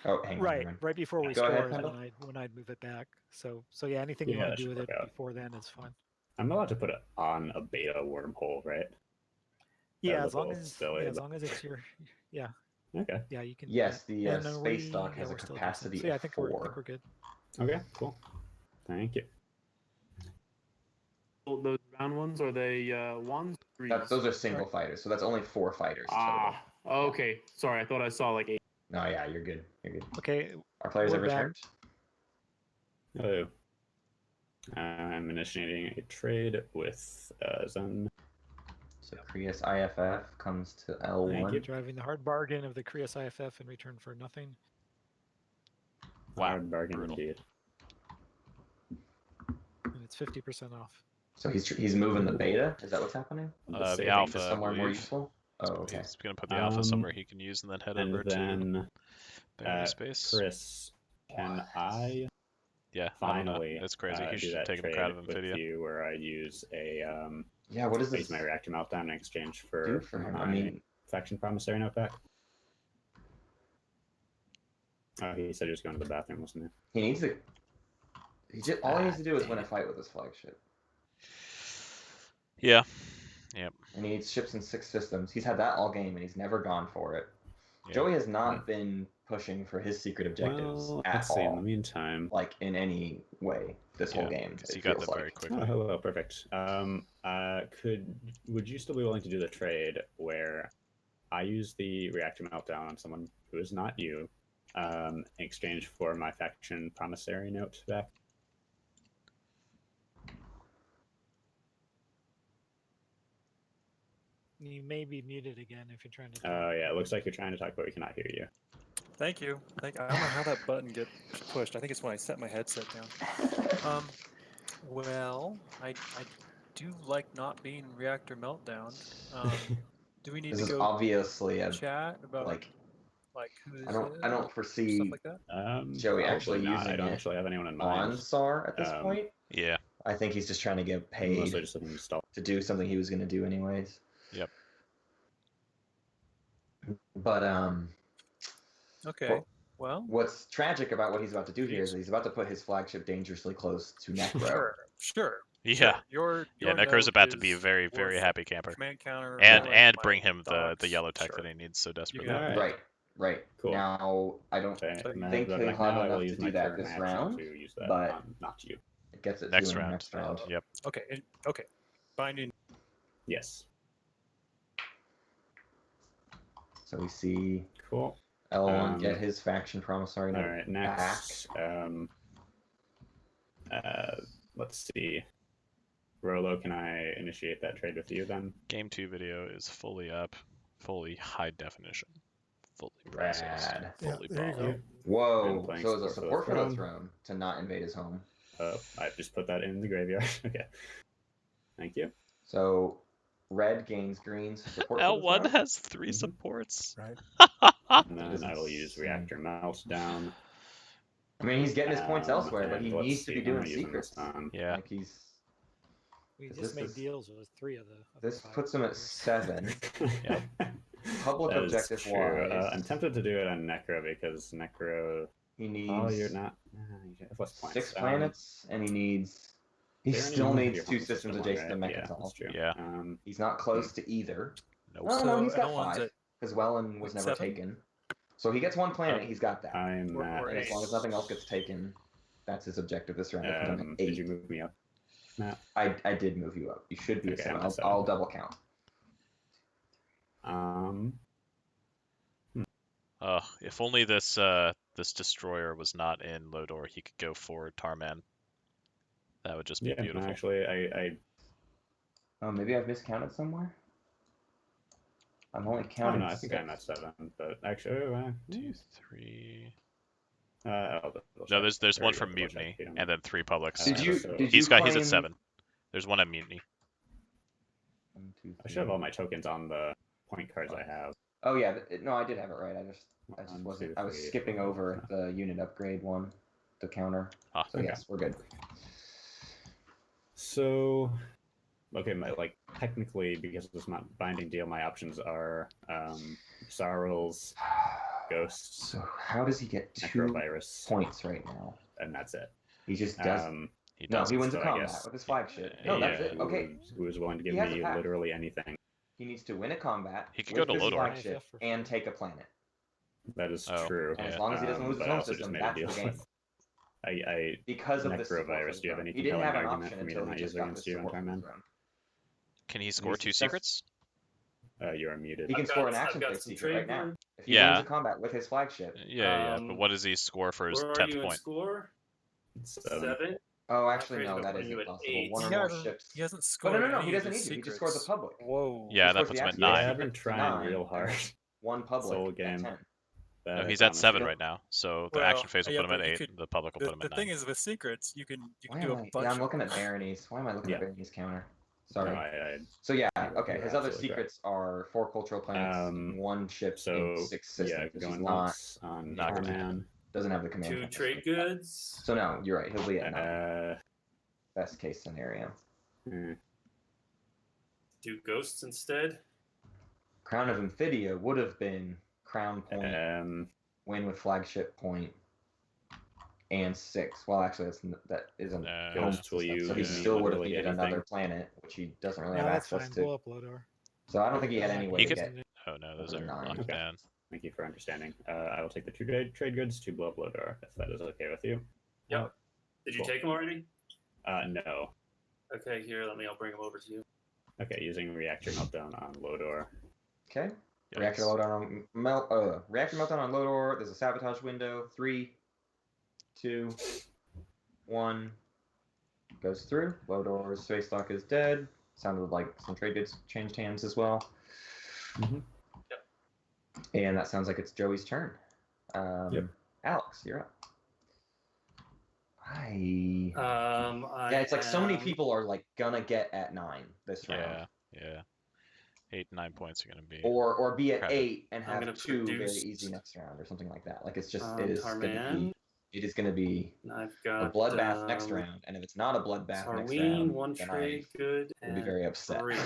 Oh, hang on. Right, hang on. right before we Go ahead, score is Pendle. when I'd move it back. So yeah, anything you Yeah, want that to do should with it work out. before then is fine. I'm allowed to put it on a beta wormhole, right? Yeah, They're as long both as silly, as but- long as it's your yeah Okay. yeah you can. Yes, yeah. the And are space dock we- has a we're still decent. capacity So yeah, I of think 4. we're good. Okay, cool. Thank you. Those round ones, are they ones? Threes? Those are single fighters, so that's only 4 fighters total. Ah, okay. Sorry, I thought I saw like 8. No, yeah, you're good. You're good. Okay, Our players we're have back. returned. Hello. I'm initiating a trade with Zen. So Krios IFF comes to Thank L1. you. Driving the hard bargain of the Krios IFF in return for nothing. Wow, Hard bargain brutal. indeed. And it's 50% off. So he's moving the beta. Is that what's happening? The The saving alpha, to I Somewhere more believe. useful. Oh, okay. He's going to put the alpha somewhere he can use, and then head over And then, to Barry space. Chris, can I Yeah, finally that's crazy. He do should that take a trade crowd of with Nvidia. you where I use a Yeah, what is use this my reactor meltdown in exchange do for for him? my I mean, faction promissory note back? Oh, he said he was going to the bathroom, wasn't he? he needs to. All he needs to do is win a fight with his flagship. Yeah. Yep. And he needs ships in 6 systems. He's had that all game, and he's never gone for it. Yeah. Joey has not been pushing for his secret objectives Well, at let's see. In all, the meantime, like in any way this whole game. Because It he got feels them very like. quickly. oh, hello, perfect. Would you still be willing to do the trade where I use the reactor meltdown on someone who is not you, in exchange for my faction promissory note back? You may be muted again if you're trying to. Oh, yeah, it looks like you're trying to talk, but we cannot hear you. Thank you. I don't know how that button gets pushed. I think it's when I set my headset down. Well, I do like not being reactor meltdown. Do we need This to is go obviously a chat about like. who is I don't it? foresee Stuff like that? Joey Probably actually not. using I don't it actually have anyone in on mind. SAR at this point. Yeah. I think he's just trying to get I'm paid mostly just looking to stall. to do something he was going to do anyways. Yep. But Okay. Well, what's tragic about what he's about to do here is that he's about to put his flagship dangerously close to Necro. sure. Yeah. Your Necro's note about to be a is very, very worth happy camper. command counter And my bring him the thoughts. yellow tech Sure. that he needs so You desperately. can have Alright. it. Right. Cool. Now, I don't Okay, think but he'll like have now I enough will to use do my that turn this action round, to use that but on not you. it gets it Next to him round. next round. Yep. Okay. Binding. Yes. So we see Cool. L1 get his faction promissory All note right, next. Let's see. Rolo, can I initiate that trade with you then? Game 2 video is fully up, fully high definition, fully processed, Rad. fully Yeah, there you bought. go. I'm Whoa! playing So it's a support for the throne. throne to not invade his home. Oh, I just put that in the graveyard. Okay. Thank you. So red gains green's support for the L1 throne. has 3 supports. Right. And then is I will use insane. reactor meltdown. I mean, he's getting his points elsewhere, but and he let's needs to see be if I'm doing using this secrets. on. Yeah. Like he's. We Is just this made is- deals with 3 of the. This five puts him at players. 7. Yep. Public That is objective true. wise, I'm tempted to do it on Necro because Necro. he needs Oh, you're not. You have less points. 6 planets, and he needs. He they're in still your needs home 2 system systems one, adjacent to right? Yeah, Mechatol. that's true. Yeah. He's not close to either. Nope. Oh no, So he's got L1's 5 at because Wellen was never 7? taken. So he gets 1 planet. He's got that. I'm Or at. And as long as nothing else gets taken, that's his objective this round. I put him at 8. Did you move me up, Matt? I did move you up. You should be at Okay, 7. I'm at 7. I'll double count. If only this destroyer was not in Lodor, he could go for Tarman. That would just be Yeah, beautiful. actually, I Oh, maybe I've miscounted somewhere. I'm only Oh counting. no, I think I'm at 7, but actually, 2, 3. no, there's one from Mutiny, and then 3 publics. Did you He's claim... at 7. There's one at Mutiny. 1, 2, 3. I should have all my tokens on the point cards I have. Oh yeah, no, I did have it right. I just wasn't. I was skipping over the unit upgrade one, the counter. Ah, so yes, we're good. So, okay, technically, because it's not binding deal, my options are Sarles, Ghosts. So how does he get 2 Necrovirus points right now? And that's it. He just does. He wins so a I combat guess- with his flagship. No, that's it. Okay. Who is willing to give He has a me path. literally anything? He needs to win a combat. He could go with to his Lodor. flagship and take a planet. That is Oh, true. And as long as he doesn't lose but his I own also just system, made a that's deal the game. with. I Because of this Necrovirus. Do you have any He didn't compelling have an argument option for me to until he not just use got against this you in support time, man? zone. Can he score 2 secrets? You are muted. He can score an I've action got phase some secret right trade now. gear. If he Yeah. wins a combat with his flagship. Yeah, but what does he score for his Where are 10th you in point? score? 7. Oh, actually, Upgrade no, to that put you isn't at possible. 8. One or He more hasn't- ships. He hasn't But scored no, any he of doesn't his need to. He just scores a secrets. public. Whoa. Yeah, He that scores puts the him at action 9. Yeah, phase I've been secret to trying 9, real and hard. then 1 public Soul at game. 10. No, I he's at promise 7 you. right now, so the Well, action phase will yeah, put him but at you 8, could- the public will put him The at thing 9. is, with secrets, you can Why do am a I? bunch Yeah, I'm of looking at them. Barony's. Why am I looking at Yeah. Barony's counter? Sorry. No, So yeah, you're- okay. you're His other absolutely secrets are 4 cultural planets, 1 ship, So and 6 systems. yeah, which is going not once on not gonna Starman. doesn't have the command. 2 campus. trade goods. So no, you're right. He'll be at 9. Uh, Best case scenario. Do ghosts instead. Crown of Amphidia would have been crown point, win with flagship point, and 6. Well, actually, that isn't. Ghosts will you so he give me still would have literally needed anything? another planet, which he doesn't really No, have that's access fine. to. Blow up Lodor. So I don't think he had any way He to could- get. Oh no, those over are 9. locked Okay. down. Thank you for understanding. I will take the 2 trade goods to blow up Lodor, if that is okay with you. Yep. Did you Cool. take them already? No. Okay, here, I'll bring them over to you. Okay, using Reactor Meltdown on Lodor. Okay. Yikes. Reactor meltdown on Lodor. There's a sabotage window. 3, 2, 1. Goes through. Lodor's space dock is dead. Sounded like some trade goods changed hands as well. Yep. And that sounds like it's Joey's turn. Yep. Alex, you're up. Yeah, it's like so many am- people are like gonna get at 9 this round. Yeah. 8, 9 points are gonna be. Or be at crowded. 8 and I'm have gonna 2 very produce- easy next round or something like that. Like it's just it is Tarman. gonna be And I've a got bloodbath next round, and if it's not a bloodbath next Tarween, round, 1 then trade good, I will be and very upset. 3.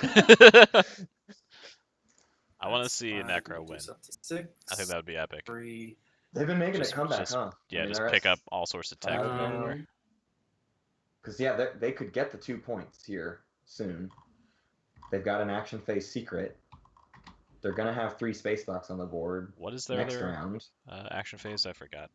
I want to That's see 5, Necro reduce win. up to 6. I think that would be epic. 3. They've been making Just- a comeback, just- huh? Yeah, I mean, just they're pick at- up all sorts of tech from everywhere. Because yeah, they could get the 2 points here soon. They've got an action phase secret. They're gonna have 3 space docks on the board. What is their next other round? action phase? I forgot.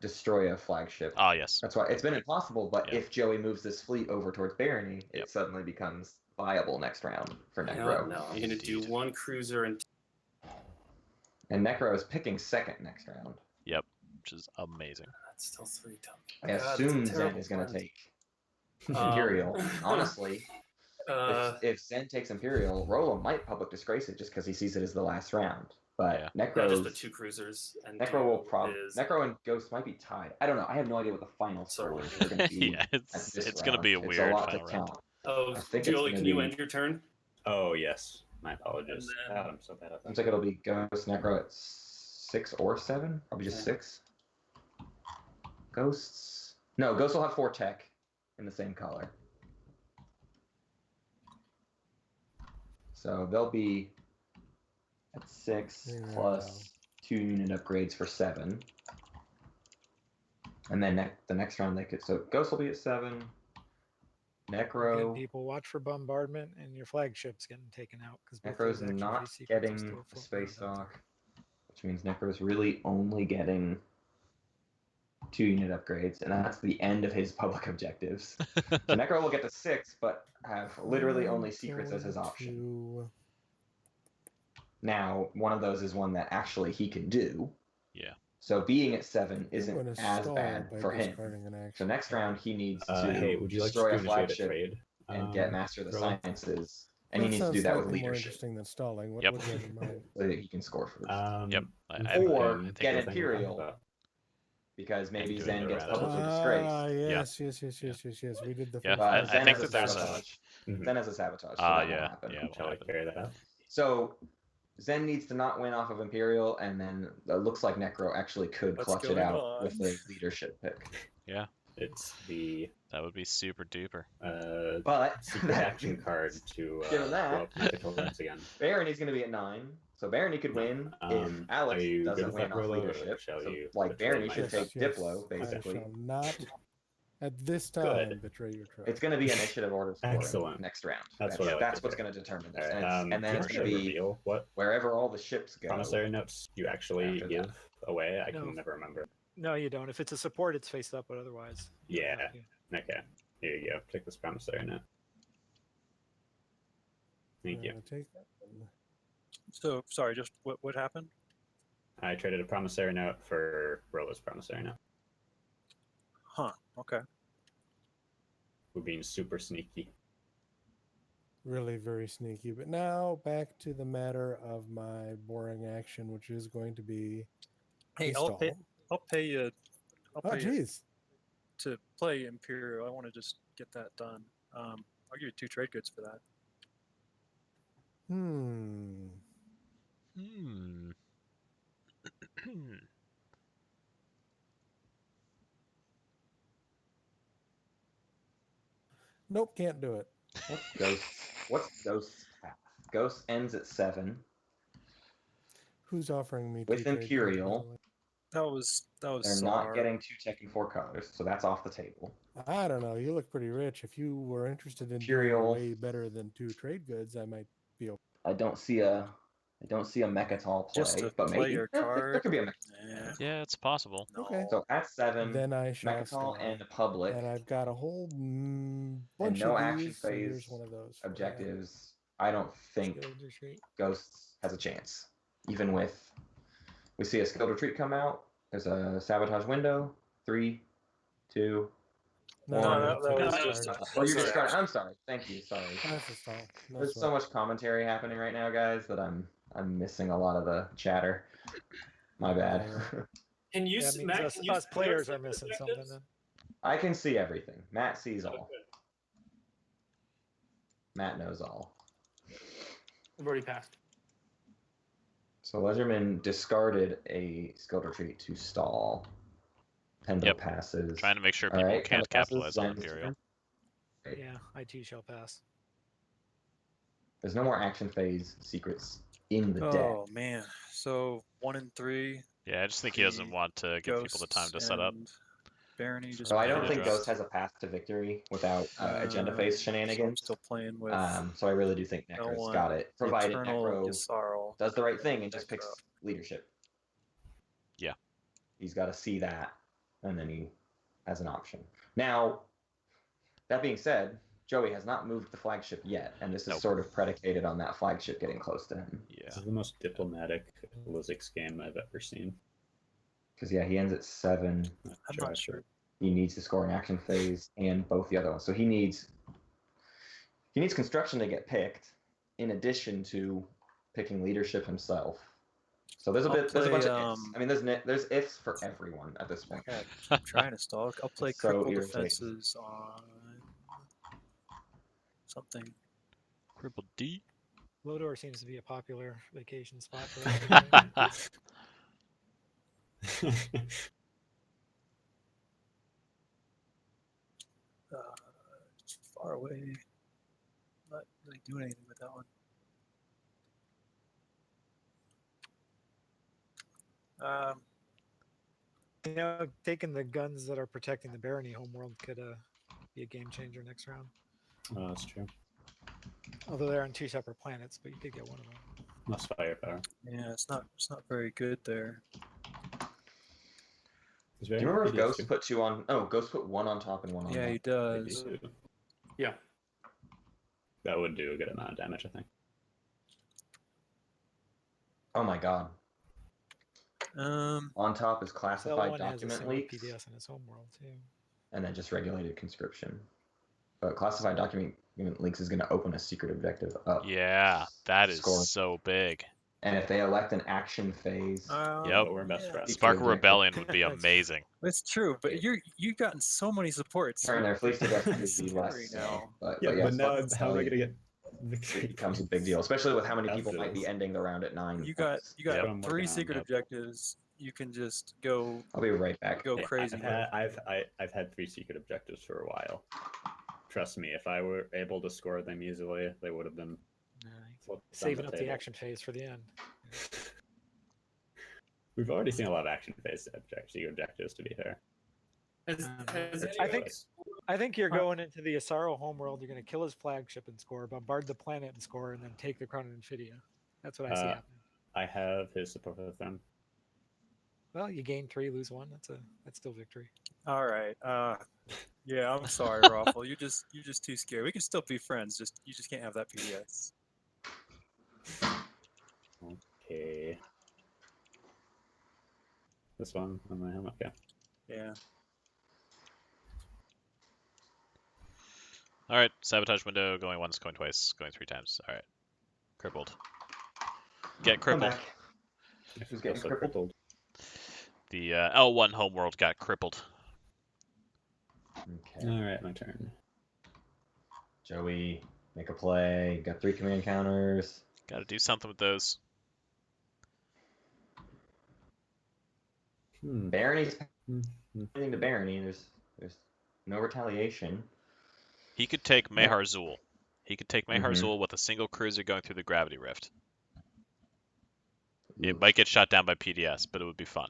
Destroy a flagship. Ah, yes. That's why it's been impossible. But Yeah. if Joey moves this fleet over towards Barony, it suddenly becomes viable next round for Necro. No, I'm going to do 1 cruiser and And Necro is picking 2nd next round. Yep, which is amazing. that's still 3 tokens. I God, it's a assume Zen terrible is going to plan. take Imperial. Honestly, Uh, if Zen takes Imperial, Rolo might public disgrace it just because he sees it as the last round. But Yeah. yeah, Necro's, just the 2 cruisers. And Necro will 2 probably is- Necro and Ghost might be tied. I don't know. I have no idea what the final score is going to be. Yeah, at it's this gonna be a round. weird It's a lot final to round. count. Oh, I think it's Joey, gonna can you be- end your turn? Oh, yes. My apologies. And then- I'm so bad at that. Seems like it'll be Ghost Necro at 6 or 7. Probably just 6. Ghosts. No, Ghosts will have 4 tech in the same color. So they'll be at 6 plus 2 unit upgrades for 7. And then the next round they could. So Ghost will be at 7. Again, Necro. people watch for bombardment and your flagship's getting taken out because Necro's not getting a space dock, which means Necro's really only getting 2 unit upgrades, and that's the end of his public objectives. So Necro will get to 6, but have literally only secrets as his option. Now, one of those is one that actually he can do. Yeah. So being at 7 I'm isn't gonna as stall bad by for him. discarding an action. So next round he needs to Hey, would you like destroy to a initiate a flagship trade? and get Master of the Rolo? Sciences And he That needs to sounds do that with slightly more leadership interesting than stalling. What Yep. do you have in mind? so that he can score first. Yep. Or I think get you're- Imperial, because maybe doing Zen the gets rattles. publicly disgraced. Yes. We did the Yeah, first But I Zen think has a that there's a- sabotage. Mhm. Zen has a sabotage, so Ah, that yeah, won't happen. yeah. Won't Shall I happen. carry that out? So Zen needs to not win off of Imperial, and then it looks like Necro actually could What's clutch it going out on? with a leadership pick. Yeah, It's the that would be super duper. But secret action card to given blow that, up Mechatolems again. Barony's going to be at 9, so Barony could win if Are Alex you good doesn't with win that, off Rolo, or leadership. shall So, you like, betray Barony my should trust? take Diplo, I basically. shall not, at this time, Good. betray your trust. It's going to be initiative order scoring Excellent. next round. That's what I like That's to what's hear. going to determine this. All right, And then it's should going I to be reveal what wherever all the ships go. promissory notes you actually after give that. away? I No. can never remember. No, you don't. If it's a support, it's face up, but otherwise. you don't Yeah. have to. Okay. Here you go. Take this promissory note. Thank you. Take that one. So sorry, just what happened? I traded a promissory note for Rolo's promissory note. Huh. Okay. We're being super sneaky. Really very sneaky. But now back to the matter of my boring action, which is going to be Hey, a I'll stall. pay you. I'll Oh, pay you jeez. to play Imperial. I want to just get that done. I'll give you 2 trade goods for that. Hmm. Nope, can't do it. What's Ghost's path? Ghost ends at 7. Who's offering me With 2 trade cards, by Imperial. the way? That was They're Sar. not getting 2 tech and 4 colors, so that's off the table. I don't know. You look pretty rich. If you were interested in Imperial. doing way better than 2 trade goods, I might be open. I don't see a Mechatol play, Just to but play maybe your there card. could be a Mechatol. Yeah, it's possible. No. Okay. So at 7, Then I shall Mechatol stall. and Public, And I've got a whole and bunch no of action these. So here's phase one of those. for you. objectives. I don't think Skilled retreat. Ghosts has a chance. Even with, we see a skilled retreat come out. There's a sabotage window. 3, 2, No, one. that was just a Oh, you're bonus just action. I'm sorry. Thank you. Sorry. That's a stall. No There's sweat. so much commentary happening right now, guys, that I'm missing a lot of the chatter. My bad. Can you, That means Matt, us, can you us see players your are missing objectives? something then. I can see everything. Matt sees Oh, all. good. Matt knows all. I've already passed. So Ledgerman discarded a skilled retreat to stall. Pendo Yep. passes. Trying to make sure All people right, can't Pendo passes. capitalize on Zen's Imperial. turn. Great. Yeah, I too shall pass. There's no more action phase secrets in the deck. Oh man. So 1 and 3. Yeah, I just think he doesn't want to give people the time to set up. Barony just. So I don't Barely think draft. Ghost has a path to victory without agenda phase So I'm shenanigans. still playing with. So I really do think no Necro's one, got it, provided Eternal Necro Yssaril. does the right thing and just picks Necro. leadership. Yeah. He's got to see that, and then he has an option. Now, that being said, Joey has not moved the flagship yet, and this is Nope. sort of predicated on that flagship getting close to him. Yeah. This is the most diplomatic Lizix game I've ever seen. Because, yeah, he ends at 7. I'm not sure. He needs to score an action phase and both the other ones. So he needs construction to get picked, in addition to picking leadership himself. So there's a I'll there's a bunch play, of ifs. I mean, there's ifs for everyone at this point. I'm trying to stall. I'll play It's so cripple irritating. defenses on something. Cripple D. Lodor seems to be a popular vacation spot for us. It's far away. Not really doing anything with that one. You know, taking the guns that are protecting the Barony homeworld could be a game changer next round. Oh, that's true. Although they're on 2 separate planets, but you could get one of them. Less firepower. Yeah, it's not very good there. Do you remember if Ghost put 2 on? Oh, Ghost put 1 on top and 1 on Yeah, bottom. he does. Yeah. That would do a good amount of damage, I think. Oh my god. On top is Cell classified 1 has a document similar leaks, PDS in its homeworld too. and then just regulated conscription. But classified document Lynx is going to open a secret objective up. Yeah, that is Score. so big. And if they elect an action phase, Yep. We're best friends. Spark of Rebellion would be amazing. It's true, but you've gotten so many supports. turn their fleet to death It's be scary less. now. But Yeah, yes, but now let's how am I tell going to you, get victory? it becomes a big deal, especially with how many people might be Absolutely. ending the round at 9. You got That's what I'm 3 working on. secret objectives. You can just go I'll be right back. go crazy. I've had 3 secret objectives for a while. Trust me, if I were able to score them easily, they would have been flipped on Saving up the table. action phase for the end. We've already seen a lot of action phase objectives, to be fair. I think you're going into the Asaro homeworld. You're going to kill his flagship and score, bombard the planet and score, and then take the crown of Infidia. That's what I see happening. I have his support for the throne. Well, you gain 3, lose 1. That's still victory. All right. Yeah, I'm sorry, Raffle. You're just too scared. We can still be friends. You just can't have that PDS. Okay. This one on my helmet. Okay. Yeah. All right, sabotage window going once, going twice, going 3 times. All right, crippled. Get crippled. Who's getting crippled? The L1 homeworld got crippled. Okay. All right, my turn. Joey, make a play. Got 3 command counters. Got to do something with those. Barony's pointing to Barony. There's no retaliation. He could take Mehar Zul. He could take Mehar Zul with a single cruiser going through the gravity rift. It might get shot down by PDS, but it would be fun.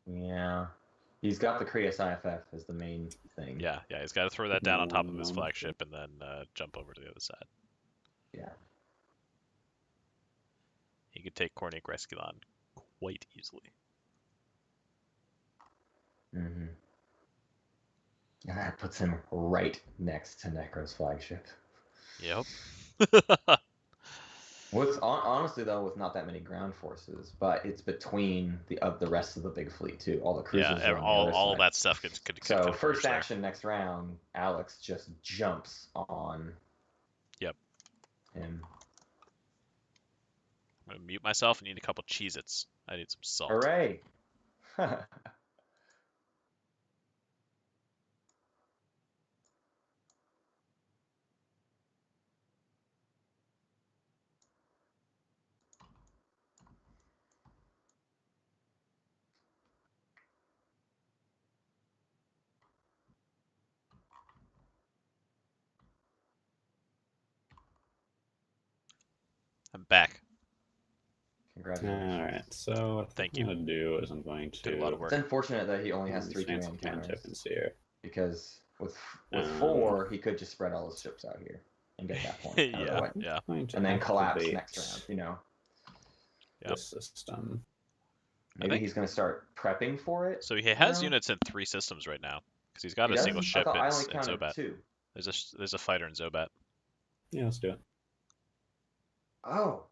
Yeah. He's got the Krios IFF as the main thing. Yeah, he's got to throw that down on top of his flagship and then jump over to the other side. Yeah. He could take Kornik Resculon quite easily. Mm-hmm. That puts him right next to Necro's flagship. Yep. With honestly though, with not that many ground forces, but it's between the rest of the big fleet too. All the cruisers. Yeah, are on the other all side. that stuff could So first action next round, Alex just jumps on. Yep. Him. I'm gonna mute myself and eat a couple Cheez-Its. I need some salt. Hooray! I'm back. Congratulations. All right, so what Thank I'm going to do is I'm going to... Did a lot of work. It's unfortunate that he only has 3 command command counters. tokens here. Because with 4, he could just spread all his ships out here and get that point. out of the way. Yeah. And then collapse activate next round, you know. This system. Maybe he's going to start prepping for it. So he has now? units in 3 systems right now because he's got He a does? single I ship thought in, I only in counted Zobat. 2. There's a fighter in Zobat. Yeah, let's do it. Oh,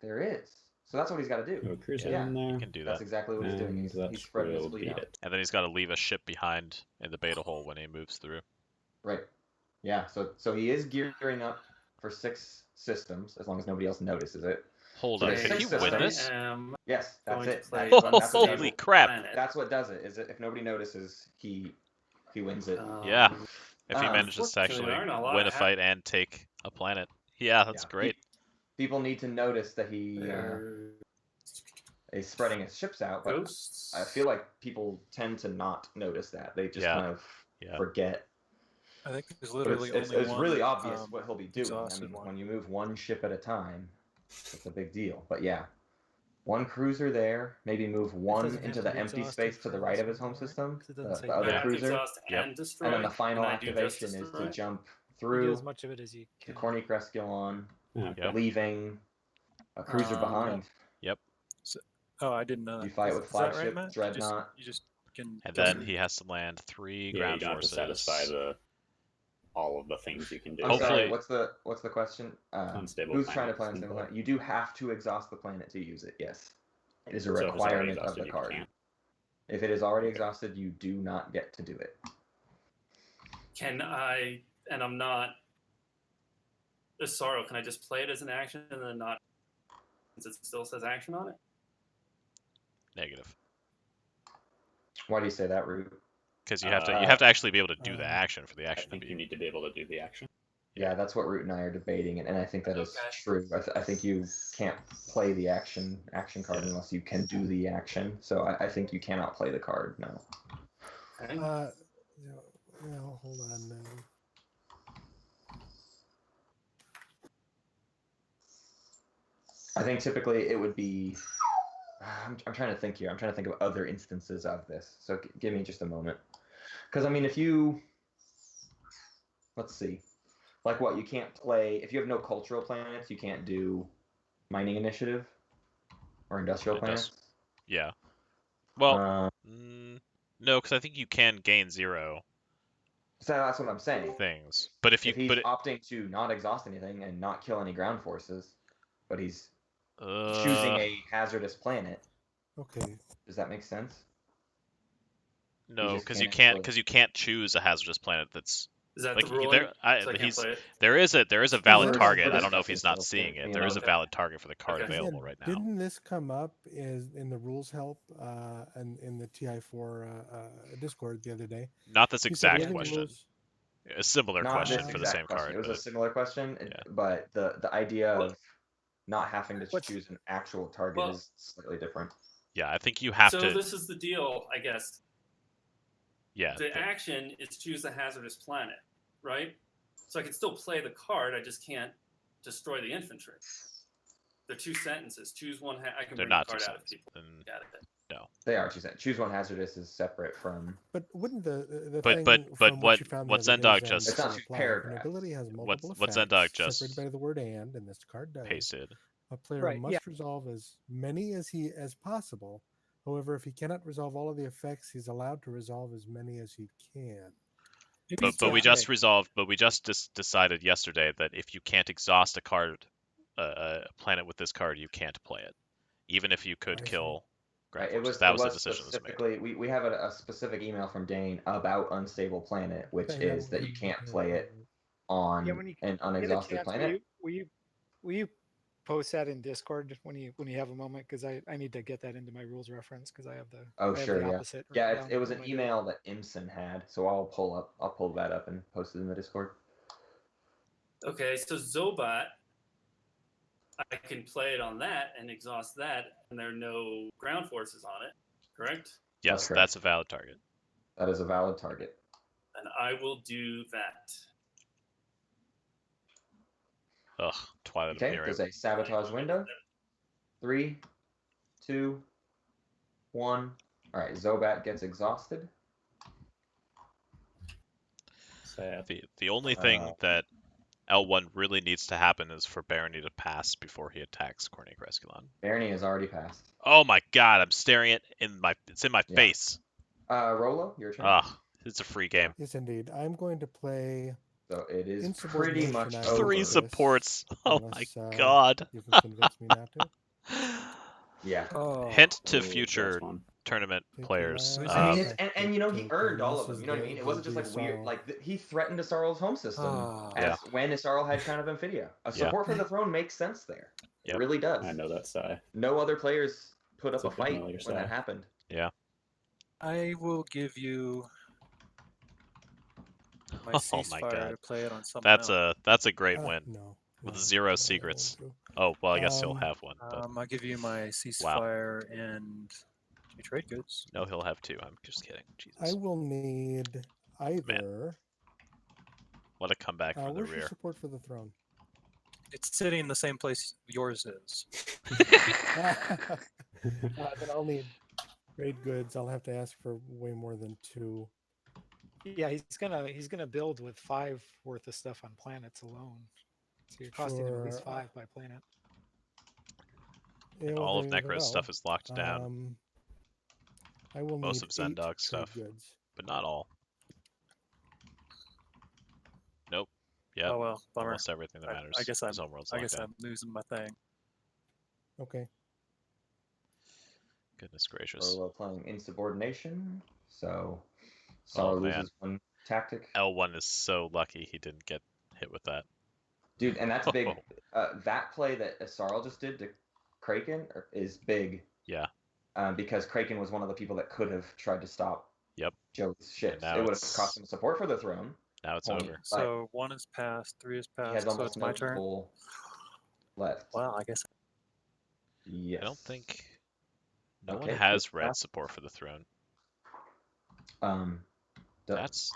there is. So that's what he's got to do. Go cruiser Yeah. in there. He can do That's that. exactly what he's doing. And He's spreading his will fleet beat out. it. And then he's got to leave a ship behind in the beta hole when he moves through. Right. Yeah. So he is gearing up for 6 systems as long as nobody else notices it. Hold So on, there's can 6 he win systems. this? Yes, that's Going to it. play That's on what Holy does it. crap! That's what does it. Is it if nobody notices, he wins it. Yeah. If he manages to unfortunately, actually there aren't a lot win a of fight and take a planet. Yeah, that's Yeah. great. People need to notice that he is spreading his ships out, but Ghosts. I feel like people tend to not notice that. They just kind of forget. I think there's But literally it's only one. really obvious what he'll be doing. I exhausted mean, one. when you move one ship at a time, it's a big deal. But yeah, one cruiser there, maybe move one doesn't have into to the be empty exhausted space to the for right this of his one, home right? system, 'Cause it doesn't the say other that. cruiser, Exhaust and destroy. and then the final and I do just activation is to destroy. jump You get through as much of it as you the can. Kornik Resculon, Okay. leaving a cruiser behind. Yep. Oh, I didn't know that. You fight with Is that right, flagship, Matt? dreadnought. You just can. And go then through- he has to land 3 Yeah, ground you don't have to forces. satisfy all of the things you can do. I'm sorry, Hopefully- what's the question? Unstable Who's trying to planets play and unstable play. planet? You do have to exhaust the planet to use it. Yes, it is a So if it's already requirement of exhausted, the you card. can't. If it is already exhausted, you do not get to do it. Can I? And I'm not. Sorrow. Can I just play it as an action and then not? Since it still says action on it. Negative. Why do you say that, Root? Because you have to actually be able to do the action for the I action to think be. you need to be able to do the action. Yeah, that's what Root and I are debating, and I think that is Okay. true. I think you can't play the action card unless you can do the action. So I think you cannot play the card. No. Okay. Hold on now. I think typically it would be. I'm trying to think here. I'm trying to think of other instances of this. So give me just a moment. Because I mean, if you, let's see, like what you can't play if you have no cultural planets, you can't do mining initiative or industrial planets. Yeah. Well, no, because I think you can gain 0. So that's what I'm saying. Things, but if he's opting to not exhaust anything and not kill any ground forces, but he's choosing a hazardous planet. Okay. Does that make sense? No, because you can't choose a hazardous planet that's. Is that like, the ruling? So I can't play it? There is a valid There's target. other I don't know if stuff he's still not seeing it. being There is a allowed. valid target for the card Okay. available right now. Didn't this come up in the rules help in the TI4 Discord the other day? Not this He said exact living question. rules- A similar Not question this for the exact same question. card. It was a But similar question, yeah. but the idea of not having to What's- choose an actual target Well- is slightly different. yeah, I think you have So to. this is the deal, I guess. Yeah. The action is choose a hazardous planet, right? So I can still play the card. I just can't destroy the infantry. They're 2 sentences. Choose one. I can They're bring not the card 2 out of sentences. people. Then Got it. no. They are choose choose one hazardous is separate from. But wouldn't the But- thing but from what- you found the what other day Zendog is, just- It's not still two apply. If an paragraphs. ability has multiple What effects Zendog just separated by the word and this card does. pasted. A player Right, must yeah. resolve as many as possible. However, if he cannot resolve all of the effects, he's allowed to resolve as many as he can. But we just resolved. But we just decided yesterday that if you can't exhaust a card, a planet with this card, you can't play it, even if you could I see. kill ground It forces. was That it was the was decision that was made. specifically we have a specific email from Dane about unstable planet, which Okay, is that you can't play it Yeah, on when you an get a unexhausted chance, planet. will you post that in Discord when you have a moment? Because I need to get that into my rules reference because I have the Oh I have sure, the yeah, opposite. yeah. written It down was when an I do it. email that Imson had, so I'll pull that up and post it in the Discord. Okay, so Zobat, I can play it on that and exhaust that, and there are no ground forces on it, correct? Yes, correct. that's a valid target. That is a valid target. And I will do that. Ugh, Twilight Okay, Imperium. there's a sabotage window. 3, 2, 1. All right, Zobat gets exhausted. Sad. The only thing that L1 really needs to happen is for Barony to pass before he attacks Cornic Resculon. Barony has already passed. Oh my god, I'm staring it it's in my Yeah. face. Rolo, your turn. Ugh, it's a free game. Yes, indeed. I'm going to play. So it is Insubordination, pretty much I over. 3 this, supports. Oh unless, my god. You can convince me not to. Yeah. Oh, Hint to Oh, future that's fun. tournament Take your players. last I mean, effect, and you know he take earned the all of them. misses, You know what I mean? It wasn't just like weird. Sorrow. Like he threatened Asarl's home system Ah. as when Asarl had Crown of Amphidia. A support for the throne makes sense there. It Yep. really does. I know that sigh. No other players put up It's a a fight familiar when that sigh. happened. Yeah. I will give you my Oh ceasefire my god. to play it on someone That's else. a great win. No. With no, 0 no, I secrets. won't Oh, well, I guess he'll Um, have one. But I'll give you my ceasefire and my trade goods. no, he'll have 2. I'm just kidding. do. I Jesus. will need either. What a comeback from the Where's your rear. support for the throne? It's sitting in the same place yours is. Then I'll need trade goods. I'll have to ask for way more than 2. Yeah, he's gonna build with 5 worth of stuff on planets alone. So you're costing him at least Sure. 5 by planet. Yeah, And well, all of there you Necro's go. stuff is locked down, I will Most need of Zendog's 8 stuff. trade goods. but not all. Nope. Yep. Oh well, bummer. Almost everything that matters. I guess I'm. His homeworld's I locked guess down. I'm losing my thing. Okay. Goodness gracious. We're playing insubordination, so Sorrow man. loses one tactic. L1 is so lucky he didn't get hit with that. Dude, and that's big. That play that Sorrel just did to Kraken is big. Yeah. Because Kraken was one of the people that could have tried to stop Joe's ships. It would have cost him support for the throne. Now it's point, over. So 1 is passed, 3 is He has passed, so almost it's my no turn. people left. Well, I guess. Yes. I don't think no one Okay, has good red pass. support for the throne. The-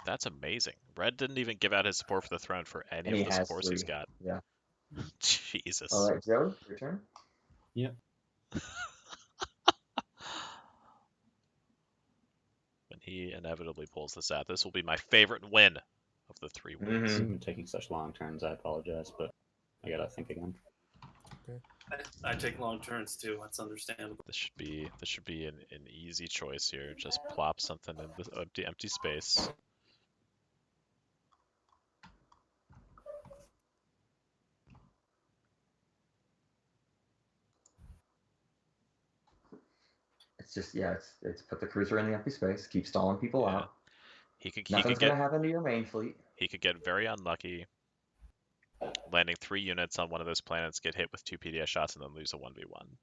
That's amazing. Red didn't even give out his support for the throne for any and he of the has supports he's 3. got. Yeah. Jesus. All right, Joey, your turn. Yep. When he inevitably pulls this out, this will be my favorite win of the 3 wins. I've been taking such long turns. I apologize, but I gotta think again. I take long turns too. That's understandable. This should be an easy choice here. Just plop something in the empty space. It's just it's put the cruiser in the empty space, keep stalling people out. Nothing's gonna happen to your main fleet. He could get very unlucky, landing 3 units on one of those planets, get hit with 2 PDS shots, and then lose a 1v1.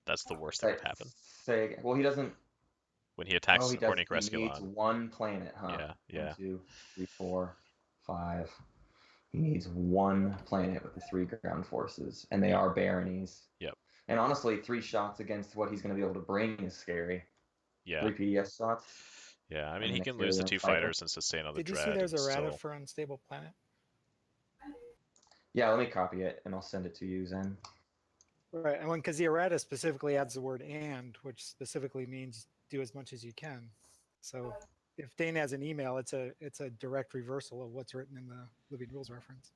That's the worst that could happen. Say again. Well, he doesn't. When he attacks he Hornik does. He needs Resculon. 1 planet, huh? Yeah. 1, 2, 3, 4, 5. He needs 1 planet with the 3 ground forces, and they are baronies. Yep. And honestly, 3 shots against what he's going to be able to bring is scary. Yeah. 3 PDS shots. Yeah, I mean, he can lose the 2 fighters and sustain on the Did you dread. see there's a still... errata for unstable planet? Yeah, let me copy it and I'll send it to you, Zen. Right, and because the errata specifically adds the word "and," which specifically means do as much as you can. So if Dane has an email, it's a direct reversal of what's written in the Living Rules reference.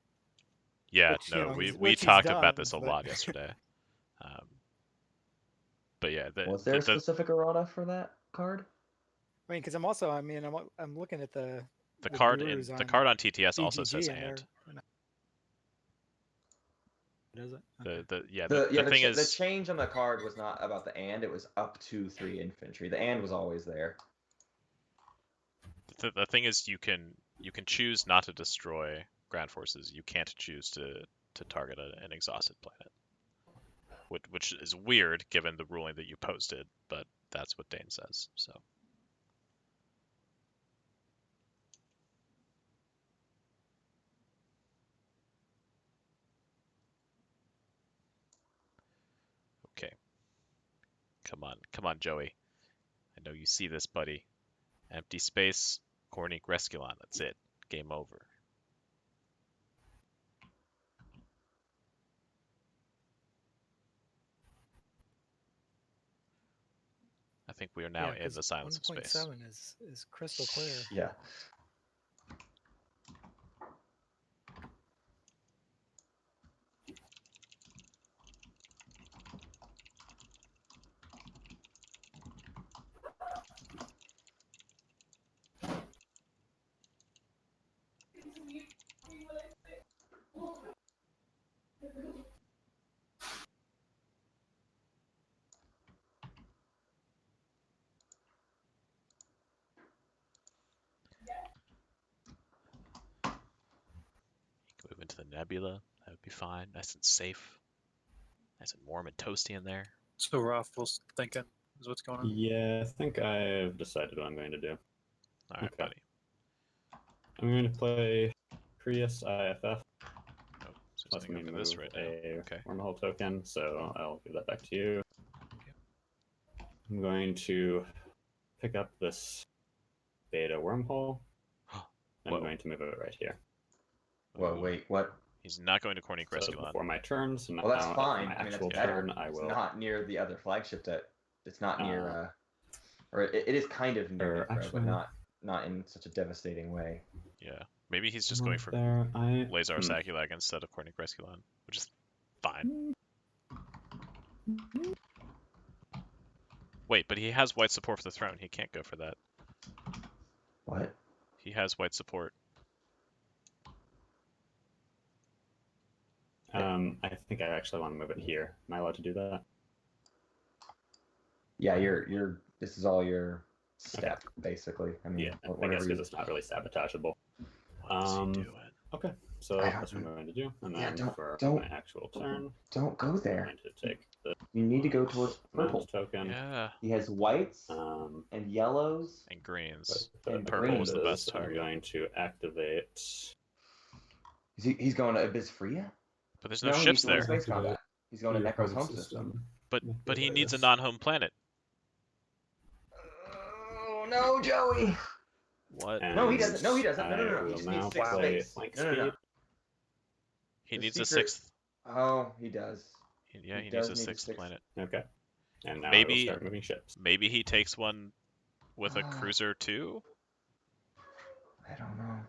Yeah, Which, we talked about this a lot yesterday. But yeah, was there a specific errata for that card? I mean, because I'm looking at the card on TTS also says and. Does it? The thing is, the change on the card was not about the and; it was up to 3 infantry. The and was always there. The thing is, you can choose not to destroy ground forces. You can't choose to target an exhausted planet, which is weird given the ruling that you posted. But that's what Dane says. So. Okay. Come on, Joey. I know you see this, buddy. Empty space, Hornik Resculon. That's it. Game over. I think we are now in the silence of space. 1.7 is crystal clear. Yeah. Move into the nebula. That would be fine. Nice and safe. Nice and warm and toasty in there. So Raffles thinking is what's going on. Yeah, I think I've decided what I'm going to do. All right, buddy. I'm going to play Prius IFF. Oh, so Let me for move this right now. Okay. wormhole token, so I'll give that back to you. I'm going to pick up this beta wormhole. I'm going to move it right here. Whoa, wait, what? He's not going to Hornik Resculon. Before my turn, so now Well, that's fine. my I mean, actual that's better. turn, I will. It's not near the other flagship that. It's not near. Or it is kind of near, but not in such a devastating way. Yeah, maybe he's just going for Lazar Sakulag instead of Hornik Resculon, which is fine. Wait, but he has white support for the throne. He can't go for that. What? He has white support. I think I actually want to move it here. Am I allowed to do that? Yeah, this is all your step, basically. I mean, Yeah, I guess whatever because it's not really sabotageable. What's he doing? Okay, so I don't that's what I'm going to do. And Yeah, then for don't- my actual turn, Don't go I'm there. going to take the You need to go towards purple. mouse token. Yeah. He has whites Um, and yellows. And greens. And Purple was the greens. best I'm target. going to activate. He's going to Abyss Freya? But there's no he's ships doing there. Space combat. He's going to Your Necro's home home system. But he needs a non-home planet. Oh no, Joey! What? No, he doesn't. No, he doesn't. No, I no, no. He will just now needs 6 play space. flank No, no, no. speed. He The needs a secret- 6th. Oh, he does. Yeah, he needs does a need a 6th sixth. planet. Okay. And now I Maybe- will start moving ships. Maybe he takes one with a cruiser too? I don't know.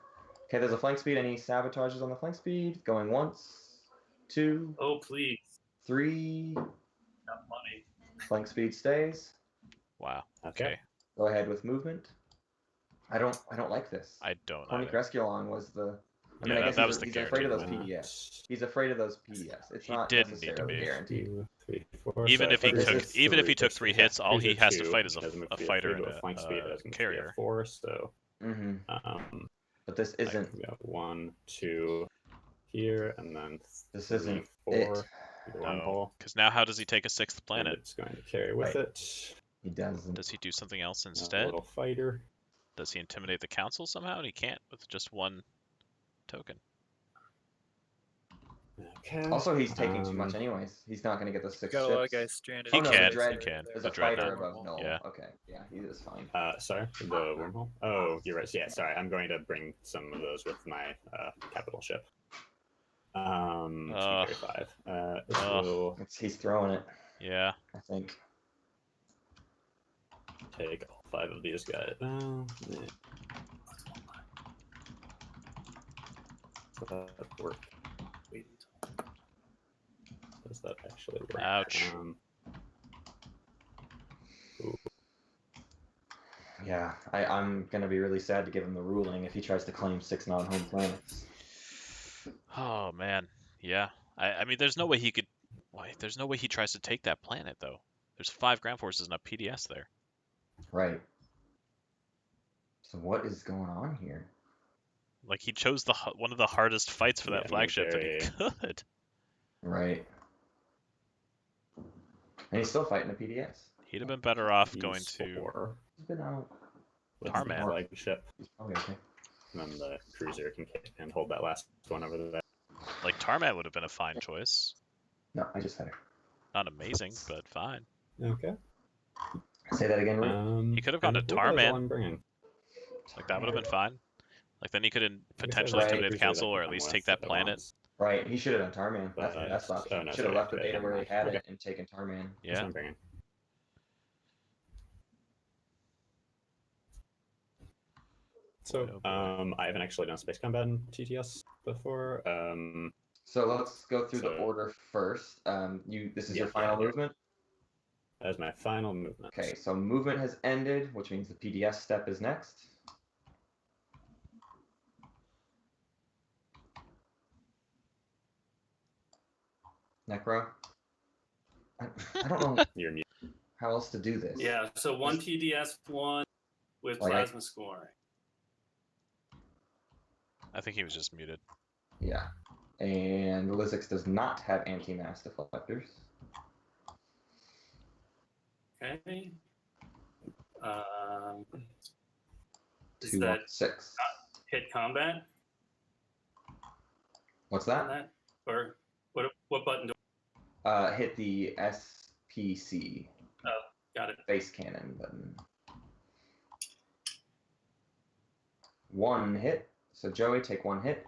Okay, there's a flank speed. Any sabotages on the flank speed? Going once, 2, Oh, please. 3. Got money. Flank speed stays. Wow. Okay. Okay. Go ahead with movement. I don't like this. I don't Corny either. Cresculon was the. I mean, Yeah, I guess that was the he's afraid of those guaranteed PDS. He's afraid of those PDS. It's He not didn't need to necessarily be. guaranteed. 2, 3, 4. Even So if he this took is even if he three, took this 3 is hits, all he cruiser has to 2, fight is doesn't move a to be fighter three, and but flank speed doesn't move to be a carrier. 4, so Mm-hmm. But this isn't. we got 1, 2 here, and then This 3, isn't 4. it. Wormhole. Because now how does he take a 6th And planet? it's going to carry with Right. it. He doesn't. Does he do something else A instead? little fighter. Does he intimidate the council somehow? And he can't with just one token. Okay. Also, he's taking too much anyways. He's not going to get the 6 Got a ships. lot of guys stranded. He Oh, no, can. the dread, He can. There's The a fighter dreadnought. above null. Yeah. Okay. Yeah, he is fine. Sorry, the wormhole. Oh, you're right. Yeah, sorry. I'm going to bring some of those with my capital ship. To carry 5. It will He's throwing it. Yeah. I think. take all 5 of these guys. Does that work? Does that actually work? Ouch. Yeah, I'm going to be really sad to give him the ruling if he tries to claim 6 non-home planets. Oh man. Yeah. I mean, there's no way he could. There's no way he tries to take that planet though. There's 5 ground forces and a PDS there. Right. So what is going on here? Like he chose one of the hardest fights for that Yeah, flagship that he military. could. Right. And he's still fighting the PDS. He'd have been better off He's going to 4 He's been out. with Tarman. the flagship, He's probably okay. and then the cruiser can hold that last one over there. like Tarman would have been a fine choice. No, I just had her. Not amazing, but fine. Okay. Say that again, Rick. He could have gone to and I believe that is all Tarman. I'm bringing. Like that would have been fine. Like then he could I guess potentially I have intimidate the cruiser council that or can at come least with take that at planet. once. Right, he should have done Tarman. That's the But- best option. oh, no, should have sorry, left the okay, beta where he never had mind. it and taken Tarman. That's what Yeah. I'm bringing. So, Oh, boy. I haven't actually done space combat in TTS before. So let's go through the So- order first. This is your Yeah, final yeah. movement. That is my final movement. Okay, so movement has ended, which means the PDS step is next. Necro. I don't know You're mute. how else to do this. Yeah, so 1 TDS, 1 with Like, plasma scoring. I think he was just muted. Yeah. And Lizix does not have anti-mass deflectors. Okay. Is 2, that 6. hit combat What's on that? that? Or what button do Hit the SPC got it? face cannon button. 1 hit. So Joey, take 1 hit.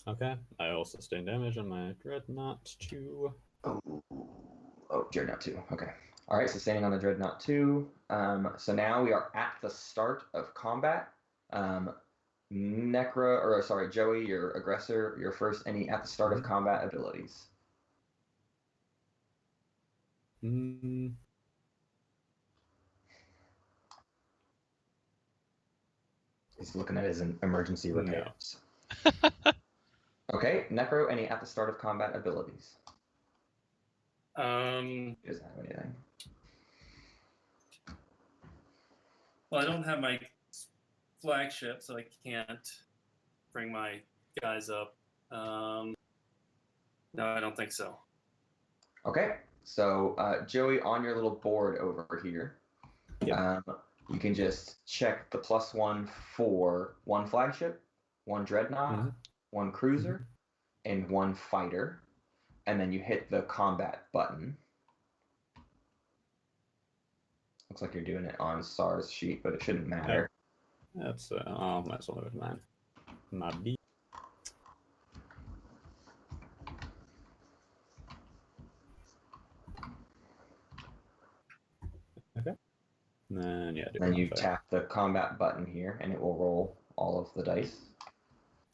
Okay. I will sustain damage on my Dreadnought 2. Oh, Dreadnought 2. Okay. All right, sustaining on the Dreadnought 2. So now we are at the start of combat. Joey, your aggressor, your first any at the start of combat abilities. He's looking at his emergency repairs. Okay, Necro, any at the start of combat abilities? He doesn't have anything. Well, I don't have my flagship, so I can't bring my guys up. No, I don't think so. Okay, so Joey, on your little board over here, you can just check the +1 for 1 flagship, 1 dreadnought, 1 cruiser, and 1 fighter, and then you hit the combat button. Looks like you're doing it on SAR's sheet, but it shouldn't matter. That's might as well do it with mine. My B. Okay. And then Then you tap the combat button here, and it will roll all of the dice.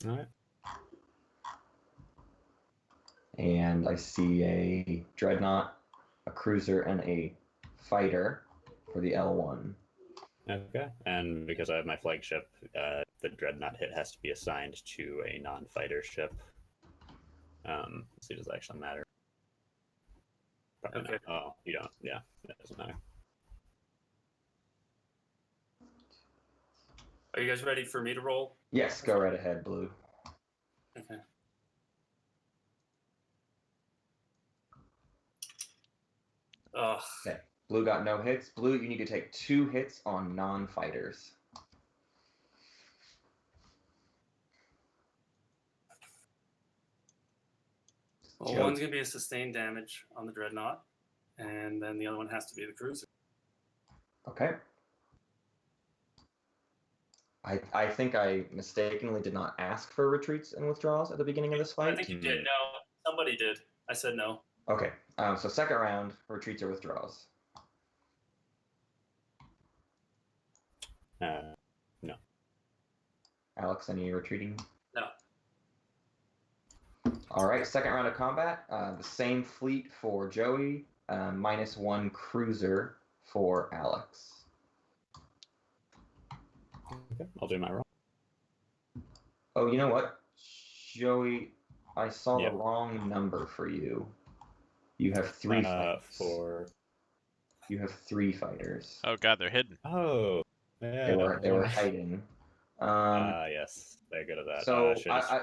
All right. And I see a dreadnought, a cruiser, and a fighter for the L1. Okay. And because I have my flagship, the dreadnought hit has to be assigned to a non-fighter ship. Let's see, does it actually matter? Probably Okay. not. Oh, you don't. Yeah, that doesn't matter. Are you guys ready for me to roll? Yes, go right ahead, Blue. Okay. Ugh. Okay. Blue got no hits. Blue, you need to take 2 hits on non-fighters. Well, one's going to be a sustained damage on the dreadnought, and then the other one has to be the cruiser. Okay. I think I mistakenly did not ask for retreats and withdrawals at the beginning of this fight. I think you did. No, somebody did. I said no. Okay. So second round, retreats or withdrawals. No. Alex, any retreating? No. All right, second round of combat. The same fleet for Joey, -1 cruiser for Alex. Okay, I'll do my roll. Oh, you know what? Joey, I saw the wrong number for you. You have 3 fighters. You have 3 fighters. Oh god, they're hidden. Oh, yeah. They were hiding. Yes, they're good at that. So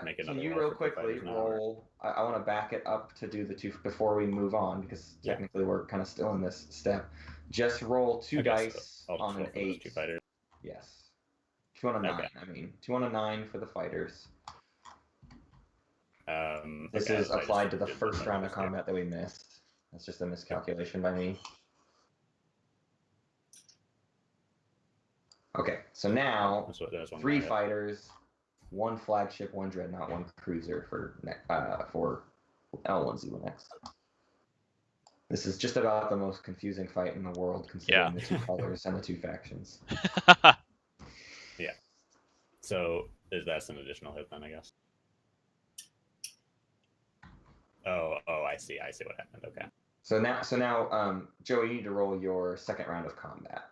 make can another you roll real for quickly fighters now, roll? I want to back it up to do the 2 before we move on because technically we're kind of still in this step. Just roll 2 dice on an 8. 2 fighters. Yes. 2 on a 9. I mean, 2 on a 9 for the fighters. This is applied to the first round of combat that we missed. That's just a miscalculation by me. Okay, so now 3 fighters, 1 flagship, 1 dreadnought, 1 cruiser for L1Z1 next. This is just about the most confusing fight in the world, considering the 2 colors and the 2 factions. Yeah. So that's an additional hit then, I guess. Oh, I see what happened. Okay. So now, Joey, you need to roll your second round of combat.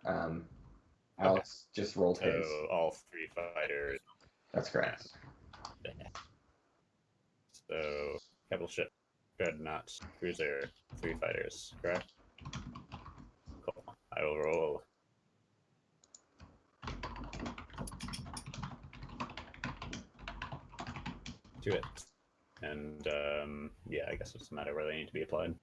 Alex just rolled his. So all 3 fighters. That's correct. So capital ship, dreadnought, cruiser, 3 fighters. Correct. Cool. I will roll. To it. And I guess it doesn't matter where they need to be applied.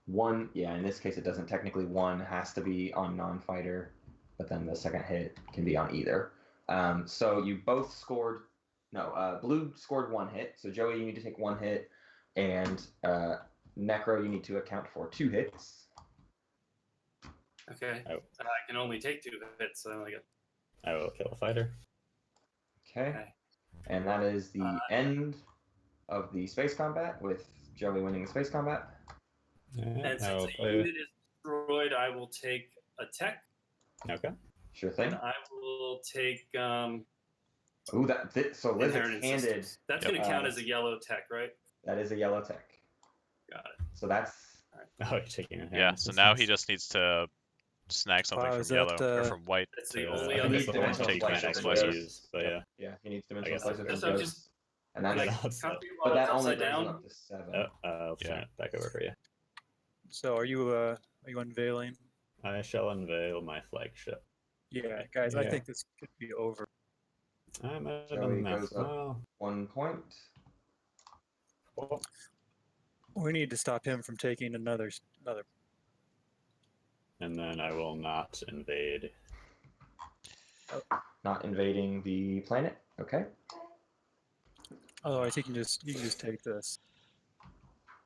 1, in this case it doesn't technically. 1 has to be on non-fighter, but then the second hit can be on either. So you both scored. No, Blue scored 1 hit. So Joey, you need to take 1 hit, and Necro, you need to account for 2 hits. Okay. I can only take 2 hits, so I only get. I will kill a fighter. Okay. And that is the end of the space combat, with Joey winning the space combat. And since the unit is destroyed, I will take a tech. Okay. Sure thing. And I will take. Ooh, so Liz handed. Systems. That's going to count as a yellow tech, right? That is a yellow tech. Got it. So that's. Oh, you're taking it. Yeah. So now he just needs to snag something from yellow or from white. That's the only he other needs dimensional slicer. But yeah. Yeah, he needs dimensional slicer. And But that only goes up to 7. I'll turn it back over for you. So are you unveiling? I shall unveil my flagship. Yeah, guys, I Yeah. think this could be over. I'm at Joey a goes up well, 1 point. We need to stop him from taking another. and then I will not invade. Not invading the planet. Okay. Otherwise, he can just take this.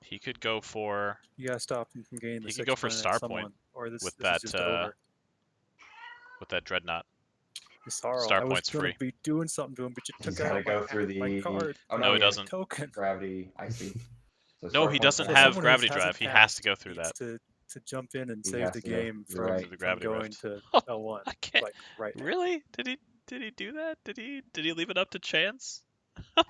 He could go for. You gotta stop him from gaining the He could 6 go for planet Star someone, Point or this with is that, just over. With that dreadnought. Sorrow, Star I was Point's gonna free. be doing something to him, but you He's took got to out go my, through my the. card. Oh No, he he has doesn't. Token. Gravity. I see. So No, Star he Point doesn't has- have Someone who gravity hasn't drive. He has to go passed through needs that. to jump in and He save has the to go. game You're from, right. Through the from gravity going rift. to L1. I can't. Like right now. Really? Did he do that? Did he leave it up to chance?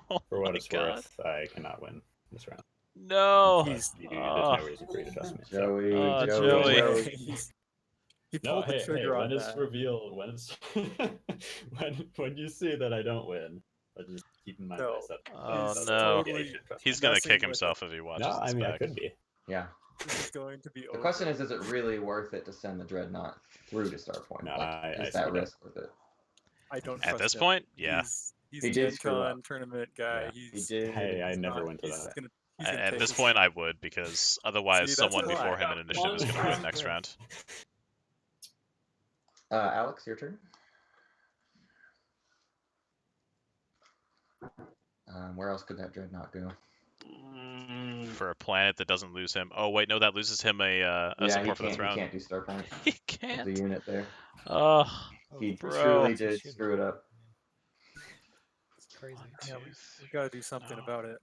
Oh For what my it's God. worth, I cannot win this round. No. But He's- there's no reason for you to trust me. So. Joey. Oh, Joey. Joey. He No, pulled the hey, trigger on when it's that. revealed, when it's when you see that I don't win, I just keep in mind No. that. Oh He's no. totally you should trust He's me. gonna messing kick with himself if he watches No, I this mean I back. could be. Yeah. This is going to be The over. question is it really worth it to send the dreadnought through to Star Point? No, Like, I is see that that. risk worth it? I don't At trust this him. point, yeah. He's He a did Gen screw Con up. tournament guy. Yeah. He He's did. Hey, I never not- went to he's that. Gonna, he's gonna At take this his- point, I would, because otherwise, See, that's someone why. before him in initiative is gonna win next round. Alex, your turn. Where else could that dreadnought go? For a planet that doesn't lose him. Oh wait, no, that loses him a support for the He throne. can't do Star Point. He There's can't. a unit there. Oh, He bro. truly did screw it up. It's crazy. Yeah, we gotta do something about it.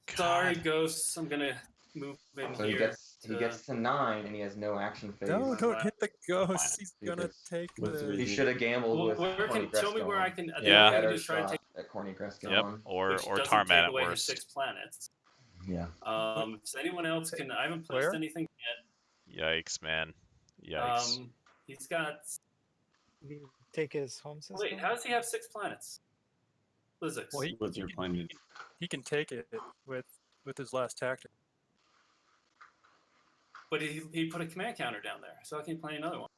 Sorry, ghosts. I'm gonna move in So here. he gets to 9 and he has no action phase. No, don't hit the ghost. He's He gonna gets- take He the. should have gambled Well, with where Corny can show me where I Grescon. can? I think Yeah. I can Better just try to shot take. at Corny Grescon. Yep. Or Which doesn't Tarmat take at away his worst. 6 planets. Yeah. Does anyone else can? I haven't placed Where? anything Yikes, man. yet. Yikes. He's got. You take his home system. Wait, how does he have 6 planets? Physics. Well, What's your plan? he can take it with his last tactic. But he put a command counter down there, so I can play another one.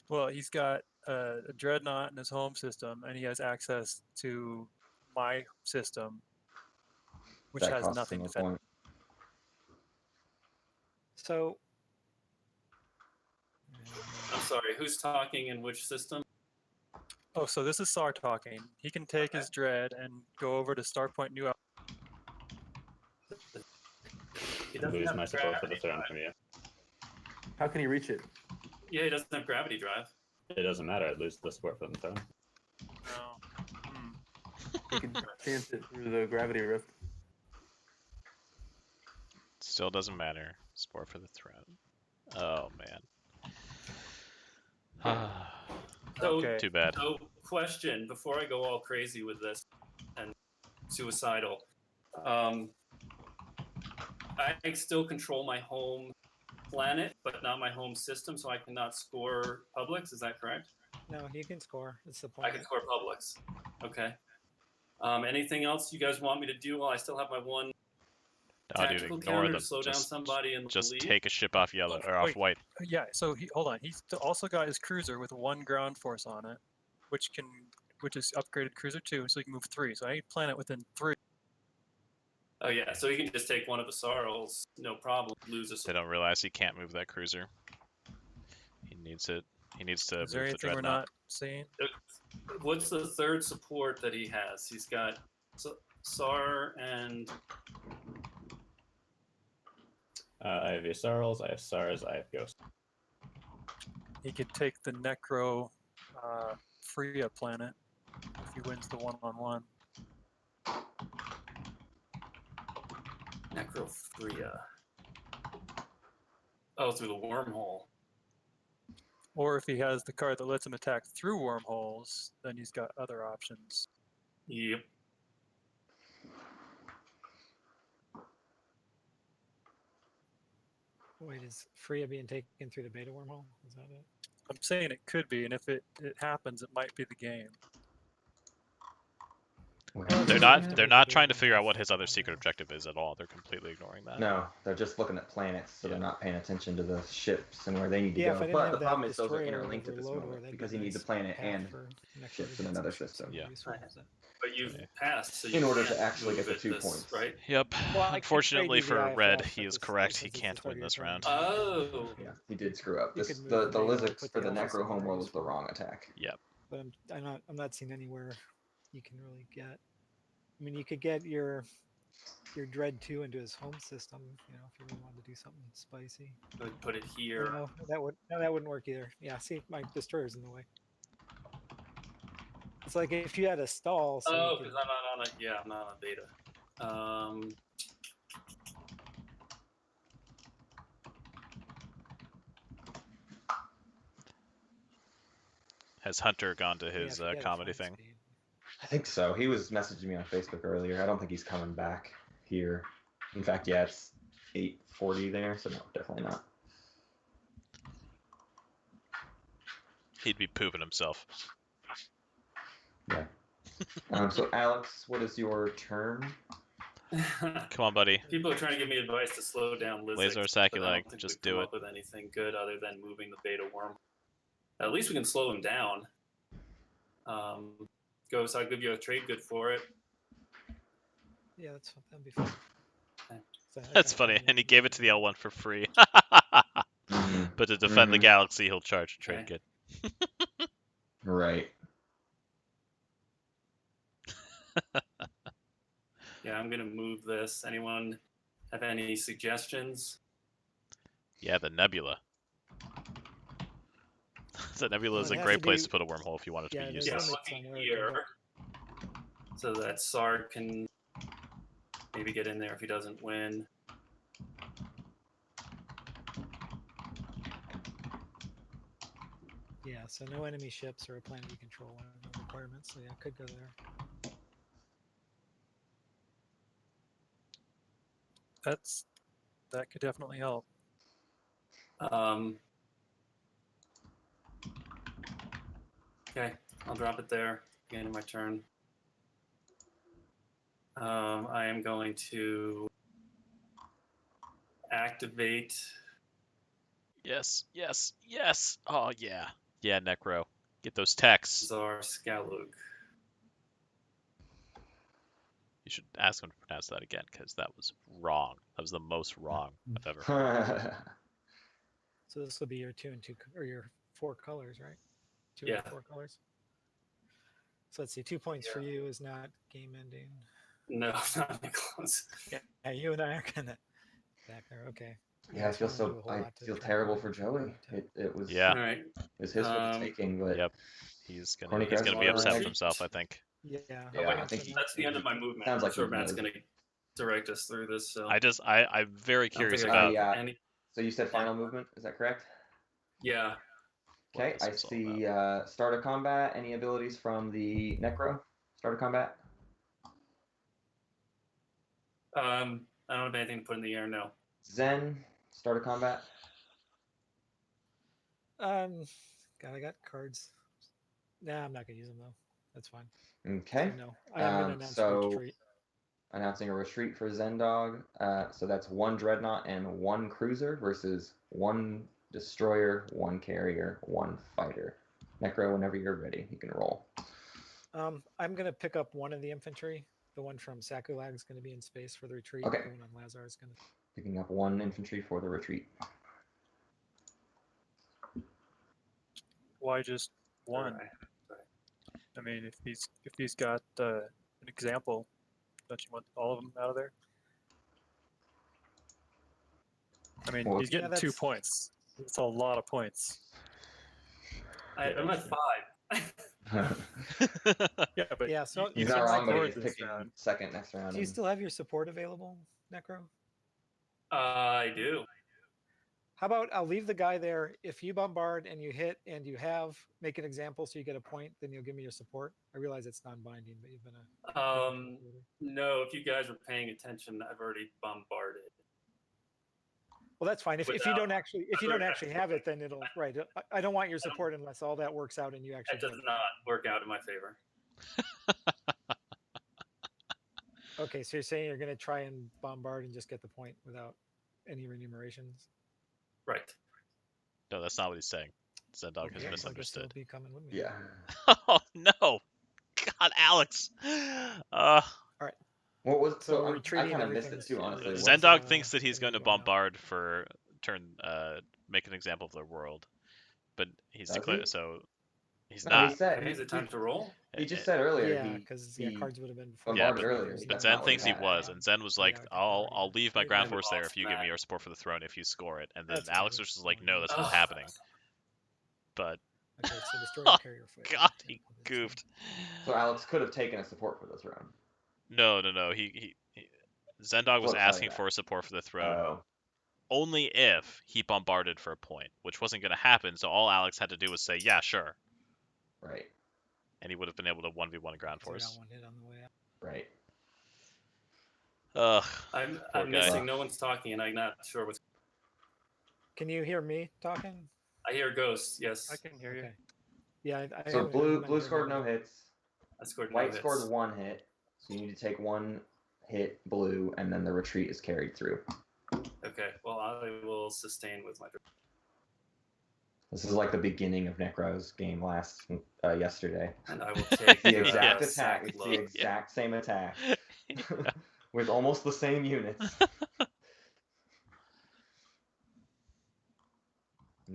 Well, he's got a dreadnought in his home system, and he has access to my system, which That has costs nothing him a defensive. point. So I'm sorry, who's talking in which system? Oh, so this is Sar talking. He can take his dread and go over to Starpoint New. He doesn't Lose have my support for the gravity throne drive. from you. How can he reach it? Yeah, he doesn't have gravity drive. It doesn't matter. I'd lose the support for the throne. No. He can chance it through the gravity rift. Still doesn't matter. Sport for the throne. Oh man. So, Okay. Too bad. So, question before I go all crazy with this and suicidal. I still control my home planet, but not my home system, so I cannot score publics. Is that correct? no, he can score. It's the I point. can score publics. Okay. Anything else you guys want me to do while I still have my one No, dude, tactical ignore counter them. to slow down somebody in the Just lead? take a ship off yellow or off Wait. white. Yeah. So hold on. He's also got his cruiser with 1 ground force on it, which is upgraded cruiser 2, so he can move 3. So any planet within 3. Oh yeah, so he can just take one of the sorrows, no problem. Lose a They don't realize he can't move that cruiser. He needs it. He needs to Is there move the anything we're dreadnought. not seeing? What's the third support that he has? He's got SAR and I have Yasarls, I have SARS, I have Ghost. He could take the Necro Freya planet if he wins the 1-on-1. Necrophilia. Oh, through the wormhole. Or if he has the card that lets him attack through wormholes, then he's got other options. Yep. Wait, is Freya being taken through the beta wormhole? Is that it? I'm saying it could be, and if it happens, it might be the game. They're not trying to figure out what his other secret objective is at all. They're completely ignoring that. No, they're just looking at planets, so they're not paying attention to the ships and where they need to Yeah, if go. I didn't But have the that problem is those are destroyer interlinked at this overload, moment that'd because be he needs a nice planet path and for Necro ships to in get some another ships system. pretty useful. But you've Yeah. passed, so you In order to can't actually get the move 2 this, points. right? Yep. Well, I can Unfortunately trade you for the Red, IFF, he but is this- correct. since He it's the can't start win of your this turn, round. Oh. Yeah, he did screw up. You This could move the the beta and Lizard put for the the alpha Necro homeworld somewhere was the wrong attack. Yep. But I'm not seeing anywhere you can really get. I mean, you could get your Dread 2 into his home system, you know, if you really wanted to do something spicy. So we put it here. No, that wouldn't work either. Yeah, see, my destroyer's in the way. It's like if you had a stall. So Oh, you because could, I'm not on a I'm not on beta. Has Hunter gone to yeah, his if you had a comedy flying thing? speed. I think so. He was messaging me on Facebook earlier. I don't think he's coming back here. In fact, yeah, it's 8:40 there, so no, definitely not. He'd be pooping himself. Yeah. So Alex, what is your turn? Come on, buddy. People are trying to give me advice to slow down Lizard. Laser Saculag, just do it. Up with anything good other than moving the beta worm. At least we can slow him down. So I'll give you a trade good for it. Yeah, that'd be fun. So That's funny. And he gave it to the L1 for free. But to defend the galaxy, he'll charge a trade good. Right. Yeah, I'm gonna move this. Anyone have any suggestions? Yeah, the nebula. The nebula Well, is it a has great to place be- to put a wormhole if you want it to yeah, be there's useless. limits on where it can Here, go. so that Sard can maybe get in there if he doesn't win. Yeah, so no enemy ships or a planet you control are no requirements. So yeah, could go there. That could definitely help. Okay, I'll drop it there. End of my turn. I am going to activate. Yes, yes, yes. Oh, yeah. Yeah, Necro. Get those techs. Zar Skalug. You should ask him to pronounce that again, because that was wrong. That was the most wrong I've ever heard. So this will be your 2 and 2 or your 4 colors, right? 2 Yeah. and 4 colors. So let's see, 2 points for you is not game ending. No, not even close. Yeah, you and I are kind of back there. Okay. Yeah, I feel it's not gonna do a whole I lot to feel try terrible and for control Joey. It was Yeah. All right. it was his for the taking, but Yep. He's Corny gonna Crest be upset Rag. with himself, I think. Yeah. Yeah, I think That's the end of my movement. Sounds like I'm sure he Matt's knows. going to direct us through this. So I'm very curious about. yeah. any. So you said final movement, is that correct? Yeah. Okay, this I is all see start of combat. Any abilities from the Necro? Start of combat? I don't have anything to put in the air. No. Zen, start of combat. God, I got cards. Nah, I'm not gonna use them though. That's fine. Okay. So no, I am gonna announce so retreat. announcing a retreat for Zendog. So that's 1 dreadnought and 1 cruiser versus 1 destroyer, 1 carrier, 1 fighter. Necro, whenever you're ready, you can roll. I'm gonna pick up 1 of the infantry. The one from Sakulag is gonna be in space for the retreat. Okay. The one on Lazar is gonna. Picking up 1 infantry for the retreat. Why just one? I mean, if he's got an example, don't you want all of them out of there? I mean, Well, he's getting 2 points. It's a lot of points. I'm at 5. Yeah, but Yeah, so He's so not my wrong, but question he's is, picking second next round. do you still have your support available, Necro? I do. How about I'll leave the guy there. If you bombard and you hit and you have make an example so you get a point, then you'll give me your support. I realize it's non-binding, but you've been a No, if you guys were paying attention, I've already bombarded. well, that's fine. If you don't actually have it, then it'll right. I don't want your support unless all that works out and you actually. That does not work out in my favor. Okay, so you're saying you're going to try and bombard and just get the point without any remunerations? Right. No, that's not what he's saying. Zendog has Yeah, I guess he'll misunderstood. be coming with me. Yeah. Oh no! God, Alex. All right. What was So so? we're I retreating. kind of missed it Everything's- too, honestly. everything's, What's- Zendog thinks that he's gonna going be to going up. bombard for make an example of their world, but he's Does declared he? so he's No, not. he said. Okay, is it time to roll? He just said earlier. Yeah, he because he cards would have been before. Yeah, bombarded earlier. but That's Zen not what thinks he had. was, and Zen was like, Yeah, I'll leave my Maybe ground I force there if lost you give me that. your support for the throne if you score it. And then That's Alex fine. was just like, no, that's not Ugh. happening. But Okay, so destroy oh the carrier fighter. God, Yeah, he that's fine. goofed. So Alex could have taken a support for the throne. No. Zendog was Flip side of asking that. for support for the throne Oh, only if he bombarded for a point, which wasn't going to happen. So all Alex had to do was say, yeah, sure, right, and he would have been able to 1v1 ground So I got force. one hit on the way out. right. Ugh, I'm Poor guy. missing. No one's talking, and I'm not sure what's. Can you hear me talking? I hear ghosts. Yes, I can hear you. Okay. Yeah, I So haven't- blue I'm not blue hearing scored no anybody. hits. I scored. White no scored hits. 1 hit. So you need to take 1 hit blue, and then the retreat is carried through. Okay, well I will sustain with my. This is like the beginning of Necro's game yesterday. And I will take The exact sack attack. It's the load. exact same attack with almost the same units.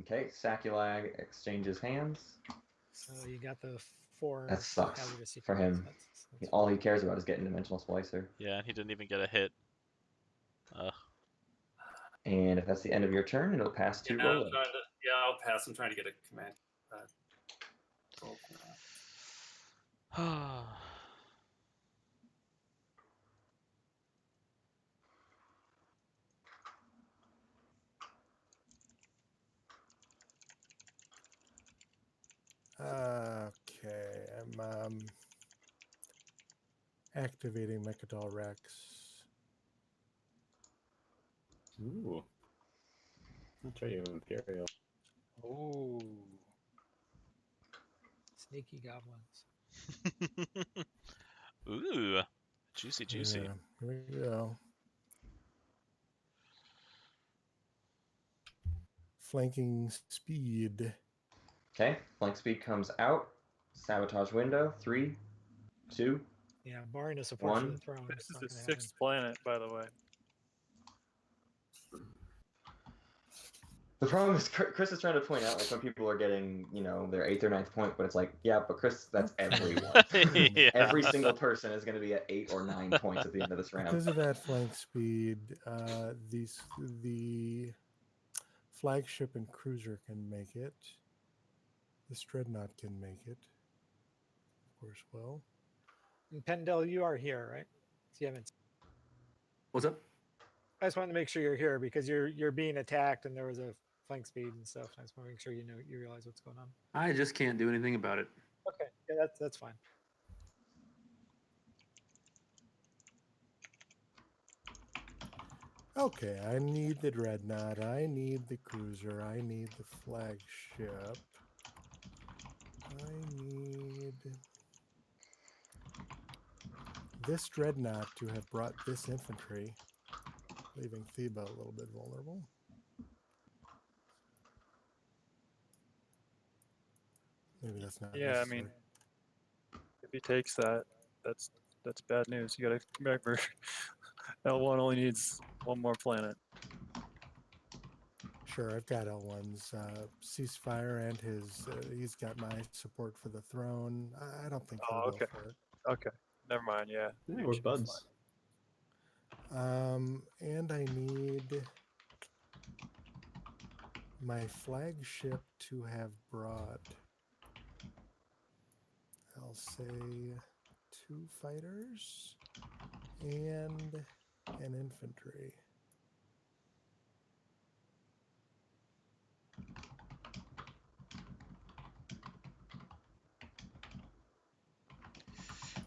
Okay, Sakulag exchanges hands. So you got the 4 That sucks hazardous for sequence. him. That's All he cares about is getting Dimensional Splicer. yeah, he didn't even get a hit. And if that's the end of your turn, it'll pass to Yeah, Roland. I'll pass. I'm trying to get a command. Roll. Okay, I'm activating Mechadol Rex. Ooh. I'll try you Imperial. Oh, Sneaky goblins. Ooh, juicy. Yeah, here we go. Flanking speed. Okay, flank speed comes out. Sabotage window. 3, 2. Yeah, barring a support for the 1. throne. this it's is not the gonna happen. 6th planet, by the way. The problem is Chris is trying to point out like some people are getting, their 8th or 9th point, but it's like, yeah, but Chris, that's everyone. Yeah. Every single person is going to be at 8 or 9 points at the end of this round. Because of that flank speed, the flagship and cruiser can make it. This dreadnought can make it. Of course, well. And Pendel, you are here, right? So you haven't. What's up? I just wanted to make sure you're here because you're being attacked and there was a flank speed and stuff. I just want to make sure you realize what's going on. I just can't do anything about it. Okay, yeah, that's fine. Okay, I need the dreadnought. I need the cruiser. I need the flagship. I need this dreadnought to have brought this infantry, leaving Theba a little bit vulnerable. Maybe that's not Yeah, I necessary. mean, if he takes that, that's bad news. You gotta remember, L1 only needs one more planet. Sure, I've got L1's ceasefire and his. He's got my support for the throne. I don't think he'll Oh, go okay. for it. Okay, never mind. Yeah, Yeah, you we're should be buds. And I need my flagship to have brought, I'll say, 2 fighters and an infantry.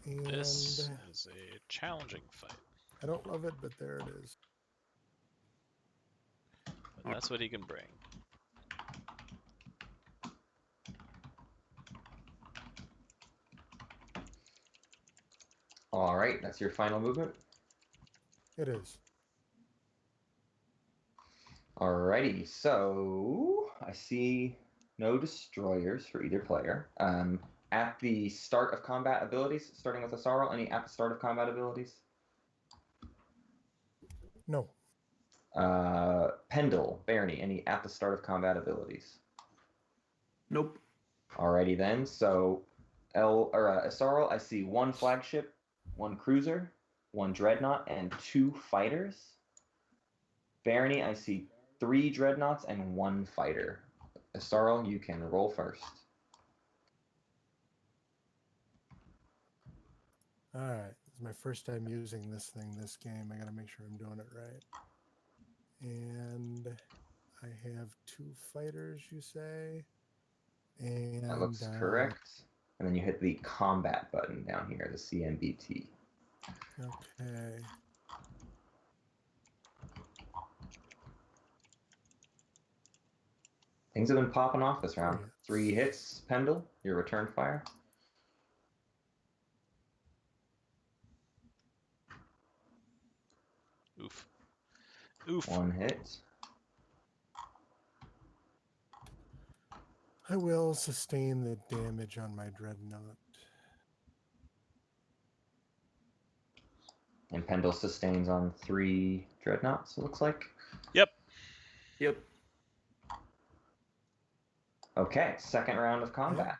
And This is a challenging fight. I don't love it, but there it is. But that's what he can bring. All right, that's your final movement. It is. Alrighty, so I see no destroyers for either player. At the start of combat abilities, starting with Asarl, any at the start of combat abilities? No. Pendle, Barney, any at the start of combat abilities? Nope. Alrighty then, so Asarl, I see one flagship, one cruiser, one dreadnought, and 2 fighters. Barney, I see 3 dreadnoughts and 1 fighter. Asarl, you can roll first. All right. It's my first time using this thing this game. I got to make sure I'm doing it right. And I have 2 fighters, you say? And That looks correct. And then you hit the combat button down here, the CMBT. Okay. Things have been popping off this round. 3 hits, Pendle, your return fire. Oof. Oof. 1 hit. I will sustain the damage on my dreadnought. And Pendle sustains on 3 dreadnoughts, it looks like. Yep. Yep. Okay, second round of combat.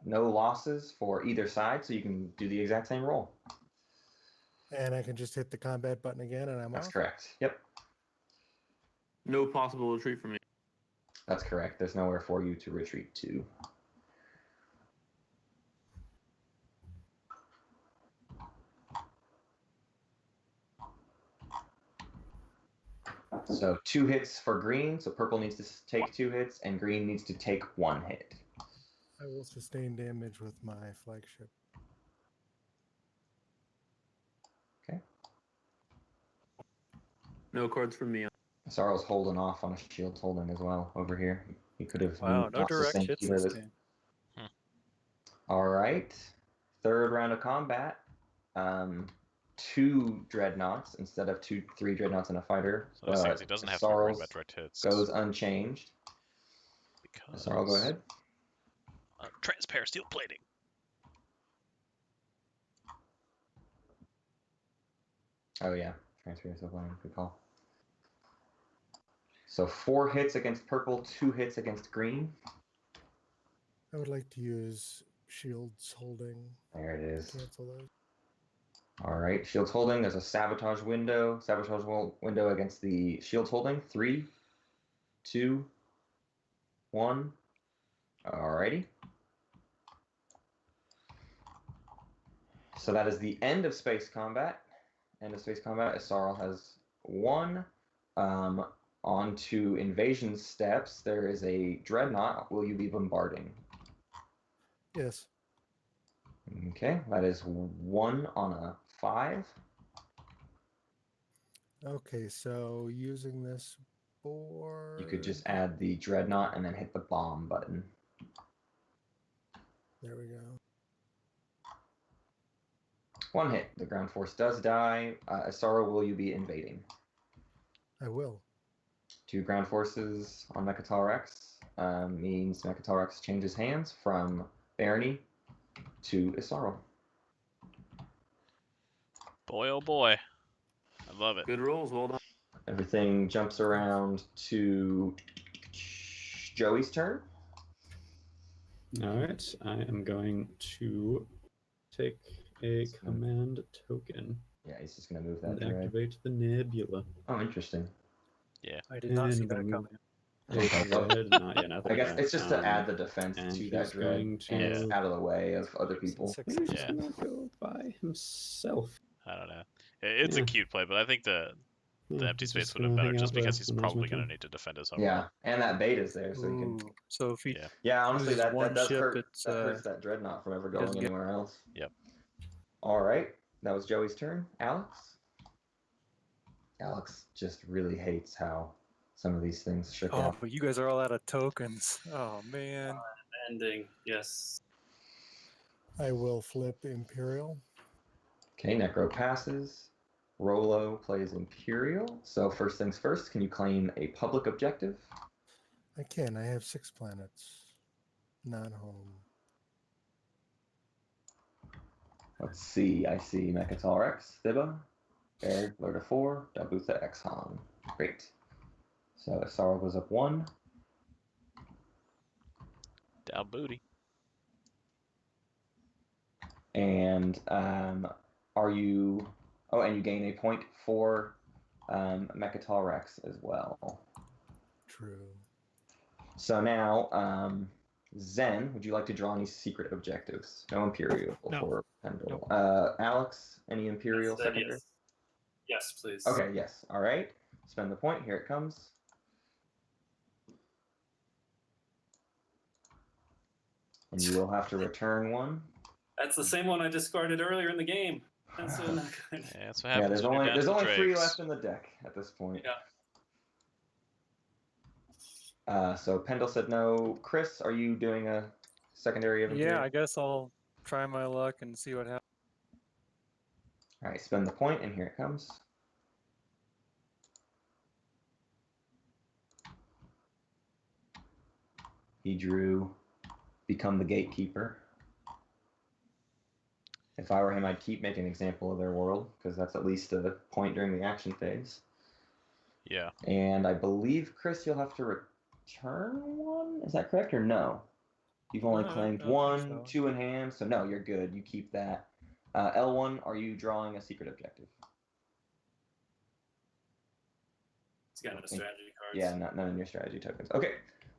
No losses for either side, so you can do the exact same roll. And I can just hit the combat button again and I'm That's off? correct. Yep, No possible retreat for me. that's correct. There's nowhere for you to retreat to. So 2 hits for green, so purple needs to take 2 hits, and green needs to take 1 hit. I will sustain damage with my flagship. Okay. No cards from me. Sarl's holding off on a shield holding as well over here. He could have Wow, moved no off the direct same hits keeper this game. All right, third round of combat. 2 dreadnoughts instead of 3 dreadnoughts and a fighter. So this means he doesn't have to be worried about direct hits. Goes unchanged. Because... Sarl, go ahead. Transparent steel plating. Oh yeah, transfer steel plating. Good call. So 4 hits against purple, 2 hits against green. I would like to use shields holding. There it is. Cancel those. All right, shields holding. There's a sabotage window. Sabotage window against the shields holding. 3, 2, 1. Alrighty. So that is the end of space combat. End of space combat. Asarl has won. On to invasion steps. There is a dreadnought. Will you be bombarding? Yes. Okay, that is 1 on a 5. Okay, so using this board... You could just add the dreadnought and then hit the bomb button. There we go. 1 hit. The ground force does die. Asarl, will you be invading? I will. 2 ground forces on Mechatol Rex means Mechatol Rex changes hands from Barney to Asarl. Boy, oh boy. I love it. Good rolls. Well done. Everything jumps around to Joey's turn. All right, I am going to take a command token. Yeah, he's just going to move that and thread. activate the nebula. Oh, interesting. Yeah. I did not see that coming. I guess it's just to add the defense to that dread, and it's out of the way of other people. He's just gonna go by himself. I don't know. It's a cute play, but I think the empty he's space just would have gonna better hang just out there because he's when there's probably no going to turn. need to defend his home. Yeah, and that beta's there, so he can. So if he Yeah, honestly, that one does ship, hurt. it's, That hurts that dreadnought from ever doesn't going get- anywhere else. Yep. All right, that was Joey's turn. Alex. Alex just really hates how some of these things shook Oh, out. but you guys are all out of tokens. Oh man. Ending, yes. I will flip Imperial. Okay, Necro passes. Rolo plays Imperial. So first things first, can you claim a public objective? I can. I have 6 planets. Not home. Let's see. I see Mechatol Rex, Thibba, Baird, Lord of 4, Dabutha, Exxon. Great. So Asara goes up 1. Down booty. And are you... Oh, and you gain a point for Mechatol Rex as well. True. So now, Zen, would you like to draw any secret objectives? No Imperial No. for Pendle. Nope. Alex, any Imperial Yes, secondary? yes. Yes, please. Okay, yes. All right. Spend the point. Here it comes. And you will have to return one. That's the same one I discarded earlier in the game. That's so not good. Yeah, that's what Yeah, happens there's when you're only down to 3 dregs. left in the deck at this point. Yeah. So Pendle said no. Chris, are you doing a secondary of Imperial? Yeah, I guess I'll try my luck and see what happens. All right, spend the point, and here it comes. He drew Become the Gatekeeper. If I were him, I'd keep making an example of their world, because that's at least a point during the action phase. Yeah. And I believe, Chris, you'll have to return one? Is that correct, or no? You've only No, I claimed don't think 1, so. 2 in hand, so no, you're good. You keep that. L1, are you drawing a secret objective? It's got no strategy cards. Yeah, none in your strategy tokens. Okay,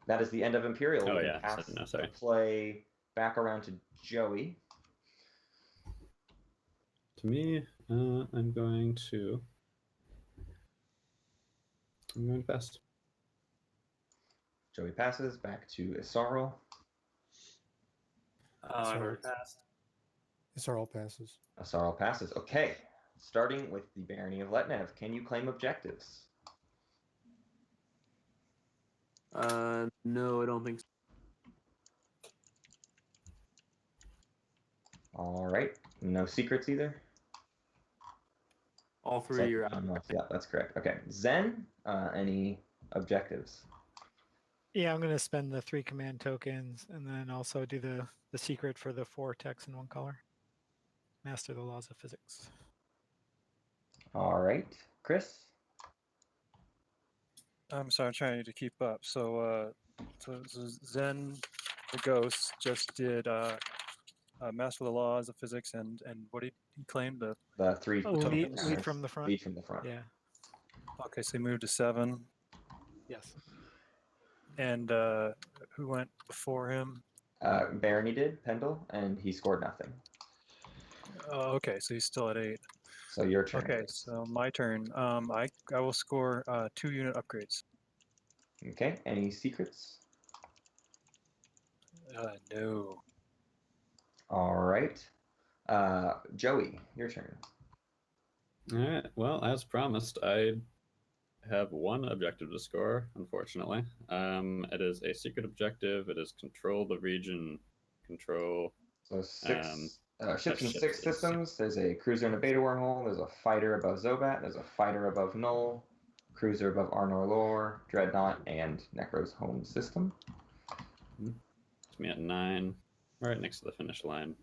that is the end of Imperial. Oh, We can yeah, pass no, sorry. the play back around to Joey. To me, I'm going to pass. Joey passes back to Isarl. I've already passed. Isarl passes. Isarl passes. Okay, starting with the Barony of Letnev. Can you claim objectives? No, I don't think so. All right, no secrets either. All 3 are out. Yeah, that's correct. Okay, Zen, any objectives? Yeah, I'm going to spend the 3 command tokens and then also do the secret for the 4 text in 1 color. Master the laws of physics. All right, Chris? I'm sorry, I'm trying to keep up. So Zen, the ghost, just did Master the Laws of Physics and what did he claim? The 3 lead tokens. from the front. Lead from the front. Yeah. Okay, so he moved to 7. Yes. And who went before him? Barony did, Pendle, and he scored nothing. Oh, okay, so he's still at 8. So your turn. Okay, so my turn. I will score 2 unit upgrades. Okay, any secrets? No. All right. Joey, your turn. All right. Well, as promised, I have 1 objective to score, unfortunately. It is a secret objective. It is control the region, control... So 6 ships and 6 systems. There's a cruiser and a beta wormhole. There's a fighter above Zobat. There's a fighter above Null. Cruiser above Arnor Lore, Dreadnought, and Necro's home system. It's me at 9, right next to the finish line.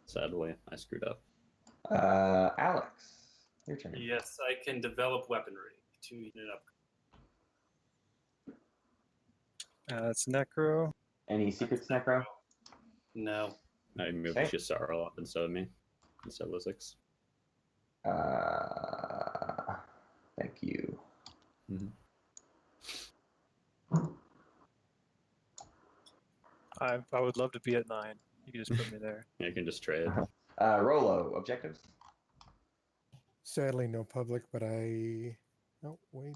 Sadly, I screwed up. Alex, your turn. Yes, I can develop weaponry. 2 unit upgrade. It's Necro. Any secrets, Necro? No. I moved Okay. Shisarl up instead of me, instead of Lizix. Thank you. I would love to be at 9. You can just put me there. Yeah, you can just trade. Rolo, objectives? Sadly, no public, but I. Oh, wait.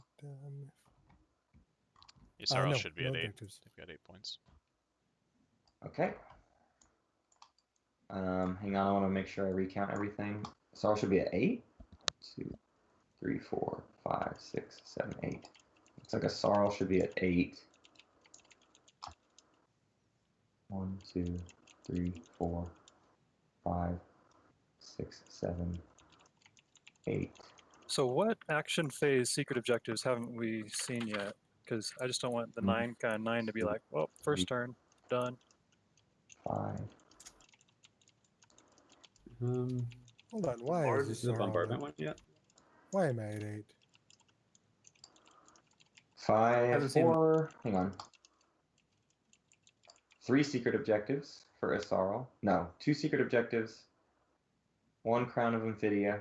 Isarl no, should be no at 8. objectives. They've got 8 points. Okay. Hang on, I want to make sure I recount everything. Isarl should be at 8. 2, 3, 4, 5, 6, 7, 8. Looks like Isarl should be at 8. 1, 2, 3, 4, 5, 6, 7, 8. So what action phase secret objectives haven't we seen yet? Because I just don't want the 9 to be like, well, first turn, done. 5. Hold on, why is this the bombardment one yet? Why am I at 8? 5, Haven't seen- 4. Hang on. 3 secret objectives for Isarl. No, 2 secret objectives. 1 Crown of Amphidia.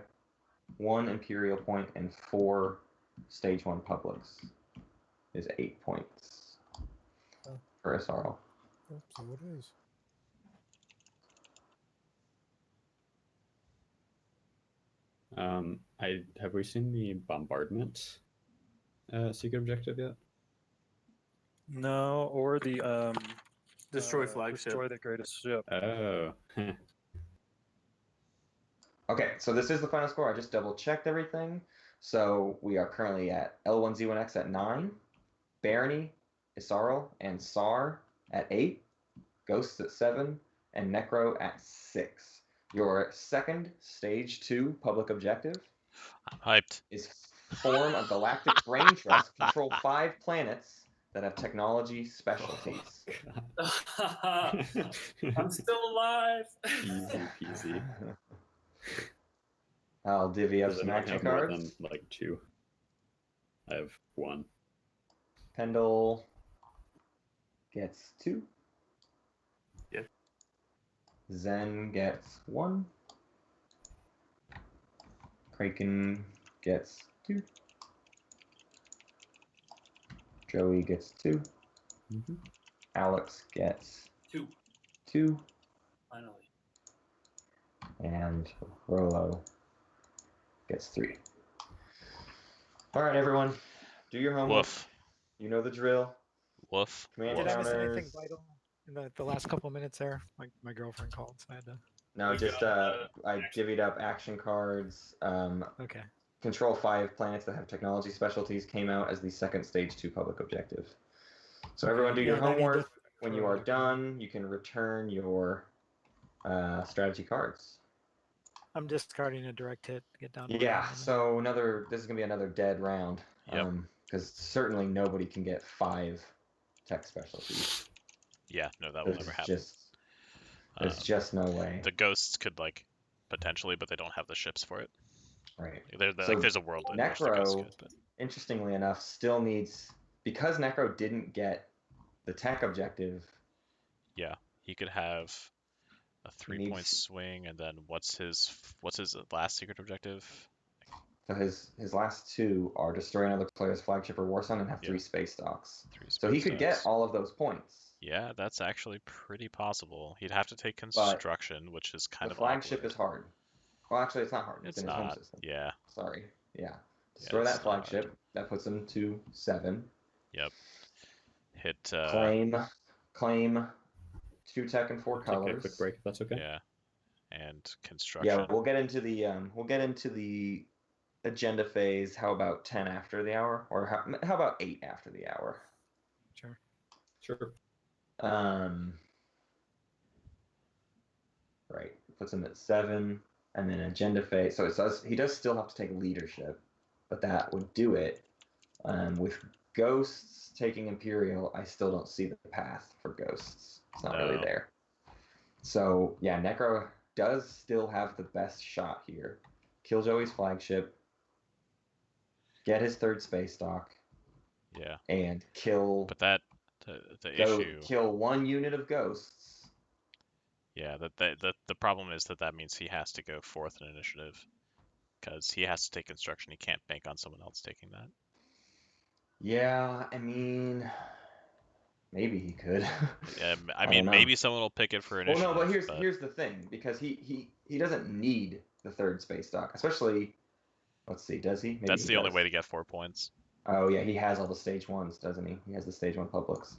1 Imperial point and 4 Stage 1 publics. Is 8 points for Isarl. So it is. Have we seen the bombardment secret objective yet? No, or the Destroy flagship. Destroy the greatest ship. Oh. Okay, so this is the final score. I just double checked everything. So we are currently at L1Z1X at 9, Barony, Isarl, and Sar at 8, Ghosts at 7, and Necro at 6. Your second Stage 2 public objective I'm hyped. is form a galactic brain trust, control 5 planets that have technology specialties. I'm still alive. Easy peasy. I'll divvy up Does some anyone action have more cards. than like 2? I have 1. Pendle gets 2. Yeah. Zen gets 1. Kraken gets 2. Joey gets 2. Alex gets 2. 2. Finally. And Rolo gets 3. All right, everyone, do your homework. Woof. You know the drill. Woof. Command Did I miss anything counters. vital in the last couple of minutes there? My girlfriend called, so I had to. No, We just got, I divvied up action cards. Okay. Control 5 planets that have technology specialties came out as the second Stage 2 public objective. So everyone do your Yeah, and I need to homework. When you throw are it up. done, you can return your strategy cards. I'm discarding a direct hit to get down to where I Yeah, am. so this is going to be another dead round. Yep. Because certainly nobody can get 5 tech specialties. Yeah, no, that will never happen. There's just no way. The ghosts could potentially, but they don't have the ships for it. Right. There's a world in which the ghosts Necro, could, but interestingly enough, still needs, because Necro didn't get the tech objective. yeah, he could have a 3-point needs- swing, and then what's his last secret objective? So his last 2 are destroy another player's flagship or war zone and have 3 space docks. 3 So he space could get docks. all of those points. Yeah, that's actually pretty possible. He'd have to take construction, which is kind The of flagship awkward. is hard. Well, actually, it's not hard. It's in his home not. system. Yeah. Sorry. Yeah. Destroy it's that not flagship. That puts him to 7. Yep. Hit. Claim 2 tech and 4 Take a colors. quick break if that's okay. Yeah. And construction. Yeah, we'll get into the agenda phase. How about 10 after the hour, or how about 8 after the hour? Sure. Sure. Right, puts him at 7, and then agenda phase. So he does still have to take leadership, but that would do it. With ghosts taking Imperial, I still don't see the path for ghosts. It's not really there. So yeah, Necro does still have the best shot here. Kill Joey's flagship, get his 3rd space dock. Yeah. And kill. But the issue. Kill 1 unit of ghosts. Yeah, the problem is that means he has to go 4th in initiative, because he has to take construction. He can't bank on someone else taking that. Yeah, I mean, maybe he could. I mean, maybe someone will pick it for initiative. Well, no, but here's the thing, because he doesn't need the 3rd space dock, especially. Let's see, does he? Maybe that's he the only does. way to get 4 points. Oh yeah, he has all the Stage 1s, doesn't he? He has the Stage 1 publics.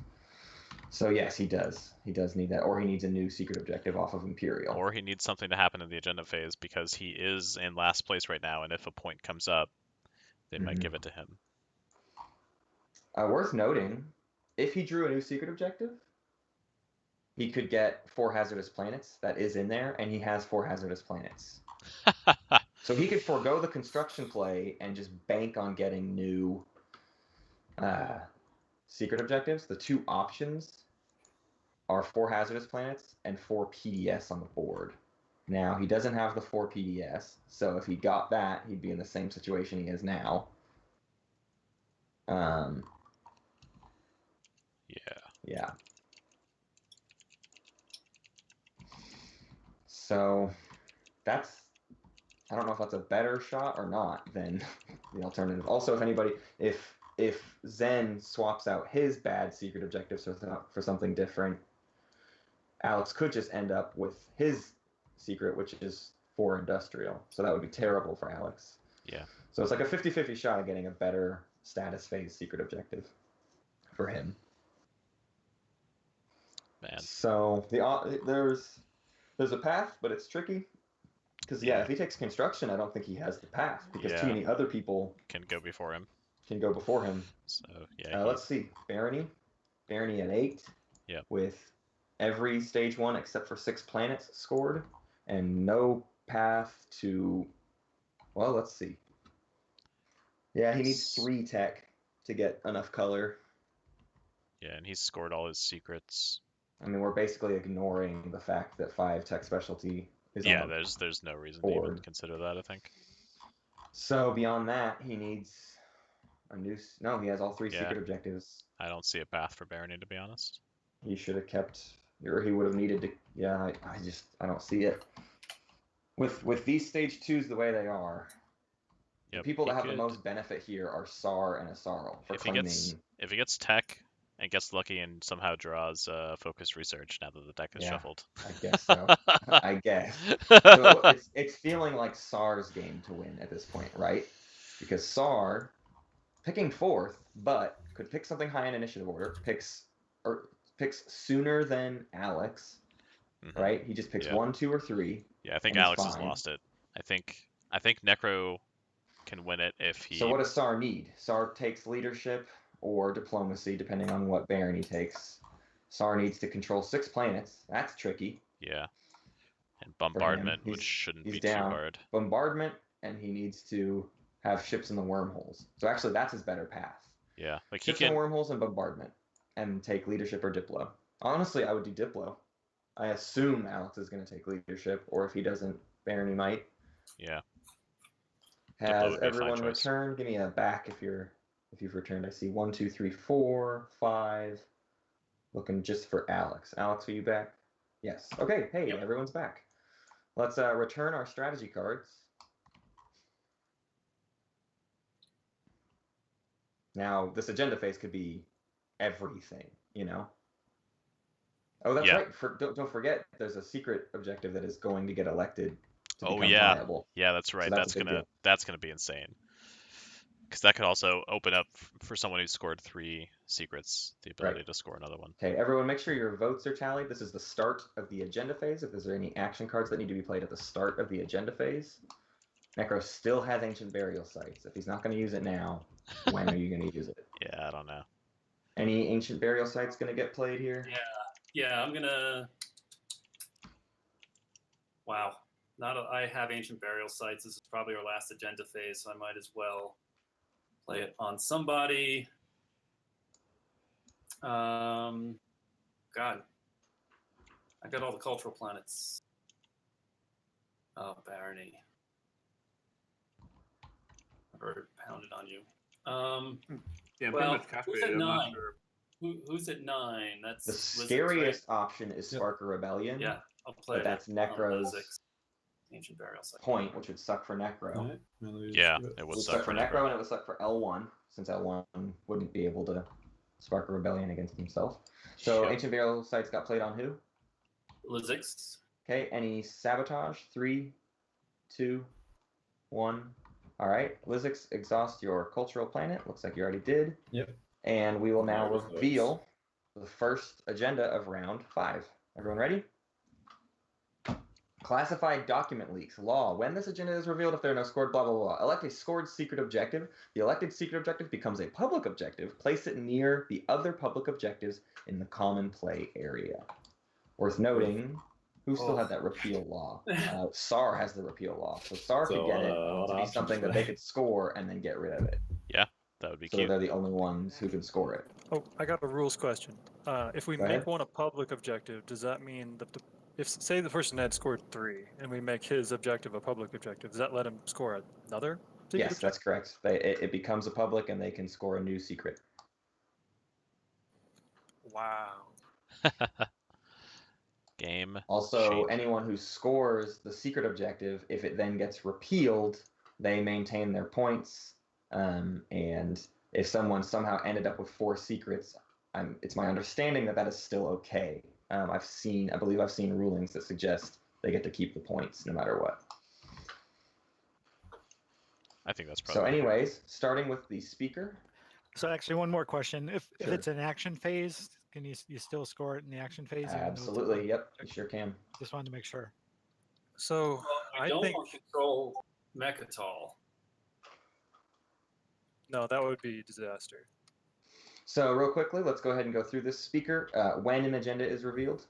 So yes, he does. He does need that, or he needs a new secret objective off of Imperial. Or he needs something to happen in the agenda phase, because he is in last place right now, and if a point comes up, they might give it to him. Worth noting, if he drew a new secret objective, he could get 4 hazardous planets. That is in there, and he has 4 hazardous planets. So he could forego the construction play and just bank on getting new secret objectives. The two options are 4 hazardous planets and 4 PDS on the board. Now, he doesn't have the 4 PDS, so if he got that, he'd be in the same situation he is now. Yeah. So that's, I don't know if that's a better shot or not than the alternative. Also, if Zen swaps out his bad secret objectives for something different, Alex could just end up with his secret, which is 4 industrial. So that would be terrible for Alex. Yeah. So it's like a 50-50 shot of getting a better status phase secret objective for him. Man. So there's a path, but it's tricky. Because if he takes construction, I don't think he has the path because too many other people can go before him. So yeah. Let's see, Barony at 8. Yep. With every stage 1 except for 6 planets scored, and no path to. Well, let's see. Yeah, he needs 3 tech to get enough color. Yeah, and he's scored all his secrets. I mean, we're basically ignoring the fact that 5 tech specialty is on the there's no reason board. to even consider that, I think. So beyond that, he needs a new. No, he has all 3 secret objectives. I don't see a path for Barony, to be honest. He should have kept, or he would have needed to. Yeah, I don't see it. With these stage 2s the way they are, the people that have the most benefit here are Sar and Asarl for claiming. If he gets tech and gets lucky and somehow draws focused research now that the deck is shuffled. I guess so. I guess. So it's feeling like Sar's game to win at this point, right? Because Sar, picking 4th, but could pick something high in initiative order, picks sooner than Alex, right? He just picks 1, 2, or 3. Yeah, I think Alex has lost it. I think Necro can win it if he. So what does Sar need? Sar takes leadership or diplomacy, depending on what Baron he takes. Sar needs to control 6 planets. That's tricky. Yeah. And bombardment, which shouldn't be too hard. Bombardment, and he needs to have ships in the wormholes. So actually, that's his better path. Yeah, like ships in the wormholes and bombardment, and take leadership or Diplo. Honestly, I would do Diplo. I assume Alex is going to take leadership, or if he doesn't, Barony might. Yeah. Has everyone returned? Give me a back if you've returned. I see 1, 2, 3, 4, 5. Looking just for Alex. Alex, are you back? Yes. Okay. Hey, everyone's back. Let's return our strategy cards. Now, this agenda phase could be everything, you know? Oh, that's right. Don't forget, there's a secret objective that is going to get elected to become viable. Yeah, that's right. So that's gonna be insane. Because that could also open up for someone who scored 3 secrets the ability to score another one. Okay, everyone, make sure your votes are tallied. This is the start of the agenda phase. If there's any action cards that need to be played at the start of the agenda phase, Necro still has Ancient Burial Sites. If he's not going to use it now, when are you going to use it? Yeah, I don't know. Any Ancient Burial Sites going to get played here? Yeah, I'm gonna. Wow, I have Ancient Burial Sites. This is probably our last agenda phase, so I might as well play it on somebody. God, I got all the cultural planets. Oh, Barony. I've already pounded on you. Yeah, well, pretty much who's castrated. at I'm 9? not sure. Who's at 9? That's the Lizix, scariest right? option is Spark or Rebellion. Yeah, I'll play but that's Necro's Ancient Burial Site. point, which would suck for Necro. Yeah, it would suck for Necro, and it would suck for L1, since L1 wouldn't be able to spark a rebellion against himself. So Ancient Burial Sites got played on who? Lizix. Okay, any sabotage? 3, 2, 1. All right, Lizix, exhaust your cultural planet. Looks like you already did. Yep. And we will now reveal the first agenda of round 5. Everyone ready? Classified document leaks. Law. When this agenda is revealed, if there are no scored, blah, blah, blah. Elect a scored secret objective. The elected secret objective becomes a public objective. Place it near the other public objectives in the common play area. Worth noting, Who still Oh. had that repeal law? SAR has the repeal law, so SAR could get it what to be options something do that they could score and then get rid of it. Yeah, that would be So cute. they're the only ones who can score it. Oh, I got a rules question. If we Go make ahead. one a public objective, does that mean that if say the person had scored 3 and we make his objective a public objective, does that let him score another secret Yes, that's correct. It becomes a public, and they can score a new secret. Wow. Game. Also, changer. anyone who scores the secret objective, if it then gets repealed, they maintain their points. And if someone somehow ended up with 4 secrets, it's my understanding that that is still okay. I believe I've seen rulings that suggest they get to keep the points no matter what. I think that's probably. So, anyways, starting with the speaker. So actually, one more question: if Sure. it's an action phase, can you still score it in the action phase? even though it's a Absolutely, public yep, you objective? sure can. Just wanted to make sure. So I I don't think want to control Mechatol. no, that would be disaster. So, real quickly, let's go ahead and go through this speaker. When an agenda is revealed.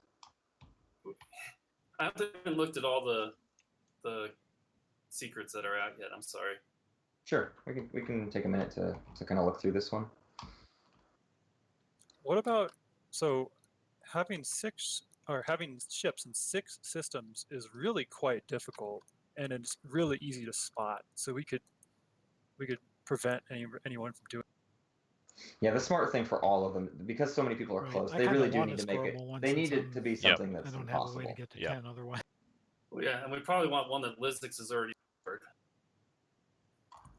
I haven't even looked at all the secrets that are out yet. I'm sorry. Sure, we can take a minute to kind of look through this one. What about having ships in 6 systems is really quite difficult, and it's really easy to spot. So we could prevent anyone from doing. Yeah, the smart thing for all of them, because so many people are Right. close, I they kinda really do want need a to make it. scoreable one They since need it to be something I that's don't have a way impossible. to get to Yep. 10 otherwise. Well, yeah, and we probably want one that Lizix is already scored.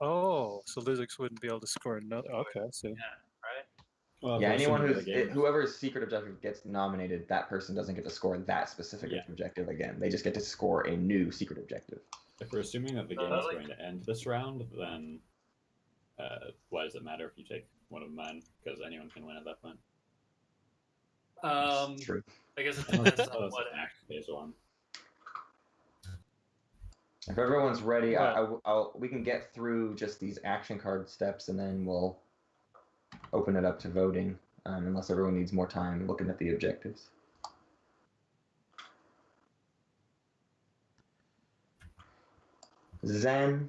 Oh, so Lizix wouldn't be able to score another. Okay, I see. Yeah, right. Well, Yeah, for anyone assuming the game- whoever's secret objective gets nominated, that person doesn't get to score that specific Yeah. objective again. They just get to score a new secret objective. If we're assuming that the game is going to end this round, then why does it matter if you take one of mine? Because anyone can win at that point. True. I guess it Unless depends on it's what an action phase one. If everyone's ready, What? we can get through just these action card steps, and then we'll open it up to voting, unless everyone needs more time looking at the objectives. Zen,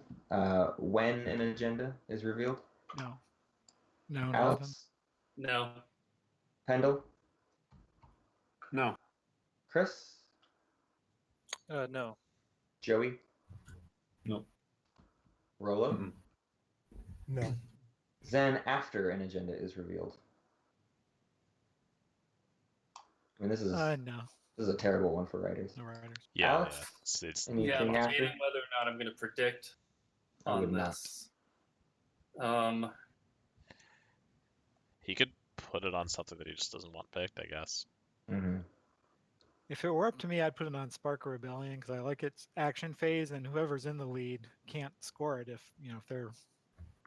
when an agenda is revealed. No. No, not Alex, No. Pendle, No. Chris, No. Joey, Nope. Rolo. Mhm. No. Zen, after an agenda is revealed. I mean, this is no. this is a terrible one for writers. No writers. Yeah, Alex? yeah. It's Yeah, Anything I'm after? debating whether or not I'm going to predict I on would not. this. he could put it on something that he just doesn't want picked, I guess. Mm-hmm. If it were up to me, I'd put it on Spark or Rebellion because I like its action phase, and whoever's in the lead can't score it if they're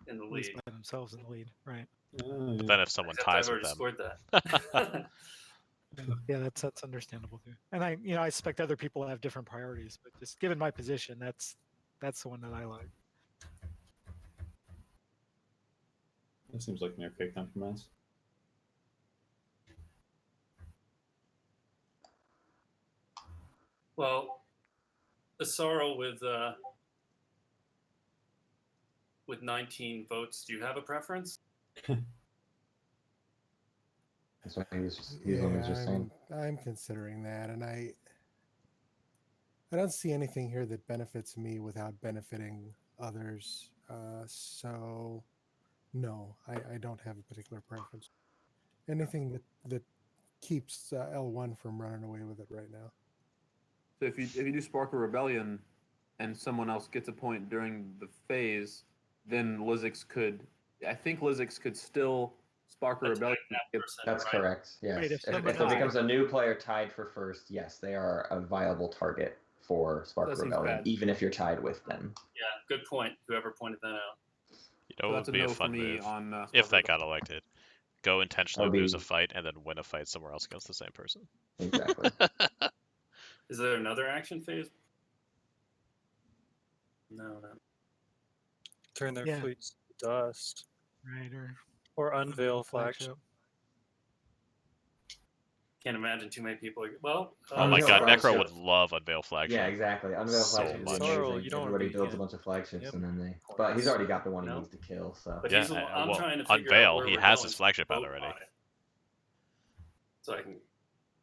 in the at least lead. by themselves in the lead, right? But then if someone Except ties I've with already them, scored that. Yeah, that's understandable too. And I expect other people have different priorities, but just given my position, that's the one that I like. That seems like an okay compromise. Well, Asaro with 19 votes, do you have a preference? That's what he was just saying. I'm considering that, and I don't see anything here that benefits me without benefiting others. So, no, I don't have a particular preference. Anything that keeps L1 from running away with it right now. So if you do Spark or Rebellion, and someone else gets a point during the phase, then Lizix could. I think Lizix could still Spark or Rebellion. That's correct. Yes. Right, if someone there else- becomes a new player tied for first, yes, they are a viable target for Spark That seems Rebellion, bad. even if you're tied with them. Yeah, good point. Whoever pointed that out. you So know, it that's would a be no a fun for me move on if Spark that Rebellion. got elected. Go intentionally That'd lose a be- fight and then win a fight somewhere else against the same person. Exactly. Is there another action phase? No. Turn their Yeah. fleets to dust, Right, or unveil flagship. can't imagine too many people. Well, Oh my Unveil god, Necro flagship. would love Unveil Flagship. Yeah, exactly. Unveil So flagship much. is Sorrow, amazing. you don't Everybody wanna be builds a in bunch of flagships him and then they. or But he's else, already got the one he no. needs to kill. So But Yeah, he's the one, I'm well, trying to figure Unveil, out where he we're has going his flagship out vote already. on it. So I can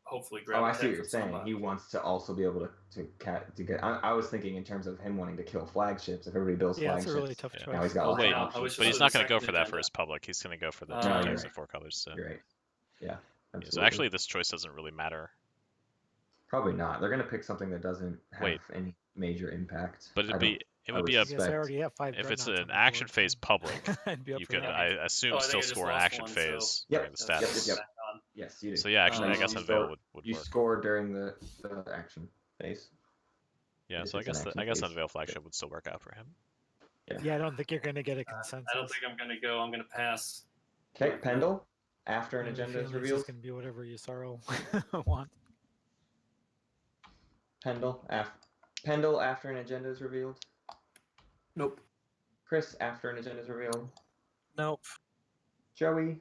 hopefully grab oh, a I see tech what you're from saying. somebody. He wants to also be able to get. I was thinking in terms of him wanting to kill flagships. If everybody builds Yeah, it's flagships, a really tough Yeah. choice. now he's got Well, lots wait, of I options. was but just he's on not the going to go second for that for agenda. his public. He's going to go for the No, two you're types right. of 4 colors. So. You're right. Yeah. Absolutely. So actually, this choice doesn't really matter. Probably not. They're gonna pick something that doesn't have Wait. any major impact. But it'd be it I would would be a I guess I suspect. already have 5 if it's dreadnoughts an on the action board, phase so public, I'd be up you for could that. I assume Oh, I think still I just score an lost action one, phase so Yep. during the that's status. Yep. back on. Yes, you do. So yeah, actually, I guess you Unveil score- would You work. scored during the action phase. Yeah, If so I it's an guess action I guess phase. Unveil Flagship would still work out for him. Yeah, I don't think you're going to get a consensus. I don't think I'm gonna go. I'm gonna pass. Okay, Pendle. After an I have a agenda is feeling it's revealed. just going to be whatever Yusaro wants. Pendle. Pendle after an agenda is revealed. Nope. Chris after an agenda is revealed. Nope. Joey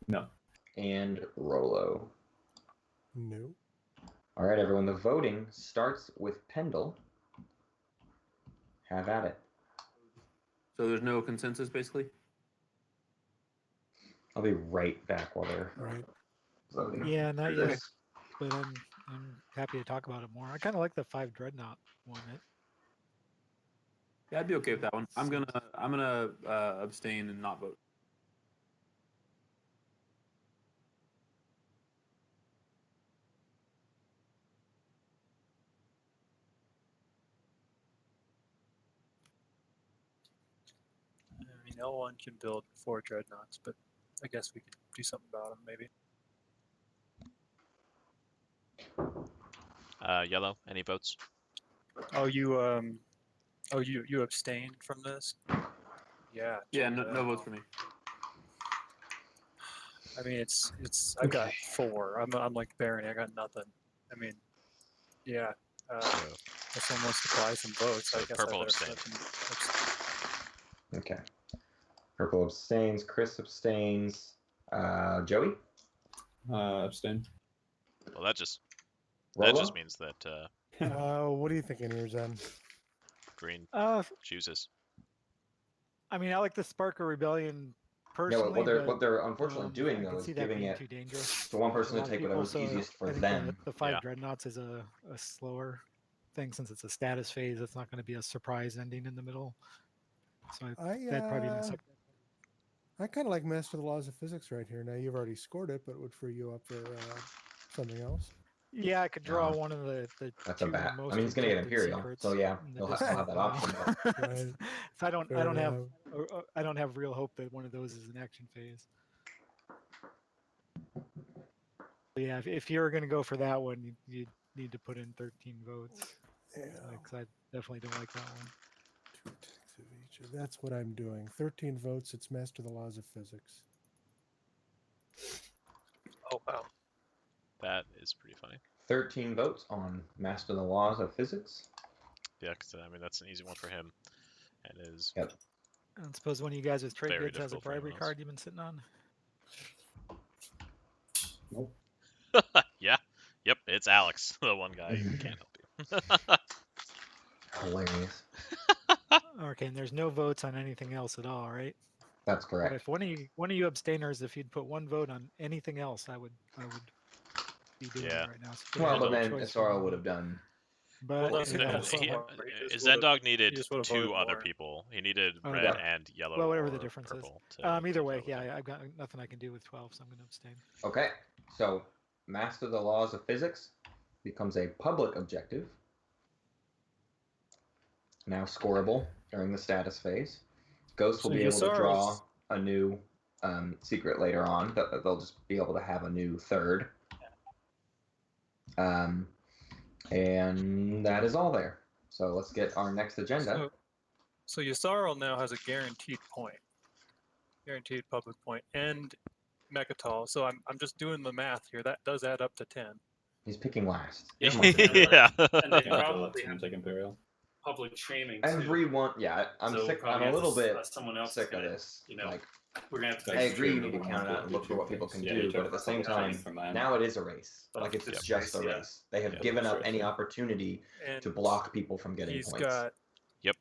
No. and Rolo. No. All right, everyone. The voting starts with Pendle. Have at it. So there's no consensus, basically. I'll be right back while they're Right. voting. Yeah, not for yet. this. But I'm happy to talk about it more. I kind of like the 5 dreadnought one. Yeah, I'd be okay with that one. I'm gonna abstain and not vote. I mean, L1 can build 4 dreadnoughts, but I guess we could do something about them, maybe. Yellow, any votes? Oh, you abstained from this? Yeah. Yeah, no votes for me. I mean, it's. I got 4. I'm like Barony. I got nothing. I mean, yeah. If someone wants to buy some votes, I So guess purple I better abstain. let them abstain. Okay. Purple abstains. Chris abstains. Joey? Abstain. Well, that just Rolo? means that What are you thinking here, Zen? green Uh, chooses. I mean, I like the Spark of Rebellion Yeah, personally. what they're unfortunately doing I though can is see that giving being it too dangerous. to one for a person lot to of take whatever's people, so easiest for I think them. The 5 Yeah. dreadnoughts is a slower thing since it's a status phase. It's not going to be a surprise ending in the middle. So that'd probably be my second. I kind of like Master of the Laws of Physics right here. Now you've already scored it, but it would free you up for something else. Yeah, I could draw No. one of the That's a 2 bat. most I mean, he's gonna get rejected Imperial, secrets so yeah, in the he'll have discard that pile. option. But Right. So I don't Fair have enough. I don't have real hope that one of those is an action phase. But yeah, if you're going to go for that one, you need to put in 13 votes. Yeah. Because I definitely don't like that one. 2 ticks of each. That's what I'm doing. 13 votes. It's Master of the Laws of Physics. Oh wow. That is pretty funny. 13 votes on Master the Laws of Physics. Yeah, because I mean that's an easy one for him, and is Yep. I don't suppose one of you guys with trade Very goods has a difficult for anyone bribery else. card you've been sitting on. Nope. yeah, yep, it's Alex, the one guy who can't help you. Hilarious. Okay, and there's no votes on anything else at all, right? That's But correct. if one of you abstainers, if you'd put 1 vote on anything else, I would be doing Yeah. it right now. So Well, but there's no then choice for Isaro me. would have done. But Well, you then know, that's somewhat- he just Zendog needed just would've 2 voted other more. people. He needed Oh, red yeah. and yellow. well, whatever or the difference is. purple to Either vote way, with yeah, him. I've got nothing I can do with 12, so I'm going to abstain. Okay, so Master the Laws of Physics becomes a public objective. Now scoreable during the status phase. Ghost will So be able to draw Yusaro's- a new secret later on. They'll just be able to have a new 3rd. And that is all there. So let's get our next agenda. So Yusaro now has a guaranteed point, guaranteed public point, and Mechatol. So I'm just doing the math here. That does add up to 10. He's picking last. Yeah. Come on, Zendog. Yeah. And they Can't let probably someone take Imperial. public shaming too. Everyone, yeah, I'm So sick. probably I'm a have to little bit someone else sick of gonna, this. you know, Like, we're gonna have to I take agree you two need to count it out and look for what people can Yeah, do, you but at the took same time, from mine. now it is a race. Of Like, it's this just a race, yeah. race. They have Yeah, given up sure, any sure. opportunity And to block people from getting he's points. got Yep.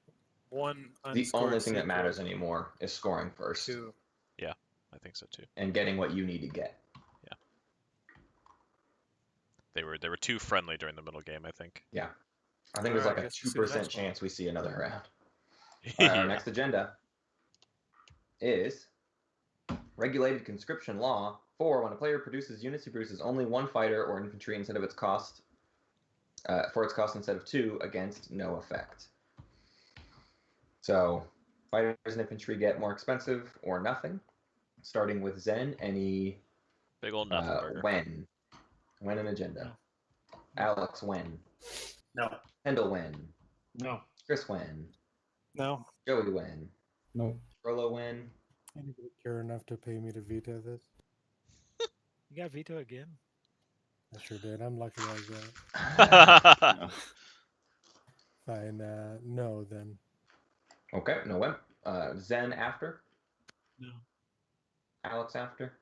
one The only unscored thing that matters secret, anymore is scoring first two. Yeah, I think so too. and getting what you need to get. They were too friendly during the middle game, I think. Yeah. I think All there's right, like I a guess we'll see the 2% next one. chance we see another round. All right, our Yeah. next agenda is regulated conscription law. 4, when a player produces units, he produces only 1 fighter or infantry instead of its cost, for its cost instead of 2, against no effect. So fighters and infantry get more expensive or nothing. Starting with Zen, any Big old nothing burger. when an agenda. Alex, when. No. Kendall, when. No. Chris, when. No. Joey, when. No. Rolo, when. Anybody care enough to pay me to veto this? You got veto again? I sure did. I'm lucky like that. No. Fine. No, then. Okay, no when. Zen after. No. Alex after.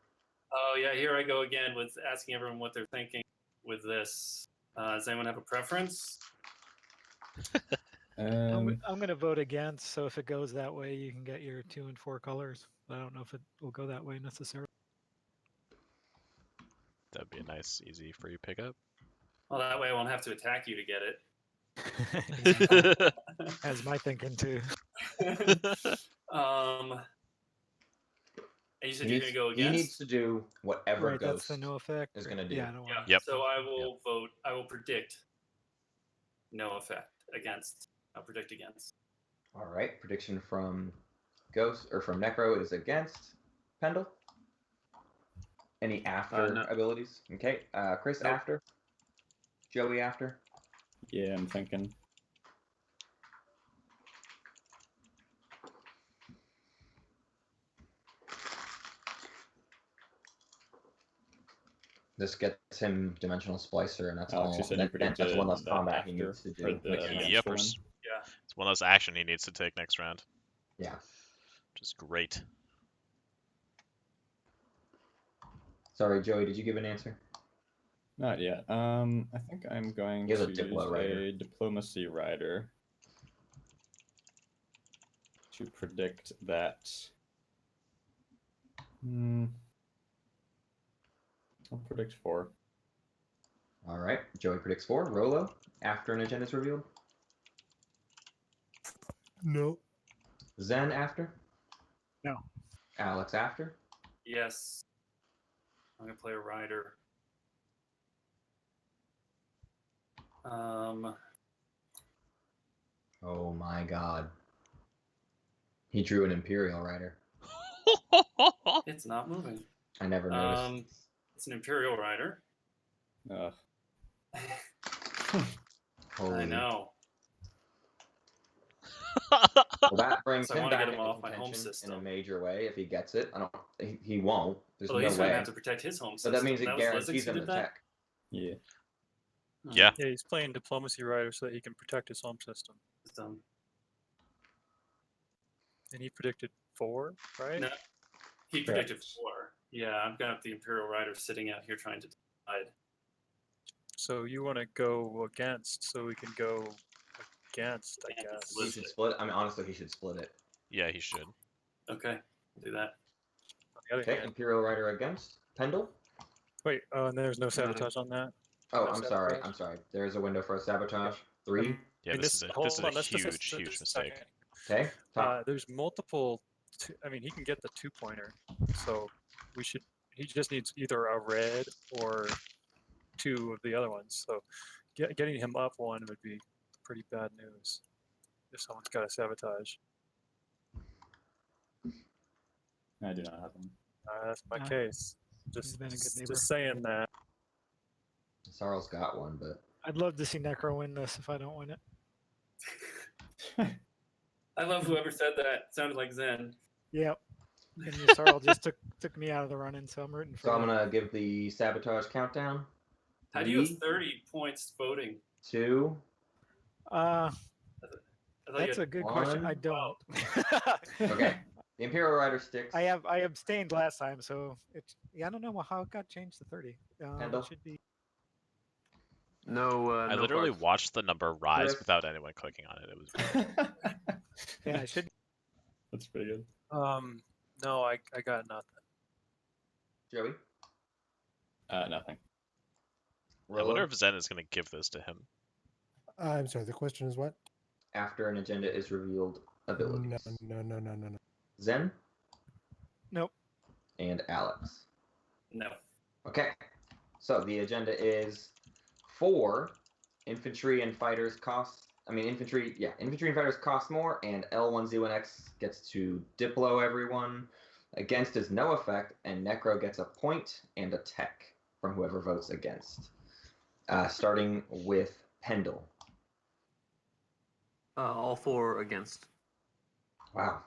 Oh yeah, here I go again with asking everyone what they're thinking with this. Does anyone have a preference? I'm going to vote against, so if it goes that way, you can get your 2 and 4 colors. But I don't know if it will go that way necessarily. That'd be a nice, easy free pickup. Well, that way I won't have to attack you to get it. That's my thinking too. And you said you're going to go He against? needs to do whatever Right, Ghost that's the no effect. is going to do. Yeah, I don't want Yep. So I will vote. I will predict no effect against. I'll predict against. All right, prediction from Ghost or from Necro is against. Pendle. Any after No. abilities? Okay, Chris Nope. after. Joey after. Yeah, I'm thinking. This gets him Dimensional Splicer, and that's Alex, all. you said you That's predicted one less that combat he after needs to for do. the next round. next one. Yepers. Yeah. It's one of those action he needs to take next round, Yeah. which is great. Sorry, Joey, did you give an answer? Not yet. I think I'm going He has a to Diplo use rider. a Diplomacy Rider to predict that. I'll predict 4. All right, Joey predicts 4. Rolo, after an agenda is revealed. No. Zen after. No. Alex after. Yes. I'm going to play a rider. Oh my God. He drew an Imperial rider. It's not moving. I never noticed. It's an Imperial rider. Ugh. Holy. I know. Well, that brings So I him wanna back get him into off my home contention in a system. major way if he gets it. I don't. He won't. There's Well, no he's going way. to have to protect his home But system. that means it was Lizix guarantees who him did to that? check. Yeah. Yeah. Yeah, he's playing Diplomacy Rider so that he can protect his home system. System. And he predicted 4, right? No, he predicted 4. Yeah, I've got the Imperial Rider sitting out here trying to decide. So you want to go against, so we can go against, I guess. He should split. I mean, honestly, he should split it. Yeah, he should. Okay, do that. On the other Okay, hand, Imperial Rider against Pendle. wait, and there's no sabotage on that? Oh, No I'm sorry. sabotage? I'm sorry. There is a window for a sabotage. 3. Yeah, And this is a hold on, huge, just huge a mistake. second. Okay. Top. There's multiple. I mean, he can get the 2-pointer, so we should. He just needs either a red or 2 of the other ones. So getting him up 1 would be pretty bad news if someone's got a sabotage. I do not have one. That's my Ah. case. He's been a good neighbor. Just saying that. Sarl's got one, but I'd love to see Necro win this if I don't win it. I love whoever said that. It sounded like Zen. Yep. And Yusarl just took me out of the running, so I'm rooting for so I'm you. gonna give the sabotage countdown. How do you have 3, 30 points voting? 2. thought you That's had a good question. I one. don't. Okay. The Imperial Rider sticks. I abstained last time, so I don't know how it got changed to 30. Handle. It should be. No, I no literally cards. watched the number rise Chris? without anyone clicking on it. It was Yeah, it should. That's pretty good. No, I got nothing. Joey? Nothing. I wonder if Zen is going to give this to him. I'm sorry. The question is what? After an agenda is revealed, abilities. No. Zen? Nope. And Alex. No. Okay. So the agenda is 4 infantry and fighters cost. Infantry and fighters cost more, and L1Z1X gets to Diplo everyone. Against is no effect, and Necro gets a point and a tech from whoever votes against. Starting with Pendle. All 4 against. Wow.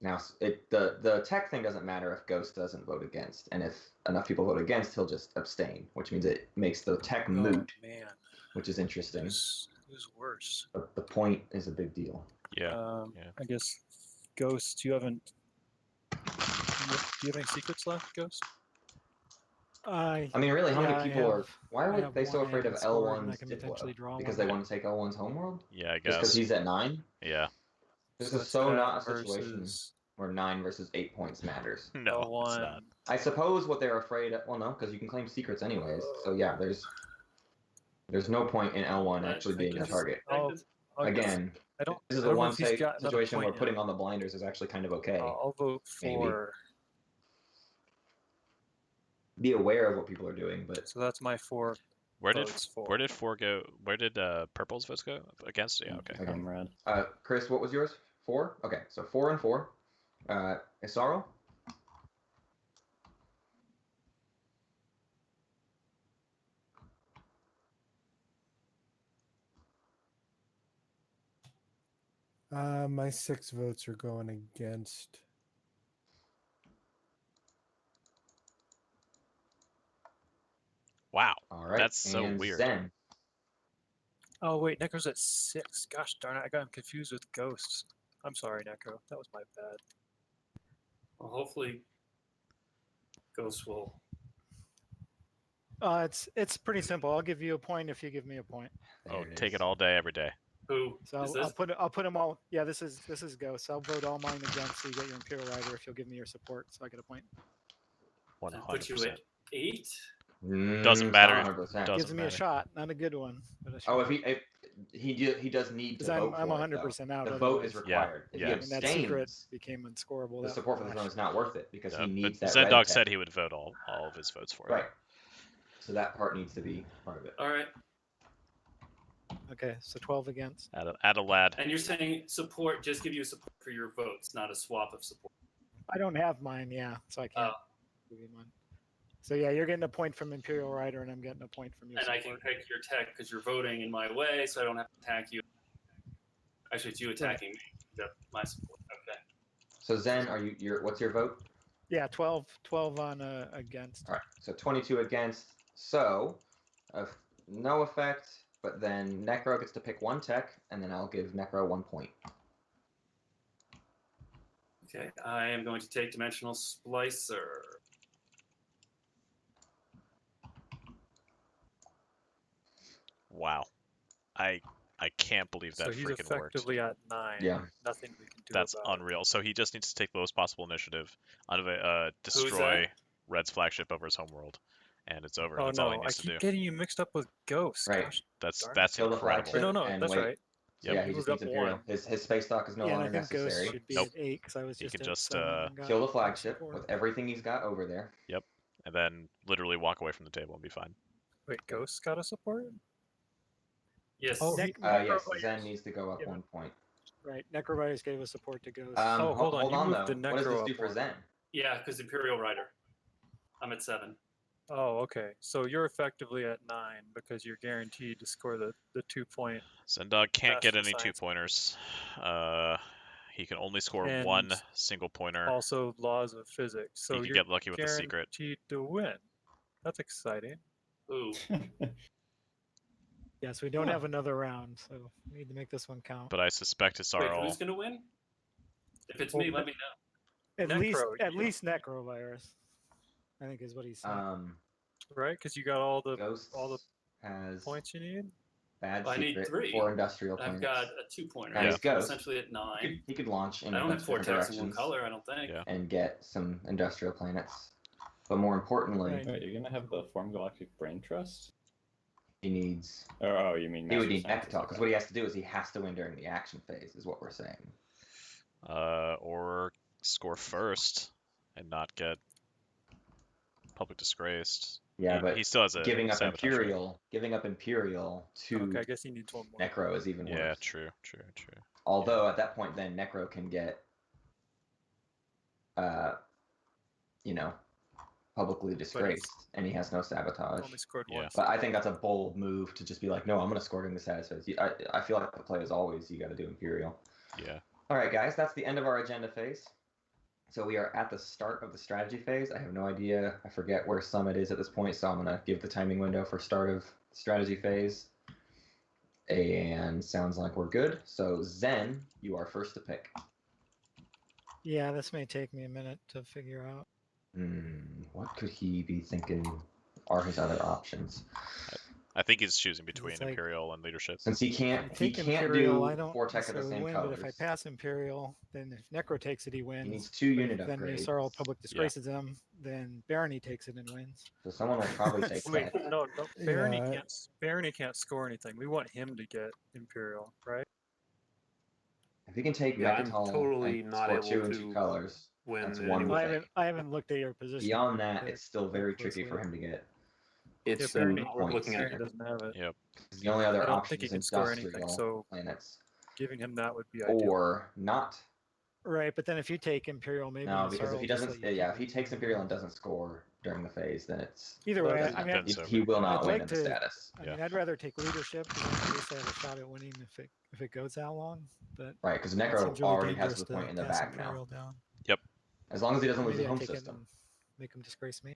Now, the tech thing doesn't matter if Ghost doesn't vote against, and if enough people vote against, he'll just abstain, which means it makes the tech moot, Man, which is interesting. who's worse? But the point is a big deal. Yeah. I guess Ghost, you haven't. Do you have any secrets left, Ghost? Really, how yeah, many I people are? have- Why I are have they so one afraid of and scored, and I L1's can potentially draw Diplo? Because one. they want to take L1's homeworld? Yeah, I Just because guess. he's at 9? Yeah. This So is it's so that not a situation versus where 9 versus 8 points matters. No, it's L1. not. I suppose what they're afraid of. Well, no, because you can claim secrets anyways. So yeah, there's no point in L1 actually being a guess target. I'll guess- Again, I don't. this is I a don't know one if he's got another situation where point putting yet. on the blinders is actually kind of okay. I'll vote Maybe. for. Be aware of what people are doing, but So that's my 4. Where did votes for. 4 go? Where did Purple's votes go? Against? Yeah, okay. Comrade. Chris, what was yours? 4? Okay, so 4 and 4. Isaro? My 6 votes are going against. Wow. All right. That's so and weird. Zen. Oh wait, Necro's at 6. Gosh darn it, I got him confused with Ghosts. I'm sorry, Necro. That was my bad. Well, hopefully, Ghost will. It's pretty simple. I'll give you a point if you give me a point. Oh, take it all day, every day. Who So is I'll this? put them all. Yeah, this is Ghost. I'll vote all mine against, so you get your Imperial Rider if you'll give me your support, so I get a point. Put you 100%. at 8. Doesn't It's matter. not 100%. Doesn't Gives me a matter. shot, not a good one, but a shot. Oh, if he does need to Because vote I'm for 100% out. The vote is otherwise. required. If Yeah. he And that secret abstains, became unscorable. the that support for the flash. throne is not worth it because he But needs that Zendog red said tech. he would vote all of his votes for it. Right. So that part needs to be part of it. All right. Okay, so 12 against. Add a lad. And you're saying support, just give you support for your votes, not a swap of support. I don't have mine, yeah, so I can't give you mine. So yeah, you're getting a point from Imperial Rider, and I'm getting a point from your And support. I can pick your tech because you're voting in my way, so I don't have to attack you. Actually, it's you attacking me. You got my support. Okay. So Zen, what's your vote? Yeah, 12 on against. All right. So 22 against. So no effect, but then Necro gets to pick 1 tech, and then I'll give Necro 1 point. Okay. I am going to take Dimensional Splicer. Wow. I can't believe that So he's freaking worked. effectively at 9. Yeah. Nothing we can do That's about unreal. So he just needs to take the lowest possible initiative out of Who's destroy that? Red's flagship over his homeworld, and it's over. Oh That's all he no, I needs to do. keep getting you mixed up with Ghost. Right. Gosh, That's darn it. that's Kill the incredible. flagship. no, and that's wait. right. So Yep. yeah, he Moved just needs up Imperial. 1. His space dock is no Yeah, and I longer think Ghost necessary. should be Nope. at 8 because I was He just can at just, 7 and got Kill the good flagship support. with everything he's got over there. Yep. And then literally walk away from the table and be fine. Wait, Ghost got a support? Yes. Oh, Nec- Yes, Necro- Zen needs to go up Yeah. 1 point. Right, Necro Riders gave us support to Ghost. Oh, hold on, Hold you on moved though. the What does this Necro do up for 1. Zen? Yeah, because Imperial Rider. I'm at 7. Oh, okay. So you're effectively at 9 because you're guaranteed to score the 2 point. Zendog can't get National any Science. 2-pointers. He can only score And 1 single pointer. Also, laws of physics. So He can you're get lucky with the secret. guaranteed to win. That's exciting. Ooh. Yes, we don't Huh. have another round, so we need to make this one count. But I suspect Wait, Isarl. who's gonna win? If it's Well, me, let me know. At Necro, least necrovirus, I think is what he's saying. right? Because you got all the Ghosts has points you need. bad I need secret 3. for industrial I've planets. got a 2-pointer. Now he's Ghost. Essentially at 9. He could launch in I a don't bunch have of different 4 text in one directions color, I don't think. Yeah. and get some industrial planets. But more importantly, Right. Wait, you're gonna have the Form Galactic Brain Trust? he needs. Oh, you mean He would Master need Scientist, Mechatol, because okay. what he has to do is he has to win during the action phase, is what we're saying. Or score first and not get public disgraced. Yeah, but he still has a giving up sabotage, right? Imperial to Okay, I guess he needs one more. Necro is even worse. Yeah, true. Although at that point, then Necro can get, publicly disgraced, and he has no sabotage. Only scored Yeah. once. But I think that's a bold move to just be like, no, I'm going to score during the status phase. I feel like the play is always you got to do Imperial. Yeah. All right, guys, that's the end of our agenda phase. So we are at the start of the strategy phase. I have no idea. I forget where Summit is at this point, so I'm going to give the timing window for start of strategy phase. And sounds like we're good. So Zen, you are first to pick. Yeah, this may take me a minute to figure out. What could he be thinking are his other options? I think he's choosing between like- Imperial and leadership. Since he If can't I take do Imperial, I don't 4 tech of the necessarily same win, colors. but if I pass Imperial, then if Necro takes it, he wins. He needs 2 unit Then upgrades. Yusarl public disgraces him, then Barony takes it and wins. So someone will probably take Wait, tech. no, Barony Yeah, can't score anything. We want him to get Imperial, right? If he can take Yeah, I'm Mechatol totally and not score able 2 and 2 to colors, win that's in one any Well, way. I haven't looked at your position. beyond that, that- it's still very that tricky for closely. him to get. It's Barony, we're looking at Barony doesn't have it. Yep. the only other I don't option think he is can score industrial anything, so planets. giving him that would be ideal. Or not. Right, but then if you take Imperial, maybe No, because Yusarl if he will just doesn't, let you yeah, keep if he it. takes Imperial and doesn't score during the phase, then it's Either Well, way, that's I mean, Depends. he will not I'd win like in the to- status. I Yeah. mean, I'd rather take leadership because at least I have a shot at winning if it goes that long. But Right, because it Necro seems really already has dangerous the to point in the pass bag now. Imperial down. As long as he doesn't lose Maybe the I home take it system. and make him disgrace me.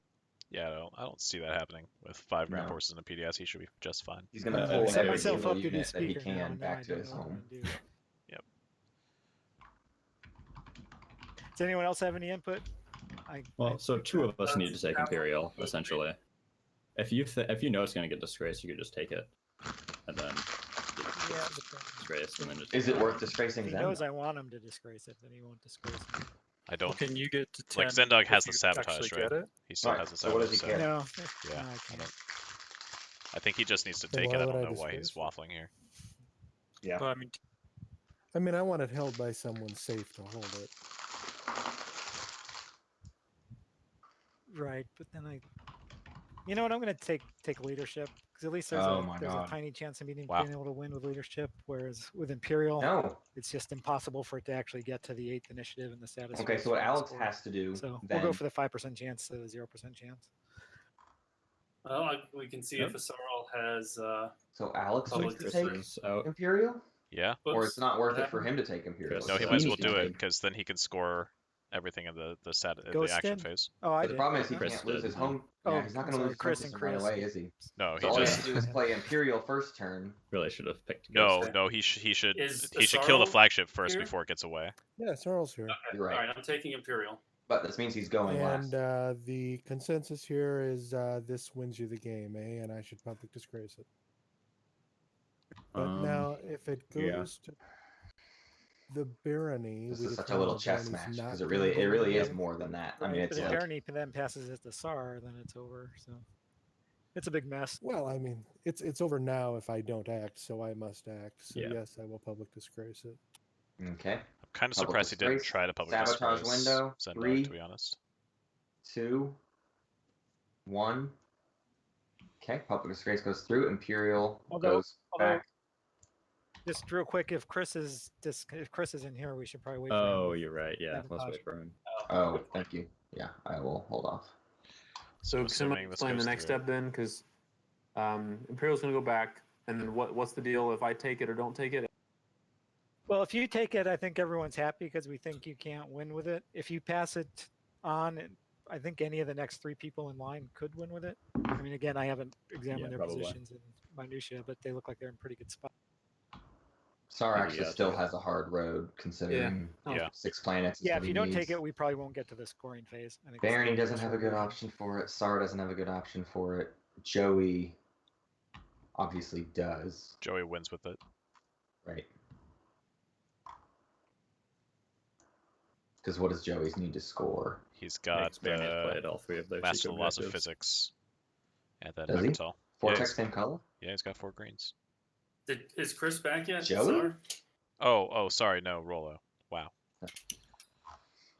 Yeah, I don't see that happening. With 5 ground No. forces and a PDS, he should be just fine. He's going to I pull set every myself single up to be unit that he speaker now, can and now I back to don't his know what I'm home. gonna do. Yep. Does anyone else have any input? Well, so 2 of us need to take Imperial, essentially. If you know it's going to get disgraced, you could just take it, and then Yeah, disgraced, and then just. Is it worth if disgracing he Zen? knows I want him to disgrace it, then he won't disgrace me. I don't. Can you get to 10? Like, Zendog if has the you sabotage, actually right? Get it? He still Right, has the so what does sabotage. he care? No, Yeah, no, I I can't. don't. I think he just needs to Then take it. why I would don't I know why he's disgrace waffling here. Yeah. Well, I mean, I mean, I want it held by someone safe to hold it. Right, but then you know what? I'm going to take leadership because at least Oh my there's God. a tiny chance of being Wow. able to win with leadership. Whereas with Imperial, No. it's just impossible for it to actually get to the 8th initiative in the status. Okay, phase so what for the Alex score. has to do So then. we'll go for the 5% chance to the 0% chance. Well, we can see if Isarl has. So Alex Public needs to take Chris is out. Imperial? Yeah. Or it's not worth What it for him to take Imperial. Chris No, he So might as he well needs to do it take- because then he can score everything in the Ghost action did? phase. Oh, I But the did. problem is he Okay. can't lose his did. home. Oh, Yeah, he's not I'm going to sorry, lose his Chris home and system right Chris. away, is he? No, So he all he has just to do is play Imperial first turn. Really should have picked. no, Ghost. no. He should Is kill the Isarl flagship first here? before it gets away. Yeah, Sarl's here. Okay. You're right. All right, I'm taking Imperial. But this means he's going And last. the consensus here is this wins you the game, eh? And I should public disgrace it. But now, if it yeah. goes to the barony, This we is such a determine little the chess barony's match not because it gonna really go is away. more than that. I Right, mean, but it's if like Barony then passes it to SAR, then it's over. So it's a big mess. Well, I mean, it's over now if I don't act, so I must act. So Yeah. yes, I will public disgrace it. okay. I'm kind of Public surprised he didn't disgrace, try to public sabotage disgrace window, Zendog, 3, to be honest. 2, 1. Okay, public disgrace goes through. Imperial Although- goes back. Just real quick, if Chris is in here, we should probably wait. For Oh, him. you're right. Yeah, let's Sabotage. wait for him. Oh, thank you. Yeah, I will hold off. assuming So can somebody this explain the goes next through. step then? Because Imperial's going to go back, and then what's the deal if I take it or don't take it? Well, if you take it, I think everyone's happy because we think you can't win with it. If you pass it on, I think any of the next 3 people in line could win with it. I mean, again, I haven't examined Yeah, their probably. positions, minutia, but they look like they're in pretty good spot. SAR Yeah, actually I'll still take it. has a hard road considering Yeah. 6 planets. Is Yeah, what if he you don't needs. take it, we probably won't get to the scoring phase. I think it's Barony the doesn't have a short good version. option for it. SAR doesn't have a good option for it. Joey obviously does. Joey wins with it. Right. Because what does Joey's need to score? He's got Barony has played all 3 of their Master secret Laws of objectives. Physics, and then Does he? Mechatol. Vortex, same color? Yeah, he's got 4 greens. Is Chris back yet? Joey? Sorry. Oh, sorry, no, Rollo. Wow.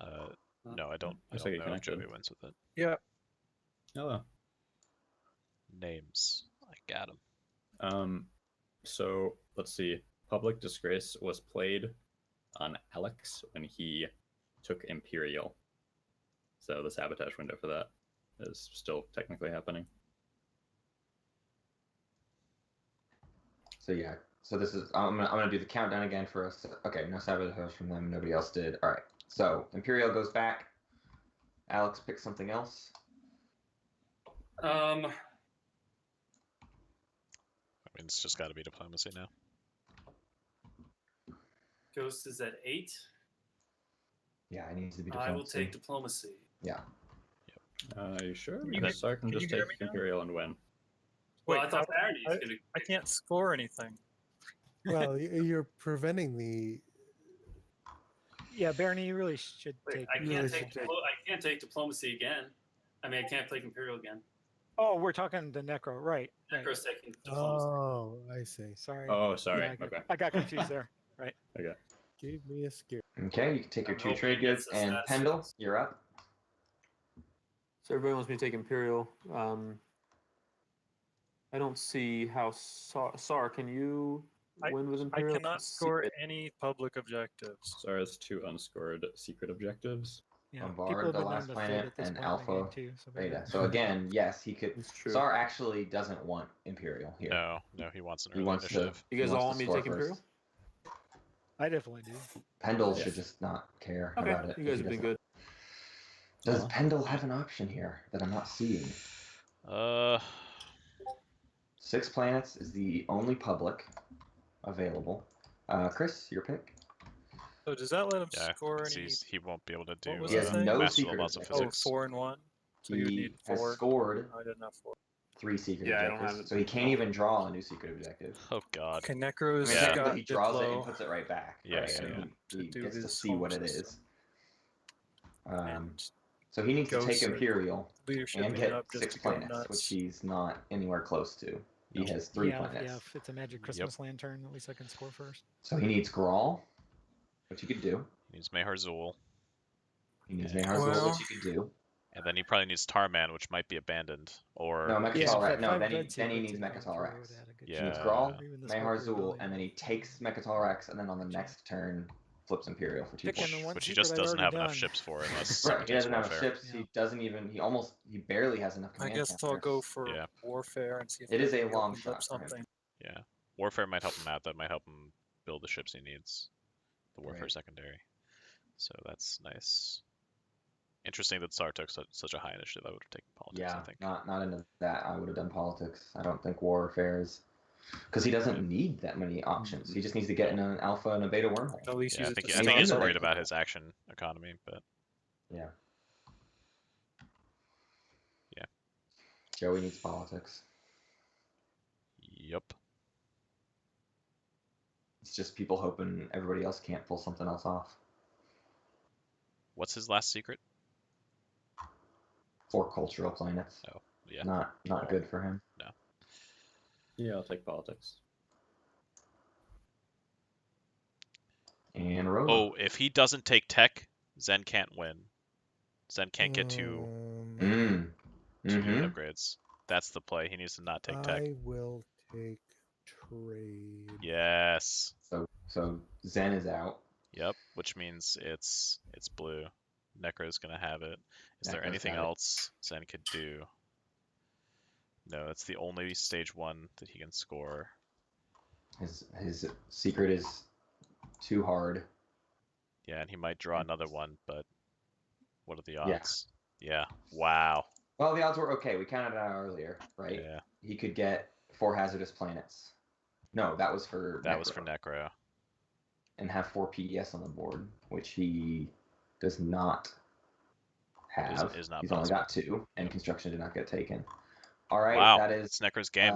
No, I don't Looks know like if he connected. Joey wins with it. Yeah. Hello. Names. I got him. So let's see. Public Disgrace was played on Alex when he took Imperial. So the sabotage window for that is still technically happening. So yeah. So this is I'm gonna do the countdown again for us. Okay, no sabotage from them. Nobody else did. All right. So Imperial goes back. Alex picks something else. I mean, it's just got to be diplomacy now. Ghost is at 8. Yeah, it needs to be I diplomacy. will take diplomacy. Yeah. Are you sure? You Because SAR can can just you hear take me now? Imperial and win. Well, Wait, I thought Barony was going to. I can't score anything. Well, you're preventing the. Yeah, Barony, you really should take. I really can't should take. take- I can't take diplomacy again. I mean, I can't play Imperial again. Oh, we're talking the Necro, right? Right. Necro's taking diplomacy. Oh, I see. Sorry. Oh, sorry. Yeah, Okay. I got confused there. Right. Okay. Gave me a scare. Okay, you can take your I'm 2 hoping trade he gets goods us and that Pendle, six. you're up. So everybody wants me to take Imperial. I don't see how SAR, can you win with I Imperial? cannot score any public objectives. SAR has 2 unscored secret objectives. Yeah. Bombard, People have the been known last to planet, fit at this and point in the game Alpha, too, so maybe- Beta. So again, yes, he could. It's true. SAR actually doesn't want Imperial here. No, he wants an He early wants initiative. to. You he guys wants all want me to score take Imperial? first. I definitely do. Pendle Yes. should just not care Okay, about it. you if guys he have been doesn't. good. Does Pendle have an option here that I'm not seeing? 6 planets is the only public available. Chris, your pick. So does that let him Yeah, score 'cause any? he won't be able to do was He has no Master secret Laws of objectives. Oh, Physics. 4 and 1. So you would He need has 4. scored I didn't have 4. 3 secret Yeah, I don't objectives, have it. so he can't even draw a new secret objective. Oh God. Okay, I Necro's mean, Yeah. technically got he draws it and Diplo. puts it right back. Yeah, right? yeah, I yeah. mean, To he do gets to his see home what it system. is. And So he needs to take Ghosts are Imperial leadership and it get up just 6 to go planets, nuts. which he's not anywhere close to. He Nope. has 3 Yeah, planets. yeah. If it's a Magic Christmas Lantern, at least I can score first. So he needs Grawl, which you could do. He needs Mahar Zul, He needs Yeah. Mahar Zul, Well- which you could do. and then he probably needs Tarman, which might be abandoned. Or No, Yeah, Mechatol if Rex. that No, 5 then he red secrets needs had gone Mechatol through, Rex. it would add a good He needs Yeah. Grawl, Even the Mahar Scorpion Zul, ability. and then he takes Mechatol Rex, and then on the next turn flips Imperial for 2 Picking points. the one which he secret just I'd doesn't already have enough done. ships for unless Right, he Separatists doesn't have warfare. ships. Yeah. He doesn't even. He barely has enough I command guess I'll counters. go for Yeah. warfare and see if It is that a maybe long opens up shot for him. something. Yeah, Warfare might help him out. That might help him build the ships he needs. The Warfare Right. secondary. So that's nice. Interesting that SAR took such a high initiative. I would have taken politics, Yeah, I think. not into that. I would have done politics. I don't think warfare is because he doesn't need that many options. He just needs to get in an alpha and a beta wormhole. At least Yeah, I use it think to I think start he's the worried next about level. his action economy, but Yeah. Yeah. Joey needs politics. yep. It's just people hoping everybody else can't pull something else off. What's his last secret? 4 cultural planets. Oh, yeah. Not good for him. No. Yeah, I'll take politics. And Rolo. Oh, if he doesn't take tech, Zen can't win. Zen can't get two Mm-hmm. upgrades. That's the play. He needs to not take tech. I will take trade. Yes. So Zen is out. Yep. Which means it's blue. Necro's gonna have it. Is there Necro's anything got it. else Zen could do? No, it's the only stage 1 that he can score. His secret is too hard. Yeah, and he might draw another one, but what are the Yeah. odds? Yeah. Wow. Well, the odds were okay. We counted it out earlier, right? Yeah. He could get 4 hazardous planets. No, that was for That Necro. was for Necro. And have 4 PDS on the board, which he does not have. Is not He's possible. only got 2, and construction did not get taken. All right, Wow, that is it's Necro's game.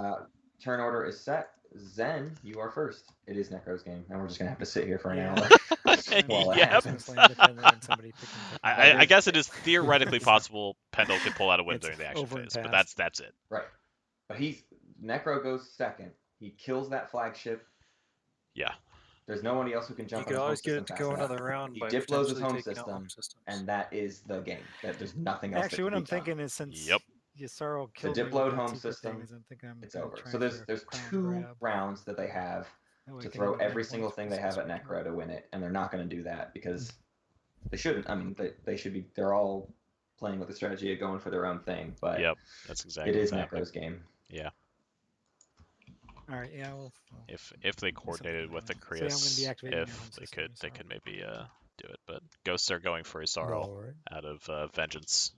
Turn order is set. Zen, you are first. It is Necro's game, and we're just gonna have to sit here for an Yeah. hour while that Yep. happens. I guess it is theoretically possible Pendle could pull out a win during the action over and phase, but past. that's it. Right, but Necro goes second. He kills that flagship. Yeah. There's nobody else who can You jump could on his home always get system it to fast go enough. another round He by diplos his potentially home taking out system, home systems. and that is the game. That there's nothing else. Actually, that what can I'm be done. thinking is since Yep. Yasaro The killed me with diploed that home secret system, thing, is I'm thinking I'm it's gonna over. try So for there's a crown 2 grab. rounds that they have That way to I can throw even win every single points thing for they have at this Necro to win it, and they're not going to do that because they shouldn't. I mean, they should be. They're all playing with the strategy of going for their own thing, but Yep, that's exactly it is what's happening. Necro's game. Yeah. All right, yeah. Well, If they coordinated with the So yeah, I'm gonna be Krios, activating your if home they system, could Yasaro. maybe do it. But Ghosts are going for Isarl Alright. out of vengeance.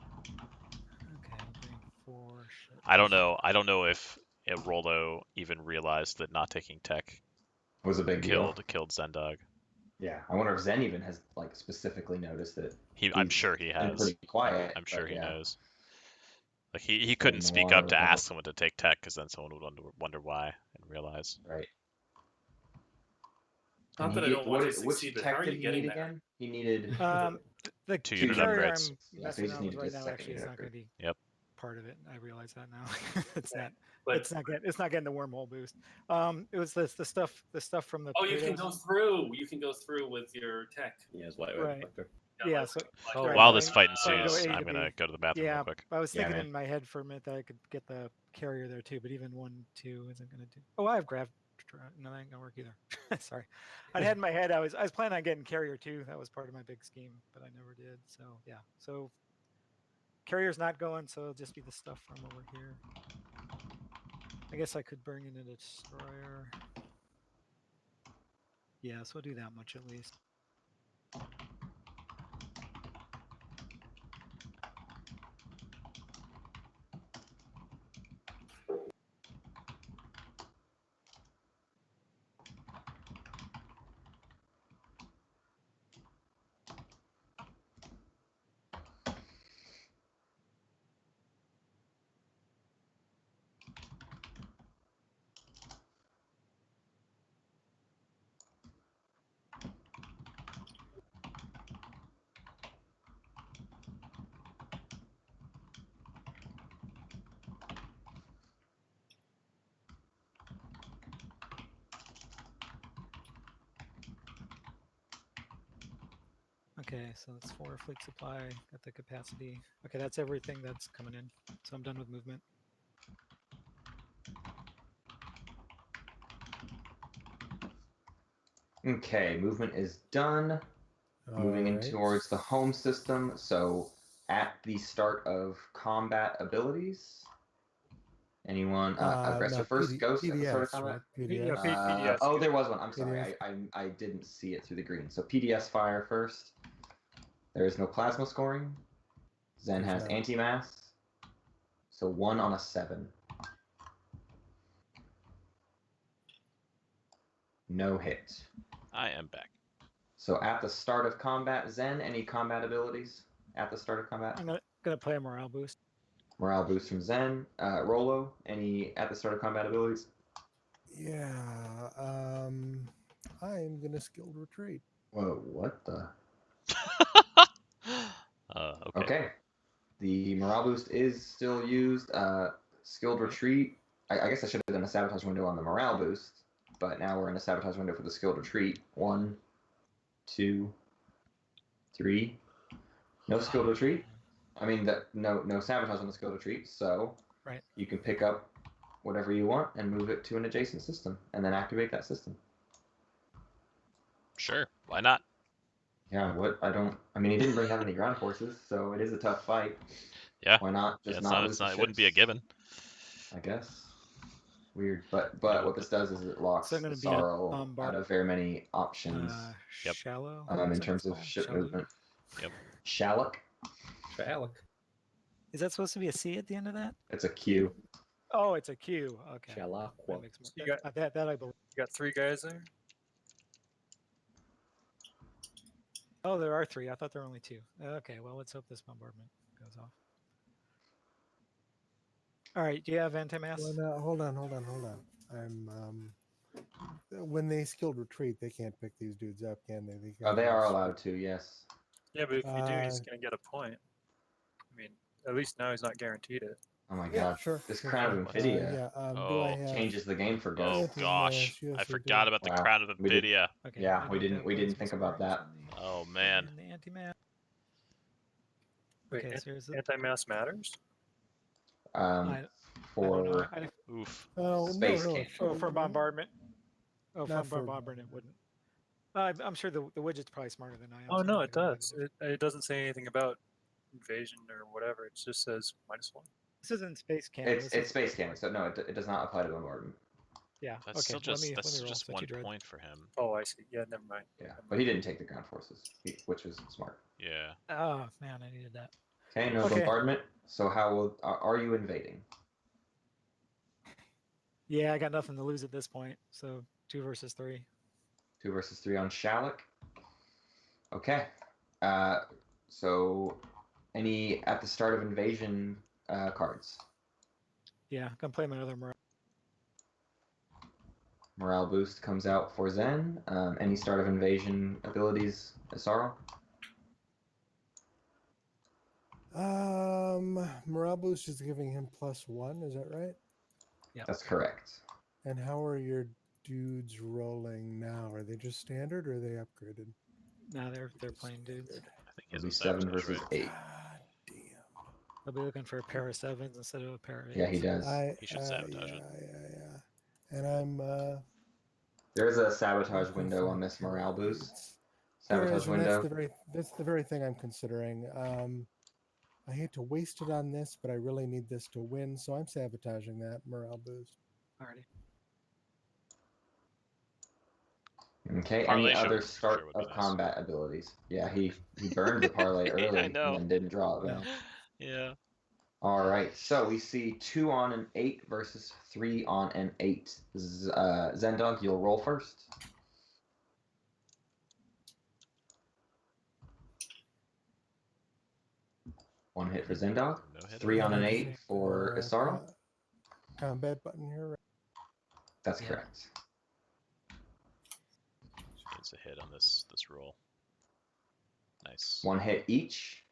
Okay, I'm doing 4 shit. I don't know if Rollo even realized that not taking tech Was a big deal. killed Zendog. Yeah, I wonder if Zen even has like specifically noticed it. I'm sure he Been has. pretty quiet. I'm sure but he yeah. knows. Like he couldn't speak Noir up to without- ask someone to take tech because then someone would wonder why and realize. Right. Not And that I he don't get- want what- to which succeed, but tech how are did you he getting need there? again? He needed The 2 unit carrier upgrades. I'm Yeah, so he messing just around with needed right his now second actually is unit not going to upgrade. be Yep. part of it. I realize that now. it's not. But It's not getting the wormhole boost. It was the stuff from the. oh, you can potatoes. go through. You can go through with your tech. He has lightweight Right. reflector. Yeah. like- So Oh, right, While so this I- fight so I can ensues, go A I'm to gonna B. go to the bathroom Yeah, real quick. I was Yeah, thinking man. in my head for a minute that I could get the carrier there too, but even 1, 2 isn't going to do. Oh, I have grav. No, that ain't gonna work either. Sorry, I had in my head I was planning on getting carrier 2. That was part of my big scheme, but I never did. So yeah, so carrier's not going, so it'll just be the stuff from over here. I guess I could bring in a destroyer. Yeah, so I'll do that much at least. Okay, so that's 4 fleet supply at the capacity. Okay, that's everything that's coming in. So I'm done with movement. Okay, movement is done. Moving in Alright. towards the home system. So at the start of combat abilities, anyone aggressor no, first, ghost at the start of PDS, combat. right? Yeah, PDS. PDS. Oh, there was one. I'm sorry, PDS. I didn't see it through the green. So PDS fire first. There is no plasma scoring. Zen There's has not. anti-mass. So 1 on a 7. No hit. I am back. So at the start of combat, Zen, any combat abilities at the start of combat? I'm gonna play a morale boost. Morale boost from Zen. Rolo, any at the start of combat abilities? Yeah. I'm gonna skilled retreat. Whoa, what the? Okay. Okay. The morale boost is still used. Skilled retreat. I guess I should have done a sabotage window on the morale boost, but now we're in a sabotage window for the skilled retreat. 1, 2, 3. No skilled retreat. I mean, no sabotage on the skilled retreat. So Right. you can pick up whatever you want and move it to an adjacent system, and then activate that system. Sure. Why not? Yeah. What? I mean, he didn't bring down any ground forces, so it is a tough fight. Yeah. Why not Yeah, just it's not not. lose It's the not. It wouldn't be a ships? given. I guess. Weird, but what this does is it locks So I'm gonna be Sorrel bombard- out of very many options Yep. Shallow. in terms of ship movement. Yep. Shallock. Shallock. Is that supposed to be a C at the end of that? It's a Q. Oh, it's a Q. Okay. Shalaqua. That makes more You got- that I believe. You got 3 guys there. Oh, there are 3. I thought there were only 2. Okay, well, let's hope this bombardment goes off. All right, do you have anti-mass? Well, no, hold on. I'm when they skilled retreat, they can't pick these dudes up, can they? They are allowed to, yes. Yeah, but if you do, he's Uh, gonna get a point. I mean, at least now he's not guaranteed it. Oh my Yeah, god. sure. This sure, Crown sure. of Nvidia Do I have? changes the game for Oh Go. Yes, gosh, yes, I we forgot do. about the Wow. crown of We did- Nvidia. Okay. Yeah, I we don't didn't have we those didn't think about sparks that. on the- Oh man. on the anti-mass. Wait, Okay, so here's the, anti-mass matters? Um, I don't for know. Oof. Oh Space no, cannon. Oh, for bombardment. Oh, Not for for- bombardment, it wouldn't. I'm sure the widget's probably smarter than I am. Oh so no, I it don't know does. what It doesn't say anything about invasion or whatever. It just says -1. This isn't space cannon. it's space cannon, so no, it does not apply to bombardment. Yeah. That's okay. still just let me that's roll. just So 1 two dread. point for him. Oh, I see. Yeah, never mind. Yeah, but he didn't take the ground forces, which was smart. Yeah. Oh man, I needed that. Okay, no Okay. bombardment. So are you invading? Yeah, I got nothing to lose at this point. So 2 versus 3. 2 versus 3 on Shalak. Okay. So any at the start of invasion cards? Yeah, gonna play my other morale. Morale boost comes out for Zen. Any start of invasion abilities, Asaro? Morale boost is giving him +1. Is that right? Yeah. That's correct. And how are your dudes rolling now? Are they just standard or are they upgraded? Now they're playing dudes. I think It'll he's be a 7 sabotage, versus right? 8. God damn. I'll be looking for a pair of 7s instead of a pair of 8s. Yeah, he does. He should sabotage it. Yeah. And I'm There's a sabotage looking window for on this morale boost. upgrades. There Sabotage is, and window. that's the very thing I'm considering. I hate to waste it on this, but I really need this to win, so I'm sabotaging that morale boost. Alrighty. Okay, Parlay any other should- start sure would be of nice. combat abilities? Yeah, he burned the parlay early I know. and then didn't draw it back. Yeah. All right, so we see 2 on an 8 versus 3 on an 8. Zendog, you'll roll first. One hit for Zendog. No hit. 3 on an And 8 for Isaro. Combat button here. Right? That's Yeah. correct. Needs a hit on this roll. Nice. 1 hit each.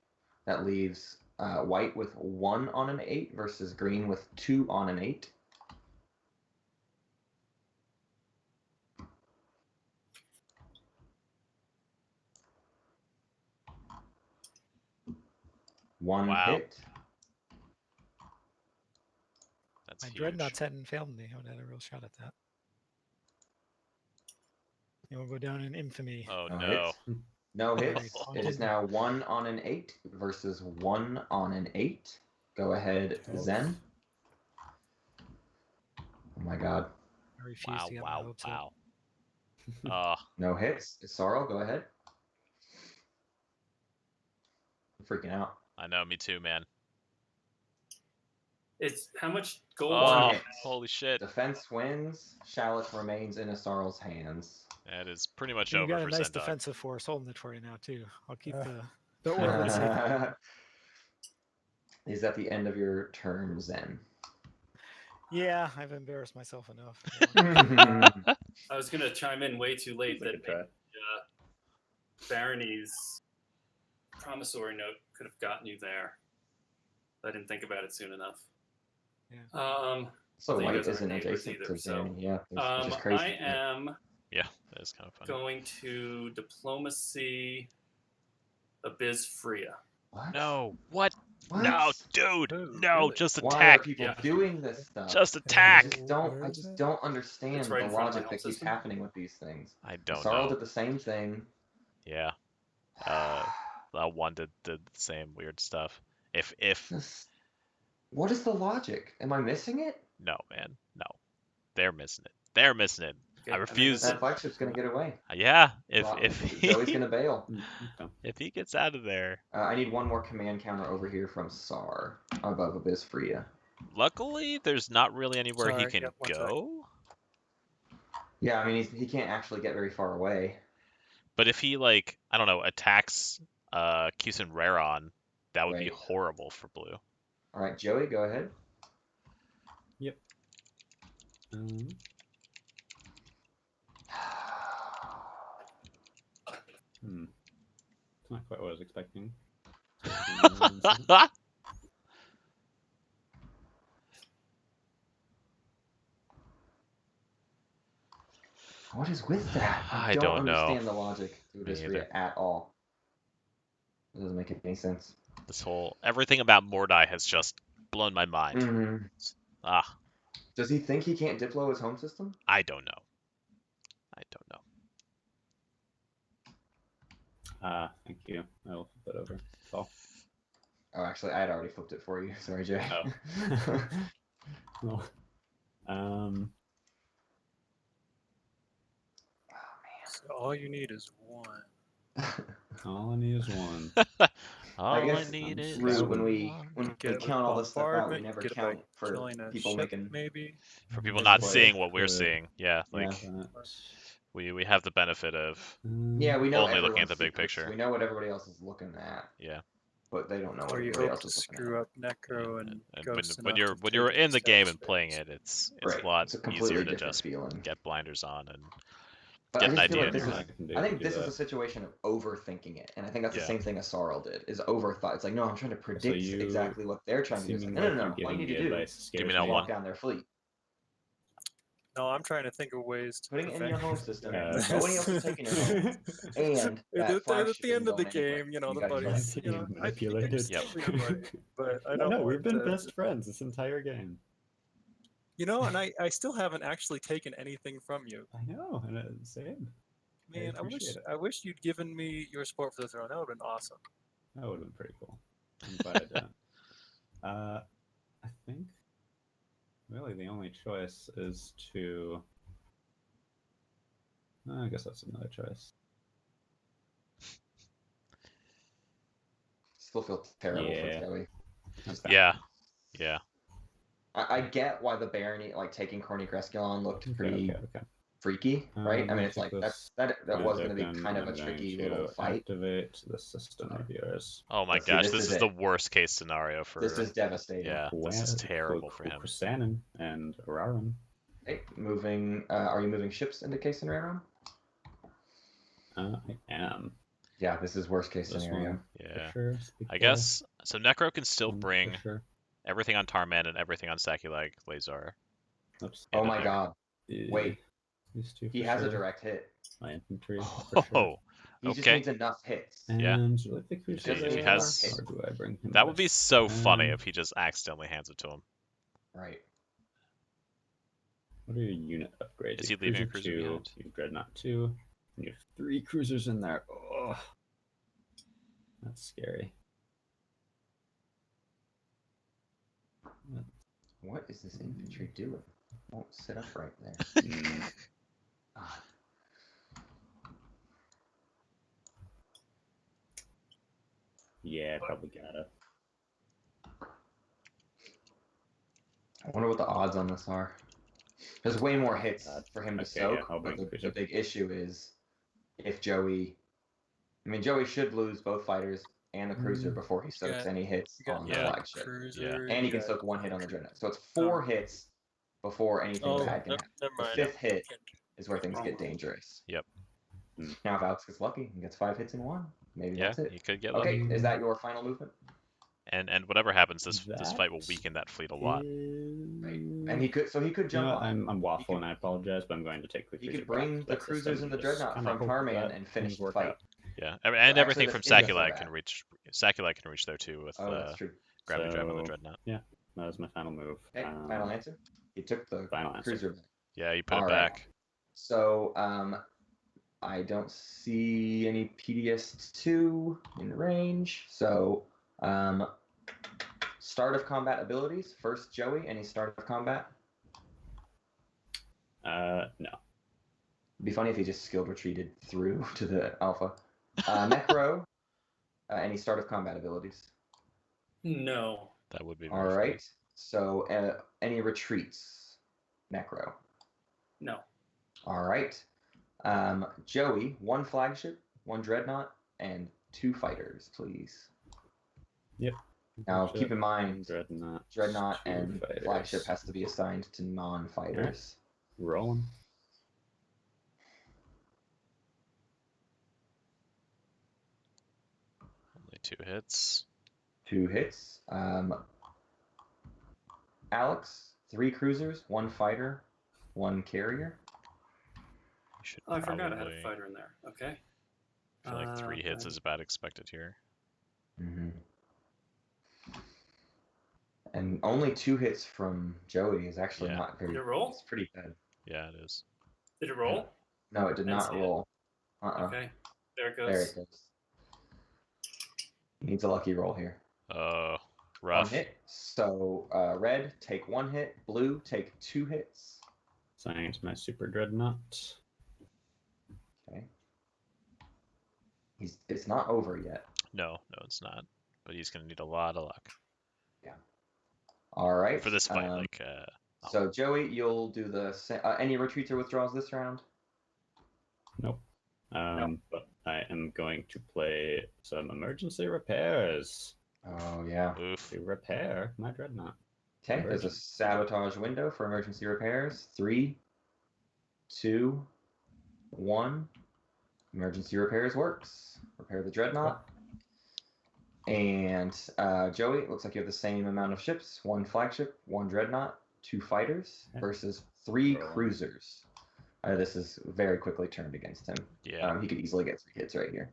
That leaves white with 1 on an 8 versus green with 2 on an 8. One Wow. hit. That's My huge. dreadnoughts hadn't failed me. I would have had a real shot at that. It will go down in infamy. Oh No no. hits. No Very hits. It taunted. is now 1 on an 8 versus 1 on an 8. Go ahead, Totes. Zen. Oh my god. I refuse Wow, to get my wow, hopes up. wow. No hits. Isaro, go ahead. I'm freaking out. I know, me too, man. It's how much gold? Oh, hit. holy shit. Defense wins. Shallot remains in Isaro's hands. That is pretty much You over got for a nice Zendog. defensive force holding it for you now too. I'll keep the orbital safe. Is that the end of your turn, Zen? Yeah, I've embarrassed myself enough. I was gonna chime in way too late Like that a try. Barony's promissory note could have gotten you there. I didn't think about it soon enough. Yeah. So you white guys aren't isn't neighbors adjacent either, to so, Zen. Yeah, which is crazy. I am Yeah, that is kind of funny. going to diplomacy Abyss Freya. What? No, what? What? No, dude. Ooh, No, really? just Why are attack. people Yeah. doing this stuff? Just I attack. just don't. Where I is just it? don't understand It's right the in front of my logic home that keeps system. happening with these things. I don't Sarl know. did the same thing. Yeah. That one did the same weird stuff. If What is the logic? Am I missing it? no, man, no, they're missing it. They're missing it. I refuse. That flagship's gonna get away. Yeah, Well, if Joey's gonna bail. if he gets out of there. I need one more command counter over here from Sar above Abyss Freya. Luckily, there's not really anywhere he Sorry, can yep, one sec. go. Yeah, I mean he can't actually get very far away. But if he like, I don't know, attacks Kusin Raron, that would be Right. horrible for blue. All right, Joey, go ahead. Yep. It's not quite what I was expecting. What is with that? I don't don't know. understand the logic to Me Abyss neither. Freya at all. It doesn't make any sense. This whole everything about Mordai has just blown my mind. Mm-hmm. Ah, Does he think he can't Diplo his home system? I don't know. I don't know. Thank you. I will flip it over. That's all. Oh, actually, I had already flipped it for you. Sorry, Jay. Oh. Well, So all you need is one. all I need is one. All I guess need is Root, when we one. Get with count all this stuff out, we bombardment, never get count by for killing a people ship, making. maybe. For people This not is what seeing it what we're could. seeing, yeah, like we have the benefit of Yeah, we know only looking at everyone's the big secrets. picture. We know what everybody else is looking at, Yeah. but they don't know what Or you everybody hope else to is looking screw at. up Necro and Ghost when enough you're to when you're take in the game stat and playing space. it, it's Right. a lot It's a completely easier to different just feeling. get blinders on and But I get an just feel idea like in your this is. head. I think this is a situation of overthinking it, and I think that's the Yeah. same thing as Sorrel did. Is overthought. It's like, no, I'm trying to predict exactly what they're trying to do. It's like, no. All you need to do is Give me lock that one. down their fleet. No, I'm trying to think of ways to Putting it in your home system. this. Nobody else is taking your home. And that at flagship the end isn't of the going anywhere. game, you know, the guys are buddies, like, you know, I think I can manipulated. still be a buddy, but I No, don't we've want been to, best friends this entire game. you know, and I still haven't actually taken anything from you. I know, and same. Man, I wish you'd given me your support for the throne. That would have been awesome. That would have been pretty cool. I'm glad I didn't. I think really the only choice is to. I guess that's another choice. Still feel terrible for Joey. Yeah. I get why the barony, like taking Corny Crescalon, looked pretty Okay. freaky, right? I mean, it's take like this that was going to be token, kind of a I'm going tricky to little fight. Activate the system of yours. Oh my Let's see, gosh, this this is is it. the worst case scenario for. This is devastating. Yeah, this is terrible for him. Krasanin and Araran. Okay, moving. Are you moving ships into case scenario? I am. Yeah, this is worst case This scenario. one, Yeah. for sure. I guess so. Necro can still For bring sure. everything on Tarman and everything on Sakulag Lazar. Oops. Oh into my there. god! Yeah, Wait, these two he for has a sure. direct hit. My infantry. For sure. Oh, He just okay. needs enough hits. Yeah. And do I think we Just should if he needs has- enough hits. or do I bring him That would be this? so funny Um, if he just accidentally hands it to him. Right. What are your unit upgrades? Is he You have leaving a Cruiser cruiser 2, behind? you have Dreadnought 2, and you have 3 cruisers in there. Oh, that's scary. What is this infantry doing? Won't sit up right there. Mm, Ah, yeah, probably gotta. I wonder what the odds on this are. There's way more hits for him to Okay, yeah, soak, I'll but bring the cruiser. big issue is if Joey. I mean, Joey should lose both fighters and the cruiser before he soaks got- any hits You got on the Yeah. flagship. Cruiser, And he you can got- soak one hit on the dreadnought. So it's 4 hits before anything Oh, bad can never happen. The mind. 5th hit is where things get dangerous. Yep. Now if Alex gets lucky and gets 5 hits in one, maybe Yeah, that's it. he could get Okay, lucky. is that your final movement? And whatever happens, this fight will That weaken that fleet a lot. Right. And he could jump know, on. I'm waffling. I apologize, but I'm going to take the He cruiser could bring back. the That's cruisers system and the just dreadnought kinda from hope Tarman that and finish things the work fight. out. Yeah, and actually, everything from this isn't so Sakulag bad. can reach. Sakulag can reach there too with Oh, that's true. gravity drive on the So, dreadnought. Yeah, that was my final move. Okay, final answer. He took the Final answer. cruiser. Yeah, you put it All right. back. So, I don't see any PDS2 in range. So, start of combat abilities. First, Joey. Any start of combat? No. It'd be funny if he just skilled retreated through to the alpha. Necro, any start of combat abilities? No. That would be All very right. So any retreats? Necro. No. All right. Joey, 1 flagship, 1 dreadnought, and 2 fighters, please. Yep. Now, keep in mind, Dreadnought and fighters. flagship has to be assigned to non-fighters. Rolling. Only 2 hits. 2 hits. Alex, 3 cruisers, 1 fighter, 1 carrier. You should Oh, I forgot I had probably- a fighter in there. Okay. I feel like 3 hits is about expected here. Mm-hmm. And only 2 hits from Joey is actually Yeah. not very. Did it roll? It's pretty good. Yeah, it is. Did it roll? No, it did Didn't not see it. roll. Okay. There it goes. There it goes. He needs a lucky roll here. Oh, 1 rough. hit. So red, take 1 hit. Blue, take 2 hits. Signing into my super dreadnought. Okay. It's not over yet. No, it's not. But he's gonna need a lot of luck All right. for this fight. So Joey, you'll do the any retreats or withdrawals this round? Nope. But I am going to play some emergency repairs Oh yeah. Oof. to repair my dreadnought. Okay. There's a sabotage window for emergency repairs. 3, 2, 1. Emergency repairs works. Repair the dreadnought. And Joey, it looks like you have the same amount of ships: 1 flagship, 1 dreadnought, 2 fighters versus 3 cruisers. This is very quickly turned against him. Yeah. He could easily get 3 hits right here.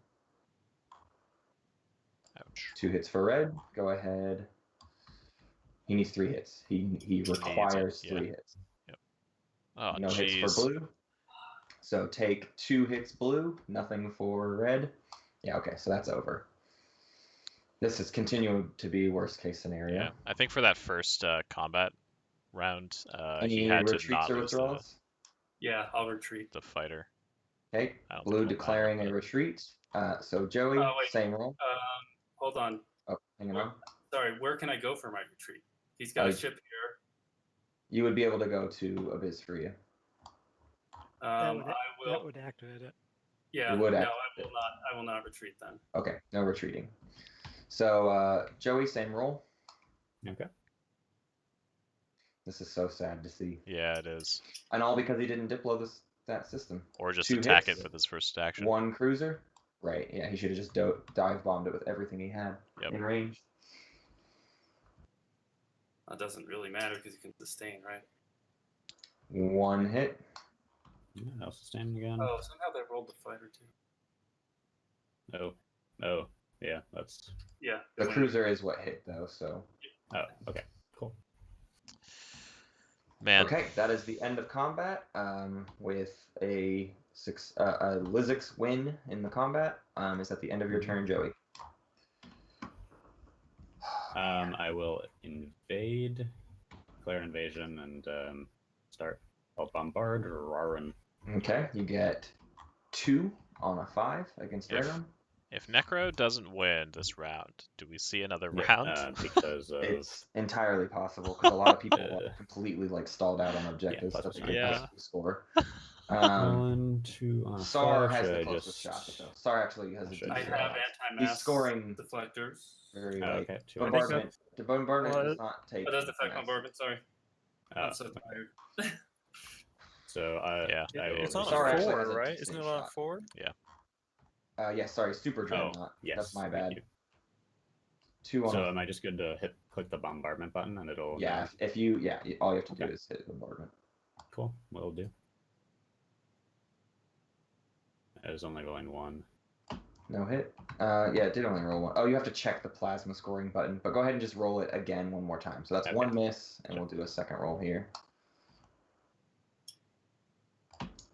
Ouch. 2 hits for red. Go ahead. He needs 3 hits. He requires 3 hits. Yep. Oh, No jeez. hits for blue. So take 2 hits blue. Nothing for red. Yeah. Okay. So that's over. This is continuing to be worst case scenario. Yeah, I think for that first combat round, he Any had to retreats not or lose withdrawals? Yeah, I'll retreat. the fighter. Okay. I don't Blue think it'll declaring matter, a retreat. So Joey, Oh, wait. same roll. Hold on. Oh, hang on. Sorry, where can I go for my retreat? He's got a ship here. You would be able to go to Abyss for you. I will. That would activate it. Yeah. You would No, activate I will not retreat then. Okay, no retreating. So Joey, same roll. Okay. This is so sad to see. Yeah, it is. And all because he didn't diplo that system. Or just 2 attack hits, it for this first action. 1 cruiser. Right, yeah, he should have just dive bombed it with everything he had in range. That doesn't really matter because you can sustain, right? 1 hit. Yeah, I'll sustain again. Oh, somehow they rolled the fighter too. Oh, yeah, that's. Yeah. The cruiser is what hit though, so. Oh, okay, cool. Man. Okay, that is the end of combat. With a Lizix win in the combat. Is at the end of your turn, Joey. I will invade, declare invasion, and start. I'll bombard Rarin. Okay, you get 2 on a 5 against Dragon. If Necro doesn't win this round, do we see another round? Because of... It's entirely possible because a lot of people completely stalled out on objectives. Yeah, Such a plus good yeah. score. 1, 2 on a Sar 5. has Should the I closest just... shot though. Sar actually has a Should decent I I have shot. anti-mass He's scoring deflectors. very Oh, like okay, 2 bombardment. The bombardment Well, does not take. Oh, does affect mass. bombardment, sorry. Oh, I'm so tired. so I will It's on Sorry, a actually 4, has a right? decent Isn't it on a shot. 4? Yeah, sorry, super dreadnought. yes, That's my thank bad. you. 2 on. So am I just good to click the bombardment button and it'll... Yeah, if you all you have to do is hit bombardment. Cool, will do. It was only going 1. No hit. Yeah, it did only roll 1. Oh, you have to check the plasma scoring button, but go ahead and just roll it again one more time. So that's 1 miss, and we'll do a second roll here.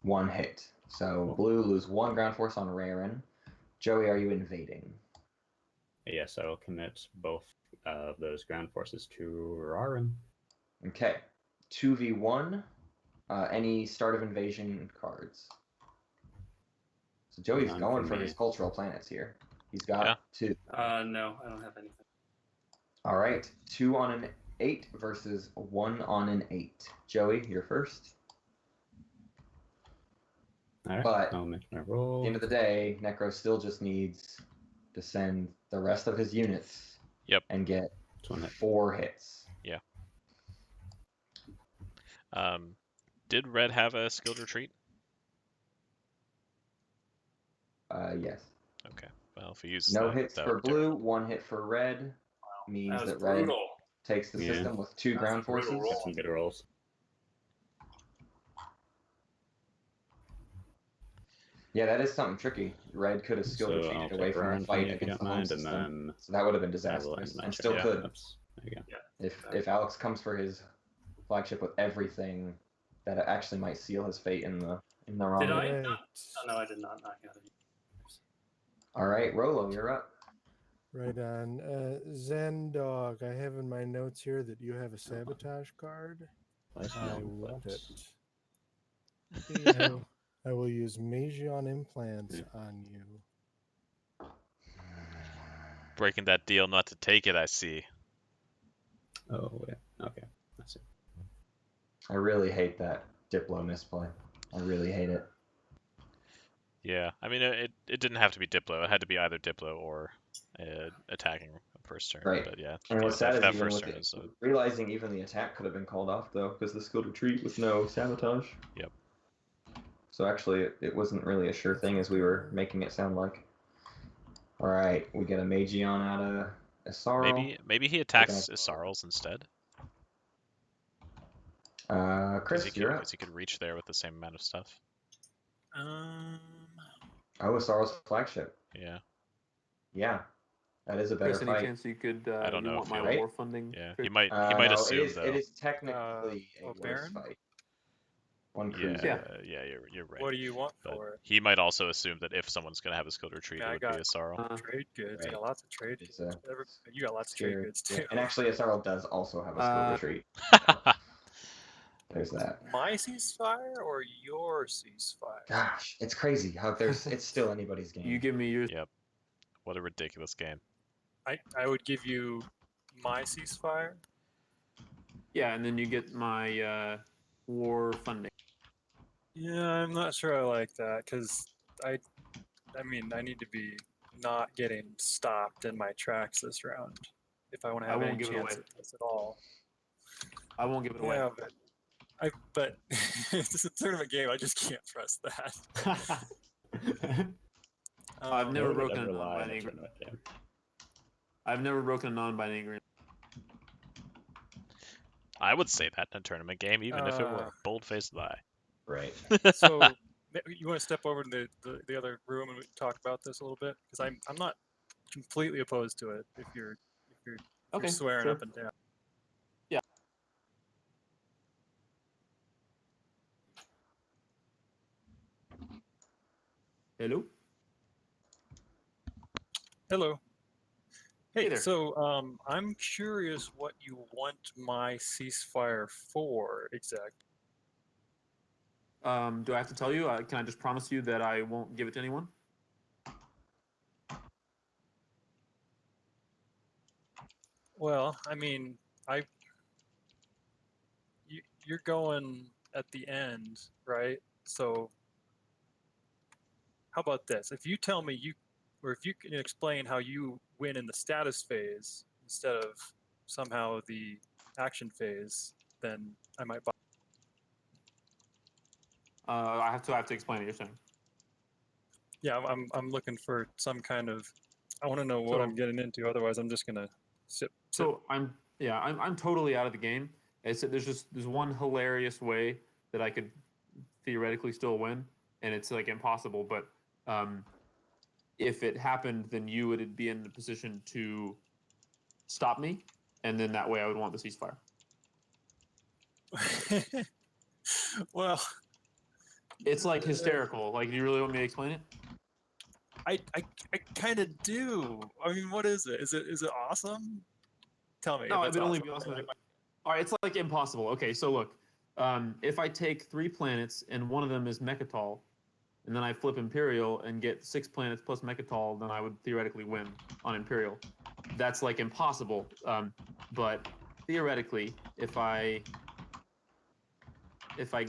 1 hit. So blue lose 1 ground force on Rarin. Joey, are you invading? Yes, I will commit both of those ground forces to Rarin. Okay. 2v1. Any start of invasion cards? So Joey's None going for for me. his cultural planets here. He's got Yeah. 2. No, I don't have anything. All right, 2 on an 8 versus 1 on an 8. Joey, you're first. All right, But I'll make my At roll. the end of the day, Necro still just needs to send the rest of his units. Yep. And get It's one hit. 4 hits. Yeah. Did Red have a skilled retreat? Yes. Okay. Well, if he uses No that, hits that for would be terrible. blue, 1 hit for red. Means That was that red brutal. takes the Yeah. system with 2 That's ground a brutal forces. roll. Got some good rolls. Yeah, that is something tricky. Red could have skilled So retreated I'll away take from a Burn from fight you if you against don't the home mind, and system. then So that would have been I will disastrous, end my and turn. still could. Oops. There you go. Yeah. If Alex comes for his flagship with everything, that actually might seal his fate in the wrong. Did I? Right. Oh, no, I did not knock out any. All right, Rolo, you're up. Right on. Zen Dog, I have in my notes here that you have a sabotage card. Nice I long want flips. it. I will use Magion implants on you. Breaking that deal not to take it, I see. Oh, yeah. Okay. I see. I really hate that Diplo misplay. I really hate it. Yeah, I mean, it didn't have to be Diplo. It had to be either Diplo or attacking first turn. Right. But yeah, And what's sad is that even first with turn it, is realizing even the attack could have been called off though, because the skilled retreat with no sabotage. Yep. So actually, it wasn't really a sure thing as we were making it sound like. All right, we get a Magion out of Asarl. maybe he attacks Isarls instead. Chris, you're up. Because he could reach there with the same amount of stuff. Oh, Asarl's flagship. Yeah. Yeah, that is a better Chris, any fight. chance you could I don't you know want if my he'll- war funding? Yeah, Chris? he might No, assume though. it is technically a worse Baron? fight. One cruiser. Yeah, you're right. What do you want But for it? he might also assume that if someone's gonna have a skilled retreat, Yeah, it I would be got- Asarl. Trade goods. I Right. got lots of trade It's goods. You got lots of trade scary. goods Yeah, too. and actually, Asarl does also have a skilled retreat. There's that. My ceasefire or your ceasefire? Gosh, it's crazy how it's still anybody's game. You give me yours. Yep. What a ridiculous game. I would give you my ceasefire. Yeah, and then you get my war funding. Yeah, I'm not sure I like that because I mean I need to be not getting stopped in my tracks this round if I want to I have won't any give it chance away. at this at all. I won't give it away. Yeah, but it's a tournament game. I just can't trust that. I've never Why would broken I a rely on a non-binding agreement. tournament game? I've never broken a non-binding agreement. I would say that in a tournament game, even if it were a Uh, bold-faced lie. Right. So you want to step over to the other room and we talk about this a little bit because I'm not completely opposed to it if you're Okay, swearing sure. up and down. Yeah. Hello. Hello. Hey, there. so I'm curious what you want my ceasefire for exactly. Do I have to tell you? Can I just promise you that I won't give it to anyone? Well, I mean, you're going at the end, right? So how about this? If you tell me if you can explain how you win in the status phase instead of somehow the action phase, then I might buy. I have to explain it. You're saying. Yeah, I'm looking for some kind of. I want to know what So- I'm getting into. Otherwise, I'm just gonna sit. So I'm totally out of the game. There's one hilarious way that I could theoretically still win, and it's like impossible. But if it happened, then you would be in the position to stop me, and then that way I would want the ceasefire. Well, it's like hysterical. Like, do you really want me to explain it? I kind of do. I mean, what is it? Is it awesome? Tell me. No, if it it's would only awesome. be awesome. All right, it's like impossible. Okay, so look, if I take 3 planets and one of them is Mechatol, and then I flip Imperial and get 6 planets plus Mechatol, then I would theoretically win on Imperial. That's like impossible, but theoretically, if I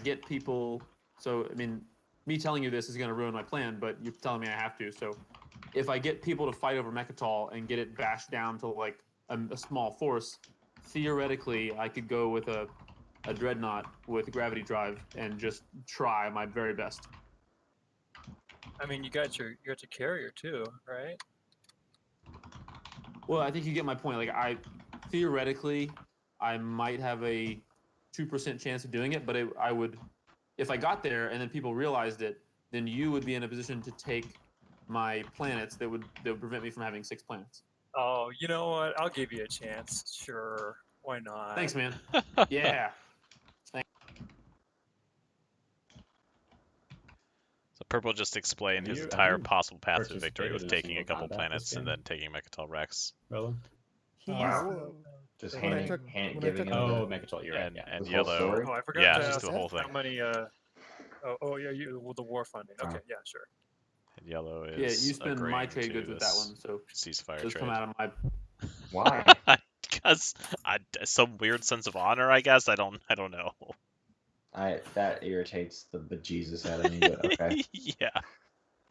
get people, so I mean, me telling you this is going to ruin my plan, but you're telling me I have to. So if I get people to fight over Mechatol and get it bashed down to like a small force, theoretically I could go with a Dreadnought with Gravity Drive and just try my very best. I mean, you got your carrier too, right? Well, I think you get my point. Like, theoretically, I might have a 2% chance of doing it, but I would, if I got there and then people realized it, then you would be in a position to take my planets that would prevent me from having 6 planets. Oh, you know what? I'll give you a chance. Sure, why not? Thanks, man. Yeah. So Purple just explained his Have entire you possible path to victory participated with in a taking a single couple combat this planets and game? then taking Mechatol Rex. Really? Wow. Just When I handing, took- hand, when I giving took- him Oh, the, Mechatol, you're right. And, Yeah. and the whole yellow. story. Oh, I forgot Yeah, to just ask the whole thing. how many. Oh yeah, the war funding. Okay, yeah, sure. And yellow is Yeah, you spend my agreeing trade to goods with that this one, so ceasefire those trade. come out of my. Why? Because some weird sense of honor, I guess. I don't know. That irritates the bejesus out of me, but okay. Yeah.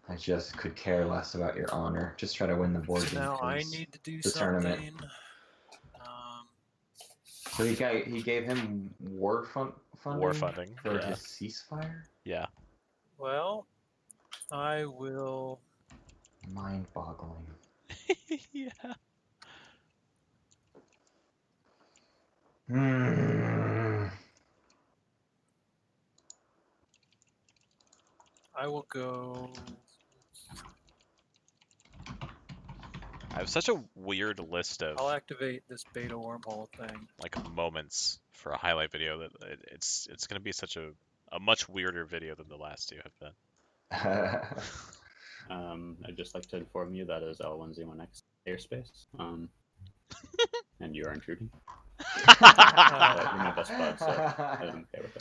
I just could care less about your honor. Just try to win the board So game. now I please. need to do The something. tournament. So he gave him war funding. War funding, for yeah. his ceasefire. Yeah. Well, I will. Mind-boggling. Yeah. I will go. I have such a weird list of I'll activate this beta wormhole thing. like moments for a highlight video that it's going to be such a much weirder video than the last two have been. I'd just like to inform you that is L1Z1X airspace. And you are intruding. You're my best bud, so I'm okay with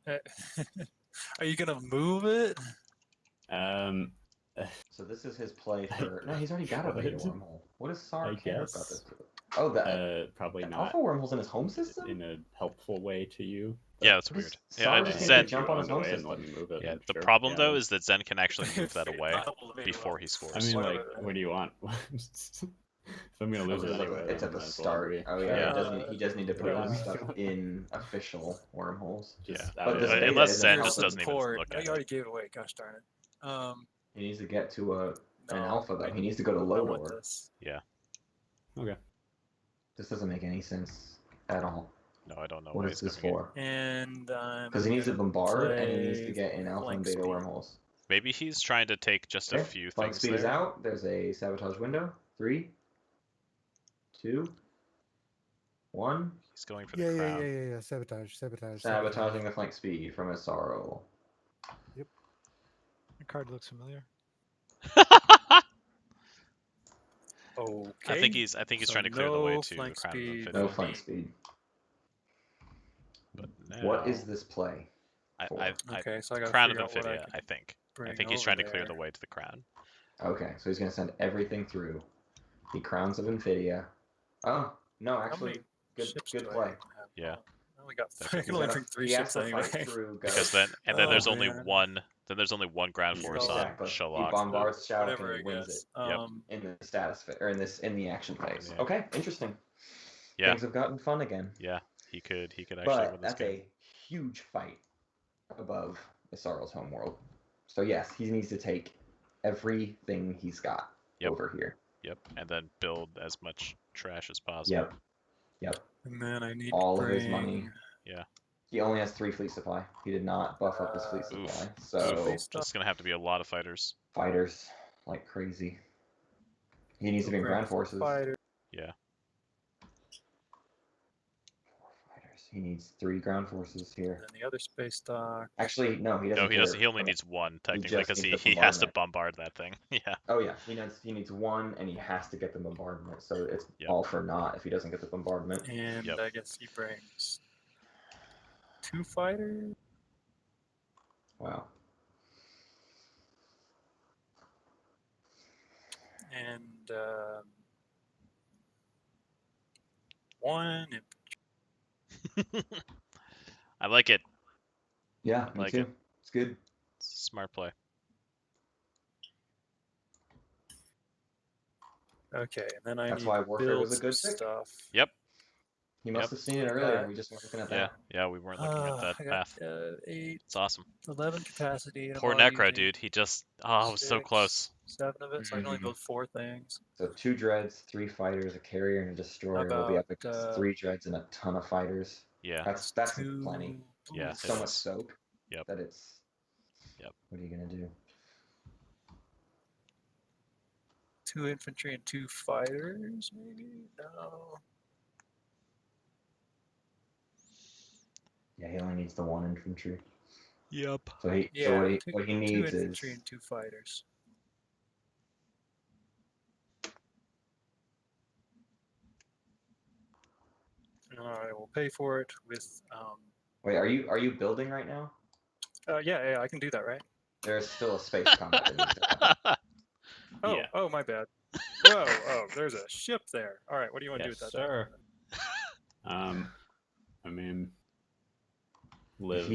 that. Are you gonna move it? So this is his play for. No, he's already got a beta wormhole. What does Sar I care guess. about this? Oh, that probably the not alpha wormhole's in his home system. in a helpful way to you. Yeah, that's weird. Sar Yeah, just Zen. can't jump on his home away and system. let me move it. Yeah, I'm the sure. problem Yeah, though is that Zen can actually move that away before he I scores. mean, like, what do you want? If I'm gonna lose it anyway, It's then at the might as well start. agree. Oh yeah, Yeah. he does need to put Yeah. his stuff in official wormholes. Yeah, But this beta unless isn't Zen alpha. just doesn't even Support. look Oh, at you already it. gave it away. Gosh darn it. He needs to get to an No, alpha though. I- He needs to go to I low want door. this. Yeah. Okay. This doesn't make any sense at all. No, I don't know What why is he's this coming for? And Because he needs to gonna bombard and he needs to play get in alpha and flank beta speed. wormholes. Maybe he's trying to take just a Okay, few flank things speed is there. out. There's a sabotage window. 3, 2, 1. He's going for the Yeah, crown. yeah. Sabotage. Sabotaging the flank speed from a sorrow. The card looks familiar. Okay. I think he's So trying to clear the way no to the flank crown speed. of No infinity. flank speed. But What now- is this play? Okay, so I gotta Crown of figure out what I Infidia, can I think. I bring think he's over trying to clear there. the way to the crown. Okay, so he's going to send everything through. The crowns of Infidia. Oh, no, How actually, many good ships good do I play. have? Yeah. I only got. I Definitely. can only bring 3 He has ships to anyway. fight through Because Ghost. then Oh, there's only man. one ground force on Exactly. He Shalak. bombards Shalak Whatever, and he I wins guess. it in the status phase, or in the action phase. Yeah. Okay, interesting. Yeah. Things have gotten fun again. Yeah, he could actually But win this that's game. a huge fight above Isaral's homeworld. So yes, he needs to take everything he's got over here. Yep, and then build as much trash as possible. Yep. And then I need All to of bring... his money. Yeah. He only has 3 fleet supply. He did not buff up his fleet Oof. supply. So Just gonna have to be a lot of fighters. fighters like crazy. He needs to bring ground forces. Yeah. 4 fighters. He needs 3 ground forces here. And the other space dock. Actually, no, he doesn't. No, he doesn't. care. He only Okay. needs one technically just because needs he the has to bombardment. bombard that thing. Yeah. Oh yeah, he needs 1, and he has to get the bombardment. So it's all for naught if he doesn't get the bombardment. And I guess he brings 2 fighters. Wow. and 1. I like it. Yeah, I me like too. it. It's good. It's a smart play. Okay, and then I That's need why to Warfare build was a good some pick. stuff. Yep. You must Yep. have seen it Like earlier. that. We just weren't looking at Yeah. that. Yeah, we weren't looking at that I got path. 8, It's awesome. 11 capacity. And Poor I'm only Necro, using dude. He just it was so 6, close. 7 of it, so I can only Mhm. build 4 things. So 2 dreads, 3 fighters, a carrier, and a destroyer will be up About, against 3 dreads and a ton of fighters. Yeah. That's 2 plenty. Yeah, It's it so much is. soak Yep. that it's. Yep. What are you gonna do? 2 infantry and 2 fighters, maybe? No. Yeah, he only needs the 1 infantry. Yep. So he Yeah, so two, what he 2 needs infantry is and 2 fighters. I will pay for it with. wait. Are you building right now? Yeah, I can do that, right? There's still a space combat that needs to happen. Oh, Yeah. oh, my bad. Whoa, oh, there's a ship there. All right, what do you want to do Yes, with that? sir. I mean, live.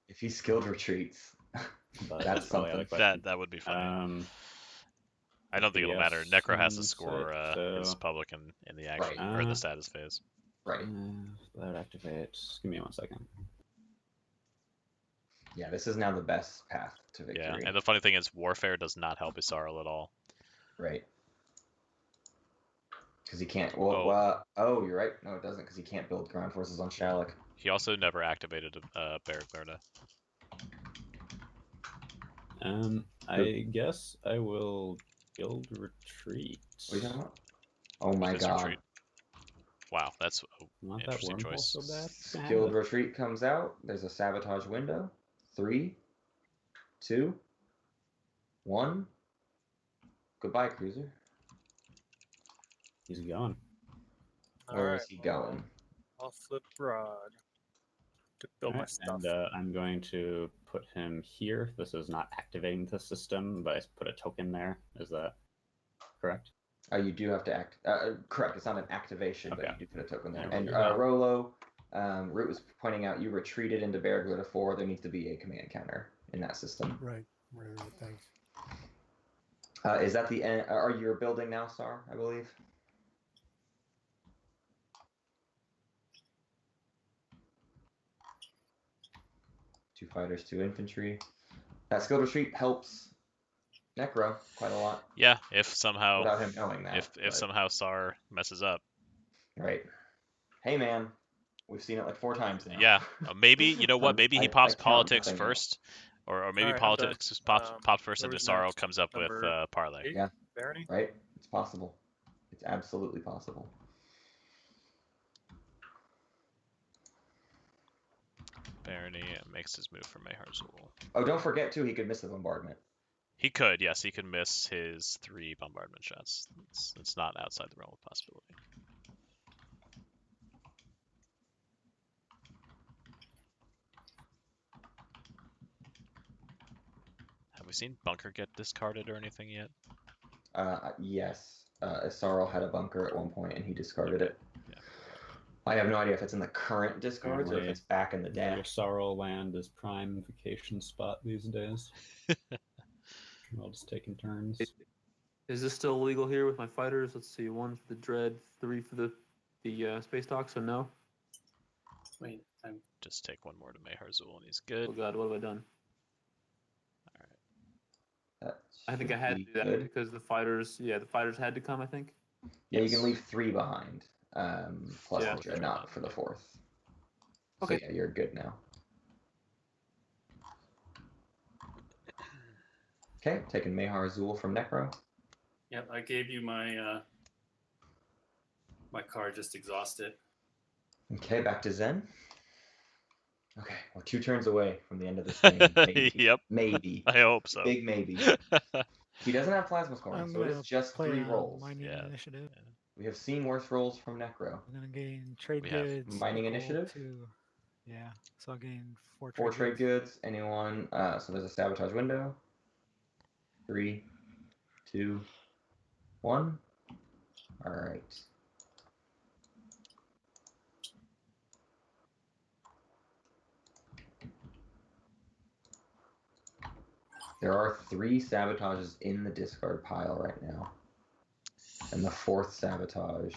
If he skilled retreats, But that's probably out of something. question. That would be funny. I don't do think it'll we matter. have Necro has to some score his so- public in the action Right. or the status phase. Right. That activates. Give me 1 second. Yeah, this is now the best path to victory. Yeah, and the funny thing is, Warfare does not help Isarl at all. Right. Because he can't. Well, oh, you're right. No, it doesn't, because he can't build ground forces on Shalak. He also never activated Barracuda. I guess I will guild retreat. What are you talking about? Oh my With his god. retreat. Wow, that's Want that interesting wormhole choice. so bad? Skilled retreat comes out. There's a sabotage window. 3, 2, 1. Goodbye, cruiser. He's gone. Where is he going? I'll flip broad to build my stuff. And I'm going to put him here. This is not activating the system, but I put a token there. Is that correct? You do have to act. Correct. It's not an activation, but Okay. you do put a token there. There And we go. Rolo, Root was pointing out you retreated into Barracuda 4. There needs to be a command counter in that system. Right. Thanks. Is that the end? Are you building now, Star? I believe. Two fighters, 2 infantry. That skilled retreat helps Necro quite a lot. Yeah, if somehow without him knowing that. if somehow Sar messes up. Right. Hey man, we've seen it like 4 times now. Yeah, maybe you know what? Maybe he I pops count politics nothing first, or maybe Alright, I'm done. politics pops first, Where and was Desaro next? comes up with Number parlay. 8? Yeah. Barony? Right. It's possible. It's absolutely possible. Barony makes his move for Mayharzul. Oh, don't forget too, he could miss the bombardment. He could, yes, he could miss his 3 bombardment shots. It's not outside the realm of possibility. Have we seen Bunker get discarded or anything yet? Yes. Isarl had a bunker at one point and he discarded it. Yeah. I have no idea if it's in the current discards or if Apparently, it's back in the deck. Your Sorrow Land is prime vacation spot these days. We're all just taking turns. Is this still illegal here with my fighters? Let's see, 1 for the Dread, 3 for the Space Talk, so no? Wait, I'm Just take 1 more to Mayharzul and he's good. Oh god, what have I done? That I think I should had to be do that good. because the fighters had to come, I think. Yeah, you can leave 3 behind. Plus Yeah. the Dreadnought for the 4th. Okay. So yeah, you're good now. Okay, taking Mayharzul from Necro. Yep, I gave you my my card just exhausted. Okay, back to Zen. Okay, we're 2 turns away from the end of this game. Maybe. Yep. Maybe. I hope so. Big maybe. He doesn't have plasma scoring, I'm so it gonna is just play 3 rolls. mining Yeah. initiative. We have seen worse rolls from Necro. I'm gonna gain trade We have goods. mining equal initiative? Yeah, so I'll gain 4 4 trade trade goods. Anyone? So there's a sabotage window. 3, 2, 1. All right. There are 3 sabotages in the discard pile right now. And the 4th sabotage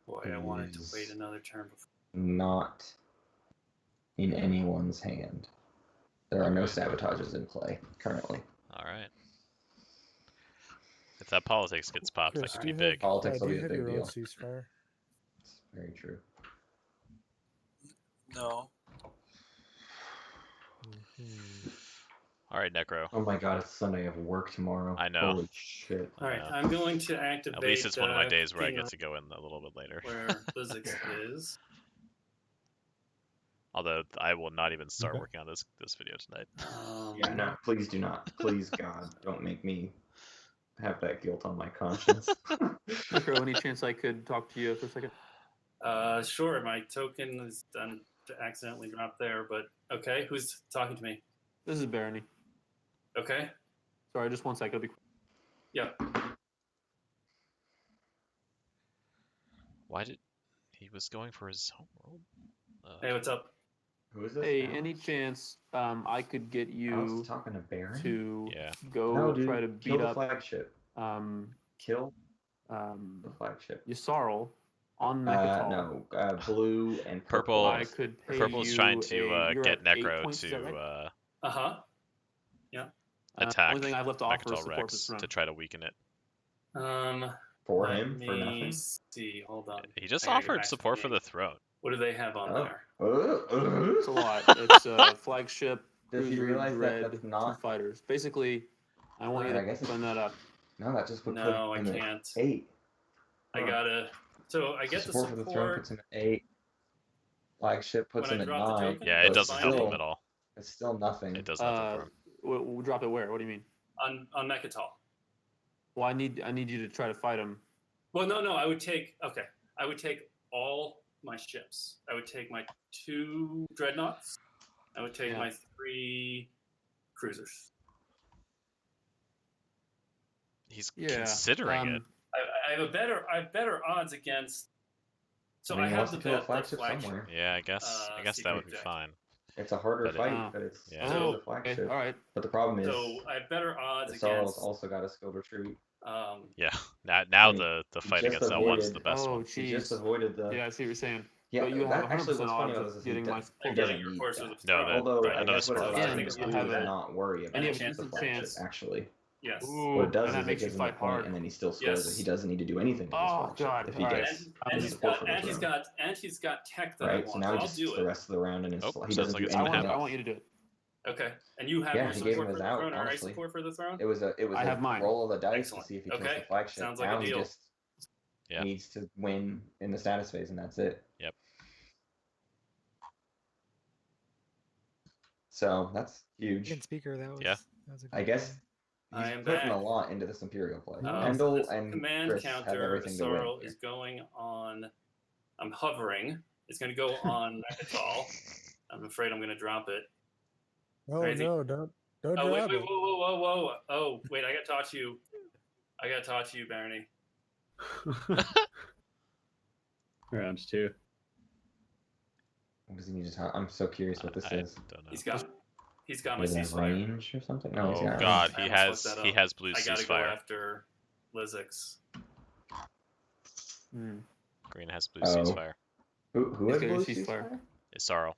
Boy, I wanted to wait another turn before. not in anyone's hand. There are no sabotages in play currently. All right. If that politics gets popped, Chris, that could do be you big. Politics do will you be a have big your own deal. ceasefire? It's very true. No. All right, Necro. Oh my god, it's Sunday. I have work tomorrow. I know. Holy shit. All right, I'm going to activate. At least it's one of my days where I King get to go in a little bit later. where physics is. Although I will not even start Okay. working on this video tonight. Yeah, no, please do not. Please, God, don't make me have that guilt on my conscience. Necro, any chance I could talk to you for a second? Sure, my token is done to accidentally drop there, but okay, who's talking to me? This is Barony. Okay. Sorry, just one second. I'll be quick. Yeah. Why did he was going for his homeworld? Hey, what's up? Who is this? Hey, Alex? any chance I could get Alex you talking to Baron? to Yeah. go No, dude, try to kill beat the up flagship. Kill the flagship. Yasarl on Mechatol? No, blue and Purple. I could pay Purple's you trying to you're get at 8 Necro points, is that right? to Uh-huh. Yeah. attack only thing I've left to offer is Mechatol support Rex this run. to try to weaken it. For Let him, for me nothing. see. Hold on. He just I gotta go offered back to support the for game. the throne. What do they have on there? It's a lot. It's flagship, Does he cruiser, realize that dread, that's not- 2 fighters. Basically, I want you I to guess spin that up. No, that just would No, put I him at can't. 8. I gotta. So I get the support for the throne puts him at 8. Flagship puts When I him at drop the 9. token? Yeah, it but doesn't help still- him at all. It's still nothing. It does nothing for him. We'll drop it where? What do you mean? on Mechatol. Well, I need you to try to fight him. Well, no. I would take. Okay. I would take all my ships. I would take my 2 dreadnoughts. I would take my 3 cruisers. He's Yeah, considering it. I have better odds against. So I mean, I he have wants the to kill a bet flagship flagship. somewhere. Yeah, I guess that would be secret fine. It's a harder But it- fight, but it's Yeah. still the Okay, flagship. all right. But the problem is, So I have better odds Sarl's against. also got a skilled retreat. Yeah. Now I mean, the he fight just against L1's the avoided- best Oh, one. He just jeez. avoided the. Yeah, I see what you're saying. Yeah, But you have that 100% actually what's funny odds about of this is getting my he full doesn't getting your need force that. of the No, throne. that- Although right, I another guess what it support allows for him the to throne. do You is have not worry about and you it. have The a flagship, chance. actually. Yes. What it does and that is it makes you gives him a fight point, hard. and then he still scores Yes. it. He doesn't need to do anything with his Oh, flagship God, if he all right. gets And support for the he's throne. got tech that I Right, want. so now he I'll just do sits the it. rest of the round, and Oh, he sounds doesn't like do it's anything gonna I else. want you to do it. Okay. And you have Yeah, your he gave support him for his the out, throne, or I honestly. support for the throne? It was a I have mine. roll of the dice Excellent. to see if he kills Okay, the flagship. sounds like a Now he deal. just Yeah. needs to win in the status phase, and that's it. Yep. So that's huge. Second speaker, that was. Yeah. That was a I good guess play. I he's am putting a back. lot into this Imperial play. So Kendall this and command Chris have counter everything to win. Sorrel is going on. I'm hovering. It's going to go on Mechatol. I'm afraid I'm going to drop it. Oh Crazy. no, don't Oh drop wait, it. whoa! Oh wait, I got to talk to you. Barony. Round 2. What does he need to talk? I'm so curious what this I is. don't know. He's got my Is that ceasefire. range or something? No, he's Oh got God, I he almost has fucked that up. blue I gotta go ceasefire. after Lizix. Green has blue Oh. ceasefire. Who He's has got your blue ceasefire. ceasefire? It's Sorrow.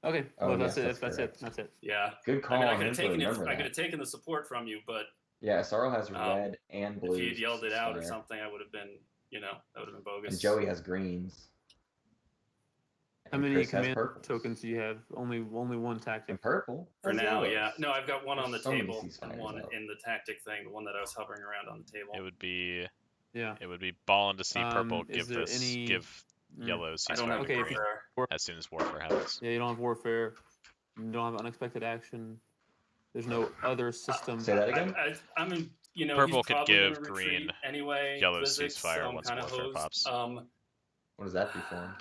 Okay, Oh, well that's yes, it. that's correct. That's it. Yeah. Good call I mean, I on could him have to taken it. remember I could that. have taken the support from you, but Yeah, Sorrel has red and blue. if he had yelled it out or ceasefire. something, I would have been, that would have been bogus. And Joey has greens. How And many Chris has command purples. tokens do you have? Only one tactic. And purple. For Has now, yellows. yeah. No, I've got one on the There's so many table ceasefires and one out. in the tactic thing, the one that I was hovering around on the table. It would be Yeah. it would be balling to see purple Is there any- give yellow I don't ceasefire have to Okay, if green warfare. as soon as warfare happens. Yeah, you don't have warfare. You don't have unexpected action. There's no other system. Say that again? I'm in, Purple he's could probably give gonna green retreat anyway. yellow Lizix, ceasefire so I'm once kinda warfare hosed. pops. What does that do for him?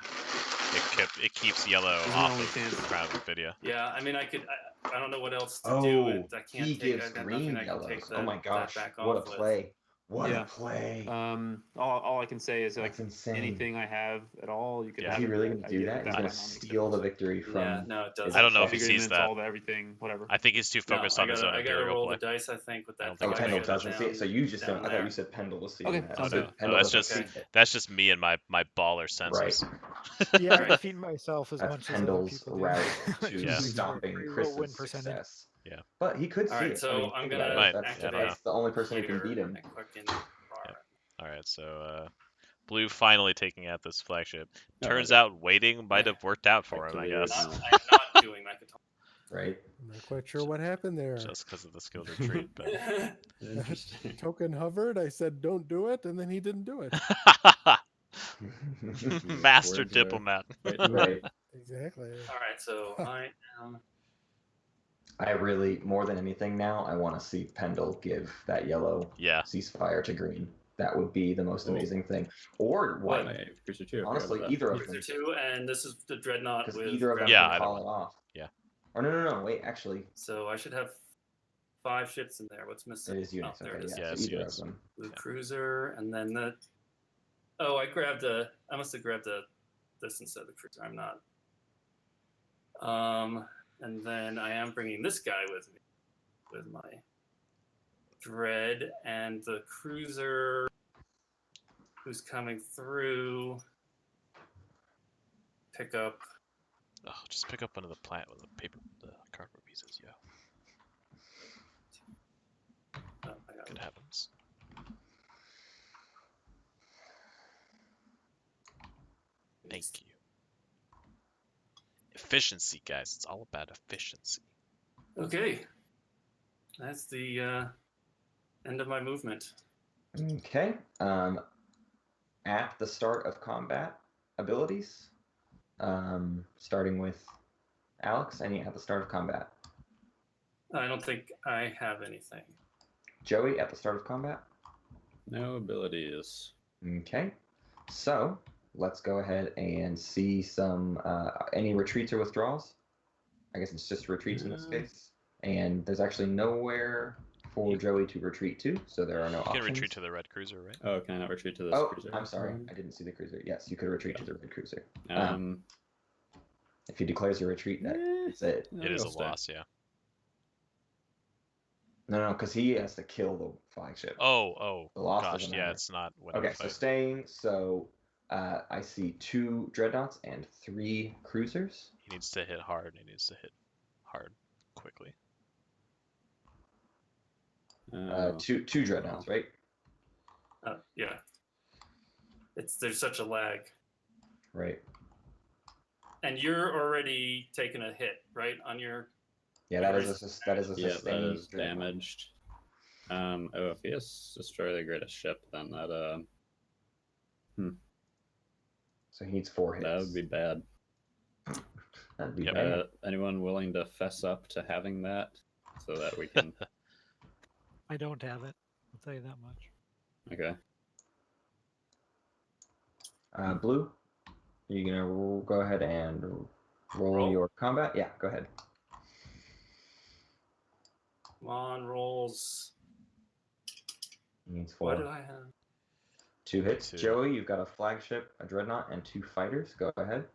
It keeps yellow Isn't off the only of chance. Crown of Nvidia. Yeah, I mean, I could. I don't know what else to do. Oh, I can't he take. gives I've got green nothing I can yellows. take Oh that, my gosh, that back what a off with. play. What Yeah. a play. All I can say is like That's insane. anything I have at all, you can Yeah. Is have he it really back. going I to do get it that? He's back going on to my steal the victory from. Yeah, no, it doesn't. I don't know if Big he sees agreements, that. all the everything, whatever. I think he's too No, focused I on his own gotta Imperial roll play. the dice. I think with I that. don't think Oh, I Pendle shut doesn't see it. So you just don't. I thought you said Pendle was seeing Okay, that. sounds I good. said Pendle that's doesn't just see it. that's just me and my baller Right. senses. Yeah, I Right. defeat myself as That's much as other Pendle's people do. route Which to Yeah. makes for a stopping pretty low win Chris's percentage. success. Yeah. But he could All see right, it. so I mean, I'm think gonna about Might. it. That's, Yeah, I don't know. that's the only person who can here beat him. and quicken bar. All right, so Blue finally taking out this flagship. Oh, Turns okay. out waiting might have worked out for Back him, to I the guess. original. I'm not doing Mechaton. Right? I'm not quite sure what happened there. Just because of the skilled retreat, but Interesting. Token hovered. I said, "Don't do it," and then he didn't do it. master Words are diplomat. quite Right. Exactly. All right, so I am. I really, more than anything now, I want to see Pendle give that yellow Yeah. ceasefire to green. That would be the most Oh. amazing thing. Or What? white. My Cruiser 2. I forgot Honestly, about that. either of Cruiser them. 2, and this is the Dreadnought Because with. either of them Yeah, can either call one. it off. Yeah. Or no, wait, actually, So I should have 5 ships in there. What's missing? it is units. Oh, there Okay, it is. yeah, Yeah, so it's either units. of them. Blue Yeah. Cruiser, and then the. Oh, I must have grabbed this instead of the cruiser. I'm not. And then I am bringing this guy with me, with my Dread and the cruiser, who's coming through. Pick up. Oh, just pick up one of the the cardboard pieces. Yeah, Oh, I got good it. happens. Thank you. Efficiency, guys. It's all about efficiency. Okay, that's the end of my movement. Okay. At the start of combat abilities, starting with Alex, any at the start of combat. I don't think I have anything. Joey, at the start of combat. No abilities. Okay. So let's go ahead and see some any retreats or withdrawals. I guess it's just retreats in this case. And there's actually nowhere for Joey to retreat to, so there are no You can options. retreat to the red cruiser, right? Oh, can I not retreat to this Oh, cruiser? I'm sorry. I didn't see the cruiser. Yes, you could retreat to the red cruiser. Um, If he declares a retreat, that's it. no, It is I'll a stay. loss, yeah. No, because he has to kill the flagship. Oh, The loss gosh, doesn't yeah, matter. it's not whenever Okay, so fight. staying. So I see 2 dreadnoughts and 3 cruisers. He needs to hit hard. He needs to hit hard quickly. Oh, Two dreadnoughts, right? Yeah. There's such a lag, Right. and you're already taking a hit, right, on your. Yeah, that is a yeah, that sustained is dreadnought. damaged. Oh, if he has destroy the greatest ship, then that So he needs 4 hits. that would be bad. That'd be Yep. bad. Anyone willing to fess up to having that, so that we can? I don't have it. I'll tell you that much. Okay. Blue, are you gonna go ahead and roll your combat? Yeah, go ahead. Come on, rolls. He needs What 4. did I have? 2 hits. 2. Joey, you've got a flagship, a dreadnought, and 2 fighters. Go ahead.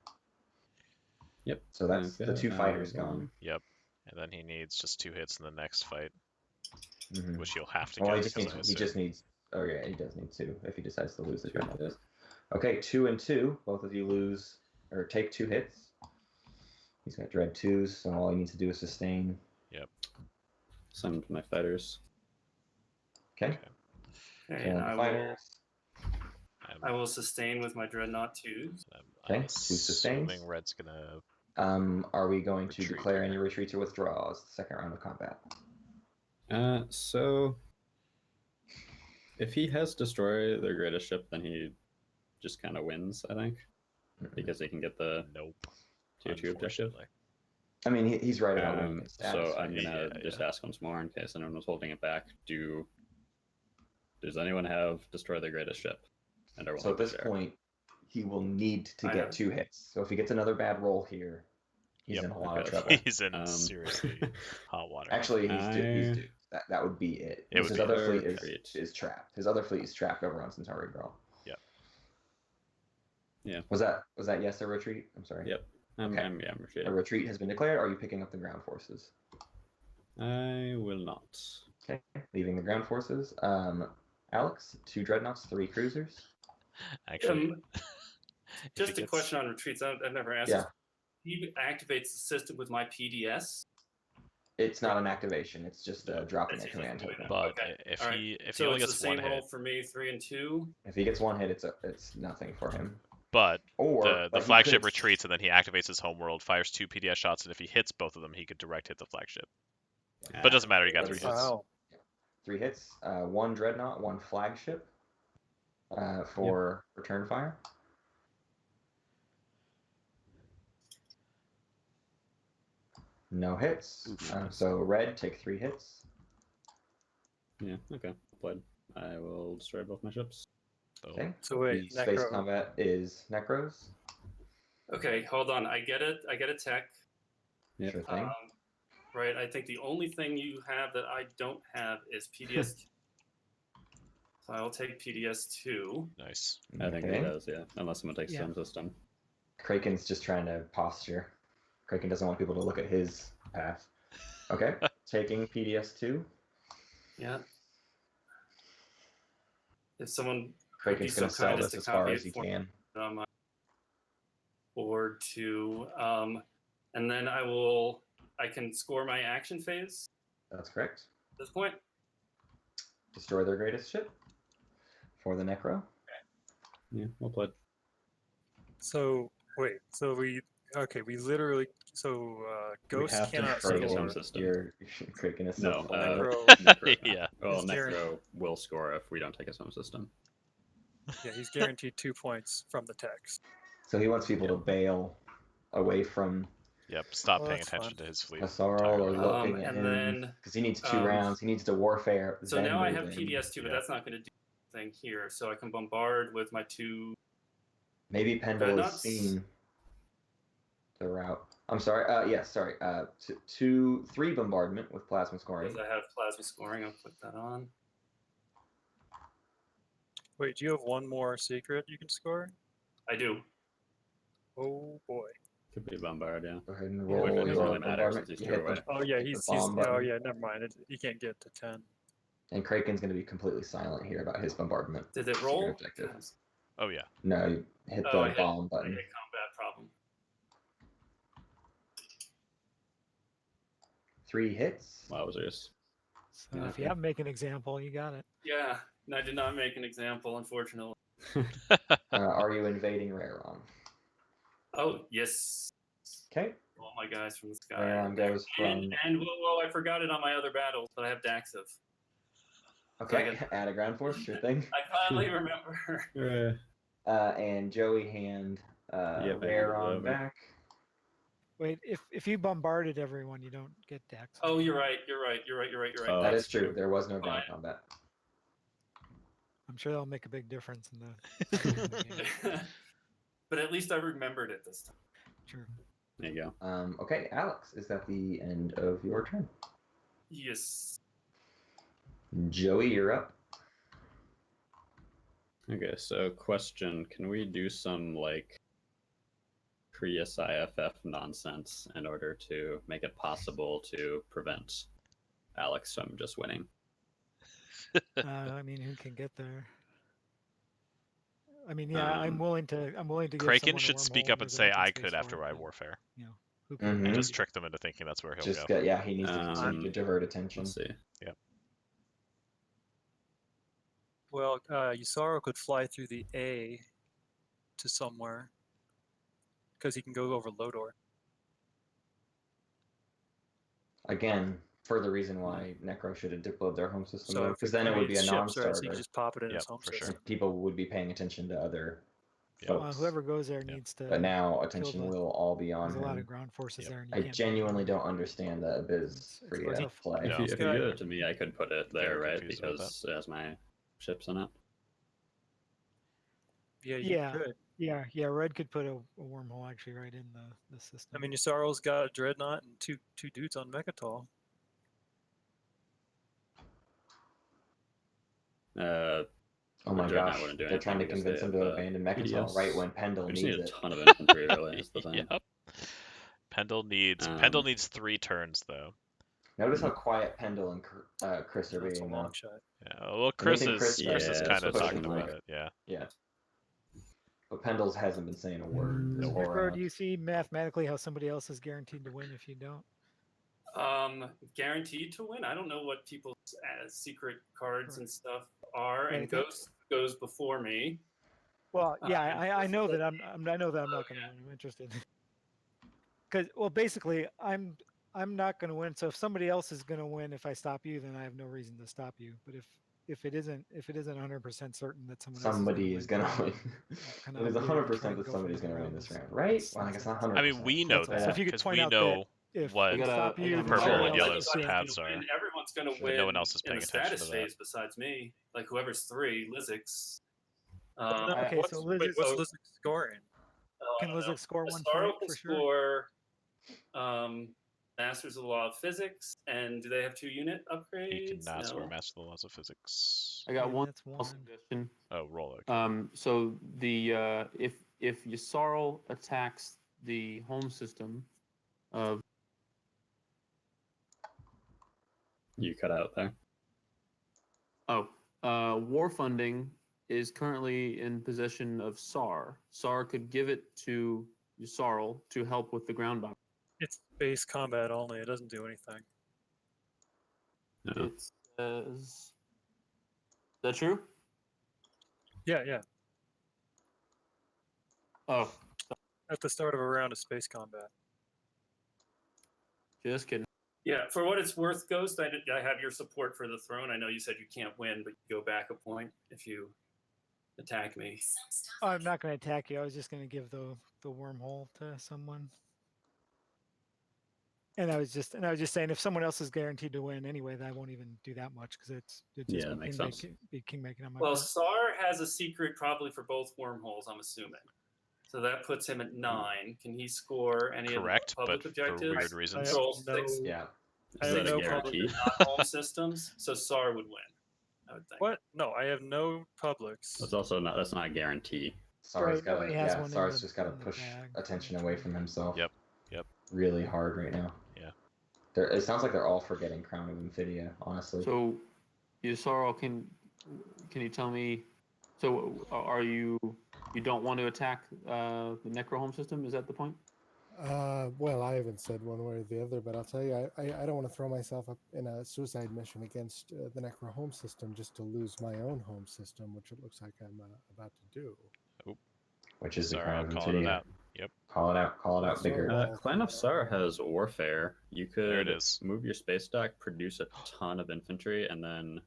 Yep. So that's the 2 fighters gone. Yep. And then he needs just 2 hits in the next fight, Mhm. which he'll have to Well, get. he just needs. Oh yeah, he does need 2 if he decides to lose the 2 dreadnought. hits. Okay, 2 and 2. Both of you lose or take 2 hits. He's got dread 2s, so all he needs to do is sustain. Yep. Send my fighters. Okay. Okay, So and the fighters. I will sustain with my dreadnought 2s. Okay, 2 sustains. Assuming red's gonna. Are we going to Retreat declare here. any retreats or withdrawals the second round of combat? So if he has destroy the greatest ship, then he just kind of wins, I think, because he can get the Nope. tier 2 objective. Unfortunately. I mean, he's right about winning his status. So I'm right? gonna Yeah, just yeah. ask once more in case anyone was holding it back. Does anyone have destroy the greatest ship? And are So at willing to this share? point, he will need to I get have- 2 hits. So if he gets another bad roll here, He's Yep. in a lot of Okay. trouble. He's in seriously hot water. Actually, he's I- due. That would be it. It would His be other it. fleet Perfect. is trapped. His other fleet is trapped over on Centauri Girl. Yep. Yeah. Was that yes, a retreat? I'm sorry. Yep. I'm Okay. I'm A retreating. retreat has been declared. Are you picking up the ground forces? I will not. Okay, leaving the ground forces. Alex, 2 dreadnoughts, 3 cruisers. Actually, if he Just a gets- question on retreats. I've never asked. Yeah. this. He activates the system with my PDS. It's not an activation. It's just dropping a That's command just- token. But Okay. if All right. he if So he only it's gets the same one roll hit, for me, 3 and 2. If he gets 1 hit, it's nothing for him. but Or the he flagship could- retreats and then he activates his homeworld, fires 2 PDS shots, and if he hits both of them, he could direct hit the flagship. But it doesn't matter. He got 3 hits. Wow. 3 hits. 1 dreadnought, 1 flagship. For return fire. No hits. So red, take 3 hits. Yeah. Okay. Played. I will destroy both my ships. Okay. So wait, The space Necro. combat is Necros. Okay, hold on. I get it. I get a tech. Yeah. Sure thing. Right. I think the only thing you have that I don't have is PDS. So I will take PDS 2. Nice. I think Okay. it does. Yeah. Unless someone takes Yeah. some system. Kraken's just trying to posture. Kraken doesn't want people to look at his path. Okay. Taking PDS2. Yeah. If someone Kraken's so going to sell kind as this to as far copy as it he for can. on my board to, and then I can score my action phase That's correct. at this point. Destroy their greatest ship for the Necro. Yeah. Well played. So wait, so we literally Ghost have to cannot create score. some system. Your Kraken is No. so full. Necro, Necro. Yeah. Well, It's guaranteed. Necro will score if we don't take a swim system. yeah, he's guaranteed 2 points from the text. So he wants people to bail away from Yep. Stop Well, paying that's attention fun. to his fleet. Hasarl or entirely. looking at And him. then, Because he needs 2 rounds. He needs to warfare. so then now I move have in. PDS 2, but Yeah. that's not going to do anything here. So I can bombard with my 2. Maybe Pendle has Dreadnoughts? seen the route. I'm sorry. Yes, sorry. 3 bombardment with plasma scoring. Because I have plasma scoring, I'll put that on. Wait, do you have one more secret you can score? I do. Oh boy. Could be bombard. Yeah. Go ahead and Yeah, roll but it doesn't your really matter bombardment. since he's You threw hit the- away. Oh yeah, hit the he's bomb oh button. yeah, never mind. You can't get to 10. And Kraken's going to be completely silent here about his bombardment. Did it Secret roll? objective. Oh yeah. No, you hit Oh, the bomb I button. hit combat problem. 3 hits. Wowzers. So Yeah, if you okay. have to make an example, you got it. Yeah, and I did not make an example, unfortunately. Are you invading Raron? Oh, yes. Okay. All my guys from the sky. Raron goes And, from. and whoa, I forgot it on my other battles, but I have Daxiv. Okay, add a ground force, sure thing. I finally remember. And Joey hand Yep, I Raron love it. back. Wait, if you bombarded everyone, you don't get Dex. Oh, you're right. You're right. Oh, That that's is true. true. There was no ground Fine. combat. I'm sure that'll make a big difference in the. game. But at least I remembered it this time. Sure. There you go. Okay, Alex, is that the end of your turn? Yes. Joey, you're up. Okay, so question: can we do some like Prius IFF nonsense in order to make it possible to prevent Alex from just winning? I mean, who can get there? I mean, yeah, I'm willing to. Give Kraken someone a should speak wormhole up and with an say, open "I space could" after for it, I but, warfare, You know, who can Mhm. and do just it? trick them into thinking that's where he'll Just go. yeah, he needs to divert attention. Let's see. Well, Yusaro could fly through the A to somewhere because he can go over Lodor. Again, further reason why Necro should have deployed their home system, So because then it would be a ships, right? So non-starter. you can just pop it in his Yep, home for sure. system. And people would be paying attention to other Yep. folks. Whoever goes there Yeah. needs to. But now kill attention the- will all be on There's a lot him. of ground forces Yep. there. And you I can't genuinely don't understand the Abyss It's free tough. play. No. If you Yeah. give it to me, I could put it there, Very right? confused about Because it has my ships in it. Yeah, you Yeah. could. Yeah, red could put a wormhole actually right in the system. I mean, Yssaral's got a Dreadnought and two dudes on Mechatol. Oh my Dreadnought gosh, wouldn't do they're trying to anything because convince they him have, to abandon Mechatol PDS. right when Pendle We just needs need a it. ton of infantry, really, is the thing. Yep. Pendle needs 3 turns though. Notice how quiet Pendle and Chris are That's a being long though. shot. Yeah, well, Chris Anything is Chris Yeah, Chris is that's kind of what's talking looking about like. it. Yeah. Yeah. But Pendle's hasn't been saying a word this whole Necro, round. do you see mathematically how somebody else is guaranteed to win if you don't? Guaranteed to win. I don't know what people's secret cards and stuff are, Right, and Ghost goes before me. Well, yeah, I know Ghost that I'm not going to win. I'm interested. Because basically I'm not going to win. So if somebody else is going to win, if I stop you, then I have no reason to stop you. But if it isn't 100% certain that somebody is going to win. It is 100% that somebody's going to win this round, right? Well, I guess not 100%. I mean, we know So if that you could because point we out know if what we stop you, then purple somebody and else yellow's is guaranteed paths to are. win. Everyone's going to But win. no one else is in paying the attention status to that. phase besides me. Like whoever's 3, Lizix. Okay, so Liz, what's Liz scoring? Can Liz score 1 Sorrow point can for sure? score Masters of the Law of Physics, and do they have 2 unit upgrades? He cannot score No. Master of the Laws of Physics. I got Yeah, one that's small one. suggestion. Oh, roll it. So the if Yssaril attacks the home system of You cut out there. war funding is currently in possession of SAR. SAR could give it to Yssaril to help with the ground bomb. It's base combat only. It doesn't do anything. No. It says, is that true? Yeah. Oh, At the start of a round of space combat. just kidding. Yeah, for what it's worth, Ghost, I have your support for the throne. I know you said you can't win, but you go back a point if you attack me. Oh, I'm not going to attack you. I was just going to give the wormhole to someone. And I was just saying, if someone else is guaranteed to win anyway, then I won't even do that much because it's just that makes sense. be king making on my Well, part. SAR has a secret probably for both wormholes, I'm assuming. So that puts him at 9. Can he score any Correct, of the public but objectives? for weird reasons. Control 6. Yeah. Is that a guarantee? Not home systems, so SAR would win, I would think. What? No, I have no publics. That's also not. That's not a guarantee. SAR's got to. SAR's just got to push attention away from himself. Yep. Really hard right now. Yeah. It sounds like they're all forgetting Crown of Infidia, honestly. So, Yssaril, can you tell me? So, are you don't want to attack the Necro home system? Is that the point? Well, I haven't said one way or the other, but I'll tell you, I don't want to throw myself up in a suicide mission against the Necro home system just to lose my own home system, which it looks like I'm about to do. Which is the Sorry, Crown I'm of calling it Infidia. out. Yep. Call it out bigger. Clan of Sar has Warfare. You could There it is. move your space dock, produce a ton of infantry, and then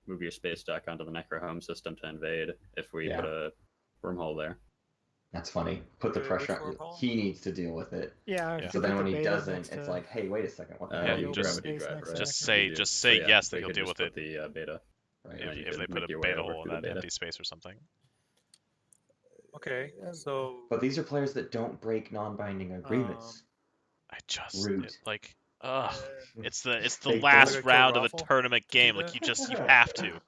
move your space dock onto the Necro home system to invade if we put a wormhole there. That's funny. Put the pressure on. He needs to deal with it. Yeah. So then when he doesn't, it's like, hey, wait a second. What the hell? You just gravity drive, right? Just say yes that he'll deal with it. The beta. Right. If they put a beta hole in that empty space or something. Okay, so. But these are players that don't break non-binding agreements. I just Rude. it's the They last don't- round of a Raffle? tournament game. Like you have to.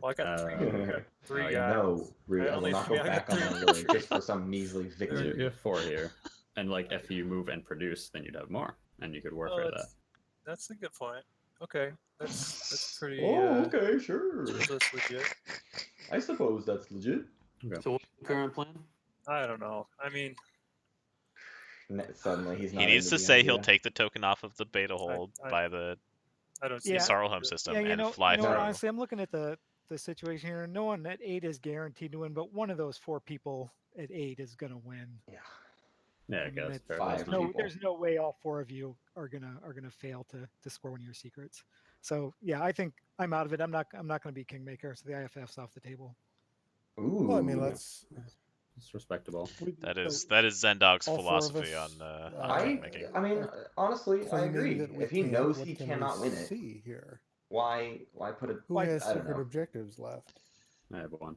Well, I got three guys. No, Rude. I will not go back on my word just for some measly You victory. have 4 here, and like if you move and produce, then you'd have more, and you could warfare that. That's a good point. Okay, that's pretty. Okay, sure. That's legit. I suppose that's legit. Okay. So, what's the current plan? I don't know. I mean, Suddenly he's not. He needs into to the say idea. he'll take the token off of the beta hole by the I don't see Yssaril home system and fly you know through. what, honestly, I'm looking at the situation here. No one at 8 is guaranteed to win, but one of those 4 people at 8 is going to win. Yeah. Yeah, I guess. There's no way all 4 of you are gonna fail to score one of your secrets. So yeah, I think I'm out of it. I'm not gonna be kingmaker, so the IFF's off the table. Ooh. Well, I mean, it's respectable. That is Zendog's all 4 of philosophy us, on kingmaking. I mean, honestly, I claiming agree. that we If he can't, knows what he can we cannot win it, see here? why put it? Who has I don't secret know. objectives left? I have 1.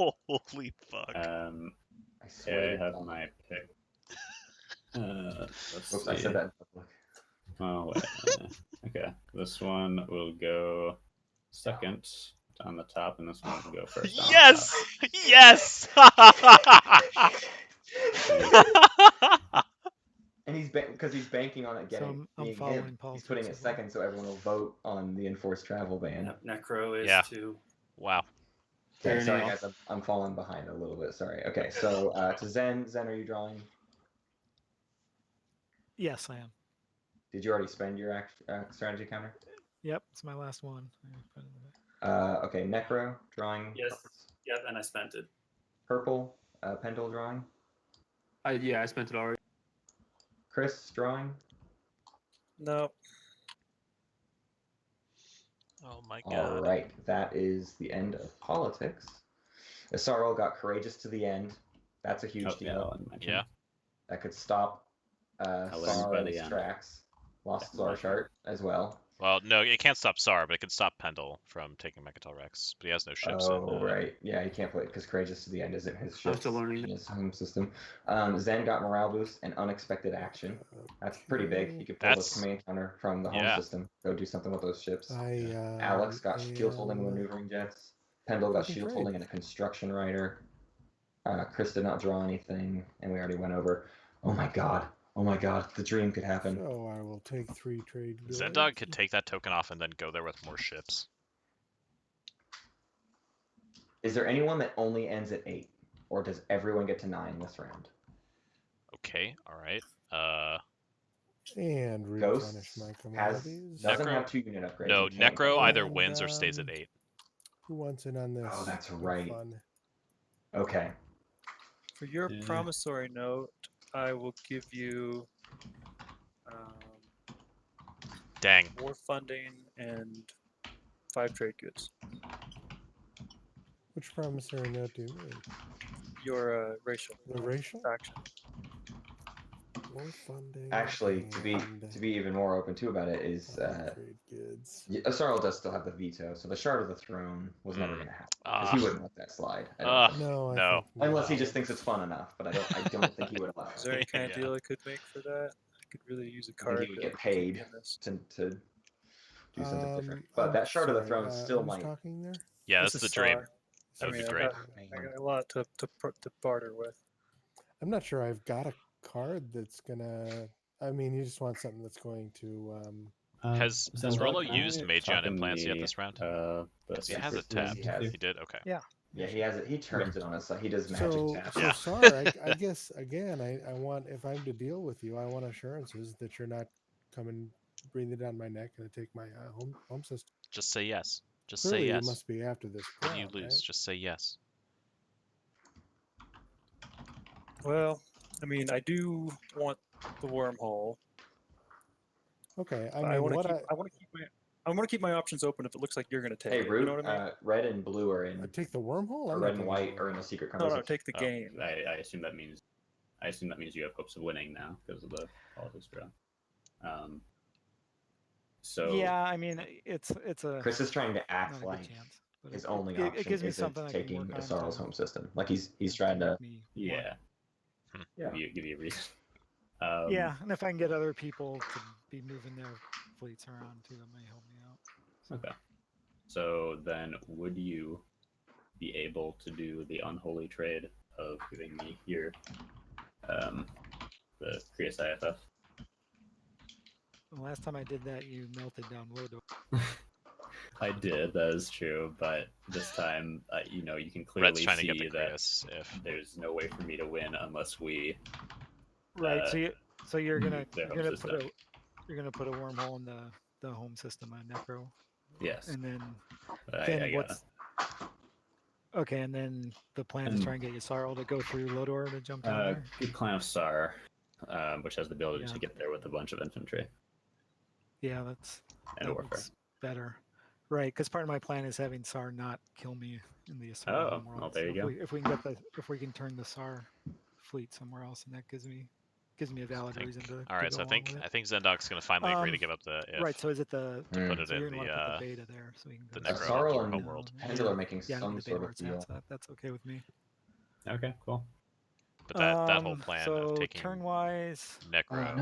Holy fuck. I swear I to have God. my pick. Let's Oops, see. I said that in public. Oh, wait. Okay. This one will go second on the top, and this one will go first on Yes! the Yes! And he's because he's banking on it So getting I'm being following him. Paul He's putting too, it so far. second, so everyone will vote on the enforced travel ban. Yep, Necro is Yeah. too. Wow. Okay, Fair sorry enough. guys, I'm falling behind a little bit. Sorry. Okay, so to Zen, are you drawing? Yes, I am. Did you already spend your strategy counter? Yep, it's my last one. I put it in the back. Okay, Necro drawing. Yes. cards. Yep, and I spent it. Purple, Pendle drawing. I spent it already. Chris drawing. No. Oh my All god. right, that is the end of politics. Isarl got courageous to the end. That's a huge Oh, yeah, deal. I'll end my turn. Yeah. That could stop learned Sar by in the his end. tracks. Lost Yeah, Sar okay. chart as well. Well, no, it can't stop Sar, but it can stop Pendle from taking Mechatol Rex. But he has no ships in. Oh, right. Yeah, he can't play it because Courageous to the End isn't his I'm ship. still learning. His home system. Zen got morale boost and unexpected action. That's pretty big. He could pull this That's- command counter from the home yeah. system. Go do something with those ships. I Alex got shield holding and am maneuvering jets. Pendle got looking shield great. holding and a construction rider. Chris did not draw anything, and we already went over. Oh my god. Oh my god. The dream could happen. So I will take 3 trade goods. Zendog could take that token off and then go there with more ships. Is there anyone that only ends at 8? Or does everyone get to 9 this round? Okay, alright. And Ghost replenish my has commodities. doesn't Necro- have 2 unit upgrades. No, and can't Necro go either down. wins or stays at 8. Who wants in on this? Oh, that's Have right. fun. Okay. For your Yeah. promissory note, I will give you Dang. more funding and 5 trade goods. Which promissory note do you mean? Your racial The racial? faction. More funding. Actually, to and be even more open too about it is trade goods. Asarl does still have the veto, so the Shard of the Throne was never going to happen because he Ah. wouldn't let that slide. I don't think. No, I No. think not. Unless he just thinks it's fun enough, but I don't think he would allow Is it. there any kind of Yeah. deal I could make for that? I could really use a I card. think he would to get keep me paid in this. to do something different. But I'm that Shard of the sorry, Throne still who's might. talking there? Yeah, This that's is the dream. Sar. That would I be mean, great. I got a lot to barter with. I'm not sure I've got a card that's gonna. I mean, you just want something that's going to. Has Zendog, Rollo can I used Mageon talk in implants yet the, this round? The He has it secret room tapped. He has. He did? Okay. Yeah. Yeah, he has it. He turns it on us. He does magic So, tap. so Yeah. sorry. I guess again, I want if I'm to deal with you, I want assurances that you're not coming breathing down my neck and take my home system. Just say yes. Just Clearly, say yes. you must be after this. When you crown, lose, right? just say yes. Well, I mean, I do want the wormhole. Okay, I But mean, I want what to keep. I want to keep my options open if it looks like you're going to take Hey, it. Root, You know what I mean? red and blue are in. I take the wormhole. Or I'm red not and taking white the are in the wormhole. secret No, conversation. take the game. I assume that means. I assume that means you have hopes of winning now because of the politics draw. So Yeah, I mean, it's a Chris is trying to not act a good like chance. But his it, only it, option it gives me isn't something I can taking work on Asarl's to, home system. Like he's to trying to. make me yeah, Yeah. give you a reason. yeah, and if I can get other people to be moving their fleets around too, that might help me out. Okay. So then, would you be able to do the unholy trade of giving me your the Krios IFF? The last time I did that, you melted down Lodor. I did, that is true, but this time, you know, you can Red's clearly trying to get see the that Kratos if. there's no way for me to win unless we. Right. So you're gonna move their home put system. you're gonna put a wormhole in the home system on Necro, Yes, and then but then I what's okay, and then the plan is And- try and get Yssaril to go through Lodor to jump down there. good Clan of Sar, which has the ability Yeah. to get there with a bunch of infantry Yeah, and that warfare. looks better. Right, because part of my plan is having Sar not kill me in the Yssaril Oh, homeworld. well, there you So go. if we can turn the Sar fleet somewhere else, and that gives me gives me a valid reason to. All right, to so go along with it. I think Zendok's gonna finally agree to give up the if. Right. So is it the to put it so in you're gonna the want to put the beta there so we can the go Necro Sarl and homeworld. Pendle are making yeah, some the beta sort where of it's at, deal. so that's okay with me. Okay, cool. But that whole plan so of taking turn-wise, Necro.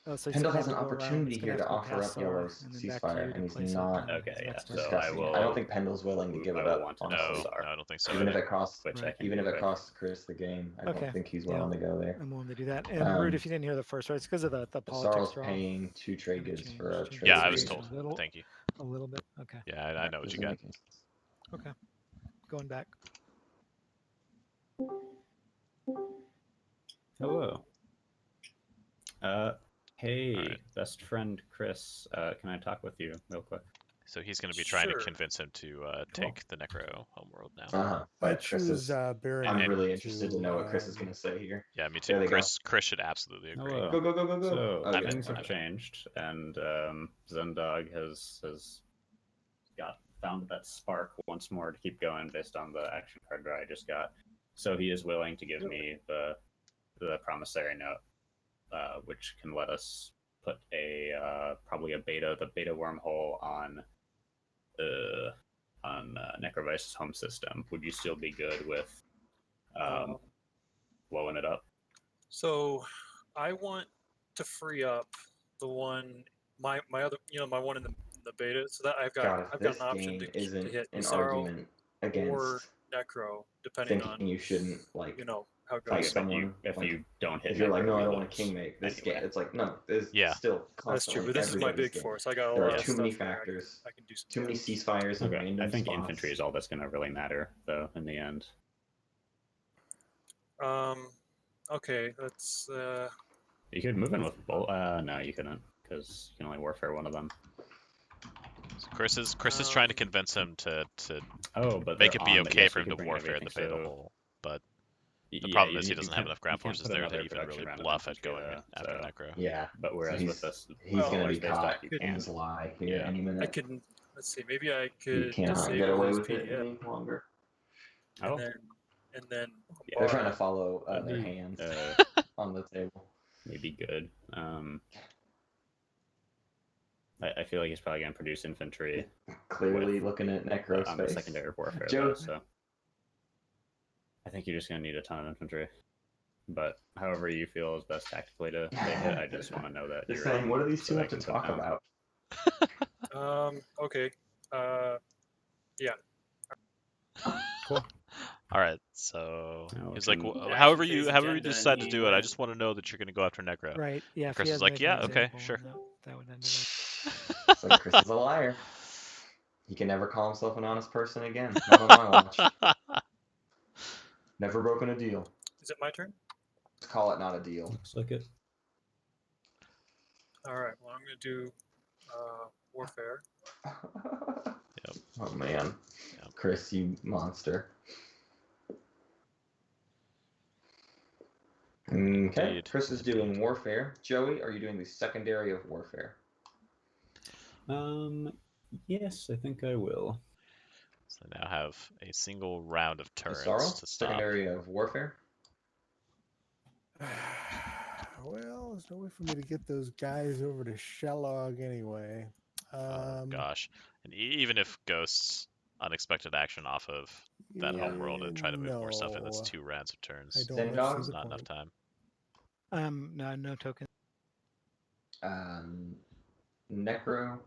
No. so he's Pendle gonna has have an to go around. opportunity It's gonna here have to go offer past up Sar Yellow's and then back to ceasefire, you to and he's place not it. Okay, yeah. So discussing. I don't think Pendle's willing to give it I will up. want to Honestly, Sar. No, I don't think so. even if either. it costs, Which I can even do if it quick. costs Chris the game, I Okay. don't think he's Yeah. willing to go there. I'm willing to do that. And Root, if you didn't hear the first, right, it's because of the politics Sarl's draw. paying 2 trade Kinda goods for a changed trade. Yeah, I was situation told. Thank you. a little bit. Okay. Yeah, I know what you got. Okay. Going back. Hello. Hey, Alright. best friend Chris. Can I talk with you real quick? So he's going to be trying Sure. to convince him to take the Necro homeworld now. I But Chris is, Baron I'm and- really interested to know what Chris is going to say here. Yeah, me There too. they go. Chris should absolutely agree. Hello. Go. So Okay. things have changed, and Zendog has found that spark once more to keep going based on the action card draw I just got. So he is willing to give me the promissory note, which can let us put probably the beta wormhole on Necrovice's home system. Would you still be good with blowing it up? So I want to free up the one, my other, my one in the beta, so that I've got an option to isn't hit an Sorrow argument or against Necro, depending thinking on you shouldn't how it fight goes. someone. If you don't hit if you're like, Necro, no, I you don't want lose to king make this anyway. game. It's like, no, there's Yeah. still That's true, constantly but this is my everybody's big game. force. I got a There lot are of too many stuff here. factors. I can do some Too many damage. ceasefires and Okay, random I think spots. infantry is all that's going to really matter, though, in the end. Okay, let's. You could move in with both. No, you couldn't, because you can only warfare one of them. So Chris is trying to convince him to but make they're it be on the- okay yes, for you him can to bring warfare the everything, beta so- hole, but the Yeah, problem is you he doesn't have can't- enough you ground can't forces put there to another even production really round of bluff at infantry going there, after so- Necro. Yeah, But whereas so with this, he's going to always be based caught off, you in can. his lie here Yeah. any I minute. can. Let's see. Maybe I You could cannot disable get away his with it PDF, any longer. Oh, and then They're trying to follow that'd their be, hands on the table. maybe good. I feel like he's probably going to produce infantry Clearly looking at Necro's on the face. secondary warfare, Joe- though, so I think you're just going to need a ton of infantry. But however you feel is best tactically to take it, I just want to know that Just you're saying, ready what do these so two that have to I can put talk down. about? Okay. Yeah. Cool. All right, so Now he's we like, can- "Well, Action however phase you agenda, decide to and do it, I he just want to know that you're going to go after Necro." Right. Yeah. If Chris he is has like, make an "Yeah, okay, example, sure." That would end it. So Chris is a liar. He can never call himself an honest person again. Not on my watch. Never broken a deal. Is it my turn? Let's call it not a deal. Looks like it. All right. Well, I'm going to do warfare. Oh man, Yep. Chris, you monster. Okay, Indeed. Chris is doing warfare. Joey, are you doing the secondary of warfare? Yes, I think I will. So they now have a single round of turns Sorrow, to stop. secondary of warfare. Well, there's no way for me to get those guys over to Shellog anyway. Oh gosh, and even if Ghosts unexpected action off of that homeworld and try to move more stuff in, that's no. 2 rounds of I turns. don't have Zendog? It's physical. not enough time. No token. Necro,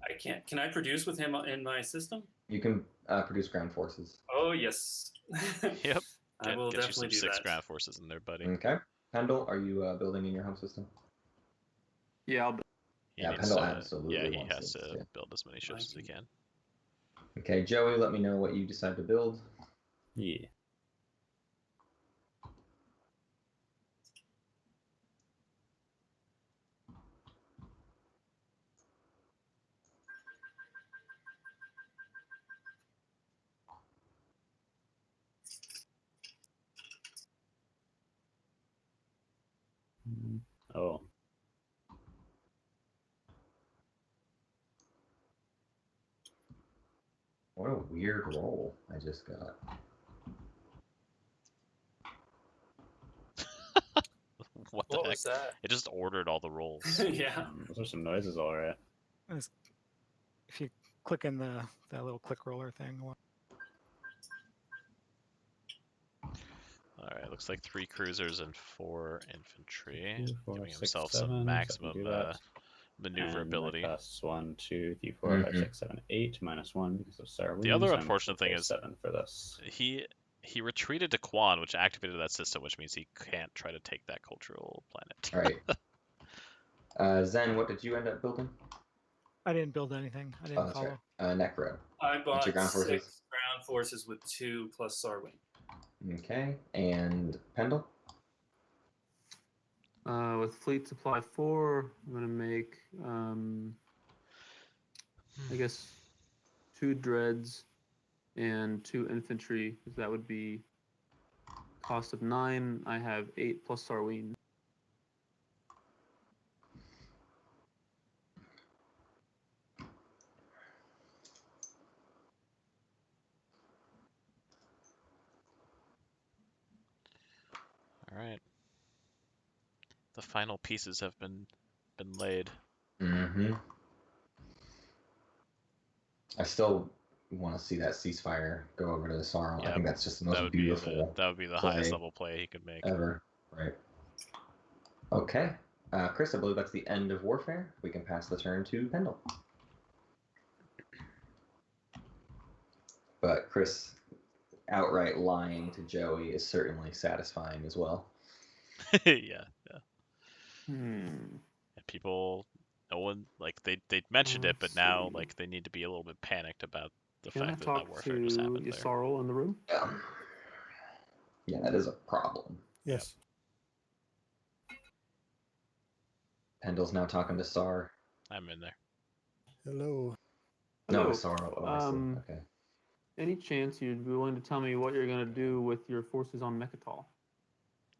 I can't. Can I produce with him in my system? you can produce ground forces. Oh yes. Yep. I will Get you definitely some do 6 that. ground forces in there, buddy. Okay. Pendle, are you building in your home system? Yeah, I'll He Yeah, needs Pendle to- absolutely Yeah, he wants has this, to yeah. build as many ships as he can. Okay, Joey, let me know what you decide to build. Yeah. Oh, What a weird roll I just got. What the What heck? was that? It just ordered all the rolls. Yeah. Those are some noises, all right. If you click in that little click roller thing. All right, looks like 3 cruisers and 4 infantry, 2, 4, giving 6, himself 7, so I some can maximum do that. maneuverability. And my costs 1, 2, 3, 4, 5, 6, 7, 8 minus 1 because of Star The other Wings, unfortunate thing is 7 for this. he retreated to Quan, which activated that system, which means he can't try to take that cultural planet. Right. Zen, what did you end up building? I didn't build anything. I Oh, didn't that's follow. right. Necro. I What's bought your ground 6 forces? ground forces with 2 plus Sarwing. Okay. And Pendle? With fleet supply 4, I'm gonna make I guess 2 dreads and 2 infantry, because that would be cost of 9. I have 8 plus Sarween. All right. The final pieces have been laid. Mm-hmm. I still want to see that ceasefire go over to the Sarl. I think that's just the most beautiful. That would be the play highest level play he could make ever. Right. Okay. Chris, I believe that's the end of Warfare. We can pass the turn to Pendle. But Chris outright lying to Joey is certainly satisfying as well. Yeah. Hmm. And people, no one they mentioned it, but now like they need to be a little bit panicked about the Can I fact that talk warfare to just happened there. Yasarl in the room? Yeah, that is a problem. Yes. Pendle's now talking to Sar. I'm in there. Hello. No, Hello. to Sar. Oh, I see. Okay. Any chance you'd be willing to tell me what you're gonna do with your forces on Mechatol?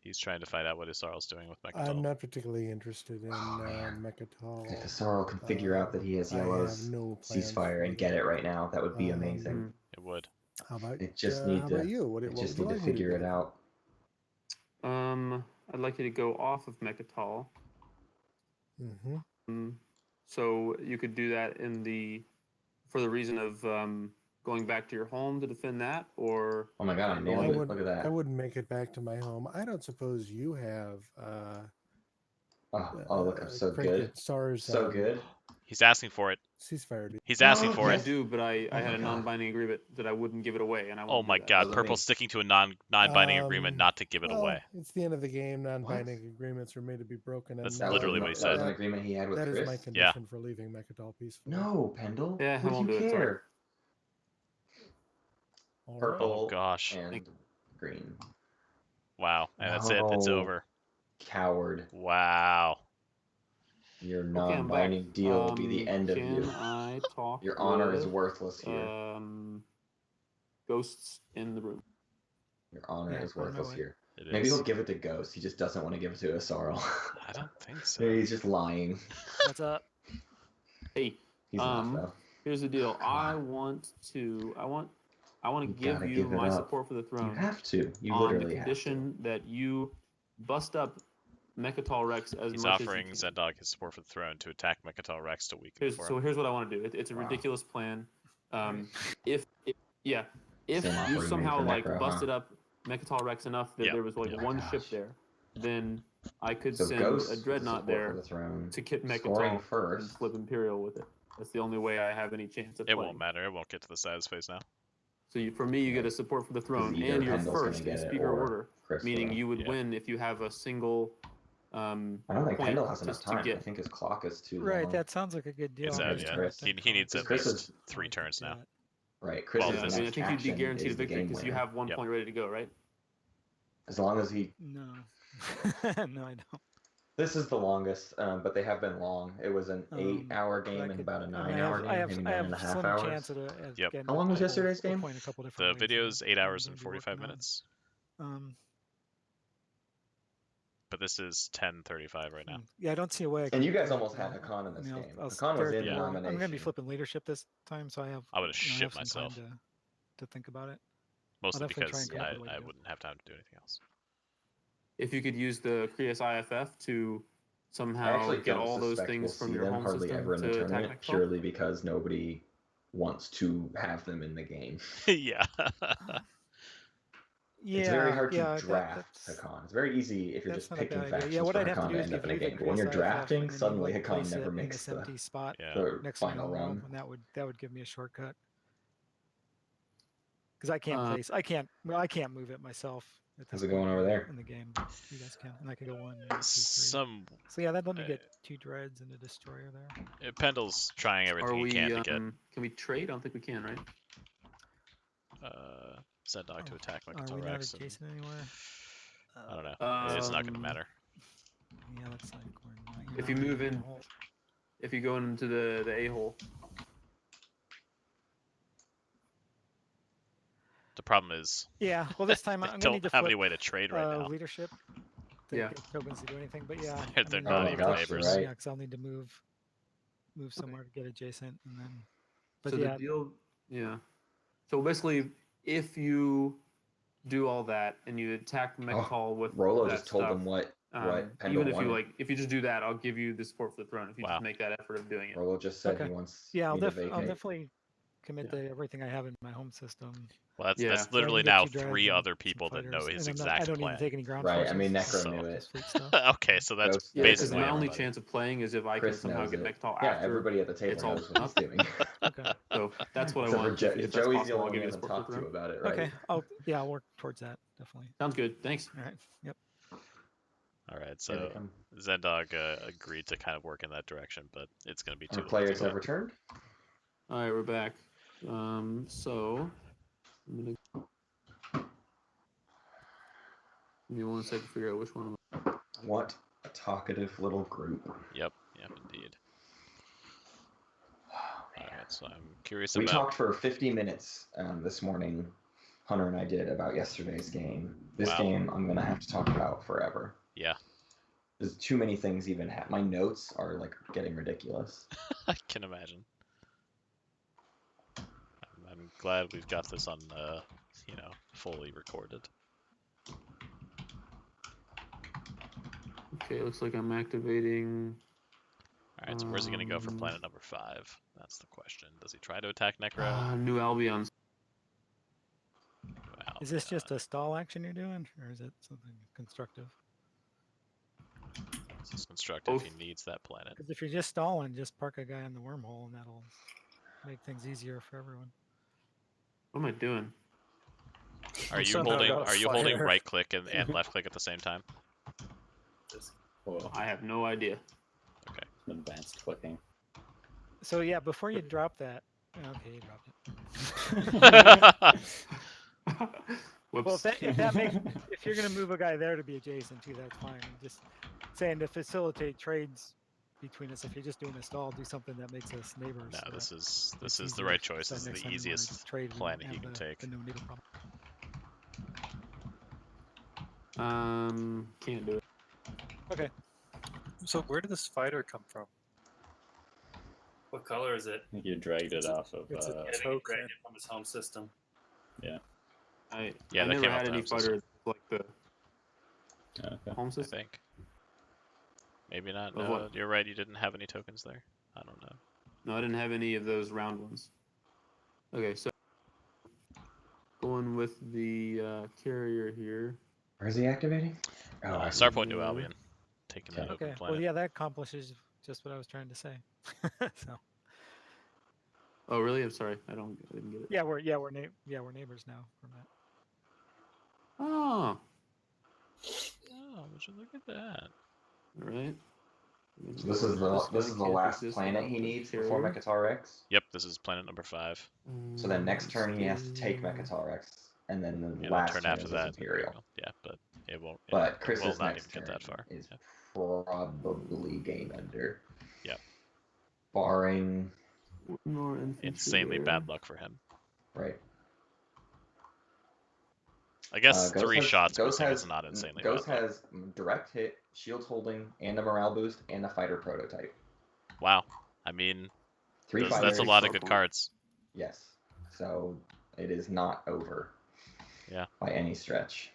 He's trying to find out what Isarl's doing with Mechatol. I'm not particularly interested in Mechatol. If Isarl can figure out that he has Yellow's ceasefire and get it right now, that would be amazing. It would. How about It just how need to. about you? What It would just you need to like me figure do? it out. I'd like you to go off of Mechatol. Mm-hmm. So you could do that for the reason of going back to your home to defend that, or oh my god, I nailed it! Look at that. I wouldn't make it back to my home. I don't suppose you have. Oh, look, I'm so good. SARS, so good. He's asking for it. Ceasefire. He's asking for I it. do, but I had a non-binding agreement that I wouldn't give it away, and I won't. Oh my god, Purple's sticking to a non-binding agreement not to give it away. It's the end of the game. Non-binding agreements are made to be broken. That's and literally what he said. That was an agreement he had with That Chris? is my condition for leaving Mechatol peacefully. No, Pendle. Yeah, I Would won't you do it, sorry. care? All Purple Oh gosh. and green. Wow, and that's it. It's No. over. Coward. Wow. Your I'm non-binding back. deal will be the end of you. Can I talk Your honor is with, worthless here. Ghosts in the room? Your honor is worthless here. It Maybe is. he'll give it to Ghost. He just doesn't want to give it to Isarl. I don't think so. Maybe he's just lying. What's up? Hey, He's not, though. here's the deal. I want to give gotta you give it my up. support for the throne. You have to. You on literally the condition that you bust up Mechatol Rex as He's much offering as you can. Zendog his support for the throne to attack Mechatol Rex to weaken for him. So here's what I want to do. It's a ridiculous plan. If Same you operating somehow for like Necro, busted up Mechatol Rex enough that there was like one ship there, then I could So send Ghost a with dreadnought support there for the throne. to kit Scoring Mechatol first. and flip Imperial with it. That's the only way I have any chance of It playing. won't matter. It won't get to the size phase now. So for me, you get a support for the throne, either and you're Pendle's gonna first get in it speaker or order, Chris meaning will. you would Yeah. win if you have a single. I don't think point Pendle has enough to time. I get. think his clock is too Right, long. that sounds like a good deal. It's Compared to yeah. Chris. He needs at Chris least is- 3 turns now. Right, Chris Well, is this- the I next think you'd be action guaranteed is a the victory game because you winner. have one point ready to go, right? As long as he. No. No, I don't. This is the longest, but they have been long. It was an 8-hour but I game and could- about a I mean, 9-hour game, maybe I have 9.5 slim hours. chance at Yep. getting How long was a yesterday's game? point a couple The different ways, video's and 8 hours I'm and gonna be 45 working on. minutes, Um, but this is 10:35 right now. yeah, I don't see a way. I And can you guys do it, almost but had Hakan in this game. I'll Hakan was start in the Yeah. board. I'm going to be nomination. flipping leadership this time, so I have. I would have I shit have some myself, time to think about it. mostly definitely try because and come up with a way I to do it. wouldn't have time to do anything else. if you could use the Krios IFF to I somehow actually get don't all those suspect we'll things from see your them home hardly system ever in the to attack tournament, next purely because nobody wants to have them in the game. Yeah. It's very hard to yeah, draft Hakan. It's very easy if you're that's just not a picking bad idea. Yeah, factions what for I'd have to Hakan do to is end up give in a you the game. But when Krios you're IFF, drafting, and then suddenly you'd, like, Hakan place never it in makes this the empty spot Yeah. next to my final home run. and that would give me a shortcut. Because I can't Uh, place, I can't move it myself at How's this it going point over there? in the game. But you guys can, and I can go 1, 2, 3. Some So yeah, that'd let me get 2 dreads and a destroyer there. Pendle's trying Are everything he we? can to get Can we trade? I don't think we can, right? Zendog to attack Are we not Mechatol-Rex. adjacent anywhere? I don't know. It's not going to matter. Yeah, looks like we're not. You're If not you move really in, the hole. if you go into the A-hole. The problem is, Yeah, well, this time they I'm gonna don't need to have any flip way to trade right now. leadership to Yeah. get tokens to do anything. But yeah, They're I mean, not I'll even take neighbors. two, Right. Yeah, because I'll need to move somewhere to get adjacent, and then. But So yeah, the deal, yeah. So basically, if you do all that and you attack Mechatol with Rolo that just told stuff, them what Pendle even if wanted. if you just do that, I'll give you the support for the throne. If you Wow. just make that effort of doing it. Rolo just said Okay. he wants yeah, me to vacate. I'll definitely commit Yeah. to everything I have in my home system. Well, that's Yeah. that's So So I literally can get now 2 dreads 3 and other some people that know fighters, his and I exact don't need plan. to take any ground Right, I forces. mean, Necro just- knew it. just fleet stuff. Okay, so that's Ghost knows Yeah, it, because basically my only everybody. chance of playing is if I Chris can somehow knows get it. Mechatol Yeah, after. everybody at the table it's all knows what he's doing. Okay. So that's what I Except for want. If that's Joey's the possible, I'll only give one you we the haven't support for talked the to throne. about it, right? Okay. I'll work towards that definitely. Sounds good. Thanks. All right. Yep. All right. Here they So come. Zendog agreed to kind of work in that direction, but it's going to be too Our late. players to have returned. All right, we're back. So I'm gonna give me 1 second to figure out which one. What a talkative little group. Yep, indeed. All right, so I'm curious We about. talked for 50 minutes this morning, Hunter and I did, about yesterday's game. This Wow. game I'm going to have to talk about forever. Yeah. There's too many things even my notes are like getting ridiculous. I can imagine. I'm glad we've got this on, fully recorded. Okay, looks like I'm activating. All right, so where's he going to go for planet number 5? That's the question. Does he try to attack Necro? New Albion. Wow. Is this just a stall action you're doing, or is it something constructive? This is constructive. Both. He needs that planet. Because if you're just stalling, just park a guy in the wormhole, and that'll make things easier for everyone. What am I doing? Are you somehow holding? got a Are you holding fire. right click and left click at the same time? Well, I have no idea. advanced clicking. So yeah, before you drop that, okay, you dropped it. Whoops. Well, if you're gonna move a guy there to be adjacent too, that's fine. I'm just saying to facilitate trades between us. If you're just doing a stall, do something that makes us neighbors. No, so this that is it's the easier right so choice. that This is next the time you wanna easiest trade, we plan have he can the take. no neighbor problem. Can't do it. Okay. So where did this fighter come from? What color is it? I think you dragged it off of. It's a I think he token. dragged it from his home system. Yeah, I that never came had off the any home system. fighters like the Okay. home I system. think. Maybe not. Of No, what? you're right. You didn't have any tokens there. I don't know. No, I didn't have any of those round ones. Okay, so going with the carrier here. Where is he activating? Oh, I see. Starpoint New Albion. Taking that open Okay. planet. Well, yeah, that accomplishes just what I was trying to say. So. Oh, really? I'm sorry. I didn't get it. Yeah, we're neighbors now from that. Oh, Oh, would you look at that? all right. So this is the last planet he needs before Mechatol-Rex. Yep, this is planet number 5. So then next turn he has to take Mechatol-Rex, and then the And last turn turn after is that, Imperial. Yeah, but it won't. But it Chris's will not next even get turn that far. is Yeah. probably game ender. Yep. Barring More infantry Insanely there. bad luck for him. right. I guess Ghost 3 has- shots Ghost missing has- is not insanely Ghost bad luck. has direct hit, shields holding, and a morale boost, and a fighter prototype. Wow. I mean, 3 that's a fighters. lot of good cards. Yes. So it is not over. Yeah. By any stretch.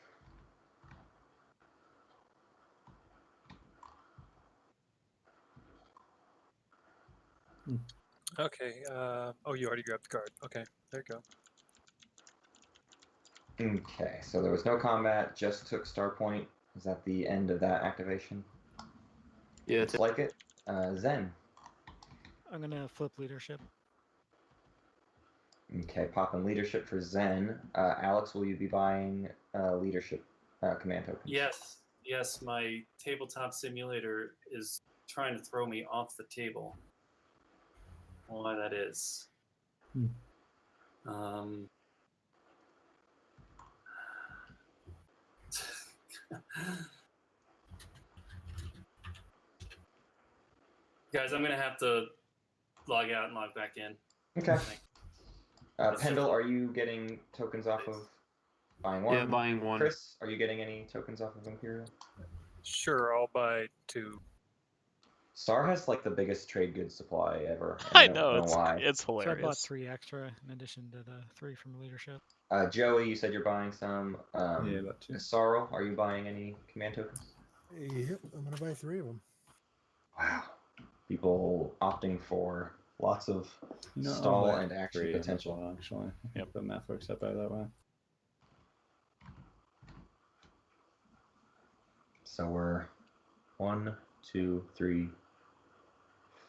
Okay. Oh, you already grabbed the card. Okay, there you go. Okay, so there was no combat, just took star point. Is that the end of that activation? Yeah, Looks like it. Zen. I'm gonna flip leadership. Okay, popping leadership for Zen. Alex, will you be buying leadership command tokens? Yes, my tabletop simulator is trying to throw me off the table. Why that is. Guys, I'm gonna have to log out and log back in. Okay. Pendle, are you getting tokens off of buying one? Yeah, buying one. Chris, are you getting any tokens off of Imperial? Sure, I'll buy 2. Star has like the biggest trade goods supply ever. I don't know, why. it's So I bought hilarious. 3 extra in addition to the 3 from leadership. Joey, you said you're buying some. Yeah, about 2. Sorrel, are you buying any command tokens? Yep, I'm gonna buy 3 of them. Wow. People opting for lots of I'll stall buy and action 3 potential. as well, actually. Yep. The math works out better that way. So we're 1, 2, 3,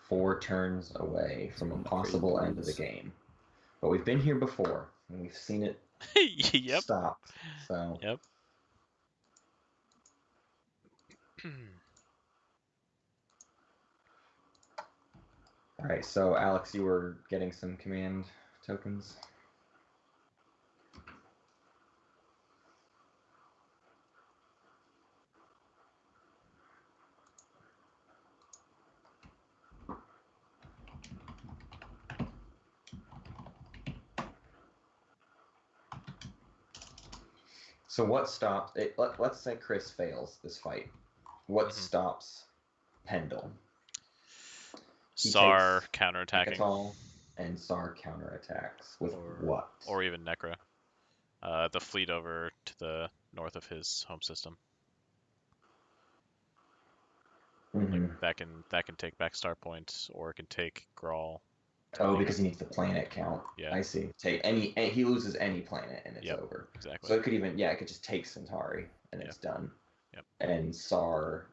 4 turns away from a possible end of the game. But we've been here before, and we've seen it Yep. stop. So. Yep. All right, so Alex, you were getting some command tokens. So what stops it? Let's say Chris fails this fight. What stops Pendle? Sar counterattacking. Mechatol and Sar counterattacks with what? Or even Necro. The fleet over to the north of his home system. Like that can take back star points, or it can take Grawl. Oh, because he needs the planet count. Yeah. I see. Take any he loses any planet and it's over. Exactly. So it could even it could just take Centauri and it's done. Yep. And Sar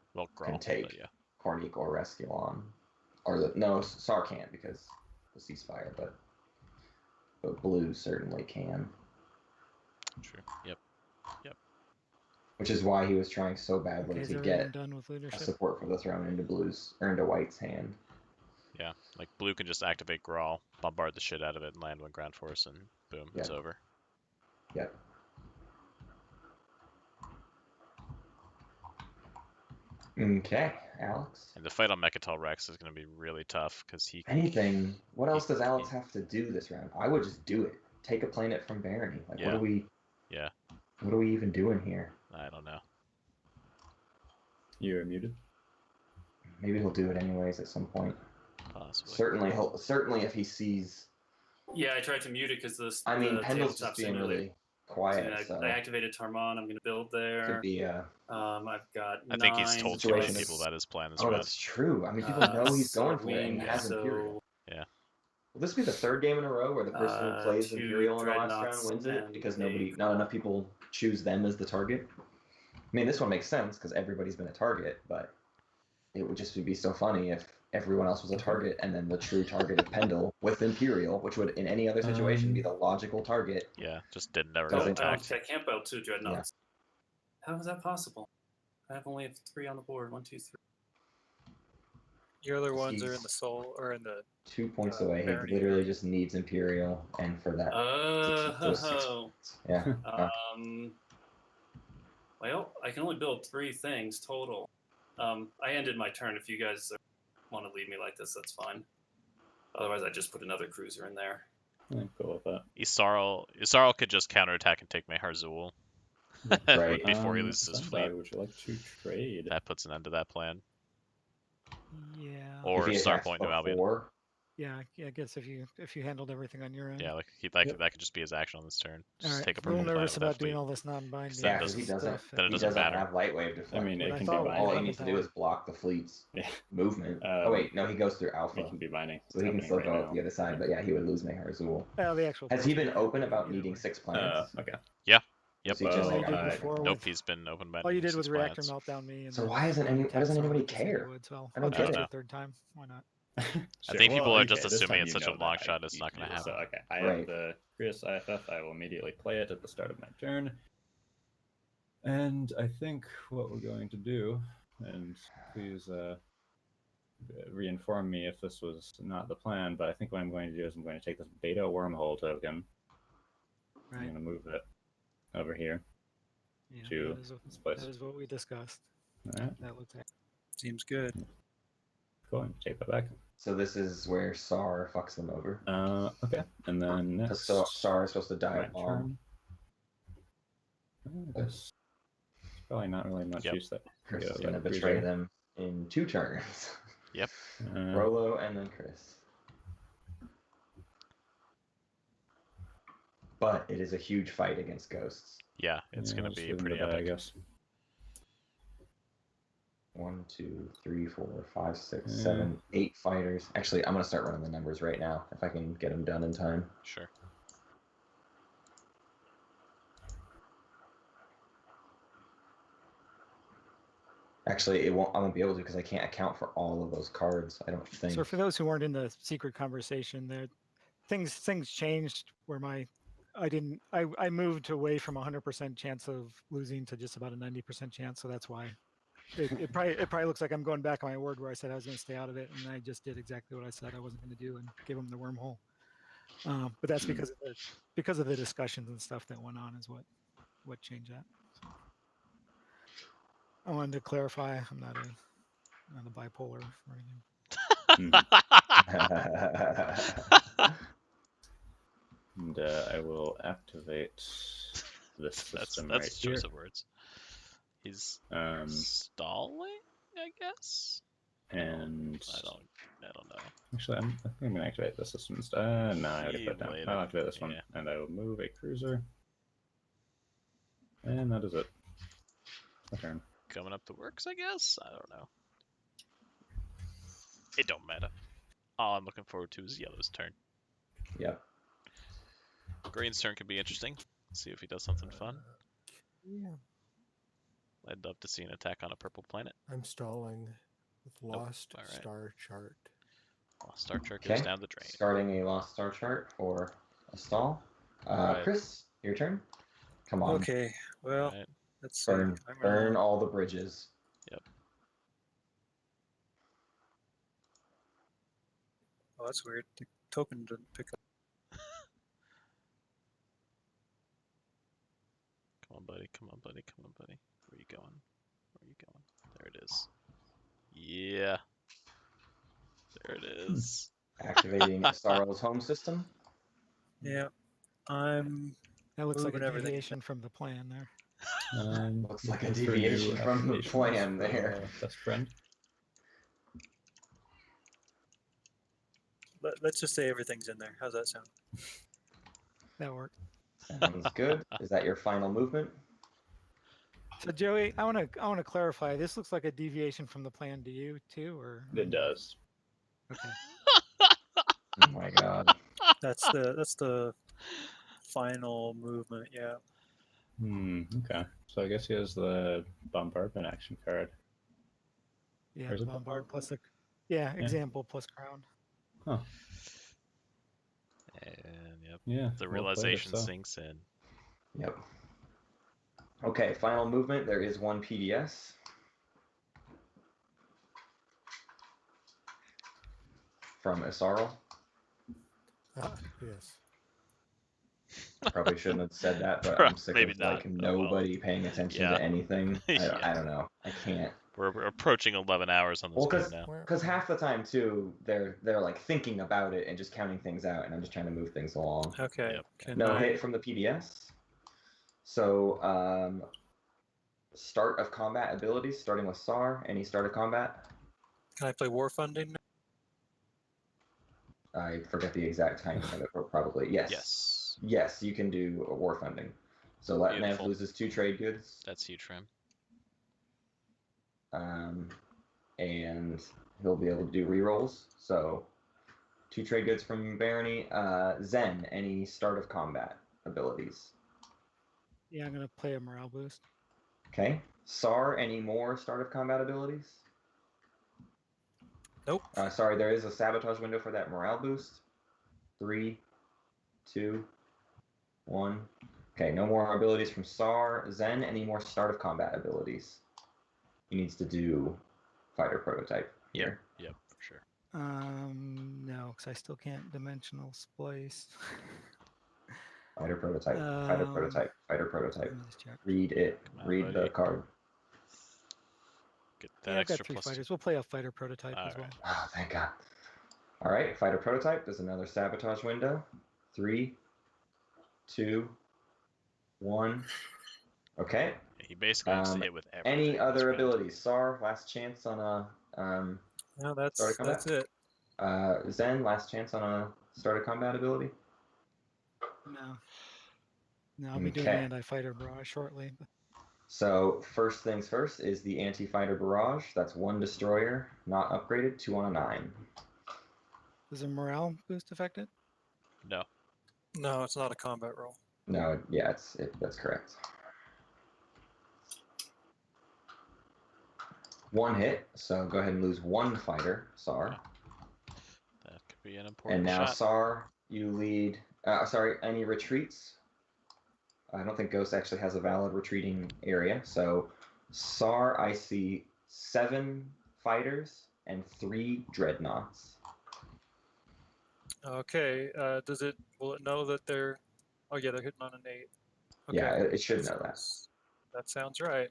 can take Cornique or Resculon. Or Sar can't because the ceasefire, but Blue certainly can. True. Yep. Which is why he was trying so badly to get done with leadership? support for the throne into Blue's or into White's hand. Yeah, like Blue can just activate Grawl, bombard the shit out of it, and land one ground force, and boom, it's over. Yep. Okay, Alex. And the fight on Mechatol Rex is going to be really tough because he. Anything. What else does Alex have to do this round? I would just do it. Take a planet from Barony. Like, what are we? Yeah. What are we even doing here? I don't know. You're muted. Maybe he'll do it anyways at some point. Possibly. Certainly if he sees. Yeah, I tried to mute it because this. I mean, Pendle's just being really quiet. I activated Tarmon. I'm going to build there. Could be. I've got. I think he's told too many people about his plan this round. That's true. I mean, people know he's going for it and has Imperial. Yeah. Will this be the 3rd game in a row where the person who plays Imperial in the last round wins it because not enough people choose them as the target? I mean, this one makes sense because everybody's been a target, but it would just be so funny if everyone else was a target and then the true target of Pendle with Imperial, which would in any other situation be the logical target. Yeah, just never go attack. I can't build 2 Dreadnoughts. Yeah. How is that possible? I have only 3 on the board. 1, 2, 3. Your other ones are in the soul or in the 2 points away. He literally just needs Imperial, and for that. Yeah. Well, I can only build 3 things total. I ended my turn. If you guys want to leave me like this, that's fine. Otherwise, I just put another cruiser in there. I'm cool with that. Isarl could just counterattack and take Mehar Zul. Right. Before he loses his fleet. Would you like to trade? That puts an end to that plan. Yeah. Or Starpoint New Albion. I guess if you handled everything on your end. Yeah, like Yep. that could just be his action on this turn. All Just right. take a A little purple planet nervous with that about doing fleet. all this non-binding Yeah, doesn't- because he doesn't. stuff. then it He doesn't doesn't matter. have light wave deflect. I mean, What it I can thought be was all he binding. needs to do talent. is block the fleet's Yeah. movement. Um, Oh wait, no, he goes through It alpha, can be binding. so It's he can happening still right go now. out the other side. But yeah, he would lose Mayher Azul. The actual. Has he post been would open about either needing way. 6 planets? Okay. Yep. Is he just Well, like, did I- before Nope, with- he's been open by all you did with six reactor planets. meltdown me. And So then why doesn't tax on anybody it, 'cause he care? would, so I don't I'll get try it. a third time. Why not? I Sure. think people are okay, just this assuming time it's you such a know long that shot, it's not going to So, happen. okay, I Right. have the Prius IFF. I will immediately play it at the start of my turn. And I think what we're going to do, and please reinform me if this was not the plan, but I think what I'm going to do is I'm going to take this beta wormhole token. I'm Right. going to move it over here Yeah, to that this place. is what we discussed. All right, That looks. Seems good. cool. And take that back. So this is where Sar fucks them over. Okay, and then Because next. Sar is supposed to die my of bomb. turn. I guess it's probably not really much Yep. use that. Chris Yeah, is going to that betray cruiser. them in 2 turns. Yep. Rolo and then Chris. But it is a huge fight against ghosts. Yeah, it's going I'll to just be leave them pretty to die, I epic. guess. 1, 2, 3, 4, 5, 6, Yeah. 7, 8 fighters. Actually, I'm going to start running the numbers right now if I can get them done in time. Sure. Actually, I won't be able to because I can't account for all of those cards. I don't think. So for those who weren't in the secret conversation, there, things changed where I moved away from 100% chance of losing to just about a 90% chance. So that's why it probably looks like I'm going back on my word where I said I was going to stay out of it, and I just did exactly what I said I wasn't going to do and give them the wormhole. But that's because of the discussions and stuff that went on is what changed that. So I wanted to clarify I'm not a bipolar or anything. And I will activate this system that's right his here. choice of words. He's stalling, I guess. And I don't know. actually, I think I'm going to activate the system instead. No, I already See put it down. later. I'll activate this one, Yeah. and I will move a cruiser. And that is it. My turn. Coming up the works, I guess. I don't know. It don't matter. All I'm looking forward to is Yellow's turn. Yep. Green's turn could be interesting. See if he does something fun. Yeah. I'd love to see an attack on a purple planet. I'm stalling with Lost all right. Star Chart. Lost Star Chart goes Okay. down the drain. Starting a Lost Star chart for a stall. Right. Chris, your turn. Come on. Okay, well, Right. let's see. Burn, I'm gonna- burn all the bridges. Oh, that's weird. The token didn't pick up. Come on, buddy. Come on, buddy. Come on, buddy. Where you going? Where you going? There it is. Yeah. There it is. Activating Starl's home system. Yeah, I'm That looks like a moving everything. deviation from the plan there. Looks like a looking for new deviation from the applications plan for, there. Best friend. Let's just say everything's in there. How's that sound? That worked. Sounds good. Is that your final movement? So Joey, I want to clarify. This looks like a deviation from the plan to you too, or It does. okay. Oh my god. That's the final movement. Yeah. Okay. So I guess he has the bombardment action card. Yeah, Where's it? bombard plus the example plus crown. Huh. And yep, Yeah. the well played, realization so. sinks in. Yep. Okay, final movement. There is one PDS. From Isarl. Yes. Probably shouldn't have said that, but Pro- I'm sick maybe of not. like Oh, well. nobody paying attention Yeah. to anything. I Yeah. don't know. I can't. We're approaching 11 hours on this Well, game now. because half the time too, they're like thinking about it and just counting things out, and I'm just trying to move things along. Okay. Yep. Can No I- hit from the PDS. So start of combat abilities, starting with Sar. Any start of combat? Can I play war funding? I forget the exact timing of it, but probably yes. Yes. Yes, you can do a war funding. So let Nev Beautiful. loses 2 trade goods. That's huge for him. And he'll be able to do rerolls. So 2 trade goods from Barony. Zen, any start of combat abilities? Yeah, I'm gonna play a morale boost. Okay. Sar, any more start of combat abilities? Nope. Sorry, there is a sabotage window for that morale boost. 3, 2, 1. Okay, no more abilities from Sar. Zen, any more start of combat abilities? He needs to do fighter prototype here. Yep, for sure. No, because I still can't dimensional splice. Fighter prototype. Fighter prototype. Fighter prototype. Let me just check. Read it. Come on, Read the buddy. card. Get that Yeah, I've got extra 3 plus. fighters. We'll play a fighter prototype as well. Alright. Oh, thank God. All right, fighter prototype. There's another sabotage window. 3, 2, 1. Okay. He basically needs to hit with everything. Any this other round. abilities? Sar, last chance on a No, start of combat. that's it. Zen, last chance on a start of combat ability. No. No, I'll be doing Okay. the anti-fighter barrage shortly. So first things first is the anti-fighter barrage. That's 1 destroyer, not upgraded, 2 on a 9. Does a morale boost affect it? No. No, it's not a combat roll. No, yeah, that's correct. 1 hit, so go ahead and lose 1 fighter, Sar. That could be an important And now, shot. Sar, you lead. Any retreats? I don't think Ghost actually has a valid retreating area. So, Sar, I see 7 fighters and 3 dreadnoughts. Okay. Will it know that they're? Oh yeah, they're hitting on an 8. Okay. Yeah, it should know that. That sounds right.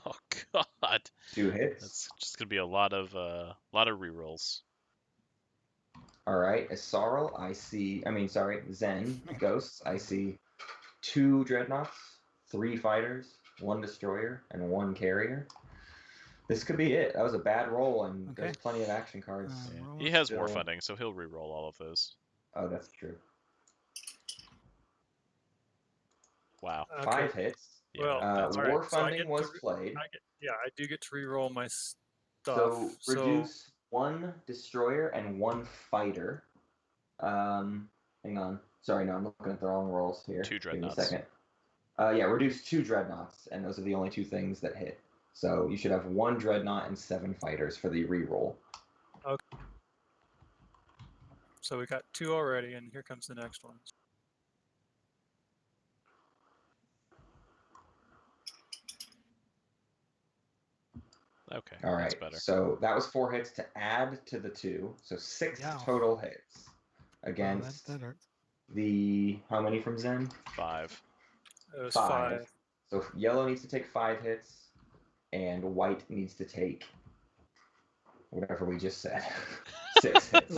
Oh God. 2 hits. That's just gonna be a lot of rerolls. All right, Asarl, Zen, Ghosts, I see 2 dreadnoughts, 3 fighters, 1 destroyer, and 1 carrier. This could be it. That was a bad roll, and there's plenty of action cards. Yeah. He has war funding, so he'll reroll all of those. Oh, that's true. Wow. Okay. 5 hits. Yeah, Well, that's all right, war so I funding get was to played. I do get to reroll my stuff. So reduce 1 destroyer and 1 fighter. Hang on. Sorry, no, I'm looking at the wrong rolls here. 2 Give me a dreadnoughts. second. Yeah, reduce 2 dreadnoughts, and those are the only 2 things that hit. So you should have 1 dreadnought and 7 fighters for the reroll. Okay. So we got 2 already, and here comes the next one. Okay. All right. That's better. So that was 4 hits to add to the 2. So 6 Yeah. total hits Oh, against that hurts. the how many from Zen? 5. It was 5. 5. So yellow needs to take 5 hits, and white needs to take whatever we just said. 6 hits.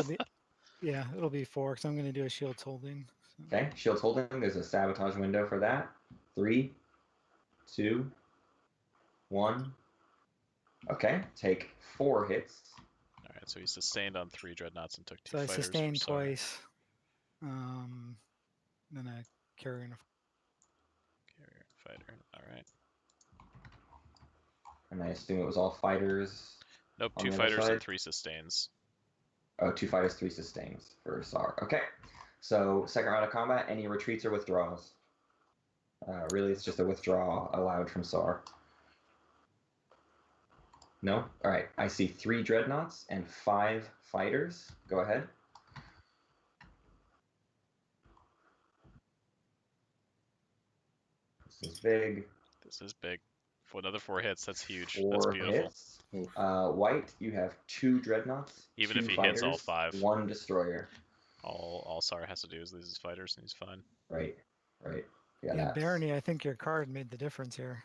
It'll be 4 because I'm going to do a shields holding. So. Okay, shields holding. There's a sabotage window for that. 3, 2, 1. Okay, take 4 hits. All right, so he sustained on 3 dreadnoughts and took 2 So I fighters. sustained for Sar. twice. Then I carry in a Carrier, fighter. All right. And I assume it was all fighters. Nope, on 2 the other fighters side? and 3 sustains. Oh, 2 fighters, 3 sustains for Sar. Okay. So, second round of combat, any retreats or withdraws? Really, it's just a withdrawal allowed from Sar. No? Alright, I see 3 dreadnoughts and 5 fighters. Go ahead. This is big. This is big. For another 4 hits, that's huge. 4 That's beautiful. hits. White, you have 2 dreadnoughts. Even 2 if he fighters, hits all 5. 1 destroyer. All Sar has to do is lose his fighters, and he's fine. Right. Yeah, that's Barony, I think your card made the difference here.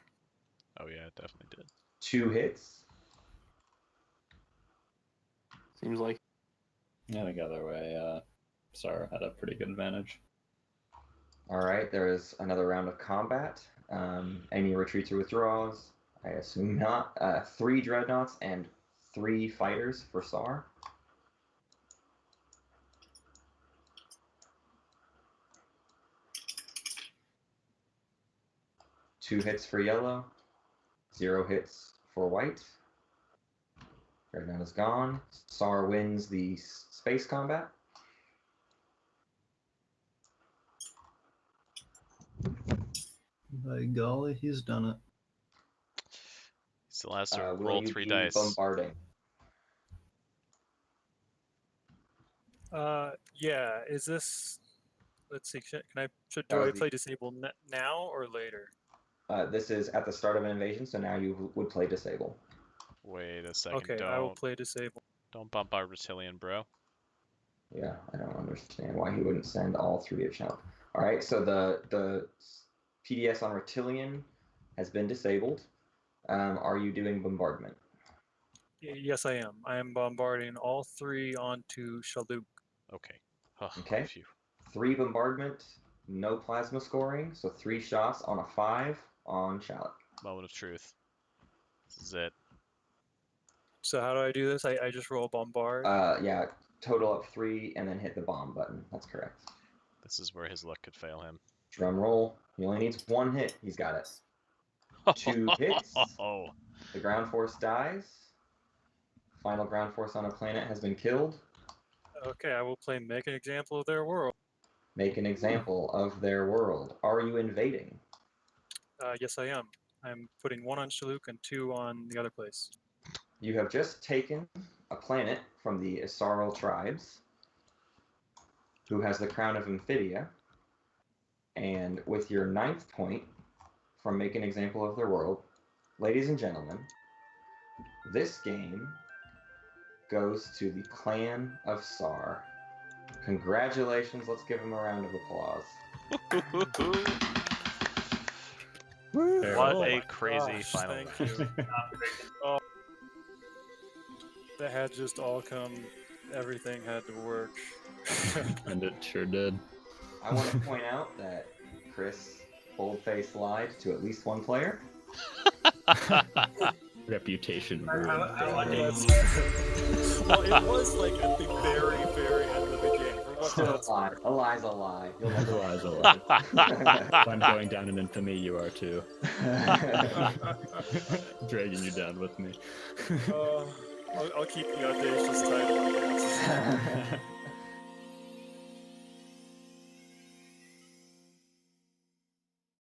Oh yeah, it definitely did. 2 hits. Seems like. Yeah, I think either way, Sar had a pretty good advantage. All right, there is another round of combat. Any retreats or withdraws? I assume not. 3 dreadnoughts and 3 fighters for SAR. Two hits for yellow, 0 hits for white. Dreadnought is gone. SAR wins the space combat. By golly, he's done it. Still has to Will roll you 3 be dice. bombarding? Yeah. Is this? Let's see. Can I? That Do would I be- play disable now or later? This is at the start of an invasion, so now you would play disable. Wait a second. Okay, I will play disable. Don't bump our Reptilian, bro. Yeah, I don't understand why he wouldn't send all 3 to chump. All right, so the PDS on Reptilian has been disabled. Are you doing bombardment? Yes, I am. I am bombarding all 3 onto Shaluk. Okay. Oh, Okay. phew. 3 bombardment, no plasma scoring, so 3 shots on a 5 on Shallot. Moment of truth. This is it. So how do I do this? I just roll bombard. Yeah, total up 3 and then hit the bomb button. That's correct. This is where his luck could fail him. Drum roll. He only needs 1 hit. He's got it. 2 hits. Oh. The ground force dies. Final ground force on a planet has been killed. Okay, I will play make an example of their world. Make an example of their world. Are you invading? Yes, I am. I'm putting 1 on Shaluk and 2 on the other place. You have just taken a planet from the Isaral tribes, who has the crown of Amphibia, and with your 9th point from Make an Example of Their World, ladies and gentlemen, this game goes to the Clan of Sar. Congratulations, let's give them a round of applause. What Oh a my crazy gosh, final. Thank you. Oh, that had just all come. Everything had to work. And it sure did. I want to point out that Chris boldface lied to at least 1 player. Reputation Well, ruined. it was like at the very, very end of the game. Still a lie. A lie's a lie. You'll A never lie's a lie. If I'm going down in infamy, you are too. Dragging you down with me. I'll keep the audacious title, I guess.